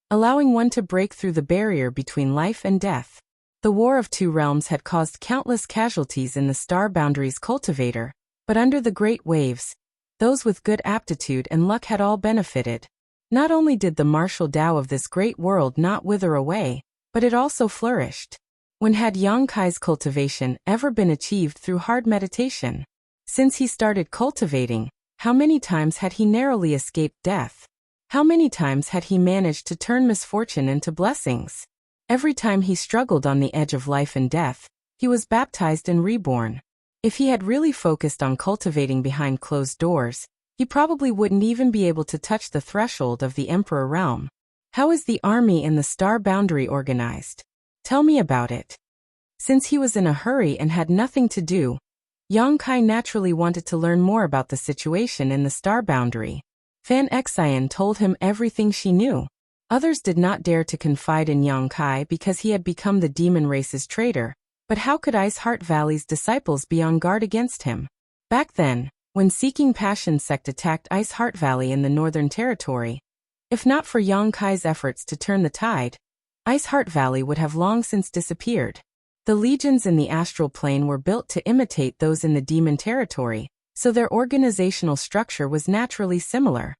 allowing one to break through the barrier between life and death. The War of Two Realms had caused countless casualties in the Star Boundaries cultivator, but under the Great Waves, those with good aptitude and luck had all benefited. Not only did the martial Tao of this great world not wither away, but it also flourished. When had Yang Kai's cultivation ever been achieved through hard meditation? Since he started cultivating, how many times had he narrowly escaped death? How many times had he managed to turn misfortune into blessings? Every time he struggled on the edge of life and death, He was baptized and reborn. If he had really focused on cultivating behind closed doors, he probably wouldn't even be able to touch the threshold of the Emperor realm. How is the army in the star boundary organized? Tell me about it. Since he was in a hurry and had nothing to do, Yang Kai naturally wanted to learn more about the situation in the star boundary. Fan Xian told him everything she knew. Others did not dare to confide in Yang Kai because he had become the demon race's traitor, but how could Ice Heart Valley's disciples be on guard against him? Back then, when Seeking Passion sect attacked Ice Heart Valley in the Northern Territory, if not for Yang Kai's efforts to turn the tide, Ice Heart Valley would have long since disappeared. The legions in the astral plane were built to imitate those in the demon territory, so their organizational structure was naturally similar.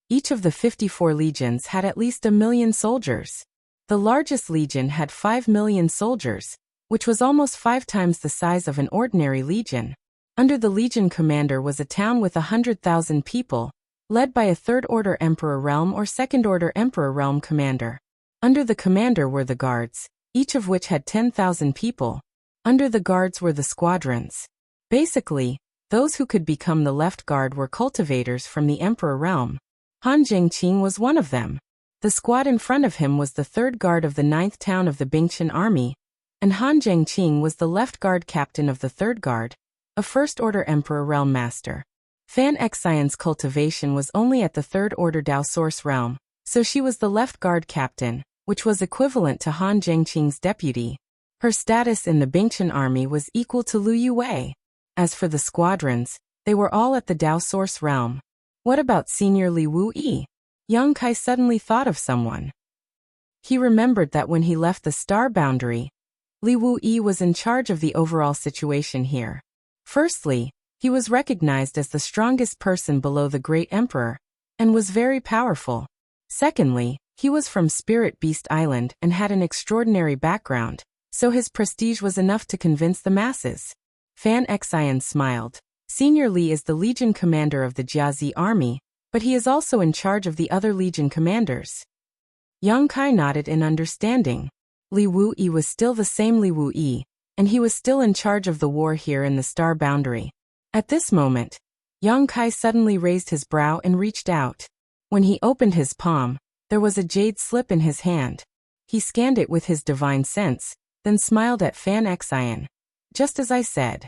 Each of the 54 legions had at least 1 million soldiers. The largest legion had 5 million soldiers, which was almost 5 times the size of an ordinary legion. Under the legion commander was a town with 100,000 people, led by a third-order Emperor Realm or second-order Emperor Realm commander. Under the commander were the guards, each of which had 10,000 people. Under the guards were the squadrons. Basically, those who could become the left guard were cultivators from the Emperor Realm. Han Zhengqing was one of them. The squad in front of him was the third guard of the 9th town of the Bingqian army, and Han Zhengqing was the left guard captain of the third guard, a first-order Emperor Realm master. Fan Xian's cultivation was only at the third-order Dao Source Realm, so she was the left guard captain, which was equivalent to Han Zhengqing's deputy. Her status in the Bingqian army was equal to Lu Yue. As for the squadrons, they were all at the Dao Source Realm. What about Senior Li Wuyi? Yang Kai suddenly thought of someone. He remembered that when he left the star boundary, Li Wuyi was in charge of the overall situation here. Firstly, he was recognized as the strongest person below the Great Emperor, and was very powerful. Secondly, he was from Spirit Beast Island and had an extraordinary background, so his prestige was enough to convince the masses. Fan Xian smiled. Senior Li is the Legion commander of the Jiazi army, but he is also in charge of the other Legion commanders. Yang Kai nodded in understanding. Li Wuyi was still the same Li Wuyi, and he was still in charge of the war here in the star boundary. At this moment, Yang Kai suddenly raised his brow and reached out. When he opened his palm, there was a jade slip in his hand. He scanned it with his divine sense, then smiled at Fan Xian. Just as I said.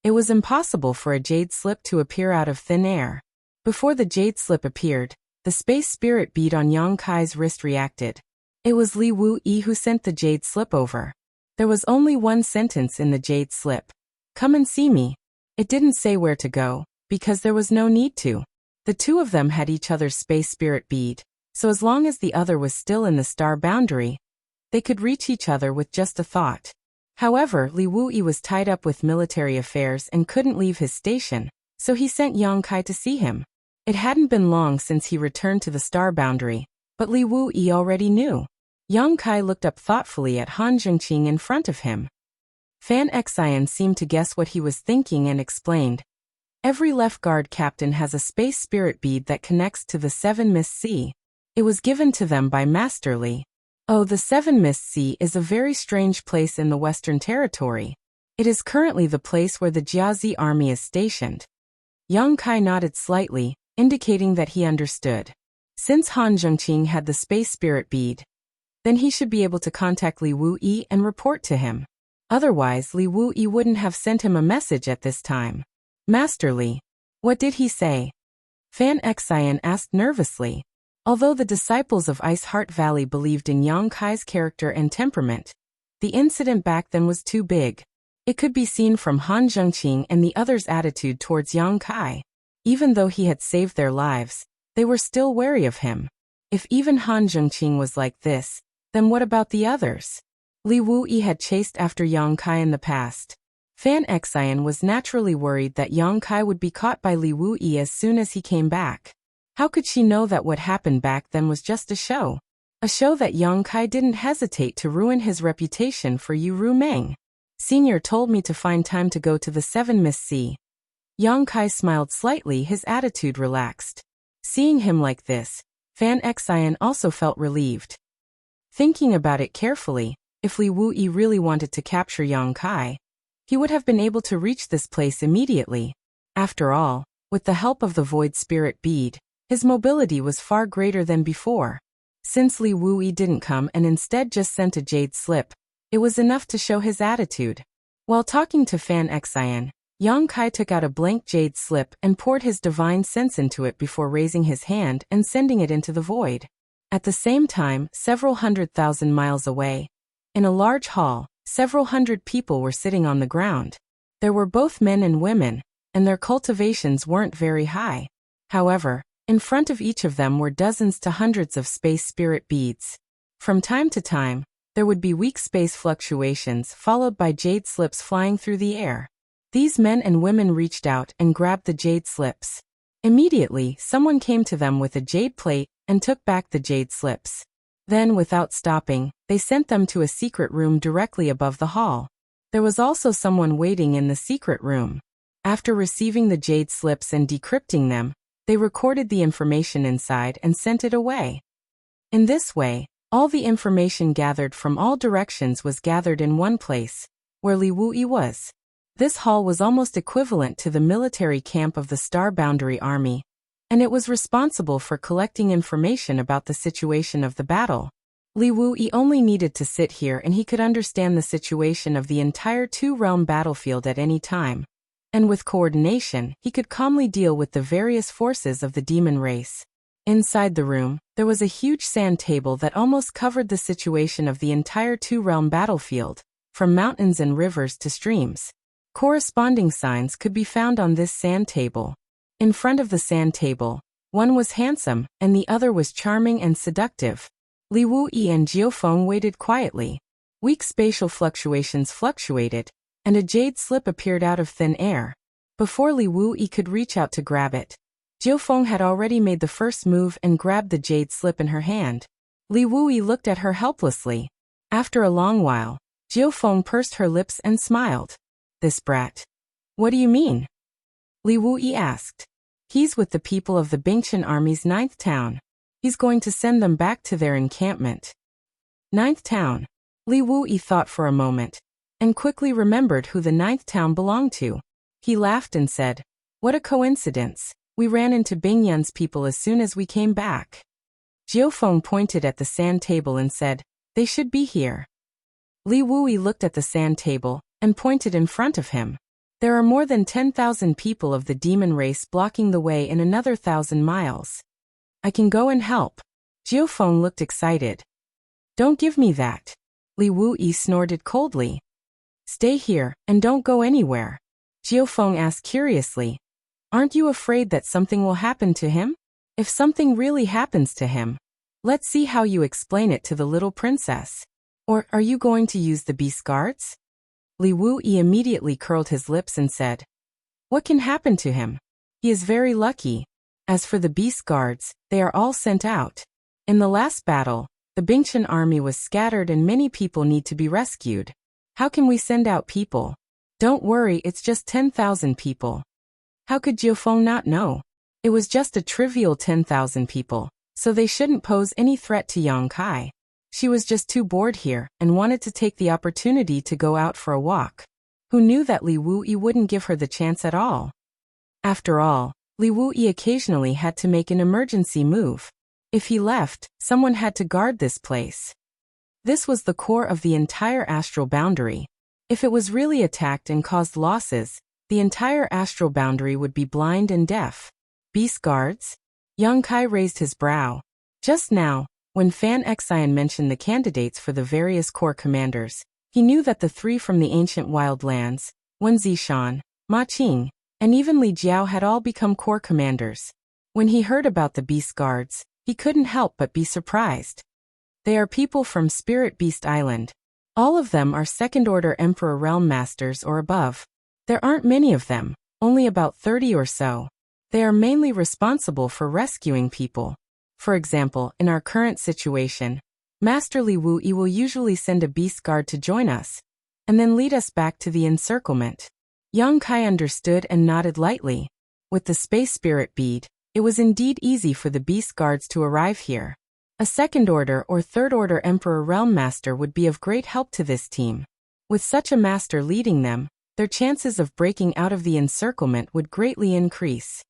It was impossible for a jade slip to appear out of thin air. Before the jade slip appeared, the space spirit bead on Yang Kai's wrist reacted. It was Li Wuyi who sent the jade slip over. There was only one sentence in the jade slip. Come and see me. It didn't say where to go, because there was no need to. The two of them had each other's space spirit bead, so as long as the other was still in the star boundary, they could reach each other with just a thought. However, Li Wuyi was tied up with military affairs and couldn't leave his station, so he sent Yang Kai to see him. It hadn't been long since he returned to the star boundary, but Li Wuyi already knew. Yang Kai looked up thoughtfully at Han Zhengqing in front of him. Fan Xian seemed to guess what he was thinking and explained. Every left guard captain has a space spirit bead that connects to the 7 Mist Sea. It was given to them by Master Li. Oh, the 7 Mist Sea is a very strange place in the Western Territory. It is currently the place where the Jiazi army is stationed. Yang Kai nodded slightly, indicating that he understood. Since Han Zhengqing had the space spirit bead, then he should be able to contact Li Wuyi and report to him. Otherwise, Li Wuyi wouldn't have sent him a message at this time. Master Li, what did he say? Fan Xian asked nervously. Although the disciples of Ice Heart Valley believed in Yang Kai's character and temperament, the incident back then was too big. It could be seen from Han Zhengqing and the others' attitude towards Yang Kai. Even though he had saved their lives, they were still wary of him. If even Han Zhengqing was like this, then what about the others? Li Wuyi had chased after Yang Kai in the past. Fan Xian was naturally worried that Yang Kai would be caught by Li Wuyi as soon as he came back. How could she know that what happened back then was just a show? A show that Yang Kai didn't hesitate to ruin his reputation for Yu Rumeng. Senior told me to find time to go to the 7 Mist Sea. Yang Kai smiled slightly, his attitude relaxed. Seeing him like this, Fan Xian also felt relieved. Thinking about it carefully, If Li Wuyi really wanted to capture Yang Kai, he would have been able to reach this place immediately. After all, with the help of the Void Spirit Bead, his mobility was far greater than before. Since Li Wuyi didn't come and instead just sent a jade slip, it was enough to show his attitude. While talking to Fan Xian, Yang Kai took out a blank jade slip and poured his divine sense into it before raising his hand and sending it into the void. At the same time, several 100,000 miles away, in a large hall, several hundred people were sitting on the ground. There were both men and women, and their cultivations weren't very high. However, in front of each of them were dozens to hundreds of space spirit beads. From time to time, there would be weak space fluctuations followed by jade slips flying through the air. These men and women reached out and grabbed the jade slips. Immediately, someone came to them with a jade plate and took back the jade slips. Then, without stopping, they sent them to a secret room directly above the hall. There was also someone waiting in the secret room. After receiving the jade slips and decrypting them, they recorded the information inside and sent it away. In this way, all the information gathered from all directions was gathered in one place, where Li Wuyi was. This hall was almost equivalent to the military camp of the Star Boundary Army, and it was responsible for collecting information about the situation of the battle. Li Wuyi only needed to sit here and he could understand the situation of the entire two-realm battlefield at any time. And with coordination, he could calmly deal with the various forces of the demon race. Inside the room, there was a huge sand table that almost covered the situation of the entire two-realm battlefield, from mountains and rivers to streams. Corresponding signs could be found on this sand table. In front of the sand table, one was handsome and the other was charming and seductive. Li Wuyi and Jiufeng waited quietly. Weak spatial fluctuations fluctuated, and a jade slip appeared out of thin air. Before Li Wuyi could reach out to grab it, Jiufeng had already made the first move and grabbed the jade slip in her hand. Li Wuyi looked at her helplessly. After a long while, Jiufeng pursed her lips and smiled. This brat. What do you mean? Li Wuyi asked. He's with the people of the Bingchen Army's 9th town. He's going to send them back to their encampment. 9th town. Li Wuyi thought for a moment, and quickly remembered who the 9th town belonged to. He laughed and said, "What a coincidence. We ran into Bingyun's people as soon as we came back." Jiufeng pointed at the sand table and said, "They should be here." Li Wuyi looked at the sand table and pointed in front of him. There are more than 10,000 people of the demon race blocking the way in another 1,000 miles. I can go and help. Jiufeng looked excited. Don't give me that. Li Wuyi snorted coldly. Stay here and don't go anywhere. Jiufeng asked curiously. Aren't you afraid that something will happen to him? If something really happens to him, let's see how you explain it to the little princess. Or are you going to use the beast guards? Li Wuyi immediately curled his lips and said, What can happen to him? He is very lucky. As for the beast guards, they are all sent out. In the last battle, the Bingchen army was scattered and many people need to be rescued. How can we send out people? Don't worry, it's just 10,000 people. How could Jiufeng not know? It was just a trivial 10,000 people, so they shouldn't pose any threat to Yang Kai. She was just too bored here and wanted to take the opportunity to go out for a walk. Who knew that Li Wuyi wouldn't give her the chance at all? After all, Li Wuyi occasionally had to make an emergency move. If he left, someone had to guard this place. This was the core of the entire astral boundary. If it was really attacked and caused losses, the entire astral boundary would be blind and deaf. Beast guards? Yang Kai raised his brow. Just now, when Fan Xian mentioned the candidates for the various corps commanders, he knew that the three from the ancient wildlands, Wen Zishan, Ma Qing, and even Li Jiao had all become corps commanders. When he heard about the beast guards, he couldn't help but be surprised. They are people from Spirit Beast Island. All of them are second-order Emperor Realm Masters or above. There aren't many of them, only about 30 or so. They are mainly responsible for rescuing people. For example, in our current situation, Master Li Wuyi will usually send a beast guard to join us, and then lead us back to the encirclement. Yang Kai understood and nodded lightly. With the space spirit bead, it was indeed easy for the beast guards to arrive here. A second-order or third-order Emperor Realm Master would be of great help to this team. With such a master leading them, their chances of breaking out of the encirclement would greatly increase.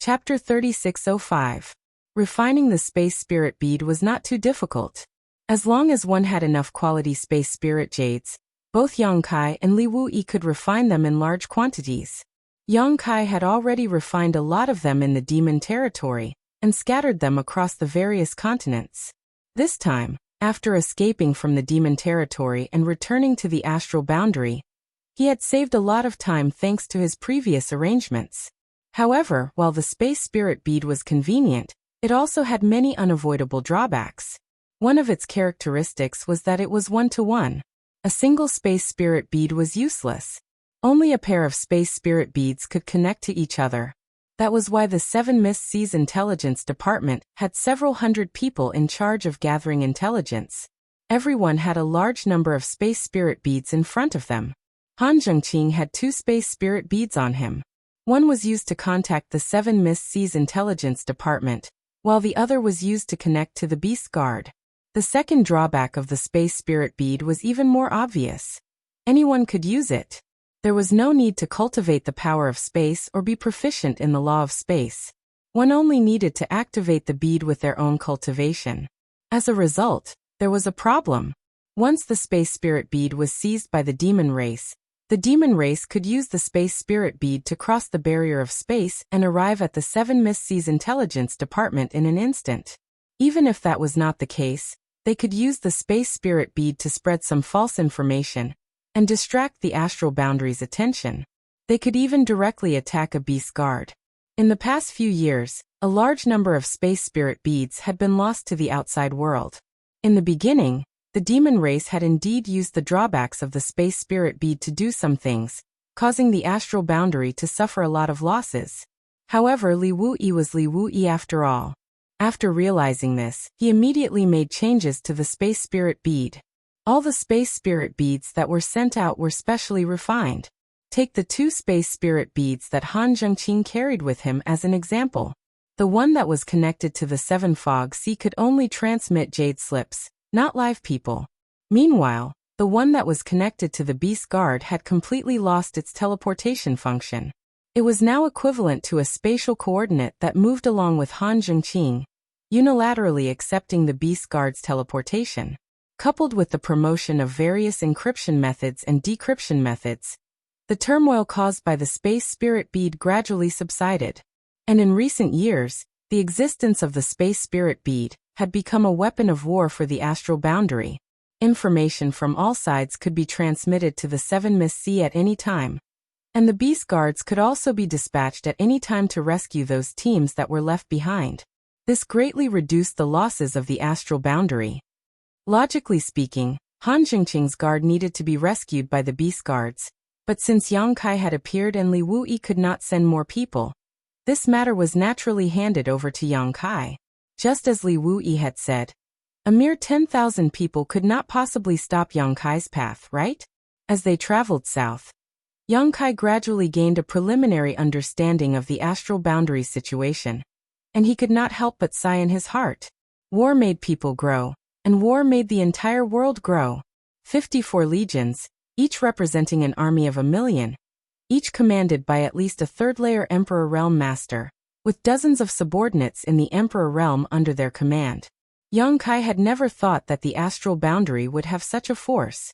Chapter 3605. Refining the Space Spirit Bead was not too difficult. As long as one had enough quality Space Spirit Jades, both Yang Kai and Li Wuyi could refine them in large quantities. Yang Kai had already refined a lot of them in the demon territory, and scattered them across the various continents. This time, after escaping from the demon territory and returning to the astral boundary, he had saved a lot of time thanks to his previous arrangements. However, while the Space Spirit Bead was convenient, it also had many unavoidable drawbacks. One of its characteristics was that it was one-to-one. A single Space Spirit Bead was useless. Only a pair of Space Spirit Beads could connect to each other. That was why the Seven Mist Seas Intelligence Department had several hundred people in charge of gathering intelligence. Everyone had a large number of Space Spirit Beads in front of them. Han Zhengqing had 2 Space Spirit Beads on him. One was used to contact the Seven Mist Seas Intelligence Department, while the other was used to connect to the Beast Guard. The second drawback of the Space Spirit Bead was even more obvious. Anyone could use it. There was no need to cultivate the power of space or be proficient in the law of space. One only needed to activate the bead with their own cultivation. As a result, there was a problem. Once the Space Spirit Bead was seized by the demon race could use the Space Spirit Bead to cross the barrier of space and arrive at the Seven Mist Seas Intelligence Department in an instant. Even if that was not the case, they could use the Space Spirit Bead to spread some false information and distract the astral boundary's attention. They could even directly attack a Beast Guard. In the past few years, a large number of Space Spirit Beads had been lost to the outside world. In the beginning, the demon race had indeed used the drawbacks of the Space Spirit Bead to do some things, causing the astral boundary to suffer a lot of losses. However, Li Wuyi was Li Wuyi after all. After realizing this, he immediately made changes to the Space Spirit Bead. All the Space Spirit Beads that were sent out were specially refined. Take the 2 Space Spirit Beads that Han Zhengqing carried with him as an example. The one that was connected to the Seven Fog Sea could only transmit jade slips, not live people. Meanwhile, the one that was connected to the Beast Guard had completely lost its teleportation function. It was now equivalent to a spatial coordinate that moved along with Han Zhengqing, unilaterally accepting the Beast Guard's teleportation. Coupled with the promotion of various encryption methods and decryption methods, the turmoil caused by the Space Spirit Bead gradually subsided. And in recent years, the existence of the Space Spirit Bead had become a weapon of war for the astral boundary. Information from all sides could be transmitted to the Seven Mist Sea at any time, and the Beast Guards could also be dispatched at any time to rescue those teams that were left behind. This greatly reduced the losses of the astral boundary. Logically speaking, Han Zhengqing's guard needed to be rescued by the Beast Guards, but since Yang Kai had appeared and Li Wuyi could not send more people, this matter was naturally handed over to Yang Kai. Just as Li Wuyi had said, a mere 10,000 people could not possibly stop Yang Kai's path, right? As they traveled south, Yang Kai gradually gained a preliminary understanding of the astral boundary situation, and he could not help but sigh in his heart. War made people grow, and war made the entire world grow. 54 legions, each representing an army of 1,000,000, each commanded by at least a third-layer Emperor Realm Master, with dozens of subordinates in the Emperor Realm under their command. Yang Kai had never thought that the astral boundary would have such a force.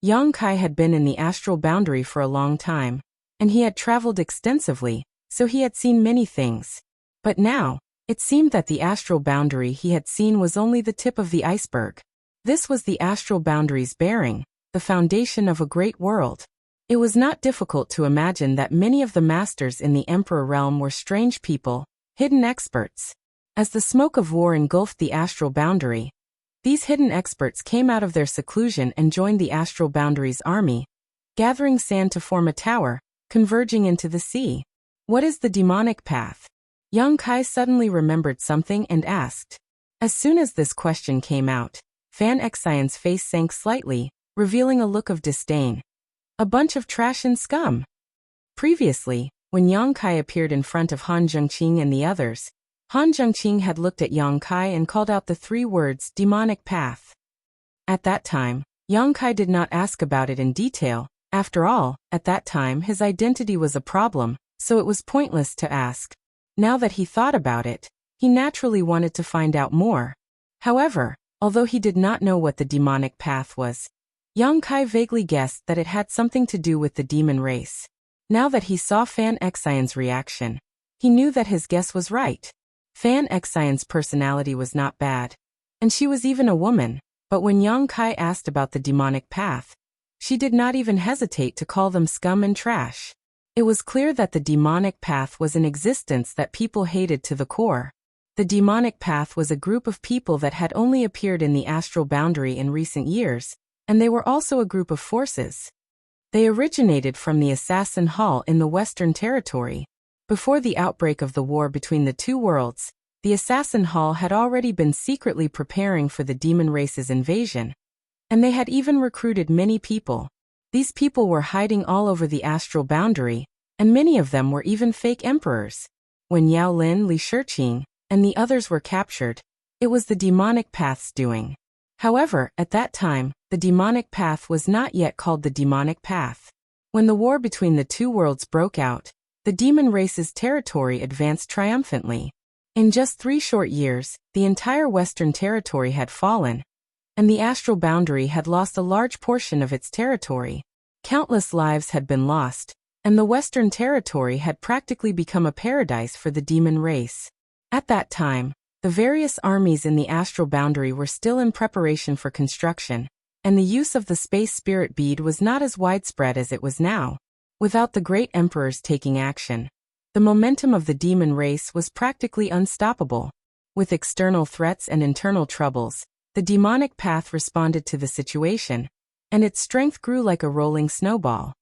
Yang Kai had been in the astral boundary for a long time, and he had traveled extensively, so he had seen many things. But now, it seemed that the astral boundary he had seen was only the tip of the iceberg. This was the astral boundary's bearing, the foundation of a great world. It was not difficult to imagine that many of the masters in the Emperor Realm were strange people, hidden experts. As the smoke of war engulfed the astral boundary, these hidden experts came out of their seclusion and joined the astral boundary's army, gathering sand to form a tower, converging into the sea. What is the demonic path? Yang Kai suddenly remembered something and asked. As soon as this question came out, Fan Xian's face sank slightly, revealing a look of disdain. A bunch of trash and scum. Previously, when Yang Kai appeared in front of Han Zhengqing and the others, Han Zhengqing had looked at Yang Kai and called out the 3 words, demonic path. At that time, Yang Kai did not ask about it in detail. After all, at that time his identity was a problem, so it was pointless to ask. Now that he thought about it, he naturally wanted to find out more. However, although he did not know what the demonic path was, Yang Kai vaguely guessed that it had something to do with the demon race. Now that he saw Fan Xian's reaction, he knew that his guess was right. Fan Xian's personality was not bad, and she was even a woman, but when Yang Kai asked about the demonic path, she did not even hesitate to call them scum and trash. It was clear that the demonic path was an existence that people hated to the core. The demonic path was a group of people that had only appeared in the astral boundary in recent years, and they were also a group of forces. They originated from the Assassin Hall in the Western Territory. Before the outbreak of the war between the 2 worlds, the Assassin Hall had already been secretly preparing for the demon race's invasion, and they had even recruited many people. These people were hiding all over the astral boundary, and many of them were even fake emperors. When Yao Lin, Li Shiqing, and the others were captured, it was the demonic path's doing. However, at that time, the demonic path was not yet called the demonic path. When the war between the 2 worlds broke out, the demon race's territory advanced triumphantly. In just 3 short years, the entire Western Territory had fallen, and the astral boundary had lost a large portion of its territory. Countless lives had been lost, and the Western Territory had practically become a paradise for the demon race. At that time, the various armies in the astral boundary were still in preparation for construction, and the use of the space spirit bead was not as widespread as it was now. Without the great emperors taking action, the momentum of the demon race was practically unstoppable. With external threats and internal troubles, the demonic path responded to the situation, and its strength grew like a rolling snowball.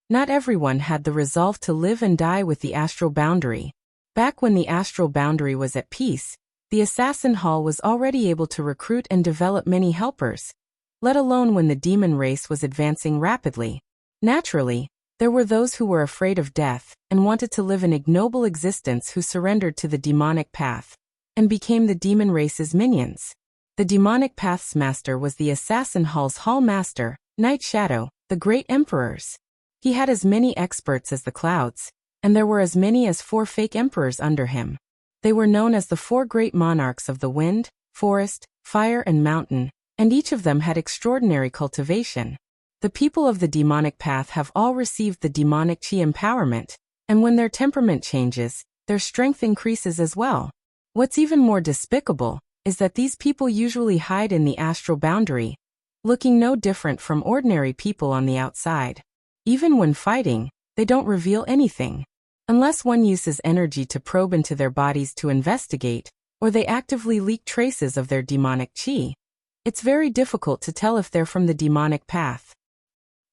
Not everyone had the resolve to live and die with the astral boundary. Back when the astral boundary was at peace, the Assassin Hall was already able to recruit and develop many helpers, let alone when the demon race was advancing rapidly. Naturally, there were those who were afraid of death and wanted to live an ignoble existence who surrendered to the demonic path and became the demon race's minions. The demonic path's master was the Assassin Hall's Hall Master, Night Shadow, the great emperors. He had as many experts as the clouds, and there were as many as 4 fake emperors under him. They were known as the 4 great monarchs of the wind, forest, fire and mountain, and each of them had extraordinary cultivation. The people of the demonic path have all received the demonic chi empowerment, and when their temperament changes, their strength increases as well. What's even more despicable is that these people usually hide in the astral boundary, looking no different from ordinary people on the outside. Even when fighting, they don't reveal anything. Unless one uses energy to probe into their bodies to investigate, or they actively leak traces of their demonic chi, it's very difficult to tell if they're from the demonic path.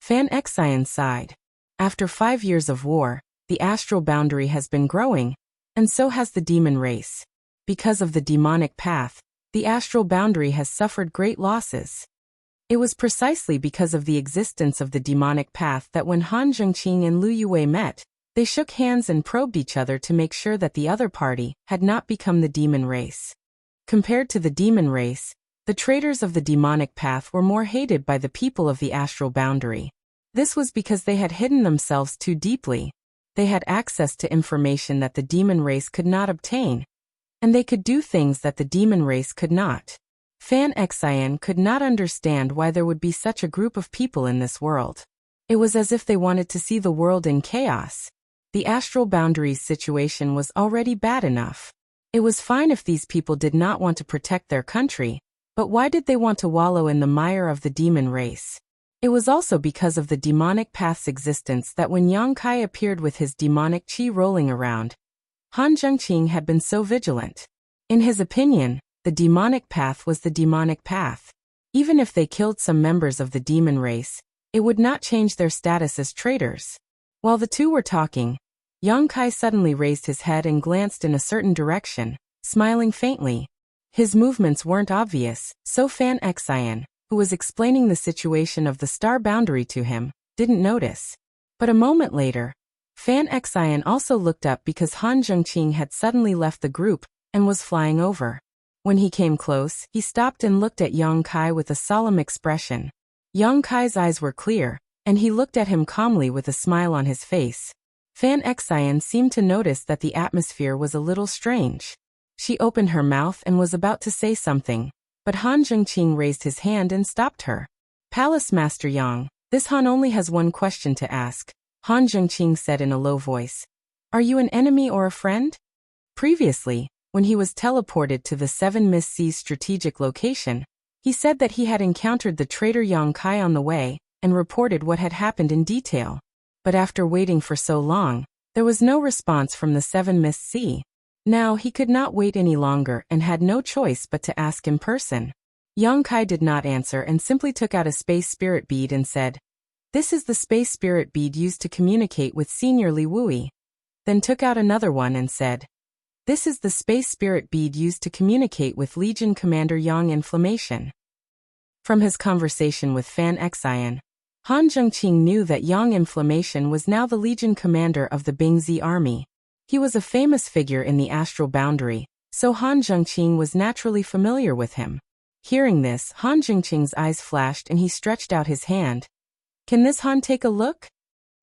Fan Xian sighed. After 5 years of war, the astral boundary has been growing, and so has the demon race. Because of the demonic path, the astral boundary has suffered great losses. It was precisely because of the existence of the demonic path that when Han Zhengqing and Lu Yue met, they shook hands and probed each other to make sure that the other party had not become the demon race. Compared to the demon race, the traitors of the demonic path were more hated by the people of the astral boundary. This was because they had hidden themselves too deeply. They had access to information that the demon race could not obtain, and they could do things that the demon race could not. Fan Xian could not understand why there would be such a group of people in this world. It was as if they wanted to see the world in chaos. The astral boundary's situation was already bad enough. It was fine if these people did not want to protect their country, but why did they want to wallow in the mire of the demon race? It was also because of the demonic path's existence that when Yang Kai appeared with his demonic chi rolling around, Han Zhengqing had been so vigilant. In his opinion, the demonic path was the demonic path. Even if they killed some members of the demon race, it would not change their status as traitors. While the two were talking, Yang Kai suddenly raised his head and glanced in a certain direction, smiling faintly. His movements weren't obvious, so Fan Xian, who was explaining the situation of the star boundary to him, didn't notice. But a moment later, Fan Xian also looked up because Han Zhengqing had suddenly left the group, and was flying over. When he came close, he stopped and looked at Yang Kai with a solemn expression. Yang Kai's eyes were clear, and he looked at him calmly with a smile on his face. Fan Xian seemed to notice that the atmosphere was a little strange. She opened her mouth and was about to say something, but Han Zhengqing raised his hand and stopped her. Palace Master Yang, this Han only has one question to ask, Han Zhengqing said in a low voice. Are you an enemy or a friend? Previously, when he was teleported to the Seven Mist Seas strategic location, he said that he had encountered the traitor Yang Kai on the way and reported what had happened in detail. But after waiting for so long, there was no response from the Seven Mist Sea. Now he could not wait any longer and had no choice but to ask in person. Yang Kai did not answer and simply took out a space spirit bead and said, "This is the space spirit bead used to communicate with Senior Li Wui." Then took out another one and said, "This is the space spirit bead used to communicate with Legion Commander Yang Inflammation." From his conversation with Fan Xian, Han Zhengqing knew that Yang Inflammation was now the Legion commander of the Bingzi army. He was a famous figure in the astral boundary, so Han Zhengqing was naturally familiar with him. Hearing this, Han Zhengqing's eyes flashed and he stretched out his hand. "Can this Han take a look?"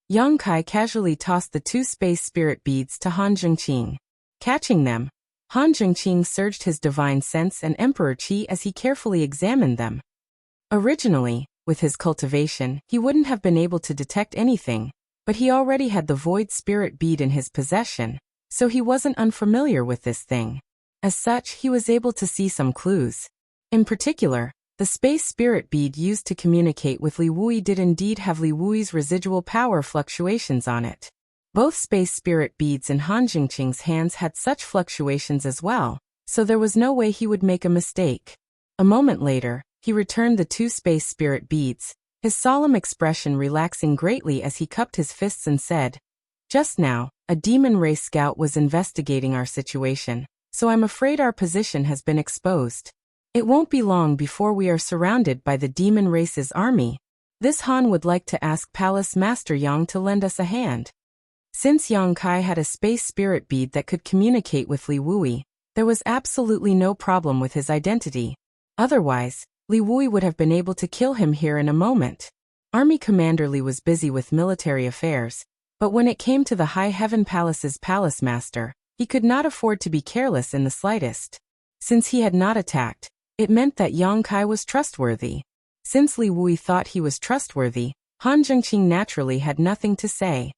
Yang Kai casually tossed the two space spirit beads to Han Zhengqing. Catching them, Han Zhengqing surged his divine sense and Emperor Qi as he carefully examined them. Originally, with his cultivation, he wouldn't have been able to detect anything, but he already had the void spirit bead in his possession, so he wasn't unfamiliar with this thing. As such, he was able to see some clues. In particular, the space spirit bead used to communicate with Li Wui did indeed have Li Wui's residual power fluctuations on it. Both space spirit beads in Han Zhengqing's hands had such fluctuations as well, so there was no way he would make a mistake. A moment later, he returned the two space spirit beads, his solemn expression relaxing greatly as he cupped his fists and said, "Just now, a demon race scout was investigating our situation, so I'm afraid our position has been exposed. It won't be long before we are surrounded by the demon race's army. This Han would like to ask Palace Master Yang to lend us a hand." Since Yang Kai had a space spirit bead that could communicate with Li Wui, there was absolutely no problem with his identity. Otherwise, Li Wui would have been able to kill him here in a moment. Army Commander Li was busy with military affairs, but when it came to the High Heaven Palace's palace master, he could not afford to be careless in the slightest. Since he had not attacked, it meant that Yang Kai was trustworthy. Since Li Wui thought he was trustworthy, Han Zhengqing naturally had nothing to say.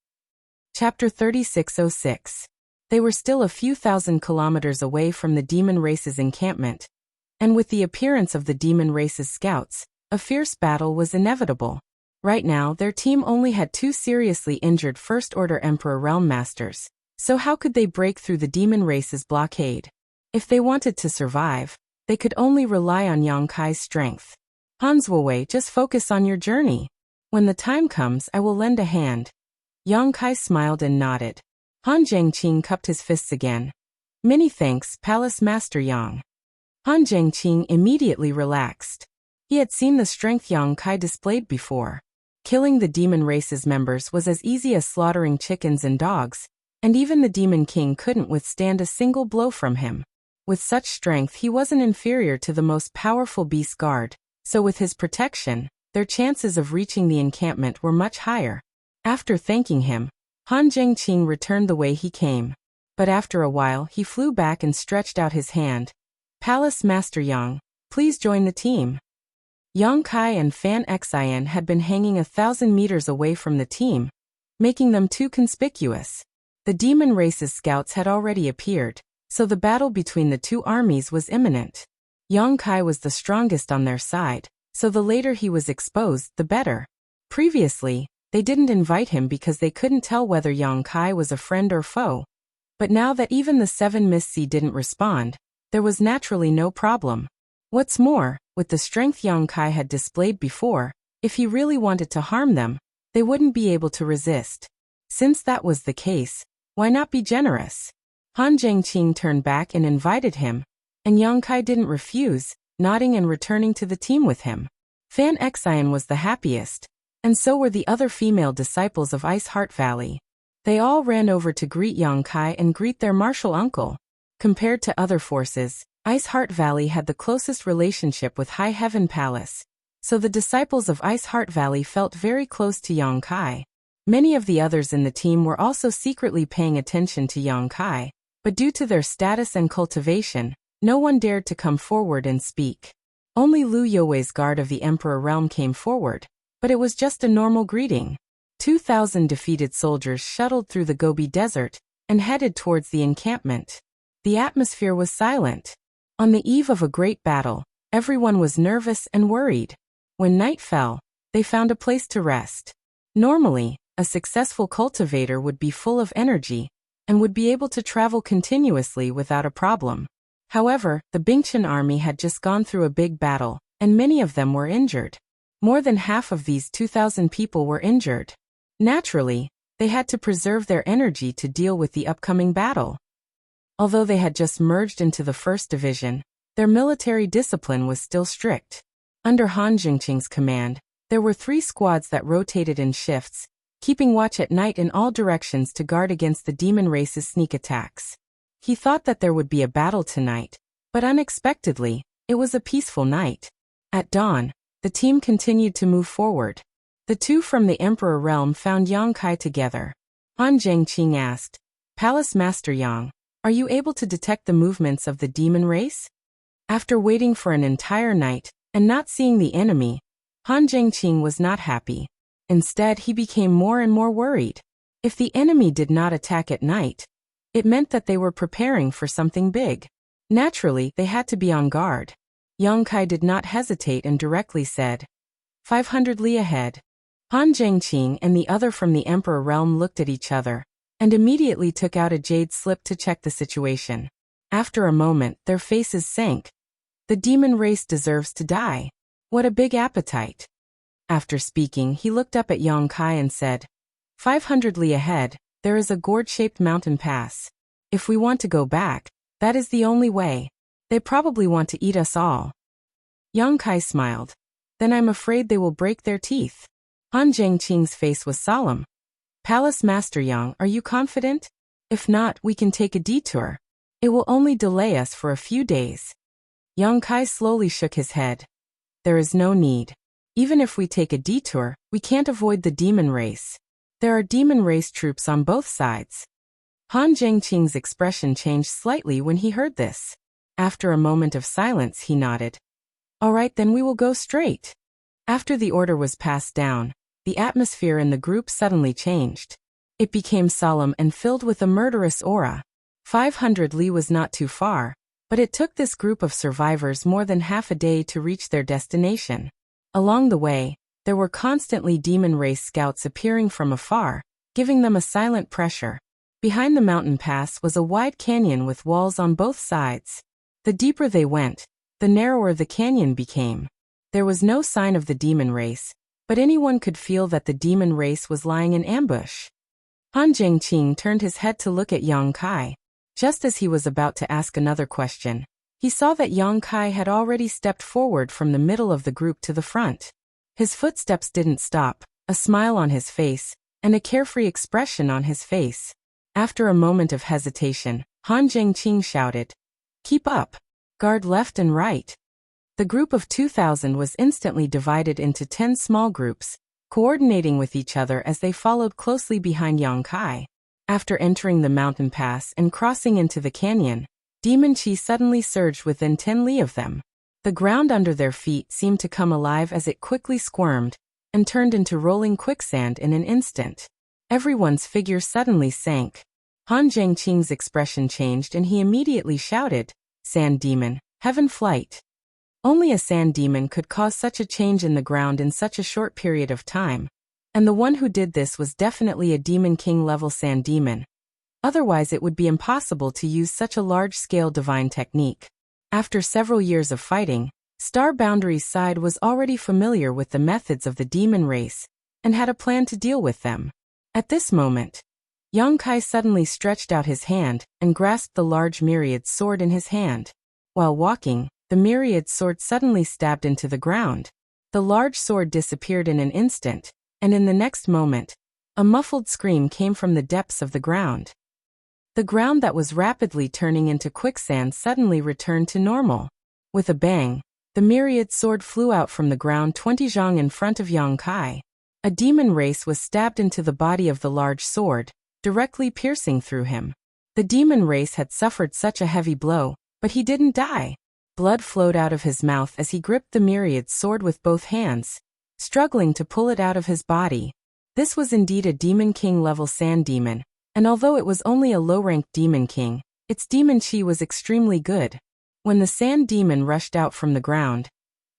Chapter 3606. They were still a few thousand kilometers away from the demon race's encampment, and with the appearance of the demon race's scouts, a fierce battle was inevitable. Right now, their team only had two seriously injured First-Order Emperor Realm Masters, so how could they break through the demon race's blockade? If they wanted to survive, they could only rely on Yang Kai's strength. "Han Zuowei, just focus on your journey. When the time comes, I will lend a hand." Yang Kai smiled and nodded. Han Zhengqing cupped his fists again. "Many thanks, Palace Master Yang." Han Zhengqing immediately relaxed. He had seen the strength Yang Kai displayed before. Killing the demon race's members was as easy as slaughtering chickens and dogs, and even the Demon King couldn't withstand a single blow from him. With such strength, he wasn't inferior to the most powerful beast guard, so with his protection, their chances of reaching the encampment were much higher. After thanking him, Han Zhengqing returned the way he came. But after a while, he flew back and stretched out his hand. "Palace Master Yang, please join the team." Yang Kai and Fan Xian had been hanging 1,000 meters away from the team, making them too conspicuous. The demon race's scouts had already appeared, so the battle between the two armies was imminent. Yang Kai was the strongest on their side, so the later he was exposed, the better. Previously, they didn't invite him because they couldn't tell whether Yang Kai was a friend or foe. But now that even the Seven Mist Sea didn't respond, there was naturally no problem. What's more, with the strength Yang Kai had displayed before, if he really wanted to harm them, they wouldn't be able to resist. Since that was the case, why not be generous? Han Zhengqing turned back and invited him, and Yang Kai didn't refuse, nodding and returning to the team with him. Fan Xian was the happiest, and so were the other female disciples of Ice Heart Valley. They all ran over to greet Yang Kai and greet their martial uncle. Compared to other forces, Ice Heart Valley had the closest relationship with High Heaven Palace, so the disciples of Ice Heart Valley felt very close to Yang Kai. Many of the others in the team were also secretly paying attention to Yang Kai, but due to their status and cultivation, no one dared to come forward and speak. Only Lu Youwei's guard of the Emperor Realm came forward, but it was just a normal greeting. 2,000 defeated soldiers shuttled through the Gobi Desert and headed towards the encampment. The atmosphere was silent. On the eve of a great battle, everyone was nervous and worried. When night fell, they found a place to rest. Normally, a successful cultivator would be full of energy and would be able to travel continuously without a problem. However, the Bingchen army had just gone through a big battle, and many of them were injured. More than half of these 2,000 people were injured. Naturally, they had to preserve their energy to deal with the upcoming battle. Although they had just merged into the First Division, their military discipline was still strict. Under Han Jingqing's command, there were 3 squads that rotated in shifts, keeping watch at night in all directions to guard against the demon race's sneak attacks. He thought that there would be a battle tonight, but unexpectedly, it was a peaceful night. At dawn, the team continued to move forward. The 2 from the Emperor Realm found Yang Kai together. Han Jingqing asked, "Palace Master Yang, are you able to detect the movements of the demon race?" After waiting for an entire night and not seeing the enemy, Han Jingqing was not happy. Instead, he became more and more worried. If the enemy did not attack at night, it meant that they were preparing for something big. Naturally, they had to be on guard. Yang Kai did not hesitate and directly said, 500 li ahead. Han Jingqing and the other from the Emperor Realm looked at each other and immediately took out a jade slip to check the situation. After a moment, their faces sank. The demon race deserves to die. What a big appetite. After speaking, he looked up at Yang Kai and said, 500 li ahead, there is a gourd-shaped mountain pass. If we want to go back, that is the only way. They probably want to eat us all. Yang Kai smiled. Then I'm afraid they will break their teeth. Han Jingqing's face was solemn. Palace Master Yang, are you confident? If not, we can take a detour. It will only delay us for a few days. Yang Kai slowly shook his head. There is no need. Even if we take a detour, we can't avoid the demon race. There are demon race troops on both sides. Han Jingqing's expression changed slightly when he heard this. After a moment of silence, he nodded. All right, then we will go straight. After the order was passed down, the atmosphere in the group suddenly changed. It became solemn and filled with a murderous aura. 500 li was not too far, but it took this group of survivors more than half a day to reach their destination. Along the way, there were constantly demon race scouts appearing from afar, giving them a silent pressure. Behind the mountain pass was a wide canyon with walls on both sides. The deeper they went, the narrower the canyon became. There was no sign of the demon race, but anyone could feel that the demon race was lying in ambush. Han Jingqing turned his head to look at Yang Kai. Just as he was about to ask another question, he saw that Yang Kai had already stepped forward from the middle of the group to the front. His footsteps didn't stop, a smile on his face, and a carefree expression on his face. After a moment of hesitation, Han Jingqing shouted, "Keep up! Guard left and right!" The group of 2,000 was instantly divided into 10 small groups, coordinating with each other as they followed closely behind Yang Kai. After entering the mountain pass and crossing into the canyon, demon chi suddenly surged within 10 li of them. The ground under their feet seemed to come alive as it quickly squirmed and turned into rolling quicksand in an instant. Everyone's figure suddenly sank. Han Jingqing's expression changed and he immediately shouted, "Sand demon, heaven flight." Only a sand demon could cause such a change in the ground in such a short period of time, and the one who did this was definitely a Demon King level sand demon. Otherwise it would be impossible to use such a large-scale divine technique. After several years of fighting, Star Boundary's side was already familiar with the methods of the demon race and had a plan to deal with them. At this moment, Yang Kai suddenly stretched out his hand and grasped the large myriad sword in his hand. While walking, the myriad sword suddenly stabbed into the ground. The large sword disappeared in an instant, and in the next moment, a muffled scream came from the depths of the ground. The ground that was rapidly turning into quicksand suddenly returned to normal. With a bang, the myriad sword flew out from the ground 20 zhang in front of Yang Kai. A demon race was stabbed into the body of the large sword, directly piercing through him. The demon race had suffered such a heavy blow, but he didn't die. Blood flowed out of his mouth as he gripped the myriad sword with both hands, struggling to pull it out of his body. This was indeed a Demon King level sand demon, and although it was only a low-ranked Demon King, its demon chi was extremely good. When the sand demon rushed out from the ground,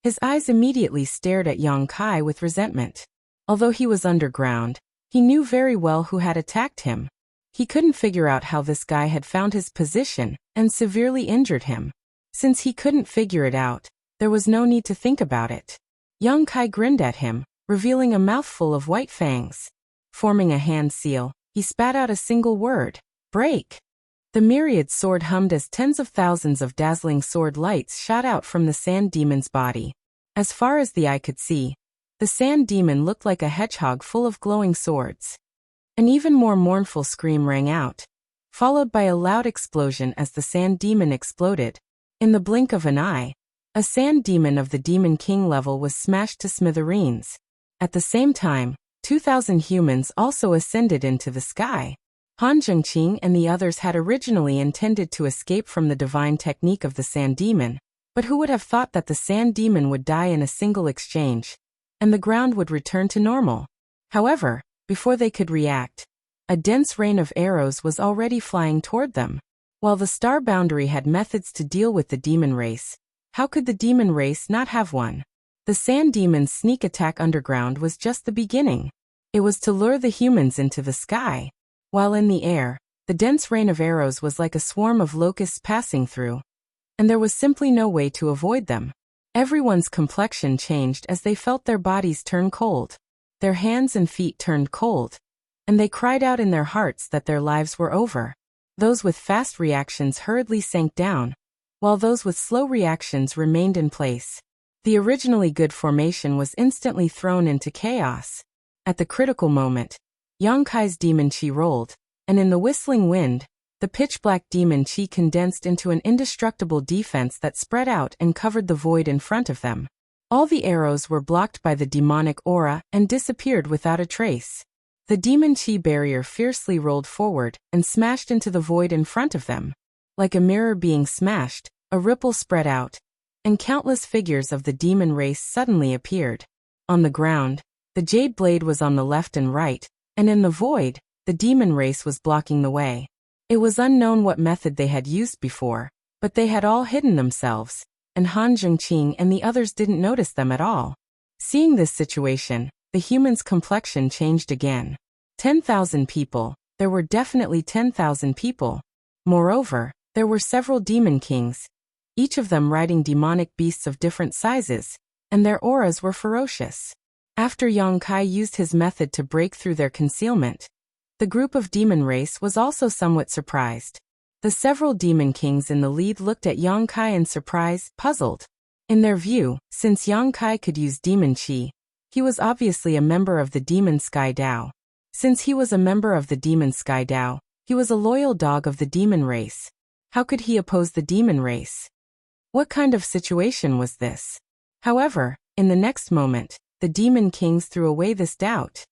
his eyes immediately stared at Yang Kai with resentment. Although he was underground, he knew very well who had attacked him. He couldn't figure out how this guy had found his position and severely injured him. Since he couldn't figure it out, there was no need to think about it. Yang Kai grinned at him, revealing a mouthful of white fangs. Forming a hand seal, he spat out a single word: break. The myriad sword hummed as tens of thousands of dazzling sword lights shot out from the sand demon's body. As far as the eye could see, the sand demon looked like a hedgehog full of glowing swords. An even more mournful scream rang out, followed by a loud explosion as the sand demon exploded. In the blink of an eye, a sand demon of the Demon King level was smashed to smithereens. At the same time, 2,000 humans also ascended into the sky. Han Zhengqing and the others had originally intended to escape from the divine technique of the sand demon, but who would have thought that the sand demon would die in a single exchange, and the ground would return to normal? However, before they could react, a dense rain of arrows was already flying toward them. While the star boundary had methods to deal with the demon race, how could the demon race not have one? The sand demon's sneak attack underground was just the beginning. It was to lure the humans into the sky. While in the air, the dense rain of arrows was like a swarm of locusts passing through, and there was simply no way to avoid them. Everyone's complexion changed as they felt their bodies turn cold. Their hands and feet turned cold, and they cried out in their hearts that their lives were over. Those with fast reactions hurriedly sank down, while those with slow reactions remained in place. The originally good formation was instantly thrown into chaos. At the critical moment, Yang Kai's demon chi rolled, and in the whistling wind, the pitch-black demon chi condensed into an indestructible defense that spread out and covered the void in front of them. All the arrows were blocked by the demonic aura and disappeared without a trace. The demon chi barrier fiercely rolled forward and smashed into the void in front of them. Like a mirror being smashed, a ripple spread out, and countless figures of the demon race suddenly appeared. On the ground, the jade blade was on the left and right, and in the void, the demon race was blocking the way. It was unknown what method they had used before, but they had all hidden themselves, and Han Zhengqing and the others didn't notice them at all. Seeing this situation, the human's complexion changed again. 10,000 people. There were definitely 10,000 people. Moreover, there were several demon kings, each of them riding demonic beasts of different sizes, and their auras were ferocious. After Yang Kai used his method to break through their concealment, the group of demon race was also somewhat surprised. The several demon kings in the lead looked at Yang Kai in surprise, puzzled. In their view, since Yang Kai could use demon chi, he was obviously a member of the Demon Sky Dao. Since he was a member of the Demon Sky Dao, he was a loyal dog of the demon race. How could he oppose the demon race? What kind of situation was this? However, in the next moment, the demon kings threw away this doubt.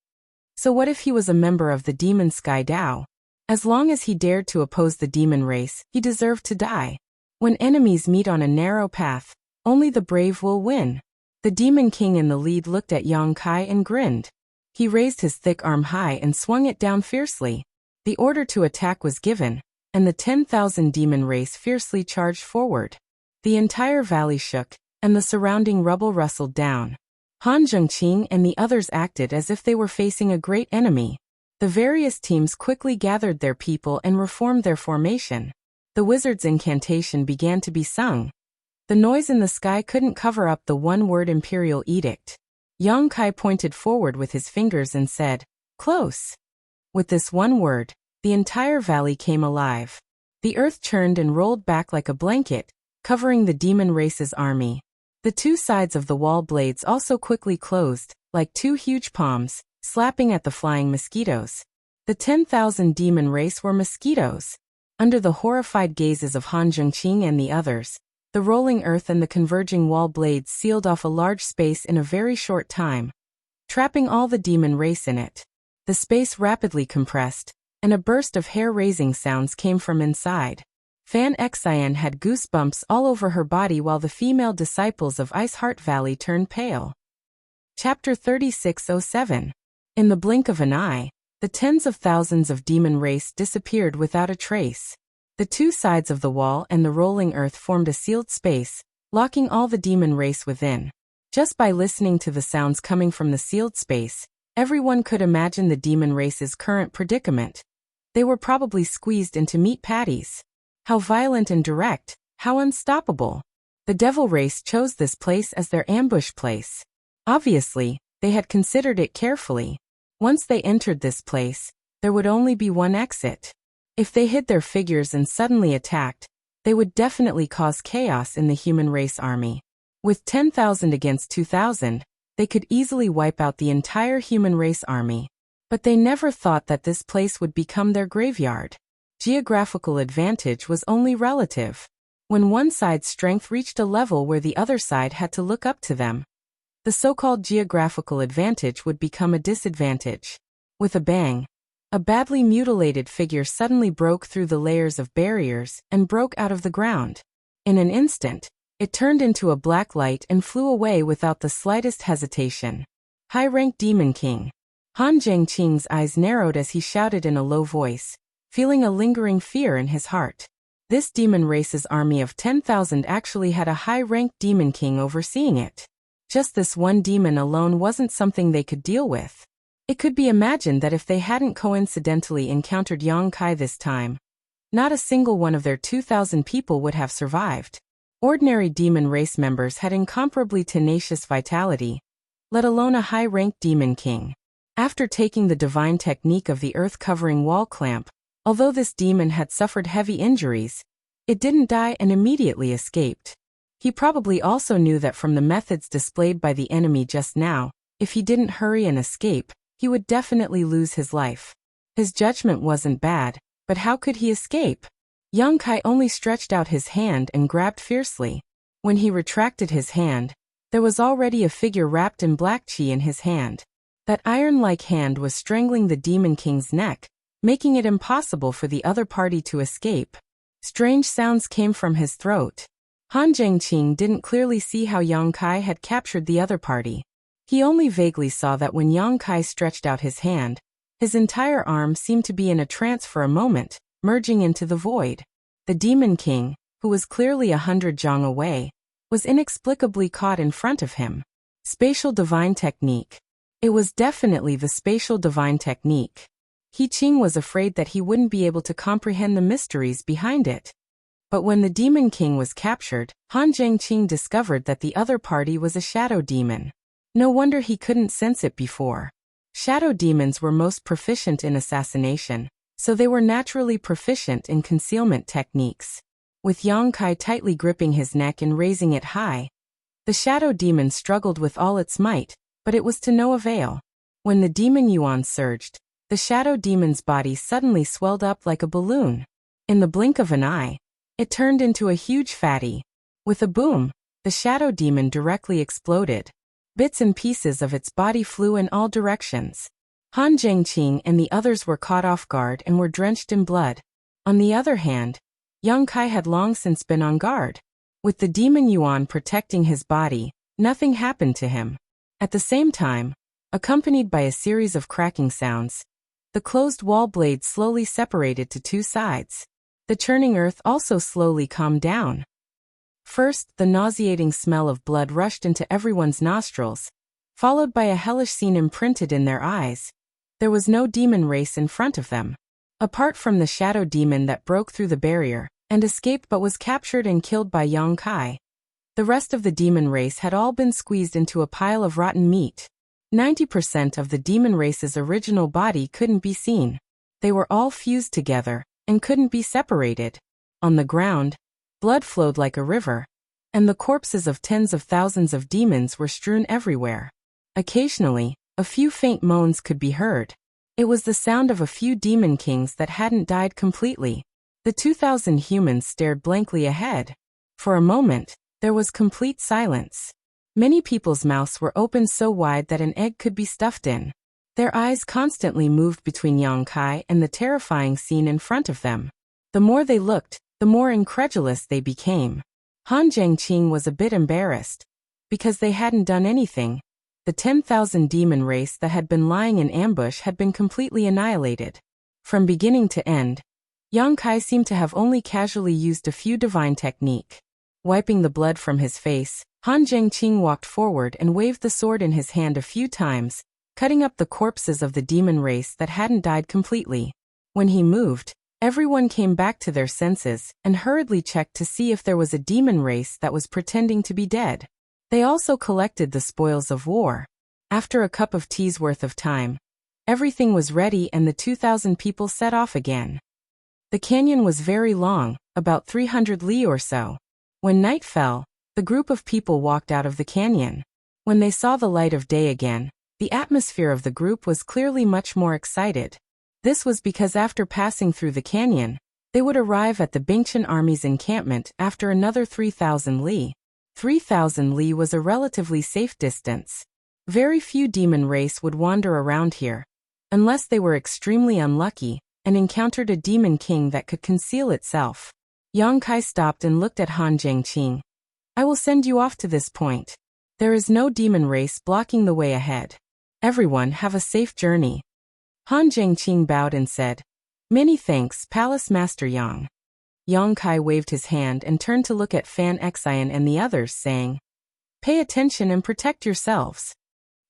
So what if he was a member of the Demon Sky Dao? As long as he dared to oppose the demon race, he deserved to die. When enemies meet on a narrow path, only the brave will win. The demon king in the lead looked at Yang Kai and grinned. He raised his thick arm high and swung it down fiercely. The order to attack was given, and the 10,000 demon race fiercely charged forward. The entire valley shook, and the surrounding rubble rustled down. Han Zhengqing and the others acted as if they were facing a great enemy. The various teams quickly gathered their people and reformed their formation. The wizard's incantation began to be sung. The noise in the sky couldn't cover up the one-word imperial edict. Yang Kai pointed forward with his fingers and said, "Close." With this one word, the entire valley came alive. The earth churned and rolled back like a blanket, covering the demon race's army. The two sides of the wall blades also quickly closed, like two huge palms, slapping at the flying mosquitoes. The 10,000 demon race were mosquitoes. Under the horrified gazes of Han Zhengqing and the others, the rolling earth and the converging wall blades sealed off a large space in a very short time, trapping all the demon race in it. The space rapidly compressed, and a burst of hair-raising sounds came from inside. Fan Xian had goosebumps all over her body while the female disciples of Ice Heart Valley turned pale. Chapter 3607. In the blink of an eye, the tens of thousands of demon race disappeared without a trace. The two sides of the wall and the rolling earth formed a sealed space, locking all the demon race within. Just by listening to the sounds coming from the sealed space, everyone could imagine the demon race's current predicament. They were probably squeezed into meat patties. How violent and direct, how unstoppable. The devil race chose this place as their ambush place. Obviously, they had considered it carefully. Once they entered this place, there would only be one exit. If they hid their figures and suddenly attacked, they would definitely cause chaos in the human race army. With 10,000 against 2,000, they could easily wipe out the entire human race army. But they never thought that this place would become their graveyard. Geographical advantage was only relative. When one side's strength reached a level where the other side had to look up to them, the so-called geographical advantage would become a disadvantage. With a bang, a badly mutilated figure suddenly broke through the layers of barriers and broke out of the ground. In an instant, it turned into a black light and flew away without the slightest hesitation. High-rank Demon King. Han Zhengqing's eyes narrowed as he shouted in a low voice, feeling a lingering fear in his heart. This demon race's army of 10,000 actually had a high-ranked demon king overseeing it. Just this one demon alone wasn't something they could deal with. It could be imagined that if they hadn't coincidentally encountered Yang Kai this time, not a single one of their 2,000 people would have survived. Ordinary demon race members had incomparably tenacious vitality, let alone a high-ranked demon king. After taking the divine technique of the earth-covering wall clamp, although this demon had suffered heavy injuries, it didn't die and immediately escaped. He probably also knew that from the methods displayed by the enemy just now, if he didn't hurry and escape, he would definitely lose his life. His judgment wasn't bad, but how could he escape? Yang Kai only stretched out his hand and grabbed fiercely. When he retracted his hand, there was already a figure wrapped in black chi in his hand. That iron-like hand was strangling the Demon King's neck, making it impossible for the other party to escape. Strange sounds came from his throat. Han Zhengqing didn't clearly see how Yang Kai had captured the other party. He only vaguely saw that when Yang Kai stretched out his hand, his entire arm seemed to be in a trance for a moment, merging into the void. The Demon King, who was clearly 100 zhang away, was inexplicably caught in front of him. Spatial Divine Technique. It was definitely the Spatial Divine Technique. He Qing was afraid that he wouldn't be able to comprehend the mysteries behind it. But when the Demon King was captured, Han Zhengqing discovered that the other party was a shadow demon. No wonder he couldn't sense it before. Shadow demons were most proficient in assassination, so they were naturally proficient in concealment techniques. With Yang Kai tightly gripping his neck and raising it high, the shadow demon struggled with all its might, but it was to no avail. When the demon Yuan surged, the shadow demon's body suddenly swelled up like a balloon. In the blink of an eye, it turned into a huge fatty. With a boom, the shadow demon directly exploded. Bits and pieces of its body flew in all directions. Han Zhengqing and the others were caught off guard and were drenched in blood. On the other hand, Yang Kai had long since been on guard. With the demon Yuan protecting his body, nothing happened to him. At the same time, accompanied by a series of cracking sounds, the closed wall blade slowly separated to two sides. The churning earth also slowly calmed down. First, the nauseating smell of blood rushed into everyone's nostrils, followed by a hellish scene imprinted in their eyes. There was no demon race in front of them. Apart from the shadow demon that broke through the barrier and escaped but was captured and killed by Yang Kai, the rest of the demon race had all been squeezed into a pile of rotten meat. 90% of the demon race's original body couldn't be seen. They were all fused together and couldn't be separated. On the ground, blood flowed like a river, and the corpses of tens of thousands of demons were strewn everywhere. Occasionally, a few faint moans could be heard. It was the sound of a few demon kings that hadn't died completely. The 2,000 humans stared blankly ahead. For a moment, there was complete silence. Many people's mouths were open so wide that an egg could be stuffed in. Their eyes constantly moved between Yang Kai and the terrifying scene in front of them. The more they looked, the more incredulous they became. Han Zhengqing was a bit embarrassed. Because they hadn't done anything. The 10,000 demon race that had been lying in ambush had been completely annihilated. From beginning to end, Yang Kai seemed to have only casually used a few divine technique. Wiping the blood from his face, Han Zhengqing walked forward and waved the sword in his hand a few times, cutting up the corpses of the demon race that hadn't died completely. When he moved, everyone came back to their senses and hurriedly checked to see if there was a demon race that was pretending to be dead. They also collected the spoils of war. After a cup of tea's worth of time, everything was ready and the 2,000 people set off again. The canyon was very long, about 300 li or so. When night fell, the group of people walked out of the canyon. When they saw the light of day again, the atmosphere of the group was clearly much more excited. This was because after passing through the canyon, they would arrive at the Bingchen army's encampment after another 3,000 li. 3,000 li was a relatively safe distance. Very few demon race would wander around here, unless they were extremely unlucky and encountered a demon king that could conceal itself. Yang Kai stopped and looked at Han Zhengqing. I will send you off to this point. There is no demon race blocking the way ahead. Everyone have a safe journey. Han Zhengqing bowed and said, Many thanks, Palace Master Yang. Yang Kai waved his hand and turned to look at Fan Xian and the others, saying, Pay attention and protect yourselves.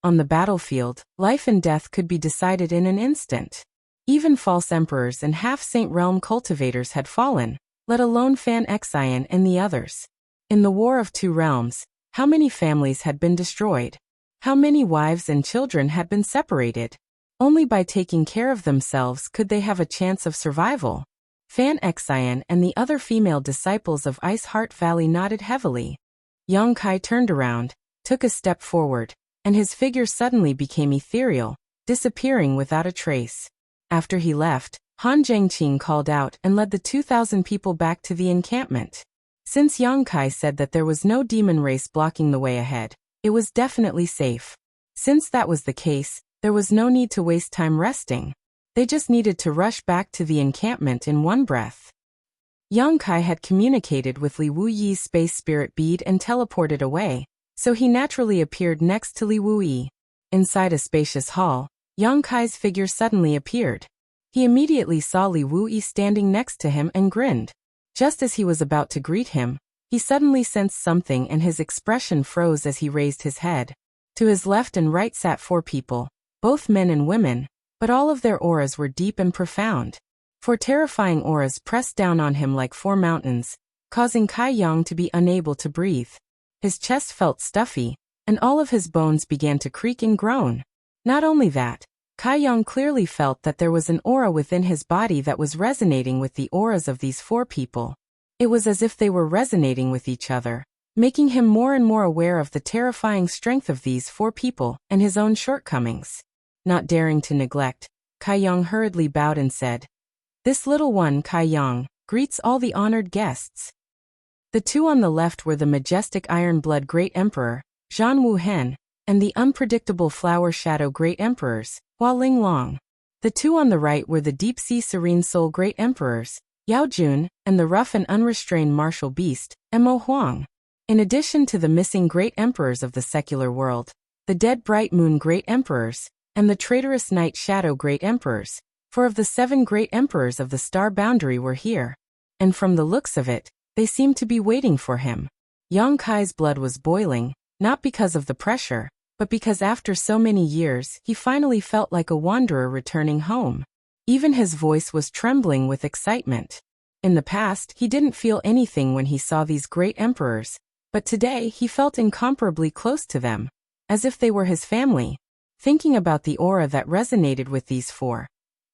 On the battlefield, life and death could be decided in an instant. Even false emperors and half-saint realm cultivators had fallen, let alone Fan Xian and the others. In the War of Two Realms, how many families had been destroyed? How many wives and children had been separated? Only by taking care of themselves could they have a chance of survival. Fan Xian and the other female disciples of Ice Heart Valley nodded heavily. Yang Kai turned around, took a step forward, and his figure suddenly became ethereal, disappearing without a trace. After he left, Han Zhengqing called out and led the 2,000 people back to the encampment. Since Yang Kai said that there was no demon race blocking the way ahead, it was definitely safe. Since that was the case, there was no need to waste time resting. They just needed to rush back to the encampment in one breath. Yang Kai had communicated with Li Wuyi's space spirit bead and teleported away, so he naturally appeared next to Li Wuyi. Inside a spacious hall, Yang Kai's figure suddenly appeared. He immediately saw Li Wuyi standing next to him and grinned. Just as he was about to greet him, he suddenly sensed something and his expression froze as he raised his head. To his left and right sat 4 people, both men and women, but all of their auras were deep and profound. 4 terrifying auras pressed down on him like 4 mountains, causing Kai Yang to be unable to breathe. His chest felt stuffy, and all of his bones began to creak and groan. Not only that, Kai Yang clearly felt that there was an aura within his body that was resonating with the auras of these 4 people. It was as if they were resonating with each other, making him more and more aware of the terrifying strength of these 4 people and his own shortcomings. Not daring to neglect, Kai Yang hurriedly bowed and said, This little one, Kai Yang, greets all the honored guests. The 2 on the left were the majestic Iron-Blood Great Emperor, Zhan Wuhen, and the unpredictable Flower Shadow Great Emperors, Hua Linglong. The 2 on the right were the Deep-Sea Serene Soul Great Emperors, Yao Jun, and the rough and unrestrained martial beast, Mo Huang. In addition to the missing Great Emperors of the secular world, the dead Bright Moon Great Emperors, and the traitorous Night Shadow Great Emperors, 4 of the 7 Great Emperors of the Star Boundary were here. And from the looks of it, they seemed to be waiting for him. Yang Kai's blood was boiling, not because of the pressure, but because after so many years he finally felt like a wanderer returning home. Even his voice was trembling with excitement. In the past, he didn't feel anything when he saw these great emperors, but today he felt incomparably close to them, as if they were his family. Thinking about the aura that resonated with these 4,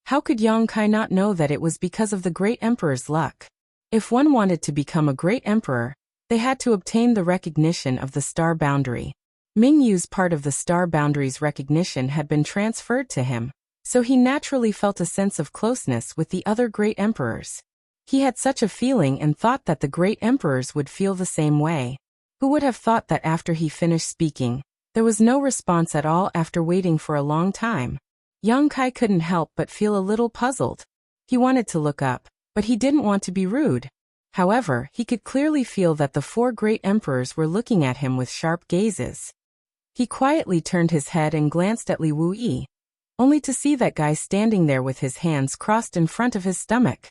how could Yang Kai not know that it was because of the great emperor's luck? If one wanted to become a great emperor, they had to obtain the recognition of the Star Boundary. Ming Yu's part of the Star Boundary's recognition had been transferred to him, so he naturally felt a sense of closeness with the other great emperors. He had such a feeling and thought that the great emperors would feel the same way. Who would have thought that after he finished speaking, there was no response at all after waiting for a long time? Yang Kai couldn't help but feel a little puzzled. He wanted to look up, but he didn't want to be rude. However, he could clearly feel that the four great emperors were looking at him with sharp gazes. He quietly turned his head and glanced at Li Wuyi, only to see that guy standing there with his hands crossed in front of his stomach.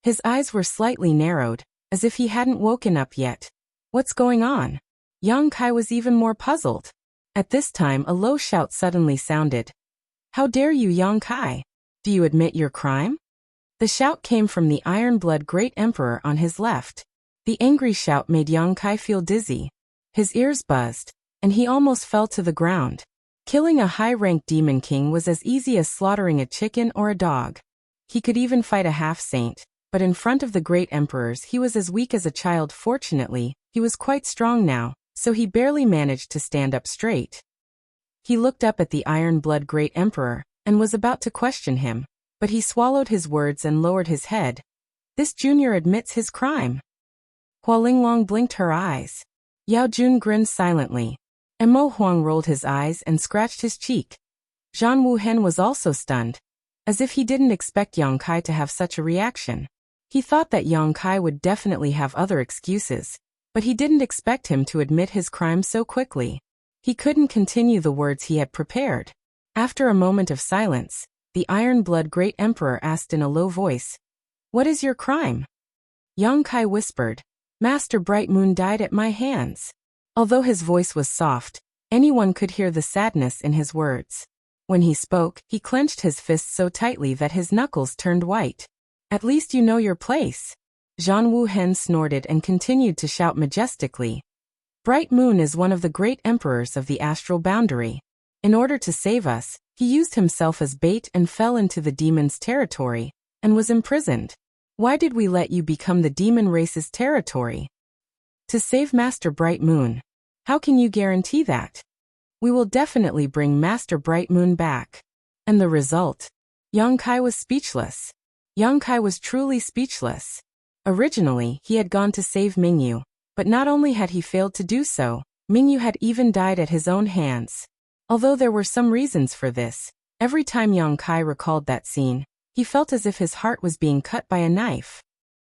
His eyes were slightly narrowed, as if he hadn't woken up yet. What's going on? Yang Kai was even more puzzled. At this time a low shout suddenly sounded. How dare you, Yang Kai? Do you admit your crime? The shout came from the Iron-Blood Great Emperor on his left. The angry shout made Yang Kai feel dizzy. His ears buzzed, and he almost fell to the ground. Killing a high-ranked demon king was as easy as slaughtering a chicken or a dog. He could even fight a half-saint, but in front of the great emperors he was as weak as a child. Fortunately, he was quite strong now, so he barely managed to stand up straight. He looked up at the Iron-Blood Great Emperor, and was about to question him, but he swallowed his words and lowered his head. This junior admits his crime. Hua Linglong blinked her eyes. Yao Jun grinned silently. And Mo Huang rolled his eyes and scratched his cheek. Zhang Wuhen was also stunned, as if he didn't expect Yang Kai to have such a reaction. He thought that Yang Kai would definitely have other excuses, but he didn't expect him to admit his crime so quickly. He couldn't continue the words he had prepared. After a moment of silence, the Iron-Blood Great Emperor asked in a low voice, "What is your crime?" Yang Kai whispered, "Master Bright Moon died at my hands." Although his voice was soft, anyone could hear the sadness in his words. When he spoke, he clenched his fists so tightly that his knuckles turned white. "At least you know your place." Zhang Wuhen snorted and continued to shout majestically. "Bright Moon is one of the great emperors of the astral boundary. In order to save us, he used himself as bait and fell into the demon's territory, and was imprisoned. Why did we let you become the demon race's territory?" "To save Master Bright Moon." "How can you guarantee that?" "We will definitely bring Master Bright Moon back." And the result? Yang Kai was speechless. Yang Kai was truly speechless. Originally, he had gone to save Mingyu, but not only had he failed to do so, Mingyu had even died at his own hands. Although there were some reasons for this, every time Yang Kai recalled that scene, he felt as if his heart was being cut by a knife.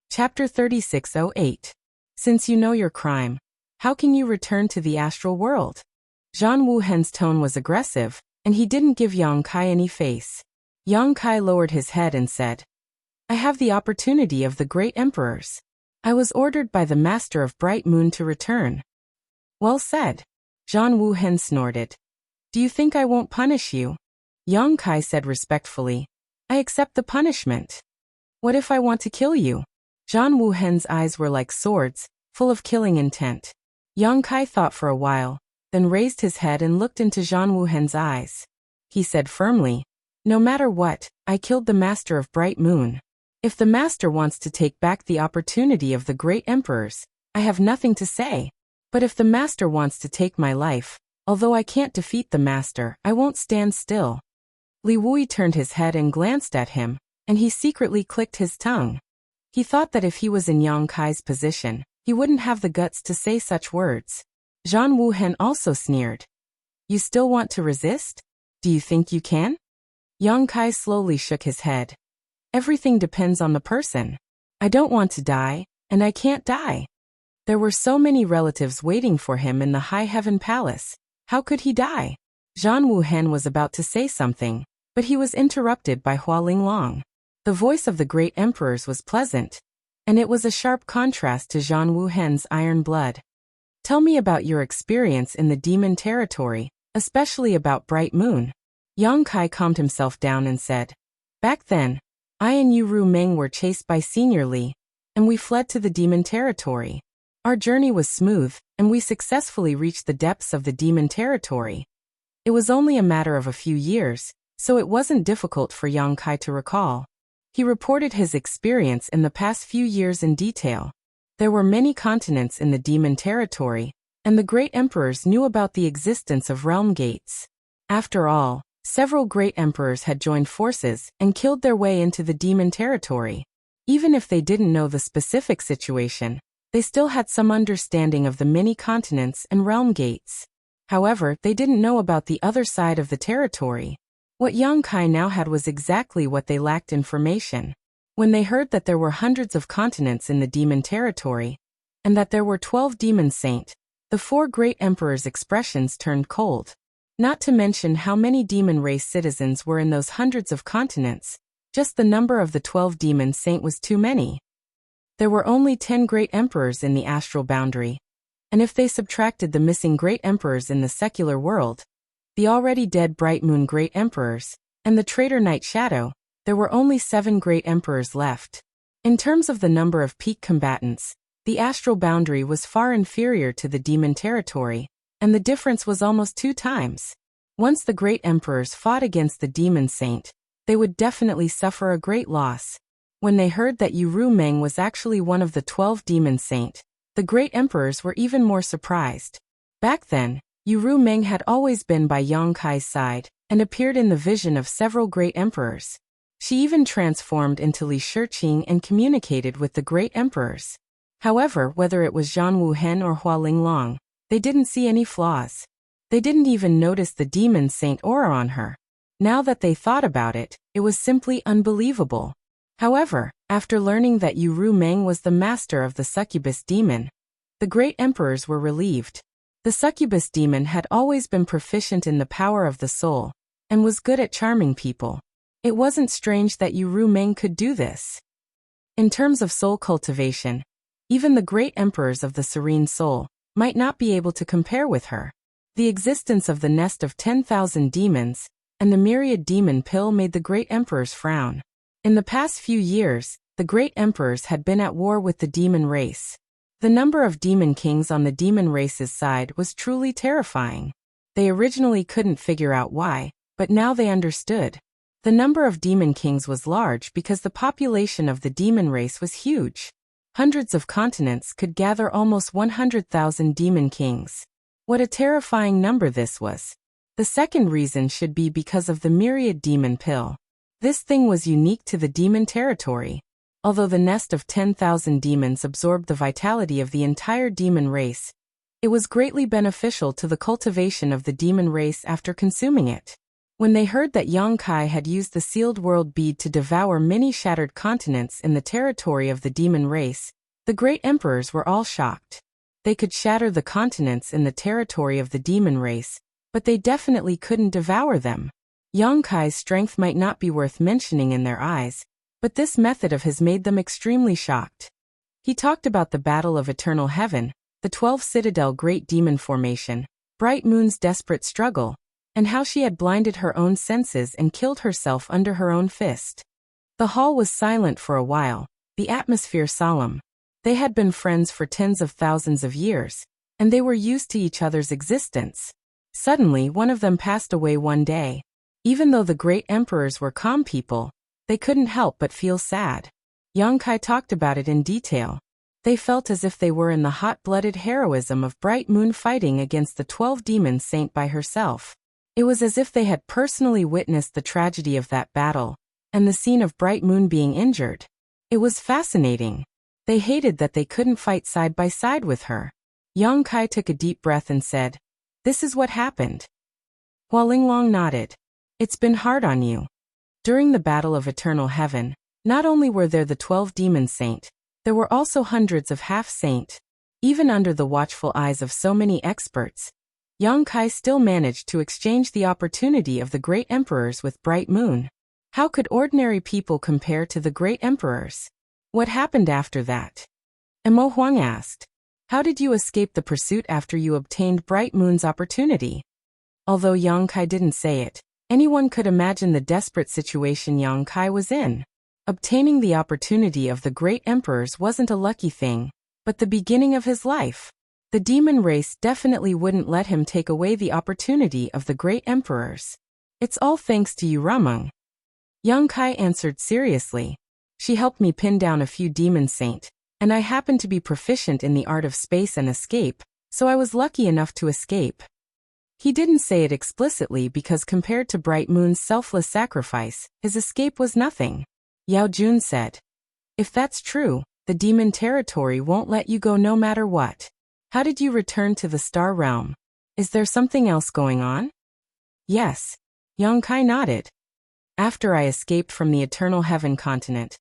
Chapter 3608. Since you know your crime, how can you return to the astral world? Zhang Wuhen's tone was aggressive, and he didn't give Yang Kai any face. Yang Kai lowered his head and said, "I have the opportunity of the great emperors. I was ordered by the Master of Bright Moon to return." "Well said." Zhang Wuhen snorted. "Do you think I won't punish you?" Yang Kai said respectfully, "I accept the punishment." "What if I want to kill you?" Zhang Wuhen's eyes were like swords, full of killing intent. Yang Kai thought for a while, then raised his head and looked into Zhang Wuhen's eyes. He said firmly, "No matter what, I killed the Master of Bright Moon. If the Master wants to take back the opportunity of the great emperors, I have nothing to say. But if the Master wants to take my life, although I can't defeat the Master, I won't stand still." Li Wuyi turned his head and glanced at him, and he secretly clicked his tongue. He thought that if he was in Yang Kai's position, he wouldn't have the guts to say such words. Zhang Wuhen also sneered. "You still want to resist? Do you think you can?" Yang Kai slowly shook his head. "Everything depends on the person. I don't want to die, and I can't die." There were so many relatives waiting for him in the High Heaven Palace. How could he die? Zhang Wuhen was about to say something, but he was interrupted by Hua Linglong. The voice of the great emperors was pleasant, and it was a sharp contrast to Zhang Wuhen's iron blood. "Tell me about your experience in the demon territory, especially about Bright Moon." Yang Kai calmed himself down and said, "Back then, I and Yu Ru Meng were chased by Senior Li, and we fled to the demon territory. Our journey was smooth, and we successfully reached the depths of the demon territory. It was only a matter of a few years, so it wasn't difficult for Yang Kai to recall. He reported his experience in the past few years in detail. There were many continents in the demon territory, and the great emperors knew about the existence of realm gates. After all, several great emperors had joined forces and killed their way into the demon territory. Even if they didn't know the specific situation, they still had some understanding of the many continents and realm gates. However, they didn't know about the other side of the territory. What Yang Kai now had was exactly what they lacked: information. When they heard that there were hundreds of continents in the demon territory, and that there were 12 demon saints, the 4 great emperors' expressions turned cold. Not to mention how many demon race citizens were in those hundreds of continents. Just the number of the 12 demon saint was too many. There were only 10 great emperors in the astral boundary, and if they subtracted the missing great emperors in the secular world, the already dead Bright Moon great emperors, and the traitor Night Shadow, there were only 7 great emperors left. In terms of the number of peak combatants, the astral boundary was far inferior to the demon territory, and the difference was almost 2 times. Once the great emperors fought against the demon saint, they would definitely suffer a great loss. When they heard that Yu Ru Meng was actually one of the 12 demon saint, the great emperors were even more surprised. Back then, Yu Ru Meng had always been by Yang Kai's side, and appeared in the vision of several great emperors. She even transformed into Li Shiqing and communicated with the great emperors. However, whether it was Zhan Wuhen or Hua Linglong, they didn't see any flaws. They didn't even notice the demon saint aura on her. Now that they thought about it, it was simply unbelievable. However, after learning that Yu Ru Meng was the master of the succubus demon, the great emperors were relieved. The succubus demon had always been proficient in the power of the soul, and was good at charming people. It wasn't strange that Yu Ru Meng could do this. In terms of soul cultivation, even the great emperors of the serene soul might not be able to compare with her. The existence of the nest of 10,000 demons and the myriad demon pill made the great emperors frown. In the past few years, the great emperors had been at war with the demon race. The number of demon kings on the demon race's side was truly terrifying. They originally couldn't figure out why, but now they understood. The number of demon kings was large because the population of the demon race was huge. Hundreds of continents could gather almost 100,000 demon kings. What a terrifying number this was. The second reason should be because of the myriad demon pill. This thing was unique to the demon territory. Although the nest of 10,000 demons absorbed the vitality of the entire demon race, it was greatly beneficial to the cultivation of the demon race after consuming it. When they heard that Yang Kai had used the sealed world bead to devour many shattered continents in the territory of the demon race, the great emperors were all shocked. They could shatter the continents in the territory of the demon race, but they definitely couldn't devour them. Yang Kai's strength might not be worth mentioning in their eyes, but this method of his made them extremely shocked. He talked about the Battle of Eternal Heaven, the 12 Citadel Great Demon Formation, Bright Moon's desperate struggle, and how she had blinded her own senses and killed herself under her own fist. The hall was silent for a while, the atmosphere solemn. They had been friends for tens of thousands of years, and they were used to each other's existence. Suddenly, one of them passed away one day. Even though the great emperors were calm people, they couldn't help but feel sad. Yang Kai talked about it in detail. They felt as if they were in the hot-blooded heroism of Bright Moon fighting against the 12 demon saint by herself. It was as if they had personally witnessed the tragedy of that battle, and the scene of Bright Moon being injured. It was fascinating. They hated that they couldn't fight side by side with her. Yang Kai took a deep breath and said, "This is what happened." Hua Linglong nodded. "It's been hard on you." During the Battle of Eternal Heaven, not only were there the 12 demon saint, there were also hundreds of half-saint. Even under the watchful eyes of so many experts, Yang Kai still managed to exchange the opportunity of the great emperors with Bright Moon. How could ordinary people compare to the great emperors? What happened after that? Mo Huang asked. How did you escape the pursuit after you obtained Bright Moon's opportunity? Although Yang Kai didn't say it, anyone could imagine the desperate situation Yang Kai was in. Obtaining the opportunity of the great emperors wasn't a lucky thing, but the beginning of his life. The demon race definitely wouldn't let him take away the opportunity of the great emperors. It's all thanks to you, Rameng. Yang Kai answered seriously. She helped me pin down a few demon saint, and I happened to be proficient in the art of space and escape, so I was lucky enough to escape. He didn't say it explicitly because compared to Bright Moon's selfless sacrifice, his escape was nothing. Yao Jun said. If that's true, the demon territory won't let you go no matter what. How did you return to the star realm? Is there something else going on? Yes. Yongkai nodded. After I escaped from the Eternal Heaven continent,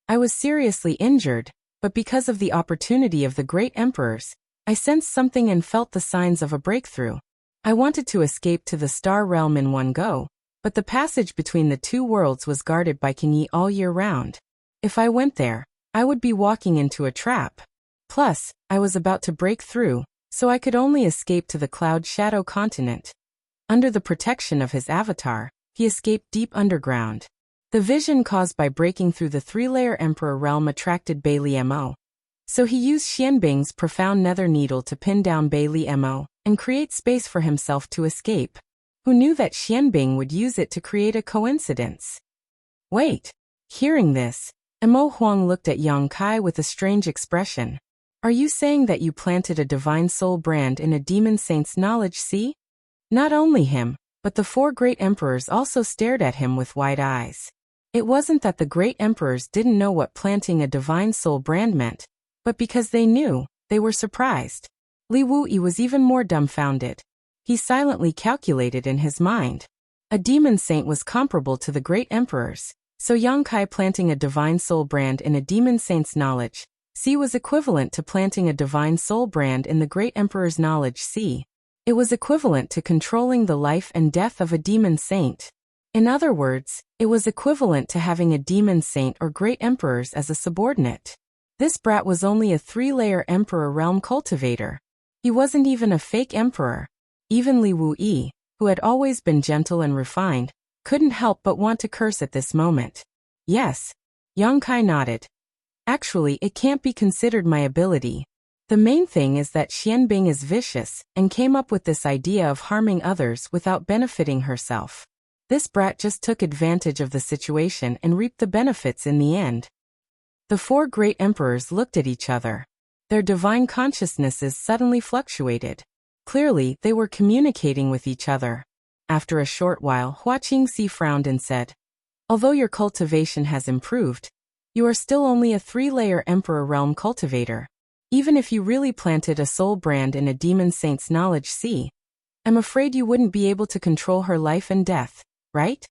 I was seriously injured, but because of the opportunity of the great emperors, I sensed something and felt the signs of a breakthrough. I wanted to escape to the star realm in one go, but the passage between the two worlds was guarded by King Yi all year round. If I went there, I would be walking into a trap. Plus, I was about to break through, so I could only escape to the Cloud Shadow continent. Under the protection of his avatar, he escaped deep underground. The vision caused by breaking through the three-layer Emperor realm attracted Bailey Mo. So he used Xianbing's profound nether needle to pin down Bailey Mo and create space for himself to escape. Who knew that Xianbing would use it to create a coincidence? Wait. Hearing this, Mo Huang looked at Yongkai with a strange expression. Are you saying that you planted a divine soul brand in a demon saint's knowledge sea? Not only him, but the four great emperors also stared at him with wide eyes. It wasn't that the great emperors didn't know what planting a divine soul brand meant, but because they knew, they were surprised. Li Wuyi was even more dumbfounded. He silently calculated in his mind. A demon saint was comparable to the great emperors, so Yongkai planting a divine soul brand in a demon saint's knowledge sea was equivalent to planting a divine soul brand in the great emperor's knowledge sea. It was equivalent to controlling the life and death of a demon saint. In other words, it was equivalent to having a demon saint or great emperors as a subordinate. This brat was only a three-layer emperor realm cultivator. He wasn't even a fake emperor. Even Li Wuyi, who had always been gentle and refined, couldn't help but want to curse at this moment. Yes. Yongkai nodded. Actually, it can't be considered my ability. The main thing is that Xianbing is vicious and came up with this idea of harming others without benefiting herself. This brat just took advantage of the situation and reaped the benefits in the end. The four great emperors looked at each other. Their divine consciousnesses suddenly fluctuated. Clearly, they were communicating with each other. After a short while, Hua Qingxi frowned and said, although your cultivation has improved, you are still only a three-layer emperor realm cultivator. Even if you really planted a soul brand in a demon saint's knowledge sea, I'm afraid you wouldn't be able to control her life and death, right?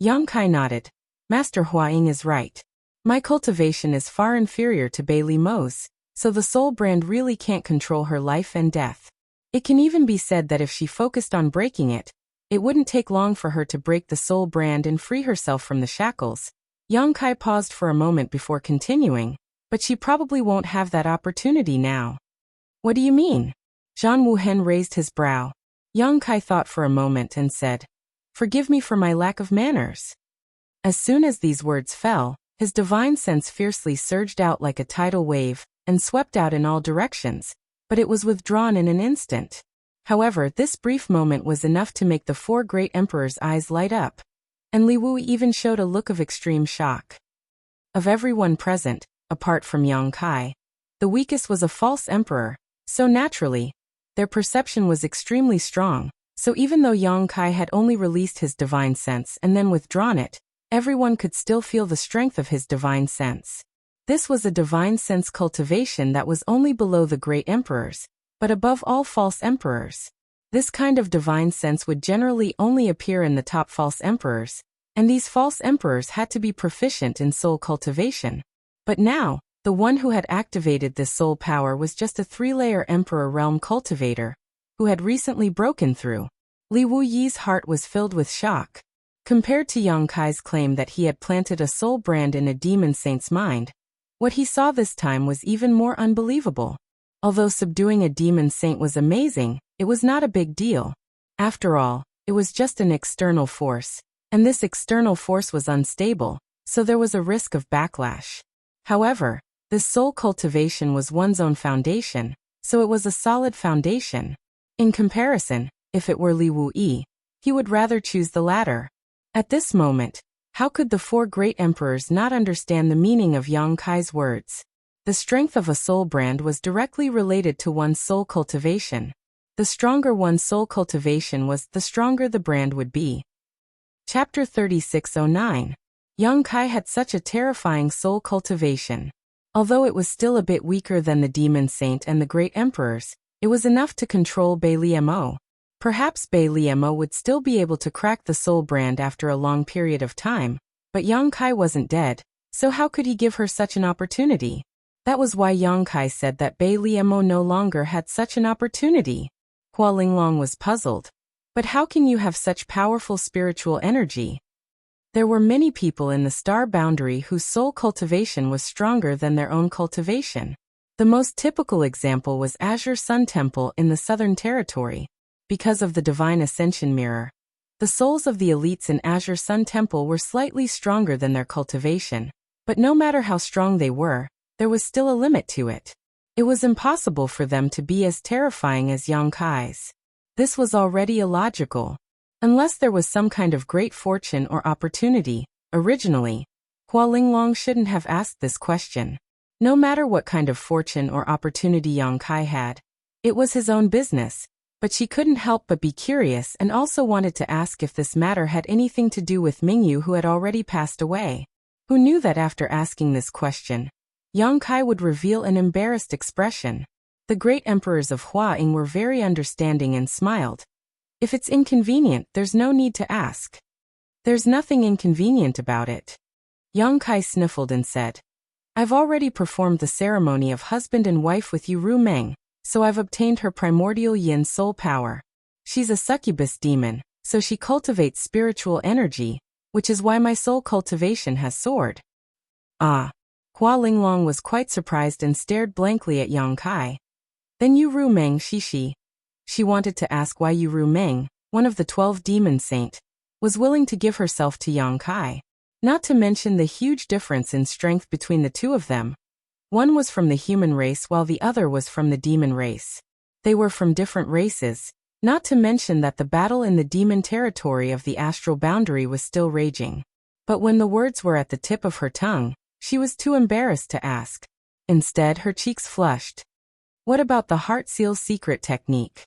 Yongkai nodded. Master Huaying is right. My cultivation is far inferior to Bailey Mo's, so the soul brand really can't control her life and death. It can even be said that if she focused on breaking it, it wouldn't take long for her to break the soul brand and free herself from the shackles. Yongkai paused for a moment before continuing, but she probably won't have that opportunity now. What do you mean? Zhang Wuhen raised his brow. Yongkai thought for a moment and said, forgive me for my lack of manners. As soon as these words fell, his divine sense fiercely surged out like a tidal wave and swept out in all directions, but it was withdrawn in an instant. However, this brief moment was enough to make the four great emperors' eyes light up, and Li Wu even showed a look of extreme shock. Of everyone present, apart from Yongkai, the weakest was a false emperor, so naturally, their perception was extremely strong, so even though Yongkai had only released his divine sense and then withdrawn it, everyone could still feel the strength of his divine sense. This was a divine sense cultivation that was only below the great emperors, but above all false emperors. This kind of divine sense would generally only appear in the top false emperors, and these false emperors had to be proficient in soul cultivation. But now, the one who had activated this soul power was just a three-layer emperor realm cultivator, who had recently broken through. Li Wuyi's heart was filled with shock. Compared to Yongkai's claim that he had planted a soul brand in a demon saint's mind, what he saw this time was even more unbelievable. Although subduing a demon saint was amazing, it was not a big deal. After all, it was just an external force, and this external force was unstable, so there was a risk of backlash. However, this soul cultivation was one's own foundation, so it was a solid foundation. In comparison, if it were Li Wuyi, he would rather choose the latter. At this moment, how could the four great emperors not understand the meaning of Yongkai's words? The strength of a soul brand was directly related to one's soul cultivation. The stronger one's soul cultivation was, the stronger the brand would be. Chapter 3609. Yang Kai had such a terrifying soul cultivation. Although it was still a bit weaker than the Demon Saint and the Great Emperors, it was enough to control Bai Liemo. Perhaps Bai Liemo would still be able to crack the soul brand after a long period of time, but Yang Kai wasn't dead, so how could he give her such an opportunity? That was why Yang Kai said that Bai Liemo no longer had such an opportunity. Hua Linglong was puzzled. But how can you have such powerful spiritual energy? There were many people in the star boundary whose soul cultivation was stronger than their own cultivation. The most typical example was Azure Sun Temple in the Southern Territory. Because of the Divine Ascension Mirror, the souls of the elites in Azure Sun Temple were slightly stronger than their cultivation. But no matter how strong they were, there was still a limit to it. It was impossible for them to be as terrifying as Yang Kai's. This was already illogical. Unless there was some kind of great fortune or opportunity, originally, Hua Linglong shouldn't have asked this question. No matter what kind of fortune or opportunity Yang Kai had, it was his own business, but she couldn't help but be curious and also wanted to ask if this matter had anything to do with Mingyu, who had already passed away. Who knew that after asking this question, Yang Kai would reveal an embarrassed expression. The great emperors of Hua Ying were very understanding and smiled. If it's inconvenient, there's no need to ask. There's nothing inconvenient about it. Yang Kai sniffled and said, I've already performed the ceremony of husband and wife with Yu Ru Meng, so I've obtained her primordial yin soul power. She's a succubus demon, so she cultivates spiritual energy, which is why my soul cultivation has soared. Ah. Hua Linglong was quite surprised and stared blankly at Yang Kai. Then Yu Ru Meng Shishi. She wanted to ask why Yu Ru Meng, one of the 12 demon saint, was willing to give herself to Yang Kai. Not to mention the huge difference in strength between the two of them. One was from the human race while the other was from the demon race. They were from different races, not to mention that the battle in the demon territory of the astral boundary was still raging. But when the words were at the tip of her tongue, she was too embarrassed to ask. Instead, her cheeks flushed. What about the heart seal secret technique?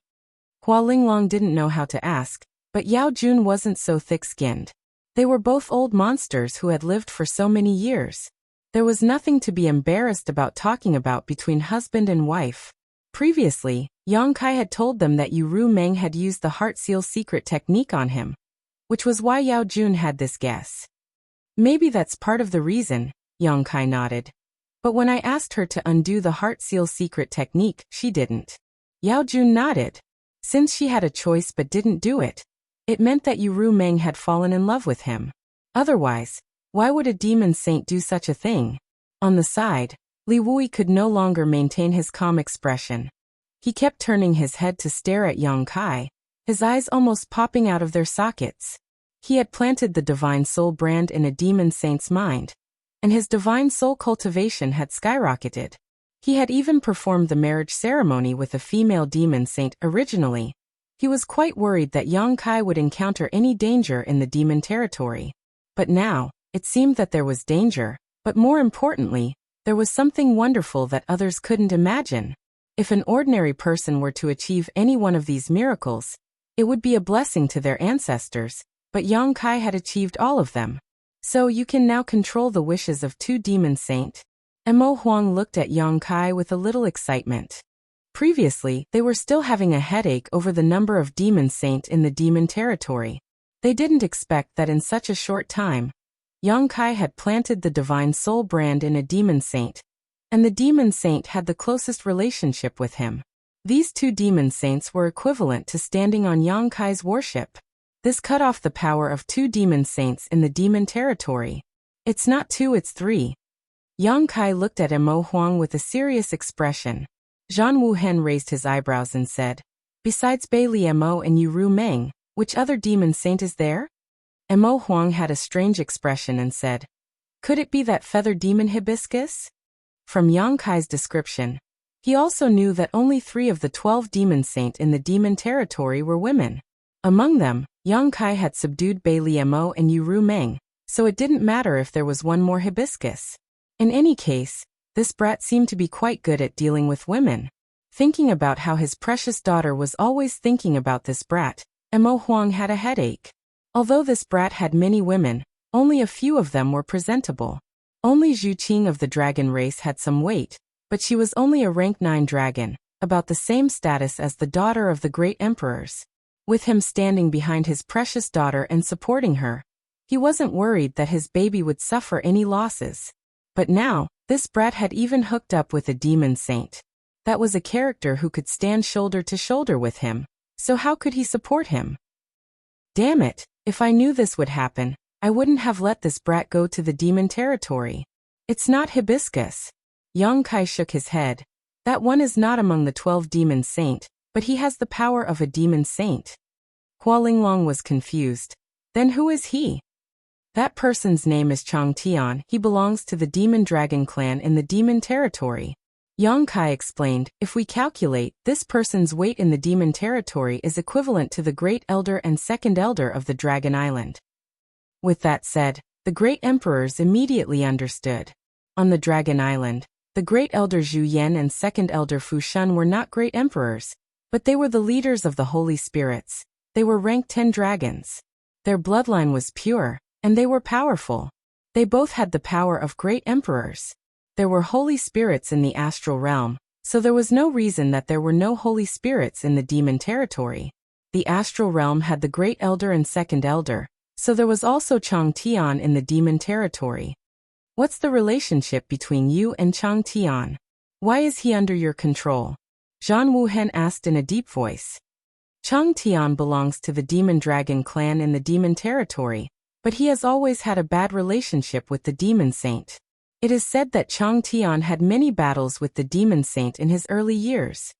Hua Linglong didn't know how to ask, but Yao Jun wasn't so thick-skinned. They were both old monsters who had lived for so many years. There was nothing to be embarrassed about talking about between husband and wife. Previously, Yang Kai had told them that Yu Ru Meng had used the heart seal secret technique on him, which was why Yao Jun had this guess. Maybe that's part of the reason, Yang Kai nodded. But when I asked her to undo the heart seal secret technique, she didn't. Yao Jun nodded. Since she had a choice but didn't do it, it meant that Yu Ru Meng had fallen in love with him. Otherwise, why would a demon saint do such a thing? On the side, Li Wui could no longer maintain his calm expression. He kept turning his head to stare at Yang Kai, his eyes almost popping out of their sockets. He had planted the divine soul brand in a demon saint's mind, and his divine soul cultivation had skyrocketed. He had even performed the marriage ceremony with a female demon saint originally. He was quite worried that Yang Kai would encounter any danger in the demon territory. But now, it seemed that there was danger, but more importantly, there was something wonderful that others couldn't imagine. If an ordinary person were to achieve any one of these miracles, it would be a blessing to their ancestors, but Yang Kai had achieved all of them. So you can now control the wishes of 2 demon saint. Mo Huang looked at Yang Kai with a little excitement. Previously, they were still having a headache over the number of demon saint in the demon territory. They didn't expect that in such a short time, Yang Kai had planted the divine soul brand in a demon saint, and the demon saint had the closest relationship with him. These 2 demon saints were equivalent to standing on Yang Kai's worship. This cut off the power of 2 demon saints in the demon territory. It's not 2, it's 3. Yang Kai looked at Mo Huang with a serious expression. Zhan Wuhen raised his eyebrows and said, Besides Bai Liemo and Yu Ru Meng, which other demon saint is there? Mo Huang had a strange expression and said, Could it be that feather demon hibiscus? From Yang Kai's description, he also knew that only 3 of the 12 demon saint in the demon territory were women. Among them, Yang Kai had subdued Bai Liemo and Yu Ru Meng, so it didn't matter if there was one more hibiscus. In any case, this brat seemed to be quite good at dealing with women. Thinking about how his precious daughter was always thinking about this brat, Mo Huang had a headache. Although this brat had many women, Only a few of them were presentable. Only Zhu Qing of the dragon race had some weight, but she was only a rank 9 dragon, about the same status as the daughter of the great emperors. With him standing behind his precious daughter and supporting her, he wasn't worried that his baby would suffer any losses. But now, this brat had even hooked up with a demon saint. That was a character who could stand shoulder to shoulder with him, so how could he support him? Damn it, if I knew this would happen, I wouldn't have let this brat go to the demon territory. It's not hibiscus. Yang Kai shook his head. That one is not among the 12 demon saint, but he has the power of a demon saint. Hua Linglong was confused. Then who is he? That person's name is Chang Tian. He belongs to the demon dragon clan in the demon territory. Yang Kai explained, if we calculate, this person's weight in the demon territory is equivalent to the great elder and second elder of the dragon island. With that said, the great emperors immediately understood. On the dragon island, the great elder Zhu Yan and second elder Fu Shun were not great emperors, but they were the leaders of the holy spirits. They were rank 10 dragons. Their bloodline was pure, and they were powerful. They both had the power of great emperors. There were holy spirits in the astral realm, so there was no reason that there were no holy spirits in the demon territory. The astral realm had the great elder and second elder, so there was also Chang Tian in the demon territory. What's the relationship between you and Chang Tian? Why is he under your control? Zhan Wuhen asked in a deep voice. Chang Tian belongs to the demon dragon clan in the demon territory, but he has always had a bad relationship with the demon saint. It is said that Chang Tian had many battles with the demon saint in his early years.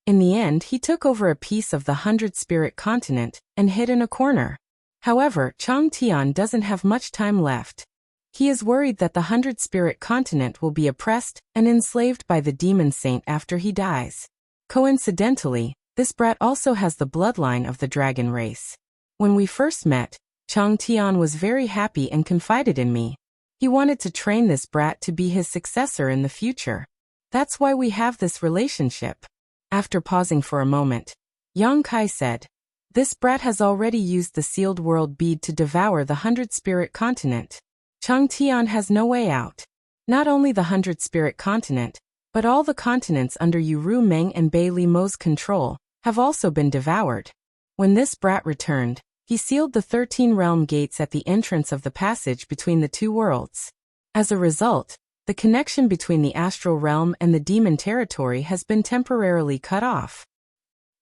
In the end, he took over a piece of the 100 Spirit continent and hid in a corner. However, Chang Tian doesn't have much time left. He is worried that the 100 Spirit continent will be oppressed and enslaved by the demon saint after he dies. Coincidentally, this brat also has the bloodline of the dragon race. When we first met, Chang Tian was very happy and confided in me. He wanted to train this brat to be his successor in the future. That's why we have this relationship. After pausing for a moment, Yang Kai said, this brat has already used the sealed world bead to devour the 100 Spirit continent. Chang Tian has no way out. Not only the 100 Spirit continent, but all the continents under Yu Meng and Bei Li Mo's control have also been devoured. When this brat returned, he sealed the 13 realm gates at the entrance of the passage between the two worlds. As a result, the connection between the astral realm and the demon territory has been temporarily cut off.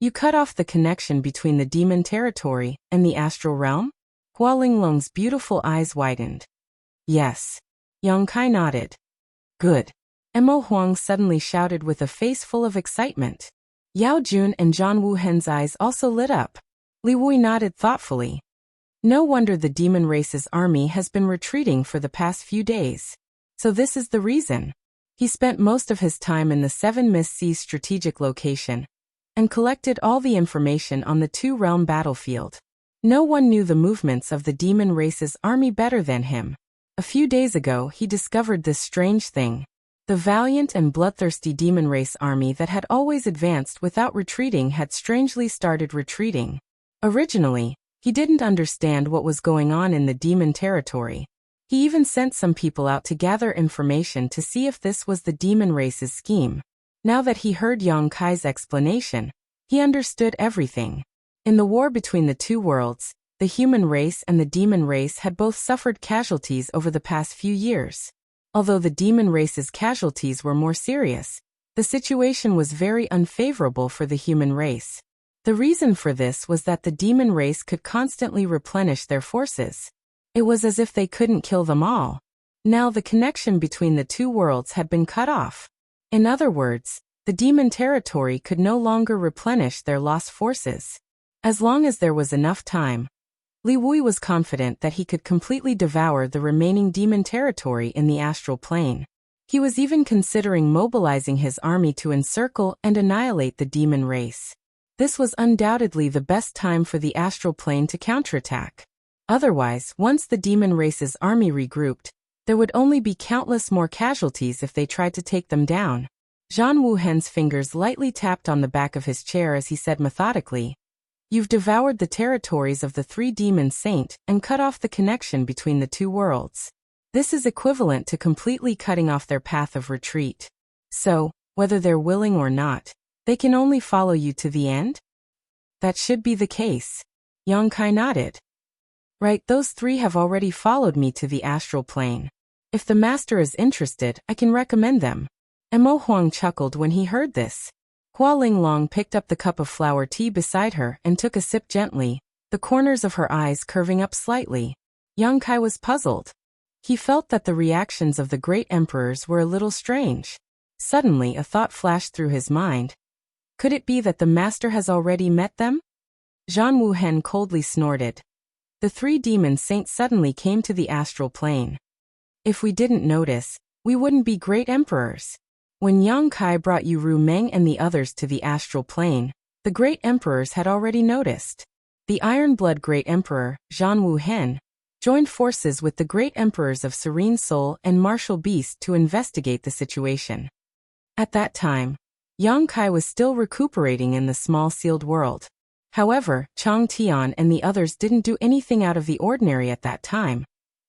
You cut off the connection between the demon territory and the astral realm? Hua Linglong's beautiful eyes widened. Yes. Yang Kai nodded. Good. Mo Huang suddenly shouted with a face full of excitement. Yao Jun and Zhan Wuhen's eyes also lit up. Li Wui nodded thoughtfully. No wonder the demon race's army has been retreating for the past few days. So this is the reason. He spent most of his time in the Seven Mist Sea's strategic location and collected all the information on the two-realm battlefield. No one knew the movements of the demon race's army better than him. A few days ago, he discovered this strange thing. The valiant and bloodthirsty demon race army that had always advanced without retreating had strangely started retreating. Originally, he didn't understand what was going on in the demon territory. He even sent some people out to gather information to see if this was the demon race's scheme. Now that he heard Yang Kai's explanation, he understood everything. In the war between the two worlds, the human race and the demon race had both suffered casualties over the past few years. Although the demon race's casualties were more serious, the situation was very unfavorable for the human race. The reason for this was that the demon race could constantly replenish their forces. It was as if they couldn't kill them all. Now the connection between the two worlds had been cut off. In other words, the demon territory could no longer replenish their lost forces. As long as there was enough time, Li Wui was confident that he could completely devour the remaining demon territory in the astral plane. He was even considering mobilizing his army to encircle and annihilate the demon race. This was undoubtedly the best time for the astral plane to counterattack. Otherwise, once the demon race's army regrouped, there would only be countless more casualties if they tried to take them down. Zhan Wuhen's fingers lightly tapped on the back of his chair as he said methodically, You've devoured the territories of the three demon saint and cut off the connection between the two worlds. This is equivalent to completely cutting off their path of retreat. So, whether they're willing or not, they can only follow you to the end? That should be the case. Yongkai nodded. Right, those three have already followed me to the astral plane. If the master is interested, I can recommend them. And Mo Huang chuckled when he heard this. Hua Linglong picked up the cup of flower tea beside her and took a sip gently, the corners of her eyes curving up slightly. Yongkai was puzzled. He felt that the reactions of the great emperors were a little strange. Suddenly a thought flashed through his mind. Could it be that the master has already met them? Zhan Wuhen coldly snorted. The three demon saints suddenly came to the astral plane. If we didn't notice, we wouldn't be great emperors. When Yang Kai brought Yu Ru Meng and the others to the astral plane, the great emperors had already noticed. The Iron Blood Great Emperor, Zhan Wuhen, joined forces with the great emperors of Serene Soul and Martial Beast to investigate the situation. At that time, Yang Kai was still recuperating in the small sealed world. However, Chang Tian and the others didn't do anything out of the ordinary at that time.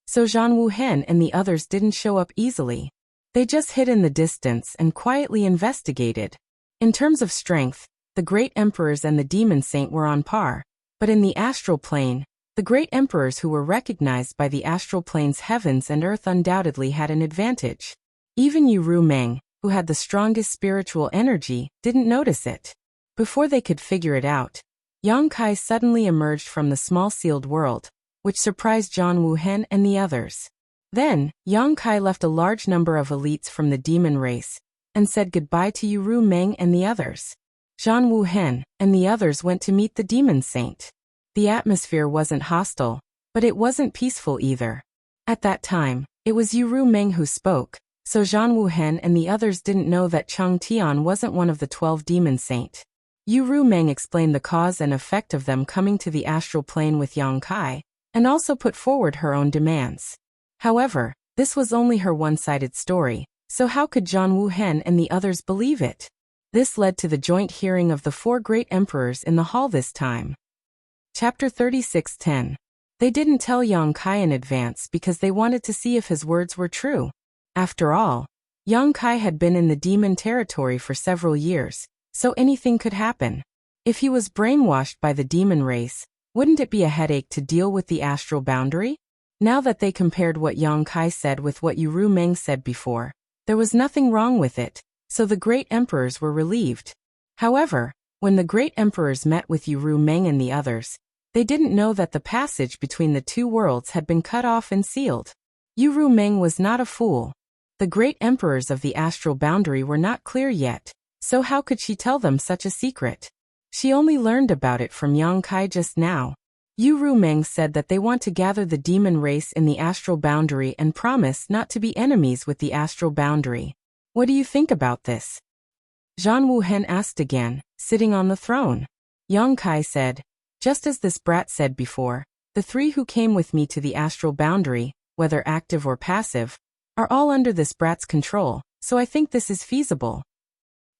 So Zhan Wuhen and the others didn't show up easily. They just hid in the distance and quietly investigated. In terms of strength, the great emperors and the demon saint were on par, but in the astral plane, the great emperors who were recognized by the astral plane's heavens and earth undoubtedly had an advantage. Even Yu Ru Meng, who had the strongest spiritual energy, didn't notice it. Before they could figure it out, Yang Kai suddenly emerged from the small sealed world, which surprised Zhan Wuhen and the others. Then, Yang Kai left a large number of elites from the demon race, and said goodbye to Yu Ru Meng and the others. Zhan Wuhen and the others went to meet the demon saint. The atmosphere wasn't hostile, but it wasn't peaceful either. At that time, it was Yu Ru Meng who spoke, so Zhan Wuhen and the others didn't know that Chang Tian wasn't one of the 12 demon saint. Yu Ru Meng explained the cause and effect of them coming to the astral plane with Yang Kai, and also put forward her own demands. However, this was only her one-sided story, so how could Zhan Wuhen and the others believe it? This led to the joint hearing of the four great emperors in the hall this time. Chapter 36:10. They didn't tell Yang Kai in advance because they wanted to see if his words were true. After all, Yang Kai had been in the demon territory for several years, so anything could happen. If he was brainwashed by the demon race, wouldn't it be a headache to deal with the astral boundary? Now that they compared what Yang Kai said with what Yu Ru Meng said before, there was nothing wrong with it, so the great emperors were relieved. However, when the great emperors met with Yu Ru Meng and the others, they didn't know that the passage between the two worlds had been cut off and sealed. Yu Ru Meng was not a fool. The great emperors of the astral boundary were not clear yet, so how could she tell them such a secret? She only learned about it from Yang Kai just now. Yu Ru Meng said that they want to gather the demon race in the astral boundary and promise not to be enemies with the astral boundary. What do you think about this? Zhan Wuhen asked again, sitting on the throne. Yang Kai said, just as this brat said before, the three who came with me to the astral boundary, whether active or passive, are all under this brat's control, so I think this is feasible.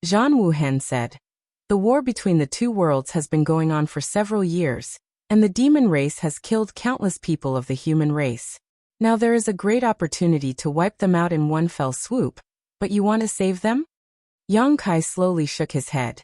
Zhan Wuhen said, the war between the two worlds has been going on for several years, and the demon race has killed countless people of the human race. Now there is a great opportunity to wipe them out in one fell swoop, but you want to save them? Yang Kai slowly shook his head.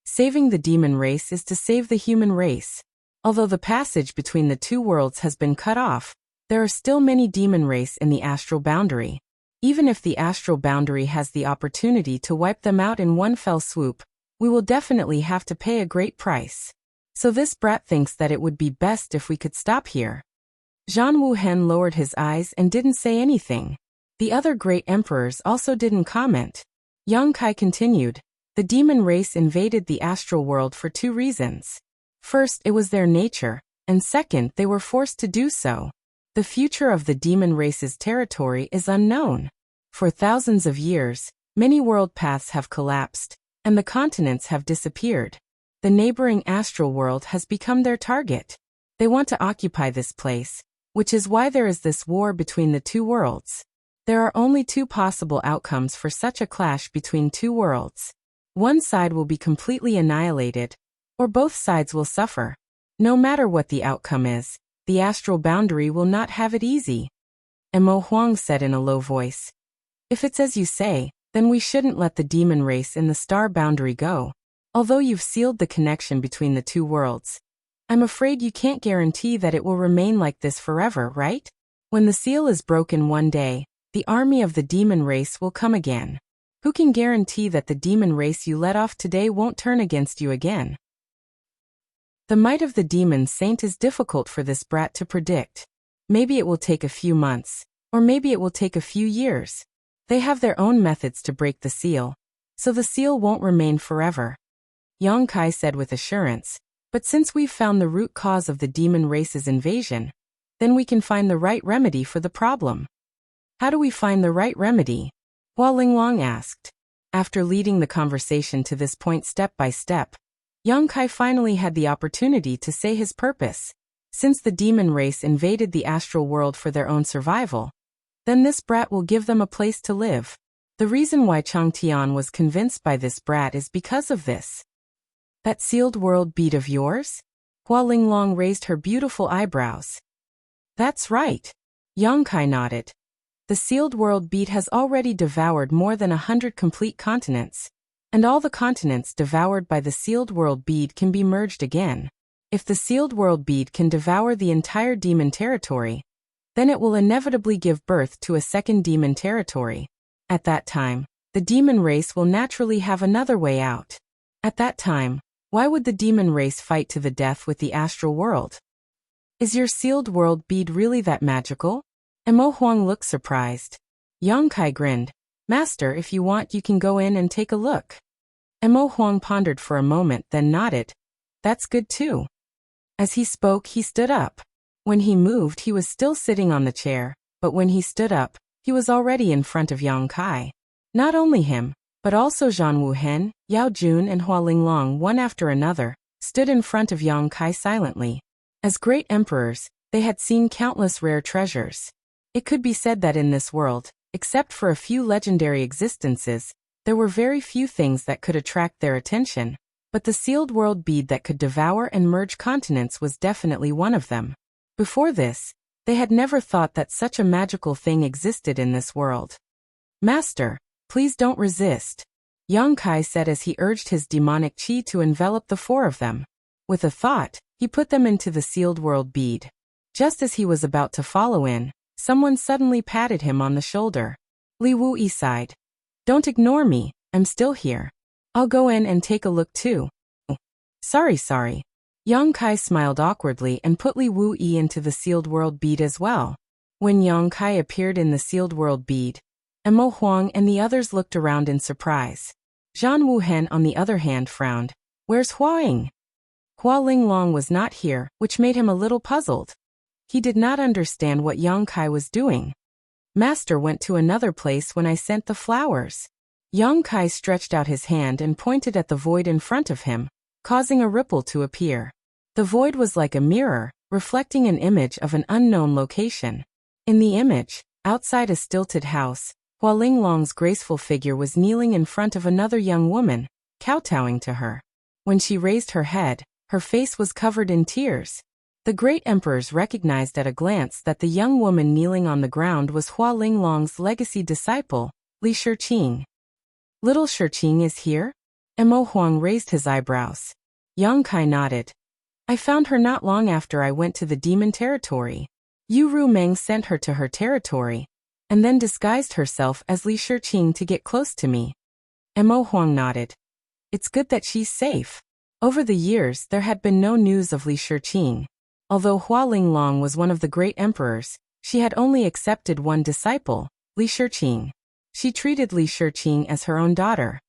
Saving the demon race is to save the human race. Although the passage between the two worlds has been cut off, there are still many demon race in the astral boundary. Even if the astral boundary has the opportunity to wipe them out in one fell swoop, we will definitely have to pay a great price. So this brat thinks that it would be best if we could stop here. Zhan Wuhen lowered his eyes and didn't say anything. The other great emperors also didn't comment. Yang Kai continued, the demon race invaded the astral world for two reasons. First, it was their nature, and second, they were forced to do so. The future of the demon race's territory is unknown. For thousands of years, many world paths have collapsed, and the continents have disappeared. The neighboring astral world has become their target. They want to occupy this place, which is why there is this war between the two worlds. There are only two possible outcomes for such a clash between two worlds. One side will be completely annihilated, or both sides will suffer. No matter what the outcome is, the astral boundary will not have it easy. Mo Huang said in a low voice. If it's as you say, then we shouldn't let the demon race in the star boundary go. Although you've sealed the connection between the two worlds, I'm afraid you can't guarantee that it will remain like this forever, right? When the seal is broken one day, the army of the demon race will come again. Who can guarantee that the demon race you let off today won't turn against you again? The might of the demon saint is difficult for this brat to predict. Maybe it will take a few months, or maybe it will take a few years. They have their own methods to break the seal, so the seal won't remain forever. Yang Kai said with assurance, but since we've found the root cause of the demon race's invasion, then we can find the right remedy for the problem. How do we find the right remedy? Hua Linglong asked. After leading the conversation to this point step by step, Yang Kai finally had the opportunity to say his purpose. Since the demon race invaded the astral world for their own survival, then this brat will give them a place to live. The reason why Chang Tian was convinced by this brat is because of this. That sealed world bead of yours? Hua Linglong raised her beautiful eyebrows. That's right. Yang Kai nodded. The sealed world bead has already devoured more than 100 complete continents, and all the continents devoured by the sealed world bead can be merged again. If the sealed world bead can devour the entire demon territory, then it will inevitably give birth to a second demon territory. At that time, the demon race will naturally have another way out. At that time, why would the demon race fight to the death with the astral world? Is your sealed world bead really that magical? Mo Huang looked surprised. Yang Kai grinned. Master, if you want you can go in and take a look. Mo Huang pondered for a moment then nodded. That's good too. As he spoke he stood up. When he moved he was still sitting on the chair, but when he stood up, he was already in front of Yang Kai. Not only him, but also Zhan Wuhen, Yao Jun and Hua Linglong one after another, stood in front of Yang Kai silently. As great emperors, they had seen countless rare treasures. It could be said that in this world, except for a few legendary existences, there were very few things that could attract their attention, but the sealed world bead that could devour and merge continents was definitely one of them. Before this, they had never thought that such a magical thing existed in this world. Master, please don't resist, Yang Kai said as he urged his demonic qi to envelop the four of them. With a thought, he put them into the sealed world bead. Just as he was about to follow in, someone suddenly patted him on the shoulder. Li Wuyi sighed. Don't ignore me, I'm still here. I'll go in and take a look too. Sorry. Yang Kai smiled awkwardly and put Li Wuyi into the sealed world bead as well. When Yang Kai appeared in the sealed world bead, Mo Huang and the others looked around in surprise. Zhan Wuhen on the other hand frowned. Where's Hua Ying? Hua Linglong was not here, which made him a little puzzled. He did not understand what Yang Kai was doing. Master went to another place when I sent the flowers. Yang Kai stretched out his hand and pointed at the void in front of him, causing a ripple to appear. The void was like a mirror, reflecting an image of an unknown location. In the image, outside a stilted house, Hua Linglong's graceful figure was kneeling in front of another young woman, kowtowing to her. When she raised her head, her face was covered in tears. The great emperors recognized at a glance that the young woman kneeling on the ground was Hua Linglong's legacy disciple, Li Shiqing. Little Shiqing is here? Mo Huang raised his eyebrows. Yang Kai nodded. I found her not long after I went to the demon territory. Yu Ru Meng sent her to her territory, and then disguised herself as Li Shiqing to get close to me. Mo Huang nodded. It's good that she's safe. Over the years there had been no news of Li Shiqing. Although Hua Linglong was one of the great emperors, she had only accepted one disciple, Li Shiqing. She treated Li Shiqing as her own daughter.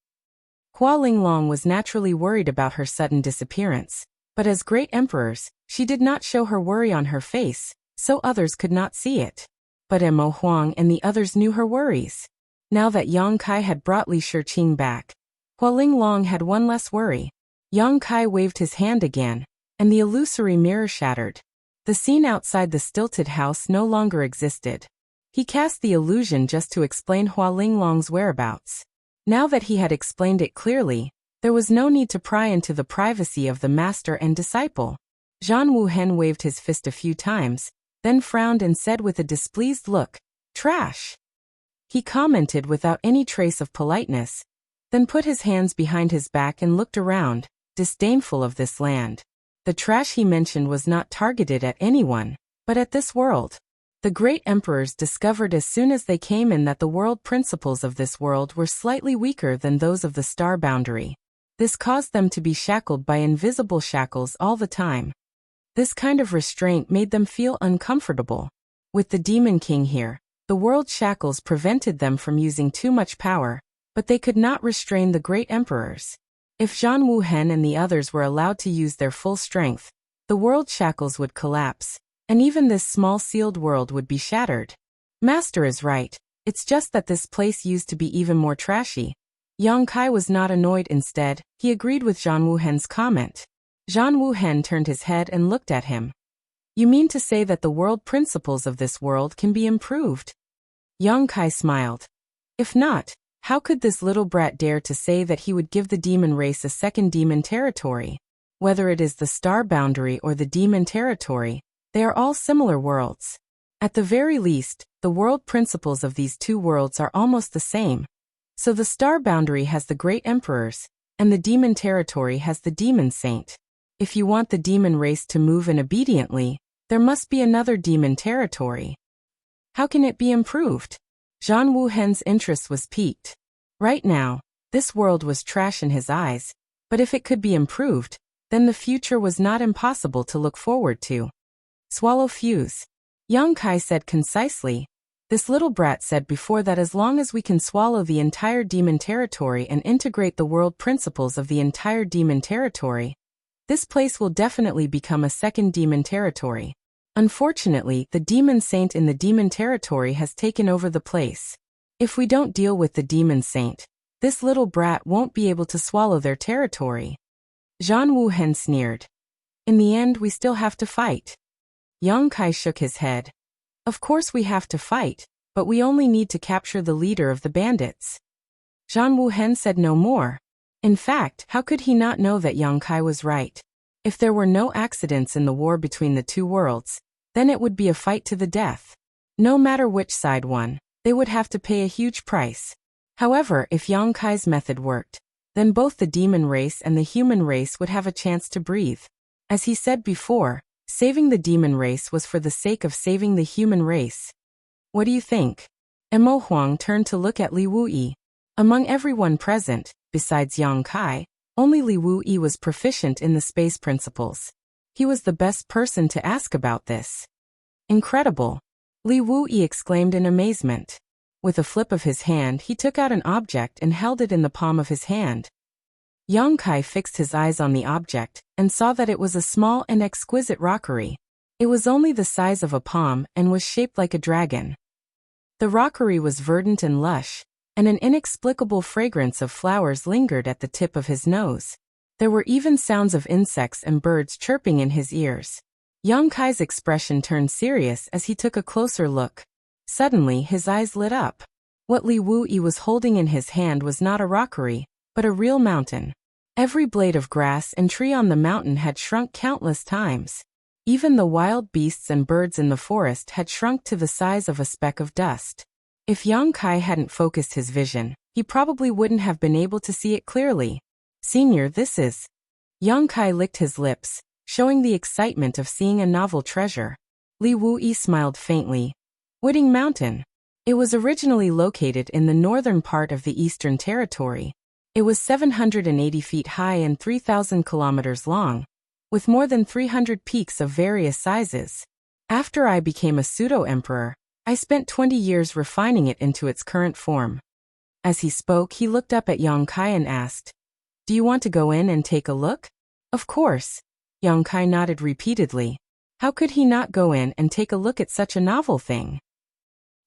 Hua Linglong was naturally worried about her sudden disappearance, but as great emperors, she did not show her worry on her face, so others could not see it. But Mo Huang and the others knew her worries. Now that Yang Kai had brought Li Shiqing back, Hua Linglong had one less worry. Yang Kai waved his hand again, and the illusory mirror shattered. The scene outside the stilted house no longer existed. He cast the illusion just to explain Hua Linglong's whereabouts. Now that he had explained it clearly, there was no need to pry into the privacy of the master and disciple. Zhang Wuhen waved his fist a few times, then frowned and said with a displeased look, "Trash." He commented without any trace of politeness, then put his hands behind his back and looked around, disdainful of this land. The trash he mentioned was not targeted at anyone, but at this world. The great emperors discovered as soon as they came in that the world principles of this world were slightly weaker than those of the star boundary. This caused them to be shackled by invisible shackles all the time. This kind of restraint made them feel uncomfortable. With the Demon King here, the world shackles prevented them from using too much power, but they could not restrain the great emperors. If Zhang Wuhen and the others were allowed to use their full strength, the world shackles would collapse, and even this small sealed world would be shattered. Master is right, it's just that this place used to be even more trashy. Yang Kai was not annoyed. Instead, he agreed with Zhang Wuhen's comment. Zhang Wuhen turned his head and looked at him. You mean to say that the world principles of this world can be improved? Yang Kai smiled. If not, how could this little brat dare to say that he would give the demon race a second demon territory? Whether it is the star boundary or the demon territory, they are all similar worlds. At the very least, the world principles of these two worlds are almost the same. So the star boundary has the great emperors, and the demon territory has the demon saint. If you want the demon race to move in obediently, there must be another demon territory. How can it be improved? Zhang Wuhen's interest was piqued. Right now, this world was trash in his eyes, but if it could be improved, then the future was not impossible to look forward to. Swallow fuse. Yang Kai said concisely. This little brat said before that as long as we can swallow the entire demon territory and integrate the world principles of the entire demon territory, this place will definitely become a second demon territory. Unfortunately, the demon saint in the demon territory has taken over the place. If we don't deal with the demon saint, this little brat won't be able to swallow their territory. Zhang Wuhen sneered. In the end, we still have to fight. Yang Kai shook his head. Of course we have to fight, but we only need to capture the leader of the bandits. Zhang Wuhen said no more. In fact, how could he not know that Yang Kai was right? If there were no accidents in the war between the two worlds, then it would be a fight to the death. No matter which side won, they would have to pay a huge price. However, if Yang Kai's method worked, then both the demon race and the human race would have a chance to breathe. As he said before, saving the demon race was for the sake of saving the human race. What do you think? Emo Huang turned to look at Li Wuyi. Among everyone present, besides Yang Kai, only Li Wuyi was proficient in the space principles. He was the best person to ask about this. Incredible! Li Wuyi exclaimed in amazement. With a flip of his hand, he took out an object and held it in the palm of his hand. Yang Kai fixed his eyes on the object and saw that it was a small and exquisite rockery. It was only the size of a palm and was shaped like a dragon. The rockery was verdant and lush, and an inexplicable fragrance of flowers lingered at the tip of his nose. There were even sounds of insects and birds chirping in his ears. Yang Kai's expression turned serious as he took a closer look. Suddenly, his eyes lit up. What Li Wuyi was holding in his hand was not a rockery, but a real mountain. Every blade of grass and tree on the mountain had shrunk countless times. Even the wild beasts and birds in the forest had shrunk to the size of a speck of dust. If Yang Kai hadn't focused his vision, he probably wouldn't have been able to see it clearly. Senior, this is... Yang Kai licked his lips, showing the excitement of seeing a novel treasure. Li Wuyi smiled faintly. Wooding Mountain. It was originally located in the northern part of the Eastern Territory. It was 780 feet high and 3,000 kilometers long, with more than 300 peaks of various sizes. After I became a pseudo-emperor, I spent 20 years refining it into its current form. As he spoke, he looked up at Yang Kai and asked, "Do you want to go in and take a look?" Of course. Yang Kai nodded repeatedly. How could he not go in and take a look at such a novel thing?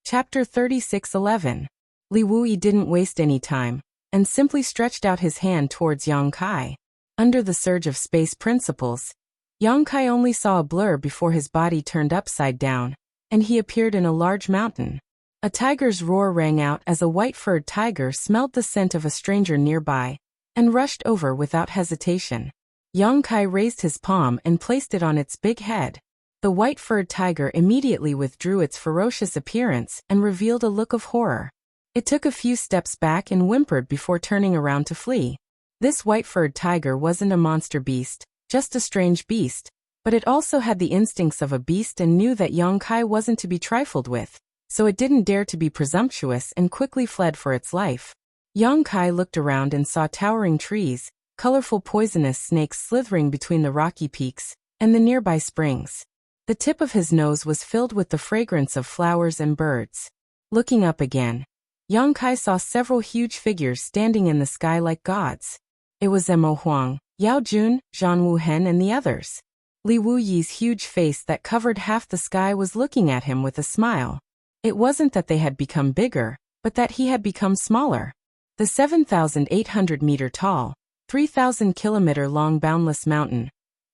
Chapter 36:11. Li Wuyi didn't waste any time, and simply stretched out his hand towards Yang Kai. Under the surge of space principles, Yang Kai only saw a blur before his body turned upside down, and he appeared in a large mountain. A tiger's roar rang out as a white-furred tiger smelled the scent of a stranger nearby, and rushed over without hesitation. Yang Kai raised his palm and placed it on its big head. The white-furred tiger immediately withdrew its ferocious appearance and revealed a look of horror. It took a few steps back and whimpered before turning around to flee. This white-furred tiger wasn't a monster beast, just a strange beast, but it also had the instincts of a beast and knew that Yang Kai wasn't to be trifled with, so it didn't dare to be presumptuous and quickly fled for its life. Yang Kai looked around and saw towering trees, colorful poisonous snakes slithering between the rocky peaks, and the nearby springs. The tip of his nose was filled with the fragrance of flowers and birds. Looking up again, Yang Kai saw several huge figures standing in the sky like gods. It was Emo Huang, Yao Jun, Zhang Wuhen and the others. Li Wuyi's huge face that covered half the sky was looking at him with a smile. It wasn't that they had become bigger, but that he had become smaller. The 7,800-meter-tall, 3,000-kilometer-long boundless mountain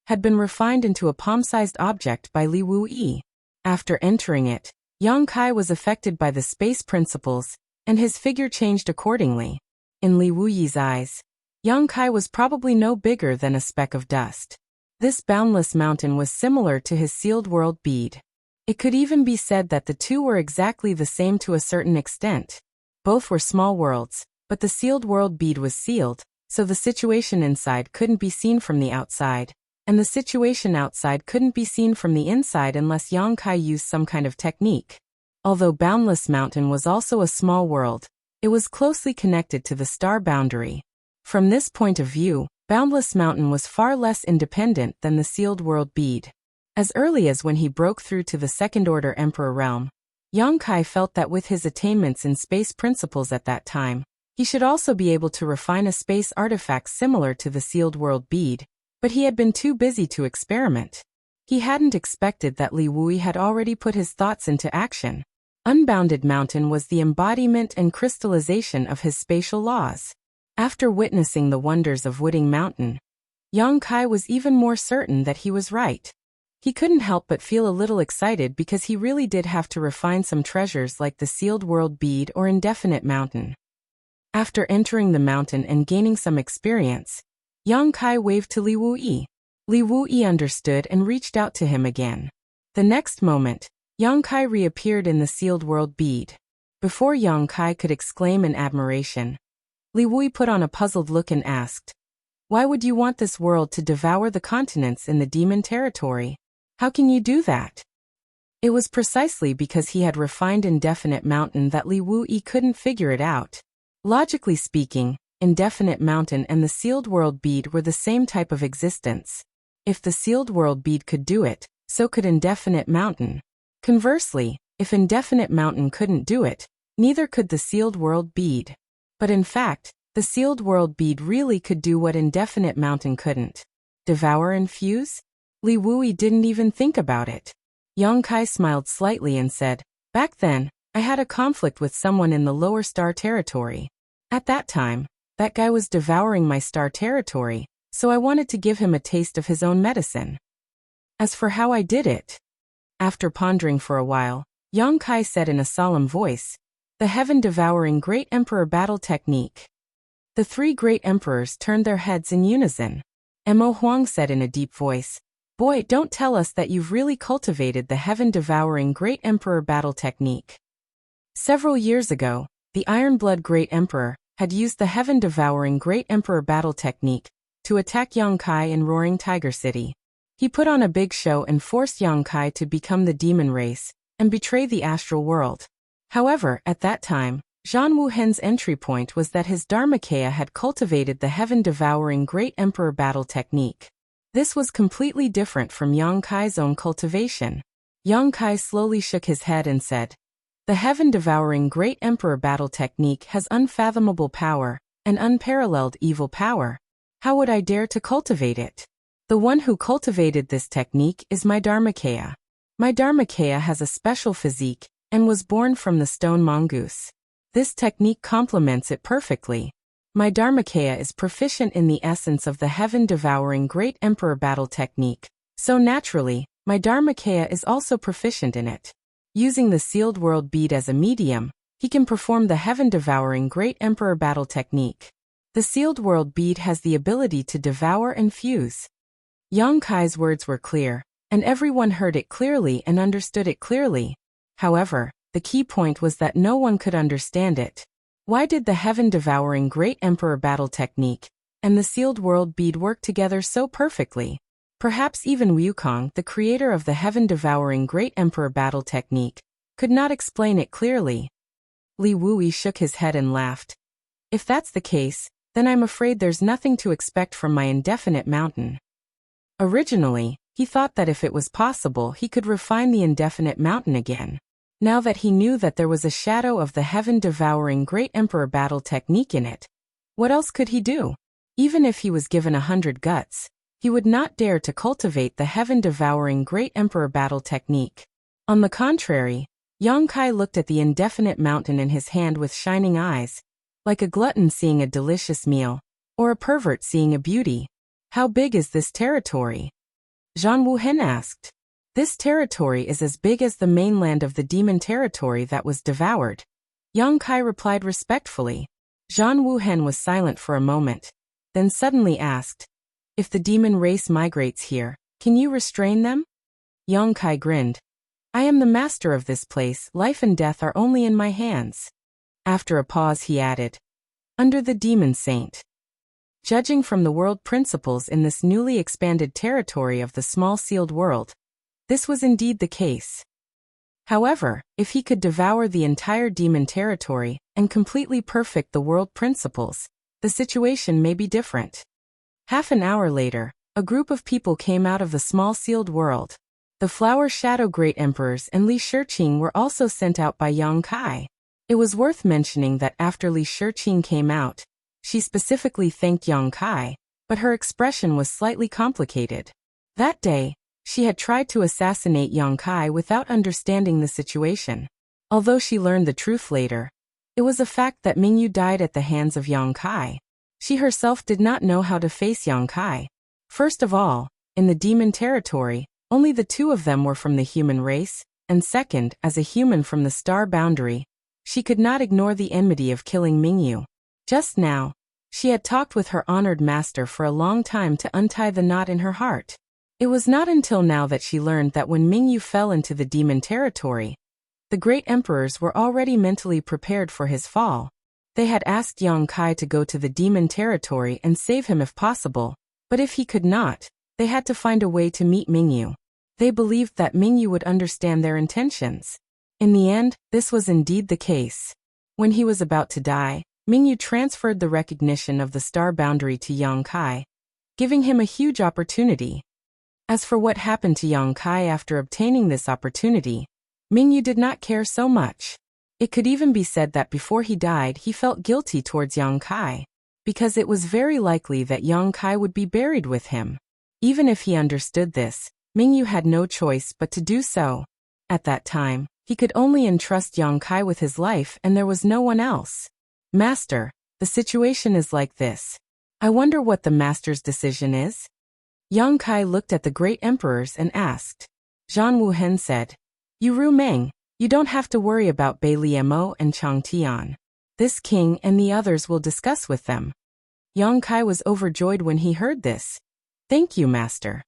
had been refined into a palm-sized object by Li Wuyi. After entering it, Yang Kai was affected by the space principles, and his figure changed accordingly. In Li Wuyi's eyes, Yang Kai was probably no bigger than a speck of dust. This boundless mountain was similar to his sealed world bead. It could even be said that the two were exactly the same to a certain extent. Both were small worlds, but the sealed world bead was sealed, so the situation inside couldn't be seen from the outside, and the situation outside couldn't be seen from the inside unless Yang Kai used some kind of technique. Although Boundless Mountain was also a small world, it was closely connected to the star boundary. From this point of view, Boundless Mountain was far less independent than the sealed world bead. As early as when he broke through to the Second-Order Emperor realm, Yang Kai felt that with his attainments in space principles at that time, he should also be able to refine a space artifact similar to the sealed world bead, but he had been too busy to experiment. He hadn't expected that Li Wuyi had already put his thoughts into action. Unbounded Mountain was the embodiment and crystallization of his spatial laws. After witnessing the wonders of Wooding Mountain, Yang Kai was even more certain that he was right. He couldn't help but feel a little excited because he really did have to refine some treasures like the sealed world bead or Indefinite Mountain. After entering the mountain and gaining some experience, Yang Kai waved to Li Wuyi. Li Wuyi understood and reached out to him again. The next moment, Yang Kai reappeared in the sealed world bead. Before Yang Kai could exclaim in admiration, Li Wuyi put on a puzzled look and asked, "Why would you want this world to devour the continents in the demon territory? How can you do that?" It was precisely because he had refined Indefinite Mountain that Li Wuyi couldn't figure it out. Logically speaking, Indefinite Mountain and the sealed world bead were the same type of existence. If the sealed world bead could do it, so could Indefinite Mountain. Conversely, if Indefinite Mountain couldn't do it, neither could the sealed world bead. But in fact, the sealed world bead really could do what Indefinite Mountain couldn't. Devour and fuse? Li Wuyi didn't even think about it. Yang Kai smiled slightly and said, "Back then, I had a conflict with someone in the lower star territory. At that time, that guy was devouring my star territory, so I wanted to give him a taste of his own medicine. As for how I did it..." After pondering for a while, Yang Kai said in a solemn voice, "The heaven-devouring Great Emperor battle technique." The three great emperors turned their heads in unison. Emo Huang said in a deep voice, "Boy, don't tell us that you've really cultivated the heaven-devouring Great Emperor battle technique." Several years ago, the Iron-Blood Great Emperor had used the heaven-devouring Great Emperor battle technique to attack Yang Kai in Roaring Tiger City. He put on a big show and forced Yang Kai to become the demon race and betray the astral world. However, at that time, Zhang Wuhen's entry point was that his Dharmakaya had cultivated the heaven-devouring Great Emperor battle technique. This was completely different from Yang Kai's own cultivation. Yang Kai slowly shook his head and said, "The heaven-devouring Great Emperor battle technique has unfathomable power and unparalleled evil power. How would I dare to cultivate it? The one who cultivated this technique is my Dharmakaya. My Dharmakaya has a special physique and was born from the stone mongoose. This technique complements it perfectly. My Dharmakaya is proficient in the essence of the heaven-devouring Great Emperor battle technique, so naturally, my Dharmakaya is also proficient in it. Using the sealed world bead as a medium, he can perform the heaven-devouring Great Emperor battle technique." The sealed world bead has the ability to devour and fuse. Yang Kai's words were clear, and everyone heard it clearly and understood it clearly. However, the key point was that no one could understand it. Why did the heaven-devouring Great Emperor battle technique and the sealed world bead work together so perfectly? Perhaps even Wukong, the creator of the heaven-devouring Great Emperor battle technique, could not explain it clearly. Li Wui shook his head and laughed. If that's the case, then I'm afraid there's nothing to expect from my indefinite mountain. Originally, he thought that if it was possible he could refine the indefinite mountain again. Now that he knew that there was a shadow of the heaven-devouring Great Emperor battle technique in it, what else could he do? Even if he was given 100 guts, he would not dare to cultivate the heaven-devouring Great Emperor battle technique. On the contrary, Yang Kai looked at the indefinite mountain in his hand with shining eyes, like a glutton seeing a delicious meal, or a pervert seeing a beauty. How big is this territory? Zhang Wuhen asked. This territory is as big as the mainland of the demon territory that was devoured. Yang Kai replied respectfully. Zhang Wuhen was silent for a moment, then suddenly asked, if the demon race migrates here, can you restrain them? Yang Kai grinned. I am the master of this place, life and death are only in my hands. After a pause he added, under the demon saint. Judging from the world principles in this newly expanded territory of the small sealed world, this was indeed the case. However, if he could devour the entire demon territory and completely perfect the world principles, the situation may be different. Half an hour later, a group of people came out of the small sealed world. The Flower Shadow Great Emperors and Li Shiqing were also sent out by Yang Kai. It was worth mentioning that after Li Shiqing came out, she specifically thanked Yang Kai, but her expression was slightly complicated. That day, she had tried to assassinate Yang Kai without understanding the situation. Although she learned the truth later, it was a fact that Mingyu died at the hands of Yang Kai. She herself did not know how to face Yang Kai. First of all, in the demon territory, only the two of them were from the human race, and second, as a human from the star boundary, she could not ignore the enmity of killing Mingyu. Just now, she had talked with her honored master for a long time to untie the knot in her heart. It was not until now that she learned that when Mingyu fell into the demon territory, the great emperors were already mentally prepared for his fall. They had asked Yang Kai to go to the demon territory and save him if possible, but if he could not, they had to find a way to meet Mingyu. They believed that Mingyu would understand their intentions. In the end, this was indeed the case. When he was about to die, Mingyu transferred the recognition of the star boundary to Yang Kai, giving him a huge opportunity. As for what happened to Yang Kai after obtaining this opportunity, Mingyu did not care so much. It could even be said that before he died he felt guilty towards Yang Kai, because it was very likely that Yang Kai would be buried with him. Even if he understood this, Mingyu had no choice but to do so. At that time, he could only entrust Yang Kai with his life and there was no one else. Master, the situation is like this. I wonder what the master's decision is? Yang Kai looked at the great emperors and asked. Zhang Wuhen said, You Ru Meng, you don't have to worry about Bai Liemo and Chang Tian. This king and the others will discuss with them. Yang Kai was overjoyed when he heard this. Thank you, master.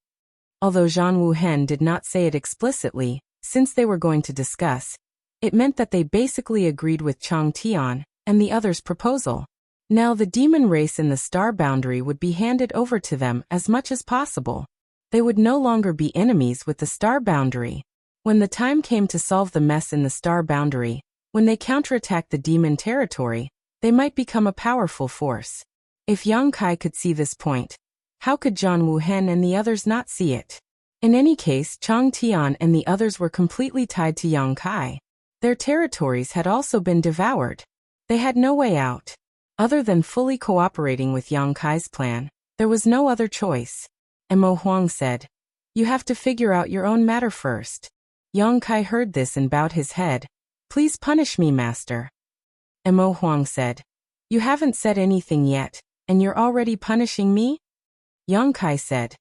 Although Zhang Wuhen did not say it explicitly, since they were going to discuss, it meant that they basically agreed with Chang Tian and the others' proposal. Now the demon race in the star boundary would be handed over to them as much as possible. They would no longer be enemies with the star boundary. When the time came to solve the mess in the star boundary, when they counterattacked the demon territory, they might become a powerful force. If Yang Kai could see this point, how could Zhang Wuhen and the others not see it? In any case, Chang Tian and the others were completely tied to Yang Kai. Their territories had also been devoured. They had no way out. Other than fully cooperating with Yang Kai's plan, there was no other choice. Mo Huang said, You have to figure out your own matter first. Yang Kai heard this and bowed his head. Please punish me, master. Mo Huang said, You haven't said anything yet, and you're already punishing me? Yang Kai said,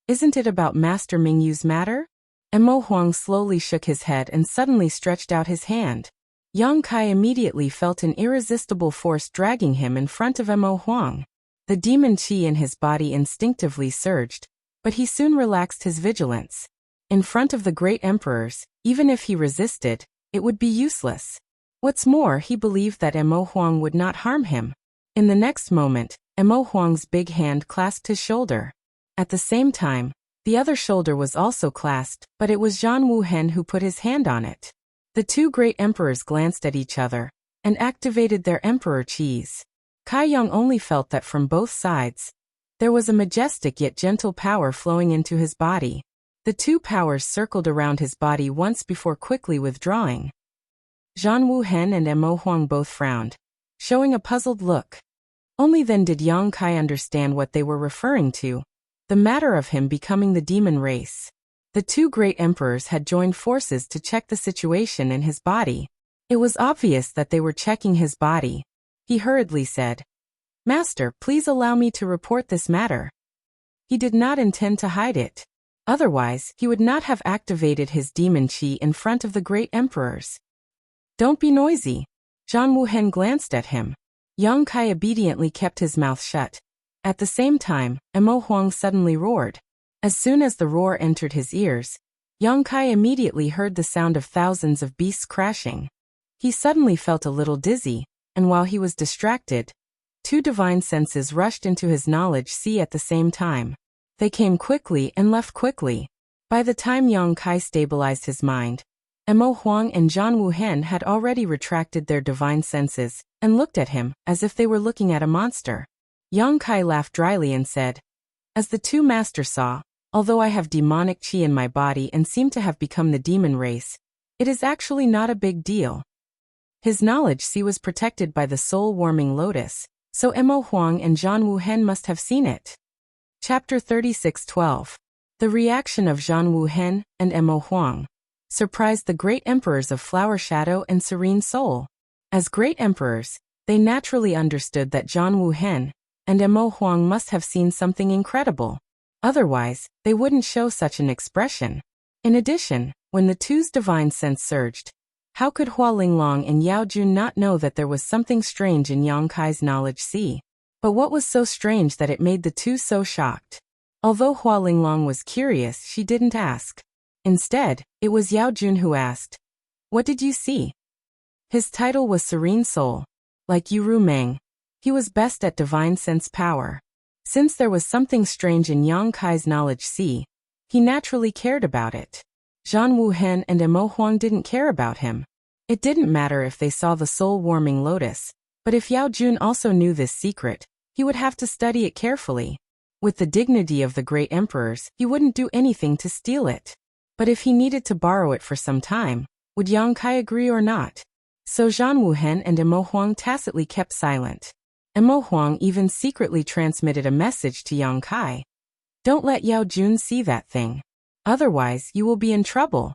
Isn't it about Master Mingyu's matter? Mo Huang slowly shook his head and suddenly stretched out his hand. Yang Kai immediately felt an irresistible force dragging him in front of Mo Huang. The demon qi in his body instinctively surged, but he soon relaxed his vigilance. In front of the great emperors, even if he resisted, it would be useless. What's more, he believed that Mo Huang would not harm him. In the next moment, Mo Huang's big hand clasped his shoulder. At the same time, the other shoulder was also clasped, but it was Zhan Wuhen who put his hand on it. The two great emperors glanced at each other and activated their emperor qis. Kai Yang only felt that from both sides, there was a majestic yet gentle power flowing into his body. The two powers circled around his body once before quickly withdrawing. Zhan Wuhen and Mo Huang both frowned, showing a puzzled look. Only then did Yang Kai understand what they were referring to, the matter of him becoming the demon race. The two great emperors had joined forces to check the situation in his body. It was obvious that they were checking his body. He hurriedly said, "Master, please allow me to report this matter." He did not intend to hide it. Otherwise, he would not have activated his demon qi in front of the great emperors. "Don't be noisy." Zhan Wuhen glanced at him. Yang Kai obediently kept his mouth shut. At the same time, Mo Huang suddenly roared. As soon as the roar entered his ears, Yang Kai immediately heard the sound of thousands of beasts crashing. He suddenly felt a little dizzy, and while he was distracted, two divine senses rushed into his knowledge sea at the same time. They came quickly and left quickly. By the time Yang Kai stabilized his mind, Mo Huang and Zhan Wuhen had already retracted their divine senses and looked at him as if they were looking at a monster. Yang Kai laughed dryly and said, "As the two masters saw, although I have demonic qi in my body and seem to have become the demon race, it is actually not a big deal." His knowledge sea was protected by the soul-warming lotus, so Mo Huang and Zhan Wuhen must have seen it. Chapter 36:12. The reaction of Zhan Wuhen and Mo Huang surprised the great emperors of Flower Shadow and Serene Soul. As great emperors, they naturally understood that Zhan Wuhen and Mo Huang must have seen something incredible. Otherwise, they wouldn't show such an expression. In addition, when the two's divine sense surged, how could Hua Linglong and Yao Jun not know that there was something strange in Yang Kai's knowledge sea? But what was so strange that it made the two so shocked? Although Hua Linglong was curious, she didn't ask. Instead, it was Yao Jun who asked, "What did you see?" His title was Serene Soul. Like Yuru Meng, he was best at divine sense power. Since there was something strange in Yang Kai's knowledge sea, he naturally cared about it. Zhan Wuhen and Mo Huang didn't care about him. It didn't matter if they saw the soul-warming lotus, but if Yao Jun also knew this secret, he would have to study it carefully. With the dignity of the great emperors, he wouldn't do anything to steal it. But if he needed to borrow it for some time, would Yang Kai agree or not? So Zhan Wuhen and Mo Huang tacitly kept silent. Mo Huang even secretly transmitted a message to Yang Kai. "Don't let Yao Jun see that thing. Otherwise, you will be in trouble."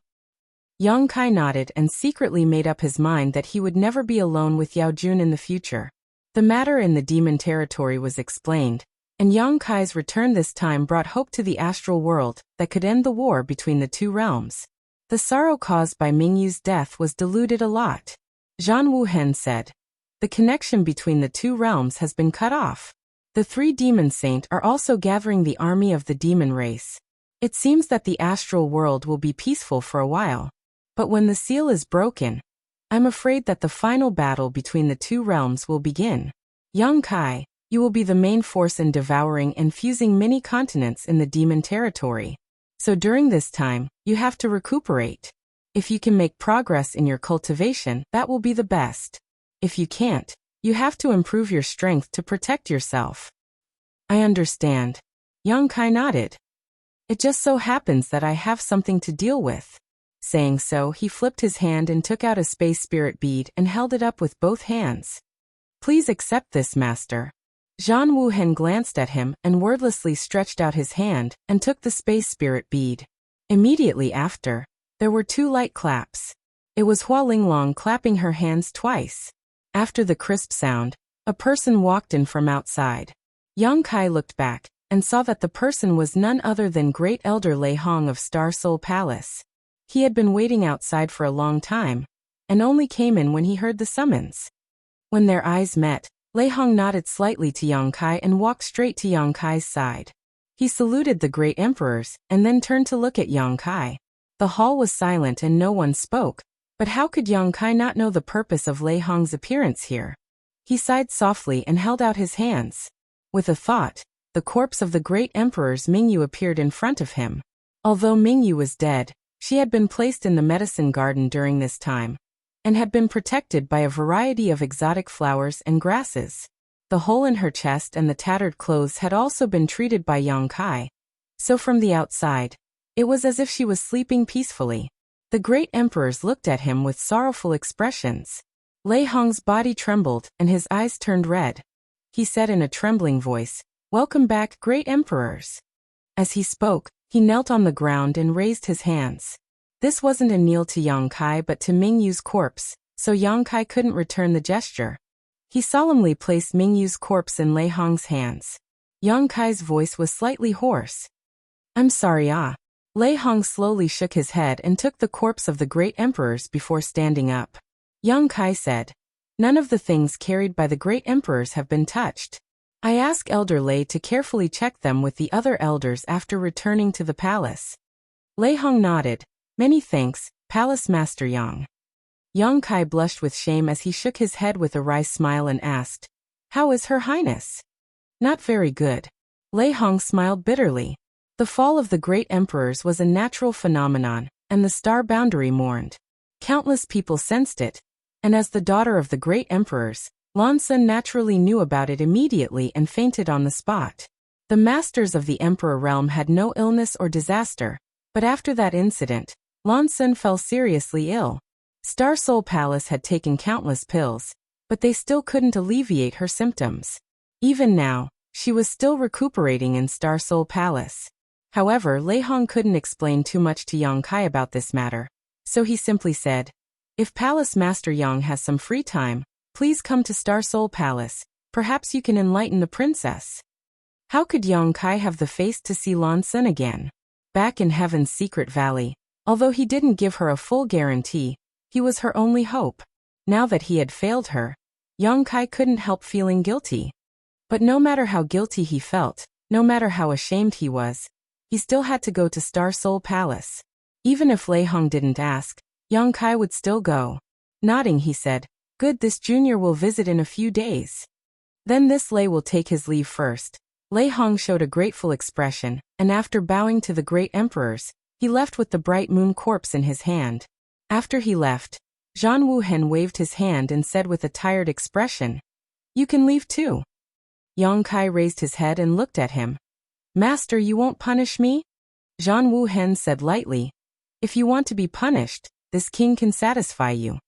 Yang Kai nodded and secretly made up his mind that he would never be alone with Yao Jun in the future. The matter in the demon territory was explained, and Yang Kai's return this time brought hope to the astral world that could end the war between the two realms. The sorrow caused by Mingyu's death was diluted a lot. Zhan Wuhen said, "The connection between the two realms has been cut off. The three demon saints are also gathering the army of the demon race. It seems that the astral world will be peaceful for a while. But when the seal is broken, I'm afraid that the final battle between the two realms will begin. Yang Kai, you will be the main force in devouring and fusing many continents in the demon territory. So during this time, you have to recuperate. If you can make progress in your cultivation, that will be the best. If you can't, you have to improve your strength to protect yourself." "I understand." Yang Kai nodded. "It just so happens that I have something to deal with." Saying so, he flipped his hand and took out a space spirit bead and held it up with both hands. "Please accept this, master." Zhan Wuhen glanced at him and wordlessly stretched out his hand and took the space spirit bead. Immediately after, there were two light claps. It was Hua Linglong clapping her hands twice. After the crisp sound, a person walked in from outside. Yang Kai looked back and saw that the person was none other than Great Elder Lei Hong of Star Soul Palace. He had been waiting outside for a long time, and only came in when he heard the summons. When their eyes met, Lei Hong nodded slightly to Yang Kai and walked straight to Yang Kai's side. He saluted the great emperors, and then turned to look at Yang Kai. The hall was silent and no one spoke, but how could Yang Kai not know the purpose of Lei Hong's appearance here? He sighed softly and held out his hands. With a thought, the corpse of the great emperors Mingyu appeared in front of him. Although Mingyu was dead, she had been placed in the medicine garden during this time, and had been protected by a variety of exotic flowers and grasses. The hole in her chest and the tattered clothes had also been treated by Yang Kai, so from the outside, it was as if she was sleeping peacefully. The great emperors looked at him with sorrowful expressions. Lei Hong's body trembled and his eyes turned red. He said in a trembling voice, "Welcome back, great emperors." As he spoke, he knelt on the ground and raised his hands. This wasn't a kneel to Yang Kai but to Mingyu's corpse, so Yang Kai couldn't return the gesture. He solemnly placed Mingyu's corpse in Lei Hong's hands. Yang Kai's voice was slightly hoarse. "I'm sorry, ah." Lei Hong slowly shook his head and took the corpse of the great emperors before standing up. Yang Kai said, "None of the things carried by the great emperors have been touched. I ask Elder Lei to carefully check them with the other elders after returning to the palace." Lei Hong nodded. "Many thanks, Palace Master Yang." Yang Kai blushed with shame as he shook his head with a wry smile and asked, "How is Her Highness?" "Not very good." Lei Hong smiled bitterly. The fall of the great emperors was a natural phenomenon, and the star boundary mourned. Countless people sensed it, and as the daughter of the great emperors, Lan Sun naturally knew about it immediately and fainted on the spot. The masters of the emperor realm had no illness or disaster, but after that incident, Lan Sun fell seriously ill. Star Soul Palace had taken countless pills, but they still couldn't alleviate her symptoms. Even now, she was still recuperating in Star Soul Palace. However, Lei Hong couldn't explain too much to Yang Kai about this matter, so he simply said, "If Palace Master Yang has some free time, please come to Star Soul Palace, perhaps you can enlighten the princess." How could Yang Kai have the face to see Lan Sun again? Back in Heaven's secret valley, although he didn't give her a full guarantee, he was her only hope. Now that he had failed her, Yang Kai couldn't help feeling guilty. But no matter how guilty he felt, no matter how ashamed he was, he still had to go to Star Soul Palace. Even if Lei Hong didn't ask, Yang Kai would still go. Nodding, he said, "Good, this junior will visit in a few days. Then this Lei will take his leave first." Lei Hong showed a grateful expression, and after bowing to the great emperors, he left with the bright moon corpse in his hand. After he left, Zhan Wuhen waved his hand and said with a tired expression, "You can leave too." Yang Kai raised his head and looked at him. "Master, you won't punish me?" Zhan Wuhen said lightly, "If you want to be punished, this king can satisfy you."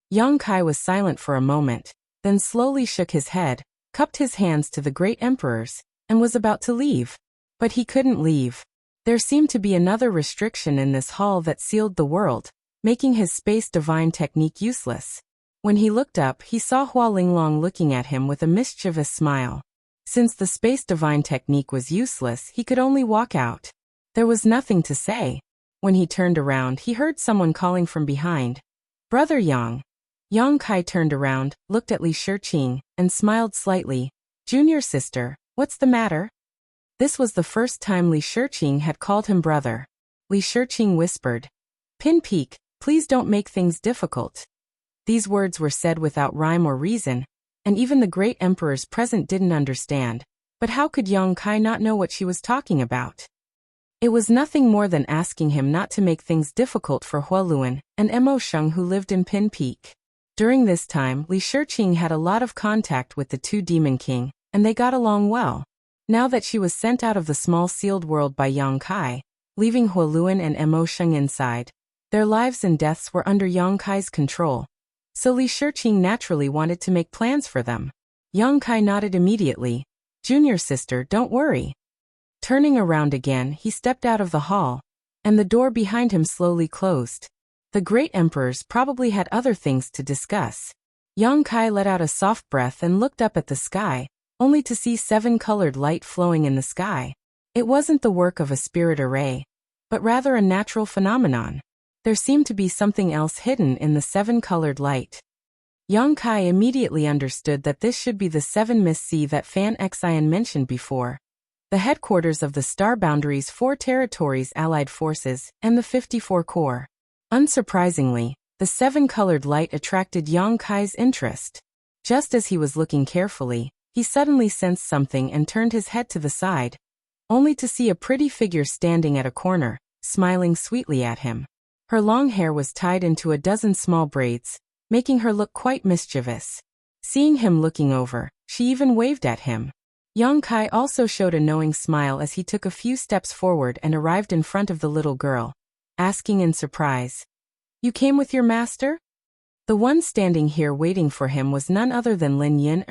Yang Kai was silent for a moment, then slowly shook his head, cupped his hands to the great emperors, and was about to leave. But he couldn't leave. There seemed to be another restriction in this hall that sealed the world, making his space divine technique useless. When he looked up, he saw Hua Linglong looking at him with a mischievous smile. Since the space divine technique was useless, he could only walk out. There was nothing to say. When he turned around, he heard someone calling from behind, "Brother Yang." Yang Kai turned around, looked at Li Shiqing, and smiled slightly. "Junior sister, what's the matter?" This was the first time Li Shiqing had called him brother. Li Shiqing whispered, "Pin Peak, please don't make things difficult." These words were said without rhyme or reason, and even the great emperors present didn't understand, but how could Yang Kai not know what she was talking about? It was nothing more than asking him not to make things difficult for Huoluan and Mo Sheng who lived in Pin Peak. During this time, Li Shiqing had a lot of contact with the two Demon King, and they got along well. Now that she was sent out of the small sealed world by Yang Kai, leaving Huoluan and Mo Sheng inside, their lives and deaths were under Yang Kai's control. So Li Shiqing naturally wanted to make plans for them. Yang Kai nodded immediately. "Junior sister, don't worry." Turning around again, he stepped out of the hall, and the door behind him slowly closed. The great emperors probably had other things to discuss. Yang Kai let out a soft breath and looked up at the sky, only to see 7-colored light flowing in the sky. It wasn't the work of a spirit array, but rather a natural phenomenon. There seemed to be something else hidden in the seven-colored light. Yang Kai immediately understood that this should be the Seven Mist Sea that Fan Xian mentioned before, the headquarters of the Star Boundary's 4 territories allied forces and the 54 Corps. Unsurprisingly, the seven-colored light attracted Yang Kai's interest. Just as he was looking carefully, he suddenly sensed something and turned his head to the side, only to see a pretty figure standing at a corner, smiling sweetly at him. Her long hair was tied into a dozen small braids, making her look quite mischievous. Seeing him looking over, she even waved at him. Yang Kai also showed a knowing smile as he took a few steps forward and arrived in front of the little girl, asking in surprise, "You came with your master?" The one standing here waiting for him was none other than Lin Yin,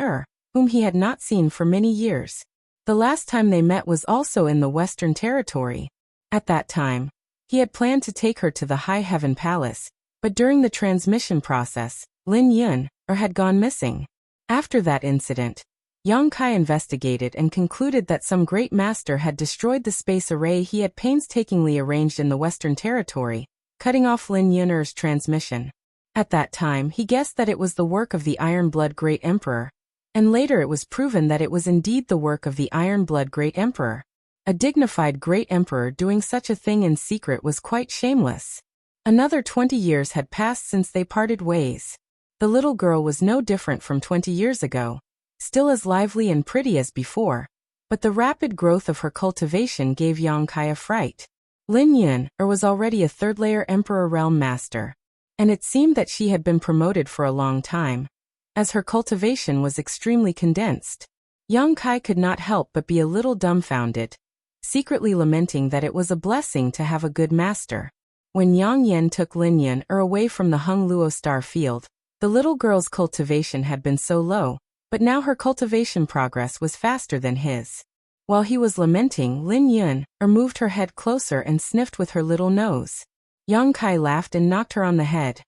whom he had not seen for many years. The last time they met was also in the Western Territory. At that time, he had planned to take her to the High Heaven Palace, but during the transmission process, Lin Yin, had gone missing. After that incident, Yang Kai investigated and concluded that some great master had destroyed the space array he had painstakingly arranged in the Western Territory, cutting off Lin Yun's transmission. At that time he guessed that it was the work of the Iron Blood Great Emperor, and later it was proven that it was indeed the work of the Iron Blood Great Emperor. A dignified Great Emperor doing such a thing in secret was quite shameless. Another 20 years had passed since they parted ways. The little girl was no different from 20 years ago, still as lively and pretty as before, but the rapid growth of her cultivation gave Yang Kai a fright. Lin Yun was already a third-layer Emperor Realm Master, and it seemed that she had been promoted for a long time, as her cultivation was extremely condensed. Yang Kai could not help but be a little dumbfounded, secretly lamenting that it was a blessing to have a good master. When Yang Yen took Lin Yun away from the Hung Luo Star Field, the little girl's cultivation had been so low, but now her cultivation progress was faster than his. While he was lamenting, Lin Yun moved her head closer and sniffed with her little nose. Yang Kai laughed and knocked her on the head.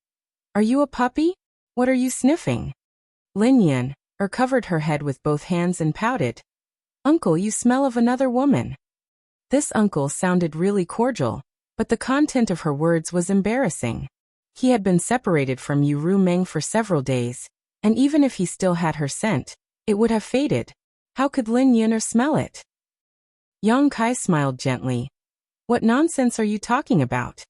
"Are you a puppy? What are you sniffing?" Lin Yun covered her head with both hands and pouted. "Uncle, you smell of another woman." This uncle sounded really cordial, but the content of her words was embarrassing. He had been separated from Yu Ru Meng for several days, and even if he still had her scent, it would have faded. How could Lin Yun smell it? Yang Kai smiled gently. "What nonsense are you talking about?"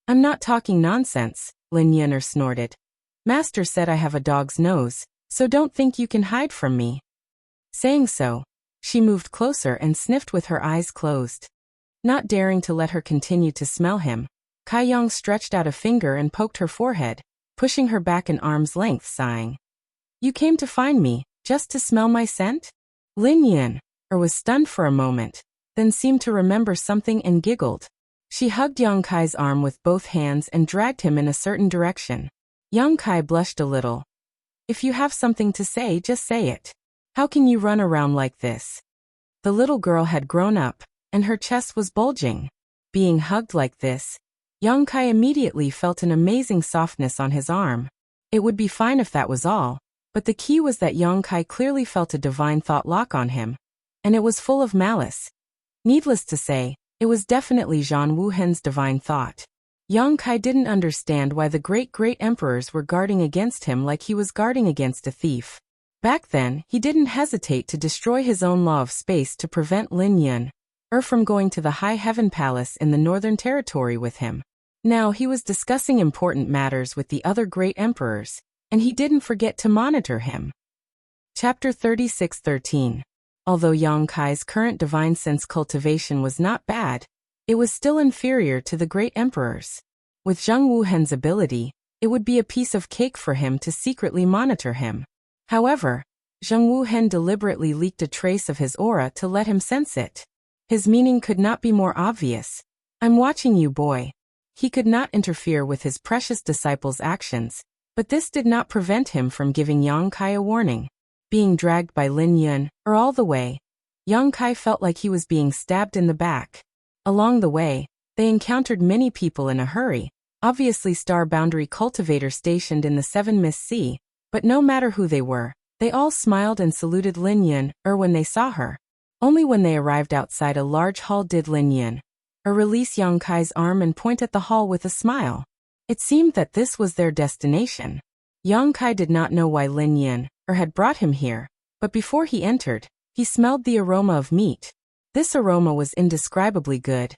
"I'm not talking nonsense," Lin Yun snorted. "Master said I have a dog's nose, so don't think you can hide from me." Saying so, she moved closer and sniffed with her eyes closed. Not daring to let her continue to smell him, Kai Yang stretched out a finger and poked her forehead, pushing her back an arm's length, sighing. "You came to find me, just to smell my scent?" Lin Yun was stunned for a moment, then seemed to remember something and giggled. She hugged Yang Kai's arm with both hands and dragged him in a certain direction. Yang Kai blushed a little. "If you have something to say, just say it. How can you run around like this?" The little girl had grown up, and her chest was bulging. Being hugged like this, Yang Kai immediately felt an amazing softness on his arm. It would be fine if that was all, but the key was that Yang Kai clearly felt a divine thought lock on him, and it was full of malice. Needless to say, it was definitely Zhan Wuhen's divine thought. Yang Kai didn't understand why the great emperors were guarding against him like he was guarding against a thief. Back then, he didn't hesitate to destroy his own law of space to prevent Lin Yun from going to the High Heaven Palace in the Northern Territory with him. Now he was discussing important matters with the other great emperors, and he didn't forget to monitor him. Chapter 36:13. Although Yang Kai's current divine sense cultivation was not bad, it was still inferior to the great emperors. With Zhang Wuhen's ability, it would be a piece of cake for him to secretly monitor him. However, Zhang Wuhen deliberately leaked a trace of his aura to let him sense it. His meaning could not be more obvious. "I'm watching you, boy." He could not interfere with his precious disciple's actions, but this did not prevent him from giving Yang Kai a warning. Being dragged by Lin Yun all the way, Yang Kai felt like he was being stabbed in the back. Along the way, they encountered many people in a hurry, obviously Star Boundary cultivators stationed in the Seven Mist Sea, but no matter who they were, they all smiled and saluted Lin Yun when they saw her. Only when they arrived outside a large hall did Lin Yun release Yang Kai's arm and point at the hall with a smile. It seemed that this was their destination. Yang Kai did not know why Lin Yun had brought him here, but before he entered, he smelled the aroma of meat. This aroma was indescribably good.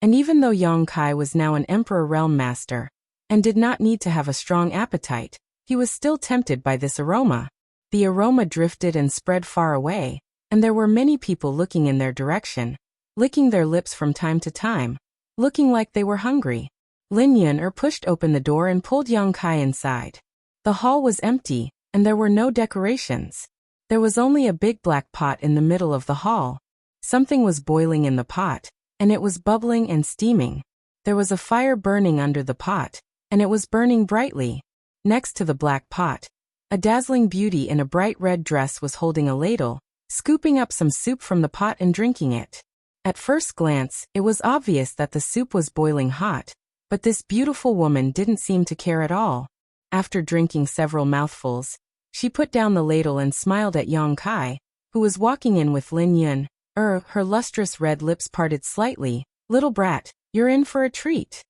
And even though Yang Kai was now an Emperor Realm Master, and did not need to have a strong appetite, he was still tempted by this aroma. The aroma drifted and spread far away, and there were many people looking in their direction, licking their lips from time to time, looking like they were hungry. Lin Yun pushed open the door and pulled Yang Kai inside. The hall was empty, and there were no decorations. There was only a big black pot in the middle of the hall. Something was boiling in the pot, and it was bubbling and steaming. There was a fire burning under the pot, and it was burning brightly. Next to the black pot, a dazzling beauty in a bright red dress was holding a ladle, scooping up some soup from the pot and drinking it. At first glance, it was obvious that the soup was boiling hot, but this beautiful woman didn't seem to care at all. After drinking several mouthfuls, she put down the ladle and smiled at Yang Kai, who was walking in with Lin Yun. Her lustrous red lips parted slightly. "Little brat, you're in for a treat."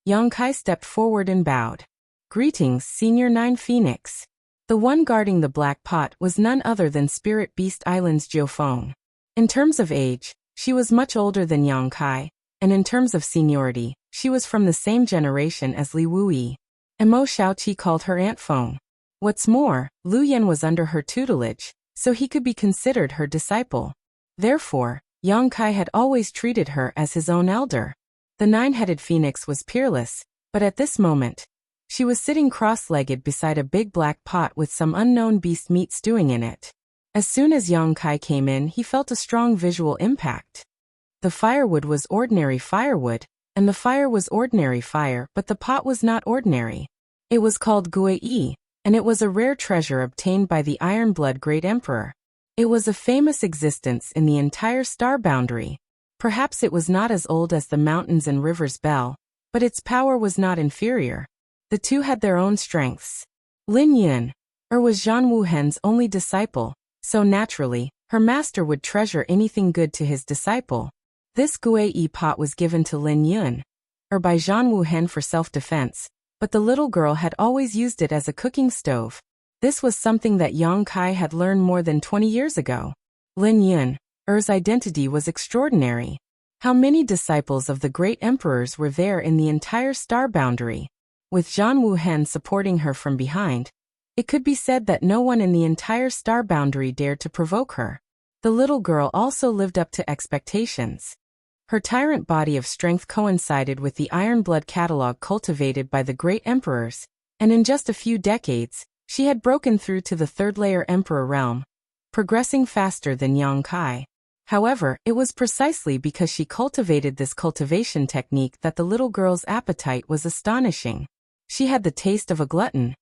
Yang Kai stepped forward and bowed. "Greetings, Senior 9 Phoenix." The one guarding the black pot was none other than Spirit Beast Island's Jiufeng. In terms of age, she was much older than Yang Kai, and in terms of seniority, she was from the same generation as Li Wuyi. Mo Xiaoqi called her Aunt Feng. What's more, Lu Yan was under her tutelage, so he could be considered her disciple. Therefore, Yang Kai had always treated her as his own elder. The nine-headed phoenix was peerless, but at this moment, she was sitting cross-legged beside a big black pot with some unknown beast meat stewing in it. As soon as Yang Kai came in, he felt a strong visual impact. The firewood was ordinary firewood, and the fire was ordinary fire, but the pot was not ordinary. It was called Gui, and it was a rare treasure obtained by the Iron-Blood Great Emperor. It was a famous existence in the entire star boundary. Perhaps it was not as old as the mountains and rivers Bell, but its power was not inferior. The two had their own strengths. Lin Yun was Zhan Wuhen's only disciple, so naturally, her master would treasure anything good to his disciple. This Gui pot was given to Lin Yun by Zhan Wuhen for self-defense, but the little girl had always used it as a cooking stove. This was something that Yang Kai had learned more than 20 years ago. Lin Yun's identity was extraordinary. How many disciples of the great emperors were there in the entire star boundary? With Zhan Wuhen supporting her from behind, it could be said that no one in the entire star boundary dared to provoke her. The little girl also lived up to expectations. Her tyrant body of strength coincided with the iron blood catalog cultivated by the great emperors, and in just a few decades, she had broken through to the third-layer emperor realm, progressing faster than Yang Kai. However, it was precisely because she cultivated this cultivation technique that the little girl's appetite was astonishing. She had the taste of a glutton,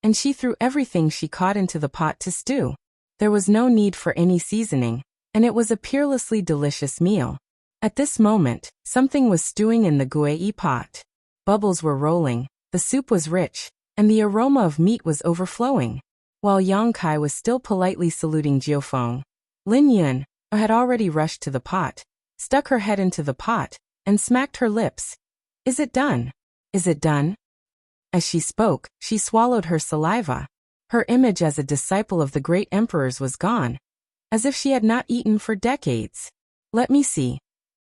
and she threw everything she caught into the pot to stew. There was no need for any seasoning, and it was a peerlessly delicious meal. At this moment, something was stewing in the Gui pot. Bubbles were rolling, the soup was rich, and the aroma of meat was overflowing. While Yang Kai was still politely saluting Jiufeng, Lin Yun had already rushed to the pot, stuck her head into the pot, and smacked her lips. "Is it done? Is it done?" As she spoke, she swallowed her saliva. Her image as a disciple of the great emperors was gone, as if she had not eaten for decades. "Let me see."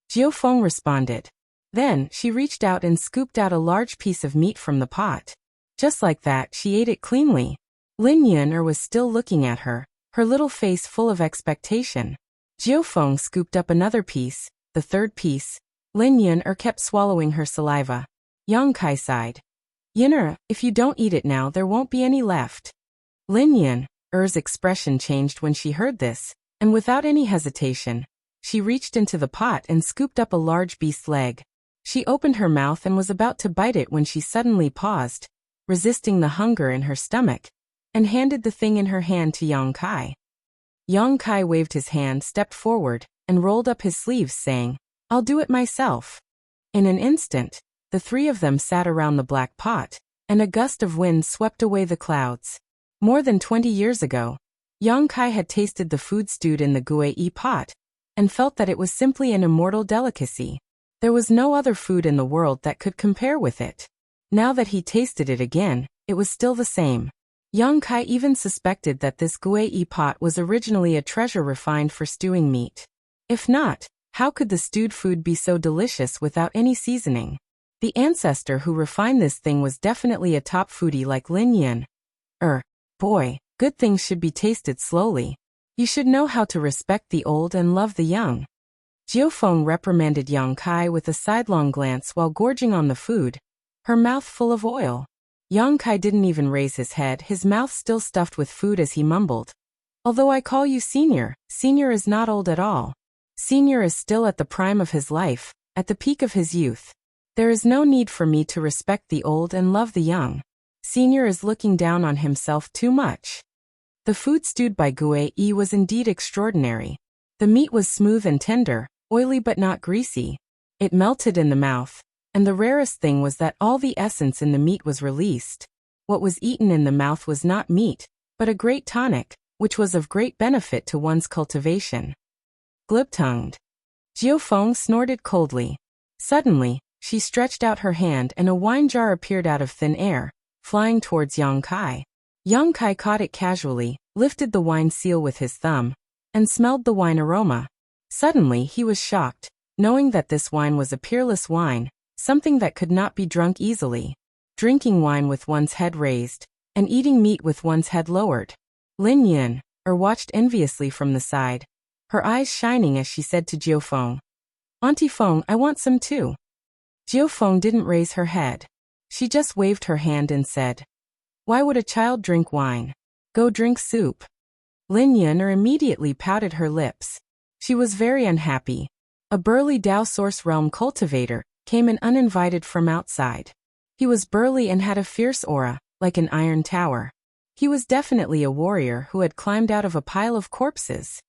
Jiufeng responded. Then, she reached out and scooped out a large piece of meat from the pot. Just like that, she ate it cleanly. Lin Yun was still looking at her, her little face full of expectation. Jiufeng scooped up another piece, the third piece. Lin Yun kept swallowing her saliva. Yang Kai sighed. "Yun'er, if you don't eat it now, there won't be any left." Lin Yun's expression changed when she heard this, and without any hesitation, she reached into the pot and scooped up a large beast leg. She opened her mouth and was about to bite it when she suddenly paused, resisting the hunger in her stomach, and handed the thing in her hand to Yang Kai. Yang Kai waved his hand, stepped forward, and rolled up his sleeves, saying, "I'll do it myself." In an instant, the three of them sat around the black pot, and a gust of wind swept away the clouds. More than 20 years ago, Yang Kai had tasted the food stewed in the Gui pot, and felt that it was simply an immortal delicacy. There was no other food in the world that could compare with it. Now that he tasted it again, it was still the same. Yang Kai even suspected that this gui pot was originally a treasure refined for stewing meat. If not, how could the stewed food be so delicious without any seasoning? The ancestor who refined this thing was definitely a top foodie like Lin Yin. Boy, good things should be tasted slowly. You should know how to respect the old and love the young. Jiu Feng reprimanded Yang Kai with a sidelong glance while gorging on the food, her mouth full of oil. Yang Kai didn't even raise his head, his mouth still stuffed with food as he mumbled. Although I call you senior, senior is not old at all. Senior is still at the prime of his life, at the peak of his youth. There is no need for me to respect the old and love the young. Senior is looking down on himself too much. The food stewed by Gui was indeed extraordinary. The meat was smooth and tender, oily but not greasy. It melted in the mouth, and the rarest thing was that all the essence in the meat was released. What was eaten in the mouth was not meat, but a great tonic, which was of great benefit to one's cultivation. Glib-tongued. Jiu Feng snorted coldly. Suddenly, she stretched out her hand and a wine jar appeared out of thin air, flying towards Yang Kai. Yang Kai caught it casually, lifted the wine seal with his thumb, and smelled the wine aroma. Suddenly he was shocked, knowing that this wine was a peerless wine, something that could not be drunk easily. Drinking wine with one's head raised, and eating meat with one's head lowered. Lin Yin, watched enviously from the side, her eyes shining as she said to Jiu Feng, "Auntie Feng, I want some too." Jiu Feng didn't raise her head. She just waved her hand and said, "Why would a child drink wine? Go drink soup." Lin Yin immediately pouted her lips. She was very unhappy. A burly Dao Source Realm cultivator came in uninvited from outside. He was burly and had a fierce aura, like an iron tower. He was definitely a warrior who had climbed out of a pile of corpses.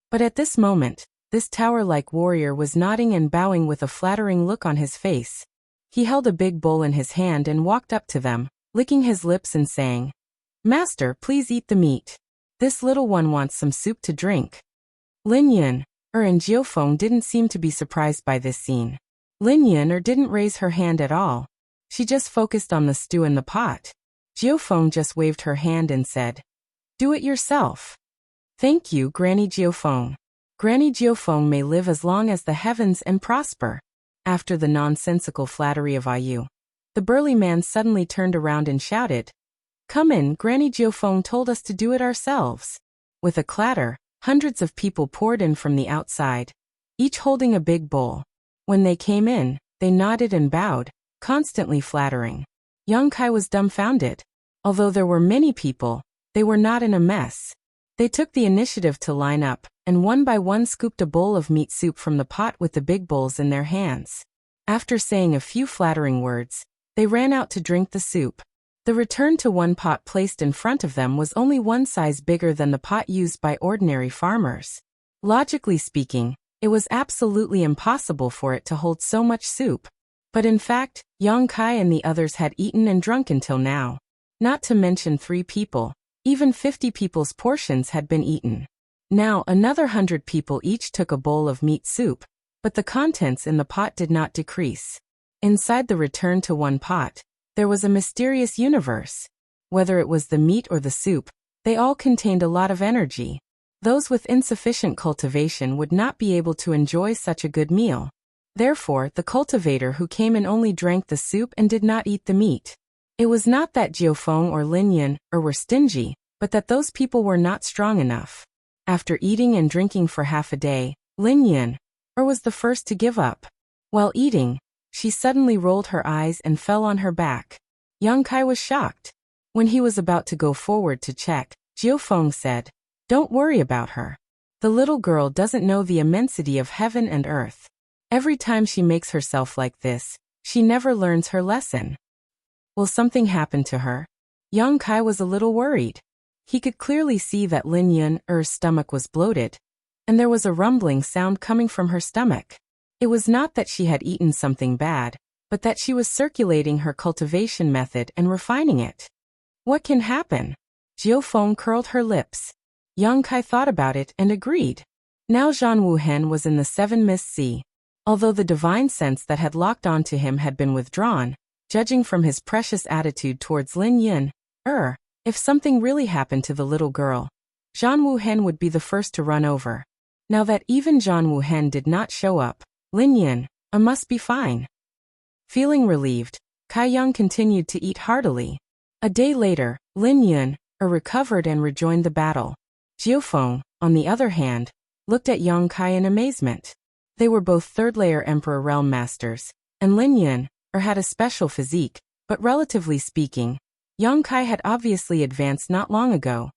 But at this moment, this tower-like warrior was nodding and bowing with a flattering look on his face. He held a big bowl in his hand and walked up to them, licking his lips and saying, "Master, please eat the meat. This little one wants some soup to drink." Lin Yin, and Jiu Feng didn't seem to be surprised by this scene. Lin Yin didn't raise her hand at all. She just focused on the stew in the pot. Jiu Feng just waved her hand and said, "Do it yourself." "Thank you, Granny Jiu Feng. Granny Jiu Feng may live as long as the heavens and prosper." After the nonsensical flattery of Ayu, the burly man suddenly turned around and shouted, "Come in, Granny Jiu Feng told us to do it ourselves." With a clatter, hundreds of people poured in from the outside, each holding a big bowl. When they came in, they nodded and bowed, constantly flattering. Yang Kai was dumbfounded. Although there were many people, they were not in a mess. They took the initiative to line up, and one by one scooped a bowl of meat soup from the pot with the big bowls in their hands. After saying a few flattering words, they ran out to drink the soup. The return to one pot placed in front of them was only one size bigger than the pot used by ordinary farmers. Logically speaking, it was absolutely impossible for it to hold so much soup. But in fact, Yang Kai and the others had eaten and drunk until now. Not to mention 3 people. Even 50 people's portions had been eaten. Now another 100 people each took a bowl of meat soup, but the contents in the pot did not decrease. Inside the return to one pot, there was a mysterious universe. Whether it was the meat or the soup, they all contained a lot of energy. Those with insufficient cultivation would not be able to enjoy such a good meal. Therefore, the cultivator who came in only drank the soup and did not eat the meat. It was not that Jiu Feng or Lin Yin were stingy, but that those people were not strong enough. After eating and drinking for half a day, Lin Yin was the first to give up. While eating, she suddenly rolled her eyes and fell on her back. Yang Kai was shocked. When he was about to go forward to check, Jiu Feng said, "Don't worry about her. The little girl doesn't know the immensity of heaven and earth. Every time she makes herself like this, she never learns her lesson. Will something happen to her?" Yang Kai was a little worried. He could clearly see that Lin Yun's stomach was bloated, and there was a rumbling sound coming from her stomach. It was not that she had eaten something bad, but that she was circulating her cultivation method and refining it. What can happen? Jiu Feng curled her lips. Yang Kai thought about it and agreed. Now Zhan Wuhen was in the 7 Mist Sea. Although the divine sense that had locked onto him had been withdrawn, judging from his precious attitude towards Lin Yin. If something really happened to the little girl, Zhang Wuhen would be the first to run over. Now that even Zhang Wuhen did not show up, Lin Yin, must be fine. Feeling relieved, Kai Yang continued to eat heartily. A day later, Lin Yin, recovered and rejoined the battle. Jiu Feng, on the other hand, looked at Yang Kai in amazement. They were both third-layer Emperor Realm Masters, and Lin Yin, had a special physique, but relatively speaking, Yang Kai had obviously advanced not long ago.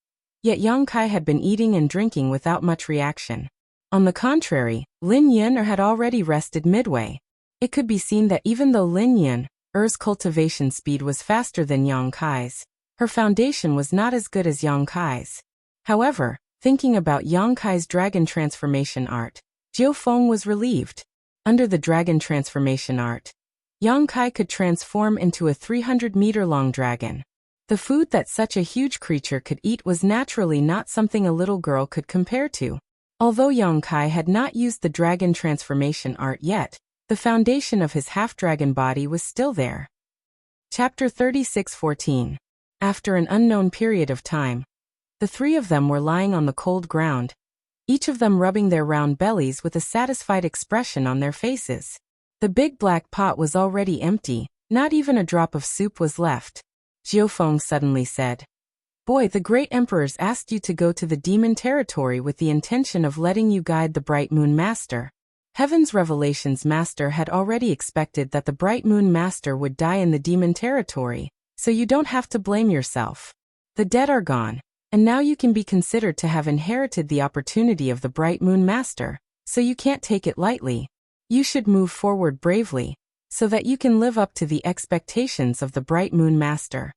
Yet Yang Kai had been eating and drinking without much reaction. On the contrary, Lin Yin had already rested midway. It could be seen that even though Lin Yin's cultivation speed was faster than Yang Kai's, her foundation was not as good as Yang Kai's. However, thinking about Yang Kai's dragon transformation art, Jiu Feng was relieved. Under the dragon transformation art, Yang Kai could transform into a 300-meter-long dragon. The food that such a huge creature could eat was naturally not something a little girl could compare to. Although Yang Kai had not used the dragon transformation art yet, the foundation of his half-dragon body was still there. Chapter 36:14. After an unknown period of time, the three of them were lying on the cold ground, each of them rubbing their round bellies with a satisfied expression on their faces. The big black pot was already empty, not even a drop of soup was left. Jiu Feng suddenly said, "Boy, the great emperors asked you to go to the demon territory with the intention of letting you guide the Bright Moon Master." Heaven's Revelations Master had already expected that the Bright Moon Master would die in the demon territory, so you don't have to blame yourself. The dead are gone, and now you can be considered to have inherited the opportunity of the Bright Moon Master, so you can't take it lightly. You should move forward bravely, so that you can live up to the expectations of the Bright Moon Master.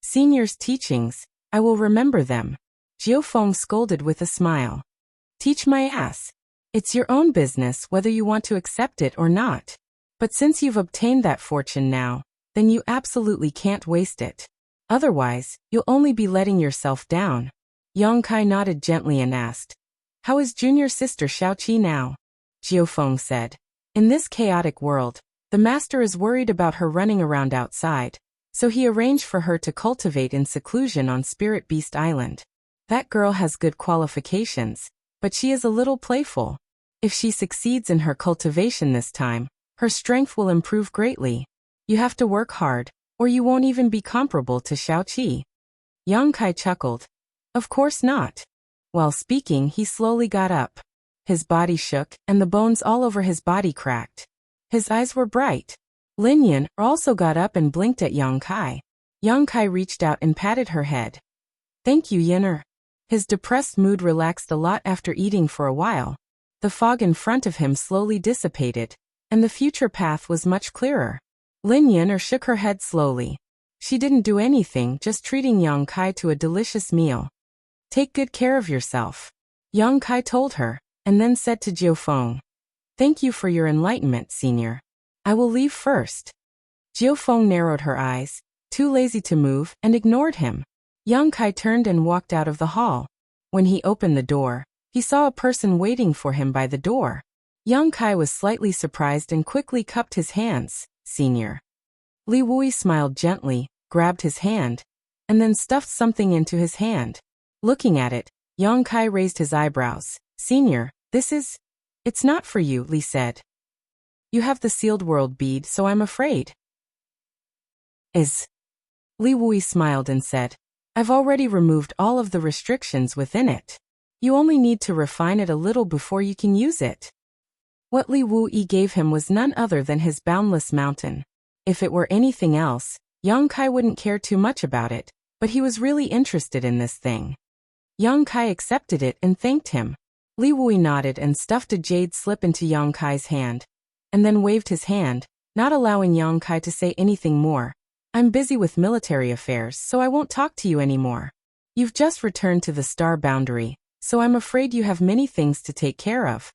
Senior's teachings, I will remember them. Jiu Feng scolded with a smile. Teach my ass. It's your own business whether you want to accept it or not. But since you've obtained that fortune now, then you absolutely can't waste it. Otherwise, you'll only be letting yourself down. Yang Kai nodded gently and asked, "How is junior sister Xiaoqi now?" Jiu Feng said, "In this chaotic world, the master is worried about her running around outside, so he arranged for her to cultivate in seclusion on Spirit Beast Island. That girl has good qualifications, but she is a little playful. If she succeeds in her cultivation this time, her strength will improve greatly. You have to work hard, or you won't even be comparable to Xiaoqi." Yang Kai chuckled. "Of course not." While speaking, he slowly got up. His body shook, and the bones all over his body cracked. His eyes were bright. Lin Yin also got up and blinked at Yang Kai. Yang Kai reached out and patted her head. "Thank you, Yinner." His depressed mood relaxed a lot after eating for a while. The fog in front of him slowly dissipated, and the future path was much clearer. Lin Yin shook her head slowly. She didn't do anything, just treating Yang Kai to a delicious meal. "Take good care of yourself," Yang Kai told her, and then said to Jiu Feng, "Thank you for your enlightenment, senior. I will leave first." Jiu Feng narrowed her eyes, too lazy to move, and ignored him. Yang Kai turned and walked out of the hall. When he opened the door, he saw a person waiting for him by the door. Yang Kai was slightly surprised and quickly cupped his hands. "Senior." Li Wui smiled gently, grabbed his hand, and then stuffed something into his hand. Looking at it, Yang Kai raised his eyebrows. "Senior, it's not for you," Li said. "You have the sealed world bead, so I'm afraid." Li Wui smiled and said, "I've already removed all of the restrictions within it. You only need to refine it a little before you can use it." What Li Wui gave him was none other than his boundless mountain. If it were anything else, Yang Kai wouldn't care too much about it, but he was really interested in this thing. Yang Kai accepted it and thanked him. Li Wui nodded and stuffed a jade slip into Yang Kai's hand, and then waved his hand, not allowing Yang Kai to say anything more. "I'm busy with military affairs, so I won't talk to you anymore. You've just returned to the star boundary, so I'm afraid you have many things to take care of."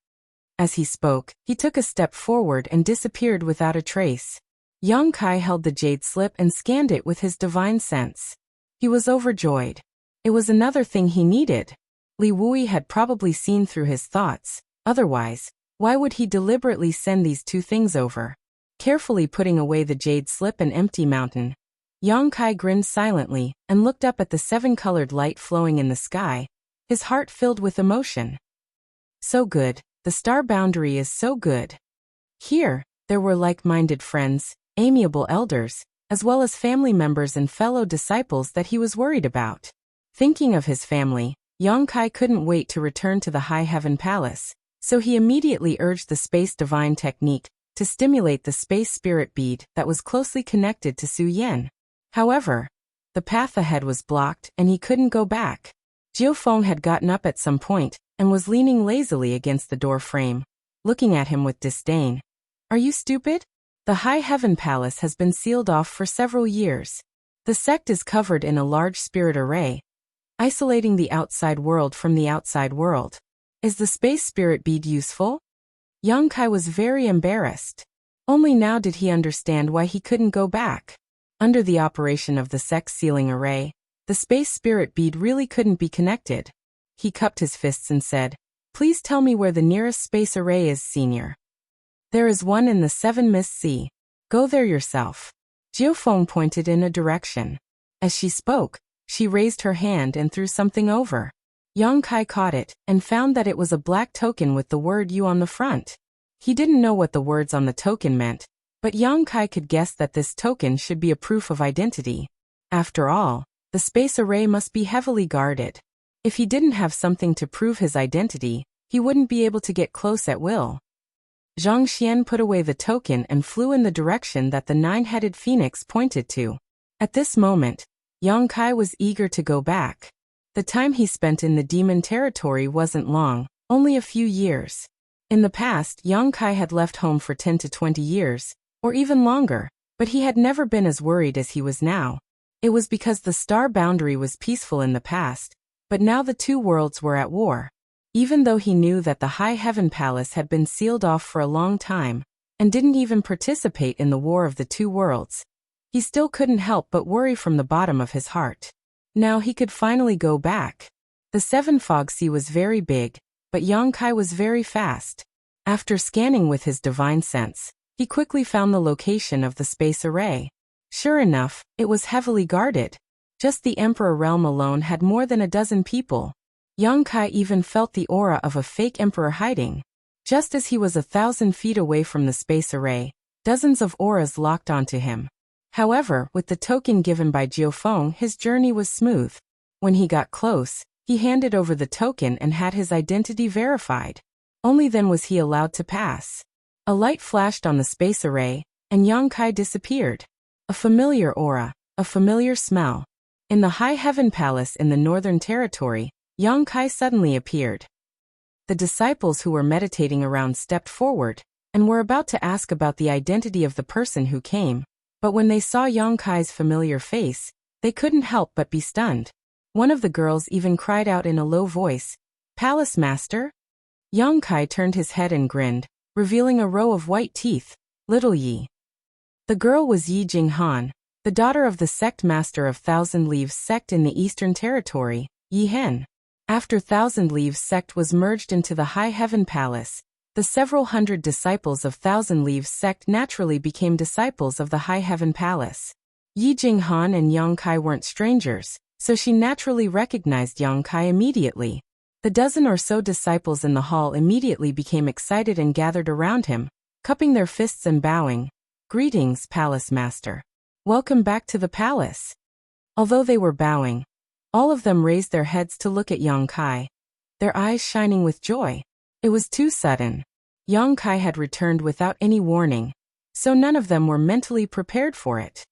As he spoke, he took a step forward and disappeared without a trace. Yang Kai held the jade slip and scanned it with his divine sense. He was overjoyed. It was another thing he needed. Li Wui had probably seen through his thoughts, otherwise, why would he deliberately send these two things over? Carefully putting away the jade slip and empty mountain, Yang Kai grinned silently and looked up at the seven-colored light flowing in the sky, his heart filled with emotion. So good, the star boundary is so good. Here, there were like-minded friends, amiable elders, as well as family members and fellow disciples that he was worried about. Thinking of his family, Yang Kai couldn't wait to return to the High Heaven Palace, so he immediately urged the Space Divine technique to stimulate the Space Spirit bead that was closely connected to Su Yan. However, the path ahead was blocked and he couldn't go back. Jiu Feng had gotten up at some point and was leaning lazily against the door frame, looking at him with disdain. Are you stupid? The High Heaven Palace has been sealed off for several years. The sect is covered in a large spirit array, isolating the outside world from the outside world. Is the Space Spirit bead useful? Yang Kai was very embarrassed. Only now did he understand why he couldn't go back. Under the operation of the sect's sealing array, the Space Spirit bead really couldn't be connected. He cupped his fists and said, "Please tell me where the nearest space array is, Senior." "There is one in the Seven Mist Sea. Go there yourself." Jiu Feng pointed in a direction. As she spoke, she raised her hand and threw something over. Yang Kai caught it and found that it was a black token with the word "U" on the front. He didn't know what the words on the token meant, but Yang Kai could guess that this token should be a proof of identity. After all, the space array must be heavily guarded. If he didn't have something to prove his identity, he wouldn't be able to get close at will. Zhang Xian put away the token and flew in the direction that the nine-headed phoenix pointed to. At this moment, Yang Kai was eager to go back. The time he spent in the demon territory wasn't long, only a few years. In the past, Yang Kai had left home for 10 to 20 years, or even longer, but he had never been as worried as he was now. It was because the star boundary was peaceful in the past, but now the two worlds were at war. Even though he knew that the High Heaven Palace had been sealed off for a long time, and didn't even participate in the war of the two worlds, he still couldn't help but worry from the bottom of his heart. Now he could finally go back. The Seven Fog Sea was very big, but Yang Kai was very fast. After scanning with his divine sense, he quickly found the location of the space array. Sure enough, it was heavily guarded. Just the Emperor realm alone had more than a dozen people. Yang Kai even felt the aura of a fake emperor hiding. Just as he was 1,000 feet away from the space array, dozens of auras locked onto him. However, with the token given by Jiu Feng, his journey was smooth. When he got close, he handed over the token and had his identity verified. Only then was he allowed to pass. A light flashed on the space array, and Yang Kai disappeared. A familiar aura, a familiar smell. In the High Heaven Palace in the Northern Territory, Yang Kai suddenly appeared. The disciples who were meditating around stepped forward, and were about to ask about the identity of the person who came, but when they saw Yang Kai's familiar face, they couldn't help but be stunned. One of the girls even cried out in a low voice, "Palace Master?" Yang Kai turned his head and grinned, revealing a row of white teeth. "Little Yi." The girl was Yi Jinghan, the daughter of the sect master of Thousand Leaves sect in the Eastern Territory, Yi Hen. After Thousand Leaves sect was merged into the High Heaven Palace, the several hundred disciples of Thousand Leaves sect naturally became disciples of the High Heaven Palace. Yi Jinghan and Yang Kai weren't strangers, so she naturally recognized Yang Kai immediately. The dozen or so disciples in the hall immediately became excited and gathered around him, cupping their fists and bowing. "Greetings, Palace Master. Welcome back to the palace." Although they were bowing, all of them raised their heads to look at Yang Kai, their eyes shining with joy. It was too sudden. Yang Kai had returned without any warning, so none of them were mentally prepared for it.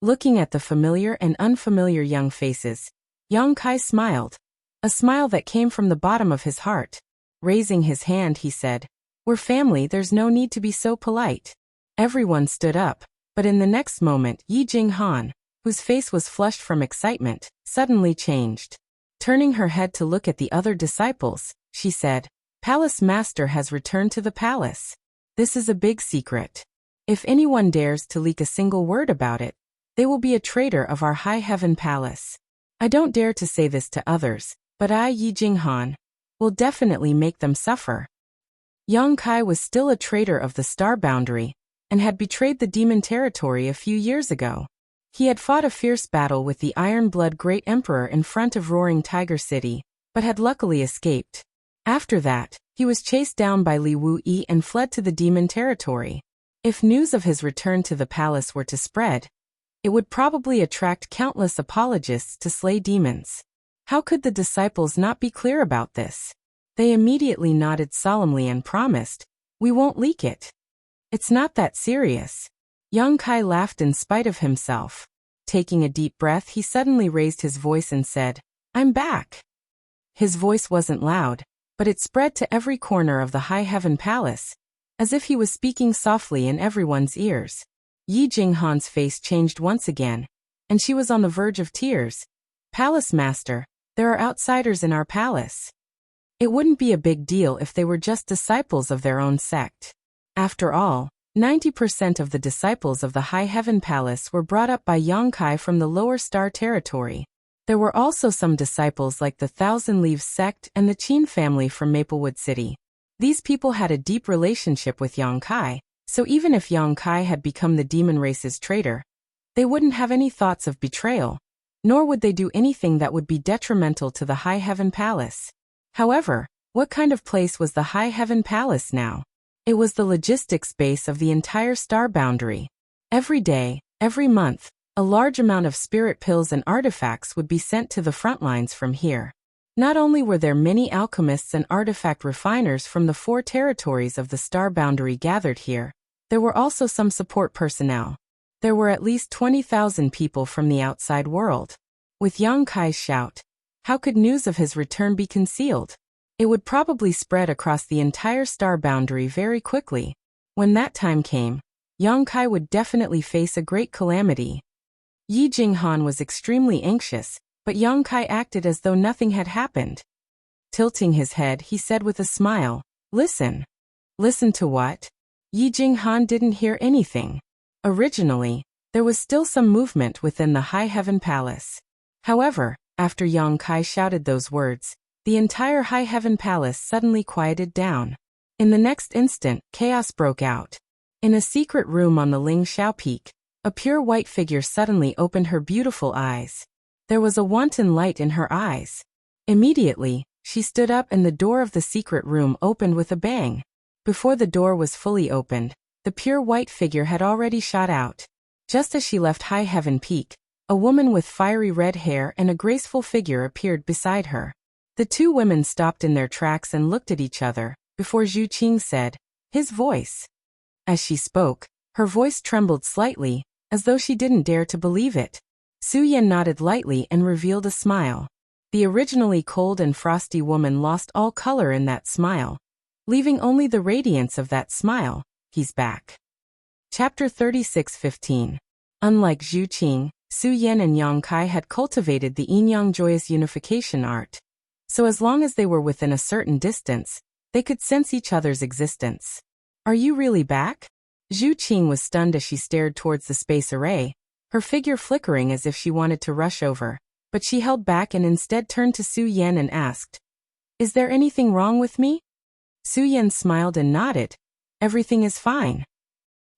Looking at the familiar and unfamiliar young faces, Yang Kai smiled, a smile that came from the bottom of his heart. Raising his hand, he said, "We're family, there's no need to be so polite." Everyone stood up, but in the next moment Yi Jinghan, whose face was flushed from excitement, suddenly changed. Turning her head to look at the other disciples, she said, "Palace Master has returned to the palace. This is a big secret. If anyone dares to leak a single word about it, they will be a traitor of our High Heaven Palace. I don't dare to say this to others, but I, Yi Jinghan, will definitely make them suffer." Yang Kai was still a traitor of the star boundary, and had betrayed the demon territory a few years ago. He had fought a fierce battle with the Iron Blood Great Emperor in front of Roaring Tiger City, but had luckily escaped. After that, he was chased down by Li Wuyi and fled to the demon territory. If news of his return to the palace were to spread, it would probably attract countless apologists to slay demons. How could the disciples not be clear about this? They immediately nodded solemnly and promised, "We won't leak it. It's not that serious." Yang Kai laughed in spite of himself. Taking a deep breath, he suddenly raised his voice and said, "I'm back." His voice wasn't loud, but it spread to every corner of the High Heaven Palace, as if he was speaking softly in everyone's ears. Yi Jinghan's face changed once again, and she was on the verge of tears. "Palace Master, there are outsiders in our palace. It wouldn't be a big deal if they were just disciples of their own sect. After all, 90% of the disciples of the High Heaven Palace were brought up by Yang Kai from the Lower Star Territory. There were also some disciples like the Thousand Leaves sect and the Qin family from Maplewood City. These people had a deep relationship with Yang Kai, so even if Yang Kai had become the demon race's traitor, they wouldn't have any thoughts of betrayal, nor would they do anything that would be detrimental to the High Heaven Palace. However, what kind of place was the High Heaven Palace now? It was the logistics base of the entire star boundary. Every day, every month, a large amount of spirit pills and artifacts would be sent to the front lines from here. Not only were there many alchemists and artifact refiners from the 4 territories of the star boundary gathered here, there were also some support personnel. There were at least 20,000 people from the outside world. With Yang Kai's shout, how could news of his return be concealed? It would probably spread across the entire star boundary very quickly. When that time came, Yang Kai would definitely face a great calamity. Yi Jinghan was extremely anxious, but Yang Kai acted as though nothing had happened. Tilting his head, he said with a smile, "Listen." "Listen to what?" Yi Jinghan didn't hear anything. Originally, there was still some movement within the High Heaven Palace. However, after Yang Kai shouted those words, the entire High Heaven Palace suddenly quieted down. In the next instant, chaos broke out. In a secret room on the Ling Xiao Peak, a pure white figure suddenly opened her beautiful eyes. There was a wanton light in her eyes. Immediately, she stood up and the door of the secret room opened with a bang. Before the door was fully opened, the pure white figure had already shot out. Just as she left High Heaven Peak, a woman with fiery red hair and a graceful figure appeared beside her. The two women stopped in their tracks and looked at each other, before Zhu Qing said, "His voice." As she spoke, her voice trembled slightly, as though she didn't dare to believe it. Su Yan nodded lightly and revealed a smile. The originally cold and frosty woman lost all color in that smile, leaving only the radiance of that smile. "He's back." Chapter 36:15. Unlike Zhu Qing, Su Yan and Yang Kai had cultivated the yin-yang joyous unification art. So as long as they were within a certain distance, they could sense each other's existence. "Are you really back?" Zhu Qing was stunned as she stared towards the space array, her figure flickering as if she wanted to rush over, but she held back and instead turned to Su Yan and asked, "Is there anything wrong with me?" Su Yan smiled and nodded. "Everything is fine."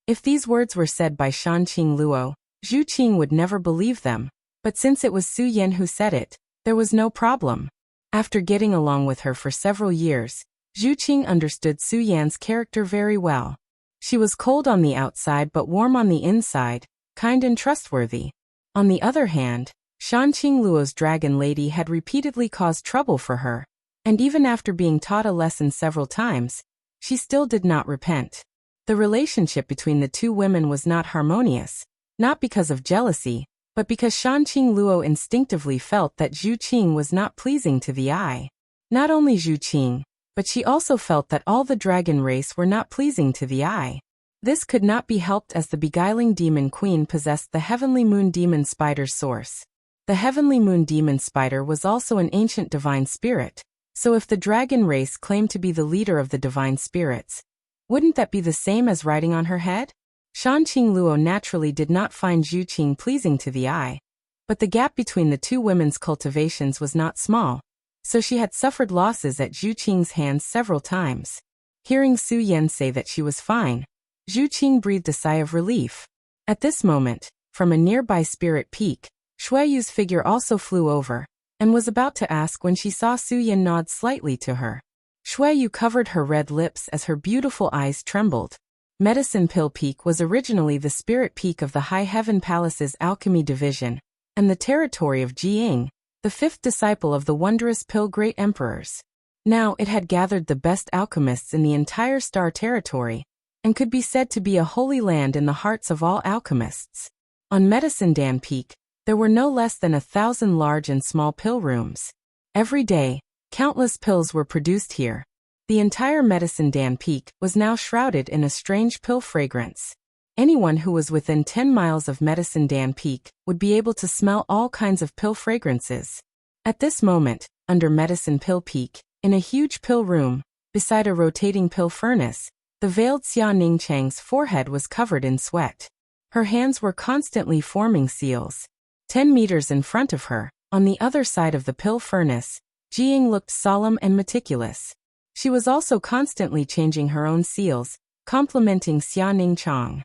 If these words were said by Shanqing Luo, Zhu Qing would never believe them, but since it was Su Yan who said it, there was no problem. After getting along with her for several years, Zhu Qing understood Su Yan's character very well. She was cold on the outside but warm on the inside, kind and trustworthy. On the other hand, Shanqing Luo's dragon lady had repeatedly caused trouble for her, and even after being taught a lesson several times, she still did not repent. The relationship between the two women was not harmonious, not because of jealousy, but because Shanqing Luo instinctively felt that Zhu Qing was not pleasing to the eye. Not only Zhu Qing, but she also felt that all the dragon race were not pleasing to the eye. This could not be helped as the beguiling demon queen possessed the heavenly moon demon spider's source. The heavenly moon demon spider was also an ancient divine spirit, so if the dragon race claimed to be the leader of the divine spirits, wouldn't that be the same as riding on her head? Shanqing Luo naturally did not find Zhu Qing pleasing to the eye, but the gap between the two women's cultivations was not small, so she had suffered losses at Zhu Qing's hands several times. Hearing Su Yan say that she was fine, Zhu Qing breathed a sigh of relief. At this moment, from a nearby spirit peak, Shuiyu's figure also flew over, and was about to ask when she saw Su Yin nod slightly to her. Shuiyu covered her red lips as her beautiful eyes trembled. Medicine Pill Peak was originally the spirit peak of the High Heaven Palace's alchemy division, and the territory of Jiying, the fifth disciple of the wondrous Pill Great Emperors. Now it had gathered the best alchemists in the entire Star Territory, and could be said to be a holy land in the hearts of all alchemists. On Medicine Dan Peak, there were no less than 1,000 large and small pill rooms. Every day, countless pills were produced here. The entire Medicine Dan Peak was now shrouded in a strange pill fragrance. Anyone who was within 10 miles of Medicine Dan Peak would be able to smell all kinds of pill fragrances. At this moment, under Medicine Pill Peak, in a huge pill room, beside a rotating pill furnace, the veiled Xia Ningchang's forehead was covered in sweat. Her hands were constantly forming seals. 10 meters in front of her, on the other side of the pill furnace, Jiying looked solemn and meticulous. She was also constantly changing her own seals, complimenting Xia Ningchang.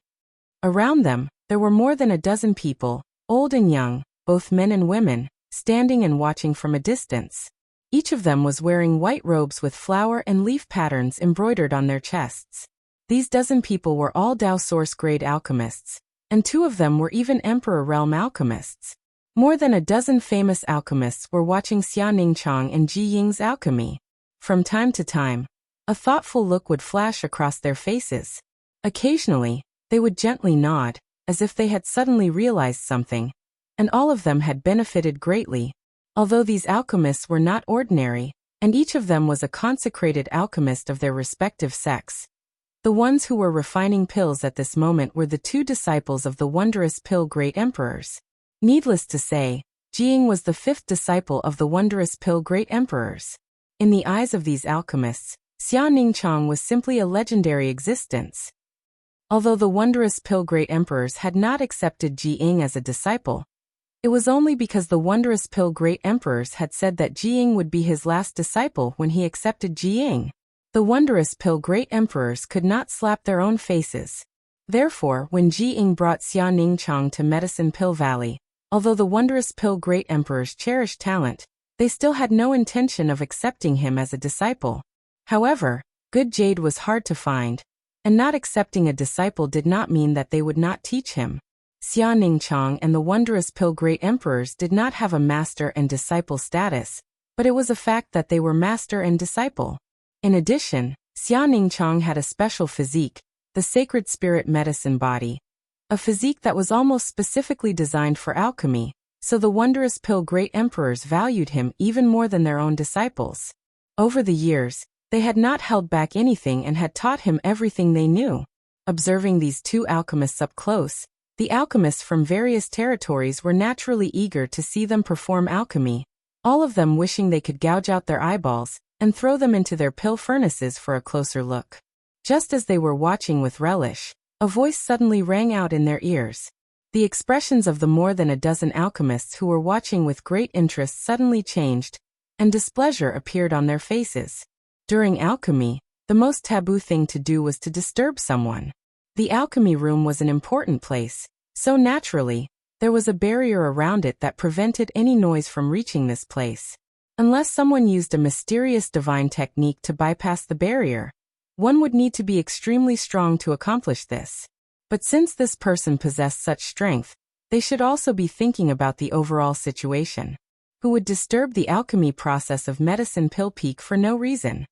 Around them, there were more than a dozen people, old and young, both men and women, standing and watching from a distance. Each of them was wearing white robes with flower and leaf patterns embroidered on their chests. These dozen people were all Dao Source-grade alchemists, and 2 of them were even Emperor Realm alchemists. More than a dozen famous alchemists were watching Xia Ningchang and Ji Ying's alchemy. From time to time, a thoughtful look would flash across their faces. Occasionally, they would gently nod, as if they had suddenly realized something, and all of them had benefited greatly. Although these alchemists were not ordinary, and each of them was a consecrated alchemist of their respective sects, the ones who were refining pills at this moment were the 2 disciples of the wondrous Pill Great Emperors. Needless to say, Jiying was the 5th disciple of the wondrous Pill Great Emperors. In the eyes of these alchemists, Xia Ningchang was simply a legendary existence. Although the wondrous Pill Great Emperors had not accepted Jiying as a disciple, it was only because the wondrous Pill Great Emperors had said that Jiying would be his last disciple when he accepted Jiying. The wondrous Pill Great Emperors could not slap their own faces. Therefore, when Jiying brought Xia Ningchang to Medicine Pill Valley, although the wondrous Pill Great Emperors cherished talent, they still had no intention of accepting him as a disciple. However, good jade was hard to find, and not accepting a disciple did not mean that they would not teach him. Xia Ningchang and the wondrous Pill Great Emperors did not have a master and disciple status, but it was a fact that they were master and disciple. In addition, Xia Ningchang had a special physique, the sacred spirit medicine body, a physique that was almost specifically designed for alchemy, so the wondrous Pill Great Emperors valued him even more than their own disciples. Over the years, they had not held back anything and had taught him everything they knew. Observing these 2 alchemists up close, the alchemists from various territories were naturally eager to see them perform alchemy, all of them wishing they could gouge out their eyeballs and throw them into their pill furnaces for a closer look. Just as they were watching with relish, a voice suddenly rang out in their ears. The expressions of the more than a dozen alchemists who were watching with great interest suddenly changed, and displeasure appeared on their faces. During alchemy, the most taboo thing to do was to disturb someone. The alchemy room was an important place, so naturally, there was a barrier around it that prevented any noise from reaching this place. Unless someone used a mysterious divine technique to bypass the barrier, one would need to be extremely strong to accomplish this. But since this person possessed such strength, they should also be thinking about the overall situation. Who would disturb the alchemy process of Medicine Pill Peak for no reason?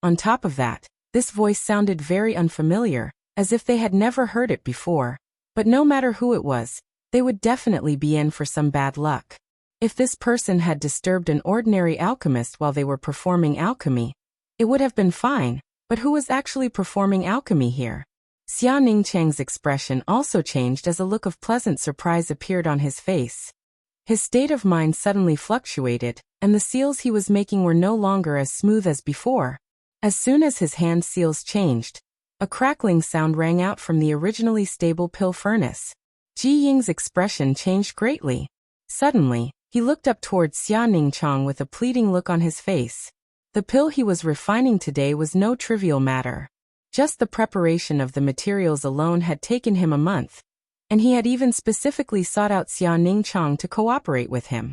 On top of that, this voice sounded very unfamiliar, as if they had never heard it before, but no matter who it was, they would definitely be in for some bad luck. If this person had disturbed an ordinary alchemist while they were performing alchemy, it would have been fine, but who was actually performing alchemy here? Xia Ningchang's expression also changed as a look of pleasant surprise appeared on his face. His state of mind suddenly fluctuated, and the seals he was making were no longer as smooth as before. As soon as his hand seals changed, a crackling sound rang out from the originally stable pill furnace. Ji Ying's expression changed greatly. Suddenly, he looked up towards Xia Ningchang with a pleading look on his face. The pill he was refining today was no trivial matter. Just the preparation of the materials alone had taken him a month, and he had even specifically sought out Xia Ningchang to cooperate with him.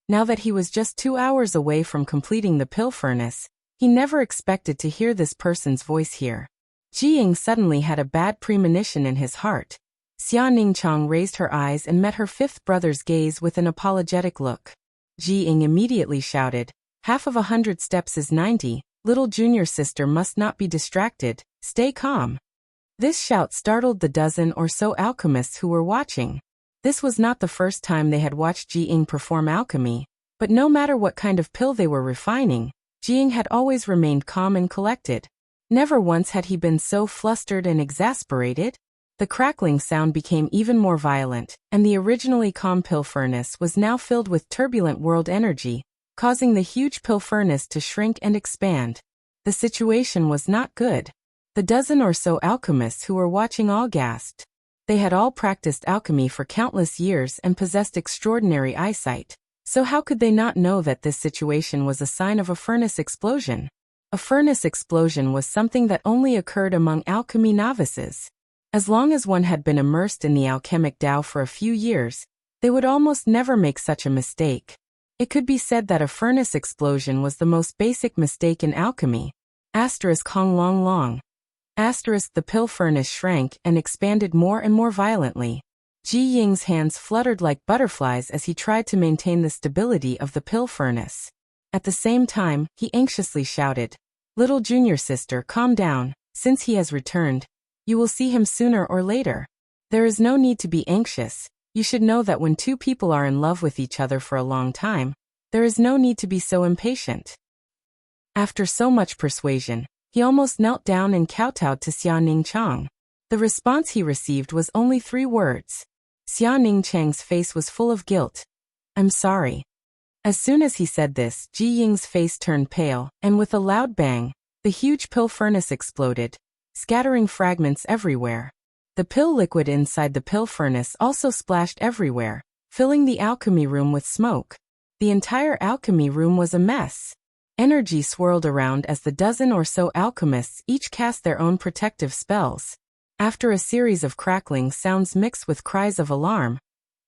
Now that he was just 2 hours away from completing the pill furnace, he never expected to hear this person's voice here. Ji Ying suddenly had a bad premonition in his heart. Xia Ningchang raised her eyes and met her fifth brother's gaze with an apologetic look. Ji Ying immediately shouted, "Half of 100 steps is 90, little junior sister must not be distracted, stay calm." This shout startled the dozen or so alchemists who were watching. This was not the first time they had watched Ji Ying perform alchemy, but no matter what kind of pill they were refining, Ji Ying had always remained calm and collected. Never once had he been so flustered and exasperated. The crackling sound became even more violent, and the originally calm pill furnace was now filled with turbulent world energy, causing the huge pill furnace to shrink and expand. The situation was not good. The dozen or so alchemists who were watching all gasped. They had all practiced alchemy for countless years and possessed extraordinary eyesight, so how could they not know that this situation was a sign of a furnace explosion? A furnace explosion was something that only occurred among alchemy novices. As long as one had been immersed in the alchemic Tao for a few years, they would almost never make such a mistake. It could be said that a furnace explosion was the most basic mistake in alchemy. Hong Long Long. The pill furnace shrank and expanded more and more violently. Ji Ying's hands fluttered like butterflies as he tried to maintain the stability of the pill furnace. At the same time, he anxiously shouted, "Little junior sister, calm down. Since he has returned, you will see him sooner or later. There is no need to be anxious. You should know that when two people are in love with each other for a long time, there is no need to be so impatient." After so much persuasion, he almost knelt down and kowtowed to Xia Ningchang. The response he received was only 3 words. Xia Ningchang's face was full of guilt. "I'm sorry." As soon as he said this, Ji Ying's face turned pale, and with a loud bang, the huge pill furnace exploded, scattering fragments everywhere. The pill liquid inside the pill furnace also splashed everywhere, filling the alchemy room with smoke. The entire alchemy room was a mess. Energy swirled around as the dozen or so alchemists each cast their own protective spells. After a series of crackling sounds mixed with cries of alarm,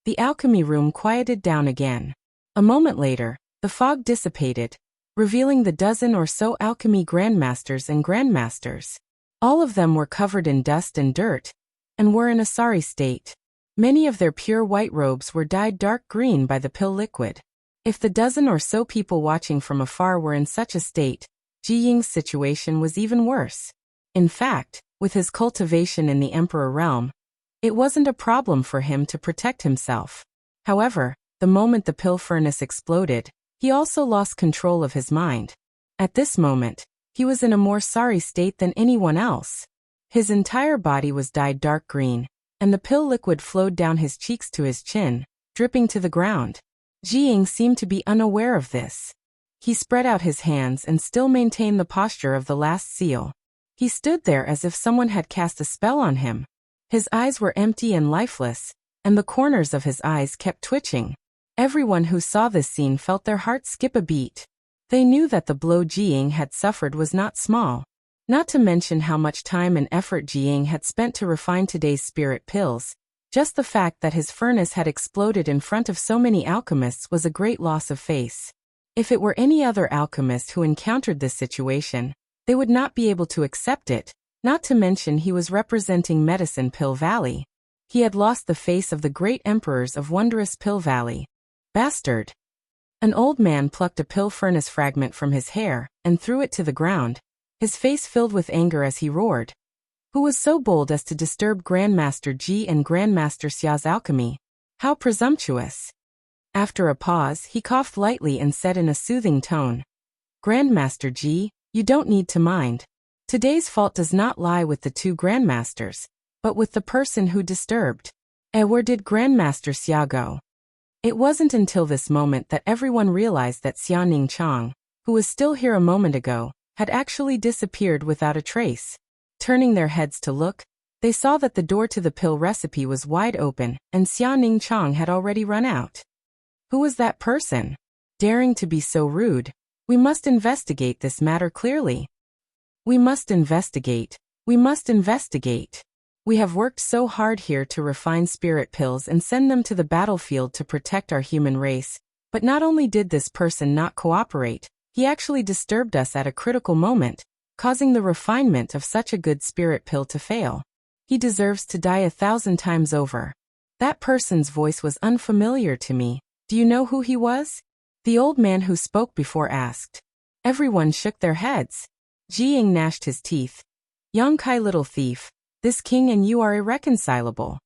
the alchemy room quieted down again. A moment later, the fog dissipated, revealing the dozen or so alchemy grandmasters and grandmasters. All of them were covered in dust and dirt, and were in a sorry state. Many of their pure white robes were dyed dark green by the pill liquid. If the dozen or so people watching from afar were in such a state, Ji Ying's situation was even worse. In fact, with his cultivation in the Emperor realm, it wasn't a problem for him to protect himself. However, the moment the pill furnace exploded, he also lost control of his mind. At this moment, he was in a more sorry state than anyone else. His entire body was dyed dark green, and the pill liquid flowed down his cheeks to his chin, dripping to the ground. Ji Ying seemed to be unaware of this. He spread out his hands and still maintained the posture of the last seal. He stood there as if someone had cast a spell on him. His eyes were empty and lifeless, and the corners of his eyes kept twitching. Everyone who saw this scene felt their hearts skip a beat. They knew that the blow Ji Ying had suffered was not small. Not to mention how much time and effort Ji Ying had spent to refine today's spirit pills. Just the fact that his furnace had exploded in front of so many alchemists was a great loss of face. If it were any other alchemist who encountered this situation, they would not be able to accept it, not to mention he was representing Medicine Pill Valley. He had lost the face of the great emperors of wondrous Pill Valley. Bastard! An old man plucked a pill furnace fragment from his hair and threw it to the ground, his face filled with anger as he roared. Who was so bold as to disturb Grandmaster Ji and Grandmaster Xia's alchemy? How presumptuous! After a pause, he coughed lightly and said in a soothing tone, "Grandmaster Ji, you don't need to mind. Today's fault does not lie with the 2 grandmasters, but with the person who disturbed. Where did Grandmaster Xia go?" It wasn't until this moment that everyone realized that Xia Ningchang, who was still here a moment ago, had actually disappeared without a trace. Turning their heads to look, they saw that the door to the pill recipe was wide open, and Xia Ningchang had already run out. Who was that person? Daring to be so rude? We must investigate this matter clearly. We must investigate, We must investigate. We have worked so hard here to refine spirit pills and send them to the battlefield to protect our human race, but not only did this person not cooperate, he actually disturbed us at a critical moment, causing the refinement of such a good spirit pill to fail. He deserves to die 1,000 times over. That person's voice was unfamiliar to me. Do you know who he was? The old man who spoke before asked. Everyone shook their heads. Jiying gnashed his teeth. Yang Kai, little thief, this king and you are irreconcilable.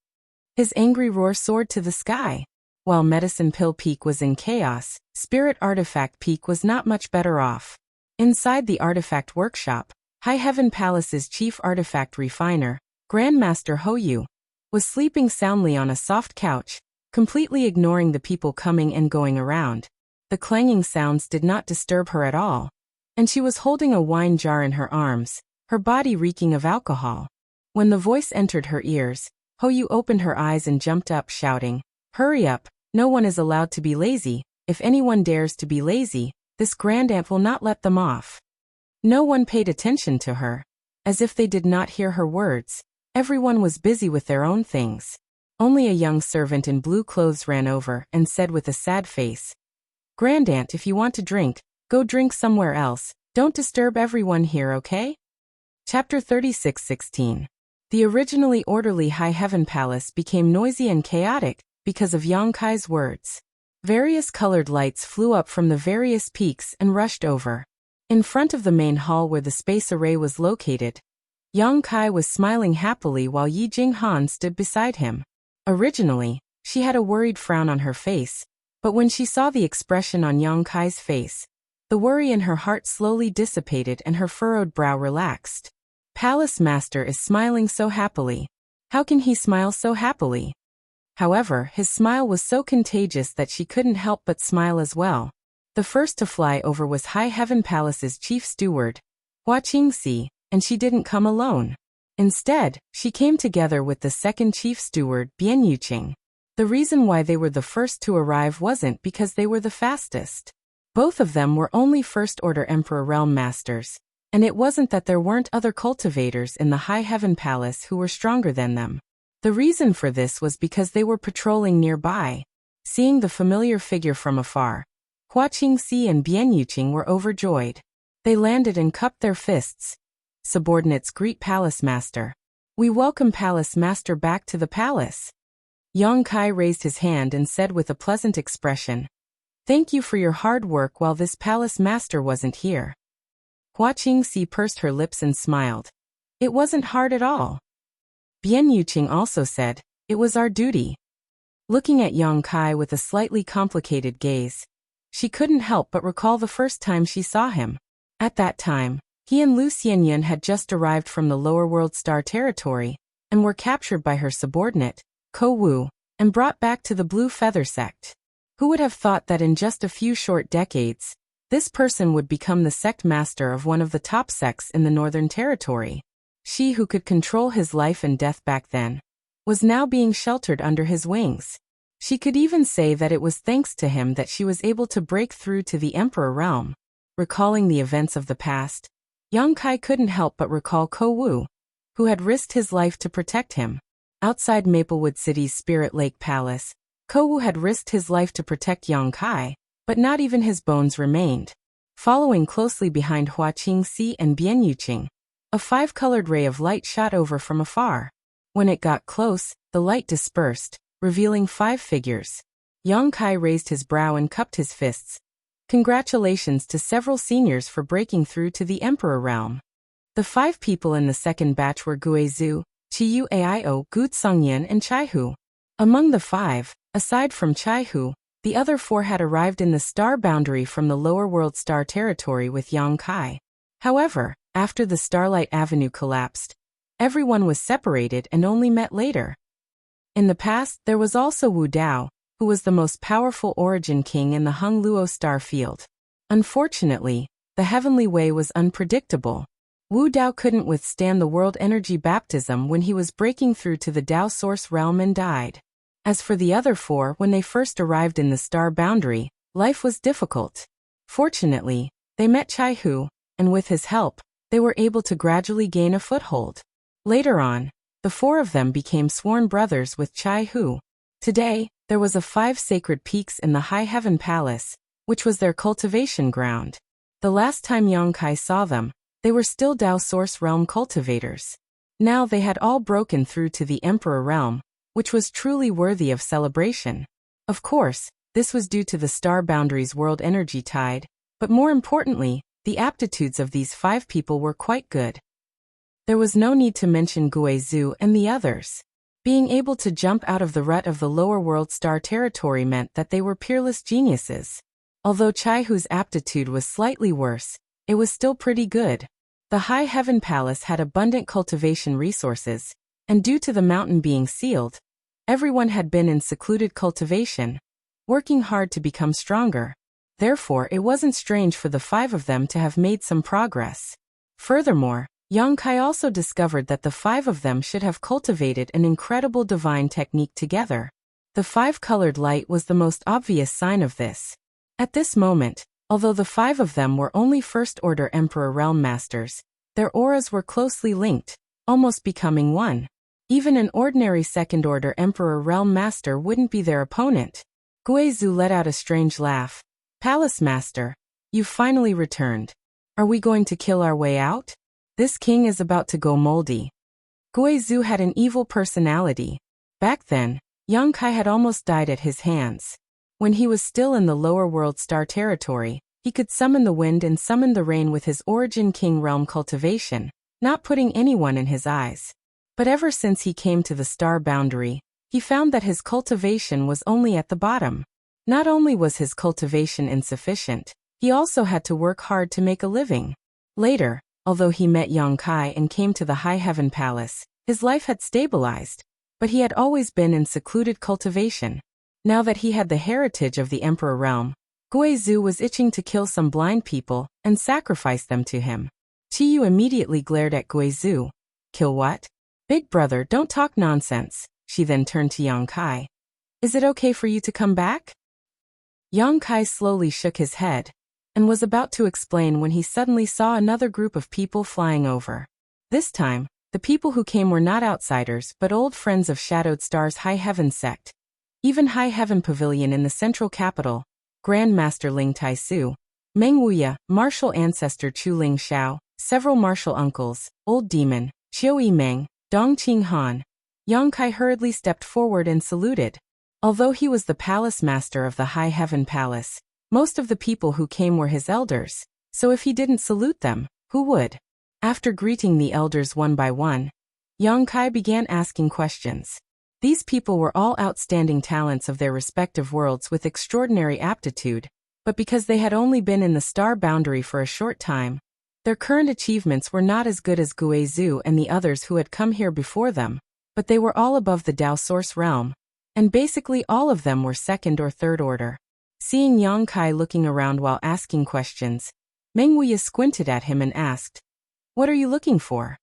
His angry roar soared to the sky. While Medicine Pill Peak was in chaos, Spirit Artifact Peak was not much better off. Inside the Artifact Workshop, High Heaven Palace's chief artifact refiner, Grandmaster Hoyu, was sleeping soundly on a soft couch, completely ignoring the people coming and going around. The clanging sounds did not disturb her at all, and she was holding a wine jar in her arms, her body reeking of alcohol. When the voice entered her ears, Hoyu opened her eyes and jumped up, shouting, "Hurry up, no one is allowed to be lazy. If anyone dares to be lazy, this grand aunt will not let them off." No one paid attention to her. As if they did not hear her words, everyone was busy with their own things. Only a young servant in blue clothes ran over and said with a sad face, "Grand aunt, if you want to drink, go drink somewhere else. Don't disturb everyone here, okay?" Chapter 36:16. The originally orderly High Heaven Palace became noisy and chaotic because of Yang Kai's words. Various colored lights flew up from the various peaks and rushed over. In front of the main hall where the space array was located, Yang Kai was smiling happily while Yi Jinghan stood beside him. Originally, she had a worried frown on her face, but when she saw the expression on Yang Kai's face, the worry in her heart slowly dissipated and her furrowed brow relaxed. Palace Master is smiling so happily. How can he smile so happily? However, his smile was so contagious that she couldn't help but smile as well. The first to fly over was High Heaven Palace's chief steward, Hua Qingxi, and she didn't come alone. Instead, she came together with the second chief steward, Bian Yuqing. The reason why they were the first to arrive wasn't because they were the fastest. Both of them were only First-Order Emperor Realm Masters, and it wasn't that there weren't other cultivators in the High Heaven Palace who were stronger than them. The reason for this was because they were patrolling nearby. Seeing the familiar figure from afar, Hua Qingxi and Bian Yuqing were overjoyed. They landed and cupped their fists. Subordinates greet Palace Master. "We welcome Palace Master back to the palace." Yang Kai raised his hand and said with a pleasant expression, "Thank you for your hard work while this Palace Master wasn't here." Hua Qingxi pursed her lips and smiled. "It wasn't hard at all." Bian Yuqing also said, "It was our duty." Looking at Yang Kai with a slightly complicated gaze, she couldn't help but recall the first time she saw him. At that time, he and Lu Xianyun had just arrived from the Lower World Star territory, and were captured by her subordinate, Ko Wu, and brought back to the Blue Feather sect. Who would have thought that in just a few short decades, this person would become the sect master of one of the top sects in the Northern Territory? She who could control his life and death back then, was now being sheltered under his wings. She could even say that it was thanks to him that she was able to break through to the Emperor realm. Recalling the events of the past, Yang Kai couldn't help but recall Ko Wu, who had risked his life to protect him. Outside Maplewood City's Spirit Lake Palace, Ko Wu had risked his life to protect Yang Kai, but not even his bones remained. Following closely behind Hua Qingxi and Bian Yuqing, a five-colored ray of light shot over from afar. When it got close, the light dispersed, revealing 5 figures. Yang Kai raised his brow and cupped his fists. Congratulations to several seniors for breaking through to the Emperor realm. The 5 people in the second batch were Guizhu, Chiyu Aio, Gu Tsungyan and Chaihu. Among the 5, aside from Chaihu, the other 4 had arrived in the star boundary from the Lower World Star territory with Yang Kai. However, after the Starlight Avenue collapsed, everyone was separated and only met later. In the past, there was also Wu Dao, who was the most powerful Origin King in the Hung Luo star field. Unfortunately, the Heavenly Way was unpredictable. Wu Dao couldn't withstand the World Energy Baptism when he was breaking through to the Dao Source realm and died. As for the other 4, when they first arrived in the star boundary, life was difficult. Fortunately, they met Chaihu, and with his help, they were able to gradually gain a foothold. Later on, the four of them became sworn brothers with Chai Hu. Today, there was 5 sacred peaks in the High Heaven Palace, which was their cultivation ground. The last time Yang Kai saw them, they were still Dao Source Realm cultivators. Now they had all broken through to the Emperor Realm, which was truly worthy of celebration. Of course, this was due to the Star Boundaries World Energy Tide, but more importantly, the aptitudes of these 5 people were quite good. There was no need to mention Guizhou and the others. Being able to jump out of the rut of the lower world star territory meant that they were peerless geniuses. Although Chai Hu's aptitude was slightly worse, it was still pretty good. The High Heaven Palace had abundant cultivation resources, and due to the mountain being sealed, everyone had been in secluded cultivation, working hard to become stronger. Therefore, it wasn't strange for the 5 of them to have made some progress. Furthermore, Yang Kai also discovered that the 5 of them should have cultivated an incredible divine technique together. The 5-colored light was the most obvious sign of this. At this moment, although the 5 of them were only First-Order Emperor Realm Masters, their auras were closely linked, almost becoming one. Even an ordinary Second-Order Emperor Realm Master wouldn't be their opponent. Guizhou let out a strange laugh. "Palace Master, you've finally returned. Are we going to kill our way out? This king is about to go moldy." Guizhou had an evil personality. Back then, Yang Kai had almost died at his hands. When he was still in the lower world star territory, he could summon the wind and summon the rain with his Origin King realm cultivation, not putting anyone in his eyes. But ever since he came to the star boundary, he found that his cultivation was only at the bottom. Not only was his cultivation insufficient, he also had to work hard to make a living. Later, although he met Yang Kai and came to the High Heaven Palace, his life had stabilized, but he had always been in secluded cultivation. Now that he had the heritage of the Emperor Realm, Guizhou was itching to kill some blind people and sacrifice them to him. Qiyu immediately glared at Guizhou. "Kill what? Big brother, don't talk nonsense." She then turned to Yang Kai. "Is it okay for you to come back?" Yang Kai slowly shook his head, and was about to explain when he suddenly saw another group of people flying over. This time, the people who came were not outsiders but old friends of Shadowed Star's High Heaven sect. Even High Heaven Pavilion in the central capital, Grand Master Ling Taisu, Meng Wuya, martial ancestor Chu Ling Xiao, several martial uncles, Old Demon, Qiu Yimeng, Dong Qing Han. Yang Kai hurriedly stepped forward and saluted. Although he was the palace master of the High Heaven Palace, most of the people who came were his elders, so if he didn't salute them, who would? After greeting the elders one by one, Yang Kai began asking questions. These people were all outstanding talents of their respective worlds with extraordinary aptitude, but because they had only been in the star boundary for a short time, their current achievements were not as good as Guizhou and the others who had come here before them, but they were all above the Dao Source realm, and basically all of them were second or third order. Seeing Yang Kai looking around while asking questions, Meng Wuya squinted at him and asked, "What are you looking for?"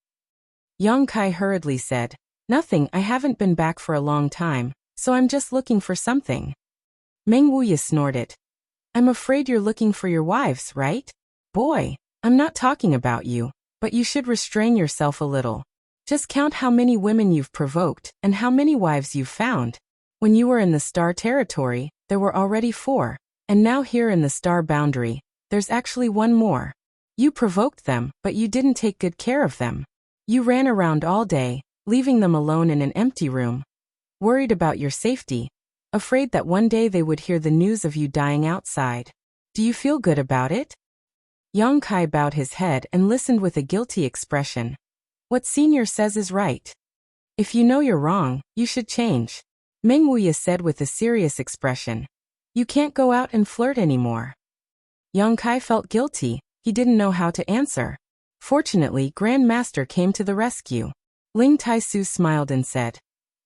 Yang Kai hurriedly said, "Nothing, I haven't been back for a long time, so I'm just looking for something." Meng Wuya snorted. "I'm afraid you're looking for your wives, right? Boy, I'm not talking about you, but you should restrain yourself a little. Just count how many women you've provoked and how many wives you've found. When you were in the star territory, there were already 4, and now here in the star boundary, there's actually 1 more. You provoked them, but you didn't take good care of them. You ran around all day, leaving them alone in an empty room, worried about your safety, afraid that one day they would hear the news of you dying outside. Do you feel good about it?" Yang Kai bowed his head and listened with a guilty expression. "What senior says is right. If you know you're wrong, you should change." Meng Wuya said with a serious expression. "You can't go out and flirt anymore." Yang Kai felt guilty. He didn't know how to answer. Fortunately, Grand Master came to the rescue. Ling Taisu smiled and said,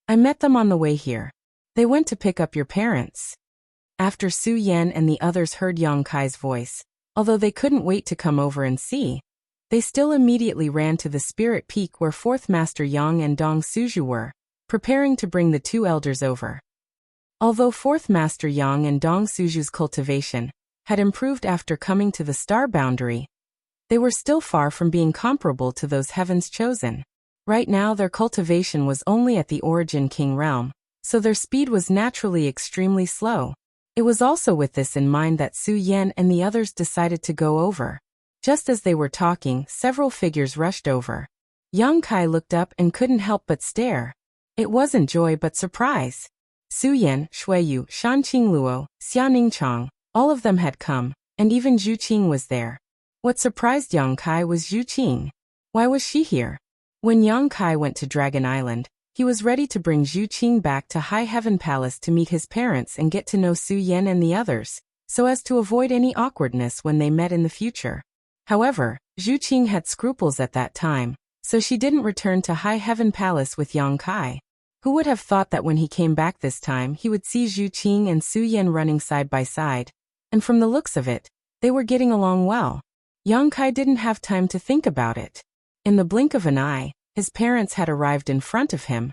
"I met them on the way here. They went to pick up your parents." After Su Yan and the others heard Yang Kai's voice, although they couldn't wait to come over and see, they still immediately ran to the Spirit Peak where 4th Master Yang and Dong Suju were, preparing to bring the 2 elders over. Although 4th Master Yang and Dong Suju's cultivation had improved after coming to the star boundary, they were still far from being comparable to those heavens chosen. Right now their cultivation was only at the Origin King realm, so their speed was naturally extremely slow. It was also with this in mind that Su Yan and the others decided to go over. Just as they were talking, several figures rushed over. Yang Kai looked up and couldn't help but stare. It wasn't joy but surprise. Su Yan, Shuiyu, Shan Qingluo, Xianing Chang, all of them had come, and even Zhu Qing was there. What surprised Yang Kai was Zhu Qing. Why was she here? When Yang Kai went to Dragon Island, he was ready to bring Zhu Qing back to High Heaven Palace to meet his parents and get to know Su Yan and the others, so as to avoid any awkwardness when they met in the future. However, Zhu Qing had scruples at that time, so she didn't return to High Heaven Palace with Yang Kai. Who would have thought that when he came back this time he would see Zhu Qing and Su Yan running side by side, and from the looks of it, they were getting along well. Yang Kai didn't have time to think about it. In the blink of an eye, his parents had arrived in front of him,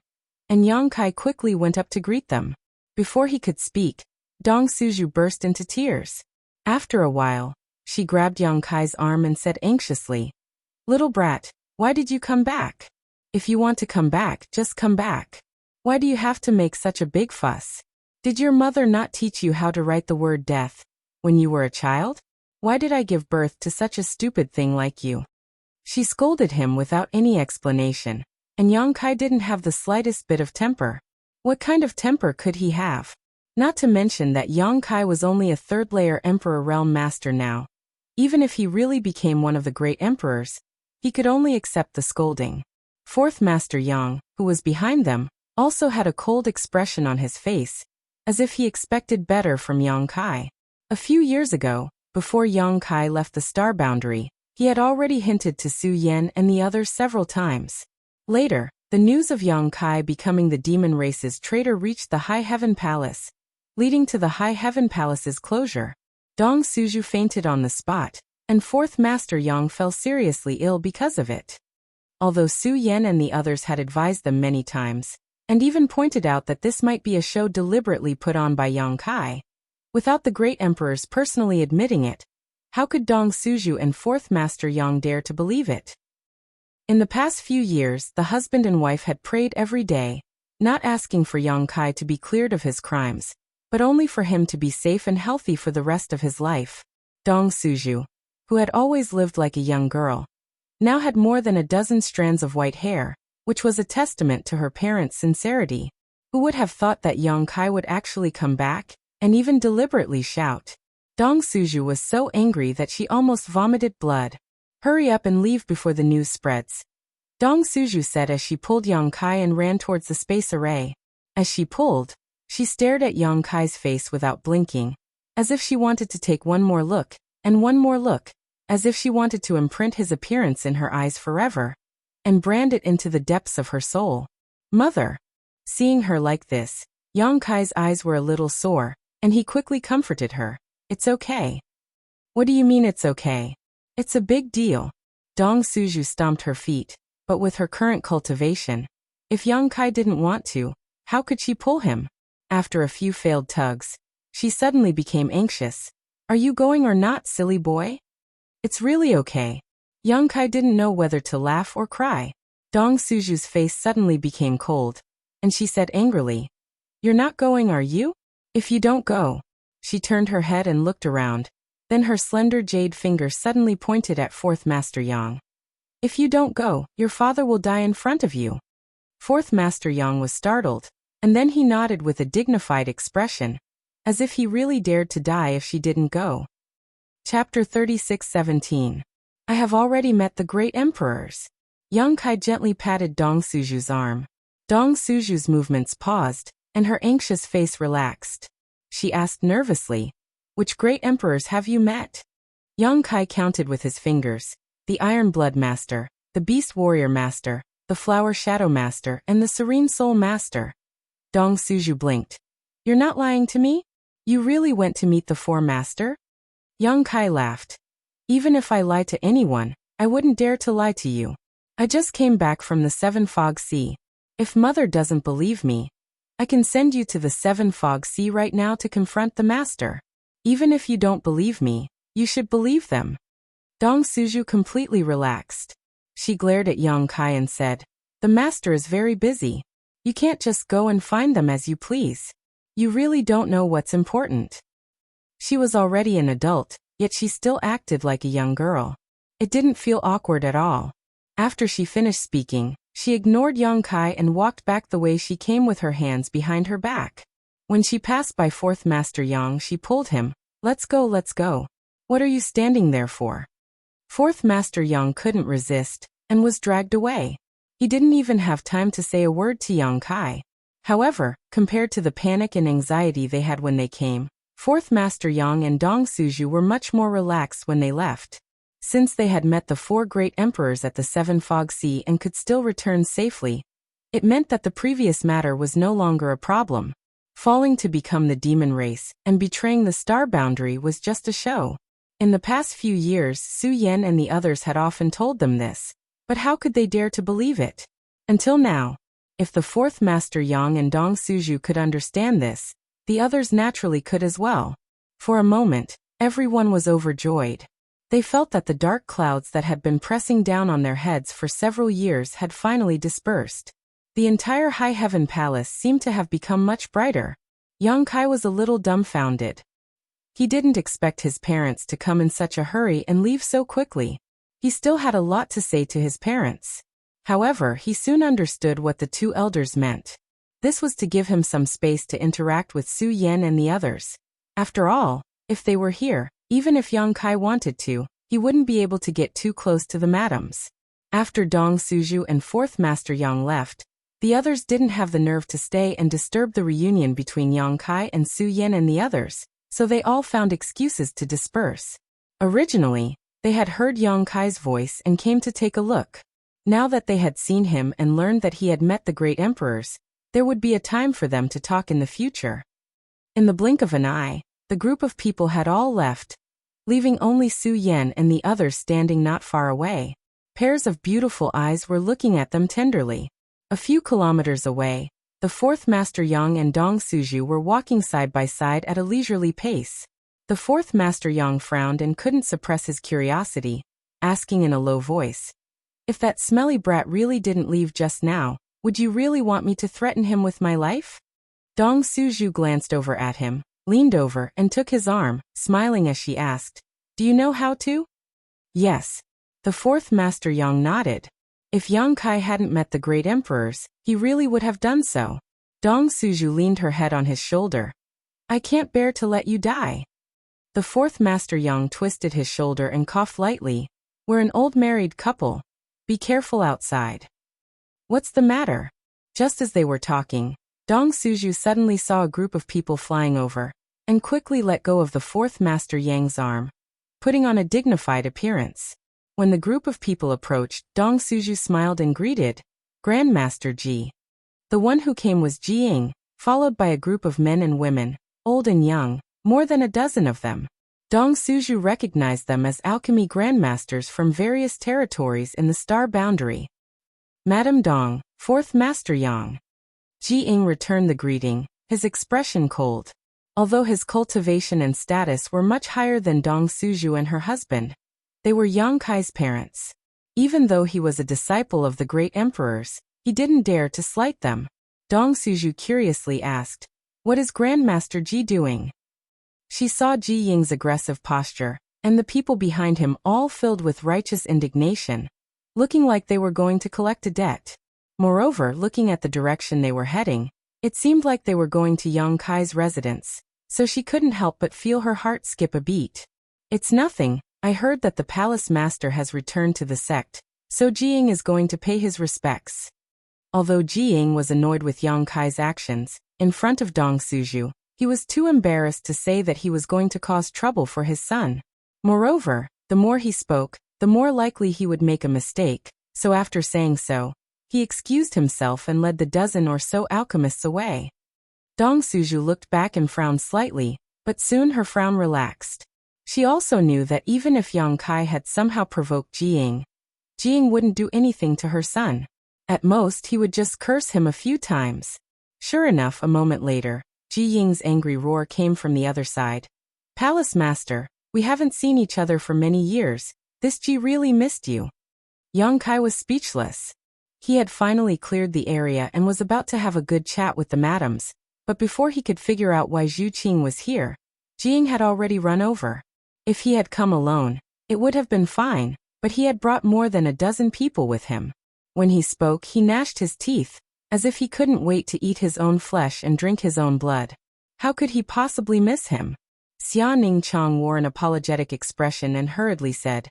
and Yang Kai quickly went up to greet them. Before he could speak, Dong Suju burst into tears. After a while, she grabbed Yang Kai's arm and said anxiously, "Little brat, why did you come back? If you want to come back, just come back. Why do you have to make such a big fuss? Did your mother not teach you how to write the word death when you were a child? Why did I give birth to such a stupid thing like you?" She scolded him without any explanation, and Yang Kai didn't have the slightest bit of temper. What kind of temper could he have? Not to mention that Yang Kai was only a third-layer Emperor Realm Master now. Even if he really became one of the great emperors, he could only accept the scolding. Fourth Master Yang, who was behind them, also had a cold expression on his face, as if he expected better from Yang Kai. A few years ago, before Yang Kai left the star boundary, he had already hinted to Su Yan and the others several times. Later, the news of Yang Kai becoming the demon race's traitor reached the High Heaven Palace, leading to the High Heaven Palace's closure. Dong Suju fainted on the spot, and Fourth Master Yang fell seriously ill because of it. Although Su Yan and the others had advised them many times, and even pointed out that this might be a show deliberately put on by Yang Kai, without the great emperors personally admitting it, how could Dong Suju and Fourth Master Yang dare to believe it? In the past few years, the husband and wife had prayed every day, not asking for Yang Kai to be cleared of his crimes, but only for him to be safe and healthy for the rest of his life. Dong Suju, who had always lived like a young girl, now had more than a dozen strands of white hair, which was a testament to her parents' sincerity. Who would have thought that Yang Kai would actually come back, and even deliberately shout? Dong Suju was so angry that she almost vomited blood. "Hurry up and leave before the news spreads," Dong Suju said as she pulled Yang Kai and ran towards the space array. As she pulled, she stared at Yang Kai's face without blinking, as if she wanted to take one more look, and one more look, as if she wanted to imprint his appearance in her eyes forever, and brand it into the depths of her soul. "Mother." Seeing her like this, Yang Kai's eyes were a little sore, and he quickly comforted her. "It's okay." "What do you mean it's okay? It's a big deal." Dong Suju stomped her feet, but with her current cultivation, if Yang Kai didn't want to, how could she pull him? After a few failed tugs, she suddenly became anxious. "Are you going or not, silly boy?" "It's really okay." Yang Kai didn't know whether to laugh or cry. Dong Suju's face suddenly became cold, and she said angrily, "You're not going, are you? If you don't go." She turned her head and looked around. Then her slender jade finger suddenly pointed at Fourth Master Yang. "If you don't go, your father will die in front of you." Fourth Master Yang was startled, and then he nodded with a dignified expression, as if he really dared to die if she didn't go. Chapter 36:17. I have already met the great emperors. Yang Kai gently patted Dong Suju's arm. Dong Suju's movements paused, and her anxious face relaxed. She asked nervously, "Which great emperors have you met?" Yang Kai counted with his fingers: the Iron Blood Master, the Beast Warrior Master, the Flower Shadow Master, and the Serene Soul Master. Dong Suju blinked. "You're not lying to me? You really went to meet the Four Master?" Yang Kai laughed. "Even if I lie to anyone, I wouldn't dare to lie to you. I just came back from the Seven Fog Sea. If Mother doesn't believe me, I can send you to the Seven Fog Sea right now to confront the Master. Even if you don't believe me, you should believe them." Dong Suju completely relaxed. She glared at Yang Kai and said, The master is very busy. You can't just go and find them as you please. You really don't know what's important. She was already an adult, yet she still acted like a young girl. It didn't feel awkward at all. After she finished speaking, she ignored Yang Kai and walked back the way she came with her hands behind her back. When she passed by Fourth Master Yang, she pulled him. Let's go, let's go. What are you standing there for? Fourth Master Yang couldn't resist, and was dragged away. He didn't even have time to say a word to Yang Kai. However, compared to the panic and anxiety they had when they came, Fourth Master Yang and Dong Suju were much more relaxed when they left. Since they had met the 4 great emperors at the Seven Fog Sea and could still return safely, it meant that the previous matter was no longer a problem. Falling to become the demon race and betraying the star boundary was just a show. In the past few years, Su Yan and the others had often told them this, but how could they dare to believe it? Until now. If the Fourth Master Yang and Dong Suju could understand this, the others naturally could as well. For a moment, everyone was overjoyed. They felt that the dark clouds that had been pressing down on their heads for several years had finally dispersed. The entire High Heaven Palace seemed to have become much brighter. Yang Kai was a little dumbfounded. He didn't expect his parents to come in such a hurry and leave so quickly. He still had a lot to say to his parents. However, he soon understood what the 2 elders meant. This was to give him some space to interact with Su Yan and the others. After all, if they were here, even if Yang Kai wanted to, he wouldn't be able to get too close to the madams. After Dong Suju and Fourth Master Yang left, the others didn't have the nerve to stay and disturb the reunion between Yang Kai and Su Yan and the others, so they all found excuses to disperse. Originally, they had heard Yang Kai's voice and came to take a look. Now that they had seen him and learned that he had met the great emperors, there would be a time for them to talk in the future. In the blink of an eye, the group of people had all left, leaving only Su Yan and the others standing not far away. Pairs of beautiful eyes were looking at them tenderly. A few kilometers away, the Fourth Master Yang and Dong Suju were walking side by side at a leisurely pace. The Fourth Master Yang frowned and couldn't suppress his curiosity, asking in a low voice, "If that smelly brat really didn't leave just now, would you really want me to threaten him with my life?" Dong Suju glanced over at him, leaned over and took his arm, smiling as she asked, "Do you know how to?" "Yes." The Fourth Master Yang nodded. If Yang Kai hadn't met the great emperors, he really would have done so. Dong Suju leaned her head on his shoulder. "I can't bear to let you die." The Fourth Master Yang twisted his shoulder and coughed lightly. "We're an old married couple. Be careful outside." "What's the matter?" Just as they were talking, Dong Suju suddenly saw a group of people flying over, and quickly let go of the Fourth Master Yang's arm, putting on a dignified appearance. When the group of people approached, Dong Suju smiled and greeted, "Grandmaster Ji." The one who came was Ji Ying, followed by a group of men and women, old and young, more than a dozen of them. Dong Suju recognized them as alchemy grandmasters from various territories in the star boundary. "Madame Dong, Fourth Master Yang." Ji Ying returned the greeting, his expression cold. Although his cultivation and status were much higher than Dong Suju and her husband, they were Yang Kai's parents. Even though he was a disciple of the great emperors, he didn't dare to slight them. Dong Suju curiously asked, "What is Grandmaster Ji doing?" She saw Ji Ying's aggressive posture, and the people behind him all filled with righteous indignation, looking like they were going to collect a debt. Moreover, looking at the direction they were heading, it seemed like they were going to Yang Kai's residence, so she couldn't help but feel her heart skip a beat. "It's nothing. I heard that the palace master has returned to the sect, so Ji Ying is going to pay his respects." Although Ji Ying was annoyed with Yang Kai's actions, in front of Dong Suju, he was too embarrassed to say that he was going to cause trouble for his son. Moreover, the more he spoke, the more likely he would make a mistake, so after saying so, he excused himself and led the dozen or so alchemists away. Dong Suju looked back and frowned slightly, but soon her frown relaxed. She also knew that even if Yang Kai had somehow provoked Ji Ying wouldn't do anything to her son. At most, he would just curse him a few times. Sure enough, a moment later, Ji Ying's angry roar came from the other side. "Palace Master, we haven't seen each other for many years. This Ji really missed you." Yang Kai was speechless. He had finally cleared the area and was about to have a good chat with the madams, but before he could figure out why Zhu Qing was here, Jing had already run over. If he had come alone, it would have been fine, but he had brought more than a dozen people with him. When he spoke, he gnashed his teeth, as if he couldn't wait to eat his own flesh and drink his own blood. How could he possibly miss him? Xia Ningchang wore an apologetic expression and hurriedly said,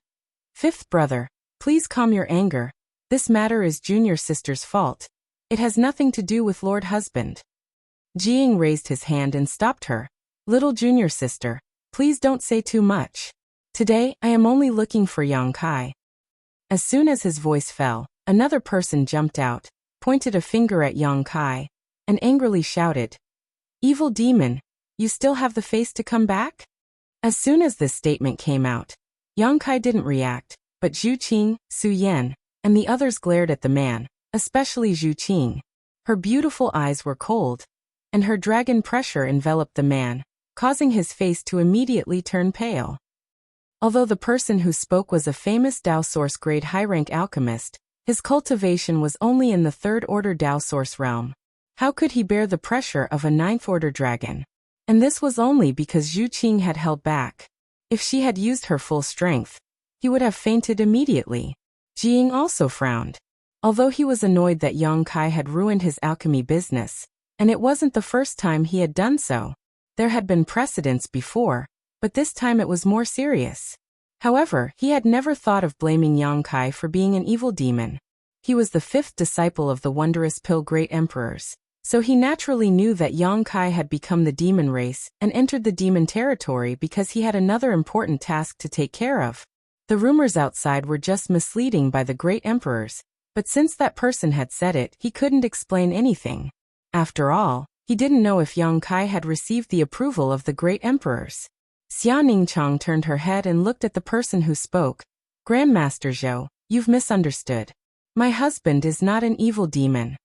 "Fifth brother, please calm your anger. This matter is junior sister's fault. It has nothing to do with Lord Husband." Jing raised his hand and stopped her. "Little junior sister, please don't say too much. Today, I am only looking for Yang Kai." As soon as his voice fell, another person jumped out, pointed a finger at Yang Kai, and angrily shouted, "Evil demon, you still have the face to come back?" As soon as this statement came out, Yang Kai didn't react, but Zhu Qing, Su Yan, and the others glared at the man, especially Zhu Qing. Her beautiful eyes were cold, and her dragon pressure enveloped the man, causing his face to immediately turn pale. Although the person who spoke was a famous Dao Source grade high-rank alchemist, his cultivation was only in the third-order Dao Source realm. How could he bear the pressure of a ninth-order dragon? And this was only because Zhu Qing had held back. If she had used her full strength, he would have fainted immediately. Jing also frowned. Although he was annoyed that Yang Kai had ruined his alchemy business, and it wasn't the first time he had done so. There had been precedents before, but this time it was more serious. However, he had never thought of blaming Yang Kai for being an evil demon. He was the fifth disciple of the wondrous Pill Great Emperors, so he naturally knew that Yang Kai had become the demon race and entered the demon territory because he had another important task to take care of. The rumors outside were just misleading by the Great Emperors, but since that person had said it, he couldn't explain anything. After all, he didn't know if Yang Kai had received the approval of the Great Emperors. Xia Ningchang turned her head and looked at the person who spoke. "Grandmaster Zhou, you've misunderstood. My husband is not an evil demon."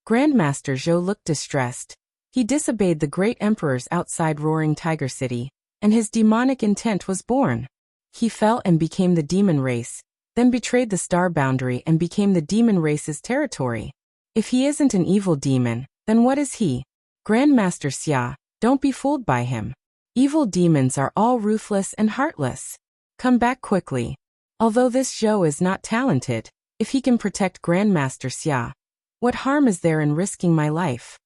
Grandmaster Zhou looked distressed. He disobeyed the Great Emperors outside Roaring Tiger City, and his demonic intent was born. He fell and became the demon race, then betrayed the star boundary and became the demon race's territory. If he isn't an evil demon, then what is he? Grandmaster Xia, don't be fooled by him. Evil demons are all ruthless and heartless. Come back quickly. Although this Zhou is not talented, if he can protect Grandmaster Xia, what harm is there in risking my life?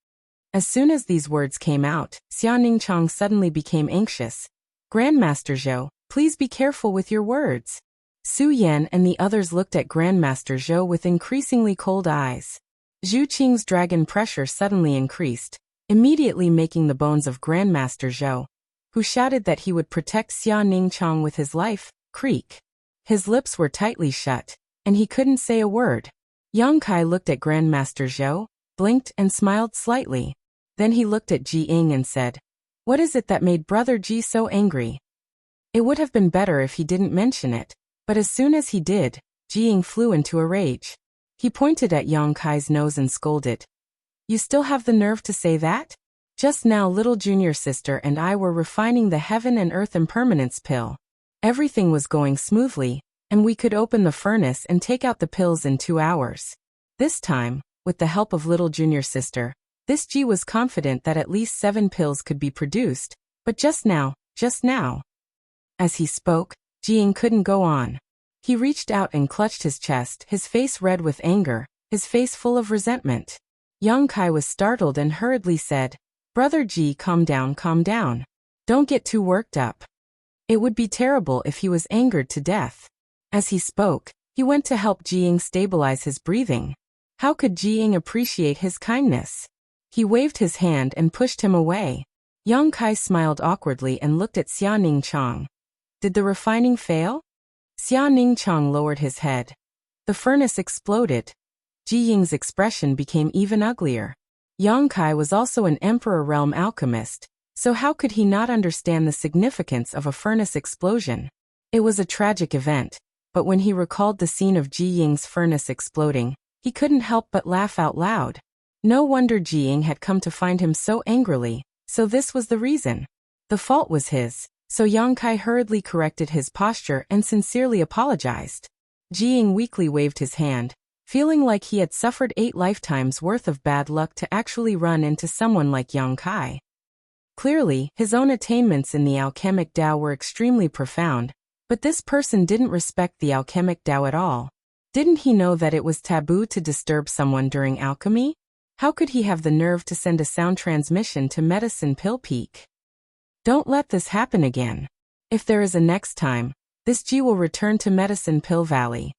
As soon as these words came out, Xia Ningchang suddenly became anxious. Grandmaster Zhou, please be careful with your words. Su Yan and the others looked at Grandmaster Zhou with increasingly cold eyes. Zhu Qing's dragon pressure suddenly increased, immediately making the bones of Grandmaster Zhou, who shouted that he would protect Xia Ningchang with his life, creak. His lips were tightly shut, and he couldn't say a word. Yang Kai looked at Grandmaster Zhou, blinked and smiled slightly. Then he looked at Ji Ying and said, "What is it that made Brother Ji so angry?" It would have been better if he didn't mention it, but as soon as he did, Ji Ying flew into a rage. He pointed at Yang Kai's nose and scolded. "You still have the nerve to say that? Just now little junior sister and I were refining the heaven and earth impermanence pill. Everything was going smoothly, and we could open the furnace and take out the pills in 2 hours. This time, with the help of little junior sister, this G was confident that at least 7 pills could be produced, but just now. As he spoke, Jing couldn't go on. He reached out and clutched his chest, his face red with anger, his face full of resentment. Yang Kai was startled and hurriedly said, "Brother Ji, calm down. Don't get too worked up. It would be terrible if he was angered to death." As he spoke, he went to help Jiying stabilize his breathing. How could Jiying appreciate his kindness? He waved his hand and pushed him away. Yang Kai smiled awkwardly and looked at Xia Ningchang. Did the refining fail? Xia Ningchang lowered his head. The furnace exploded. Jiying's expression became even uglier. Yang Kai was also an Emperor Realm alchemist, so how could he not understand the significance of a furnace explosion? It was a tragic event, but when he recalled the scene of Jiying's furnace exploding, he couldn't help but laugh out loud. No wonder Jiying had come to find him so angrily, so this was the reason. The fault was his, so Yang Kai hurriedly corrected his posture and sincerely apologized. Jiying weakly waved his hand. feeling like he had suffered 8 lifetimes worth of bad luck to actually run into someone like Yang Kai. Clearly, his own attainments in the alchemic Tao were extremely profound, but this person didn't respect the alchemic Tao at all. Didn't he know that it was taboo to disturb someone during alchemy? How could he have the nerve to send a sound transmission to Medicine Pill Peak? Don't let this happen again. If there is a next time, this Ji will return to Medicine Pill Valley.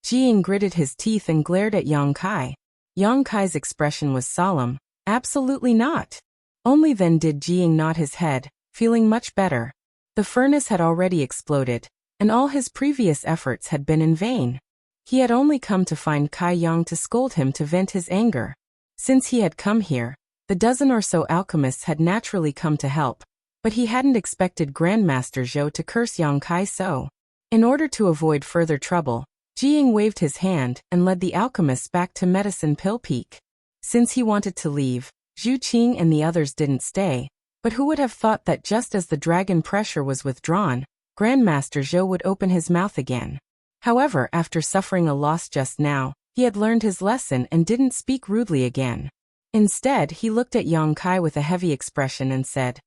Jiying gritted his teeth and glared at Yang Kai. Yang Kai's expression was solemn. Absolutely not. Only then did Jiying nod his head, feeling much better. The furnace had already exploded, and all his previous efforts had been in vain. He had only come to find Kai Yang to scold him to vent his anger. Since he had come here, the dozen or so alchemists had naturally come to help, but he hadn't expected Grandmaster Zhou to curse Yang Kai so. In order to avoid further trouble, Jiying waved his hand and led the alchemists back to Medicine Pill Peak. Since he wanted to leave, Zhu Qing and the others didn't stay, but who would have thought that just as the dragon pressure was withdrawn, Grandmaster Zhou would open his mouth again. However, after suffering a loss just now, he had learned his lesson and didn't speak rudely again. Instead, he looked at Yang Kai with a heavy expression and said,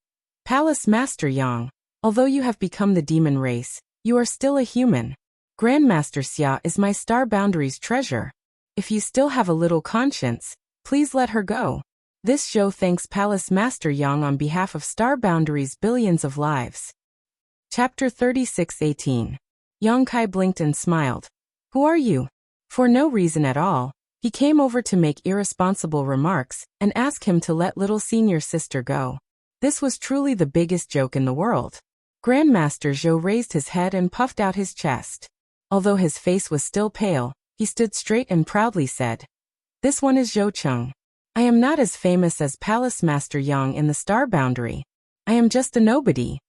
"Palace Master Yang, although you have become the demon race, you are still a human. Grandmaster Xia is my Star Boundaries treasure. If you still have a little conscience, please let her go." This show thanks Palace Master Yang on behalf of Star Boundaries' billions of lives. Chapter 36:18. Yang Kai blinked and smiled. "Who are you?" For no reason at all, he came over to make irresponsible remarks and ask him to let little senior sister go. This was truly the biggest joke in the world. Grandmaster Zhou raised his head and puffed out his chest. Although his face was still pale, he stood straight and proudly said, "This one is Zhou Cheng. I am not as famous as Palace Master Yang in the Star Boundary. I am just a nobody."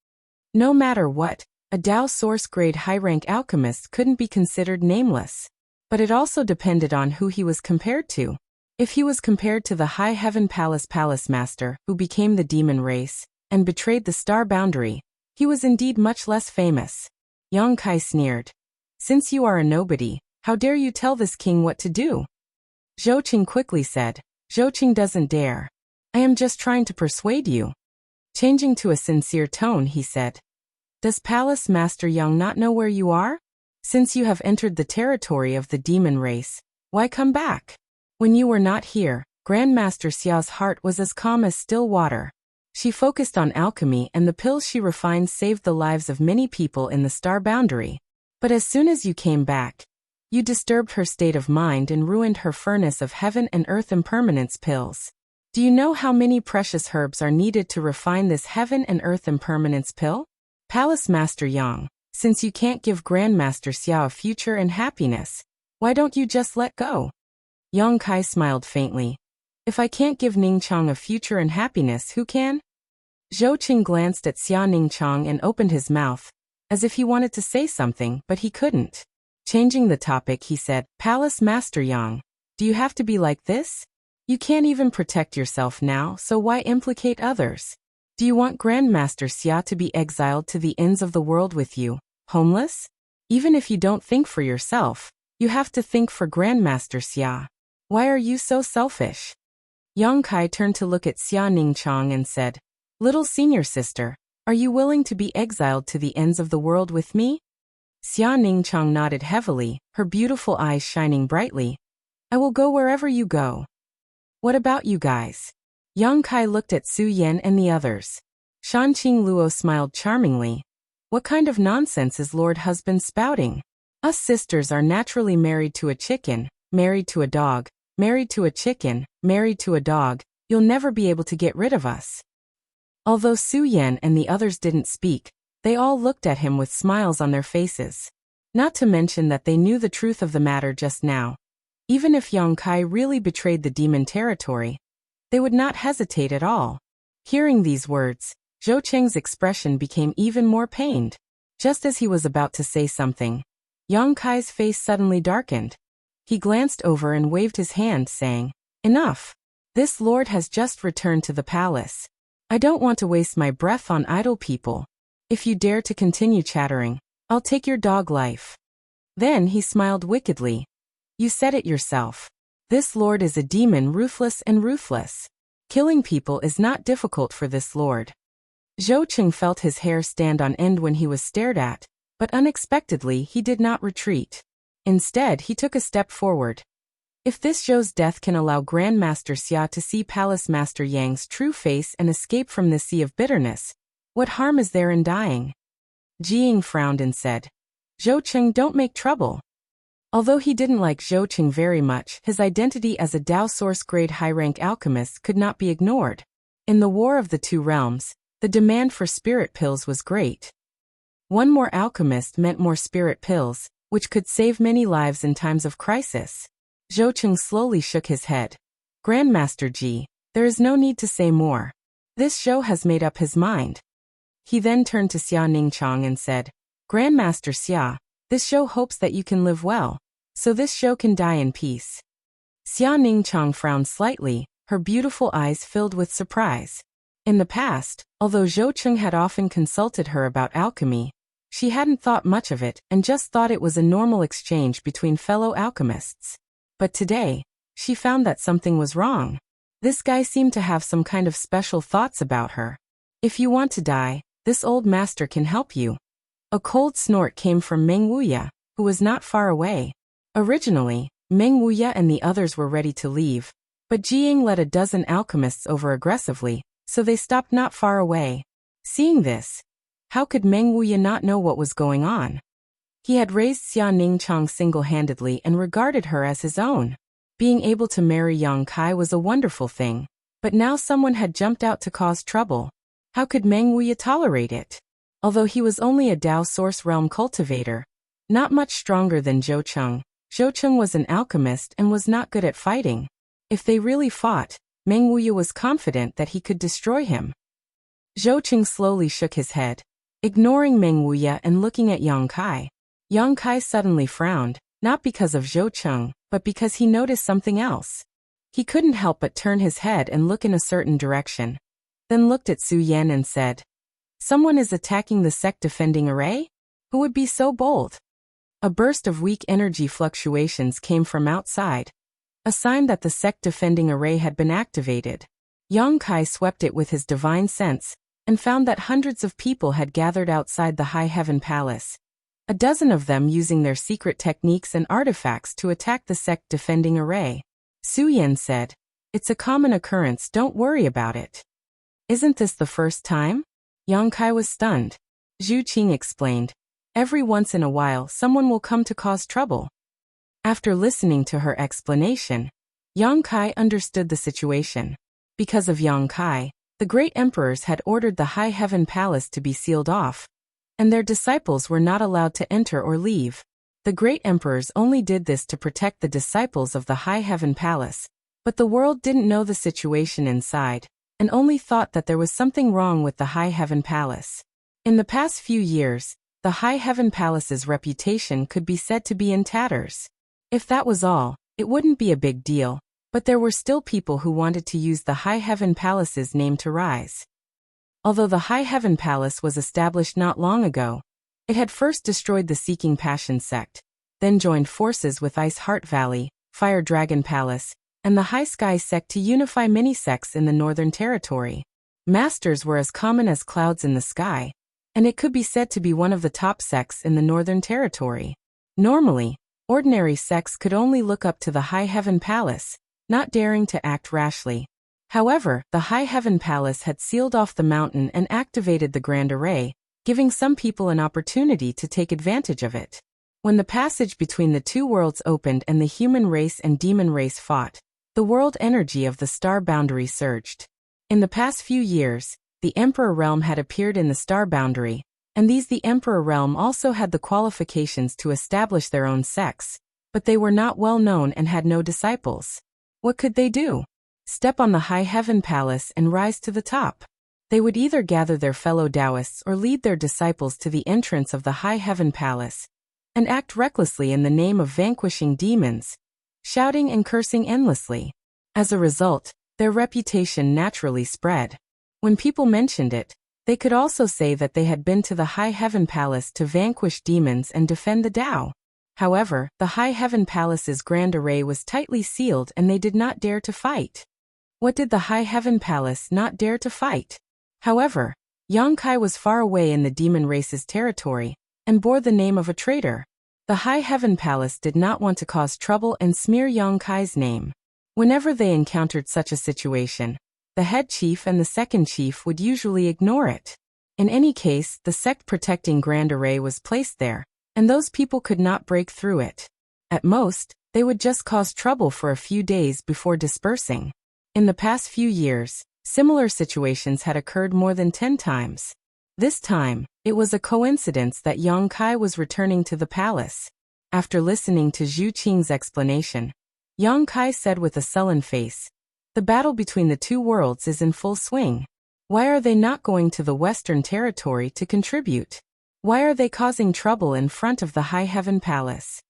No matter what, a Dao Source grade high-rank alchemist couldn't be considered nameless. But it also depended on who he was compared to. If he was compared to the High Heaven Palace Master who became the demon race and betrayed the Star Boundary, he was indeed much less famous. Yang Kai sneered. "Since you are a nobody, how dare you tell this king what to do?" Zhou Qing quickly said, "Zhou Qing doesn't dare. I am just trying to persuade you." Changing to a sincere tone, he said, "Does Palace Master Yang not know where you are? Since you have entered the territory of the demon race, why come back? When you were not here, Grandmaster Xia's heart was as calm as still water. She focused on alchemy and the pills she refined saved the lives of many people in the Star Boundary. But as soon as you came back, you disturbed her state of mind and ruined her furnace of heaven and earth impermanence pills. Do you know how many precious herbs are needed to refine this heaven and earth impermanence pill? Palace Master Yang, since you can't give Grandmaster Xia a future and happiness, why don't you just let go?" Yang Kai smiled faintly. "If I can't give Ningchang a future and happiness, who can?" Zhou Qing glanced at Xia Ningchang and opened his mouth, as if he wanted to say something, but he couldn't. Changing the topic, he said, "Palace Master Yang, do you have to be like this? You can't even protect yourself now, so why implicate others? Do you want Grandmaster Xia to be exiled to the ends of the world with you, homeless? Even if you don't think for yourself, you have to think for Grandmaster Xia. Why are you so selfish?" Yang Kai turned to look at Xia Ningchang and said, "Little senior sister, are you willing to be exiled to the ends of the world with me?" Xia Ningchang nodded heavily, her beautiful eyes shining brightly. "I will go wherever you go." "What about you guys?" Yang Kai looked at Su Yan and the others. Shanqing Luo smiled charmingly. "What kind of nonsense is Lord Husband spouting? Us sisters are naturally married to a chicken, married to a dog, married to a chicken, married to a dog. You'll never be able to get rid of us." Although Su Yan and the others didn't speak, they all looked at him with smiles on their faces. Not to mention that they knew the truth of the matter just now. Even if Yang Kai really betrayed the demon territory, they would not hesitate at all. Hearing these words, Zhou Cheng's expression became even more pained. Just as he was about to say something, Yang Kai's face suddenly darkened. He glanced over and waved his hand, saying, "Enough. This lord has just returned to the palace. I don't want to waste my breath on idle people. If you dare to continue chattering, I'll take your dog life." Then he smiled wickedly. You said it yourself. This lord is a demon, ruthless and ruthless. Killing people is not difficult for this lord. Zhou Qing felt his hair stand on end when he was stared at, but unexpectedly he did not retreat. Instead, he took a step forward. If this Zhou's death can allow Grandmaster Xia to see Palace Master Yang's true face and escape from this sea of bitterness, what harm is there in dying? Jiying frowned and said, Zhou Qing, don't make trouble. Although he didn't like Zhou Qing very much, his identity as a Dao Source-grade high-rank alchemist could not be ignored. In the War of the Two Realms, the demand for spirit pills was great. One more alchemist meant more spirit pills, which could save many lives in times of crisis. Zhou Qing slowly shook his head. Grandmaster Ji, there is no need to say more. This Zhou has made up his mind. He then turned to Xia Ningchang and said, Grandmaster Xia, this Zhou hopes that you can live well, so this Zhou can die in peace. Xia Ningchang frowned slightly, her beautiful eyes filled with surprise. In the past, although Zhou Qing had often consulted her about alchemy, she hadn't thought much of it and just thought it was a normal exchange between fellow alchemists. But today, she found that something was wrong. This guy seemed to have some kind of special thoughts about her. If you want to die, this old master can help you. A cold snort came from Meng Wuya, who was not far away. Originally, Meng Wuya and the others were ready to leave, but Jiying led a dozen alchemists over aggressively, so they stopped not far away. Seeing this, how could Meng Wuya not know what was going on? He had raised Xia Ningchang single-handedly and regarded her as his own. Being able to marry Yang Kai was a wonderful thing, but now someone had jumped out to cause trouble. How could Meng Wuya tolerate it? Although he was only a Dao Source Realm cultivator, not much stronger than Zhou Qing was an alchemist and was not good at fighting. If they really fought, Meng Wuya was confident that he could destroy him. Zhou Qing slowly shook his head, ignoring Meng Wuya and looking at Yang Kai. Yang Kai suddenly frowned, not because of Zhou Qing, but because he noticed something else. He couldn't help but turn his head and look in a certain direction, then looked at Su Yan and said, Someone is attacking the sect defending array? Who would be so bold? A burst of weak energy fluctuations came from outside, a sign that the sect defending array had been activated. Yang Kai swept it with his divine sense, and found that hundreds of people had gathered outside the High Heaven Palace, a dozen of them using their secret techniques and artifacts to attack the sect defending array. Su Yan said, It's a common occurrence, don't worry about it. Isn't this the first time? Yang Kai was stunned. Zhu Qing explained, Every once in a while someone will come to cause trouble. After listening to her explanation, Yang Kai understood the situation. Because of Yang Kai, the great emperors had ordered the High Heaven Palace to be sealed off, and their disciples were not allowed to enter or leave. The great emperors only did this to protect the disciples of the High Heaven Palace, but the world didn't know the situation inside, and only thought that there was something wrong with the High Heaven Palace. In the past few years, the High Heaven Palace's reputation could be said to be in tatters. If that was all, it wouldn't be a big deal, but there were still people who wanted to use the High Heaven Palace's name to rise. Although the High Heaven Palace was established not long ago, it had first destroyed the Seeking Passion sect, then joined forces with Ice Heart Valley, Fire Dragon Palace, and the High Sky sect to unify many sects in the Northern Territory. Masters were as common as clouds in the sky, and it could be said to be one of the top sects in the Northern Territory. Normally, ordinary sects could only look up to the High Heaven Palace, not daring to act rashly. However, the High Heaven Palace had sealed off the mountain and activated the Grand Array, giving some people an opportunity to take advantage of it. When the passage between the two worlds opened and the human race and demon race fought, the world energy of the star boundary surged. In the past few years, the Emperor Realm had appeared in the star boundary, and the Emperor Realm also had the qualifications to establish their own sects, but they were not well known and had no disciples. What could they do? Step on the High Heaven Palace and rise to the top. They would either gather their fellow Taoists or lead their disciples to the entrance of the High Heaven Palace, and act recklessly in the name of vanquishing demons, shouting and cursing endlessly. As a result, their reputation naturally spread. When people mentioned it, they could also say that they had been to the High Heaven Palace to vanquish demons and defend the Tao. However, the High Heaven Palace's grand array was tightly sealed and they did not dare to fight. What did the High Heaven Palace not dare to fight? However, Yang Kai was far away in the demon race's territory and bore the name of a traitor. The High Heaven Palace did not want to cause trouble and smear Yang Kai's name. Whenever they encountered such a situation, the head chief and the second chief would usually ignore it. In any case, the sect-protecting grand array was placed there, and those people could not break through it. At most, they would just cause trouble for a few days before dispersing. In the past few years, similar situations had occurred more than 10 times. This time, it was a coincidence that Yang Kai was returning to the palace. After listening to Zhu Qing's explanation, Yang Kai said with a sullen face, "The battle between the two worlds is in full swing. Why are they not going to the Western Territory to contribute? Why are they causing trouble in front of the High Heaven Palace?"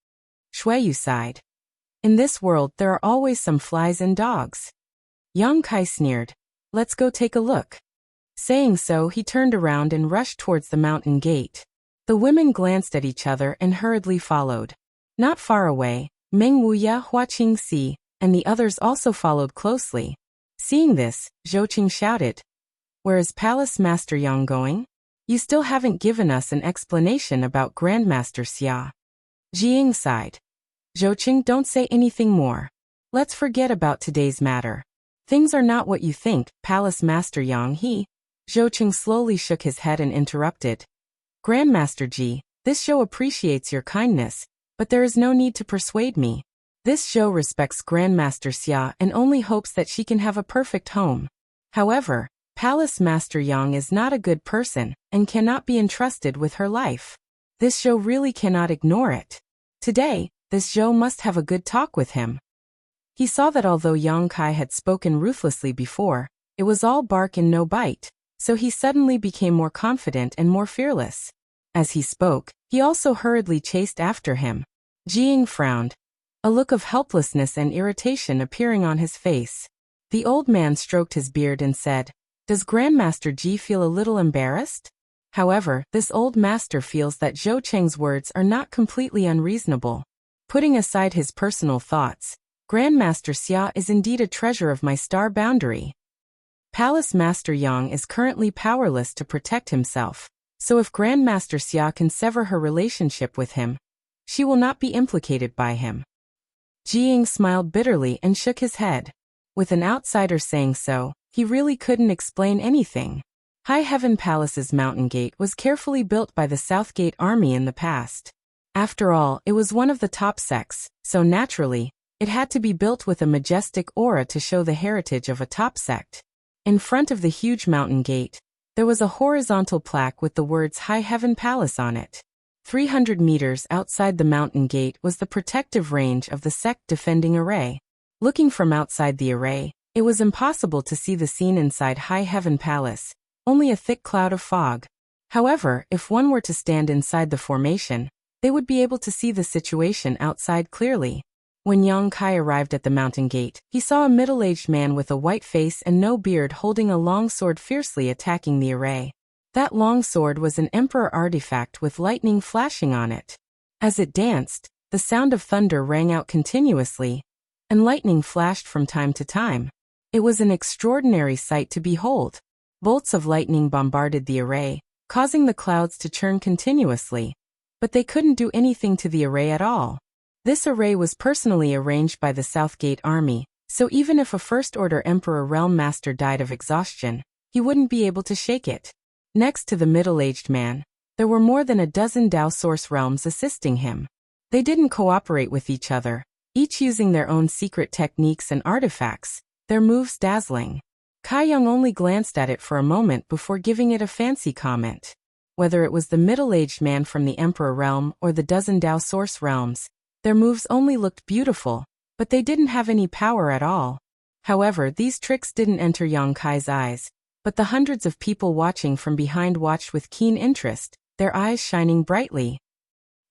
Shuiyu sighed. "In this world there are always some flies and dogs." Yang Kai sneered. "Let's go take a look." Saying so, he turned around and rushed towards the mountain gate. The women glanced at each other and hurriedly followed. Not far away, Meng Wuya, Hua Qingxi, and the others also followed closely. Seeing this, Zhou Qing shouted, "Where is Palace Master Yang going? You still haven't given us an explanation about Grandmaster Xia." Jiying sighed. "Zhou Qing, don't say anything more. Let's forget about today's matter. Things are not what you think, Palace Master Yang he." Zhou Qing slowly shook his head and interrupted. "Grandmaster Ji, this Zhou appreciates your kindness, but there is no need to persuade me. This Zhou respects Grandmaster Xia and only hopes that she can have a perfect home. However, Palace Master Yang is not a good person and cannot be entrusted with her life. This Zhou really cannot ignore it. Today, this Zhou must have a good talk with him." He saw that although Yang Kai had spoken ruthlessly before, it was all bark and no bite, so he suddenly became more confident and more fearless. As he spoke, he also hurriedly chased after him. Jiying frowned, a look of helplessness and irritation appearing on his face. The old man stroked his beard and said, "Does Grandmaster Ji feel a little embarrassed?" However, this old master feels that Zhou Cheng's words are not completely unreasonable. Putting aside his personal thoughts, Grandmaster Xia is indeed a treasure of my star boundary. Palace Master Yang is currently powerless to protect himself, so if Grandmaster Xia can sever her relationship with him, she will not be implicated by him. Jiying smiled bitterly and shook his head. With an outsider saying so, he really couldn't explain anything. High Heaven Palace's mountain gate was carefully built by the Southgate Army in the past. After all, it was one of the top sects, so naturally, it had to be built with a majestic aura to show the heritage of a top sect. In front of the huge mountain gate, there was a horizontal plaque with the words High Heaven Palace on it. 300 meters outside the mountain gate was the protective range of the sect defending array. Looking from outside the array, it was impossible to see the scene inside High Heaven Palace, only a thick cloud of fog. However, if one were to stand inside the formation, they would be able to see the situation outside clearly. When Yang Kai arrived at the mountain gate, he saw a middle-aged man with a white face and no beard holding a long sword fiercely attacking the array. That long sword was an emperor artifact with lightning flashing on it. As it danced, the sound of thunder rang out continuously, and lightning flashed from time to time. It was an extraordinary sight to behold. Bolts of lightning bombarded the array, causing the clouds to churn continuously, but they couldn't do anything to the array at all. This array was personally arranged by the Southgate Army, so even if a First-Order Emperor Realm Master died of exhaustion, he wouldn't be able to shake it. Next to the middle-aged man, there were more than a dozen Dao Source realms assisting him. They didn't cooperate with each other, each using their own secret techniques and artifacts, their moves dazzling. Kai Yang only glanced at it for a moment before giving it a fancy comment. Whether it was the middle-aged man from the Emperor Realm or the dozen Dao Source realms, their moves only looked beautiful, but they didn't have any power at all. However, these tricks didn't enter Yang Kai's eyes, but the hundreds of people watching from behind watched with keen interest, their eyes shining brightly.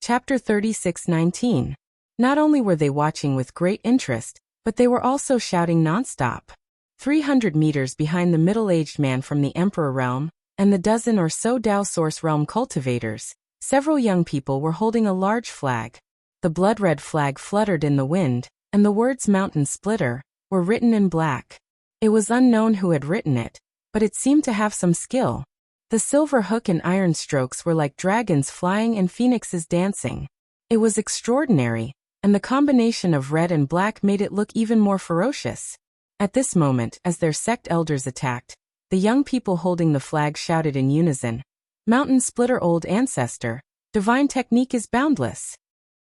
Chapter 36:19. Not only were they watching with great interest, but they were also shouting nonstop. 300 meters behind the middle-aged man from the Emperor Realm, and the dozen or so Dao Source Realm cultivators, several young people were holding a large flag. The blood-red flag fluttered in the wind, and the words Mountain Splitter were written in black. It was unknown who had written it, but it seemed to have some skill. The silver hook and iron strokes were like dragons flying and phoenixes dancing. It was extraordinary, and the combination of red and black made it look even more ferocious. At this moment, as their sect elders attacked, the young people holding the flag shouted in unison, "Mountain Splitter, old ancestor, divine technique is boundless."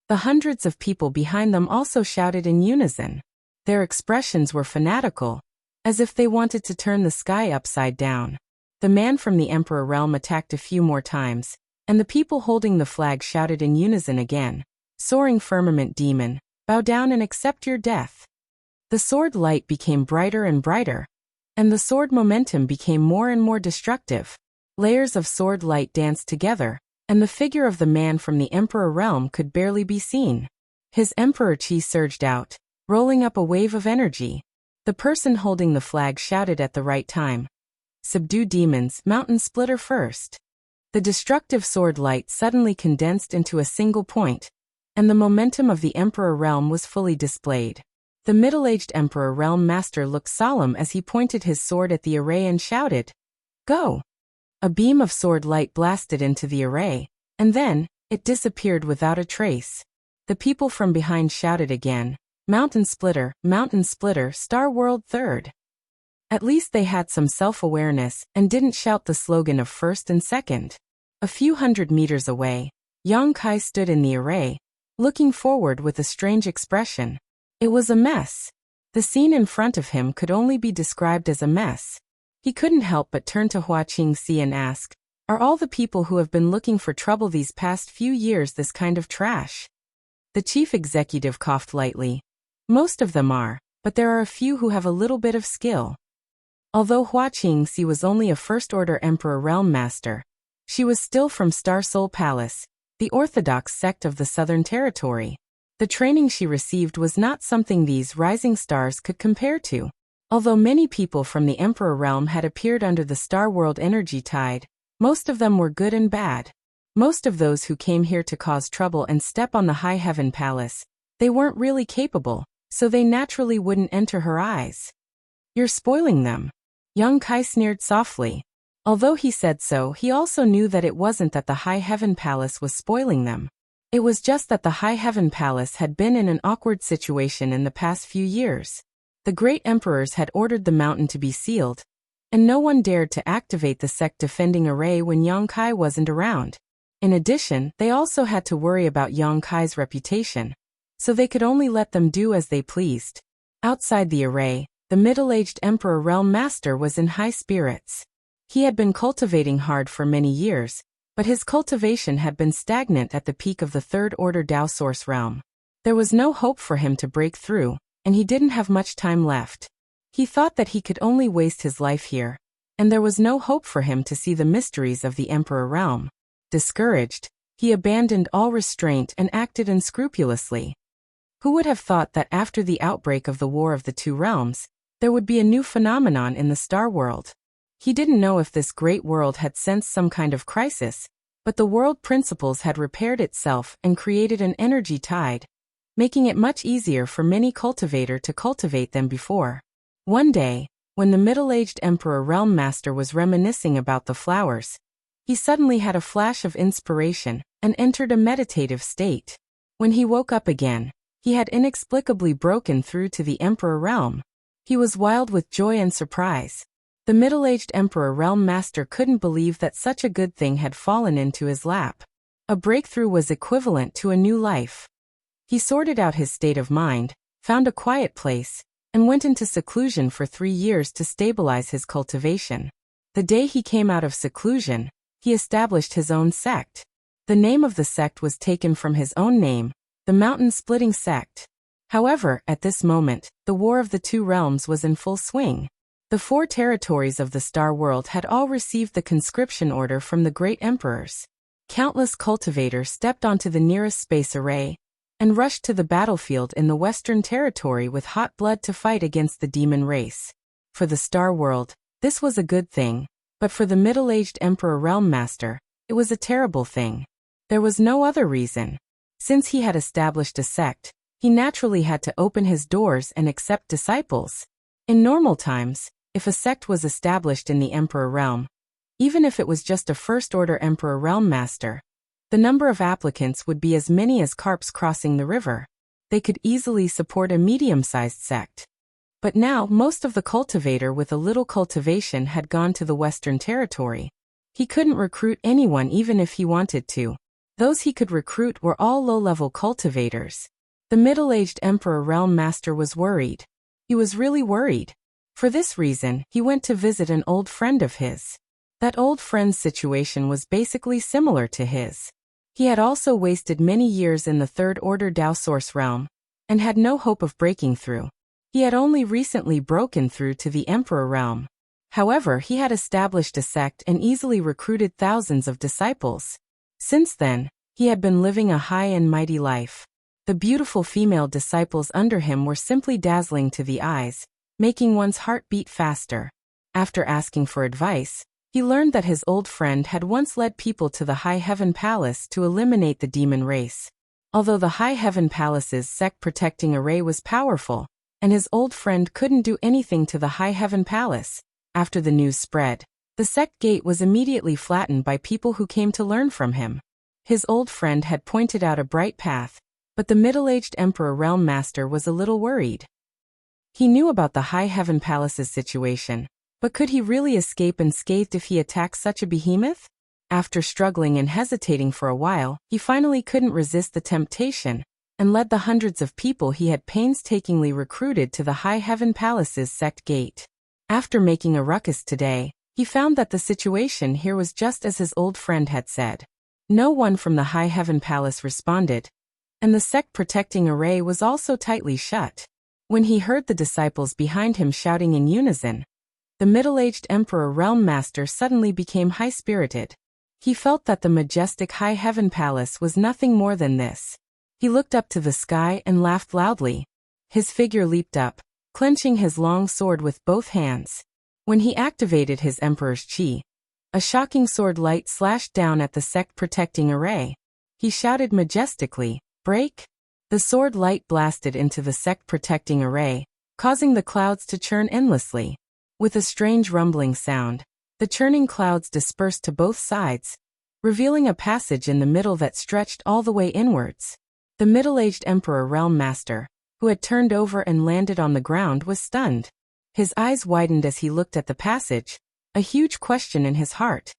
The hundreds of people behind them also shouted in unison. Their expressions were fanatical, as if they wanted to turn the sky upside down. The man from the Emperor realm attacked a few more times, and the people holding the flag shouted in unison again, "Soaring firmament demon, bow down and accept your death." The sword light became brighter and brighter, and the sword momentum became more and more destructive. Layers of sword light danced together, and the figure of the man from the Emperor realm could barely be seen. His Emperor Chi surged out, rolling up a wave of energy. The person holding the flag shouted at the right time, "Subdue demons, Mountain Splitter first." The destructive sword light suddenly condensed into a single point, and the momentum of the Emperor realm was fully displayed. The middle-aged Emperor realm master looked solemn as he pointed his sword at the array and shouted, "Go!" A beam of sword light blasted into the array, and then, it disappeared without a trace. The people from behind shouted again, Mountain Splitter, Star World Third." At least they had some self-awareness and didn't shout the slogan of first and second. A few hundred meters away, Yang Kai stood in the array, looking forward with a strange expression. It was a mess. The scene in front of him could only be described as a mess. He couldn't help but turn to Hua Qingxi and ask, "Are all the people who have been looking for trouble these past few years this kind of trash?" The chief executive coughed lightly. "Most of them are, but there are a few who have a little bit of skill." Although Hua Qingxi was only a first-order Emperor Realm Master, she was still from Star Soul Palace, the orthodox sect of the Southern Territory. The training she received was not something these rising stars could compare to. Although many people from the Emperor Realm had appeared under the Star World energy tide, most of them were good and bad. Most of those who came here to cause trouble and step on the High Heaven Palace, they weren't really capable, so they naturally wouldn't enter her eyes. "You're spoiling them." Yang Kai sneered softly. Although he said so, he also knew that it wasn't that the High Heaven Palace was spoiling them. It was just that the High Heaven Palace had been in an awkward situation in the past few years. The great emperors had ordered the mountain to be sealed, and no one dared to activate the sect defending array when Yang Kai wasn't around. In addition, they also had to worry about Yang Kai's reputation, so they could only let them do as they pleased. Outside the array, the middle-aged Emperor Realm Master was in high spirits. He had been cultivating hard for many years, but his cultivation had been stagnant at the peak of the third-order Tao Source realm. There was no hope for him to break through, and he didn't have much time left. He thought that he could only waste his life here, and there was no hope for him to see the mysteries of the Emperor realm. Discouraged, he abandoned all restraint and acted unscrupulously. Who would have thought that after the outbreak of the War of the Two Realms, there would be a new phenomenon in the Star World? He didn't know if this great world had sensed some kind of crisis, but the world principles had repaired itself and created an energy tide, making it much easier for many cultivator to cultivate than before. One day, when the middle-aged Emperor Realm Master was reminiscing about the flowers, he suddenly had a flash of inspiration and entered a meditative state. When he woke up again, he had inexplicably broken through to the Emperor Realm. He was wild with joy and surprise. The middle-aged Emperor Realm Master couldn't believe that such a good thing had fallen into his lap. A breakthrough was equivalent to a new life. He sorted out his state of mind, found a quiet place, and went into seclusion for 3 years to stabilize his cultivation. The day he came out of seclusion, he established his own sect. The name of the sect was taken from his own name, the Mountain Splitting Sect. However, at this moment, the War of the Two Realms was in full swing. The 4 territories of the Star World had all received the conscription order from the great emperors. Countless cultivators stepped onto the nearest space array and rushed to the battlefield in the Western Territory with hot blood to fight against the demon race. For the Star World, this was a good thing, but for the middle-aged Emperor Realm Master, it was a terrible thing. There was no other reason. Since he had established a sect, he naturally had to open his doors and accept disciples. In normal times, if a sect was established in the Emperor realm, even if it was just a first-order Emperor realm master, the number of applicants would be as many as carps crossing the river. They could easily support a medium-sized sect. But now, most of the cultivator with a little cultivation had gone to the Western Territory. He couldn't recruit anyone even if he wanted to. Those he could recruit were all low-level cultivators. The middle-aged Emperor Realm Master was worried. He was really worried. For this reason, he went to visit an old friend of his. That old friend's situation was basically similar to his. He had also wasted many years in the third-order Dao Source realm, and had no hope of breaking through. He had only recently broken through to the Emperor realm. However, he had established a sect and easily recruited thousands of disciples. Since then, he had been living a high and mighty life. The beautiful female disciples under him were simply dazzling to the eyes, making one's heart beat faster. After asking for advice, he learned that his old friend had once led people to the High Heaven Palace to eliminate the demon race. Although the High Heaven Palace's sect-protecting array was powerful, and his old friend couldn't do anything to the High Heaven Palace, after the news spread, the sect gate was immediately flattened by people who came to learn from him. His old friend had pointed out a bright path, but the middle-aged Emperor Realm Master was a little worried. He knew about the High Heaven Palace's situation, but could he really escape unscathed if he attacked such a behemoth? After struggling and hesitating for a while, he finally couldn't resist the temptation, and led the hundreds of people he had painstakingly recruited to the High Heaven Palace's sect gate. After making a ruckus today, he found that the situation here was just as his old friend had said. No one from the High Heaven Palace responded, and the sect-protecting array was also tightly shut. When he heard the disciples behind him shouting in unison, the middle-aged Emperor Realm Master suddenly became high-spirited. He felt that the majestic High Heaven Palace was nothing more than this. He looked up to the sky and laughed loudly. His figure leaped up, clenching his long sword with both hands. When he activated his Emperor's Chi, a shocking sword light slashed down at the sect-protecting array. He shouted majestically, "Break!" The sword light blasted into the sect-protecting array, causing the clouds to churn endlessly. With a strange rumbling sound, the churning clouds dispersed to both sides, revealing a passage in the middle that stretched all the way inwards. The middle-aged Emperor Realm Master, who had turned over and landed on the ground, was stunned. His eyes widened as he looked at the passage, a huge question in his heart.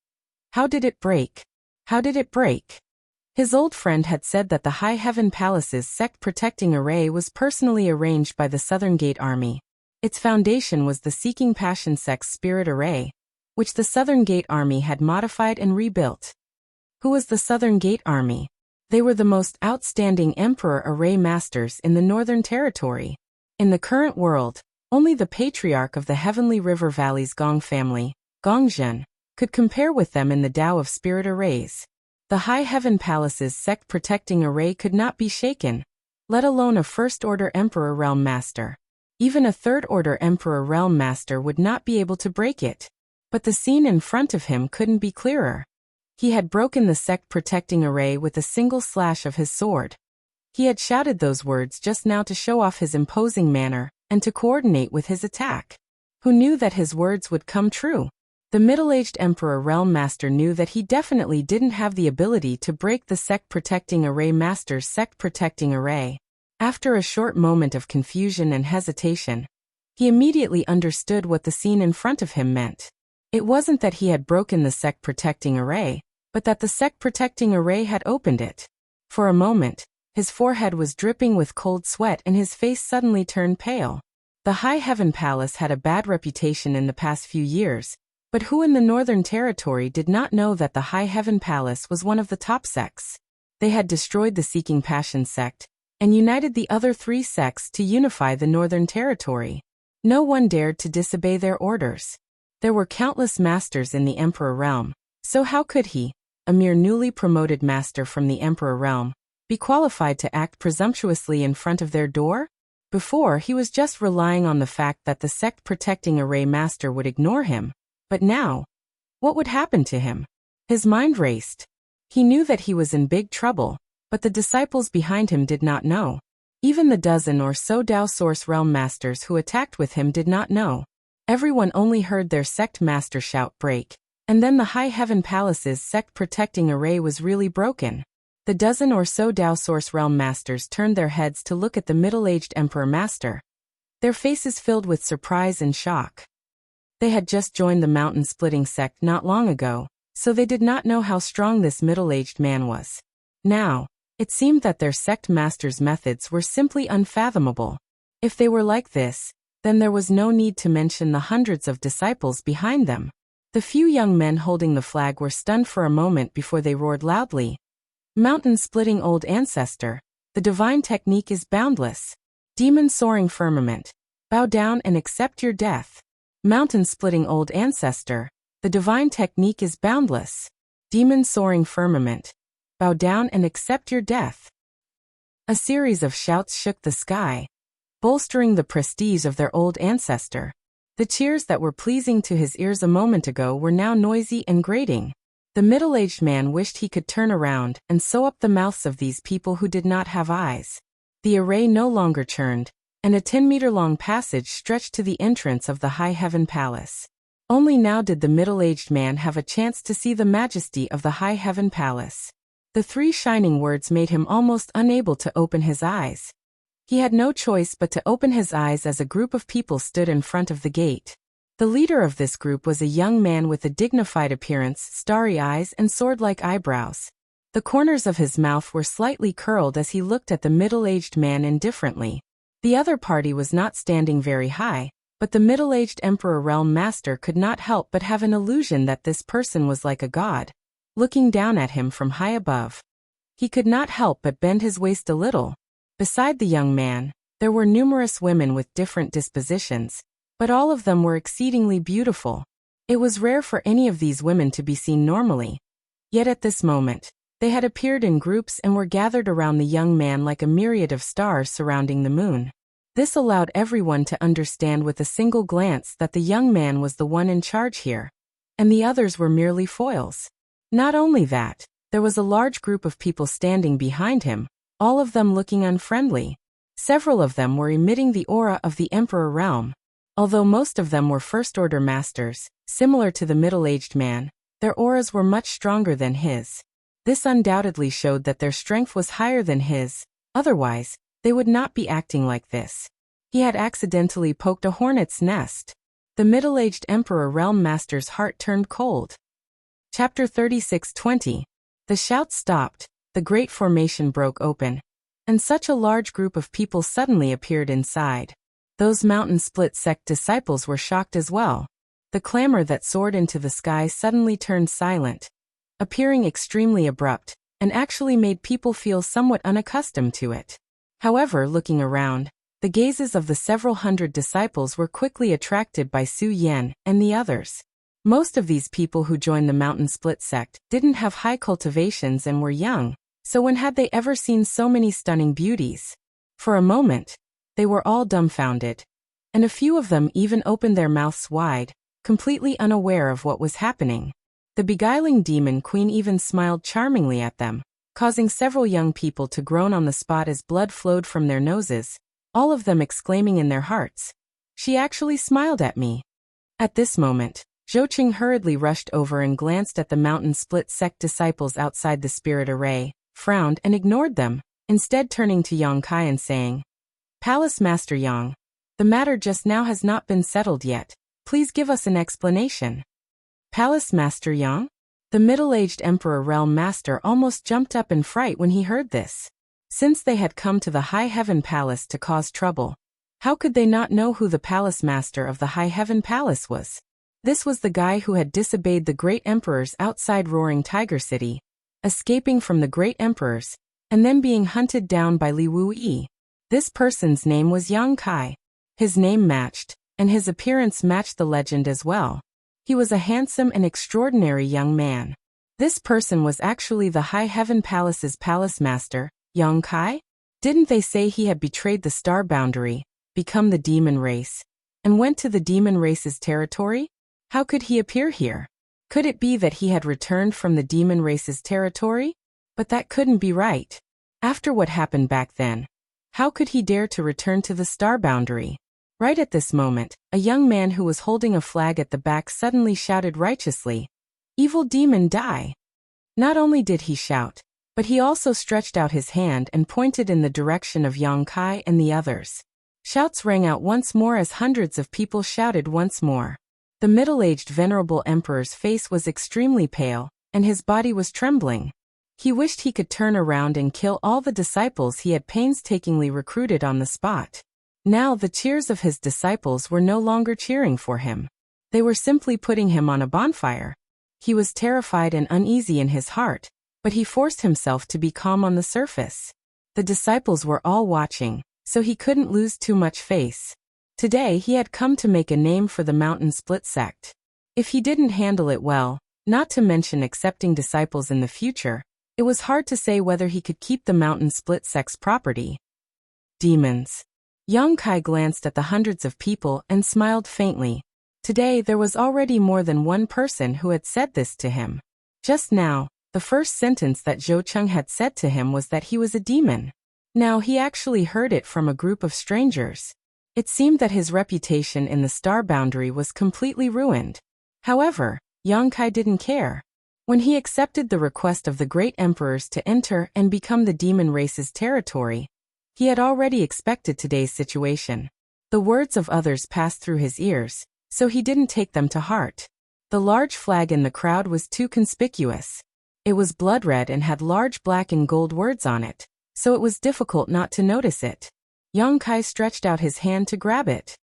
How did it break? How did it break? His old friend had said that the High Heaven Palace's sect-protecting array was personally arranged by the Southern Gate Army. Its foundation was the Seeking Passion Sect's Spirit Array, which the Southern Gate Army had modified and rebuilt. Who was the Southern Gate Army? They were the most outstanding Emperor Array Masters in the Northern Territory. In the current world, only the Patriarch of the Heavenly River Valley's Gong family, Gongzhen, could compare with them in the Tao of Spirit Arrays. The High Heaven Palace's sect-protecting array could not be shaken, let alone a First-Order Emperor Realm Master. Even a Third-Order Emperor Realm Master would not be able to break it. But the scene in front of him couldn't be clearer. He had broken the sect-protecting array with a single slash of his sword. He had shouted those words just now to show off his imposing manner, and to coordinate with his attack. Who knew that his words would come true? The middle-aged Emperor Realm Master knew that he definitely didn't have the ability to break the sect-protecting array master's sect-protecting array. After a short moment of confusion and hesitation, he immediately understood what the scene in front of him meant. It wasn't that he had broken the sect-protecting array, but that the sect-protecting array had opened it. For a moment, his forehead was dripping with cold sweat and his face suddenly turned pale. The High Heaven Palace had a bad reputation in the past few years, but who in the Northern Territory did not know that the High Heaven Palace was one of the top sects? They had destroyed the Seeking Passion sect, and united the other three sects to unify the Northern Territory. No one dared to disobey their orders. There were countless masters in the Emperor realm, so how could he, a mere newly promoted master from the Emperor realm, be qualified to act presumptuously in front of their door? Before, he was just relying on the fact that the sect-protecting array master would ignore him. But now, what would happen to him? His mind raced. He knew that he was in big trouble. But the disciples behind him did not know. Even the dozen or so Dao Source Realm Masters who attacked with him did not know. Everyone only heard their sect master shout break, and then the High Heaven Palace's sect protecting array was really broken. The dozen or so Dao Source Realm Masters turned their heads to look at the middle-aged Emperor Master, their faces filled with surprise and shock. They had just joined the mountain-splitting sect not long ago, so they did not know how strong this middle-aged man was. Now, it seemed that their sect master's methods were simply unfathomable. If they were like this, then there was no need to mention the hundreds of disciples behind them. The few young men holding the flag were stunned for a moment before they roared loudly. Mountain-splitting old ancestor, the divine technique is boundless. Demon-soaring firmament, bow down and accept your death. Mountain-splitting old ancestor, the divine technique is boundless. Demon-soaring firmament, bow down and accept your death. A series of shouts shook the sky, bolstering the prestige of their old ancestor. The cheers that were pleasing to his ears a moment ago were now noisy and grating. The middle-aged man wished he could turn around and sew up the mouths of these people who did not have eyes. The array no longer churned, and a 10-meter-long passage stretched to the entrance of the High Heaven Palace. Only now did the middle-aged man have a chance to see the majesty of the High Heaven Palace. The three shining words made him almost unable to open his eyes. He had no choice but to open his eyes as a group of people stood in front of the gate. The leader of this group was a young man with a dignified appearance, starry eyes and sword-like eyebrows. The corners of his mouth were slightly curled as he looked at the middle-aged man indifferently. The other party was not standing very high, but the middle-aged Emperor Realm Master could not help but have an illusion that this person was like a god, looking down at him from high above. He could not help but bend his waist a little. Beside the young man, there were numerous women with different dispositions, but all of them were exceedingly beautiful. It was rare for any of these women to be seen normally. Yet at this moment, they had appeared in groups and were gathered around the young man like a myriad of stars surrounding the moon. This allowed everyone to understand with a single glance that the young man was the one in charge here, and the others were merely foils. Not only that, there was a large group of people standing behind him, all of them looking unfriendly. Several of them were emitting the aura of the Emperor Realm. Although most of them were first-order masters, similar to the middle-aged man, their auras were much stronger than his. This undoubtedly showed that their strength was higher than his, otherwise, they would not be acting like this. He had accidentally poked a hornet's nest. The middle-aged Emperor Realm Master's heart turned cold. Chapter 36:20. The shouts stopped, the great formation broke open, and such a large group of people suddenly appeared inside. Those mountain-split sect disciples were shocked as well. The clamor that soared into the sky suddenly turned silent, appearing extremely abrupt, and actually made people feel somewhat unaccustomed to it. However, looking around, the gazes of the several hundred disciples were quickly attracted by Su Yan and the others. Most of these people who joined the mountain-split sect didn't have high cultivations and were young, so when had they ever seen so many stunning beauties? For a moment, they were all dumbfounded, and a few of them even opened their mouths wide, completely unaware of what was happening. The beguiling demon queen even smiled charmingly at them, causing several young people to groan on the spot as blood flowed from their noses, all of them exclaiming in their hearts, "She actually smiled at me." At this moment, Zhou Qing hurriedly rushed over and glanced at the mountain-split sect disciples outside the spirit array, frowned and ignored them, instead turning to Yang Kai and saying, "Palace Master Yang, the matter just now has not been settled yet. Please give us an explanation." Palace Master Yang? The middle-aged Emperor Realm Master almost jumped up in fright when he heard this. Since they had come to the High Heaven Palace to cause trouble, how could they not know who the Palace Master of the High Heaven Palace was? This was the guy who had disobeyed the Great Emperors outside Roaring Tiger City, escaping from the Great Emperors, and then being hunted down by Li Wuyi. This person's name was Yang Kai. His name matched, and his appearance matched the legend as well. He was a handsome and extraordinary young man. This person was actually the High Heaven Palace's palace master, Yang Kai? Didn't they say he had betrayed the star boundary, become the demon race, and went to the demon race's territory? How could he appear here? Could it be that he had returned from the demon race's territory? But that couldn't be right. After what happened back then, how could he dare to return to the star boundary? Right at this moment, a young man who was holding a flag at the back suddenly shouted righteously, "Evil demon, die!" Not only did he shout, but he also stretched out his hand and pointed in the direction of Yang Kai and the others. Shouts rang out once more as hundreds of people shouted once more. The middle-aged venerable emperor's face was extremely pale, and his body was trembling. He wished he could turn around and kill all the disciples he had painstakingly recruited on the spot. Now the cheers of his disciples were no longer cheering for him. They were simply putting him on a bonfire. He was terrified and uneasy in his heart, but he forced himself to be calm on the surface. The disciples were all watching, so he couldn't lose too much face. Today he had come to make a name for the mountain split sect. If he didn't handle it well, not to mention accepting disciples in the future, it was hard to say whether he could keep the mountain split sect's property. Demons. Yang Kai glanced at the hundreds of people and smiled faintly. Today there was already more than one person who had said this to him. Just now, the first sentence that Zhou Cheng had said to him was that he was a demon. Now he actually heard it from a group of strangers. It seemed that his reputation in the star boundary was completely ruined. However, Yang Kai didn't care. When he accepted the request of the great emperors to enter and become the demon race's territory, he had already expected today's situation. The words of others passed through his ears, so he didn't take them to heart. The large flag in the crowd was too conspicuous. It was blood red and had large black and gold words on it, so it was difficult not to notice it. Yang Kai stretched out his hand to grab it.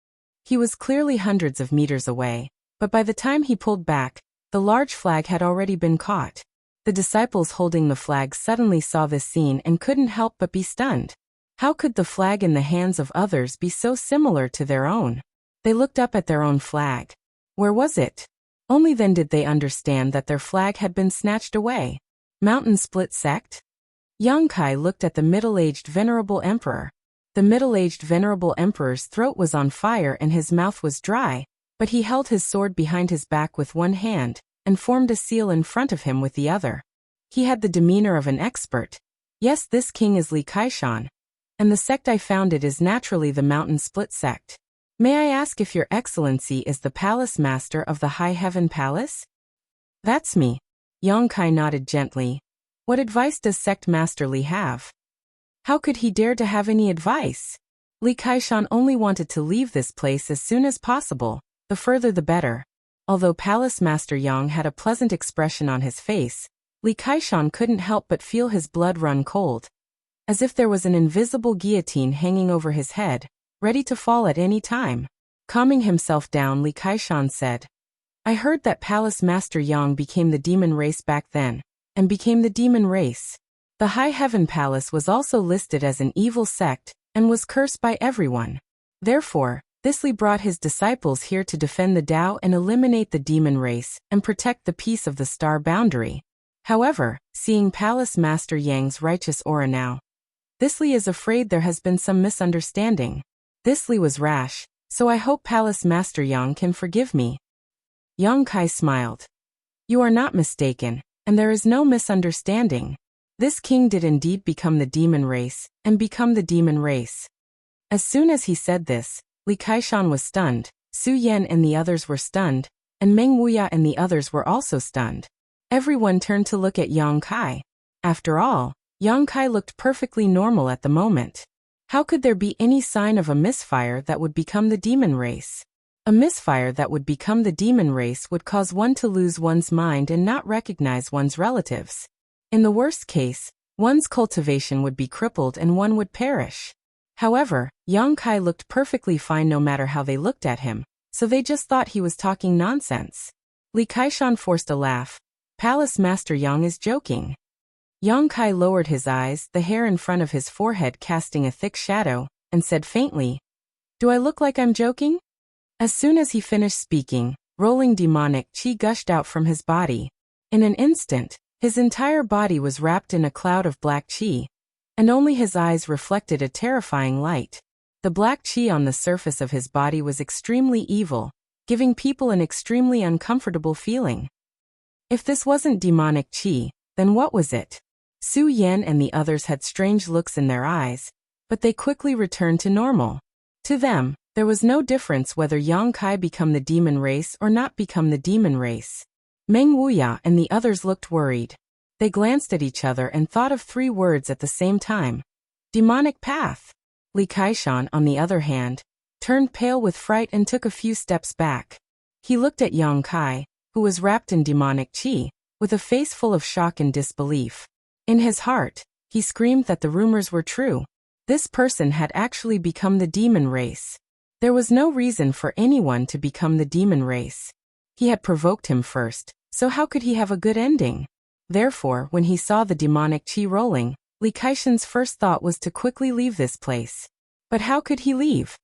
He was clearly hundreds of meters away, but by the time he pulled back, the large flag had already been caught. The disciples holding the flag suddenly saw this scene and couldn't help but be stunned. How could the flag in the hands of others be so similar to their own? They looked up at their own flag. Where was it? Only then did they understand that their flag had been snatched away. Mountain split sect? Yang Kai looked at the middle-aged venerable emperor. The middle-aged venerable emperor's throat was on fire and his mouth was dry, but he held his sword behind his back with one hand, and formed a seal in front of him with the other. He had the demeanor of an expert. Yes, this king is Li Kaishan, and the sect I founded is naturally the Mountain Split sect. May I ask if your excellency is the palace master of the High Heaven Palace? That's me. Yang Kai nodded gently. What advice does sect master Li have? How could he dare to have any advice? Li Kaishan only wanted to leave this place as soon as possible, the further the better. Although Palace Master Yang had a pleasant expression on his face, Li Kaishan couldn't help but feel his blood run cold. As if there was an invisible guillotine hanging over his head, ready to fall at any time. Calming himself down, Li Kaishan said, I heard that Palace Master Yang became the demon race back then, and became the demon race. The High Heaven Palace was also listed as an evil sect, and was cursed by everyone. Therefore, this Li brought his disciples here to defend the Tao and eliminate the demon race, and protect the peace of the star boundary. However, seeing Palace Master Yang's righteous aura now, this Li is afraid there has been some misunderstanding. This Li was rash, so I hope Palace Master Yang can forgive me. Yang Kai smiled. You are not mistaken, and there is no misunderstanding. This king did indeed become the demon race, and become the demon race. As soon as he said this, Li Kaishan was stunned, Su Yan and the others were stunned, and Meng Wuya and the others were also stunned. Everyone turned to look at Yang Kai. After all, Yang Kai looked perfectly normal at the moment. How could there be any sign of a misfire that would become the demon race? A misfire that would become the demon race would cause one to lose one's mind and not recognize one's relatives. In the worst case, one's cultivation would be crippled and one would perish. However, Yang Kai looked perfectly fine no matter how they looked at him, so they just thought he was talking nonsense. Li Kaishan forced a laugh. Palace Master Yang is joking. Yang Kai lowered his eyes, the hair in front of his forehead casting a thick shadow, and said faintly, Do I look like I'm joking? As soon as he finished speaking, rolling demonic qi gushed out from his body. In an instant, his entire body was wrapped in a cloud of black qi, and only his eyes reflected a terrifying light. The black qi on the surface of his body was extremely evil, giving people an extremely uncomfortable feeling. If this wasn't demonic qi, then what was it? Su Yan and the others had strange looks in their eyes, but they quickly returned to normal. To them, there was no difference whether Yang Kai become the demon race or not become the demon race. Meng Wuya and the others looked worried. They glanced at each other and thought of 3 words at the same time. Demonic path. Li Kaishan, on the other hand, turned pale with fright and took a few steps back. He looked at Yang Kai, who was wrapped in demonic qi, with a face full of shock and disbelief. In his heart, he screamed that the rumors were true. This person had actually become the demon race. There was no reason for anyone to become the demon race. He had provoked him first, so how could he have a good ending? Therefore, when he saw the demonic qi rolling, Li Kaishan's first thought was to quickly leave this place. But how could he leave?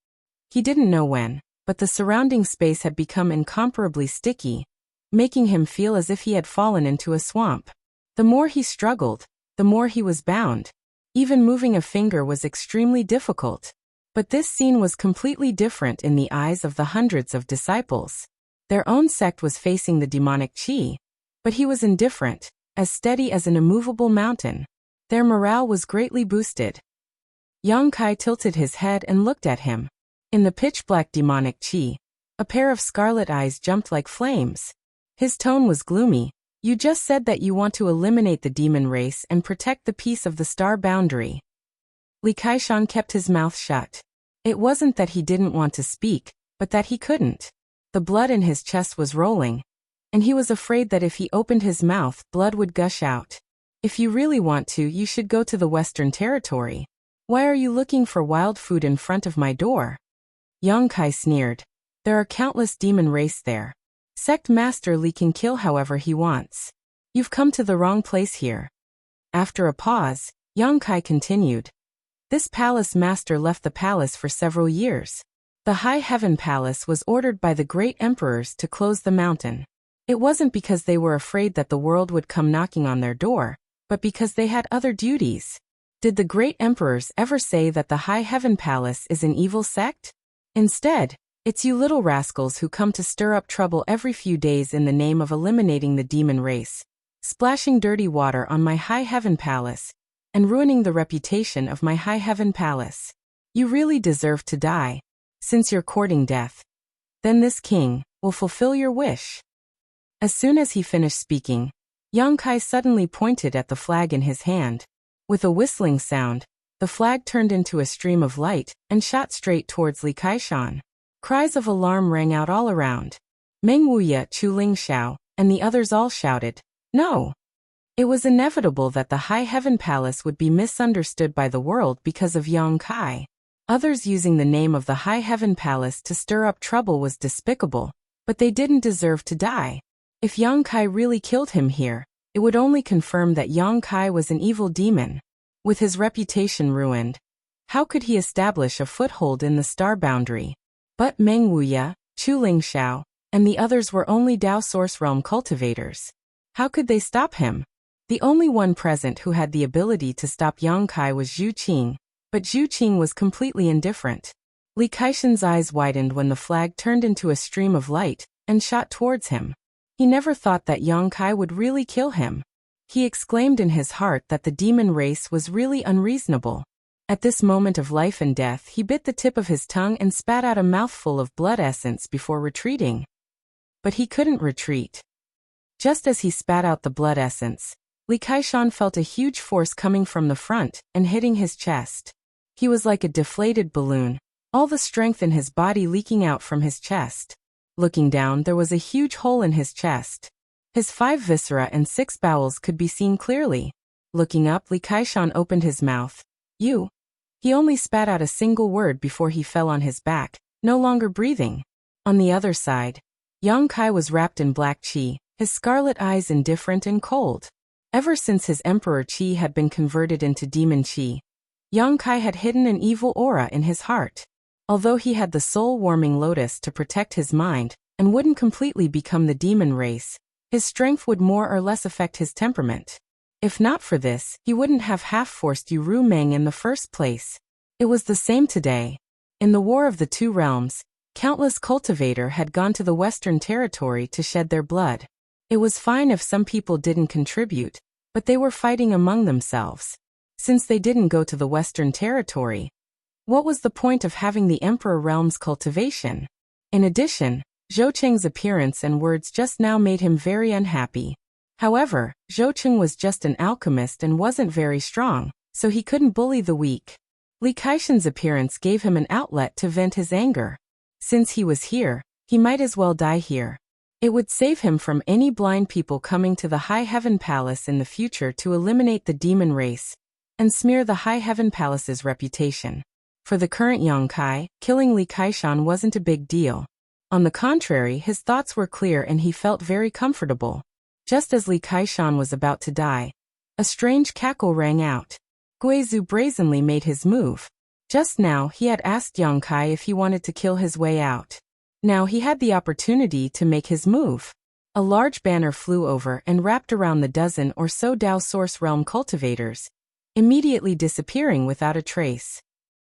He didn't know when, but the surrounding space had become incomparably sticky, making him feel as if he had fallen into a swamp. The more he struggled, the more he was bound. Even moving a finger was extremely difficult. But this scene was completely different in the eyes of the hundreds of disciples. Their own sect was facing the demonic qi, but he was indifferent, as steady as an immovable mountain. Their morale was greatly boosted. Yang Kai tilted his head and looked at him. In the pitch-black demonic qi, a pair of scarlet eyes jumped like flames. His tone was gloomy. You just said that you want to eliminate the demon race and protect the peace of the star boundary. Li Kaishan kept his mouth shut. It wasn't that he didn't want to speak, but that he couldn't. The blood in his chest was rolling, and he was afraid that if he opened his mouth, blood would gush out. If you really want to, you should go to the Western Territory. Why are you looking for wild food in front of my door? Yang Kai sneered. There are countless demon race there. Sect Master Li can kill however he wants. You've come to the wrong place here. After a pause, Yang Kai continued. This palace master left the palace for several years. The High Heaven Palace was ordered by the great emperors to close the mountain. It wasn't because they were afraid that the world would come knocking on their door, but because they had other duties. Did the great emperors ever say that the High Heaven Palace is an evil sect? Instead, it's you little rascals who come to stir up trouble every few days in the name of eliminating the demon race, splashing dirty water on my High Heaven Palace, and ruining the reputation of my High Heaven Palace. You really deserve to die, since you're courting death. Then this king will fulfill your wish. As soon as he finished speaking, Yang Kai suddenly pointed at the flag in his hand. With a whistling sound, the flag turned into a stream of light and shot straight towards Li Kaishan. Cries of alarm rang out all around. Meng Wuya, Chu Ling Xiao, and the others all shouted, "No!" It was inevitable that the High Heaven Palace would be misunderstood by the world because of Yang Kai. Others using the name of the High Heaven Palace to stir up trouble was despicable, but they didn't deserve to die. If Yang Kai really killed him here, it would only confirm that Yang Kai was an evil demon. With his reputation ruined, how could he establish a foothold in the star boundary? But Meng Wuya, Chu Ling Xiao, and the others were only Dao Source Realm cultivators. How could they stop him? The only one present who had the ability to stop Yang Kai was Zhu Qing, but Zhu Qing was completely indifferent. Li Kaishan's eyes widened when the flag turned into a stream of light and shot towards him. He never thought that Yang Kai would really kill him. He exclaimed in his heart that the demon race was really unreasonable. At this moment of life and death, he bit the tip of his tongue and spat out a mouthful of blood essence before retreating. But he couldn't retreat. Just as he spat out the blood essence, Li Kaishan felt a huge force coming from the front and hitting his chest. He was like a deflated balloon, all the strength in his body leaking out from his chest. Looking down, there was a huge hole in his chest. His 5 viscera and 6 bowels could be seen clearly. Looking up, Li Kaishan opened his mouth. You. He only spat out a single word before he fell on his back, no longer breathing. On the other side, Yang Kai was wrapped in black qi, his scarlet eyes indifferent and cold. Ever since his emperor qi had been converted into demon qi, Yang Kai had hidden an evil aura in his heart. Although he had the soul-warming lotus to protect his mind and wouldn't completely become the demon race, his strength would more or less affect his temperament. If not for this, he wouldn't have half-forced Yu Meng in the first place. It was the same today. In the War of the Two Realms, countless cultivator had gone to the Western Territory to shed their blood. It was fine if some people didn't contribute, But they were fighting among themselves. Since they didn't go to the Western Territory, what was the point of having the Emperor Realm's cultivation? In addition, Zhou Qing's appearance and words just now made him very unhappy. However, Zhou Qing was just an alchemist and wasn't very strong, so he couldn't bully the weak. Li Kaishan's appearance gave him an outlet to vent his anger. Since he was here, he might as well die here. It would save him from any blind people coming to the High Heaven Palace in the future to eliminate the demon race and smear the High Heaven Palace's reputation. For the current Yongkai, killing Li Kaishan wasn't a big deal. On the contrary, his thoughts were clear and he felt very comfortable. Just as Li Kaishan was about to die, a strange cackle rang out. Guizhu brazenly made his move. Just now he had asked Yongkai if he wanted to kill his way out. Now he had the opportunity to make his move. A large banner flew over and wrapped around the dozen or so Dao Source Realm cultivators, immediately disappearing without a trace.